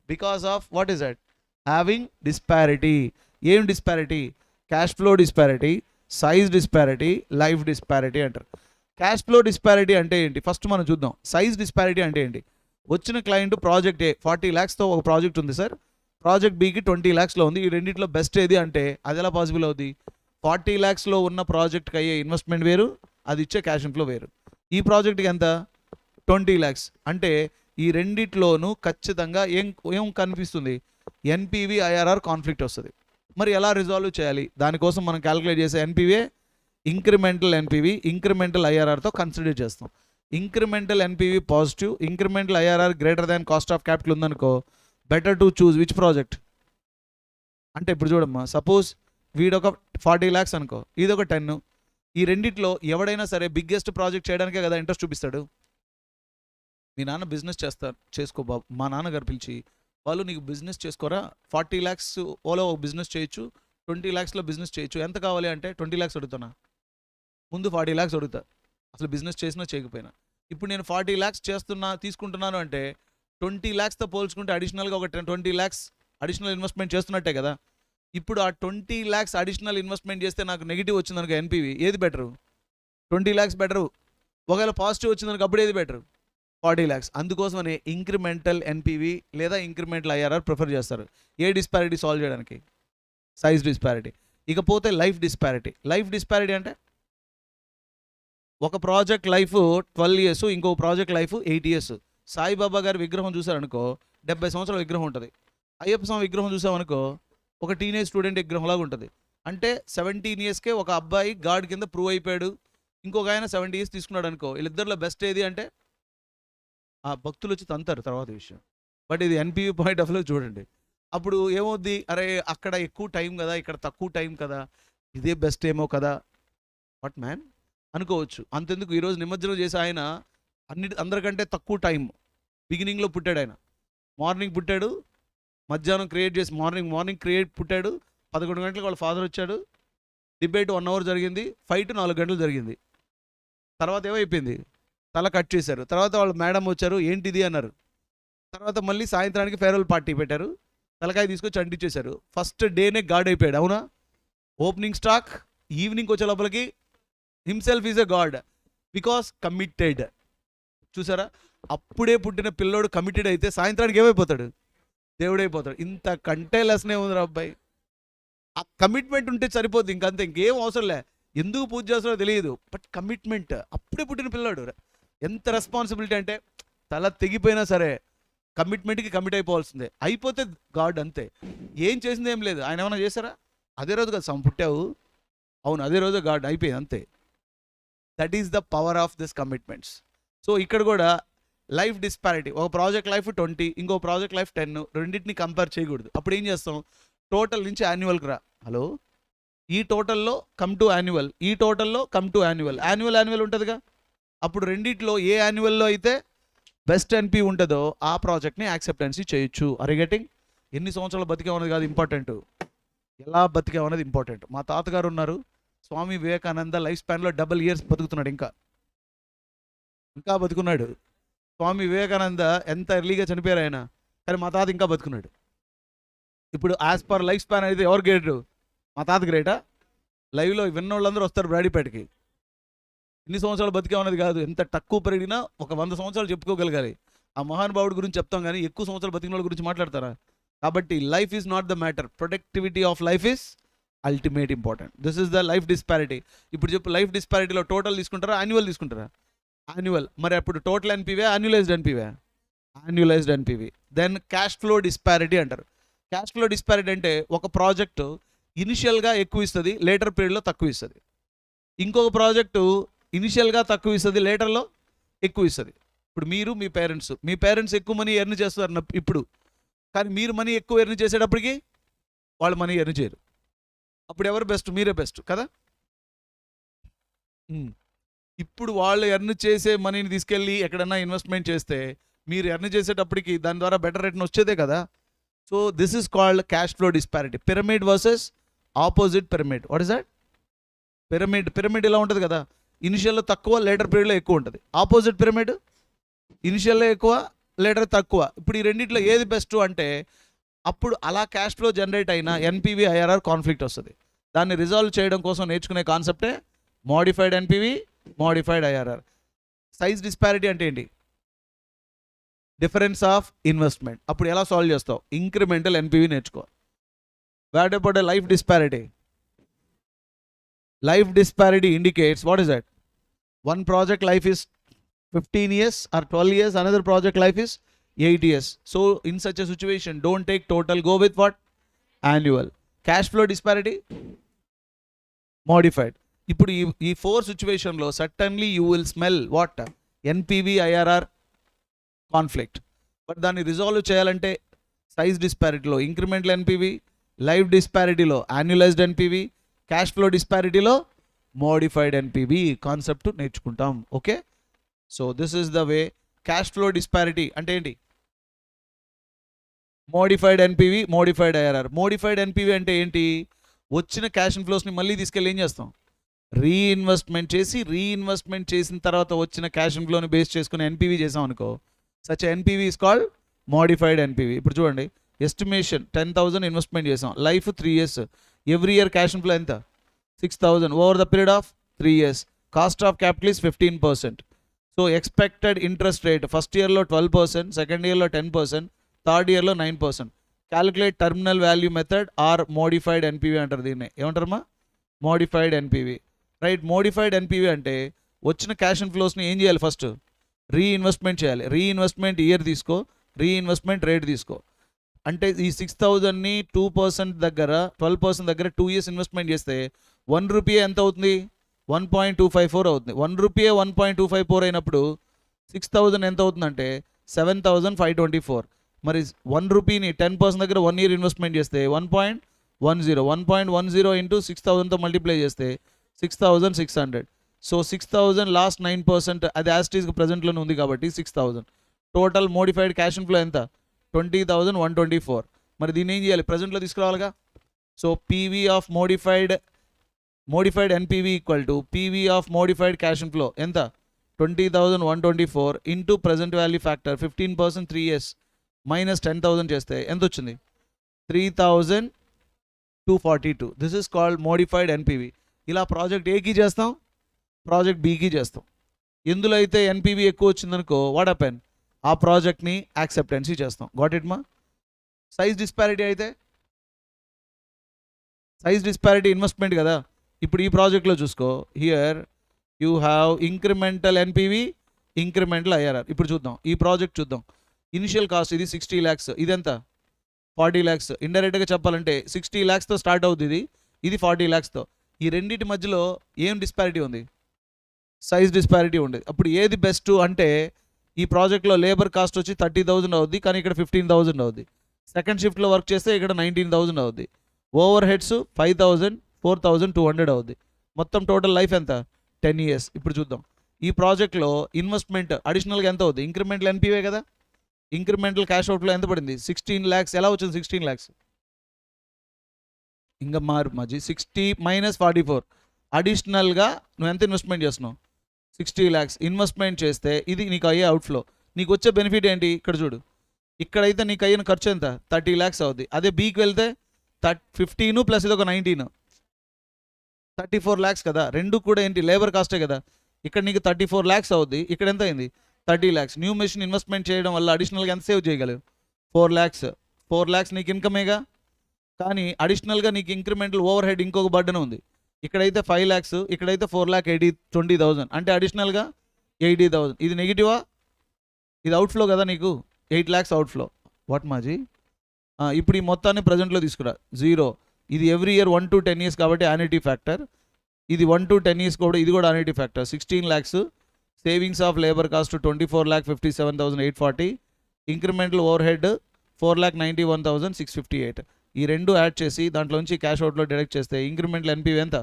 because of what is that? Having disparity. ఏం disparity? Cash flow disparity, size disparity, life disparity అంటారు. క్యాష్ ఫ్లో డిస్పారిటీ అంటే ఏంటి ఫస్ట్ మనం చూద్దాం. సైజ్ డిస్పారిటీ అంటే ఏంటి? వచ్చిన క్లయింట్ ప్రాజెక్ట్ ఏ 40 lakhsతో ఒక ప్రాజెక్ట్ ఉంది సార్, ప్రాజెక్ట్ బికి 20 lakhsలో ఉంది. ఈ రెండింటిలో బెస్ట్ ఏది అంటే అది ఎలా పాసిబుల్ అవుతుంది? 40 lakhsలో ఉన్న ప్రాజెక్ట్కి అయ్యే ఇన్వెస్ట్మెంట్ వేరు, అది ఇచ్చే క్యాష్ ఇన్ఫ్లో వేరు. ఈ ప్రాజెక్ట్కి ఎంత? 20 lakhs. అంటే ఈ రెండిట్లోనూ ఖచ్చితంగా ఏం కనిపిస్తుంది? ఎన్పివి ఐఆర్ఆర్ కాన్ఫ్లిక్ట్ వస్తుంది. మరి ఎలా రిజాల్వ్ చేయాలి? దానికోసం మనం క్యాలిక్యులేట్ చేసే ఎన్పివే ఇంక్రిమెంటల్ ఎన్పివి, ఇంక్రిమెంటల్ ఐఆర్ఆర్తో కన్సిడర్ చేస్తాం. Incremental NPV positive, incremental IRR greater than cost of capital ఉందనుకో, better to choose which project. అంటే ఇప్పుడు చూడమ్మా, సపోజ్ వీడొక 40 lakhs అనుకో, ఇదొక 10. ఈ రెండిట్లో ఎవడైనా సరే బిగ్గెస్ట్ ప్రాజెక్ట్ చేయడానికే కదా ఇంట్రెస్ట్ చూపిస్తాడు. మీ నాన్న బిజినెస్ చేసుకో బాబు, మా నాన్నగారు పిలిచి వాళ్ళు నీకు బిజినెస్ చేసుకోరా, 40 lakhs ఓలో ఒక బిజినెస్ చేయొచ్చు, 20 lakhsలో బిజినెస్ చేయొచ్చు, ఎంత కావాలి అంటే 20 lakhs అడుగుతానా? ముందు 40 lakhs అడుగుతా, అసలు బిజినెస్ చేసినా చేయకపోయినా. ఇప్పుడు నేను 40 lakhs తీసుకుంటున్నాను అంటే 20 lakhsతో పోల్చుకుంటే అడిషనల్గా ఒక 20 lakhs అడిషనల్ ఇన్వెస్ట్మెంట్ చేస్తున్నట్టే కదా. ఇప్పుడు ఆ 20 lakhs అడిషనల్ ఇన్వెస్ట్మెంట్ చేస్తే నాకు నెగిటివ్ వచ్చిందనుకో ఎన్పివి, ఏది బెటరు? 20 lakhs better. ఒకవేళ పాజిటివ్ వచ్చిందనుకో అప్పుడు ఏది బెటరు? 40 lakhs. అందుకోసమని ఇంక్రిమెంటల్ ఎన్పివి లేదా ఇంక్రిమెంటల్ ఐఆర్ఆర్ ప్రిఫర్ చేస్తారు. ఏ డిస్పారిటీ సాల్వ్ చేయడానికి? Size disparity. ఇకపోతే లైఫ్ డిస్పారిటీ. లైఫ్ డిస్పారిటీ అంటే ఒక ప్రాజెక్ట్ లైఫ్ 12 years, ఇంకో ప్రాజెక్ట్ లైఫ్ 8 years. సాయిబాబా గారి విగ్రహం చూసారనుకో 70 సంవత్సరాల విగ్రహం ఉంటుంది. అయ్యప్ప స్వామి విగ్రహం చూసామనుకో ఒక టీనేజ్ స్టూడెంట్ విగ్రహంలాగా ఉంటుంది. అంటే 17 yearsకే ఒక అబ్బాయి గాడ్ కింద ప్రూవ్ అయిపోయాడు, ఇంకొక ఆయన 70 years తీసుకున్నాడు అనుకో. వీళ్ళిద్దరిలో బెస్ట్ ఏది అంటే ఆ భక్తులు వచ్చి తంతారు తర్వాత విషయం. బట్ ఇది ఎన్పివి పాయింట్ ఆఫ్ వ్యూ చూడండి. అప్పుడు ఏమవుద్ది? అరే అక్కడ ఎక్కువ టైం కదా, ఇక్కడ తక్కువ టైం కదా, ఇదే బెస్ట్ ఏమో కదా, వాట్ మ్యాన్ అనుకోవచ్చు. అంతెందుకు ఈరోజు నిమజ్జనం చేసి ఆయన అందరికంటే తక్కువ టైం బిగినింగ్లో పుట్టాడు. ఆయన మార్నింగ్ పుట్టాడు, మధ్యాహ్నం క్రియేట్ చేసి మార్నింగ్ పుట్టాడు, 11 గంటలకు వాళ్ళ ఫాదర్ వచ్చాడు, డిబేట్ 1 hour జరిగింది, ఫైట్ 4 గంటలు జరిగింది. తర్వాత ఏమైపోయింది? తల కట్ చేశారు. తర్వాత వాళ్ళు మేడం వచ్చారు, ఏంటిది అన్నారు. తర్వాత మళ్ళీ సాయంత్రానికి ఫేర్వెల్ పార్టీ పెట్టారు, తలకాయ తీసుకొచ్చి అంటించేశారు. ఫస్ట్ డేనే గాడ్ అయిపోయాడు. అవునా? ఓపెనింగ్ స్టాక్, ఈవినింగ్ వచ్చే లోపలికి himself is a God because committed. చూసారా? అప్పుడే పుట్టిన పిల్లోడు కమిటెడ్ అయితే సాయంత్రానికి ఏమైపోతాడు? దేవుడైపోతాడు. ఇంత కంటే లెసనే ఉంది అబ్బాయి. ఆ కమిట్మెంట్ ఉంటే సరిపోద్ది, ఇంకంతే, ఇంకేం అవసరం లే. ఎందుకు పూజ చేస్తారో తెలియదు, బట్ కమిట్మెంట్. అప్పుడే పుట్టిన పిల్లాడు, ఎంత రెస్పాన్సిబిలిటీ అంటే తల తెగిపోయినా సరే కమిట్మెంట్కి కమిట్ అయిపోవాల్సిందే. అయిపోతే గాడ్ అంతే. ఏం చేసింది ఏం లేదు. ఆయన ఏమైనా చేశారా? అదే రోజు కదా పుట్టావు, అవును అదే రోజు గాడ్, అయిపోయింది అంతే. That is the power of this commitments. So ఇక్కడ కూడా లైఫ్ డిస్పారిటీ, ఒక ప్రాజెక్ట్ లైఫ్ 20, ఇంకో ప్రాజెక్ట్ లైఫ్ 10, రెండింటిని కంపేర్ చేయకూడదు. అప్పుడు ఏం చేస్తాం, టోటల్ నుంచి యాన్యువల్కి రా. హలో, ఈ టోటల్లో కమ్ టు యాన్యువల్, ఈ టోటల్లో కమ్ టు యాన్యువల్, యాన్యువల్ ఉంటుందిగా. అప్పుడు రెండిట్లో ఏ యాన్యువల్లో అయితే బెస్ట్ ఎన్పి ఉంటుందో ఆ ప్రాజెక్ట్ని యాక్సెప్టెన్సీ చేయొచ్చు. అరిగెటింగ్. ఎన్ని సంవత్సరాలు బతికామన్నది కాదు ఇంపార్టెంట్, ఎలా బతికామన్నది ఇంపార్టెంట్. మా తాతగారు ఉన్నారు, Swami Vivekananda, life స్పాన్లో double years బతుకుతున్నాడు, ఇంకా బతుకున్నాడు. స్వామి వివేకానంద ఎంత ఎర్లీగా చనిపోయారు ఆయన, కానీ మా తాత ఇంకా బతుకున్నాడు. ఇప్పుడు యాజ్ పర్ లైఫ్ స్పాన్ అయితే ఎవరు గ్రేటు? మా తాత గ్రేటా? లైవ్లో విన్నోళ్ళందరూ వస్తారు బ్రాడీపేటకి. ఎన్ని సంవత్సరాలు బతికామన్నది కాదు, ఎంత తక్కువ పెరిగినా ఒక 100 సంవత్సరాలు చెప్పుకోగలగాలి. ఆ మహానుభావుడి గురించి చెప్తాం, కానీ ఎక్కువ సంవత్సరాలు బతికిన వాళ్ళ గురించి మాట్లాడతారా? కాబట్టి life is not the matter, productivity of life is ultimate important. This is the life disparity. ఇప్పుడు చెప్పు, లైఫ్ డిస్పారిటీలో టోటల్ తీసుకుంటారా, యాన్యువల్ తీసుకుంటారా? యాన్యువల్. మరి అప్పుడు టోటల్ ఎన్పివే, యాన్యులైజ్డ్ ఎన్పివే? Annualised NPV. Then cash flow disparity అంటారు. క్యాష్ ఫ్లో డిస్పారిటీ అంటే ఒక ప్రాజెక్టు ఇనిషియల్గా ఎక్కువ ఇస్తుంది, లేటర్ పీరియడ్లో తక్కువ ఇస్తుంది. ఇంకొక ప్రాజెక్టు ఇనిషియల్గా తక్కువ ఇస్తుంది, లేటర్లో ఎక్కువ ఇస్తుంది. ఇప్పుడు మీరు మీ పేరెంట్స్ ఎక్కువ మనీ ఎర్న్ చేస్తారు ఇప్పుడు, కానీ మీరు మనీ ఎక్కువ ఎర్న్ చేసేటప్పటికి వాళ్ళు మనీ ఎర్న్ చేయరు. అప్పుడు ఎవరు బెస్ట్? మీరే బెస్ట్ కదా. ఇప్పుడు వాళ్ళు ఎర్న్ చేసే మనీని తీసుకెళ్ళి ఎక్కడన్నా ఇన్వెస్ట్మెంట్ చేస్తే మీరు ఎర్న్ చేసేటప్పటికి దాని ద్వారా బెటర్ రేట్ని వచ్చేదే కదా. So this is called cash flow disparity. Pyramid versus opposite pyramid. What is that? Pyramid ఇలా ఉంటుంది కదా, ఇనిషియల్లో తక్కువ, లేటర్ పీరియడ్లో ఎక్కువ ఉంటుంది. ఆపోజిట్ పిరమిడ్ ఇనిషియల్లో ఎక్కువ, లేటర్ తక్కువ. ఇప్పుడు ఈ రెండిట్లో ఏది బెస్ట్ అంటే అప్పుడు అలా క్యాష్ ఫ్లో జనరేట్ అయిన ఎన్పివి ఐఆర్ఆర్ కాన్ఫ్లిక్ట్ వస్తుంది. దాన్ని రిజాల్వ్ చేయడం కోసం నేర్చుకునే కాన్సెప్టే modified NPV, modified IRR. Size disparity అంటే ఏంటి? Difference of investment. అప్పుడు ఎలా సాల్వ్ చేస్తావు? ఇంక్రిమెంటల్ ఎన్పివి నేర్చుకో. What about life disparity? Life disparity indicates, what is that? One project life is 15 years or 12 years, another project life is 8 years. So in such a situation, don't take total, go with what? Annual. Cash flow disparity? Modified. ఇప్పుడు ఈ 4 సిచ్యువేషన్లో certainly you will smell what? NPV IRR conflict. But దాన్ని రిజాల్వ్ చేయాలంటే సైజ్ డిస్పారిటీలో ఇంక్రిమెంటల్ ఎన్పివి, లైఫ్ డిస్పారిటీలో యాన్యులైజ్డ్ ఎన్పివి, క్యాష్ ఫ్లో డిస్పారిటీలో మోడిఫైడ్ ఎన్పివి కాన్సెప్ట్ నేర్చుకుంటాం. Okay, so this is the way. Cash flow disparity అంటే ఏంటి? Modified NPV, modified IRR. Modified NPV అంటే ఏంటి? వచ్చిన క్యాష్ ఇన్ఫ్లోస్ని మళ్ళీ తీసుకెళ్ళి ఏం చేస్తాం? రీఇన్వెస్ట్మెంట్ చేసిన తర్వాత వచ్చిన క్యాష్ ఇన్ఫ్లోని బేస్ చేసుకుని ఎన్పివి చేసాం అనుకో, such NPV is called modified NPV. ఇప్పుడు చూడండి, ఎస్టిమేషన్ 10,000 ఇన్వెస్ట్మెంట్ చేసాం, life 3 years, every year cash inflow ఎంత? 6,000 over the period of 3 years. Cost of capital is 15%. So expected interest rate first ఇయర్లో 12%, సెకండ్ ఇయర్లో 10%, థర్డ్ ఇయర్లో 9%. Calculate terminal value method or modified NPV అంటారు. దీన్ని ఏమంటారమ్మా? Modified NPV. Right. Modified NPV అంటే వచ్చిన క్యాష్ ఇన్ఫ్లోస్ని ఏం చేయాలి? ఫస్ట్ రీఇన్వెస్ట్మెంట్ చేయాలి. రీఇన్వెస్ట్మెంట్ ఇయర్ తీసుకో, రీఇన్వెస్ట్మెంట్ రేట్ తీసుకో. అంటే ఈ 6,000ని 2% దగ్గర 12% దగ్గర 2 years ఇన్వెస్ట్మెంట్ చేస్తే 1 రూపీ ఎంత అవుతుంది? 1.254 అవుతుంది. 1 రూపీ 1.254 అయినప్పుడు 6,000 ఎంత అవుతుందంటే 7,524. మరి 1 రూపీని 10% దగ్గర 1 year ఇన్వెస్ట్మెంట్ చేస్తే 1.10 ఇంటూ 6,000తో మల్టిప్లై చేస్తే 6,600. సో 6,000 లాస్ట్ 9%, అది యాస్టీస్కి ప్రజెంట్లోనే ఉంది కాబట్టి 6,000. టోటల్ మోడిఫైడ్ క్యాష్ ఇన్ఫ్లో ఎంత? 20,124. మరి దీన్ని ఏం చేయాలి? ప్రజెంట్లో తీసుకురావాలిగా. So PV of modified NPV equal to PV of modified cash inflow ఎంత? 20,124 into present value factor 15% 3 years minus 10,000 చేస్తే ఎంత వచ్చింది? 3,242. This is called modified NPV. ఇలా ప్రాజెక్ట్ ఏకి చేస్తాం, ప్రాజెక్ట్ బికి చేస్తాం. ఎందులో అయితే ఎన్పివి ఎక్కువ వచ్చిందనుకో, వాట్ హ్యాపెన్? ఆ ప్రాజెక్ట్ని యాక్సెప్టెన్సీ చేస్తాం. గాట్ ఇట్ మా? సైజ్ డిస్పారిటీ అయితే సైజ్ డిస్పారిటీ ఇన్వెస్ట్మెంట్ కదా. ఇప్పుడు ఈ ప్రాజెక్ట్లో చూసుకో, here you have incremental NPV, incremental IRR. ఇప్పుడు చూద్దాం ఈ ప్రాజెక్ట్ చూద్దాం. ఇనిషియల్ కాస్ట్ ఇది 60 lakhs, ఇదెంత 40 lakhs. ఇండైరెక్ట్గా చెప్పాలంటే 60 lakhsతో స్టార్ట్ అవుతుంది, ఇది 40 lakhsతో. ఈ రెండింటి మధ్యలో ఏం డిస్పారిటీ ఉంది? సైజ్ డిస్పారిటీ ఉండేది. అప్పుడు ఏది బెస్ట్ అంటే ఈ ప్రాజెక్ట్లో లేబర్ కాస్ట్ వచ్చి 30,000 అవుద్ది, కానీ ఇక్కడ 15,000 అవుద్ది. సెకండ్ షిఫ్ట్లో వర్క్ చేస్తే ఇక్కడ 19,000 అవుద్ది. ఓవర్ హెడ్స్ 5,000, 4,200 అవుద్ది. మొత్తం టోటల్ లైఫ్ ఎంత? 10 years. ఇప్పుడు చూద్దాం ఈ ప్రాజెక్ట్లో ఇన్వెస్ట్మెంట్ అడిషనల్గా ఎంత అవుద్ది? ఇంక్రిమెంటల్ ఎన్పివే కదా. ఇంక్రిమెంటల్ క్యాష్ అవుట్లో ఎంత పడింది? 16 lakhs. ఎలా వచ్చింది 16 lakhs? ఇంకా మాజీ 60 - 44 అడిషనల్గా నువ్వు ఎంత ఇన్వెస్ట్మెంట్ చేస్తున్నావు? 60 lakhs ఇన్వెస్ట్మెంట్ చేస్తే ఇది నీకు అయ్యే అవుట్ఫ్లో. నీకు వచ్చే బెనిఫిట్ ఏంటి? ఇక్కడ చూడు, ఇక్కడైతే నీకు అయిన ఖర్చు ఎంత? 30 lakhs అవుద్ది. అదే బీకి వెళ్తే 15 ప్లస్ ఇది ఒక 19, 34 lakhs కదా. రెండు కూడా ఏంటి? లేబర్ కాస్టే కదా. ఇక్కడ నీకు 34 lakhs అవుద్ది, ఇక్కడ ఎంత అయింది? 30 lakhs. న్యూ మెషిన్ ఇన్వెస్ట్మెంట్ చేయడం వల్ల అడిషనల్గా ఎంత సేవ్ చేయగలవు? 4 lakhs. 4 lakhs నీకు ఇన్కమేగా. కానీ అడిషనల్గా నీకు ఇంక్రిమెంటల్ ఓవర్ హెడ్ ఇంకొక బర్డెన్ ఉంది. ఇక్కడైతే 5 lakhs, ఇక్కడైతే 4,20,000, అంటే అడిషనల్గా 80,000. ఇది నెగిటివా? ఇది అవుట్ఫ్లో కదా నీకు. 8 lakhs అవుట్ఫ్లో. వాట్ మాజీ? ఇప్పుడు ఈ మొత్తాన్ని ప్రజెంట్లో తీసుకురా. 0. ఇది ఎవ్రీ ఇయర్ 1 to 10 years కాబట్టి యాన్యుటీ ఫ్యాక్టర్. ఇది 1 to 10 years కూడా, ఇది కూడా annuity factor. 16 lakhs. Savings of labour cost 24,57,840. Incremental over head 4,91,658. ఈ రెండు యాడ్ చేసి దాంట్లోంచి క్యాష్ అవుట్లో డిడక్ట్ చేస్తే ఇంక్రిమెంటల్ ఎన్పివి ఎంత?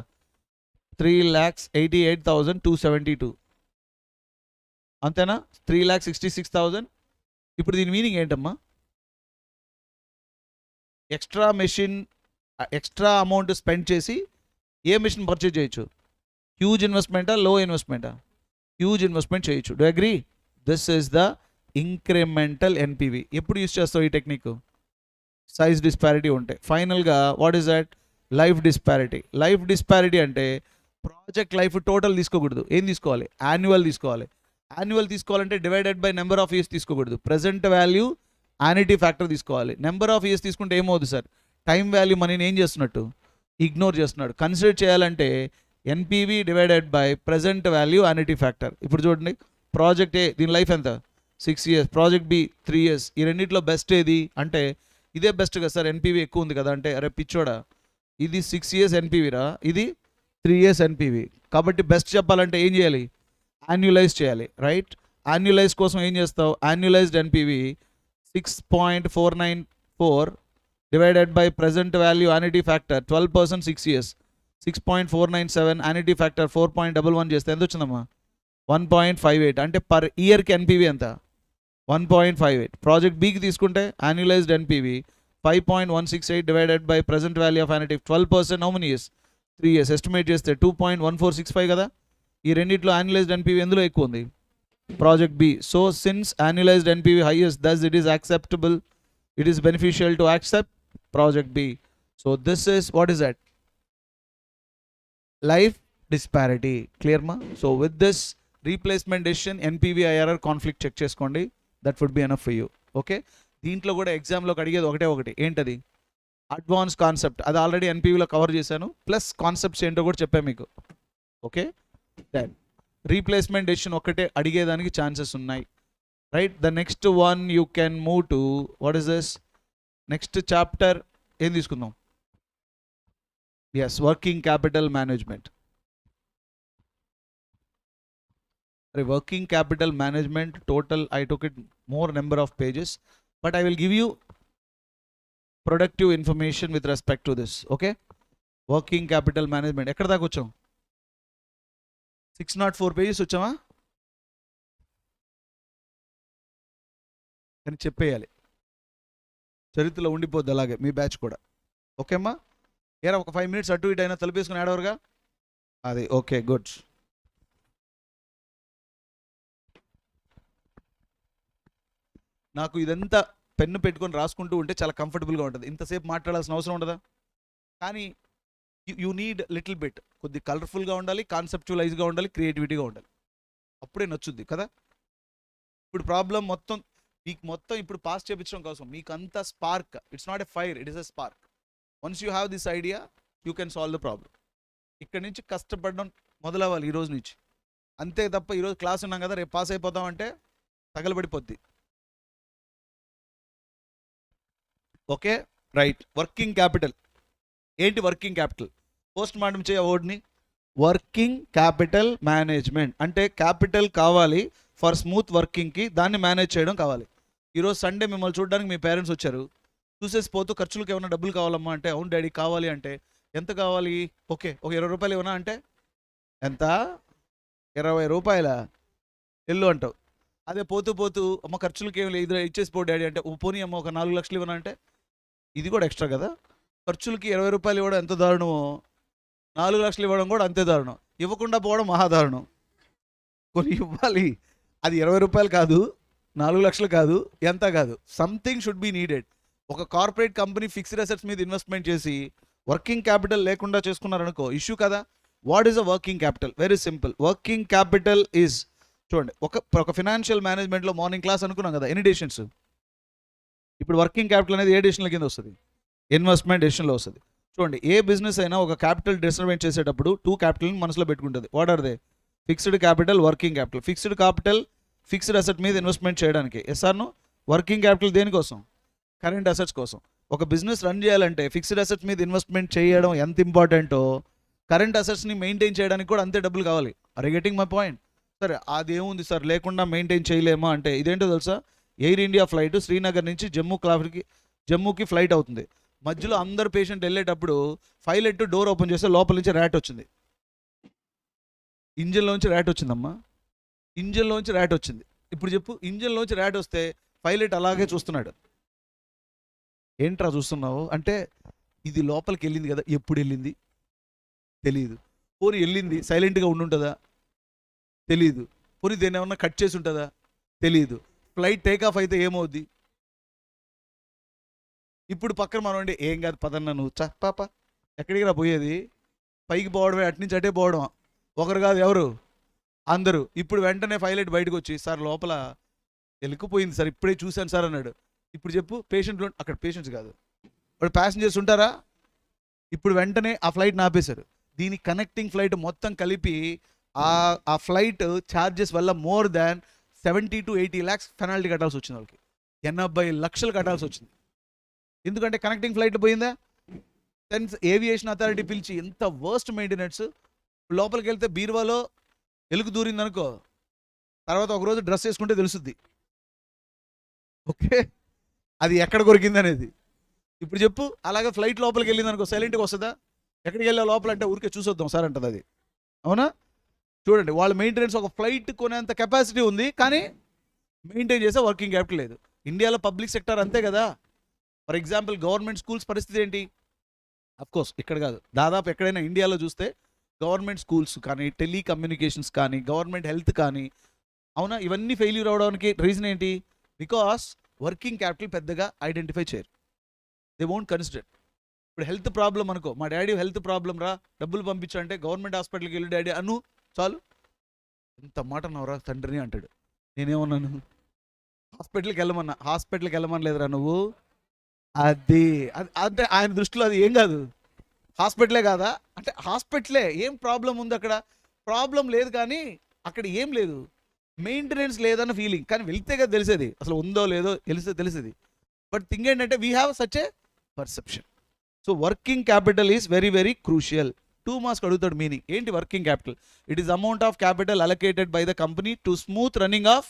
3,88,272. అంతేనా? 3,66,000. ఇప్పుడు దీని మీనింగ్ ఏంటమ్మా? Extra machine, extra amount spend చేసి ఏ మెషిన్ పర్చేజ్ చేయొచ్చు? హ్యూజ్ ఇన్వెస్ట్మెంటా, లో ఇన్వెస్ట్మెంటా? హ్యూజ్ ఇన్వెస్ట్మెంట్ చేయొచ్చు. Do agree? This is the incremental NPV. ఎప్పుడు యూజ్ చేస్తావు ఈ టెక్నిక్? సైజ్ డిస్పారిటీ ఉంటాయి. ఫైనల్గా what is that? Life disparity. Life disparity అంటే ప్రాజెక్ట్ లైఫ్ టోటల్ తీసుకోకూడదు. ఏం తీసుకోవాలి? యాన్యువల్ తీసుకోవాలి. యాన్యువల్ తీసుకోవాలంటే divided by number of years తీసుకోకూడదు. ప్రెజెంట్ వాల్యూ యాన్యుటీ ఫ్యాక్టర్ తీసుకోవాలి. నెంబర్ ఆఫ్ ఇయర్స్ తీసుకుంటే ఏమవుతుంది సార్? టైం వాల్యూ మనీని ఏం చేస్తున్నట్టు? ఇగ్నోర్ చేస్తున్నాడు. కన్సిడర్ చేయాలంటే NPV divided by present value annuity factor. ఇప్పుడు చూడండి, ప్రాజెక్ట్ ఏ దీని లైఫ్ ఎంత? 6 years. Project B 3 years. ఈ రెండింటిలో బెస్ట్ ఏది అంటే ఇదే బెస్ట్ కదా సార్, ఎన్పివి ఎక్కువ ఉంది కదా అంటే, అరే పిచ్చోడా, ఇది 6 years ఎన్పివిరా, ఇది 3 years ఎన్పివి. కాబట్టి బెస్ట్ చెప్పాలంటే ఏం చేయాలి? యాన్యులైజ్ చేయాలి, రైట్? యాన్యులైజ్ కోసం ఏం చేస్తావు? Annualized NPV 6.494 divided by present value annuity factor 12%, 6 years. 6.497 annuity factor 4.11 చేస్తే ఎంత వచ్చిందమ్మా? 1.58. అంటే పర్ ఇయర్కి ఎన్పివి ఎంత? 1.58. ప్రాజెక్ట్ బికి తీసుకుంటే annualized NPV 5.168 divided by present value of annuity 12%. How many years? 3 years. Estimate చేస్తే 2.1465 కదా. ఈ రెండిట్లో యాన్యులైజ్డ్ ఎన్పివి ఎందులో ఎక్కువ ఉంది? Project B. So since annualized NPV highest, thus it is acceptable, it is beneficial to accept project B. So this is, what is that? Life disparity. Clear ma? So with this replacement decision NPV IRR conflict check cheskondi, that would be enough for you. Okay? దీంట్లో కూడా ఎగ్జామ్లో అడిగేది ఒకటి ఏంటది? Advance concept. అది ఆల్రెడీ ఎన్పివిలో కవర్ చేశాను, ప్లస్ కాన్సెప్ట్స్ ఏంటో కూడా చెప్పాను మీకు. ఓకే, దెన్ రీప్లేస్మెంట్ డెసిషన్ ఒక్కటే అడిగేదానికి ఛాన్సెస్ ఉన్నాయి, right? The next one you can move to, what is this? Next chapter ఏం తీసుకుందాం? Yes, working capital management. Working capital management total, I took it more number of pages, but I will give you productive information with respect to this. Okay, working capital management ఎక్కడ దాకా వచ్చాం? 604 pages వచ్చామా? అని చెప్పేయాలి, చరిత్రలో ఉండిపోద్ది అలాగే మీ బ్యాచ్ కూడా. ఓకే అమ్మా? ఏరా ఒక 5 minutes అటు ఇటు అయినా తలపేసుకుని ఆడవరుగా అది. Okay, good. నాకు ఇదంతా పెన్ను పెట్టుకొని రాసుకుంటూ ఉంటే చాలా కంఫర్టబుల్గా ఉంటుంది, ఇంతసేపు మాట్లాడాల్సిన అవసరం ఉండదా? కానీ యూ నీడ్ లిటిల్ బిట్, కొద్ది కలర్ఫుల్గా ఉండాలి, కాన్సెప్చువలైజ్గా ఉండాలి, క్రియేటివిటీగా ఉండాలి, అప్పుడే నచ్చుద్ది కదా. ఇప్పుడు ప్రాబ్లం మొత్తం మీకు మొత్తం ఇప్పుడు పాస్ చేయించడం కోసం మీకు అంత spark, it's not a fire, it is a spark. Once you have this idea, you can solve the problem. ఇక్కడ నుంచి కష్టపడడం మొదలవ్వాలి ఈ రోజు నుంచి. అంతే తప్ప ఈరోజు క్లాస్ ఉన్నాం కదా రేపు పాస్ అయిపోతామంటే తగలబడిపోద్ది. Okay right. వర్కింగ్ క్యాపిటల్ ఏంటి? వర్కింగ్ క్యాపిటల్ పోస్ట్ మార్టం చేయ వర్డ్ని. వర్కింగ్ క్యాపిటల్ మేనేజ్మెంట్ అంటే క్యాపిటల్ కావాలి ఫర్ స్మూత్ వర్కింగ్కి, దాన్ని మేనేజ్ చేయడం కావాలి. ఈరోజు సండే మిమ్మల్ని చూడడానికి మీ పేరెంట్స్ వచ్చారు, చూసేసి పోతూ ఖర్చులకు ఏమైనా డబ్బులు కావాలమ్మా అంటే అవును డాడీ కావాలి అంటే ఎంత కావాలి? ఓకే ఒక 20 రూపాయలు ఇవ్వనా అంటే ఎంత? 20 రూపాయల ఎల్లు అంటావు. అదే పోతూ పోతూ అమ్మ ఖర్చులకి ఏమి లేదు ఇచ్చేసి పో డాడీ అంటే పోనీ అమ్మ ఒక 4 లక్షలు ఇవ్వనా అంటే ఇది కూడా ఎక్స్ట్రా కదా. ఖర్చులకి 20 రూపాయలు ఇవ్వడం ఎంత దారుణమో 4 లక్షలు ఇవ్వడం కూడా అంతే దారుణం. ఇవ్వకుండా పోవడం మహాదారుణం. కొన్ని ఇవ్వాలి, అది 20 రూపాయలు కాదు, 4 లక్షలు కాదు, ఎంత కాదు, సంథింగ్ షుడ్ బి నీడెడ్. ఒక కార్పొరేట్ కంపెనీ ఫిక్స్డ్ అసెట్స్ మీద ఇన్వెస్ట్మెంట్ చేసి వర్కింగ్ క్యాపిటల్ లేకుండా చేసుకున్నారనుకో ఇష్యూ కదా. What is a working capital? Very simple. Working capital is చూడండి, ఒక ఫినాన్షియల్ మేనేజ్మెంట్లో మార్నింగ్ క్లాస్ అనుకున్నాం కదా ఎన్ని డెసిషన్స్. ఇప్పుడు వర్కింగ్ క్యాపిటల్ అనేది ఏ డెసిషన్ల కింద వస్తుంది? ఇన్వెస్ట్మెంట్ డెసిషన్లో వస్తుంది. చూడండి, ఏ బిజినెస్ అయినా ఒక క్యాపిటల్ డిస్ట్రిబ్యూట్ చేసేటప్పుడు 2 క్యాపిటల్ని మనసులో పెట్టుకుంటుంది. What are they? Fixed capital, working capital. Fixed capital fixed asset మీద ఇన్వెస్ట్మెంట్ చేయడానికి. ఎస్ఆర్ను వర్కింగ్ క్యాపిటల్ దేనికోసం? కరెంట్ అసెట్స్ కోసం. ఒక బిజినెస్ రన్ చేయాలంటే ఫిక్స్డ్ అసెట్స్ మీద ఇన్వెస్ట్మెంట్ చేయడం ఎంత ఇంపార్టెంటో కరెంట్ అసెట్స్ని మెయింటైన్ చేయడానికి కూడా అంతే డబ్బులు కావాలి. Are you getting my point? సరే అదేముంది సార్ లేకుండా మెయింటైన్ చేయలేమా అంటే ఇదేంటో తెలుసా? ఎయిర్ ఇండియా ఫ్లైట్ శ్రీనగర్ నుంచి జమ్మూకి ఫ్లైట్ అవుతుంది. మధ్యలో అందరు పేషెంట్ వెళ్ళేటప్పుడు పైలట్ డోర్ ఓపెన్ చేస్తే లోపల నుంచి ర్యాట్ వచ్చింది. ఇంజిన్లోంచి ర్యాట్ వచ్చిందమ్మా, ఇంజిన్లోంచి ర్యాట్ వచ్చింది. ఇప్పుడు చెప్పు, ఇంజిన్లోంచి ర్యాట్ వస్తే పైలట్ అలాగే చూస్తున్నాడు. ఏంట్రా చూస్తున్నావు అంటే ఇది లోపలికి వెళ్ళింది కదా, ఎప్పుడు వెళ్ళింది తెలియదు. పోనీ వెళ్ళింది సైలెంట్గా ఉండుంటుందా? తెలీదు. పోనీ దేని ఏమన్నా కట్ చేసి ఉంటుందా? తెలీదు. ఫ్లైట్ టేక్ ఆఫ్ అయితే ఏమవుద్ది? ఇప్పుడు పక్కన మనం అంటే ఏం కాదు పదన్నా నువ్వు పాప ఎక్కడికి రా పోయేది, పైకి పోవడమే, అటు నుంచి అటే పోవడం. ఒకరు కాదు ఎవరు? అందరూ. ఇప్పుడు వెంటనే పైలట్ బయటకు వచ్చి సార్ లోపల వెళ్ళిపోయింది సార్ ఇప్పుడే చూశాను సార్ అన్నాడు. ఇప్పుడు చెప్పు, పేషెంట్లు అక్కడ పేషెంట్స్ కాదు వాడు ప్యాసింజర్స్ ఉంటారా? ఇప్పుడు వెంటనే ఆ ఫ్లైట్ని ఆపేశారు. దీని కనెక్టింగ్ ఫ్లైట్ మొత్తం కలిపి ఆ ఫ్లైట్ ఛార్జెస్ వల్ల more than 70 to 80 lakhs penalty కట్టాల్సి వచ్చింది. వాళ్ళకి 80 లక్షలు కట్టాల్సి వచ్చింది. ఎందుకంటే కనెక్టింగ్ ఫ్లైట్ పోయిందా. ఏవియేషన్ అథారిటీ పిలిచి ఎంత వర్స్ట్ మెయింటెనెన్స్. లోపలికి వెళ్తే బీరువాలో ఎలుగు దూరింది అనుకో, తర్వాత ఒకరోజు డ్రెస్ వేసుకుంటే తెలుస్తుంది ఓకే అది ఎక్కడ కొరికింది అనేది. ఇప్పుడు చెప్పు, అలాగే ఫ్లైట్ లోపలికి వెళ్ళింది అనుకో సైలెంట్గా వస్తుందా? ఎక్కడికి వెళ్ళా లోపల అంటే ఊరికే చూసొద్దాం సార్ అంటది అది. అవునా? చూడండి, వాళ్ళ మెయింటెనెన్స్ ఒక ఫ్లైట్ కొనేంత కెపాసిటీ ఉంది కానీ మెయింటైన్ చేసే వర్కింగ్ క్యాపిటల్ లేదు. ఇండియాలో పబ్లిక్ సెక్టర్ అంతే కదా. ఫర్ ఎగ్జాంపుల్ గవర్నమెంట్ స్కూల్స్ పరిస్థితి ఏంటి? అఫ్కోర్స్ ఇక్కడ కాదు, దాదాపు ఎక్కడైనా ఇండియాలో చూస్తే గవర్నమెంట్ స్కూల్స్ కానీ, టెలికమ్యూనికేషన్స్ కానీ, గవర్నమెంట్ హెల్త్ కానీ, అవునా, ఇవన్నీ ఫెయిల్యూర్ అవడానికి రీజన్ ఏంటి? బికాస్ వర్కింగ్ క్యాపిటల్ పెద్దగా ఐడెంటిఫై చేయరు. They won't consider. ఇప్పుడు హెల్త్ ప్రాబ్లం అనుకో, మా డాడీ హెల్త్ ప్రాబ్లం రా డబ్బులు పంపించంటే గవర్నమెంట్ హాస్పిటల్కి వెళ్ళి డాడీ అను చాలు. ఎంత మాట అన్నావురా తండ్రిని అంటాడు. నేనేమన్నాను? హాస్పిటల్కి వెళ్ళమన్నా. హాస్పిటల్కి వెళ్ళమని లేదురా నువ్వు. అది అంటే ఆయన దృష్టిలో అది ఏం కాదు, హాస్పిటలే కాదా అంటే హాస్పిటలే. ఏం ప్రాబ్లం ఉంది అక్కడ? ప్రాబ్లం లేదు కానీ అక్కడ ఏం లేదు, మెయింటెనెన్స్ లేదన్న ఫీలింగ్. కానీ వెళ్తే కదా తెలిసేది అసలు ఉందో లేదో తెలిసేది. బట్ థింగ్ ఏంటంటే we have such a perception. So working capital is very very crucial. 2 marks అడుగుతాడు మీనింగ్ ఏంటి working capital. It is amount of capital allocated by the company to smooth running of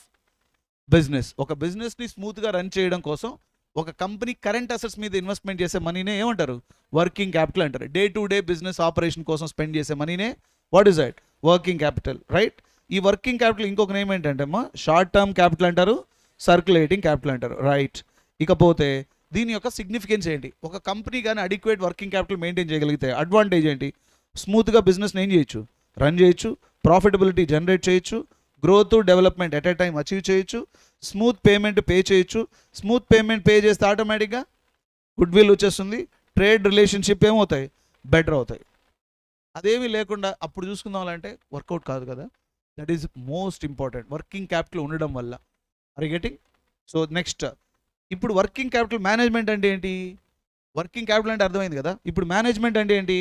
business. ఒక బిజినెస్ని స్మూత్గా రన్ చేయడం కోసం ఒక కంపెనీ కరెంట్ అసెట్స్ మీద ఇన్వెస్ట్మెంట్ చేసే మనీనే ఏమంటారు? వర్కింగ్ క్యాపిటల్ అంటారు. Day to day business operation కోసం స్పెండ్ చేసే మనీనే what is that? Working capital, right? ఈ వర్కింగ్ క్యాపిటల్ ఇంకొక నేమ్ ఏంటంటే అమ్మా షార్ట్ టర్మ్ క్యాపిటల్ అంటారు, సర్క్యులేటింగ్ క్యాపిటల్ అంటారు, రైట్? ఇకపోతే దీని యొక్క సిగ్నిఫికెన్స్ ఏంటి? ఒక కంపెనీ కానీ అడిక్వేట్ వర్కింగ్ క్యాపిటల్ మెయింటైన్ చేయగలిగితే అడ్వాంటేజ్ ఏంటి? స్మూత్గా బిజినెస్ని ఏం చేయొచ్చు? రన్ చేయొచ్చు, ప్రాఫిటబిలిటీ జనరేట్ చేయొచ్చు, growth development at a time achieve చేయొచ్చు, స్మూత్ పేమెంట్ పే చేయొచ్చు. స్మూత్ పేమెంట్ పే చేస్తే ఆటోమేటిక్గా గుడ్ విల్ వచ్చేస్తుంది, ట్రేడ్ రిలేషన్షిప్ ఏమవుతాయి? బెటర్ అవుతాయి. అదేమీ లేకుండా అప్పుడు చూసుకుందామంటే వర్కౌట్ కాదు కదా. That is most important working capital ఉండడం వల్ల. Are you getting? So next, ఇప్పుడు వర్కింగ్ క్యాపిటల్ మేనేజ్మెంట్ అంటే ఏంటి? వర్కింగ్ క్యాపిటల్ అంటే అర్థమైంది కదా. ఇప్పుడు మేనేజ్మెంట్ అంటే ఏంటి?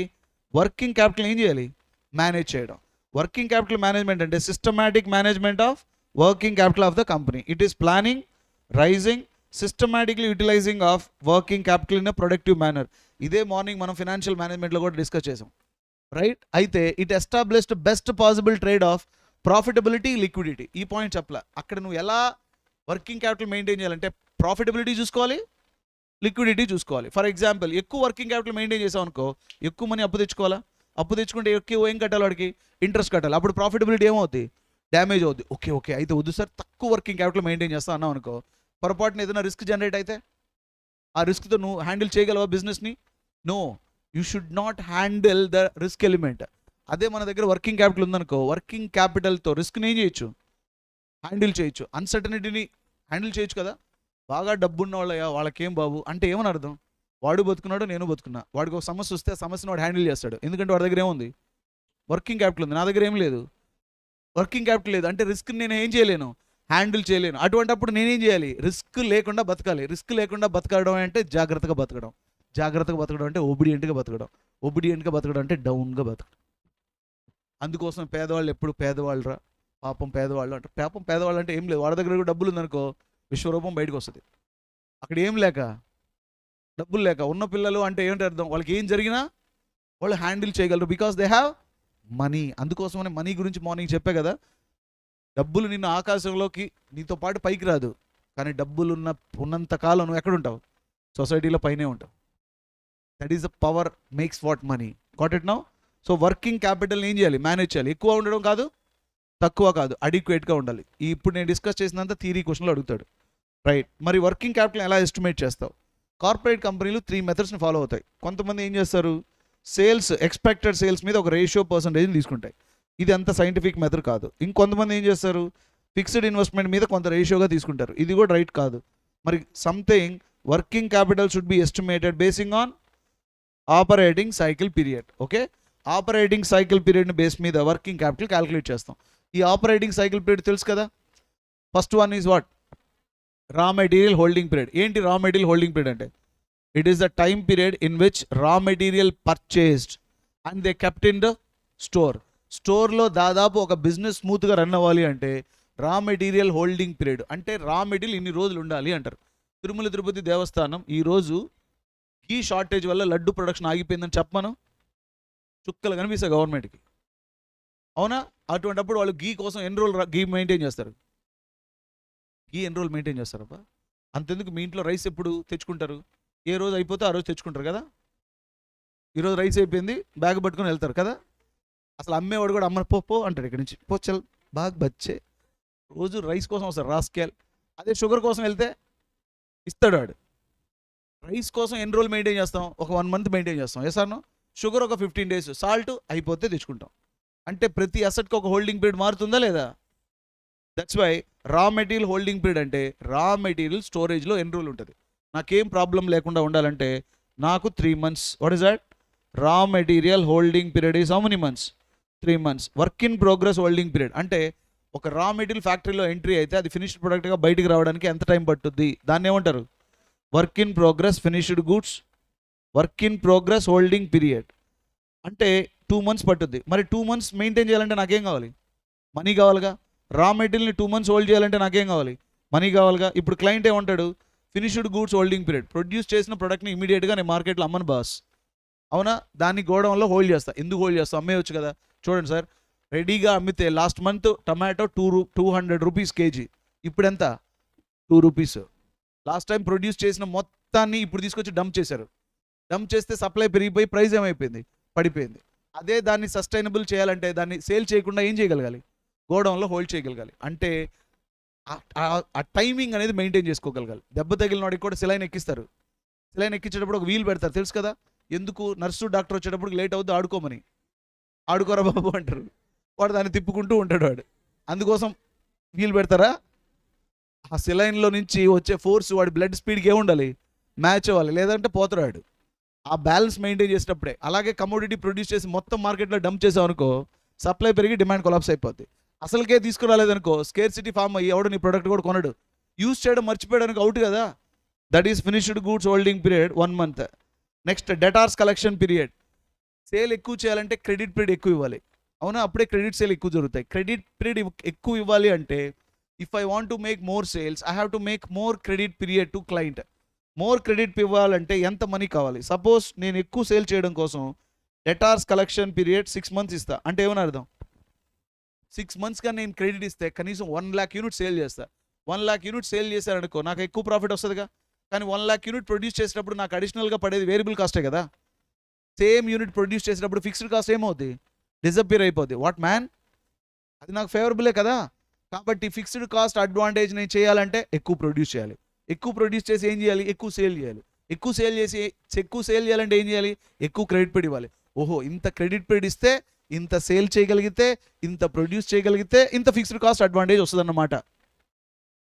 వర్కింగ్ క్యాపిటల్ ఏం చేయాలి? మేనేజ్ చేయడం. వర్కింగ్ క్యాపిటల్ మేనేజ్మెంట్ అంటే systematic management of working capital of the company. It is planning, raising, systematically utilizing of working capital in a productive manner. ఇదే మార్నింగ్ మనం ఫినాన్షియల్ మేనేజ్మెంట్లో కూడా డిస్కస్ చేసాం, రైట్? అయితే it established best possible trade off profitability, liquidity. ఈ పాయింట్ చెప్పలే. అక్కడ నువ్వు ఎలా వర్కింగ్ క్యాపిటల్ మెయింటైన్ చేయాలంటే ప్రాఫిటబిలిటీ చూసుకోవాలి, లిక్విడిటీ చూసుకోవాలి. ఫర్ ఎగ్జాంపుల్, ఎక్కువ వర్కింగ్ క్యాపిటల్ మెయింటైన్ చేసావు అనుకో, ఎక్కువ మనీ అప్పు తెచ్చుకోవాలా? అప్పు తెచ్చుకుంటే ఎక్కువ ఏం కట్టాలి? వాడికి ఇంట్రెస్ట్ కట్టాలి. అప్పుడు ప్రాఫిటబిలిటీ ఏమవుతుంది? డ్యామేజ్ అవుద్ది. ఓకే అయితే వద్దు సార్, తక్కువ వర్కింగ్ క్యాపిటల్ మెయింటైన్ చేస్తా అన్నావు అనుకో, పొరపాటున ఏదైనా రిస్క్ జనరేట్ అయితే ఆ రిస్క్తో నువ్వు హ్యాండిల్ చేయగలవా బిజినెస్ని? No, you should not handle the risk element. అదే మన దగ్గర వర్కింగ్ క్యాపిటల్ ఉందనుకో, వర్కింగ్ క్యాపిటల్తో రిస్క్ని ఏం చేయొచ్చు? హ్యాండిల్ చేయొచ్చు. అన్సర్టనిటీని హ్యాండిల్ చేయొచ్చు కదా. బాగా డబ్బున్న వాళ్ళకేం బాబు అంటే ఏమని అర్థం? వాడు బతుకున్నాడు, నేను బతుకున్నా. వాడికి ఒక సమస్య వస్తే ఆ సమస్యను వాడు హ్యాండిల్ చేస్తాడు. ఎందుకంటే వాడి దగ్గర ఏముంది? వర్కింగ్ క్యాపిటల్ ఉంది. నా దగ్గర ఏం లేదు, వర్కింగ్ క్యాపిటల్ లేదు. అంటే రిస్క్ నేను ఏం చేయలేను, హ్యాండిల్ చేయలేను. అటువంటప్పుడు నేనేం చేయాలి? రిస్క్ లేకుండా బతకాలి. రిస్క్ లేకుండా బతకడం అంటే జాగ్రత్తగా బతకడం. జాగ్రత్తగా బతకడం అంటే ఒబిడియంట్గా బతకడం. ఒబిడియంట్గా బతకడం అంటే డౌన్గా బతకడం. అందుకోసం పేదవాళ్ళు ఎప్పుడు పేదవాళ్ళు రా, పాపం పేదవాళ్ళు అంటే, పాపం పేదవాళ్ళు అంటే ఏం లేదు, వాడి దగ్గర కూడా డబ్బులు ఉందనుకో విశ్వరూపం బయటకు వస్తుంది. అక్కడ ఏం లేక, డబ్బులు లేక ఉన్న పిల్లలు అంటే ఏంటి అర్థం? వాళ్ళకి ఏం జరిగినా వాళ్ళు హ్యాండిల్ చేయగలరు, బికాస్ దే హ్యావ్ మనీ. అందుకోసమనే మనీ గురించి మార్నింగ్ చెప్పే కదా, డబ్బులు నిన్ను ఆకాశంలోకి నీతో పాటు పైకి రాదు, కానీ డబ్బులు ఉన్నంత కాలం నువ్వు ఎక్కడ ఉంటావు? సొసైటీలో పైనే ఉంటావు. That is the power makes what money. Got it now? So working capital ఏం చేయాలి? మేనేజ్ చేయాలి. ఎక్కువ ఉండడం కాదు, తక్కువ కాదు, అడిక్వేట్గా ఉండాలి. ఇప్పుడు నేను డిస్కస్ చేసినంత థియరీ క్వశ్చన్లో అడుగుతాడు, రైట్? మరి వర్కింగ్ క్యాపిటల్ ఎలా ఎస్టిమేట్ చేస్తావు? కార్పొరేట్ కంపెనీలు 3 మెథడ్స్ని ఫాలో అవుతాయి. కొంతమంది ఏం చేస్తారు? సేల్స్, ఎక్స్పెక్టెడ్ సేల్స్ మీద ఒక రేషియో పర్సంటేజ్ని తీసుకుంటాయి. ఇది అంత సైంటిఫిక్ మెథడ్ కాదు. ఇంకొంతమంది ఏం చేస్తారు? ఫిక్స్డ్ ఇన్వెస్ట్మెంట్ మీద కొంత రేషియోగా తీసుకుంటారు. ఇది కూడా రైట్ కాదు. మరి something working capital should be estimated basing on operating cycle period. Okay, operating cycle పీరియడ్ని బేస్ మీద వర్కింగ్ క్యాపిటల్ క్యాలిక్యులేట్ చేస్తాం. ఈ ఆపరేటింగ్ సైకిల్ పీరియడ్ తెలుసు కదా. First one is what? Raw material holding period. ఏంటి రా మెటీరియల్ హోల్డింగ్ పీరియడ్ అంటే? It is the time period in which raw material purchased and they kept in the store. స్టోర్లో దాదాపు ఒక బిజినెస్ స్మూత్గా రన్ అవ్వాలి అంటే రా మెటీరియల్ హోల్డింగ్ పీరియడ్ అంటే రా మెటీరియల్ ఇన్ని రోజులు ఉండాలి అంటారు. తిరుమల తిరుపతి దేవస్థానం ఈరోజు ఈ షార్టేజ్ వల్ల లడ్డు ప్రొడక్షన్ ఆగిపోయిందని చెప్పమను, చుక్కలు కనిపిస్తాయి గవర్నమెంట్కి, అవునా? అటువంటిప్పుడు వాళ్ళు గీ కోసం ఎన్ని రోజులు గీ మెయింటైన్ చేస్తారు? గీ ఎన్ని రోజులు మెయింటైన్ చేస్తారబ్బా? అంతెందుకు, మీ ఇంట్లో రైస్ ఎప్పుడు తెచ్చుకుంటారు? ఏ రోజు అయిపోతే ఆ రోజు తెచ్చుకుంటారు కదా. ఈరోజు రైస్ అయిపోయింది, బ్యాగ్ పట్టుకొని వెళ్తారు కదా. అసలు అమ్మేవాడు కూడా అమ్మని పో అంటాడు, ఇక్కడి నుంచి పో చల్ బాగా బచ్చే. రోజు రైస్ కోసం వస్తారు రాస్కేల్. అదే షుగర్ కోసం వెళ్తే ఇస్తాడు వాడు. రైస్ కోసం ఎన్ని రోజులు మెయింటైన్ చేస్తాం? ఒక 1 మంత్ మెయింటైన్ చేస్తాం. ఎసాను షుగర్ ఒక 15 days, సాల్ట్ అయిపోతే తెచ్చుకుంటాం. అంటే ప్రతి అసెట్కి ఒక హోల్డింగ్ పీరియడ్ మారుతుందా లేదా? That's why raw material holding period అంటే రా మెటీరియల్ స్టోరేజ్లో ఎన్ని రోజులు ఉంటుంది. నాకేం ప్రాబ్లం లేకుండా ఉండాలంటే నాకు 3 months. What is that? రా material holding period is how many months? 3 months. Work in progress holding period అంటే ఒక రా మెటీరియల్ ఫ్యాక్టరీలో ఎంట్రీ అయితే అది ఫినిష్డ్ ప్రొడక్ట్గా బయటికి రావడానికి ఎంత టైం పట్టుద్ది? దాన్ని ఏమంటారు? Work in progress finished goods, work in progress holding period. అంటే 2 months పట్టుద్ది. మరి 2 months మెయింటైన్ చేయాలంటే నాకేం కావాలి? మనీ కావాలిగా. రా మెటీరియల్ని 2 months హోల్డ్ చేయాలంటే నాకేం కావాలి? మనీ కావాలిగా. ఇప్పుడు క్లయింట్ ఏమంటాడు? Finished goods holding period. Produce చేసిన ప్రోడక్ట్ని ఇమీడియట్గా నేను మార్కెట్లో అమ్మను బాస్, అవునా? దాన్ని గోడౌన్లో హోల్డ్ చేస్తా. ఎందుకు హోల్డ్ చేస్తా? అమ్మేయచ్చు కదా. చూడండి సార్, రెడీగా అమ్మితే last month tomato 200 rupees kg, ఇప్పుడు ఎంత? 2 rupees. లాస్ట్ టైం ప్రొడ్యూస్ చేసిన మొత్తాన్ని ఇప్పుడు తీసుకొచ్చి డంప్ చేశారు. డంప్ చేస్తే సప్లై పెరిగిపోయి ప్రైస్ ఏమైపోయింది? పడిపోయింది. అదే దాన్ని సస్టైనబుల్ చేయాలంటే దాన్ని సేల్ చేయకుండా ఏం చేయగలగాలి? గోడౌన్లో హోల్డ్ చేయగలగాలి. అంటే ఆ టైమింగ్ అనేది మెయింటైన్ చేసుకోగలగాలి. దెబ్బ తగిలిన వాడికి కూడా సెలైన్ ఎక్కిస్తారు. సెలైన్ ఎక్కించేటప్పుడు ఒక వీల్ పెడతారు, తెలుసు కదా. ఎందుకు? నర్సు డాక్టర్ వచ్చేటప్పుడు లేట్ అవుద్ది, ఆడుకోమని. ఆడుకోరా బాబు అంటారు. వాడు దాన్ని తిప్పుకుంటూ ఉంటాడు వాడు. అందుకోసం వీల్ పెడతారా? ఆ సెలైన్లో నుంచి వచ్చే ఫోర్స్ వాడి బ్లడ్ స్పీడ్కి ఏముండాలి? మ్యాచ్ అవ్వాలి, లేదంటే పోతాడు. ఆ బ్యాలెన్స్ మెయింటైన్ చేసేటప్పుడే. అలాగే కమోడిటీ ప్రొడ్యూస్ చేసి మొత్తం మార్కెట్లో డంప్ చేసాం అనుకో, సప్లై పెరిగి డిమాండ్ కొలాప్స్ అయిపోద్ది. అసలుకే తీసుకురాలేదనుకో స్కేర్సిటీ ఫామ్ అయ్యి ఎవడు నీ ప్రోడక్ట్ కూడా కొనడు. యూజ్ చేయడం మర్చిపోయడానికి అవుట్ కదా. That is finished goods holding period 1 month. Next debtors collection period. Sale ఎక్కువ చేయాలంటే క్రెడిట్ పీరియడ్ ఎక్కువ ఇవ్వాలి, అవునా? అప్పుడే క్రెడిట్ సేల్ ఎక్కువ జరుగుతాయి. క్రెడిట్ పీరియడ్ ఎక్కువ ఇవ్వాలి అంటే if I want to make more sales I have to make more credit period to client. More credit ఇవ్వాలంటే ఎంత మనీ కావాలి? సపోజ్ నేను ఎక్కువ సేల్ చేయడం కోసం డెటార్స్ కలెక్షన్ పీరియడ్ 6 months ఇస్తా అంటే ఏమని అర్థం? 6 months కానీ నేను క్రెడిట్ ఇస్తే కనీసం 1 lakh యూనిట్ సేల్ చేస్తా. 1 lakh యూనిట్ సేల్ చేశారనుకో నాకు ఎక్కువ ప్రాఫిట్ వస్తుందిగా. కానీ 1 lakh యూనిట్ ప్రొడ్యూస్ చేసినప్పుడు నాకు అడిషనల్గా పడేది వేరియబుల్ కాస్టే కదా. సేమ్ యూనిట్ ప్రొడ్యూస్ చేసినప్పుడు ఫిక్స్డ్ కాస్ట్ ఏమవుతుంది? డిసప్పియర్ అయిపోద్ది. వాట్ మ్యాన్, అది నాకు ఫేవరబులే కదా. కాబట్టి ఫిక్స్డ్ కాస్ట్ అడ్వాంటేజ్ నేను చేయాలంటే ఎక్కువ ప్రొడ్యూస్ చేయాలి. ఎక్కువ ప్రొడ్యూస్ చేసి ఏం చేయాలి? ఎక్కువ సేల్ చేయాలి. ఎక్కువ సేల్ చేయాలంటే ఏం చేయాలి? ఎక్కువ క్రెడిట్ పీరియడ్ ఇవ్వాలి. ఓహో, ఇంత క్రెడిట్ పీరియడ్ ఇస్తే ఇంత సేల్ చేయగలిగితే, ఇంత ప్రొడ్యూస్ చేయగలిగితే ఇంత ఫిక్స్డ్ కాస్ట్ అడ్వాంటేజ్ వస్తుందన్నమాట,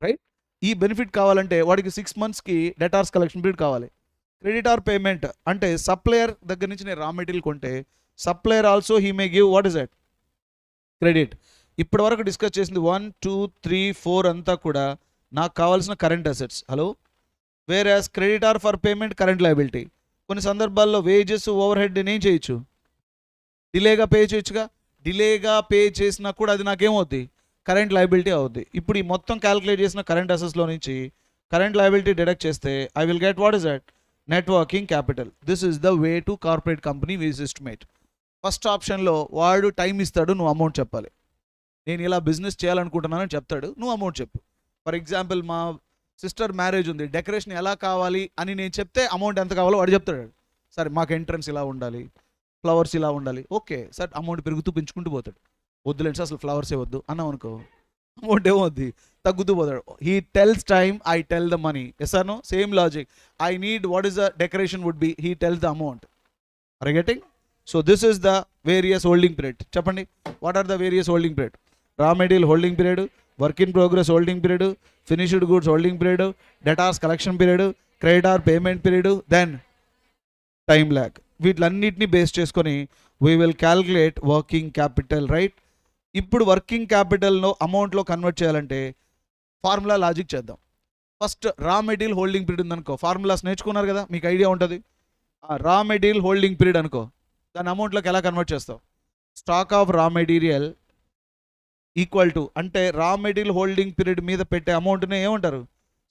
రైట్? ఈ బెనిఫిట్ కావాలంటే వాడికి 6 monthsకి డెటార్స్ కలెక్షన్ పీరియడ్ కావాలి. క్రెడిటార్ పేమెంట్ అంటే సప్లయర్ దగ్గర నుంచి నేను రా మెటీరియల్ కొంటే supplier also he may give what is that? Credit. ఇప్పటి వరకు డిస్కస్ చేసింది 1, 2, 3, 4 అంతా కూడా నాకు కావాల్సిన current assets. Hello, where as creditor for payment current liability. కొన్ని సందర్భాల్లో వేజెస్ ఓవర్ హెడ్ నేను చేయొచ్చు, డిలేగా పే చేయొచ్చుగా. డిలేగా పే చేసినా కూడా అది నాకేమవుద్ది? కరెంట్ లయబిలిటీ అవుద్ది. ఇప్పుడు ఈ మొత్తం క్యాలిక్యులేట్ చేసిన కరెంట్ అసెట్స్లో నుంచి కరెంట్ లయబిలిటీ డిడక్ట్ చేస్తే I will get what is that? Net working capital. This is the way to corporate company wise estimate. First ఆప్షన్లో వాడు టైం ఇస్తాడు, నువ్వు అమౌంట్ చెప్పాలి. నేను ఇలా బిజినెస్ చేయాలనుకుంటున్నానని చెప్తాడు, నువ్వు అమౌంట్ చెప్పు. ఫర్ ఎగ్జాంపుల్ మా సిస్టర్ మ్యారేజ్ ఉంది, డెకరేషన్ ఎలా కావాలి అని నేను చెప్తే అమౌంట్ ఎంత కావాలో వాడు చెప్తాడు. సరే మాకు ఎంట్రన్స్ ఇలా ఉండాలి, ఫ్లవర్స్ ఇలా ఉండాలి. ఓకే సార్, అమౌంట్ పెంచుకుంటూ పోతాడు. వద్దులేండి సార్ అసలు ఫ్లవర్సే వద్దు అన్నాం అనుకో, అమౌంట్ ఏమవుద్ది? తగ్గుతూ పోతాడు. He tells time, I tell the money. Yes or no? Same logic. I need what is the decoration would be, he tells the amount. Are you getting? So this is the various holding period. చెప్పండి, what are the various holding period? Raw material holding period, work in progress holding period, finished goods holding period, debtors collection period, creditor payment period, then time lag. వీటిలన్నిటిని బేస్ చేసుకొని we will calculate working capital, right? ఇప్పుడు వర్కింగ్ క్యాపిటల్ను అమౌంట్లో కన్వర్ట్ చేయాలంటే ఫార్ములా లాజిక్ చేద్దాం. ఫస్ట్ రా మెటీరియల్ హోల్డింగ్ పీరియడ్ ఉందనుకో, ఫార్ములాస్ నేర్చుకున్నారు కదా, మీకు ఐడియా ఉంటుంది. రా మెటీరియల్ హోల్డింగ్ పీరియడ్ అనుకో, దాని అమౌంట్లోకి ఎలా కన్వర్ట్ చేస్తావు? Stock of raw material equal to, అంటే రా మెటీరియల్ హోల్డింగ్ పీరియడ్ మీద పెట్టే అమౌంట్ని ఏమంటారు?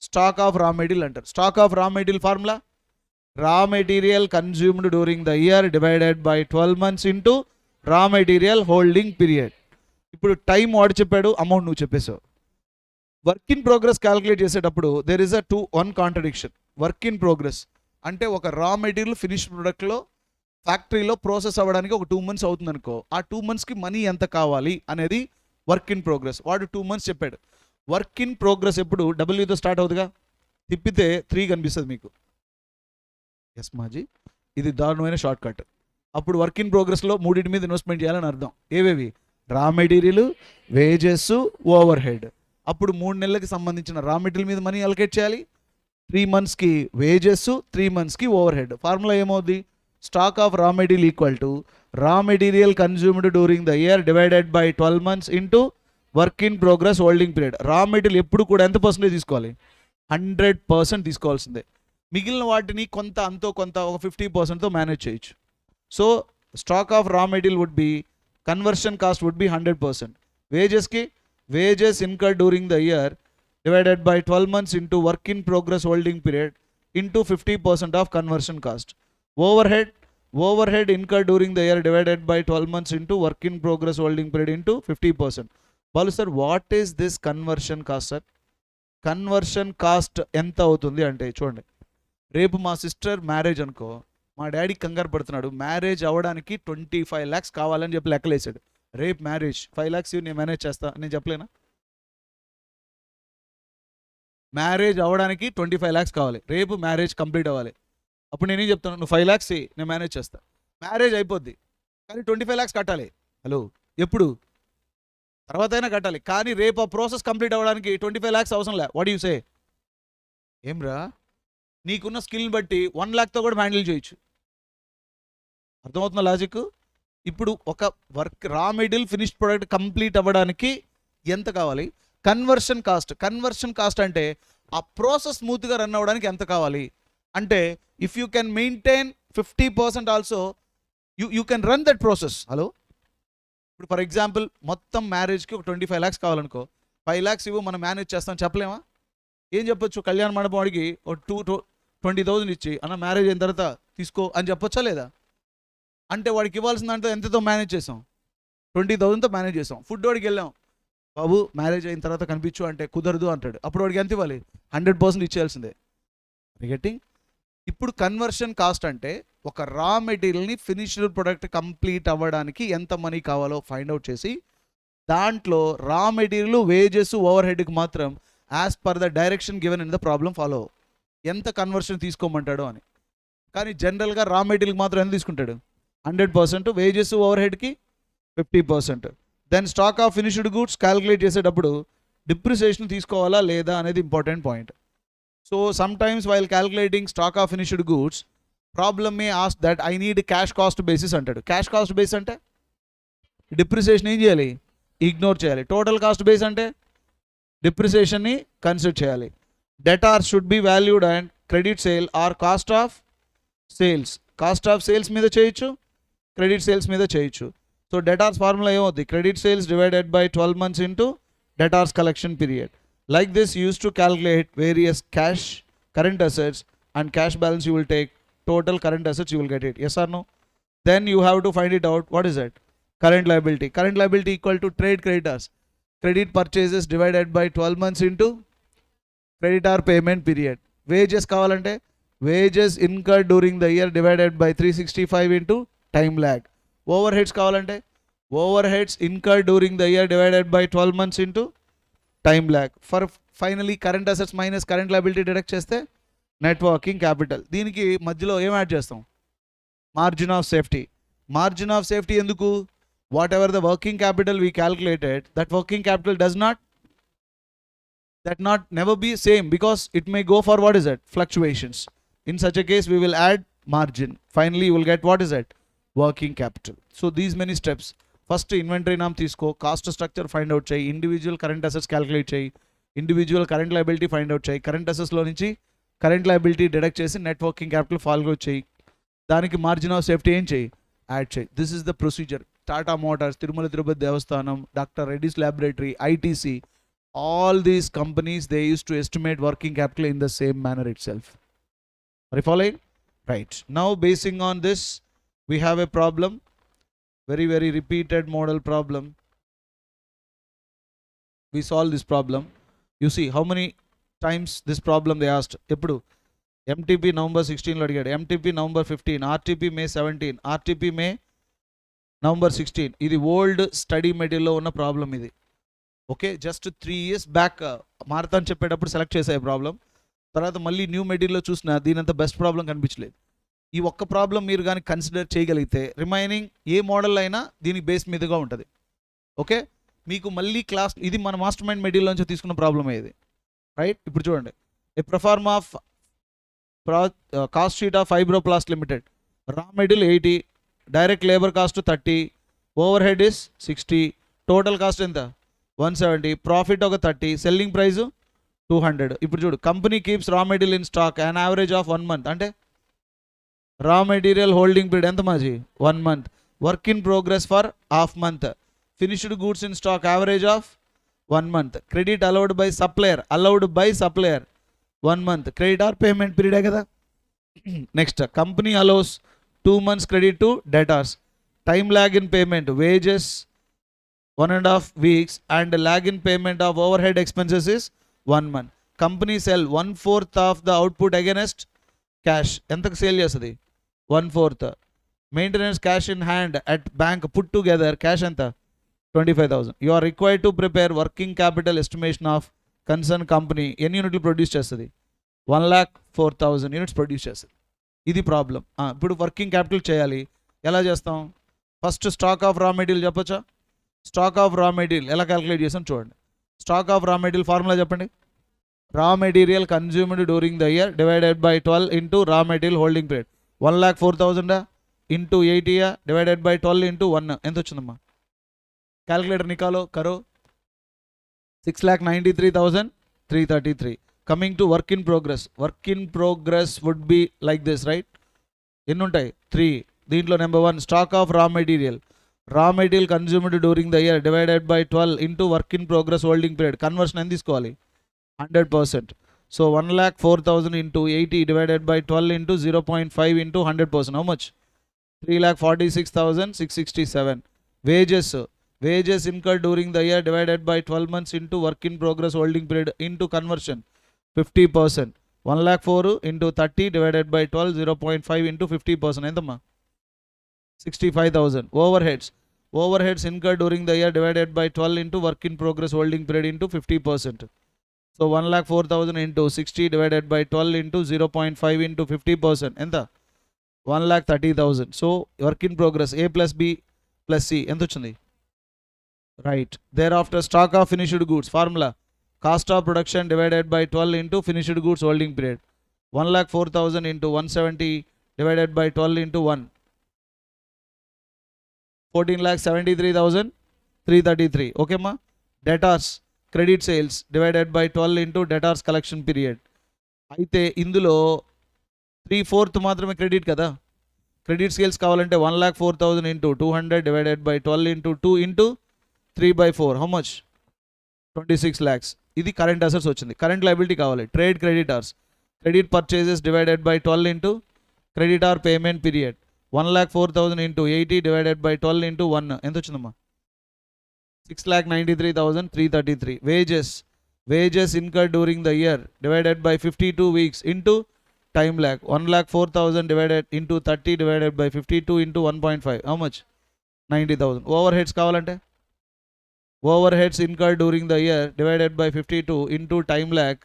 స్టాక్ ఆఫ్ రా మెటీరియల్ అంటారు. Stock of raw material formula రా material consumed during the year divided by 12 months into raw material holding period. ఇప్పుడు టైం వాడు చెప్పాడు, అమౌంట్ నువ్వు చెప్పేసావు. వర్క్ ఇన్ ప్రోగ్రెస్ క్యాలిక్యులేట్ చేసేటప్పుడు there is one contradiction. Work in progress అంటే ఒక రా మెటీరియల్ ఫినిష్ ప్రొడక్ట్లో ఫ్యాక్టరీలో ప్రాసెస్ అవ్వడానికి ఒక 2 months అవుతుంది అనుకో, ఆ 2 monthsకి మనీ ఎంత కావాలి అనేది వర్క్ ఇన్ ప్రోగ్రెస్. వాడు 2 months చెప్పాడు. వర్క్ ఇన్ ప్రోగ్రెస్ ఎప్పుడు డబ్ల్యూతో స్టార్ట్ అవుతుందిగా, తిప్పితే 3 కనిపిస్తుంది మీకు. ఎస్ మాజీ, ఇది దారుణమైన షార్ట్ కట్. అప్పుడు వర్క్ ఇన్ ప్రోగ్రెస్లో మూడింటి మీద ఇన్వెస్ట్మెంట్ చేయాలని అర్థం. ఏవేవి? Raw material, wages, over head. అప్పుడు 3 నెలలకి సంబంధించిన రా మెటీరియల్ మీద మనీ అలొకేట్ చేయాలి, 3 monthsకి వేజెస్, 3 monthsకి ఓవర్ హెడ్. ఫార్ములా ఏమవుద్ది? Stock of raw material equal to రా material consumed during the year divided by 12 months into work in progress holding period. Raw material ఎప్పుడు కూడా ఎంత పర్సెంటేజ్ తీసుకోవాలి? 100% తీసుకోవాల్సిందే. మిగిలిన వాటిని కొంత అంతో కొంత ఒక 50%తో మేనేజ్ చేయొచ్చు. So stock of raw material would be, conversion cost would be 100%. వేజెస్కి wages incurred during the year divided by 12 months into work in progress holding period into 50% of conversion cost. Overhead incurred during the year divided by 12 months into work in progress holding period into 50%. Balu sir, what is this conversion cost sir? Conversion cost ఎంత అవుతుంది అంటే చూడండి, రేపు మా సిస్టర్ మ్యారేజ్ అనుకో, మా డాడీ కంగారు పడుతున్నాడు, మ్యారేజ్ అవ్వడానికి 25 lakhs కావాలని చెప్పి లెక్కలేసాడు. రేపు మ్యారేజ్ 5 lakhs నేను మేనేజ్ చేస్తా నేను చెప్పలేనా? మ్యారేజ్ అవ్వడానికి 25 lakhs కావాలి, రేపు మ్యారేజ్ కంప్లీట్ అవ్వాలి. అప్పుడు నేనేం చెప్తాను? నువ్వు 5 lakhs నేను మేనేజ్ చేస్తా. మ్యారేజ్ అయిపోద్ది కానీ 25 lakhs కట్టాలి. హలో, ఎప్పుడు? తర్వాత అయినా కట్టాలి, కానీ రేపు ఆ ప్రాసెస్ కంప్లీట్ అవ్వడానికి 25 lakhs అవసరం లే. వాట్ యూ సే? ఏమ్రా, నీకున్న స్కిల్ని బట్టి 1 lakhతో కూడా హ్యాండిల్ చేయొచ్చు. అర్థమవుతున్న లాజిక్? ఇప్పుడు ఒక raw material finished product complete అవ్వడానికి ఎంత కావాలి? కన్వర్షన్ కాస్ట్ అంటే ఆ ప్రాసెస్ స్మూత్గా రన్ అవ్వడానికి ఎంత కావాలి అంటే, if you can maintain 50% also you can run that process. Hello, ఇప్పుడు ఫర్ ఎగ్జాంపుల్ మొత్తం మ్యారేజ్కి ఒక 25 lakhs కావాలనుకో, 5 lakhs ఇవ్వు మనం మేనేజ్ చేస్తాం చెప్పలేమా? ఏం చెప్పొచ్చు? కళ్యాణ మండపం వాడికి ఒక 20,000 ఇచ్చి అన్న మ్యారేజ్ అయిన తర్వాత తీసుకో అని చెప్పొచ్చా లేదా? అంటే వాడికి ఇవ్వాల్సిన దాంట్లో ఎంతతో మేనేజ్ చేసాం? 20,000తో మేనేజ్ చేసాం. ఫుడ్ వాడికి వెళ్ళాం, బాబు మ్యారేజ్ అయిన తర్వాత కనిపించు అంటే కుదరదు అంటాడు. అప్పుడు వాడికి ఎంత ఇవ్వాలి? 100% ఇచ్చేయాల్సిందే. గెట్టింగ్? ఇప్పుడు కన్వర్షన్ కాస్ట్ అంటే ఒక రా మెటీరియల్ని ఫినిష్డ్ ప్రొడక్ట్ కంప్లీట్ అవ్వడానికి ఎంత మనీ కావాలో ఫైండ్ అవుట్ చేసి దాంట్లో రా మెటీరియల్, వేజెస్, ఓవర్ హెడ్కి మాత్రం as per the direction given in the problem follow ఎంత కన్వర్షన్ తీసుకోమంటాడో అని. కానీ జనరల్గా రా మెటీరియల్కి మాత్రం ఎంత తీసుకుంటాడు? 100%, వేజెస్ ఓవర్ హెడ్కి 50%. Then stock of finished goods calculate చేసేటప్పుడు డిప్రిసియేషన్ తీసుకోవాలా లేదా అనేది important point. So sometimes while calculating stock of finished goods problem may ask that I need cash cost basis అంటాడు. క్యాష్ కాస్ట్ బేస్ అంటే డిప్రిసియేషన్ ఏం చేయాలి? ఇగ్నోర్ చేయాలి. టోటల్ కాస్ట్ బేస్ అంటే డిప్రిసియేషన్ని కన్సిడర్ చేయాలి. Debtors should be valued and credit sale are cost of sales. Cost of sales మీద చేయొచ్చు, క్రెడిట్ సేల్స్ మీద చేయొచ్చు. సో డెటార్స్ ఫార్ములా ఏమవుతుంది? Credit sales divided by 12 months into debtors collection period. Like this, you used to calculate various cash, current assets and cash balance. You will take total current assets, you will get it. Yes or no? Then you have to find it out. What is it? Current liability. Current liability equal to trade creditors. Credit purchases divided by 12 months into creditor payment period. Wages kavalante wages incurred during the year divided by 365 into time lag. Overheads kavalante overheads incurred during the year divided by 12 months into time lag. For finally current assets minus current liability deduct చేస్తే నెట్ వర్కింగ్ క్యాపిటల్. దీనికి మధ్యలో ఏం యాడ్ చేస్తాం? Margin of safety. Margin of safety ఎందుకు? Whatever the working capital we calculated, that working capital does not never be same because it may go for what is it? Fluctuations. In such a case we will add margin. Finally you will get what is it? Working capital. So these many steps. First inventory నామ్ తీసుకో, కాస్ట్ స్ట్రక్చర్ ఫైండ్ అవుట్ చేయి, ఇండివిజువల్ కరెంట్ అసెట్స్ క్యాలిక్యులేట్ చేయి, individual current liability find out చేయి, కరెంట్ అసెట్స్లో నుంచి కరెంట్ లయబిలిటీ డిడక్ట్ చేసి నెట్ వర్కింగ్ క్యాపిటల్ ఫాలో చేయి, దానికి మార్జిన్ ఆఫ్ సేఫ్టీ ఏం చేయి? యాడ్ చేయి. This is the procedure. Tata Motors, Tirumala Tirupati Devasthanam, doctor Reddy's laboratory, ITC, all these companies they used to estimate working capital in the same manner itself. Are you following? Right. Now basing on this we have a problem, very repeated model problem. We solve this problem. You see how many times this problem they asked. Eppudu MTP November 16 lo adigadu, MTP November 15, RTP May 17, RTP May November 16. ఇది ఓల్డ్ స్టడీ మెటీరియల్లో ఉన్న ప్రాబ్లం ఇది. Okay, just 3 years back marathon చెప్పేటప్పుడు సెలెక్ట్ చేసే ప్రాబ్లం. తర్వాత మళ్ళీ న్యూ మెటీరియల్లో చూసినా దీనంత బెస్ట్ ప్రాబ్లం కనిపించలేదు. ఈ ఒక్క ప్రాబ్లం మీరు కానీ కన్సిడర్ చేయగలిగితే రిమైనింగ్ ఏ మోడల్ అయినా దీని బేస్ మీదుగా ఉంటుంది. ఓకే, మీకు మళ్ళీ క్లాస్ ఇది మన మాస్టర్ మైండ్ మెటీరియల్ నుంచి తీసుకున్న ప్రాబ్లమే ఇది. రైట్, ఇప్పుడు చూడండి. A proforma of cost sheet of Fibroplast limited. Raw material 80, direct labour cost 30, overhead is 60, total cost ఎంత? 170, ప్రాఫిట్ ఒక 30, సెల్లింగ్ ప్రైస్ 200. ఇప్పుడు చూడు, company keeps raw material in stock an average of 1 month. అంటే రా మెటీరియల్ హోల్డింగ్ పీరియడ్ ఎంత మాజీ? 1 month. Work in progress for half month. Finished goods in stock average of 1 month. Credit allowed by supplier 1 month. Credit or payment పీరియడే కదా. Next, company allows 2 months credit to debtors. Time lag in payment, wages 1.5 weeks and lag in payment of overhead expenses is 1 month. Company sell 1/4 of the output against cash. ఎంతకు సేల్ చేస్తుంది? 1/4. Maintenance cash in hand at bank put together cash ఎంత? 25,000. You are required to prepare working capital estimation of concerned company. ఎన్ని యూనిట్లు ప్రొడ్యూస్ చేస్తుంది? 1,04,000 యూనిట్స్ ప్రొడ్యూస్ చేస్తుంది. ఇది ప్రాబ్లం. ఇప్పుడు వర్కింగ్ క్యాపిటల్ చేయాలి. ఎలా చేస్తాం? First stock of raw material చెప్పొచ్చా? స్టాక్ ఆఫ్ రా మెటీరియల్ ఎలా క్యాలిక్యులేట్ చేసాం చూడండి. Stock of raw material formula చెప్పండి. Raw material consumed during the year divided by 12 into raw material holding period. 1,04,000 into 80 divided by 12 into 1 ఎంత వచ్చిందమ్మా? క్యాలిక్యులేటర్ నికాలో కరో. 6,93,333. Coming to work in progress. Work in progress would be like this, right? ఎన్ని ఉంటాయి? 3. దీంట్లో number 1 stock of raw material. రా material consumed during the year divided by 12 into work in progress holding period. Conversion ఎంత తీసుకోవాలి? 100%. So 1,04,000 into 80 divided by 12 into 0.5 into 100%. How much? 3,46,667. Wages incurred during the year divided by 12 months into work in progress holding period into conversion 50%. 1,04,000 into 30 divided by 12, 0.5 into 50%. Enthamma? 65,000. Overheads incurred during the year divided by 12 into work in progress holding period into 50%. So 1,04,000 into 60 divided by 12 into 0.5 into 50%. Enta? 1,30,000. So work in progress A plus B plus C. Enta vachindi? Right. Thereafter stock of finished goods. Formula. Cost of production divided by 12 into finished goods holding period. 1,04,000 into 170 divided by 12 into 1. 14,73,333. Okay ma? Debtors. Credit sales divided by 12 into debtors collection period. అయితే ఇందులో 3/4 మాత్రమే క్రెడిట్ కదా. క్రెడిట్ సేల్స్ కావాలంటే 1,04,000 into 200 divided by 12 into 2 into 3/4. How much? 26 lakhs. ఇది కరెంట్ అసెట్స్ వచ్చింది. కరెంట్ లయబిలిటీ కావాలి. Trade creditors. Credit purchases divided by 12 into creditor payment period. 1,04,000 into 80 divided by 12 into 1. ఎంత వచ్చిందమ్మా? 6,93,333. Wages incurred during the year divided by 52 weeks into time lag. 1,04,000 divided into 30 divided by 52 into 1.5. How much? 90,000. Overheads కావాలంటే overheads incurred during the year divided by 52 into time lag.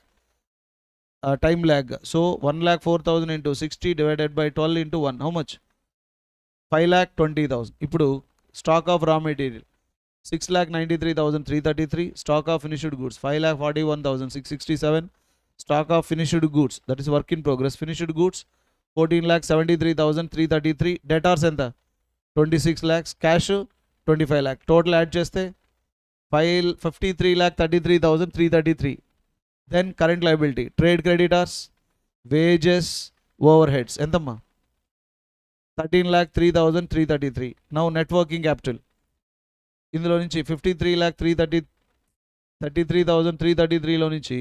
So 1,04,000 into 60 divided by 12 into 1. How much? 5,20,000. ఇప్పుడు stock of raw material 6,93,333. stock of finished goods 5,41,667. stock of finished goods, that is work in progress finished goods 14,73,333. debtors ఎంత? 26 lakhs. cash 25 lakh. total add చేస్తే 53,33,333. then current liability, trade creditors, wages, overheads ఎంతమ్మా? 13,03,333. now net working capital. ఇందులో నుంచి 33,333లో నుంచి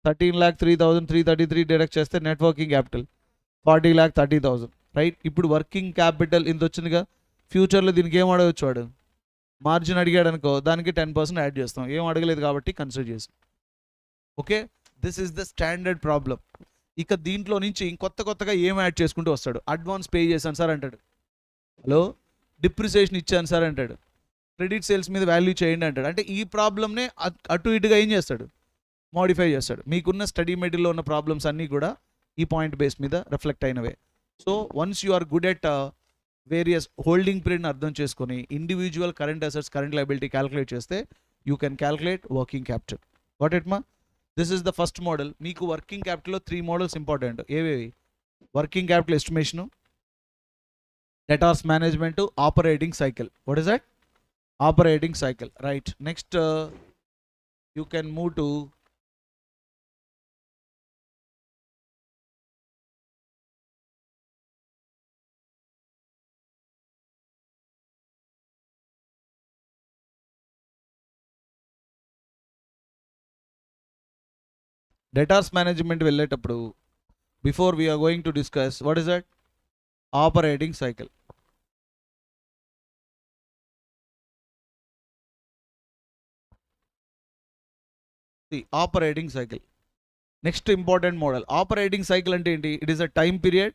13,03,333 డిడక్ట్ చేస్తే నెట్ వర్కింగ్ క్యాపిటల్ 40,30,000. రైట్. ఇప్పుడు వర్కింగ్ క్యాపిటల్ ఇంత వచ్చిందిగా. ఫ్యూచర్లో దీనికి ఏం అడగచ్చు? వాడు మార్జిన్ అడిగాడు అనుకో, దానికి 10% యాడ్ చేస్తాం. ఏం అడగలేదు కాబట్టి కన్సిడర్ చేసాం. Okay, this is the standard problem. ఇక దీంట్లో నుంచి కొత్తగా ఏం యాడ్ చేసుకుంటూ వస్తాడు. అడ్వాన్స్ పే చేశాను సార్ అంటాడు. హలో, డిప్రిసియేషన్ ఇచ్చాను సార్ అంటాడు. క్రెడిట్ సేల్స్ మీద వాల్యూ చేయండి అంటాడు. అంటే ఈ ప్రాబ్లమ్నే అటు ఇటుగా ఏం చేస్తాడు? మోడిఫై చేస్తాడు. మీకున్న స్టడీ మెటీరియల్లో ఉన్న ప్రాబ్లమ్స్ అన్నీ కూడా ఈ పాయింట్ బేస్ మీద రిఫ్లెక్ట్ అయినవే. So once you are good at various holding పీరియడ్ని అర్థం చేసుకొని individual current assets, current liability calculate చేస్తే you can calculate working capital. What it మా? This is the first model. మీకు వర్కింగ్ క్యాపిటల్లో 3 మోడల్స్ ఇంపార్టెంట్. ఏవేవి? Working capital estimation, debtors management, operating cycle. What is that? Operating cycle. Right. Next you can move to debtors management వెళ్ళేటప్పుడు before we are going to discuss what is that? Operating cycle. The operating cycle next important model. Operating cycle అంటే ఏంటి? It is a time period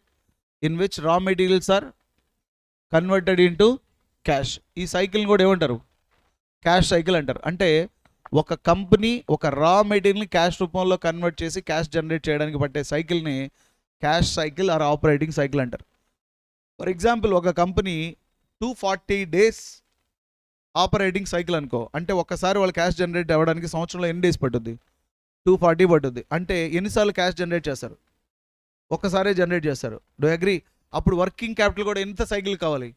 in which raw materials are converted into cash. ఈ సైకిల్ని కూడా ఏమంటారు? క్యాష్ సైకిల్ అంటారు. అంటే ఒక కంపెనీ ఒక రా మెటీరియల్ని క్యాష్ రూపంలో కన్వర్ట్ చేసి క్యాష్ జనరేట్ చేయడానికి పట్టే సైకిల్ని cash cycle or operating cycle అంటారు. ఫర్ ఎగ్జాంపుల్, ఒక కంపెనీ 240 days ఆపరేటింగ్ సైకిల్ అనుకో. అంటే ఒక్కసారి వాళ్ళు క్యాష్ జనరేట్ అవ్వడానికి సంవత్సరంలో ఎన్ని డేస్ పట్టుద్ది? 240 పట్టుద్ది. అంటే ఎన్నిసార్లు క్యాష్ జనరేట్ చేస్తారు? ఒక్కసారే జనరేట్ చేస్తారు. Do agree? అప్పుడు వర్కింగ్ క్యాపిటల్ కూడా ఎంత సైకిల్ కావాలి?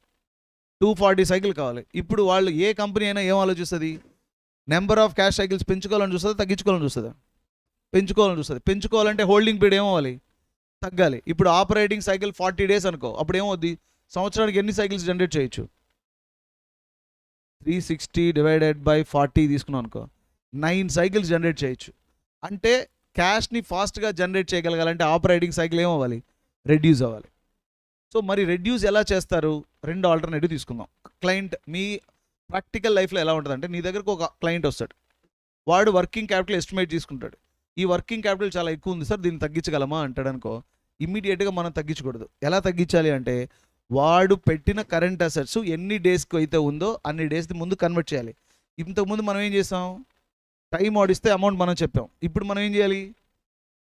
240 సైకిల్ కావాలి. ఇప్పుడు వాళ్ళు ఏ కంపెనీ అయినా ఏం ఆలోచిస్తుంది? నెంబర్ ఆఫ్ క్యాష్ సైకిల్స్ పెంచుకోవాలని చూస్తుంది, తగ్గించుకోవాలని చూస్తుందా? పెంచుకోవాలని చూస్తుంది. పెంచుకోవాలంటే హోల్డింగ్ పీరియడ్ ఏమవ్వాలి? తగ్గాలి. ఇప్పుడు ఆపరేటింగ్ సైకిల్ 40 days అనుకో. అప్పుడు ఏమవుద్ది? సంవత్సరానికి ఎన్ని సైకిల్స్ జనరేట్ చేయొచ్చు? 360 డివైడెడ్ బై 40 తీసుకున్నాం అనుకో, 9 సైకిల్స్ జనరేట్ చేయొచ్చు. అంటే క్యాష్ని ఫాస్ట్గా జనరేట్ చేయగలగాలంటే ఆపరేటింగ్ సైకిల్ ఏమవ్వాలి? రెడ్యూస్ అవ్వాలి. సో మరి రెడ్యూస్ ఎలా చేస్తారు? 2 ఆల్టర్నేటివ్ తీసుకుందాం. క్లయింట్ మీ ప్రాక్టికల్ లైఫ్లో ఎలా ఉంటుందంటే, నీ దగ్గరకు ఒక క్లయింట్ వస్తాడు, వాడు వర్కింగ్ క్యాపిటల్ ఎస్టిమేట్ తీసుకుంటాడు. ఈ వర్కింగ్ క్యాపిటల్ చాలా ఎక్కువ ఉంది సార్, దీన్ని తగ్గించగలమా అంటాడు అనుకో, ఇమ్మీడియట్గా మనం తగ్గించకూడదు. ఎలా తగ్గించాలి అంటే, వాడు పెట్టిన కరెంట్ అసెట్స్ ఎన్ని డేస్కి అయితే ఉందో అన్ని డేస్ ముందు కన్వర్ట్ చేయాలి. ఇంతకుముందు మనం ఏం చేసాం? టైం వాడిస్తే అమౌంట్ మనం చెప్పాం. ఇప్పుడు మనం ఏం చేయాలి?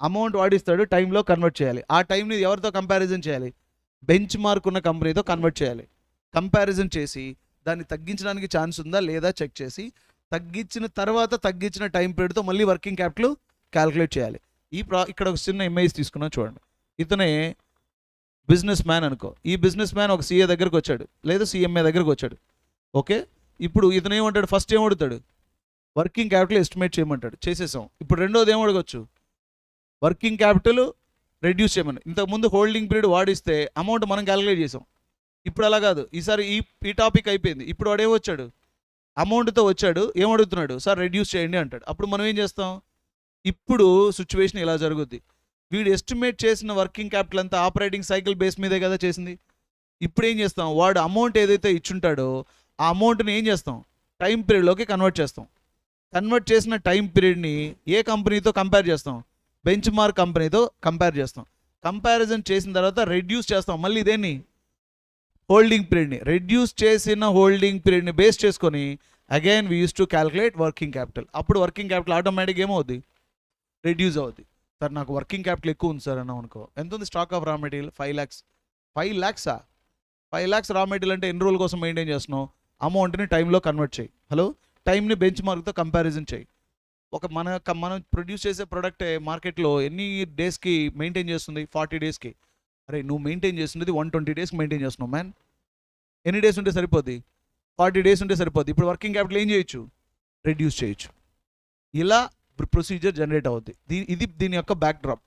అమౌంట్ వాడిస్తాడు, టైంలో కన్వర్ట్ చేయాలి. ఆ టైంని ఎవరితో కంపారిజన్ చేయాలి? బెంచ్ మార్క్ ఉన్న కంపెనీతో కన్వర్ట్ చేయాలి. కంపారిజన్ చేసి దాన్ని తగ్గించడానికి ఛాన్స్ ఉందా లేదా చెక్ చేసి, తగ్గించిన తర్వాత తగ్గించిన టైం పీరియడ్తో మళ్ళీ వర్కింగ్ క్యాపిటల్ క్యాలిక్యులేట్ చేయాలి. ఇక్కడ ఒక చిన్న ఇమేజ్ తీసుకున్నాం చూడండి. ఇతనే బిజినెస్ మ్యాన్ అనుకో. ఈ బిజినెస్ మ్యాన్ ఒక సీఏ దగ్గరకు వచ్చాడు, లేదా సీఎంఏ దగ్గరకు వచ్చాడు. ఓకే, ఇప్పుడు ఇతను ఏమంటాడు? ఫస్ట్ ఏమడుగుతాడు? వర్కింగ్ క్యాపిటల్ ఎస్టిమేట్ చేయమంటాడు. చేసేసాం. ఇప్పుడు రెండోది ఏమడగొచ్చు? వర్కింగ్ క్యాపిటల్ రెడ్యూస్ చేయమని. ఇంతకుముందు హోల్డింగ్ పీరియడ్ వాడిస్తే అమౌంట్ మనం క్యాలిక్యులేట్ చేసాం. ఇప్పుడు అలా కాదు. ఈసారి ఈ టాపిక్ అయిపోయింది. ఇప్పుడు వాడు ఏమొచ్చాడు? అమౌంట్తో వచ్చాడు. ఏమడుగుతున్నాడు? సార్ రెడ్యూస్ చేయండి అంటాడు. అప్పుడు మనం ఏం చేస్తాం? ఇప్పుడు సిచ్యువేషన్ ఇలా జరుగుద్ది. వీడు ఎస్టిమేట్ చేసిన వర్కింగ్ క్యాపిటల్ అంతా ఆపరేటింగ్ సైకిల్ బేస్ మీదే కదా చేసింది. ఇప్పుడు ఏం చేస్తాం? వాడు అమౌంట్ ఏదైతే ఇచ్చుంటాడో ఆ అమౌంట్ని ఏం చేస్తాం? టైం పీరియడ్లోకి కన్వర్ట్ చేస్తాం. కన్వర్ట్ చేసిన టైం పీరియడ్ని ఏ కంపెనీతో కంపేర్ చేస్తాం? బెంచ్ మార్క్ కంపెనీతో కంపేర్ చేస్తాం. కంపారిజన్ చేసిన తర్వాత రెడ్యూస్ చేస్తాం. మళ్ళీ దేన్ని? హోల్డింగ్ పీరియడ్ని. రెడ్యూస్ చేసిన హోల్డింగ్ పీరియడ్ని బేస్ చేసుకొని again we use to calculate working capital. అప్పుడు వర్కింగ్ క్యాపిటల్ ఆటోమేటిక్గా ఏమవుద్ది? రెడ్యూస్ అవుద్ది. సార్ నాకు వర్కింగ్ క్యాపిటల్ ఎక్కువ ఉంది సార్ అన్నాం అనుకో. ఎంత ఉంది stock of raw material? 5 lakhs. 5 lakhsా? 5 lakhs raw material అంటే ఎన్ని రోజుల కోసం మెయింటైన్ చేస్తున్నావు? అమౌంట్ని టైంలో కన్వర్ట్ చేయి. హలో, టైంని బెంచ్ మార్క్తో కంపారిజన్ చేయి. మనం ప్రొడ్యూస్ చేసే ప్రోడక్ట్ మార్కెట్లో ఎన్ని డేస్కి మెయింటైన్ చేస్తుంది? 40 daysకి. అరే నువ్వు మెయింటైన్ చేస్తున్నది 120 daysకి మెయింటైన్ చేస్తున్నావు మ్యాన్. ఎన్ని డేస్ ఉంటే సరిపోద్ది? 40 days ఉంటే సరిపోద్ది. ఇప్పుడు వర్కింగ్ క్యాపిటల్ ఏం చేయొచ్చు? రెడ్యూస్ చేయొచ్చు. ఇలా ప్రొసీజర్ జనరేట్ అవుద్ది. ఇది దీని యొక్క బ్యాక్ డ్రాప్.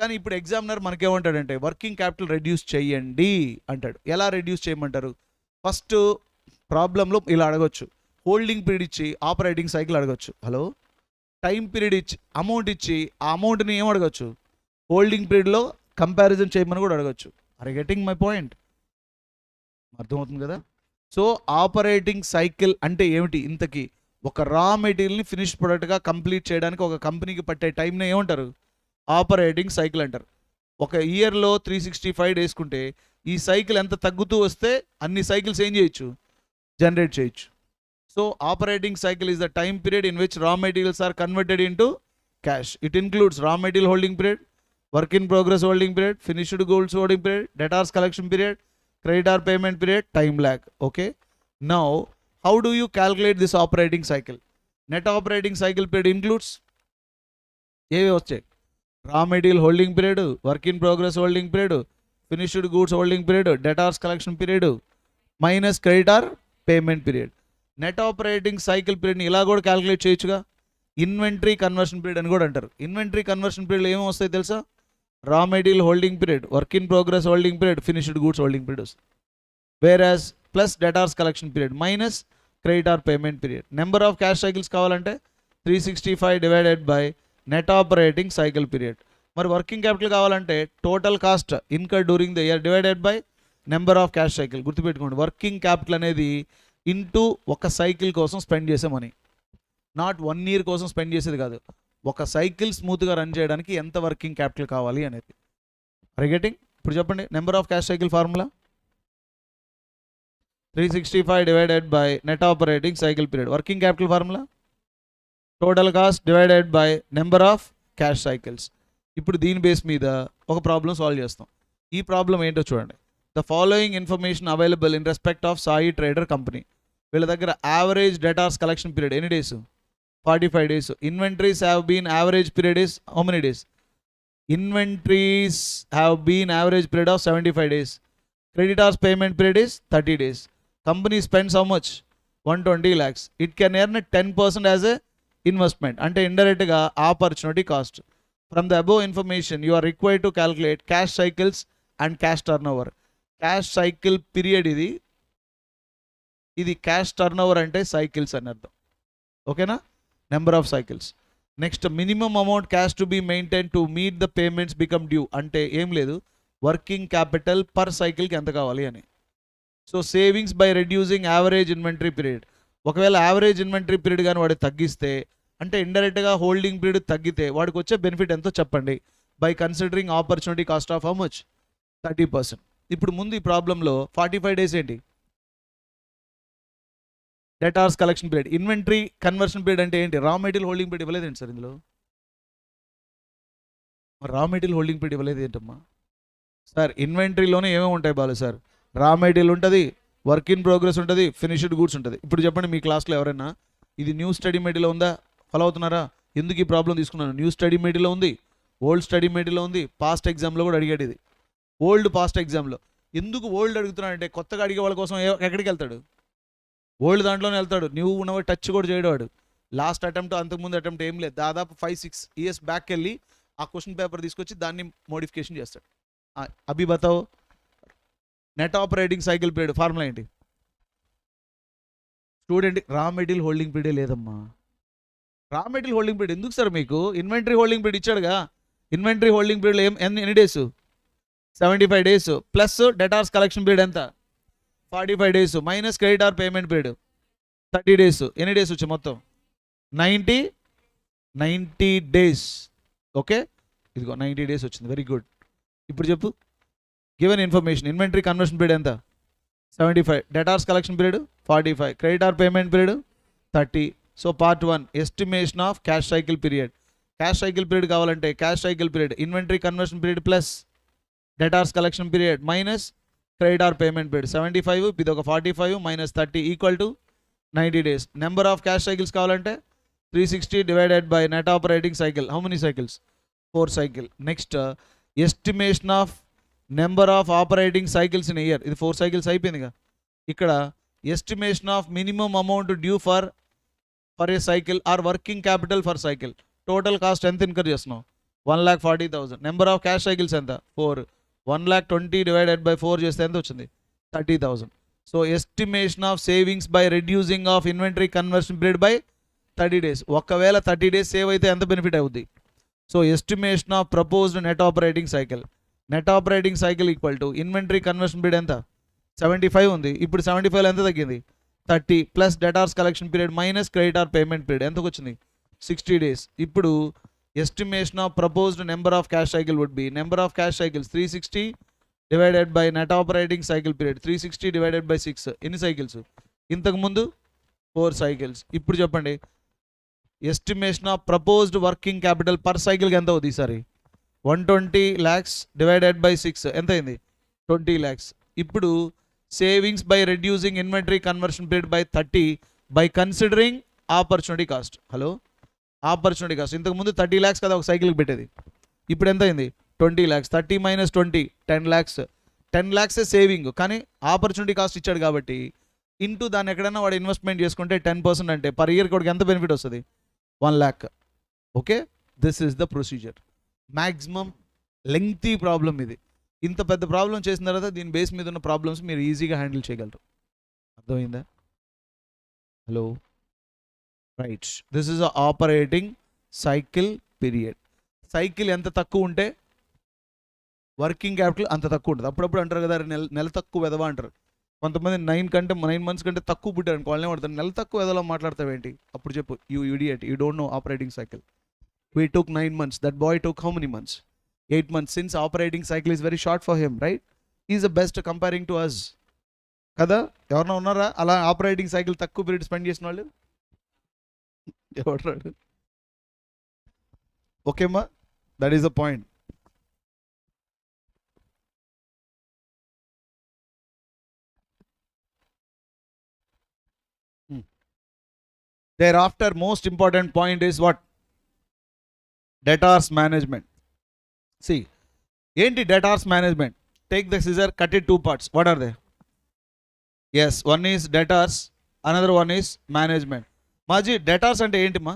కానీ ఇప్పుడు ఎగ్జామినర్ మనకేమంటాడంటే వర్కింగ్ క్యాపిటల్ రెడ్యూస్ చేయండి అంటాడు. ఎలా రెడ్యూస్ చేయమంటారు? ఫస్ట్ ప్రాబ్లంలో ఇలా అడగొచ్చు. హోల్డింగ్ పీరియడ్ ఇచ్చి ఆపరేటింగ్ సైకిల్ అడగొచ్చు. హలో, టైం పీరియడ్ ఇచ్చి అమౌంట్ ఇచ్చి ఆ అమౌంట్ని ఏం అడగచ్చు? హోల్డింగ్ పీరియడ్లో కంపారిజన్ చేయమని కూడా అడగచ్చు. Are getting my point? అర్థమవుతుంది కదా? సో ఆపరేటింగ్ సైకిల్ అంటే ఏమిటి? ఇంతకీ ఒక రా మెటీరియల్ని ఫినిష్ ప్రొడక్ట్గా కంప్లీట్ చేయడానికి ఒక కంపెనీకి పట్టే టైంని ఏమంటారు? ఆపరేటింగ్ సైకిల్ అంటారు. ఒక ఇయర్లో 365 days ఈ సైకిల్ ఎంత తగ్గుతూ వస్తే అన్ని సైకిల్స్ ఏం చేయొచ్చు? జనరేట్ చేయొచ్చు. So operating cycle is the time period in which raw materials are converted into cash. It includes raw material holding period, work in progress holding period, finished goods holding period, debtors collection period, creditor payment period, time lag. Okay, now how do you calculate this operating cycle? Net operating cycle period includes ఏవి వచ్చాయి? Raw material holding period, work in progress holding period, finished goods holding period, debtors collection period minus creditor payment period. Net operating cycle పీరియడ్ని ఇలా కూడా క్యాలిక్యులేట్ చేయొచ్చుగా. ఇన్వెంటరీ కన్వర్షన్ పీరియడ్ అని కూడా అంటారు. ఇన్వెంటరీ కన్వర్షన్ పీరియడ్ ఏమేమి వస్తాయి తెలుసా? Raw material holding period, work in progress holding period, finished goods holding period వస్తుంది. Whereas plus debtors collection period minus creditor payment period. Number of cash cycles కావాలంటే 365 divided by net operating cycle period. మరి వర్కింగ్ క్యాపిటల్ కావాలంటే total cost incur during the year divided by number of cash cycle. గుర్తుపెట్టుకోండి, వర్కింగ్ క్యాపిటల్ అనేది ఇంటూ ఒక సైకిల్ కోసం స్పెండ్ చేసే మనీ, నాట్ 1 year కోసం స్పెండ్ చేసేది కాదు. ఒక సైకిల్ స్మూత్గా రన్ చేయడానికి ఎంత వర్కింగ్ క్యాపిటల్ కావాలి అనేది. Are getting? ఇప్పుడు చెప్పండి, number of cash cycle formula 365 divided by net operating cycle period. Working capital formula total cost divided by number of cash cycles. ఇప్పుడు దీని బేస్ మీద ఒక ప్రాబ్లం సాల్వ్ చేస్తాం. ఈ ప్రాబ్లం ఏంటో చూడండి. The following information available in respect of Sai trader company. వీళ్ళ దగ్గర యావరేజ్ డెటార్స్ కలెక్షన్ పీరియడ్ ఎన్ని days? 45 days. Inventories have been average period is how many days? Inventories have been average period of 75 days. Creditors payment period is 30 days. Company spends how much? 120 lakhs. It can earn 10% as a investment. Ante indirect ga opportunity cost. From the above information, you are required to calculate cash cycles and cash turnover. Cash cycle period ఇది క్యాష్ టర్న్ ఓవర్ అంటే సైకిల్స్ అని అర్థం. ఓకేనా, number of cycles. Next minimum amount cash to be maintain to meet the payments become due అంటే ఏం లేదు, వర్కింగ్ క్యాపిటల్ పర్ సైకిల్కి ఎంత కావాలి అని. So savings by reducing average inventory period. ఒకవేళ యావరేజ్ ఇన్వెంటరీ పీరియడ్ కానీ వాడు తగ్గిస్తే, అంటే ఇండైరెక్ట్గా హోల్డింగ్ పీరియడ్ తగ్గితే వాడికి వచ్చే బెనిఫిట్ ఎంతో చెప్పండి. By considering opportunity cost of how much 30%. ఇప్పుడు ముందు ఈ ప్రాబ్లంలో 45 days ఏంటి, debtors collection period. Inventory conversion period అంటే ఏంటి, రా మెటీరియల్ హోల్డింగ్ పీరియడ్ ఇవ్వలేదేంటి సార్ ఇందులో? రా మెటీరియల్ హోల్డింగ్ పీరియడ్ ఇవ్వలేదు ఏంటమ్మా సార్? ఇన్వెంటరీలోనే ఏమేమి ఉంటాయి బాలు సార్? రా మెటీరియల్ ఉంటుంది, వర్క్ ఇన్ ప్రోగ్రెస్ ఉంటుంది, ఫినిష్డ్ గూడ్స్ ఉంటుంది. ఇప్పుడు చెప్పండి మీ క్లాస్లో ఎవరైనా ఇది న్యూ స్టడీ మెటీరియల్ ఉందా? ఫాలో అవుతున్నారా? ఎందుకు ఈ ప్రాబ్లం తీసుకున్నాను? న్యూ స్టడీ మెటీరియల్ ఉంది, ఓల్డ్ స్టడీ మెటీరియల్ ఉంది, పాస్ట్ ఎగ్జామ్లో కూడా అడిగాడు ఇది. ఓల్డ్ పాస్ట్ ఎగ్జామ్లో ఎందుకు ఓల్డ్ అడుగుతున్నాడంటే కొత్తగా అడిగే వాళ్ళ కోసం ఎక్కడికి వెళ్తాడు? ఓల్డ్ దాంట్లోనే వెళ్తాడు. న్యూ ఉన్నవాడు టచ్ కూడా చేయడాడు. లాస్ట్ అటెంప్ట్ అంతకుముందు అటెంప్ట్ ఏం లేదు, దాదాపు 5-6 years బ్యాక్ వెళ్ళి ఆ క్వశ్చన్ పేపర్ తీసుకొచ్చి దాన్ని మోడిఫికేషన్ చేస్తాడు. అభి బతావు, net operating cycle period formula ఏంటి? Student raw material holding period లేదమ్మా. రా మెటీరియల్ హోల్డింగ్ పీరియడ్ ఎందుకు సార్ మీకు? ఇన్వెంటరీ హోల్డింగ్ పీరియడ్ ఇచ్చాడుగా. ఇన్వెంటరీ హోల్డింగ్ పీరియడ్ ఎన్ని days? 75 days plus debtors collection period ఎంత? 45 days minus creditor payment period 30 days. ఎన్ని డేస్ వచ్చాయి మొత్తం? 90 days. ఓకే, ఇదిగో 90 days వచ్చింది. Very good. ఇప్పుడు చెప్పు, given information inventory conversion period ఎంత? 75, debtors collection period 45, creditor payment period 30. So part 1 estimation of cash cycle period. Cash cycle period కావాలంటే cash cycle period inventory conversion period plus debtors collection period minus creditor payment period 75, ఇది ఒక 45 minus 30 equal to 90 days. Number of cash cycles కావాలంటే 360 divided by net operating cycle. How many cycles? 4 cycle. Next estimation of number of operating cycles in year. ఇది 4 cycles అయిపోయిందిగా. ఇక్కడ estimation of minimum amount due for a cycle or working capital for cycle. Total cost ఎంత ఇన్కర్ చేస్తున్నావు? 1,40,000. నెంబర్ ఆఫ్ క్యాష్ సైకిల్స్ ఎంత? 4. 1,20,000 డివైడెడ్ బై 4 చేస్తే ఎంత వచ్చింది? 30,000. So estimation of savings by reducing of inventory conversion period by 30 days. ఒకవేళ 30 days సేవ్ అయితే ఎంత బెనిఫిట్ అవుద్ది? So estimation of proposed net operating cycle. Net operating cycle equal to inventory conversion period ఎంత? 75 ఉంది. ఇప్పుడు 75 ఎంత తగ్గింది? 30 plus debtors collection period minus creditor payment period ఎంతకు వచ్చింది? 60 days. ఇప్పుడు estimation of proposed number of cash cycle would be number of cash cycles 360 divided by net operating cycle period 360 divided by 6. ఎన్ని సైకిల్స్? ఇంతకుముందు 4 cycles. ఇప్పుడు చెప్పండి estimation of proposed working capital per సైకిల్కి ఎంత అవుతుంది ఈసారి? 120 lakhs డివైడెడ్ బై 6 ఎంత అయింది? 20 lakhs. ఇప్పుడు savings by reducing inventory conversion period by 30 by considering opportunity cost. Hello, opportunity cost ఇంతకుముందు 30 lakhs కదా ఒక సైకిల్కి పెట్టేది. ఇప్పుడు ఎంత అయింది? 20 lakhs. 30 minus 20 10 lakhs. 10 lakhs saving, కానీ ఆపర్చునిటీ కాస్ట్ ఇచ్చాడు కాబట్టి ఇంటూ దాన్ని ఎక్కడైనా వాడు ఇన్వెస్ట్మెంట్ చేసుకుంటే 10% అంటే పర్ ఇయర్ కూడా ఎంత బెనిఫిట్ వస్తుంది? 1 lakh. Okay, this is the procedure. Maximum lengthy problem ఇది. ఇంత పెద్ద ప్రాబ్లం చేసిన తర్వాత దీని బేస్ మీద ఉన్న ప్రాబ్లమ్స్ మీరు ఈజీగా హ్యాండిల్ చేయగలరు. అర్థమైందా? Hello, right. This is operating cycle period. Cycle ఎంత తక్కువ ఉంటే వర్కింగ్ క్యాపిటల్ అంత తక్కువ ఉంటుంది. అప్పుడప్పుడు అంటారు కదా, నెల తక్కువ వెదవా అంటారు. కొంతమంది 9 months కంటే తక్కువ పుట్టారు అనుకో, వాళ్ళనే పడతారు. నెల తక్కువ వెదలో మాట్లాడతావేంటి? అప్పుడు చెప్పు, you idiot, you don't know operating cycle. We took 9 months. That boy took how many months? 8 months. Since operating cycle is very short for him, right? He is the best comparing to us. Kada? ఎవరన్నా ఉన్నారా అలా ఆపరేటింగ్ సైకిల్ తక్కువ పీరియడ్ స్పెండ్ చేసిన వాళ్ళు? ఎవరు? ఓకేమ్మా, that is the point. Thereafter, most important point is what? Debtors management. See, ఏంటి debtors management? Take the scissor, cut it 2 parts. What are they? Yes, one is debtors, another one is management. మాజీ debtors అంటే ఏంటి మా?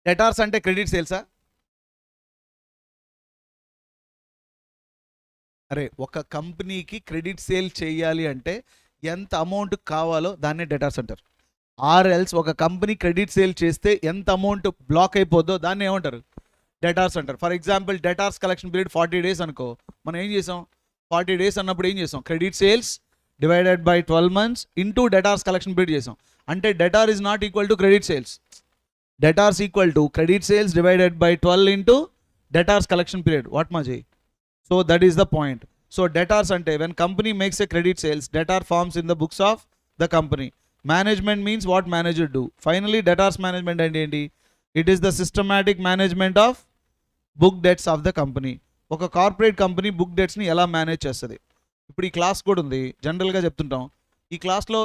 debtors అంటే క్రెడిట్ సేల్సా? అరే ఒక కంపెనీకి క్రెడిట్ సేల్ చేయాలి అంటే ఎంత అమౌంట్ కావాలో దాన్నే డెటార్స్ అంటారు. ఆర్ఎల్స్ ఒక కంపెనీ క్రెడిట్ సేల్ చేస్తే ఎంత అమౌంట్ బ్లాక్ అయిపోద్దో దాన్ని ఏమంటారు, డెటార్స్ అంటారు. For example debtors collection period 40 days అనుకో, మనం ఏం చేసాం 40 days అన్నప్పుడు ఏం చేసాం, credit sales divided by 12 months into debtors collection period చేసాం. అంటే debtor is not equal to credit sales, debtors equal to credit sales divided by 12 into debtors collection period. What మజీ? So that is the point. So debtors అంటే when company makes a credit sales, debtor forms in the books of the company. Management means what manager do. Finally debtors management అంటే ఏంటి? It is the systematic management of book debts of the company. ఒక కార్పొరేట్ కంపెనీ బుక్ డెట్స్ని ఎలా మేనేజ్ చేస్తుంది? ఇప్పుడు ఈ క్లాస్ కూడా ఉంది, జనరల్గా చెప్తుంటాం. ఈ క్లాస్లో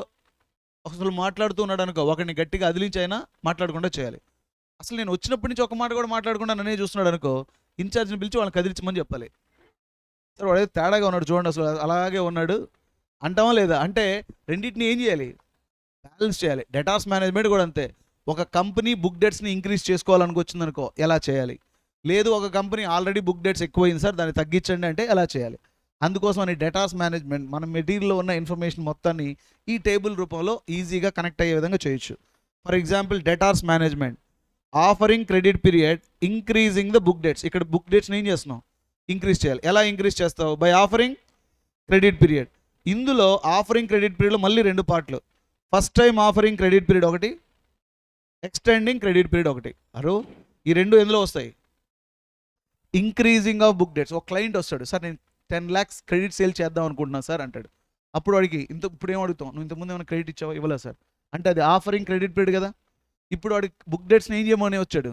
అసలు మాట్లాడుతూ ఉన్నాడు అనుకో, ఒకరిని గట్టిగా అదిలించైనా మాట్లాడకుండా చేయాలి. అసలు నేను వచ్చినప్పటి నుంచి ఒక మాట కూడా మాట్లాడకుండా నన్నే చూస్తున్నాడు అనుకో, ఇన్ఛార్జ్ని పిలిచి వాళ్ళని కదిలించమని చెప్పాలి. సరే వాడు తేడాగా ఉన్నాడు చూడండి, అసలు అలాగే ఉన్నాడు అంటామా లేదా? అంటే రెండింటిని ఏం చేయాలి, బ్యాలెన్స్ చేయాలి. డెటార్స్ మేనేజ్మెంట్ కూడా అంతే. ఒక కంపెనీ బుక్ డెట్స్ని ఇంక్రీజ్ చేసుకోవాలనుకొచ్చింది అనుకో, ఎలా చేయాలి? లేదు ఒక కంపెనీ ఆల్రెడీ బుక్ డెట్స్ ఎక్కువైంది సార్, దాన్ని తగ్గించండి అంటే ఎలా చేయాలి? అందుకోసం అని డెటార్స్ మేనేజ్మెంట్ మన మెటీరియల్లో ఉన్న ఇన్ఫర్మేషన్ మొత్తాన్ని ఈ టేబుల్ రూపంలో ఈజీగా కనెక్ట్ అయ్యే విధంగా చేయొచ్చు. For example debtors management offering credit period increasing the book debts. ఇక్కడ బుక్ డెట్స్ని ఏం చేస్తున్నాం, ఇంక్రీజ్ చేయాలి. ఎలా ఇంక్రీజ్ చేస్తావు? By offering credit period. ఇందులో ఆఫరింగ్ క్రెడిట్ పీరియడ్లో మళ్ళీ 2 పార్ట్లు. First time offering credit period ఒకటి, ఎక్స్టెండింగ్ క్రెడిట్ పీరియడ్ ఒకటి. అరు ఈ 2 ఎందులో వస్తాయి? Increasing of book debts. ఒక క్లయింట్ వస్తాడు, సార్ నేను 10 lakhs క్రెడిట్ సేల్ చేద్దాం అనుకుంటున్నాను సార్ అంటాడు. అప్పుడు వాడికి ఇప్పుడు ఏం అడుగుతాం, నువ్వు ఇంతకుముందు ఏమైనా క్రెడిట్ ఇచ్చావా? ఇవ్వలేదు సార్ అంటే అది ఆఫరింగ్ క్రెడిట్ పీరియడ్ కదా. ఇప్పుడు వాడికి బుక్ డెట్స్ని ఏం చేయమని వచ్చాడు,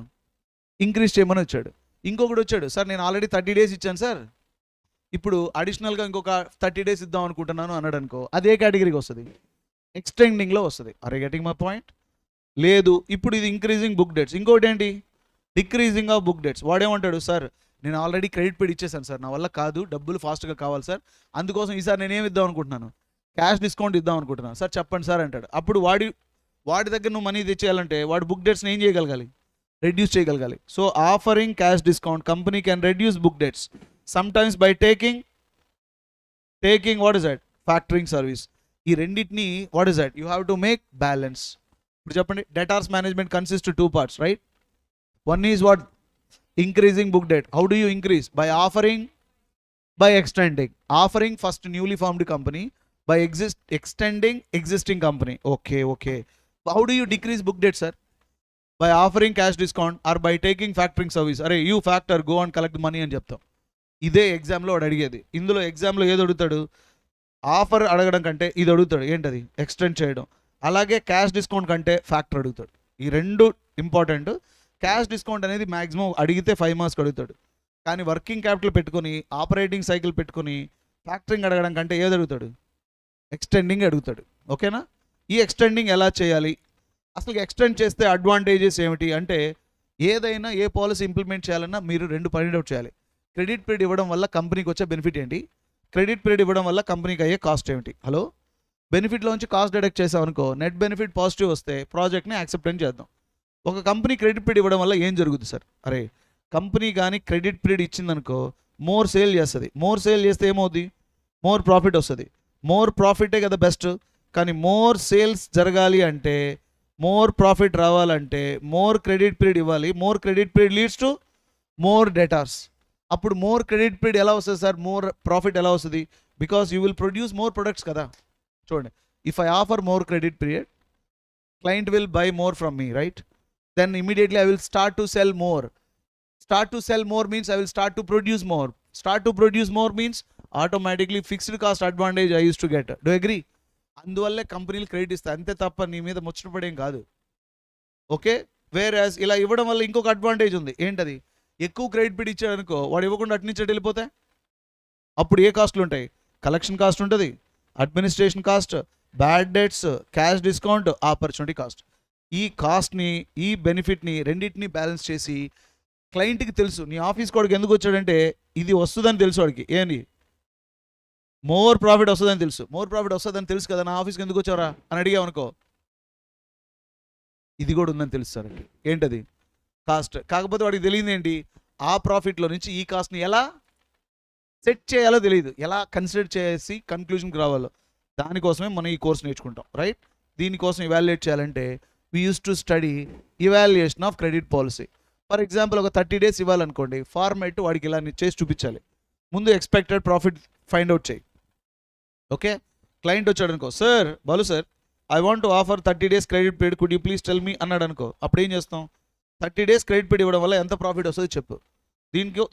ఇంక్రీజ్ చేయమని వచ్చాడు. ఇంకొకటి వచ్చాడు, సార్ నేను ఆల్రెడీ 30 days ఇచ్చాను సార్, ఇప్పుడు అడిషనల్గా ఇంకొక 30 days ఇద్దాం అనుకుంటున్నాను అన్నాడు అనుకో, అదే కేటగిరీకి వస్తుంది, ఎక్స్టెండింగ్లో వస్తుంది. Are getting my point? లేదు ఇప్పుడు ఇది ఇంక్రీజింగ్ బుక్ డెట్స్. ఇంకోటి ఏంటి, డిక్రీజింగ్ ఆఫ్ బుక్ డెట్స్. వాడేమంటాడు, సార్ నేను ఆల్రెడీ క్రెడిట్ పీరియడ్ ఇచ్చేసాను సార్, నా వల్ల కాదు, డబ్బులు ఫాస్ట్గా కావాలి సార్, అందుకోసం ఈసారి నేనేమి ఇద్దాం అనుకుంటున్నాను, క్యాష్ డిస్కౌంట్ ఇద్దాం అనుకుంటున్నాను సార్, చెప్పండి సార్ అంటాడు. అప్పుడు వాడి దగ్గర నువ్వు మనీ తెచ్చేయాలంటే వాడు బుక్ డెట్స్ని ఏం చేయగలగాలి, రెడ్యూస్ చేయగలగాలి. So offering cash discount, company can reduce book debts sometimes by taking what is that, factoring service. ఈ రెండింటిని what is that, you have to make balance. ఇప్పుడు చెప్పండి, డెటార్స్ మేనేజ్మెంట్ కన్సిస్ట్ 2 parts, రైట్? One is what? Increasing book debt. How do you increase? By offering, by extending. Offering first newly formed company, by extending existing company. Okay. How do you decrease book debt, sir? By offering cash discount or by taking factoring service. Arey you factor, go and collect money అని చెప్తాం. ఇదే ఎగ్జామ్లో వాడు అడిగేది. ఇందులో ఎగ్జామ్లో ఏది అడుగుతాడు, ఆఫర్ అడగడం కంటే ఇది అడుగుతాడు, ఏంటది, ఎక్స్టెండ్ చేయడం. అలాగే క్యాష్ డిస్కౌంట్ కంటే ఫ్యాక్టర్ అడుగుతాడు. ఈ 2 ఇంపార్టెంట్. క్యాష్ డిస్కౌంట్ అనేది మ్యాక్సిమం అడిగితే 5 marks అడుగుతాడు. కానీ వర్కింగ్ క్యాపిటల్ పెట్టుకొని, ఆపరేటింగ్ సైకిల్ పెట్టుకొని ఫ్యాక్టరింగ్ అడగడం కంటే ఏది అడుగుతాడు, ఎక్స్టెండింగ్ అడుగుతాడు. ఓకేనా? ఈ ఎక్స్టెండింగ్ ఎలా చేయాలి, అసలు ఎక్స్టెండ్ చేస్తే అడ్వాంటేజెస్ ఏమిటి అంటే, ఏదైనా ఏ పాలసీ ఇంప్లిమెంట్ చేయాలన్నా మీరు 2 పాయింట్ అవుట్ చేయాలి. క్రెడిట్ పీరియడ్ ఇవ్వడం వల్ల కంపెనీకి వచ్చే బెనిఫిట్ ఏంటి, క్రెడిట్ పీరియడ్ ఇవ్వడం వల్ల కంపెనీకి అయ్యే కాస్ట్ ఏమిటి. హలో, బెనిఫిట్లోంచి కాస్ట్ డిడక్ట్ చేసామనుకో, నెట్ బెనిఫిట్ పాజిటివ్ వస్తే ప్రాజెక్ట్ని యాక్సెప్టెన్స్ చేద్దాం. ఒక కంపెనీ క్రెడిట్ పీరియడ్ ఇవ్వడం వల్ల ఏం జరుగుతుంది సార్? అరే కంపెనీ కానీ క్రెడిట్ పీరియడ్ ఇచ్చిందనుకో, మోర్ సేల్ చేస్తుంది. మోర్ సేల్ చేస్తే ఏమవుతుంది, మోర్ ప్రాఫిట్ వస్తుంది. మోర్ ప్రాఫిటే కదా బెస్ట్. కానీ మోర్ సేల్స్ జరగాలి అంటే, మోర్ ప్రాఫిట్ రావాలంటే మోర్ క్రెడిట్ పీరియడ్ ఇవ్వాలి. More credit period leads to more debtors. అప్పుడు మోర్ క్రెడిట్ పీరియడ్ ఎలా వస్తుంది సార్, మోర్ ప్రాఫిట్ ఎలా వస్తుంది? Because you will produce more products కదా. చూడండి, if I offer more credit period, client will buy more from me, right? Then immediately I will start to sell more. Start to sell more means I will start to produce more. Start to produce more means automatically fixed cost advantage I used to get. Do you agree? అందువల్లే కంపెనీలు క్రెడిట్ ఇస్తాయి, అంతే తప్ప నీ మీద ముచ్చటపడేం కాదు. ఓకే, వేరేస్ ఇలా ఇవ్వడం వల్ల ఇంకొక అడ్వాంటేజ్ ఉంది. ఏంటది, ఎక్కువ క్రెడిట్ పీరియడ్ ఇచ్చాడు అనుకో, వాడు ఇవ్వకుండా అట్నుంచి వెళ్ళిపోతే అప్పుడు ఏ కాస్ట్లు ఉంటాయి, కలెక్షన్ కాస్ట్ ఉంటుంది, administration cost, bad debts, cash discount, opportunity cost. ఈ కాస్ట్ని, ఈ బెనిఫిట్ని రెండింటిని బ్యాలెన్స్ చేసి క్లయింట్కి తెలుసు, నీ ఆఫీస్ కోడికి ఎందుకు వచ్చాడంటే ఇది వస్తుందని తెలుసు వాడికి. ఏంటి, మోర్ ప్రాఫిట్ వస్తుందని తెలుసు. మోర్ ప్రాఫిట్ వస్తుందని తెలుసు కదా, నా ఆఫీస్కి ఎందుకు వచ్చారా అని అడిగామనుకో, ఇది కూడా ఉందని తెలుస్తారండి. ఏంటది, కాస్ట్. కాకపోతే వాడికి తెలియదు ఏంటి, ఆ ప్రాఫిట్లో నుంచి ఈ కాస్ట్ని ఎలా సెట్ చేయాలో తెలియదు, ఎలా కన్సిడర్ చేసి కన్క్లూజన్కి రావాలో. దానికోసమే మనం ఈ కోర్స్ నేర్చుకుంటాం, రైట్? దీనికోసం ఇవాల్యుయేట్ చేయాలంటే we use to study evaluation of credit policy. For example ఒక 30 days ఇవ్వాలనుకోండి, ఫార్మేట్ వాడికి ఇలా చేసి చూపించాలి. ముందు ఎక్స్పెక్టెడ్ ప్రాఫిట్ ఫైండ్ అవుట్ చేయి. ఓకే, క్లయింట్ వచ్చాడు అనుకో, sir Balu sir I want to offer 30 days credit period, could you please tell me అన్నాడు అనుకో. అప్పుడు ఏం చేస్తాం? 30 days క్రెడిట్ పీరియడ్ ఇవ్వడం వల్ల ఎంత ప్రాఫిట్ వస్తుందో చెప్పు.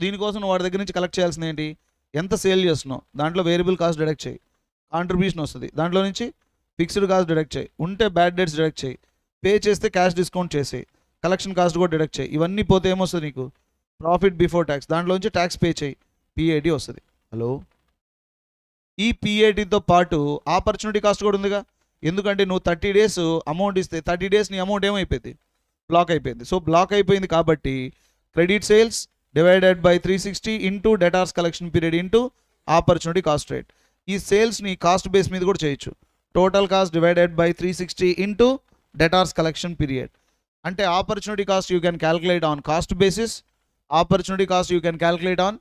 దీనికోసం నువ్వు వాడి దగ్గర నుంచి కలెక్ట్ చేయాల్సింది ఏంటి? ఎంత సేల్ చేస్తున్నావు, దాంట్లో వేరియబుల్ కాస్ట్ డిడక్ట్ చేయి, కాంట్రిబ్యూషన్ వస్తుంది, దాంట్లో నుంచి ఫిక్స్డ్ కాస్ట్ డిడక్ట్ చేయి, ఉంటే బ్యాడ్ డేట్స్ డిడక్ట్ చేయి, పే చేస్తే క్యాష్ డిస్కౌంట్ చేసి, కలెక్షన్ కాస్ట్ కూడా డిడక్ట్ చేయి. ఇవన్నీ పోతే ఏమొస్తుంది నీకు? Profit before tax. దాంట్లోంచి ట్యాక్స్ పే చేయి, PAT వస్తుంది. హలో, ఈ PATతో పాటు ఆపర్చునిటీ కాస్ట్ కూడా ఉందిగా. ఎందుకంటే నువ్వు 30 days అమౌంట్ ఇస్తే 30 days నీ అమౌంట్ ఏమైపోయింది? బ్లాక్ అయిపోయింది. సో బ్లాక్ అయిపోయింది కాబట్టి credit sales divided by 360 into debtors collection period into opportunity cost rate. ఈ సేల్స్ని కాస్ట్ బేస్ మీద కూడా చేయొచ్చు. Total cost divided by 360 into debtors collection period. అంటే opportunity cost you can calculate on cost basis, opportunity cost you can calculate on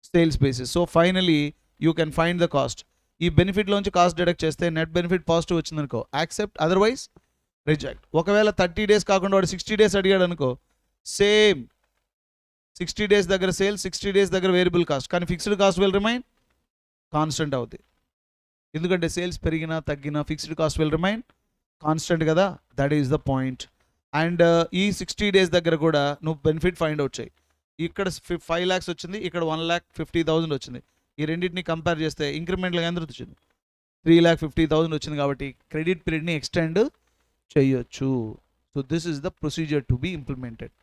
sales basis. So finally you can find the cost. ఈ బెనిఫిట్లోంచి కాస్ట్ డిడక్ట్ చేస్తే నెట్ బెనిఫిట్ పాజిటివ్ వచ్చిందనుకో, యాక్సెప్ట్, అదర్వైజ్ రిజెక్ట్. ఒకవేళ 30 days కాకుండా వాడు 60 days అడిగాడు అనుకో, సేమ్ 60 days దగ్గర సేల్, 60 days దగ్గర వేరియబుల్ కాస్ట్, కానీ fixed cost will remain constant అవుతుంది. ఎందుకంటే సేల్స్ పెరిగినా తగ్గినా fixed cost will remain constant కదా. That is the point. And ఈ 60 days దగ్గర కూడా నువ్వు బెనిఫిట్ ఫైండ్ అవుట్ చేయి. ఇక్కడ 5 lakhs వచ్చింది, ఇక్కడ 1,50,000 వచ్చింది. ఈ రెండింటిని కంపేర్ చేస్తే ఇంక్రిమెంట్గా ఎంత వచ్చింది? 3,50,000 వచ్చింది. కాబట్టి క్రెడిట్ పీరియడ్ని ఎక్స్టెండ్ చేయొచ్చు. So this is the procedure to be implemented.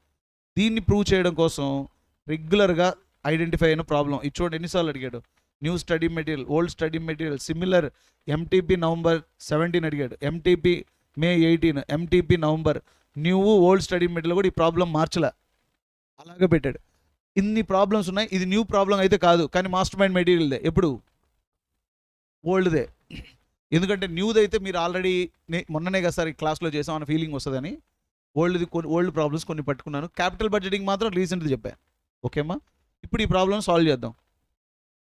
దీన్ని ప్రూవ్ చేయడం కోసం రెగ్యులర్గా ఐడెంటిఫై అయిన ప్రాబ్లం ఇది చూడండి. ఎన్నిసార్లు అడిగాడు? New study material, old study material, similar, MTP November 17 అడిగాడు, MTP May 18, MTP November, new old study material కూడా ఈ ప్రాబ్లం మార్చలే, అలాగే పెట్టాడు. ఇన్ని ప్రాబ్లమ్స్ ఉన్నాయి. ఇది న్యూ ప్రాబ్లం అయితే కాదు, కానీ మాస్టర్ మైండ్ మెటీరియల్దే, ఎప్పుడు ఓల్డ్దే. ఎందుకంటే న్యూది అయితే మీరు ఆల్రెడీ మొన్ననే కదా సార్ ఈ క్లాస్లో చేసాం అన్న ఫీలింగ్ వస్తుందని ఓల్డ్ ప్రాబ్లమ్స్ కొన్ని పట్టుకున్నాను. క్యాపిటల్ బడ్జెటింగ్ మాత్రం రీసెంట్గా చెప్పాను. ఓకేమ్మా, ఇప్పుడు ఈ ప్రాబ్లమ్ సాల్వ్ చేద్దాం.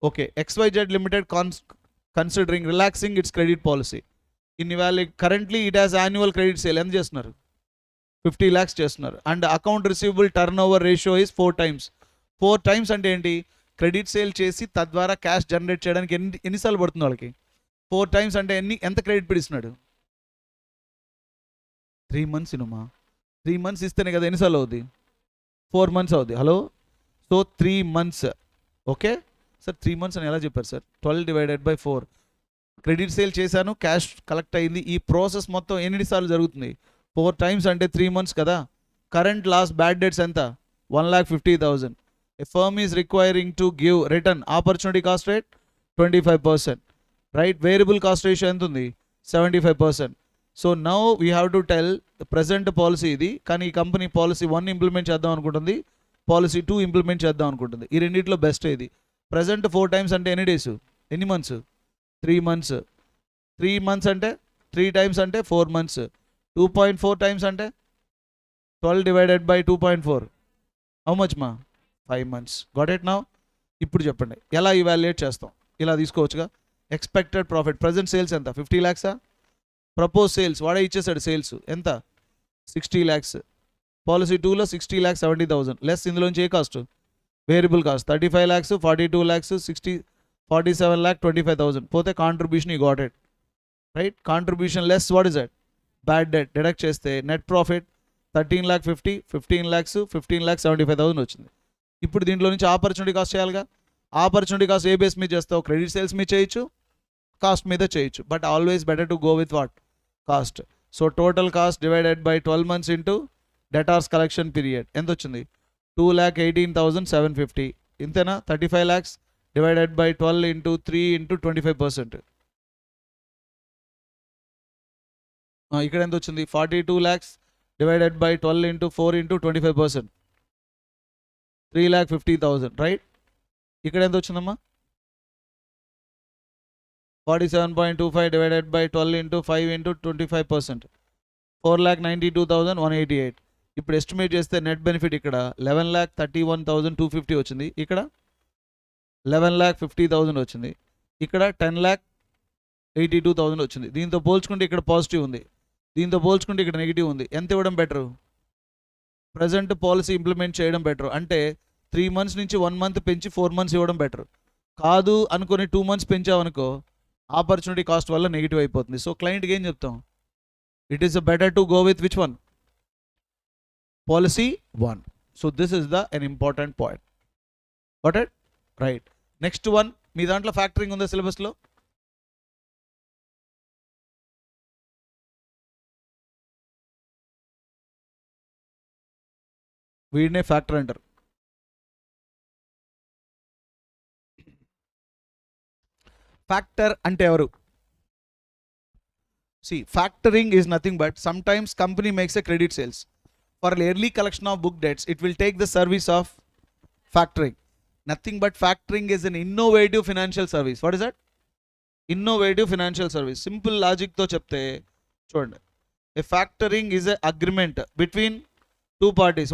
Okay, XYZ limited considering relaxing it's credit policy in evaluate currently it has annual credit sale ఎంత చేస్తున్నారు? 50 lakhs చేస్తున్నారు. And account receivable turn over ratio is 4 times. 4 times అంటే ఏంటి? క్రెడిట్ సేల్ చేసి తద్వారా క్యాష్ జనరేట్ చేయడానికి ఎన్నిసార్లు పడుతుంది వాళ్ళకి? 4 times అంటే ఎంత క్రెడిట్ పిడిస్తున్నాడు? 3 months ఇనుమా, 3 months ఇస్తేనే కదా ఎన్నిసార్లు అవుద్ది? 4 months అవుద్ది. Hello, so 3 months. Okay sir, 3 months అని ఎలా చెప్పారు sir? 12 divided by 4. Credit sale చేశాను, క్యాష్ కలెక్ట్ అయింది. ఈ ప్రాసెస్ మొత్తం ఎన్నిసార్లు జరుగుతుంది? 4 times అంటే 3 months కదా. కరెంట్ లాస్ట్ బ్యాడ్ డేట్స్ ఎంత? 1,50,000. A firm is requiring to give return opportunity cost rate 25%, right? Variable cost ratio ఎంత ఉంది? 75%. So now we have to tell the present policy ఇది, కానీ ఈ కంపెనీ పాలసీ 1 ఇంప్లిమెంట్ చేద్దాం అనుకుంటుంది, పాలసీ 2 ఇంప్లిమెంట్ చేద్దాం అనుకుంటుంది. ఈ రెండిట్లో బెస్ట్ ఇది. ప్రజెంట్ 4 times అంటే ఎన్ని డేస్, ఎన్ని మంత్స్? 3 months. 3 months అంటే 3 times అంటే 4 months. 2.4 times అంటే 12 divided by 2.4. హౌ మచ్ మా? 5 months. Got it now? ఇప్పుడు చెప్పండి ఎలా ఇవాల్యుయేట్ చేస్తాం. ఇలా తీసుకోవచ్చుగా. ఎక్స్పెక్టెడ్ ప్రాఫిట్, ప్రజెంట్ సేల్స్ ఎంత? 50 lakhs. ప్రపోజ్ సేల్స్ వాడే ఇచ్చేసాడు, సేల్స్ ఎంత? 60 lakhs. పాలసీ 2లో 60,70,000 లెస్ ఇందులోంచి ఏ cost? Variable cost 35 lakhs, 42 lakhs, 47,25,000 పోతే కాంట్రిబ్యూషన్, ఈ got it, right? Contribution less what is that? Bad debt deduct చేస్తే నెట్ ప్రాఫిట్ 13,50,000, 15 lakhs, 15,75,000 వచ్చింది. ఇప్పుడు దీంట్లో నుంచి ఆపర్చునిటీ కాస్ట్ చేయాలిగా. ఆపర్చునిటీ కాస్ట్ ఏ బేస్ మీద చేస్తావు? క్రెడిట్ సేల్స్ మీద చేయొచ్చు, కాస్ట్ మీద చేయొచ్చు, but always better to go with what? Cost. So total cost divided by 12 months into debtors collection period ఎంత వచ్చింది? 2,18,750. ఇంతేనా? 35 lakhs divided by 12 into 3 into 25%. ఇక్కడ ఎంత వచ్చింది? 42 lakhs divided by 12 into 4 into 25%, 3,50,000, right? ఇక్కడ ఎంత వచ్చిందమ్మా? 47.25 డివైడెడ్ బై 12 ఇంటూ 5 ఇంటూ 25%, 4,92,188. ఇప్పుడు ఎస్టిమేట్ చేస్తే నెట్ బెనిఫిట్ ఇక్కడ 11,31,250 వచ్చింది. ఇక్కడ 11,50,000 వచ్చింది, ఇక్కడ 10,82,000 వచ్చింది. దీంతో పోల్చుకుంటే ఇక్కడ పాజిటివ్ ఉంది, దీంతో పోల్చుకుంటే ఇక్కడ నెగిటివ్ ఉంది. ఎంత ఇవ్వడం బెటరు? ప్రజెంట్ పాలసీ ఇంప్లిమెంట్ చేయడం బెటర్. అంటే 3 months నుంచి 1 month పెంచి 4 months ఇవ్వడం బెటర్. కాదు అనుకుని 2 months పెంచావనుకో ఆపర్చునిటీ కాస్ట్ వల్ల నెగిటివ్ అయిపోతుంది. సో క్లయింట్కి ఏం చెప్తాం? It is better to go with which one? Policy 1. So this is an important point. Got it? Right. Next one, మీ దాంట్లో ఫ్యాక్టరింగ్ ఉందా సిలబస్లో? వీడినే ఫ్యాక్టర్ అంటారు. ఫ్యాక్టర్ అంటే ఎవరు? Factoring is nothing but sometimes company makes a credit sales for early collection of book debts. It will take the service of factoring. Nothing but factoring is an innovative financial service. What is that? Innovative financial service. Simple లాజిక్తో చెప్తే చూడండి, a factoring is a agreement between 2 parties.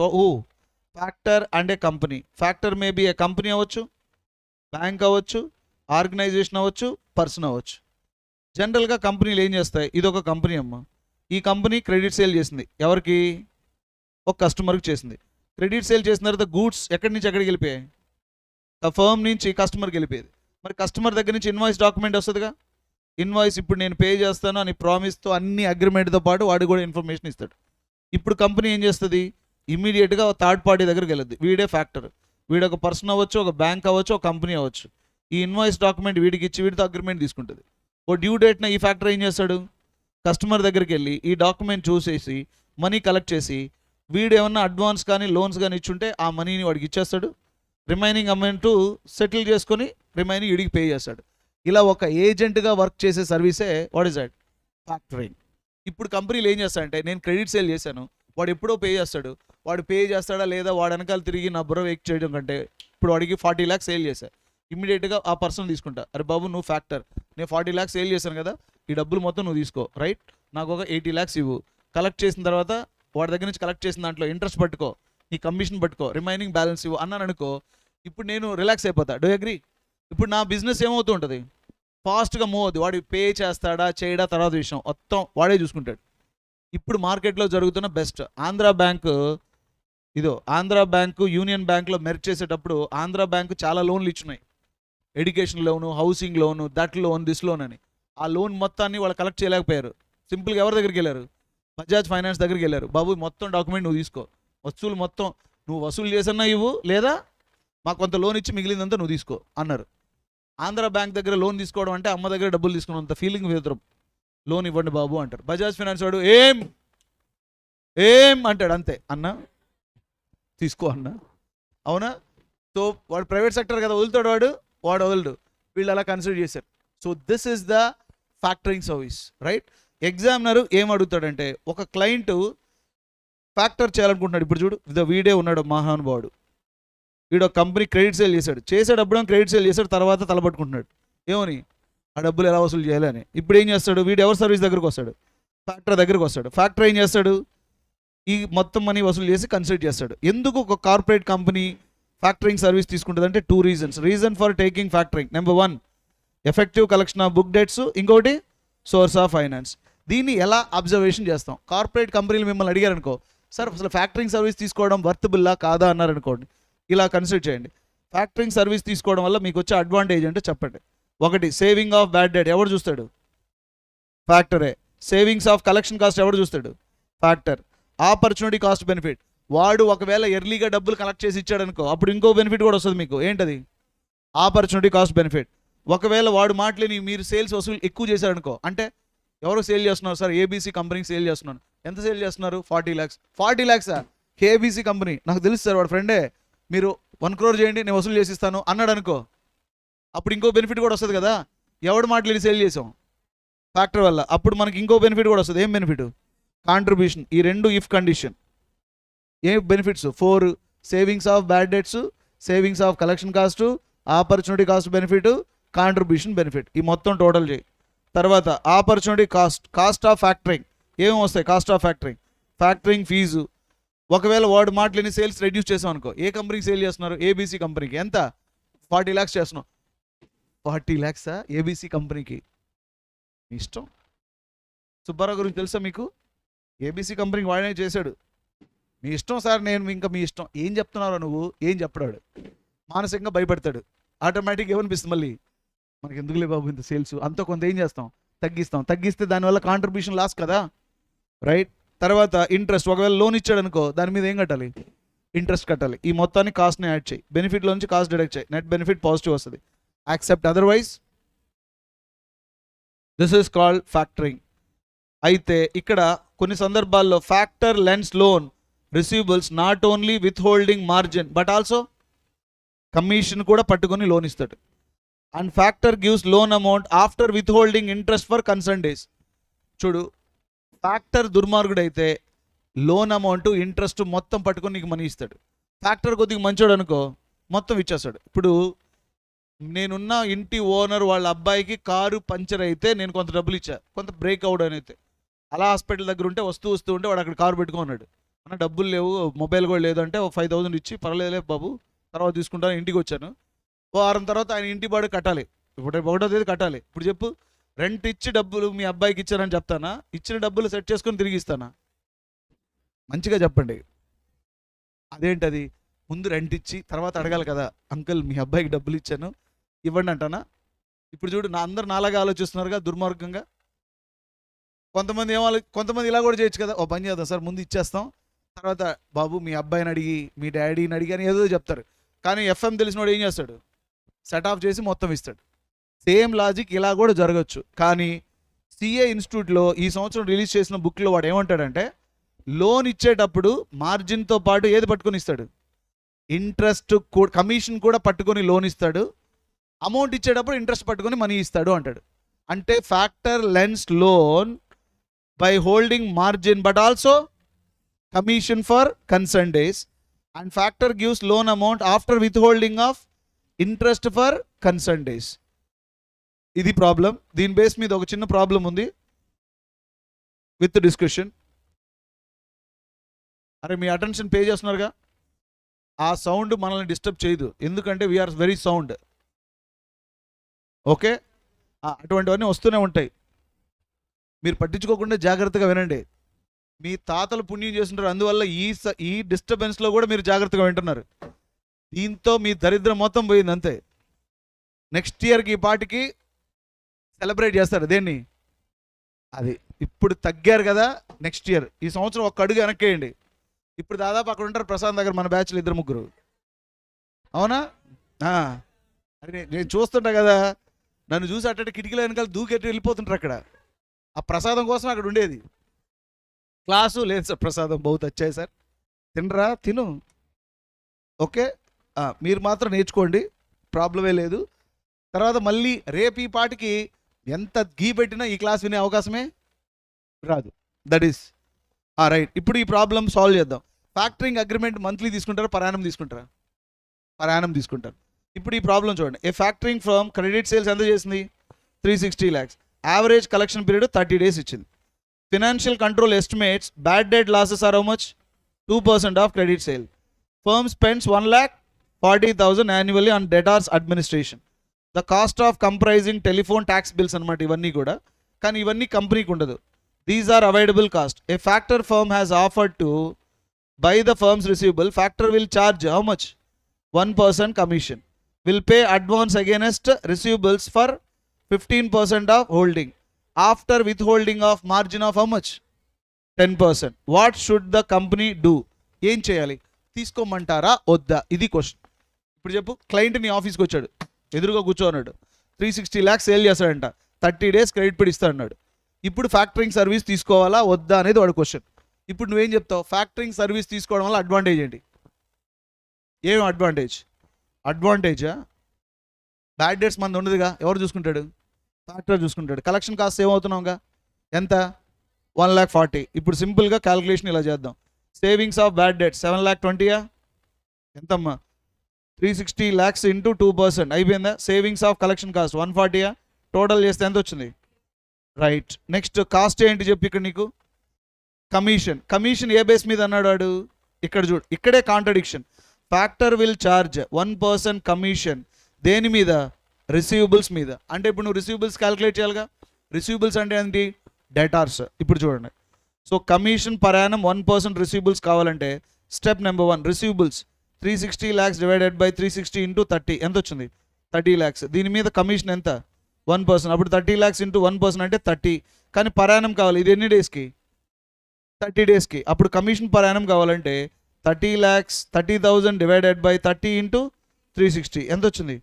Factor and a company. Factor may be a company అవ్వచ్చు, బ్యాంక్ అవ్వచ్చు, ఆర్గనైజేషన్ అవ్వచ్చు, పర్సన్ అవ్వచ్చు. జనరల్గా కంపెనీలు ఏం చేస్తాయి? ఇది ఒక కంపెనీ అమ్మ, ఈ కంపెనీ క్రెడిట్ సేల్ చేసింది. ఎవరికి? ఒక కస్టమర్కి చేసింది. క్రెడిట్ సేల్ చేసిన తర్వాత గూడ్స్ ఎక్కడి నుంచి ఎక్కడికి వెళ్ళిపోయాయి? ఫర్మ్ నుంచి కస్టమర్కి వెళ్ళిపోయేది. మరి కస్టమర్ దగ్గర నుంచి ఇన్వాయిస్ డాక్యుమెంట్ వస్తుందిగా. ఇన్వాయిస్ ఇప్పుడు నేను పే చేస్తాను అని ప్రామిస్తో అన్ని అగ్రిమెంట్తో పాటు వాడు కూడా ఇన్ఫర్మేషన్ ఇస్తాడు. ఇప్పుడు కంపెనీ ఏం చేస్తుంది? ఇమీడియట్గా థర్డ్ పార్టీ దగ్గరికి వెళ్ళద్ది. వీడే ఫ్యాక్టర్. వీడు ఒక పర్సన్ అవ్వచ్చు, ఒక బ్యాంక్ అవ్వచ్చు, ఒక కంపెనీ అవ్వచ్చు. ఈ ఇన్వాయిస్ డాక్యుమెంట్ వీడికి ఇచ్చి వీడితో అగ్రిమెంట్ తీసుకుంటుంది. ఓ డ్యూ డేట్న ఈ ఫ్యాక్టర్ ఏం చేస్తాడు? కస్టమర్ దగ్గరికి వెళ్ళి ఈ డాక్యుమెంట్ చూసేసి మనీ కలెక్ట్ చేసి వీడు ఏమన్నా అడ్వాన్స్ కానీ లోన్స్ కానీ ఇచ్చుంటే ఆ మనీని వాడికి ఇచ్చేస్తాడు. రిమైనింగ్ అమౌంట్ సెటిల్ చేసుకొని రిమైనింగ్ వీడికి పే చేస్తాడు. ఇలా ఒక ఏజెంట్గా వర్క్ చేసే సర్వీసే వాట్ ఇస్ దట్? ఫ్యాక్టరింగ్. ఇప్పుడు కంపెనీలు ఏం చేస్తాయంటే, నేను క్రెడిట్ సేల్ చేశాను, వాడు ఎప్పుడో పే చేస్తాడు. వాడు పే చేస్తాడా లేదా వాడు వెనకాల తిరిగి నా బుర్ర వెక్ చేయడం కంటే, ఇప్పుడు వాడికి 40 lakhs సేల్ చేశా, ఇమ్మీడియట్గా ఆ పర్సన్ తీసుకుంటా. అరే బాబు నువ్వు ఫ్యాక్టర్, నేను 40 lakhs సేల్ చేశాను కదా, ఈ డబ్బులు మొత్తం నువ్వు తీసుకో, రైట్? నాకు ఒక 80 lakhs ఇవ్వు. కలెక్ట్ చేసిన తర్వాత వాడి దగ్గర నుంచి కలెక్ట్ చేసిన దాంట్లో ఇంట్రెస్ట్ పట్టుకో, నీ కమిషన్ పట్టుకో, రిమైనింగ్ బ్యాలెన్స్ ఇవ్వు అన్నాను అనుకో, ఇప్పుడు నేను రిలాక్స్ అయిపోతా. Do agree? ఇప్పుడు నా బిజినెస్ ఏమవుతూ ఉంటుంది? ఫాస్ట్గా మూవ్ అవుతుంది. వాడు పే చేస్తాడా చేయడా తర్వాత విషయం, మొత్తం వాడే చూసుకుంటాడు. ఇప్పుడు మార్కెట్లో జరుగుతున్న best Andhra bank, Andhra bank union బ్యాంక్లో మెర్జ్ చేసేటప్పుడు ఆంధ్రా బ్యాంకు చాలా లోన్లు ఇచ్చినాయి. Education loan, housing loan, that loan, this loan అని. ఆ లోన్ మొత్తాన్ని వాళ్ళు కలెక్ట్ చేయలేకపోయారు. సింపుల్గా ఎవరి దగ్గరికి వెళ్ళారు? బజాజ్ ఫైనాన్స్ దగ్గరికి వెళ్ళారు. బాబు మొత్తం డాక్యుమెంట్ నువ్వు తీసుకో, వసూలు మొత్తం నువ్వు వసూలు చేసన్నా ఇవ్వు, లేదా మాకు కొంత లోన్ ఇచ్చి మిగిలిందంతా నువ్వు తీసుకో అన్నారు. ఆంధ్రా బ్యాంక్ దగ్గర లోన్ తీసుకోవడం అంటే అమ్మ దగ్గర డబ్బులు తీసుకున్నంత ఫీలింగ్ విధం. లోన్ ఇవ్వండి బాబు అంటారు. బజాజ్ ఫైనాన్స్ వాడు ఏం అంటాడు, అంతే అన్న తీసుకో అన్న, అవునా? సో వాడు ప్రైవేట్ సెక్టర్ కదా, వదులుతాడు వాడు వదలడు. వీళ్ళు అలా కన్సిడర్ చేశారు. So this is the factoring service, right? Examiner ఏం అడుగుతాడంటే, ఒక క్లయింట్ ఫ్యాక్టర్ చేయాలనుకుంటున్నాడు. ఇప్పుడు చూడు, వీడే ఉన్నాడు మహానుభావుడు, వీడు ఒక కంపెనీ క్రెడిట్ సేల్ చేసేటప్పుడు క్రెడిట్ సేల్ చేశాడు, తర్వాత తలపట్టుకుంటున్నాడు ఏమని, ఆ డబ్బులు ఎలా వసూలు చేయాలి అని. ఇప్పుడు ఏం చేస్తాడు? వీడు ఎవరి సర్వీస్ దగ్గరకు వస్తాడు? ఫ్యాక్టర్ దగ్గరకు వస్తాడు. ఫ్యాక్టర్ ఏం చేస్తాడు? ఈ మొత్తం మనీ వసూలు చేసి కన్సిడర్ చేస్తాడు. ఎందుకు ఒక కార్పొరేట్ కంపెనీ ఫ్యాక్టరింగ్ సర్వీస్ తీసుకుంటుంది అంటే 2 reasons. Reason for taking factoring, number 1 effective collection of book debts, ఇంకోటి సోర్స్ ఆఫ్ ఫైనాన్స్. దీన్ని ఎలా అబ్జర్వేషన్ చేస్తాం? కార్పొరేట్ కంపెనీలు మిమ్మల్ని అడిగారు అనుకో, సార్ అసలు ఫ్యాక్టరింగ్ సర్వీస్ తీసుకోవడం వర్తబుల్లా కాదా అన్నారనుకోండి, ఇలా కన్సిడర్ చేయండి. ఫ్యాక్టరింగ్ సర్వీస్ తీసుకోవడం వల్ల మీకు వచ్చే అడ్వాంటేజ్ అంటే చెప్పండి. 1 సేవింగ్ ఆఫ్ బ్యాడ్ డెట్, ఎవరు చూస్తాడు? ఫ్యాక్టరే. సేవింగ్స్ ఆఫ్ కలెక్షన్ కాస్ట్ ఎవరు చూస్తాడు? ఫ్యాక్టర్. ఆపర్చునిటీ కాస్ట్ బెనిఫిట్, వాడు ఒకవేళ ఎర్లీగా డబ్బులు కలెక్ట్ చేసి ఇచ్చాడు అనుకో, అప్పుడు ఇంకో బెనిఫిట్ కూడా వస్తుంది మీకు. ఏంటది? Opportunity cost benefit. ఒకవేళ వాడు మాటలేని మీరు సేల్స్ వసూలు ఎక్కువ చేశారనుకో, అంటే ఎవరు సేల్ చేస్తున్నారు సార్? ఏబీసీ కంపెనీకి సేల్ చేస్తున్నాను. ఎంత సేల్ చేస్తున్నారు? 40 lakhs. 40 lakhs ఏబీసీ కంపెనీ, నాకు తెలుసు సార్ వాడు ఫ్రెండే, మీరు 1 crore చేయండి నేను వసూలు చేసి ఇస్తాను అన్నాడు అనుకో, అప్పుడు ఇంకో బెనిఫిట్ కూడా వస్తుంది కదా. ఎవడు మాటలేని సేల్ చేసాం ఫ్యాక్టర్ వల్ల, అప్పుడు మనకి ఇంకో బెనిఫిట్ కూడా వస్తుంది. ఏం బెనిఫిట్? కాంట్రిబ్యూషన్. ఈ 2 ఇఫ్ కండిషన్. ఏం benefits? 4 savings of bad debts, savings of collection cost, opportunity cost benefit, contribution benefit. ఈ మొత్తం టోటల్ చేయి. తర్వాత ఆపర్చునిటీ కాస్ట్ ఆఫ్ ఫ్యాక్టరింగ్. ఏమేమి వస్తాయి? Cost of factoring fee. ఒకవేళ వాడు మాటలేని సేల్స్ రెడ్యూస్ చేసాం అనుకో, ఏ కంపెనీకి సేల్ చేస్తున్నారు? ఏబీసీ కంపెనీకి. ఎంత? 40 lakhs చేస్తున్నావు. 40 lakhs ఏబీసీ కంపెనీకి? మీ ఇష్టం. సుబ్బారావు గురించి తెలుసా మీకు? ఏబీసీ కంపెనీకి వాడినే చేశాడు. మీ ఇష్టం సార్, నేను ఇంకా మీ ఇష్టం. ఏం చెప్తున్నారో నువ్వు, ఏం చెప్పడాడు, మానసికంగా భయపడతాడు. ఆటోమేటిక్గా ఏమనిపిస్తుంది మళ్ళీ, మనకి ఎందుకులే బాబు ఇంత సేల్స్, అంత కొంత ఏం చేస్తాం, తగ్గిస్తే దానివల్ల కాంట్రిబ్యూషన్ లాస్ కదా, రైట్. తర్వాత ఇంట్రెస్ట్, ఒకవేళ లోన్ ఇచ్చాడు అనుకో, దాని మీద ఏం కట్టాలి, ఇంట్రెస్ట్ కట్టాలి. ఈ మొత్తాన్ని కాస్ట్ని యాడ్ చేయి, బెనిఫిట్లోంచి కాస్ట్ డిడక్ట్ చేయి, నెట్ బెనిఫిట్ పాజిటివ్ వస్తుంది. Accept otherwise. This is called factoring. అయితే ఇక్కడ కొన్ని సందర్భాల్లో factor lends loan receivables not only with holding margin but also commission కూడా పట్టుకొని లోన్ ఇస్తాడు. And factor gives loan amount after with holding interest for concern days. చూడు, ఫ్యాక్టర్ దుర్మార్గుడు అయితే లోన్ అమౌంట్ ఇంట్రెస్ట్ మొత్తం పట్టుకొని నీకు మనీ ఇస్తాడు. ఫ్యాక్టర్ కొద్దిగా మంచోడు అనుకో, మొత్తం ఇచ్చేస్తాడు. ఇప్పుడు నేనున్న ఇంటి ఓనర్ వాళ్ళ అబ్బాయికి కారు పంచర్ అయితే నేను కొంత డబ్బులు ఇచ్చా, కొంత బ్రేక్ అవడం అయితే. అలా హాస్పిటల్ దగ్గర ఉంటే వస్తూ ఉంటే వాడు అక్కడ కారు పెట్టుకున్నాడు, అన్న డబ్బులు లేవు, మొబైల్ కూడా లేదు అంటే 5,000 ఇచ్చి, పర్వాలేదు బాబు తర్వాత తీసుకుంటాను, ఇంటికి వచ్చాను. ఓ వారం తర్వాత ఆయన ఇంటి బాడు కట్టాలి, ఇప్పుడు 1వ తేదీ కట్టాలి. ఇప్పుడు చెప్పు, రెంట్ ఇచ్చి డబ్బులు మీ అబ్బాయికి ఇచ్చారని చెప్తానా, ఇచ్చిన డబ్బులు సెట్ చేసుకొని తిరిగి ఇస్తానా? మంచిగా చెప్పండి. అదేంటది, ముందు రెంట్ ఇచ్చి తర్వాత అడగాలి కదా, అంకుల్ మీ అబ్బాయికి డబ్బులు ఇచ్చాను ఇవ్వండి అంటానా? ఇప్పుడు చూడు, అందరు నాలాగా ఆలోచిస్తున్నారుగా దుర్మార్గంగా. కొంతమంది ఇలా కూడా చేయొచ్చు కదా, ఓ పని చేద్దాం సార్, ముందు ఇచ్చేస్తాం, తర్వాత బాబు మీ అబ్బాయిని అడిగి మీ డాడీని అడిగి అని ఏదో చెప్తారు. కానీ ఎఫ్ఎం తెలిసినోడు ఏం చేస్తాడు, సెట్ ఆఫ్ చేసి మొత్తం ఇస్తాడు. సేమ్ లాజిక్ ఇలా కూడా జరగచ్చు. కానీ సిఏ ఇన్స్టిట్యూట్లో ఈ సంవత్సరం రిలీజ్ చేసిన బుక్లో వాడు ఏమంటాడంటే, లోన్ ఇచ్చేటప్పుడు మార్జిన్తో పాటు ఏది పట్టుకొని ఇస్తాడు, ఇంట్రెస్ట్ కమిషన్ కూడా పట్టుకొని లోన్ ఇస్తాడు, అమౌంట్ ఇచ్చేటప్పుడు ఇంట్రెస్ట్ పట్టుకొని మనీ ఇస్తాడు అంటాడు. అంటే factor lends loan by holding margin but also commission for concern days, and factor gives loan amount after with holding of interest for concern days. ఇది ప్రాబ్లం. దీని బేస్ మీద ఒక చిన్న ప్రాబ్లం ఉంది విత్ డిస్కషన్. అరే మీ అటెన్షన్ పే చేస్తున్నారుగా, ఆ సౌండ్ మనల్ని డిస్టర్బ్ చేయదు, ఎందుకంటే వీఆర్ వెరీ సౌండ్. ఓకే, అటువంటివన్నీ వస్తూనే ఉంటాయి, మీరు పట్టించుకోకుండా జాగ్రత్తగా వినండి. మీ తాతలు పుణ్యం చేస్తుంటారు, అందువల్ల ఈ డిస్టర్బెన్స్లో కూడా మీరు జాగ్రత్తగా వింటున్నారు. దీంతో మీ దరిద్రం మొత్తం పోయింది అంతే. నెక్స్ట్ ఇయర్కి ఈ పాటికి సెలబ్రేట్ చేస్తారు దేన్ని, అది ఇప్పుడు తగ్గారు కదా, నెక్స్ట్ ఇయర్ ఈ సంవత్సరం ఒక్క అడుగు వెనక్కేయండి. ఇప్పుడు దాదాపు అక్కడ ఉంటారు ప్రశాంత్ దగ్గర మన బ్యాచ్లో 2-3, అవునా? అరే నేను చూస్తుంటా కదా, నన్ను చూసి అట్ట కిటికీలో వెనకాల దూకెట్టి వెళ్ళిపోతుంటారు. అక్కడ ఆ ప్రసాదం కోసం అక్కడ ఉండేది. క్లాసు లేదు సార్, ప్రసాదం బహుత్ వచ్చాయి సార్, తినరా తిను, ఓకే మీరు మాత్రం నేర్చుకోండి, ప్రాబ్లమే లేదు. తర్వాత మళ్ళీ రేపు ఈ పాటికి ఎంత గీ పెట్టినా ఈ క్లాస్ వినే అవకాశమే రాదు. That is right. ఇప్పుడు ఈ ప్రాబ్లం సాల్వ్ చేద్దాం. ఫ్యాక్టరింగ్ అగ్రిమెంట్ మంత్లీ తీసుకుంటారా, పర్ యానం తీసుకుంటారా? పర్ యానం తీసుకుంటారు. ఇప్పుడు ఈ ప్రాబ్లం చూడండి. A factoring firm credit sales ఎంత చేసింది, 360 lakhs. Average collection period 30 days ఇచ్చింది. Financial control estimates bad debt losses are how much, 2% of credit sale. Firm spends 1,40,000 annually on debtors administration. The cost of comprising telephone tax bills అనమాట ఇవన్నీ కూడా, కానీ ఇవన్నీ కంపెనీకి ఉండదు. These are avoidable cost. A factor firm has offered to buy the firms receivable. Factor will charge how much, 1% commission. Will pay advance against receivables for 15% of holding. After withholding of margin of how much, 10%. What should the company do? ఏం చేయాలి, తీసుకోమంటారా వద్దా, ఇది క్వశ్చన్. ఇప్పుడు చెప్పు, క్లయింట్ నీ ఆఫీస్కి వచ్చాడు, ఎదురుగా కూర్చోన్నాడు, 360 lakhs సేల్ చేస్తాడంట, 30 days క్రెడిట్ పీరియడ్ ఇస్తా అన్నాడు. ఇప్పుడు ఫ్యాక్టరింగ్ సర్వీస్ తీసుకోవాలా వద్దా అనేది వాడు క్వశ్చన్. ఇప్పుడు నువ్వేం చెప్తావు, ఫ్యాక్టరింగ్ సర్వీస్ తీసుకోవడం వల్ల అడ్వాంటేజ్ ఏంటి, ఏం అడ్వాంటేజా? బ్యాడ్ డేట్స్ మనది ఉండదుగా, ఎవరు చూసుకుంటాడు, ఫ్యాక్టర్ చూసుకుంటాడు. కలెక్షన్ కాస్ట్ ఏమవుతున్నాంగా, ఎంత, 1,40,000. ఇప్పుడు సింపుల్గా క్యాలిక్యులేషన్ ఇలా చేద్దాం. సేవింగ్స్ ఆఫ్ బ్యాడ్ డేట్స్ 7,20,000 ఎంతమ్మా, 360 lakhs ఇంటూ 2% అయిపోయిందా. Savings of collection cost 140, total చేస్తే ఎంత వచ్చింది, రైట్. నెక్స్ట్ కాస్ట్ ఏంటి చెప్పి, ఇక్కడ నీకు కమిషన్ ఏ బేస్ మీద అన్నాడు వాడు, ఇక్కడ చూడు, ఇక్కడే contradiction. Factor will charge 1% commission, దేని మీద? రిసీవబుల్స్ మీద. అంటే ఇప్పుడు నువ్వు రిసీవబుల్స్ క్యాలిక్యులేట్ చేయాలిగా. రిసీవబుల్స్ అంటే ఏంటి? డెటార్స్. ఇప్పుడు చూడండి, so commission per annum 1% receivables కావాలంటే step number 1, receivables 360 lakhs divided by 360 into 30 ఎంత వచ్చింది? 30 lakhs. దీని మీద కమిషన్ ఎంత? 1%. అప్పుడు 30 lakhs ఇంటూ 1% అంటే 30. కానీ పర్ యానం కావాలి. ఇది ఎన్ని డేస్కి? 30 డేస్కి. అప్పుడు కమిషన్ పర్ యానం కావాలంటే 30 lakhs 30,000 డివైడెడ్ బై 30 ఇంటూ 360 ఎంత వచ్చింది?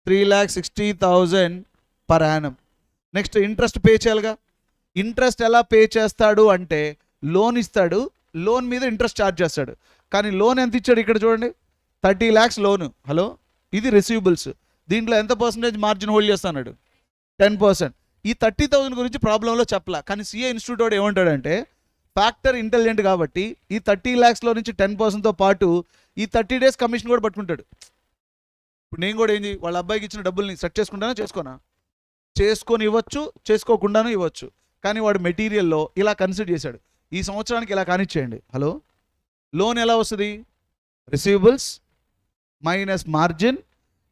3,60,000 per annum. Next interest pay చేయాలిగా. ఇంట్రెస్ట్ ఎలా పే చేస్తాడు అంటే లోన్ ఇస్తాడు, లోన్ మీద ఇంట్రెస్ట్ ఛార్జ్ చేస్తాడు. కానీ లోన్ ఎంత ఇచ్చాడు ఇక్కడ చూడండి, 30 lakhs లోను. హలో, ఇది రిసీవబుల్స్. దీంట్లో ఎంత పర్సెంటేజ్ మార్జిన్ హోల్డ్ చేస్తున్నాడు? 10%. ఈ 30,000 గురించి ప్రాబ్లంలో చెప్పలా. కానీ సిఏ ఇన్స్టిట్యూట్ వాడు ఏమంటాడంటే ఫ్యాక్టర్ ఇంటెలిజెంట్ కాబట్టి ఈ 30 lakhsలో నుంచి 10%తో పాటు ఈ 30 days కమిషన్ కూడా పట్టుకుంటాడు. ఇప్పుడు నేను కూడా ఏంటి, వాళ్ళ అబ్బాయికి ఇచ్చిన డబ్బుల్ని సెట్ చేసుకుంటానా చేసుకోనా? చేసుకొని ఇవ్వచ్చు, చేసుకోకుండానే ఇవ్వచ్చు. కానీ వాడు మెటీరియల్లో ఇలా కన్సిడర్ చేశాడు, ఈ సంవత్సరానికి ఇలా కానిచ్చేయండి. హలో, లోన్ ఎలా వస్తుంది? Receivables minus margin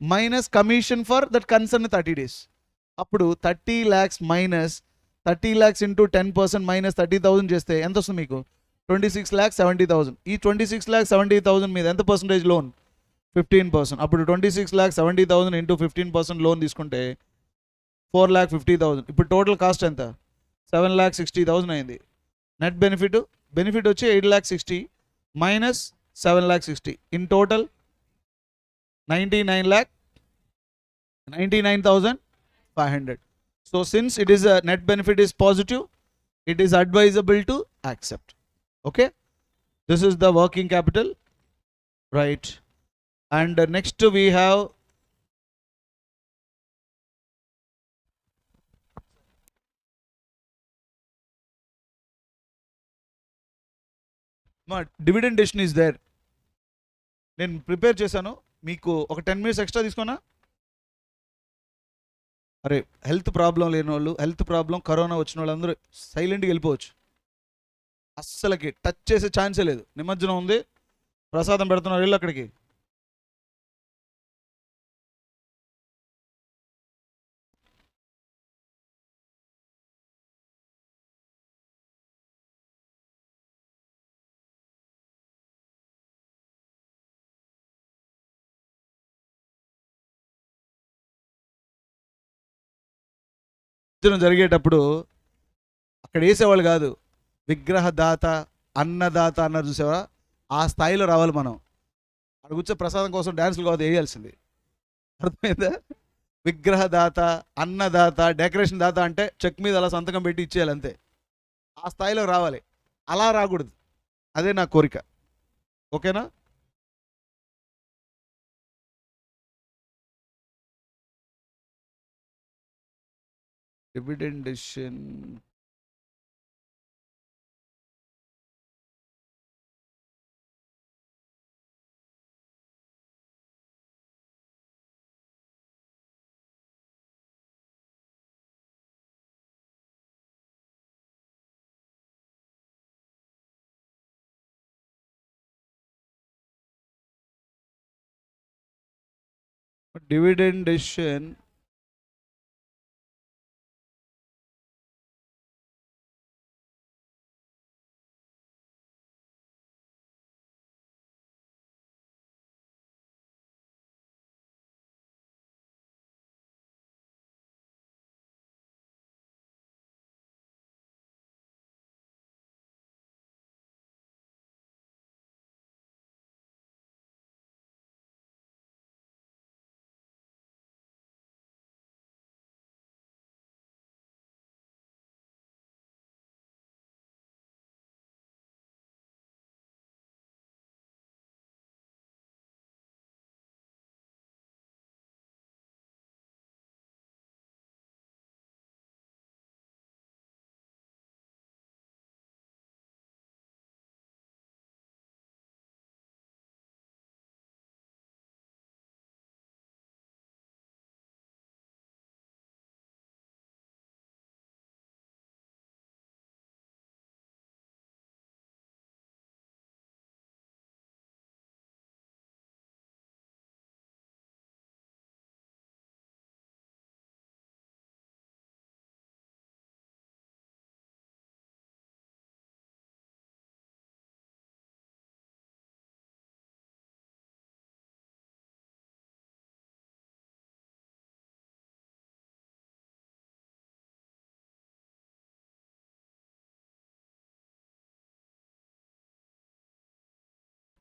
minus commission for that concern 30 days. అప్పుడు 30 lakhs minus 30 lakhs into 10% minus 30,000 చేస్తే ఎంత వస్తుంది మీకు? 26,70,000. ఈ 26,70,000 మీద ఎంత పర్సెంటేజ్ లోన్? 15%. అప్పుడు 26,70,000 ఇంటూ 15% లోన్ తీసుకుంటే 4,50,000. ఇప్పుడు టోటల్ కాస్ట్ ఎంత? 7,60,000 అయింది. నెట్ బెనిఫిట్ వచ్చి 8,60,000 minus 7,60,000. In total 99,500. So since it is a net benefit is positive, it is advisable to accept. Okay, this is the working capital, right? And next we have dividend decision is there. నేను ప్రిపేర్ చేశాను, మీకు ఒక 10 minutes ఎక్స్ట్రా తీసుకున్నా. అరే, హెల్త్ ప్రాబ్లం లేని వాళ్ళు, హెల్త్ ప్రాబ్లం కరోనా వచ్చిన వాళ్ళందరూ సైలెంట్గా వెళ్ళిపోవచ్చు. అస్సలకి టచ్ చేసే ఛాన్సే లేదు. నిమజ్జనం ఉంది, ప్రసాదం పెడుతున్నారు, వెళ్ళు అక్కడికి. జరిగేటప్పుడు అక్కడ వేసేవాళ్ళు కాదు, విగ్రహదాత అన్నదాత అన్నారు చూసావా, ఆ స్థాయిలో రావాలి మనం. అక్కడ కూర్చో ప్రసాదం కోసం డ్యాన్సులు కాదు వేయాల్సింది, అర్థమైందా? విగ్రహదాత అన్నదాత డెకరేషన్ దాత అంటే చెక్ మీద అలా సంతకం పెట్టి ఇచ్చేయాలి అంతే. ఆ స్థాయిలో రావాలి, అలా రాకూడదు. అదే నా కోరిక. ఓకేనా? Dividend decision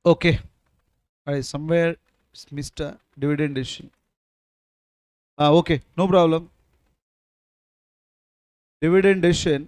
Okay, I somewhere missed a dividend decision. Okay, no problem. Dividend decision.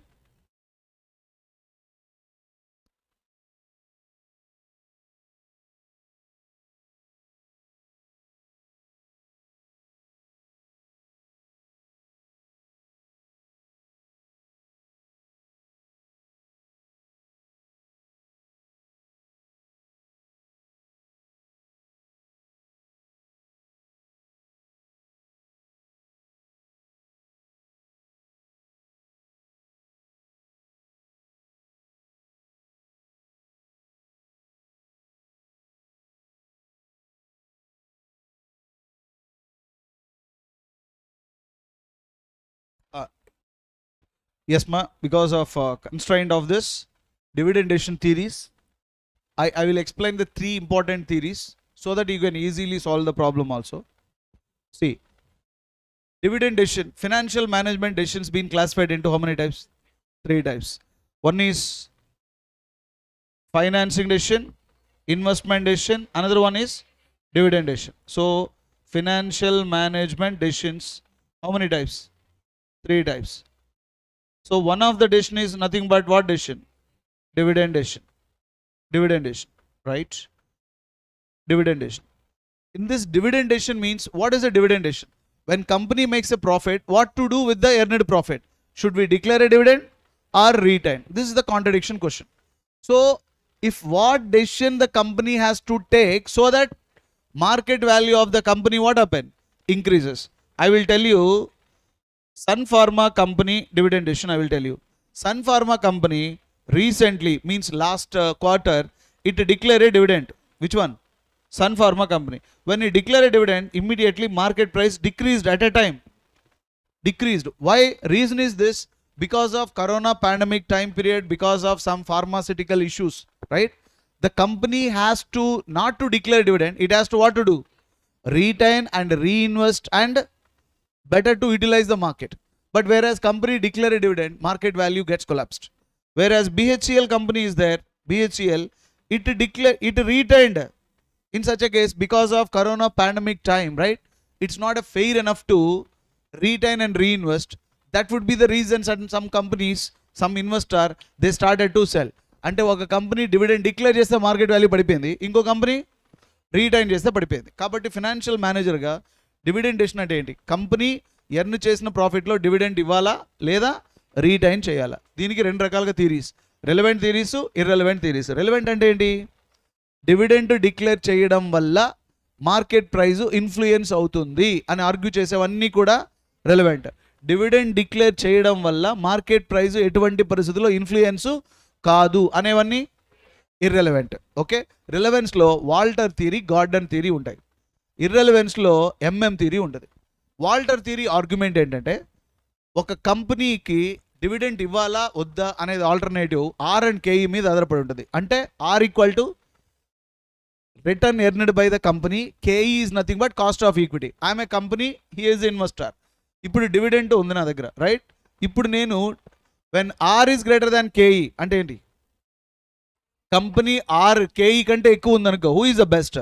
Uh, yes, ma. Because of constraint of this dividend decision theories, I will explain the three important theories so that you can easily solve the problem also. See, dividend decision, financial management decisions being classified into how many types? Three types. One is financing decision, investment decision, another one is dividend decision. So, financial management decisions, how many types? Three types. So, one of the decision is nothing but what decision? Dividend decision. Dividend decision, right? Dividend decision. In this dividend decision means, what is a dividend decision? When company makes a profit, what to do with the earned profit? Should we declare a dividend or retain? This is the contradiction question. So, if what decision the company has to take so that market value of the company what happen? Increases. I will tell you, Sun Pharma company dividend decision, I will tell you. Sun Pharma company recently, means last quarter, it declared a dividend. Which one? Sun Pharma company. When it declared a dividend, immediately market price decreased at a time. Decreased. Why? Reason is this, because of corona pandemic time period, because of some pharmaceutical issues, right? The company has to not to declare dividend, it has to what to do? Retain and reinvest and better to utilize the market. But whereas company declare a dividend, market value gets collapsed. Whereas BHCL company is there, BHCL, it retained in such a case because of corona pandemic time, right? It's not a fair enough to retain and reinvest. That would be the reasons, and some companies, some investor, they started to sell. అంటే ఒక కంపెనీ డివిడెండ్ డిక్లేర్ చేస్తే మార్కెట్ వాల్యూ పడిపోయింది, ఇంకో కంపెనీ రీటైన్ చేస్తే పడిపోయింది. కాబట్టి ఫినాన్షియల్ మేనేజర్గా డివిడెండ్ డెసిషన్ అంటే ఏంటి? కంపెనీ ఎర్న్ చేసిన ప్రాఫిట్లో డివిడెండ్ ఇవ్వాలా లేదా రీటైన్ చేయాలా? దీనికి రెండు రకాలుగా theories, relevant theories, irrelevant theories. Relevant అంటే ఏంటి? డివిడెండ్ డిక్లేర్ చేయడం వల్ల మార్కెట్ ప్రైస్ ఇన్ఫ్లుయెన్స్ అవుతుంది అని ఆర్గ్యూ చేసేవన్నీ కూడా రెలవెంట్. డివిడెండ్ డిక్లేర్ చేయడం వల్ల మార్కెట్ ప్రైస్ ఎటువంటి పరిస్థితుల్లో ఇన్ఫ్లుయెన్స్ కాదు అనేవన్నీ ఇర్రెలవెంట్. ఓకే, రిలవెన్స్లో వాల్టర్ థియరీ, గార్డన్ థియరీ ఉంటాయి. ఇర్రెలవెన్స్లో ఎంఎం థియరీ ఉంటుంది. వాల్టర్ థియరీ ఆర్గ్యుమెంట్ ఏంటంటే, ఒక కంపెనీకి డివిడెంట్ ఇవ్వాలా వద్దా అనేది ఆల్టర్నేటివ్ ఆర్ అండ్ కేఈ మీద ఆధారపడి ఉంటుంది. అంటే R equal to return earned by the company, KE is nothing but cost of equity. I'm a company, he is investor. ఇప్పుడు డివిడెంట్ ఉంది నా దగ్గర, రైట్? ఇప్పుడు నేను when R is greater than KE అంటే ఏంటి? కంపెనీ ఆర్ కేఈ కంటే ఎక్కువ ఉందనుకో, who is the best?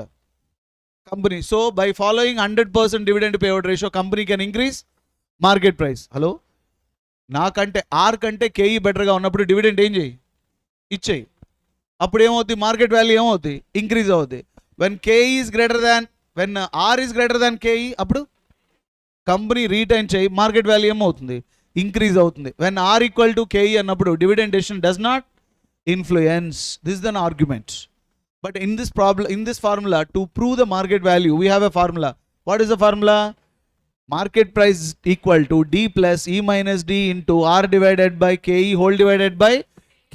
Company. So by following 100% dividend payout ratio, company can increase market price. Hello, నాకంటే ఆర్ కంటే కేఈ బెటర్గా ఉన్నప్పుడు డివిడెండ్ ఏం చేయి? ఇచ్చేయి. అప్పుడు ఏమవుతుంది? మార్కెట్ వాల్యూ ఏమవుతుంది? ఇంక్రీజ్ అవుతుంది. When KE is greater than, when R is greater than KE, అప్పుడు కంపెనీ రీటైన్ చేయి, మార్కెట్ వాల్యూ ఏమవుతుంది? ఇంక్రీజ్ అవుతుంది. When R equal to KE అన్నప్పుడు dividend decision does not influence. This is an argument. But in this problem, in this formula, to prove the market value, we have a formula. What is the formula? Market price is equal to D plus E minus D into R divided by KE whole divided by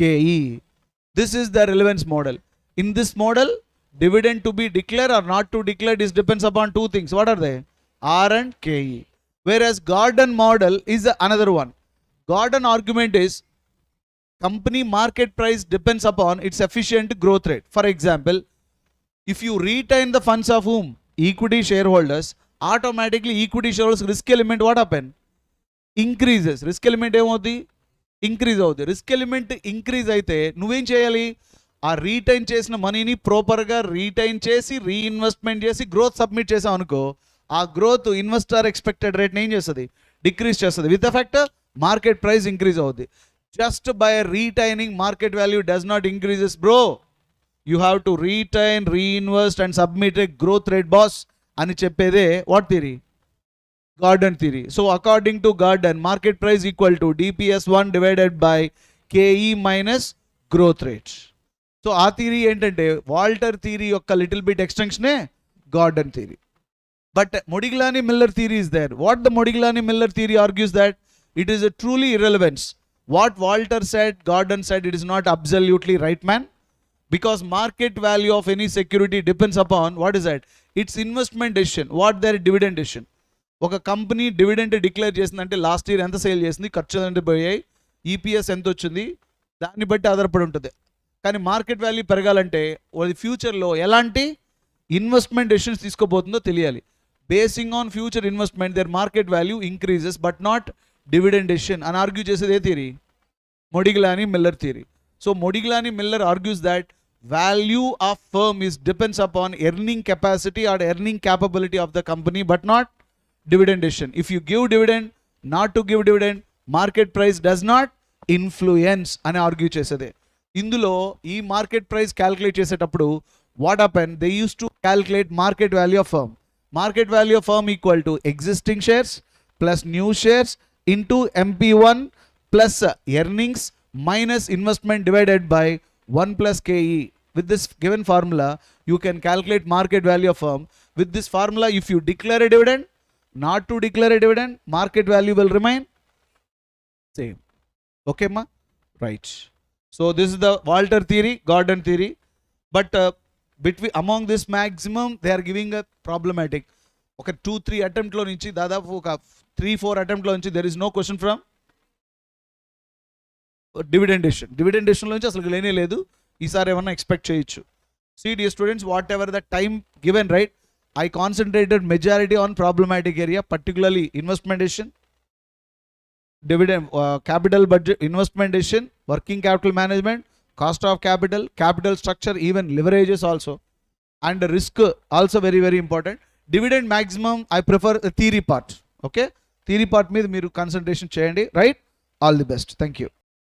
KE. This is the relevance model. In this model, dividend to be declared or not to declare is depends upon two things. What are they? R and KE. Whereas Gordon model is another one. Gordon argument is, company market price depends upon its efficient growth rate. For example, if you retain the funds of whom? Equity shareholders, automatically equity shareholders risk element what happen? Increases. Risk element ఏమవుతుంది? ఇంక్రీజ్ అవుతుంది. రిస్క్ ఎలిమెంట్ ఇంక్రీజ్ అయితే నువ్వేం చేయాలి? ఆ రీటైన్ చేసిన మనీని ప్రాపర్గా రీటైన్ చేసి రీఇన్వెస్ట్మెంట్ చేసి గ్రోత్ సబ్మిట్ చేసాం అనుకో, ఆ గ్రోత్ ఇన్వెస్టర్ ఎక్స్పెక్టెడ్ రేట్ని ఏం చేస్తుంది, డిక్రీజ్ చేస్తుంది. With effect market price increase అవుద్ది. Just by retaining market value does not increases bro. You have to retain, reinvest and submit a growth rate boss అని చెప్పేదే what theory, Gordon theory. So according to Gordon, market price equal to DPS1 divided by KE minus growth rate. So ఆ థియరీ ఏంటంటే వాల్టర్ థియరీ యొక్క లిటిల్ బిట్ ఎక్స్టెన్షనే Gordon theory. But Modigliani-Miller theory is there. What the Modigliani-Miller theory argues that it is a truly irrelevance. What Walter said, Gordon said, it is not absolutely right, man. Because market value of any security depends upon, what is that? Its investment decision. What their dividend decision. ఒక కంపెనీ డివిడెండ్ డిక్లేర్ చేసిందంటే లాస్ట్ ఇయర్ ఎంత సేల్ చేసింది, ఖర్చులు ఎంత పోయాయి, EPS ఎంత వచ్చింది, దాన్ని బట్టి ఆధారపడి ఉంటుంది. కానీ మార్కెట్ వాల్యూ పెరగాలంటే ఫ్యూచర్లో ఎలాంటి ఇన్వెస్ట్మెంట్ డెసిషన్స్ తీసుకోబోతుందో తెలియాలి. Basing on future investment their market value increases but not dividend decision అని ఆర్గ్యూ చేసేది ఏ theory, Modigliani-Miller theory. So Modigliani-Miller argues that value of firm is depends upon earning capacity or earning capability of the company but not dividend decision. If you give dividend, not to give dividend, market price does not influence అని ఆర్గ్యూ చేసేదే. ఇందులో ఈ మార్కెట్ ప్రైస్ క్యాలిక్యులేట్ చేసేటప్పుడు what happen, they use to calculate market value of firm. Market value of firm equal to existing shares plus new shares into MP1 plus earnings minus investment divided by 1 plus KE. With this given formula, you can calculate market value of firm. With this formula, if you declare a dividend, not to declare a dividend, market value will remain same. Okay, ma? Right. So this is the Walter theory, Gordon theory. But between among this maximum, they are giving a problematic. Okay, 2-3 attempt lo nunchi dadapu oka 3-4 attempt lo nunchi there is no question from dividend decision నుంచి అసలు లేనే లేదు. ఈసారి ఏమన్నా ఎక్స్పెక్ట్ చేయొచ్చు. See dear students, whatever the time given, right, I concentrated majority on problematic area, particularly investment decision, dividend, capital budget, investment decision, working capital management, cost of capital, capital structure, even leverages also, and risk also very very important. Dividend maximum I prefer the theory part. Okay, theory part మీద మీరు concentration చేయండి, right? All the best. Thank you.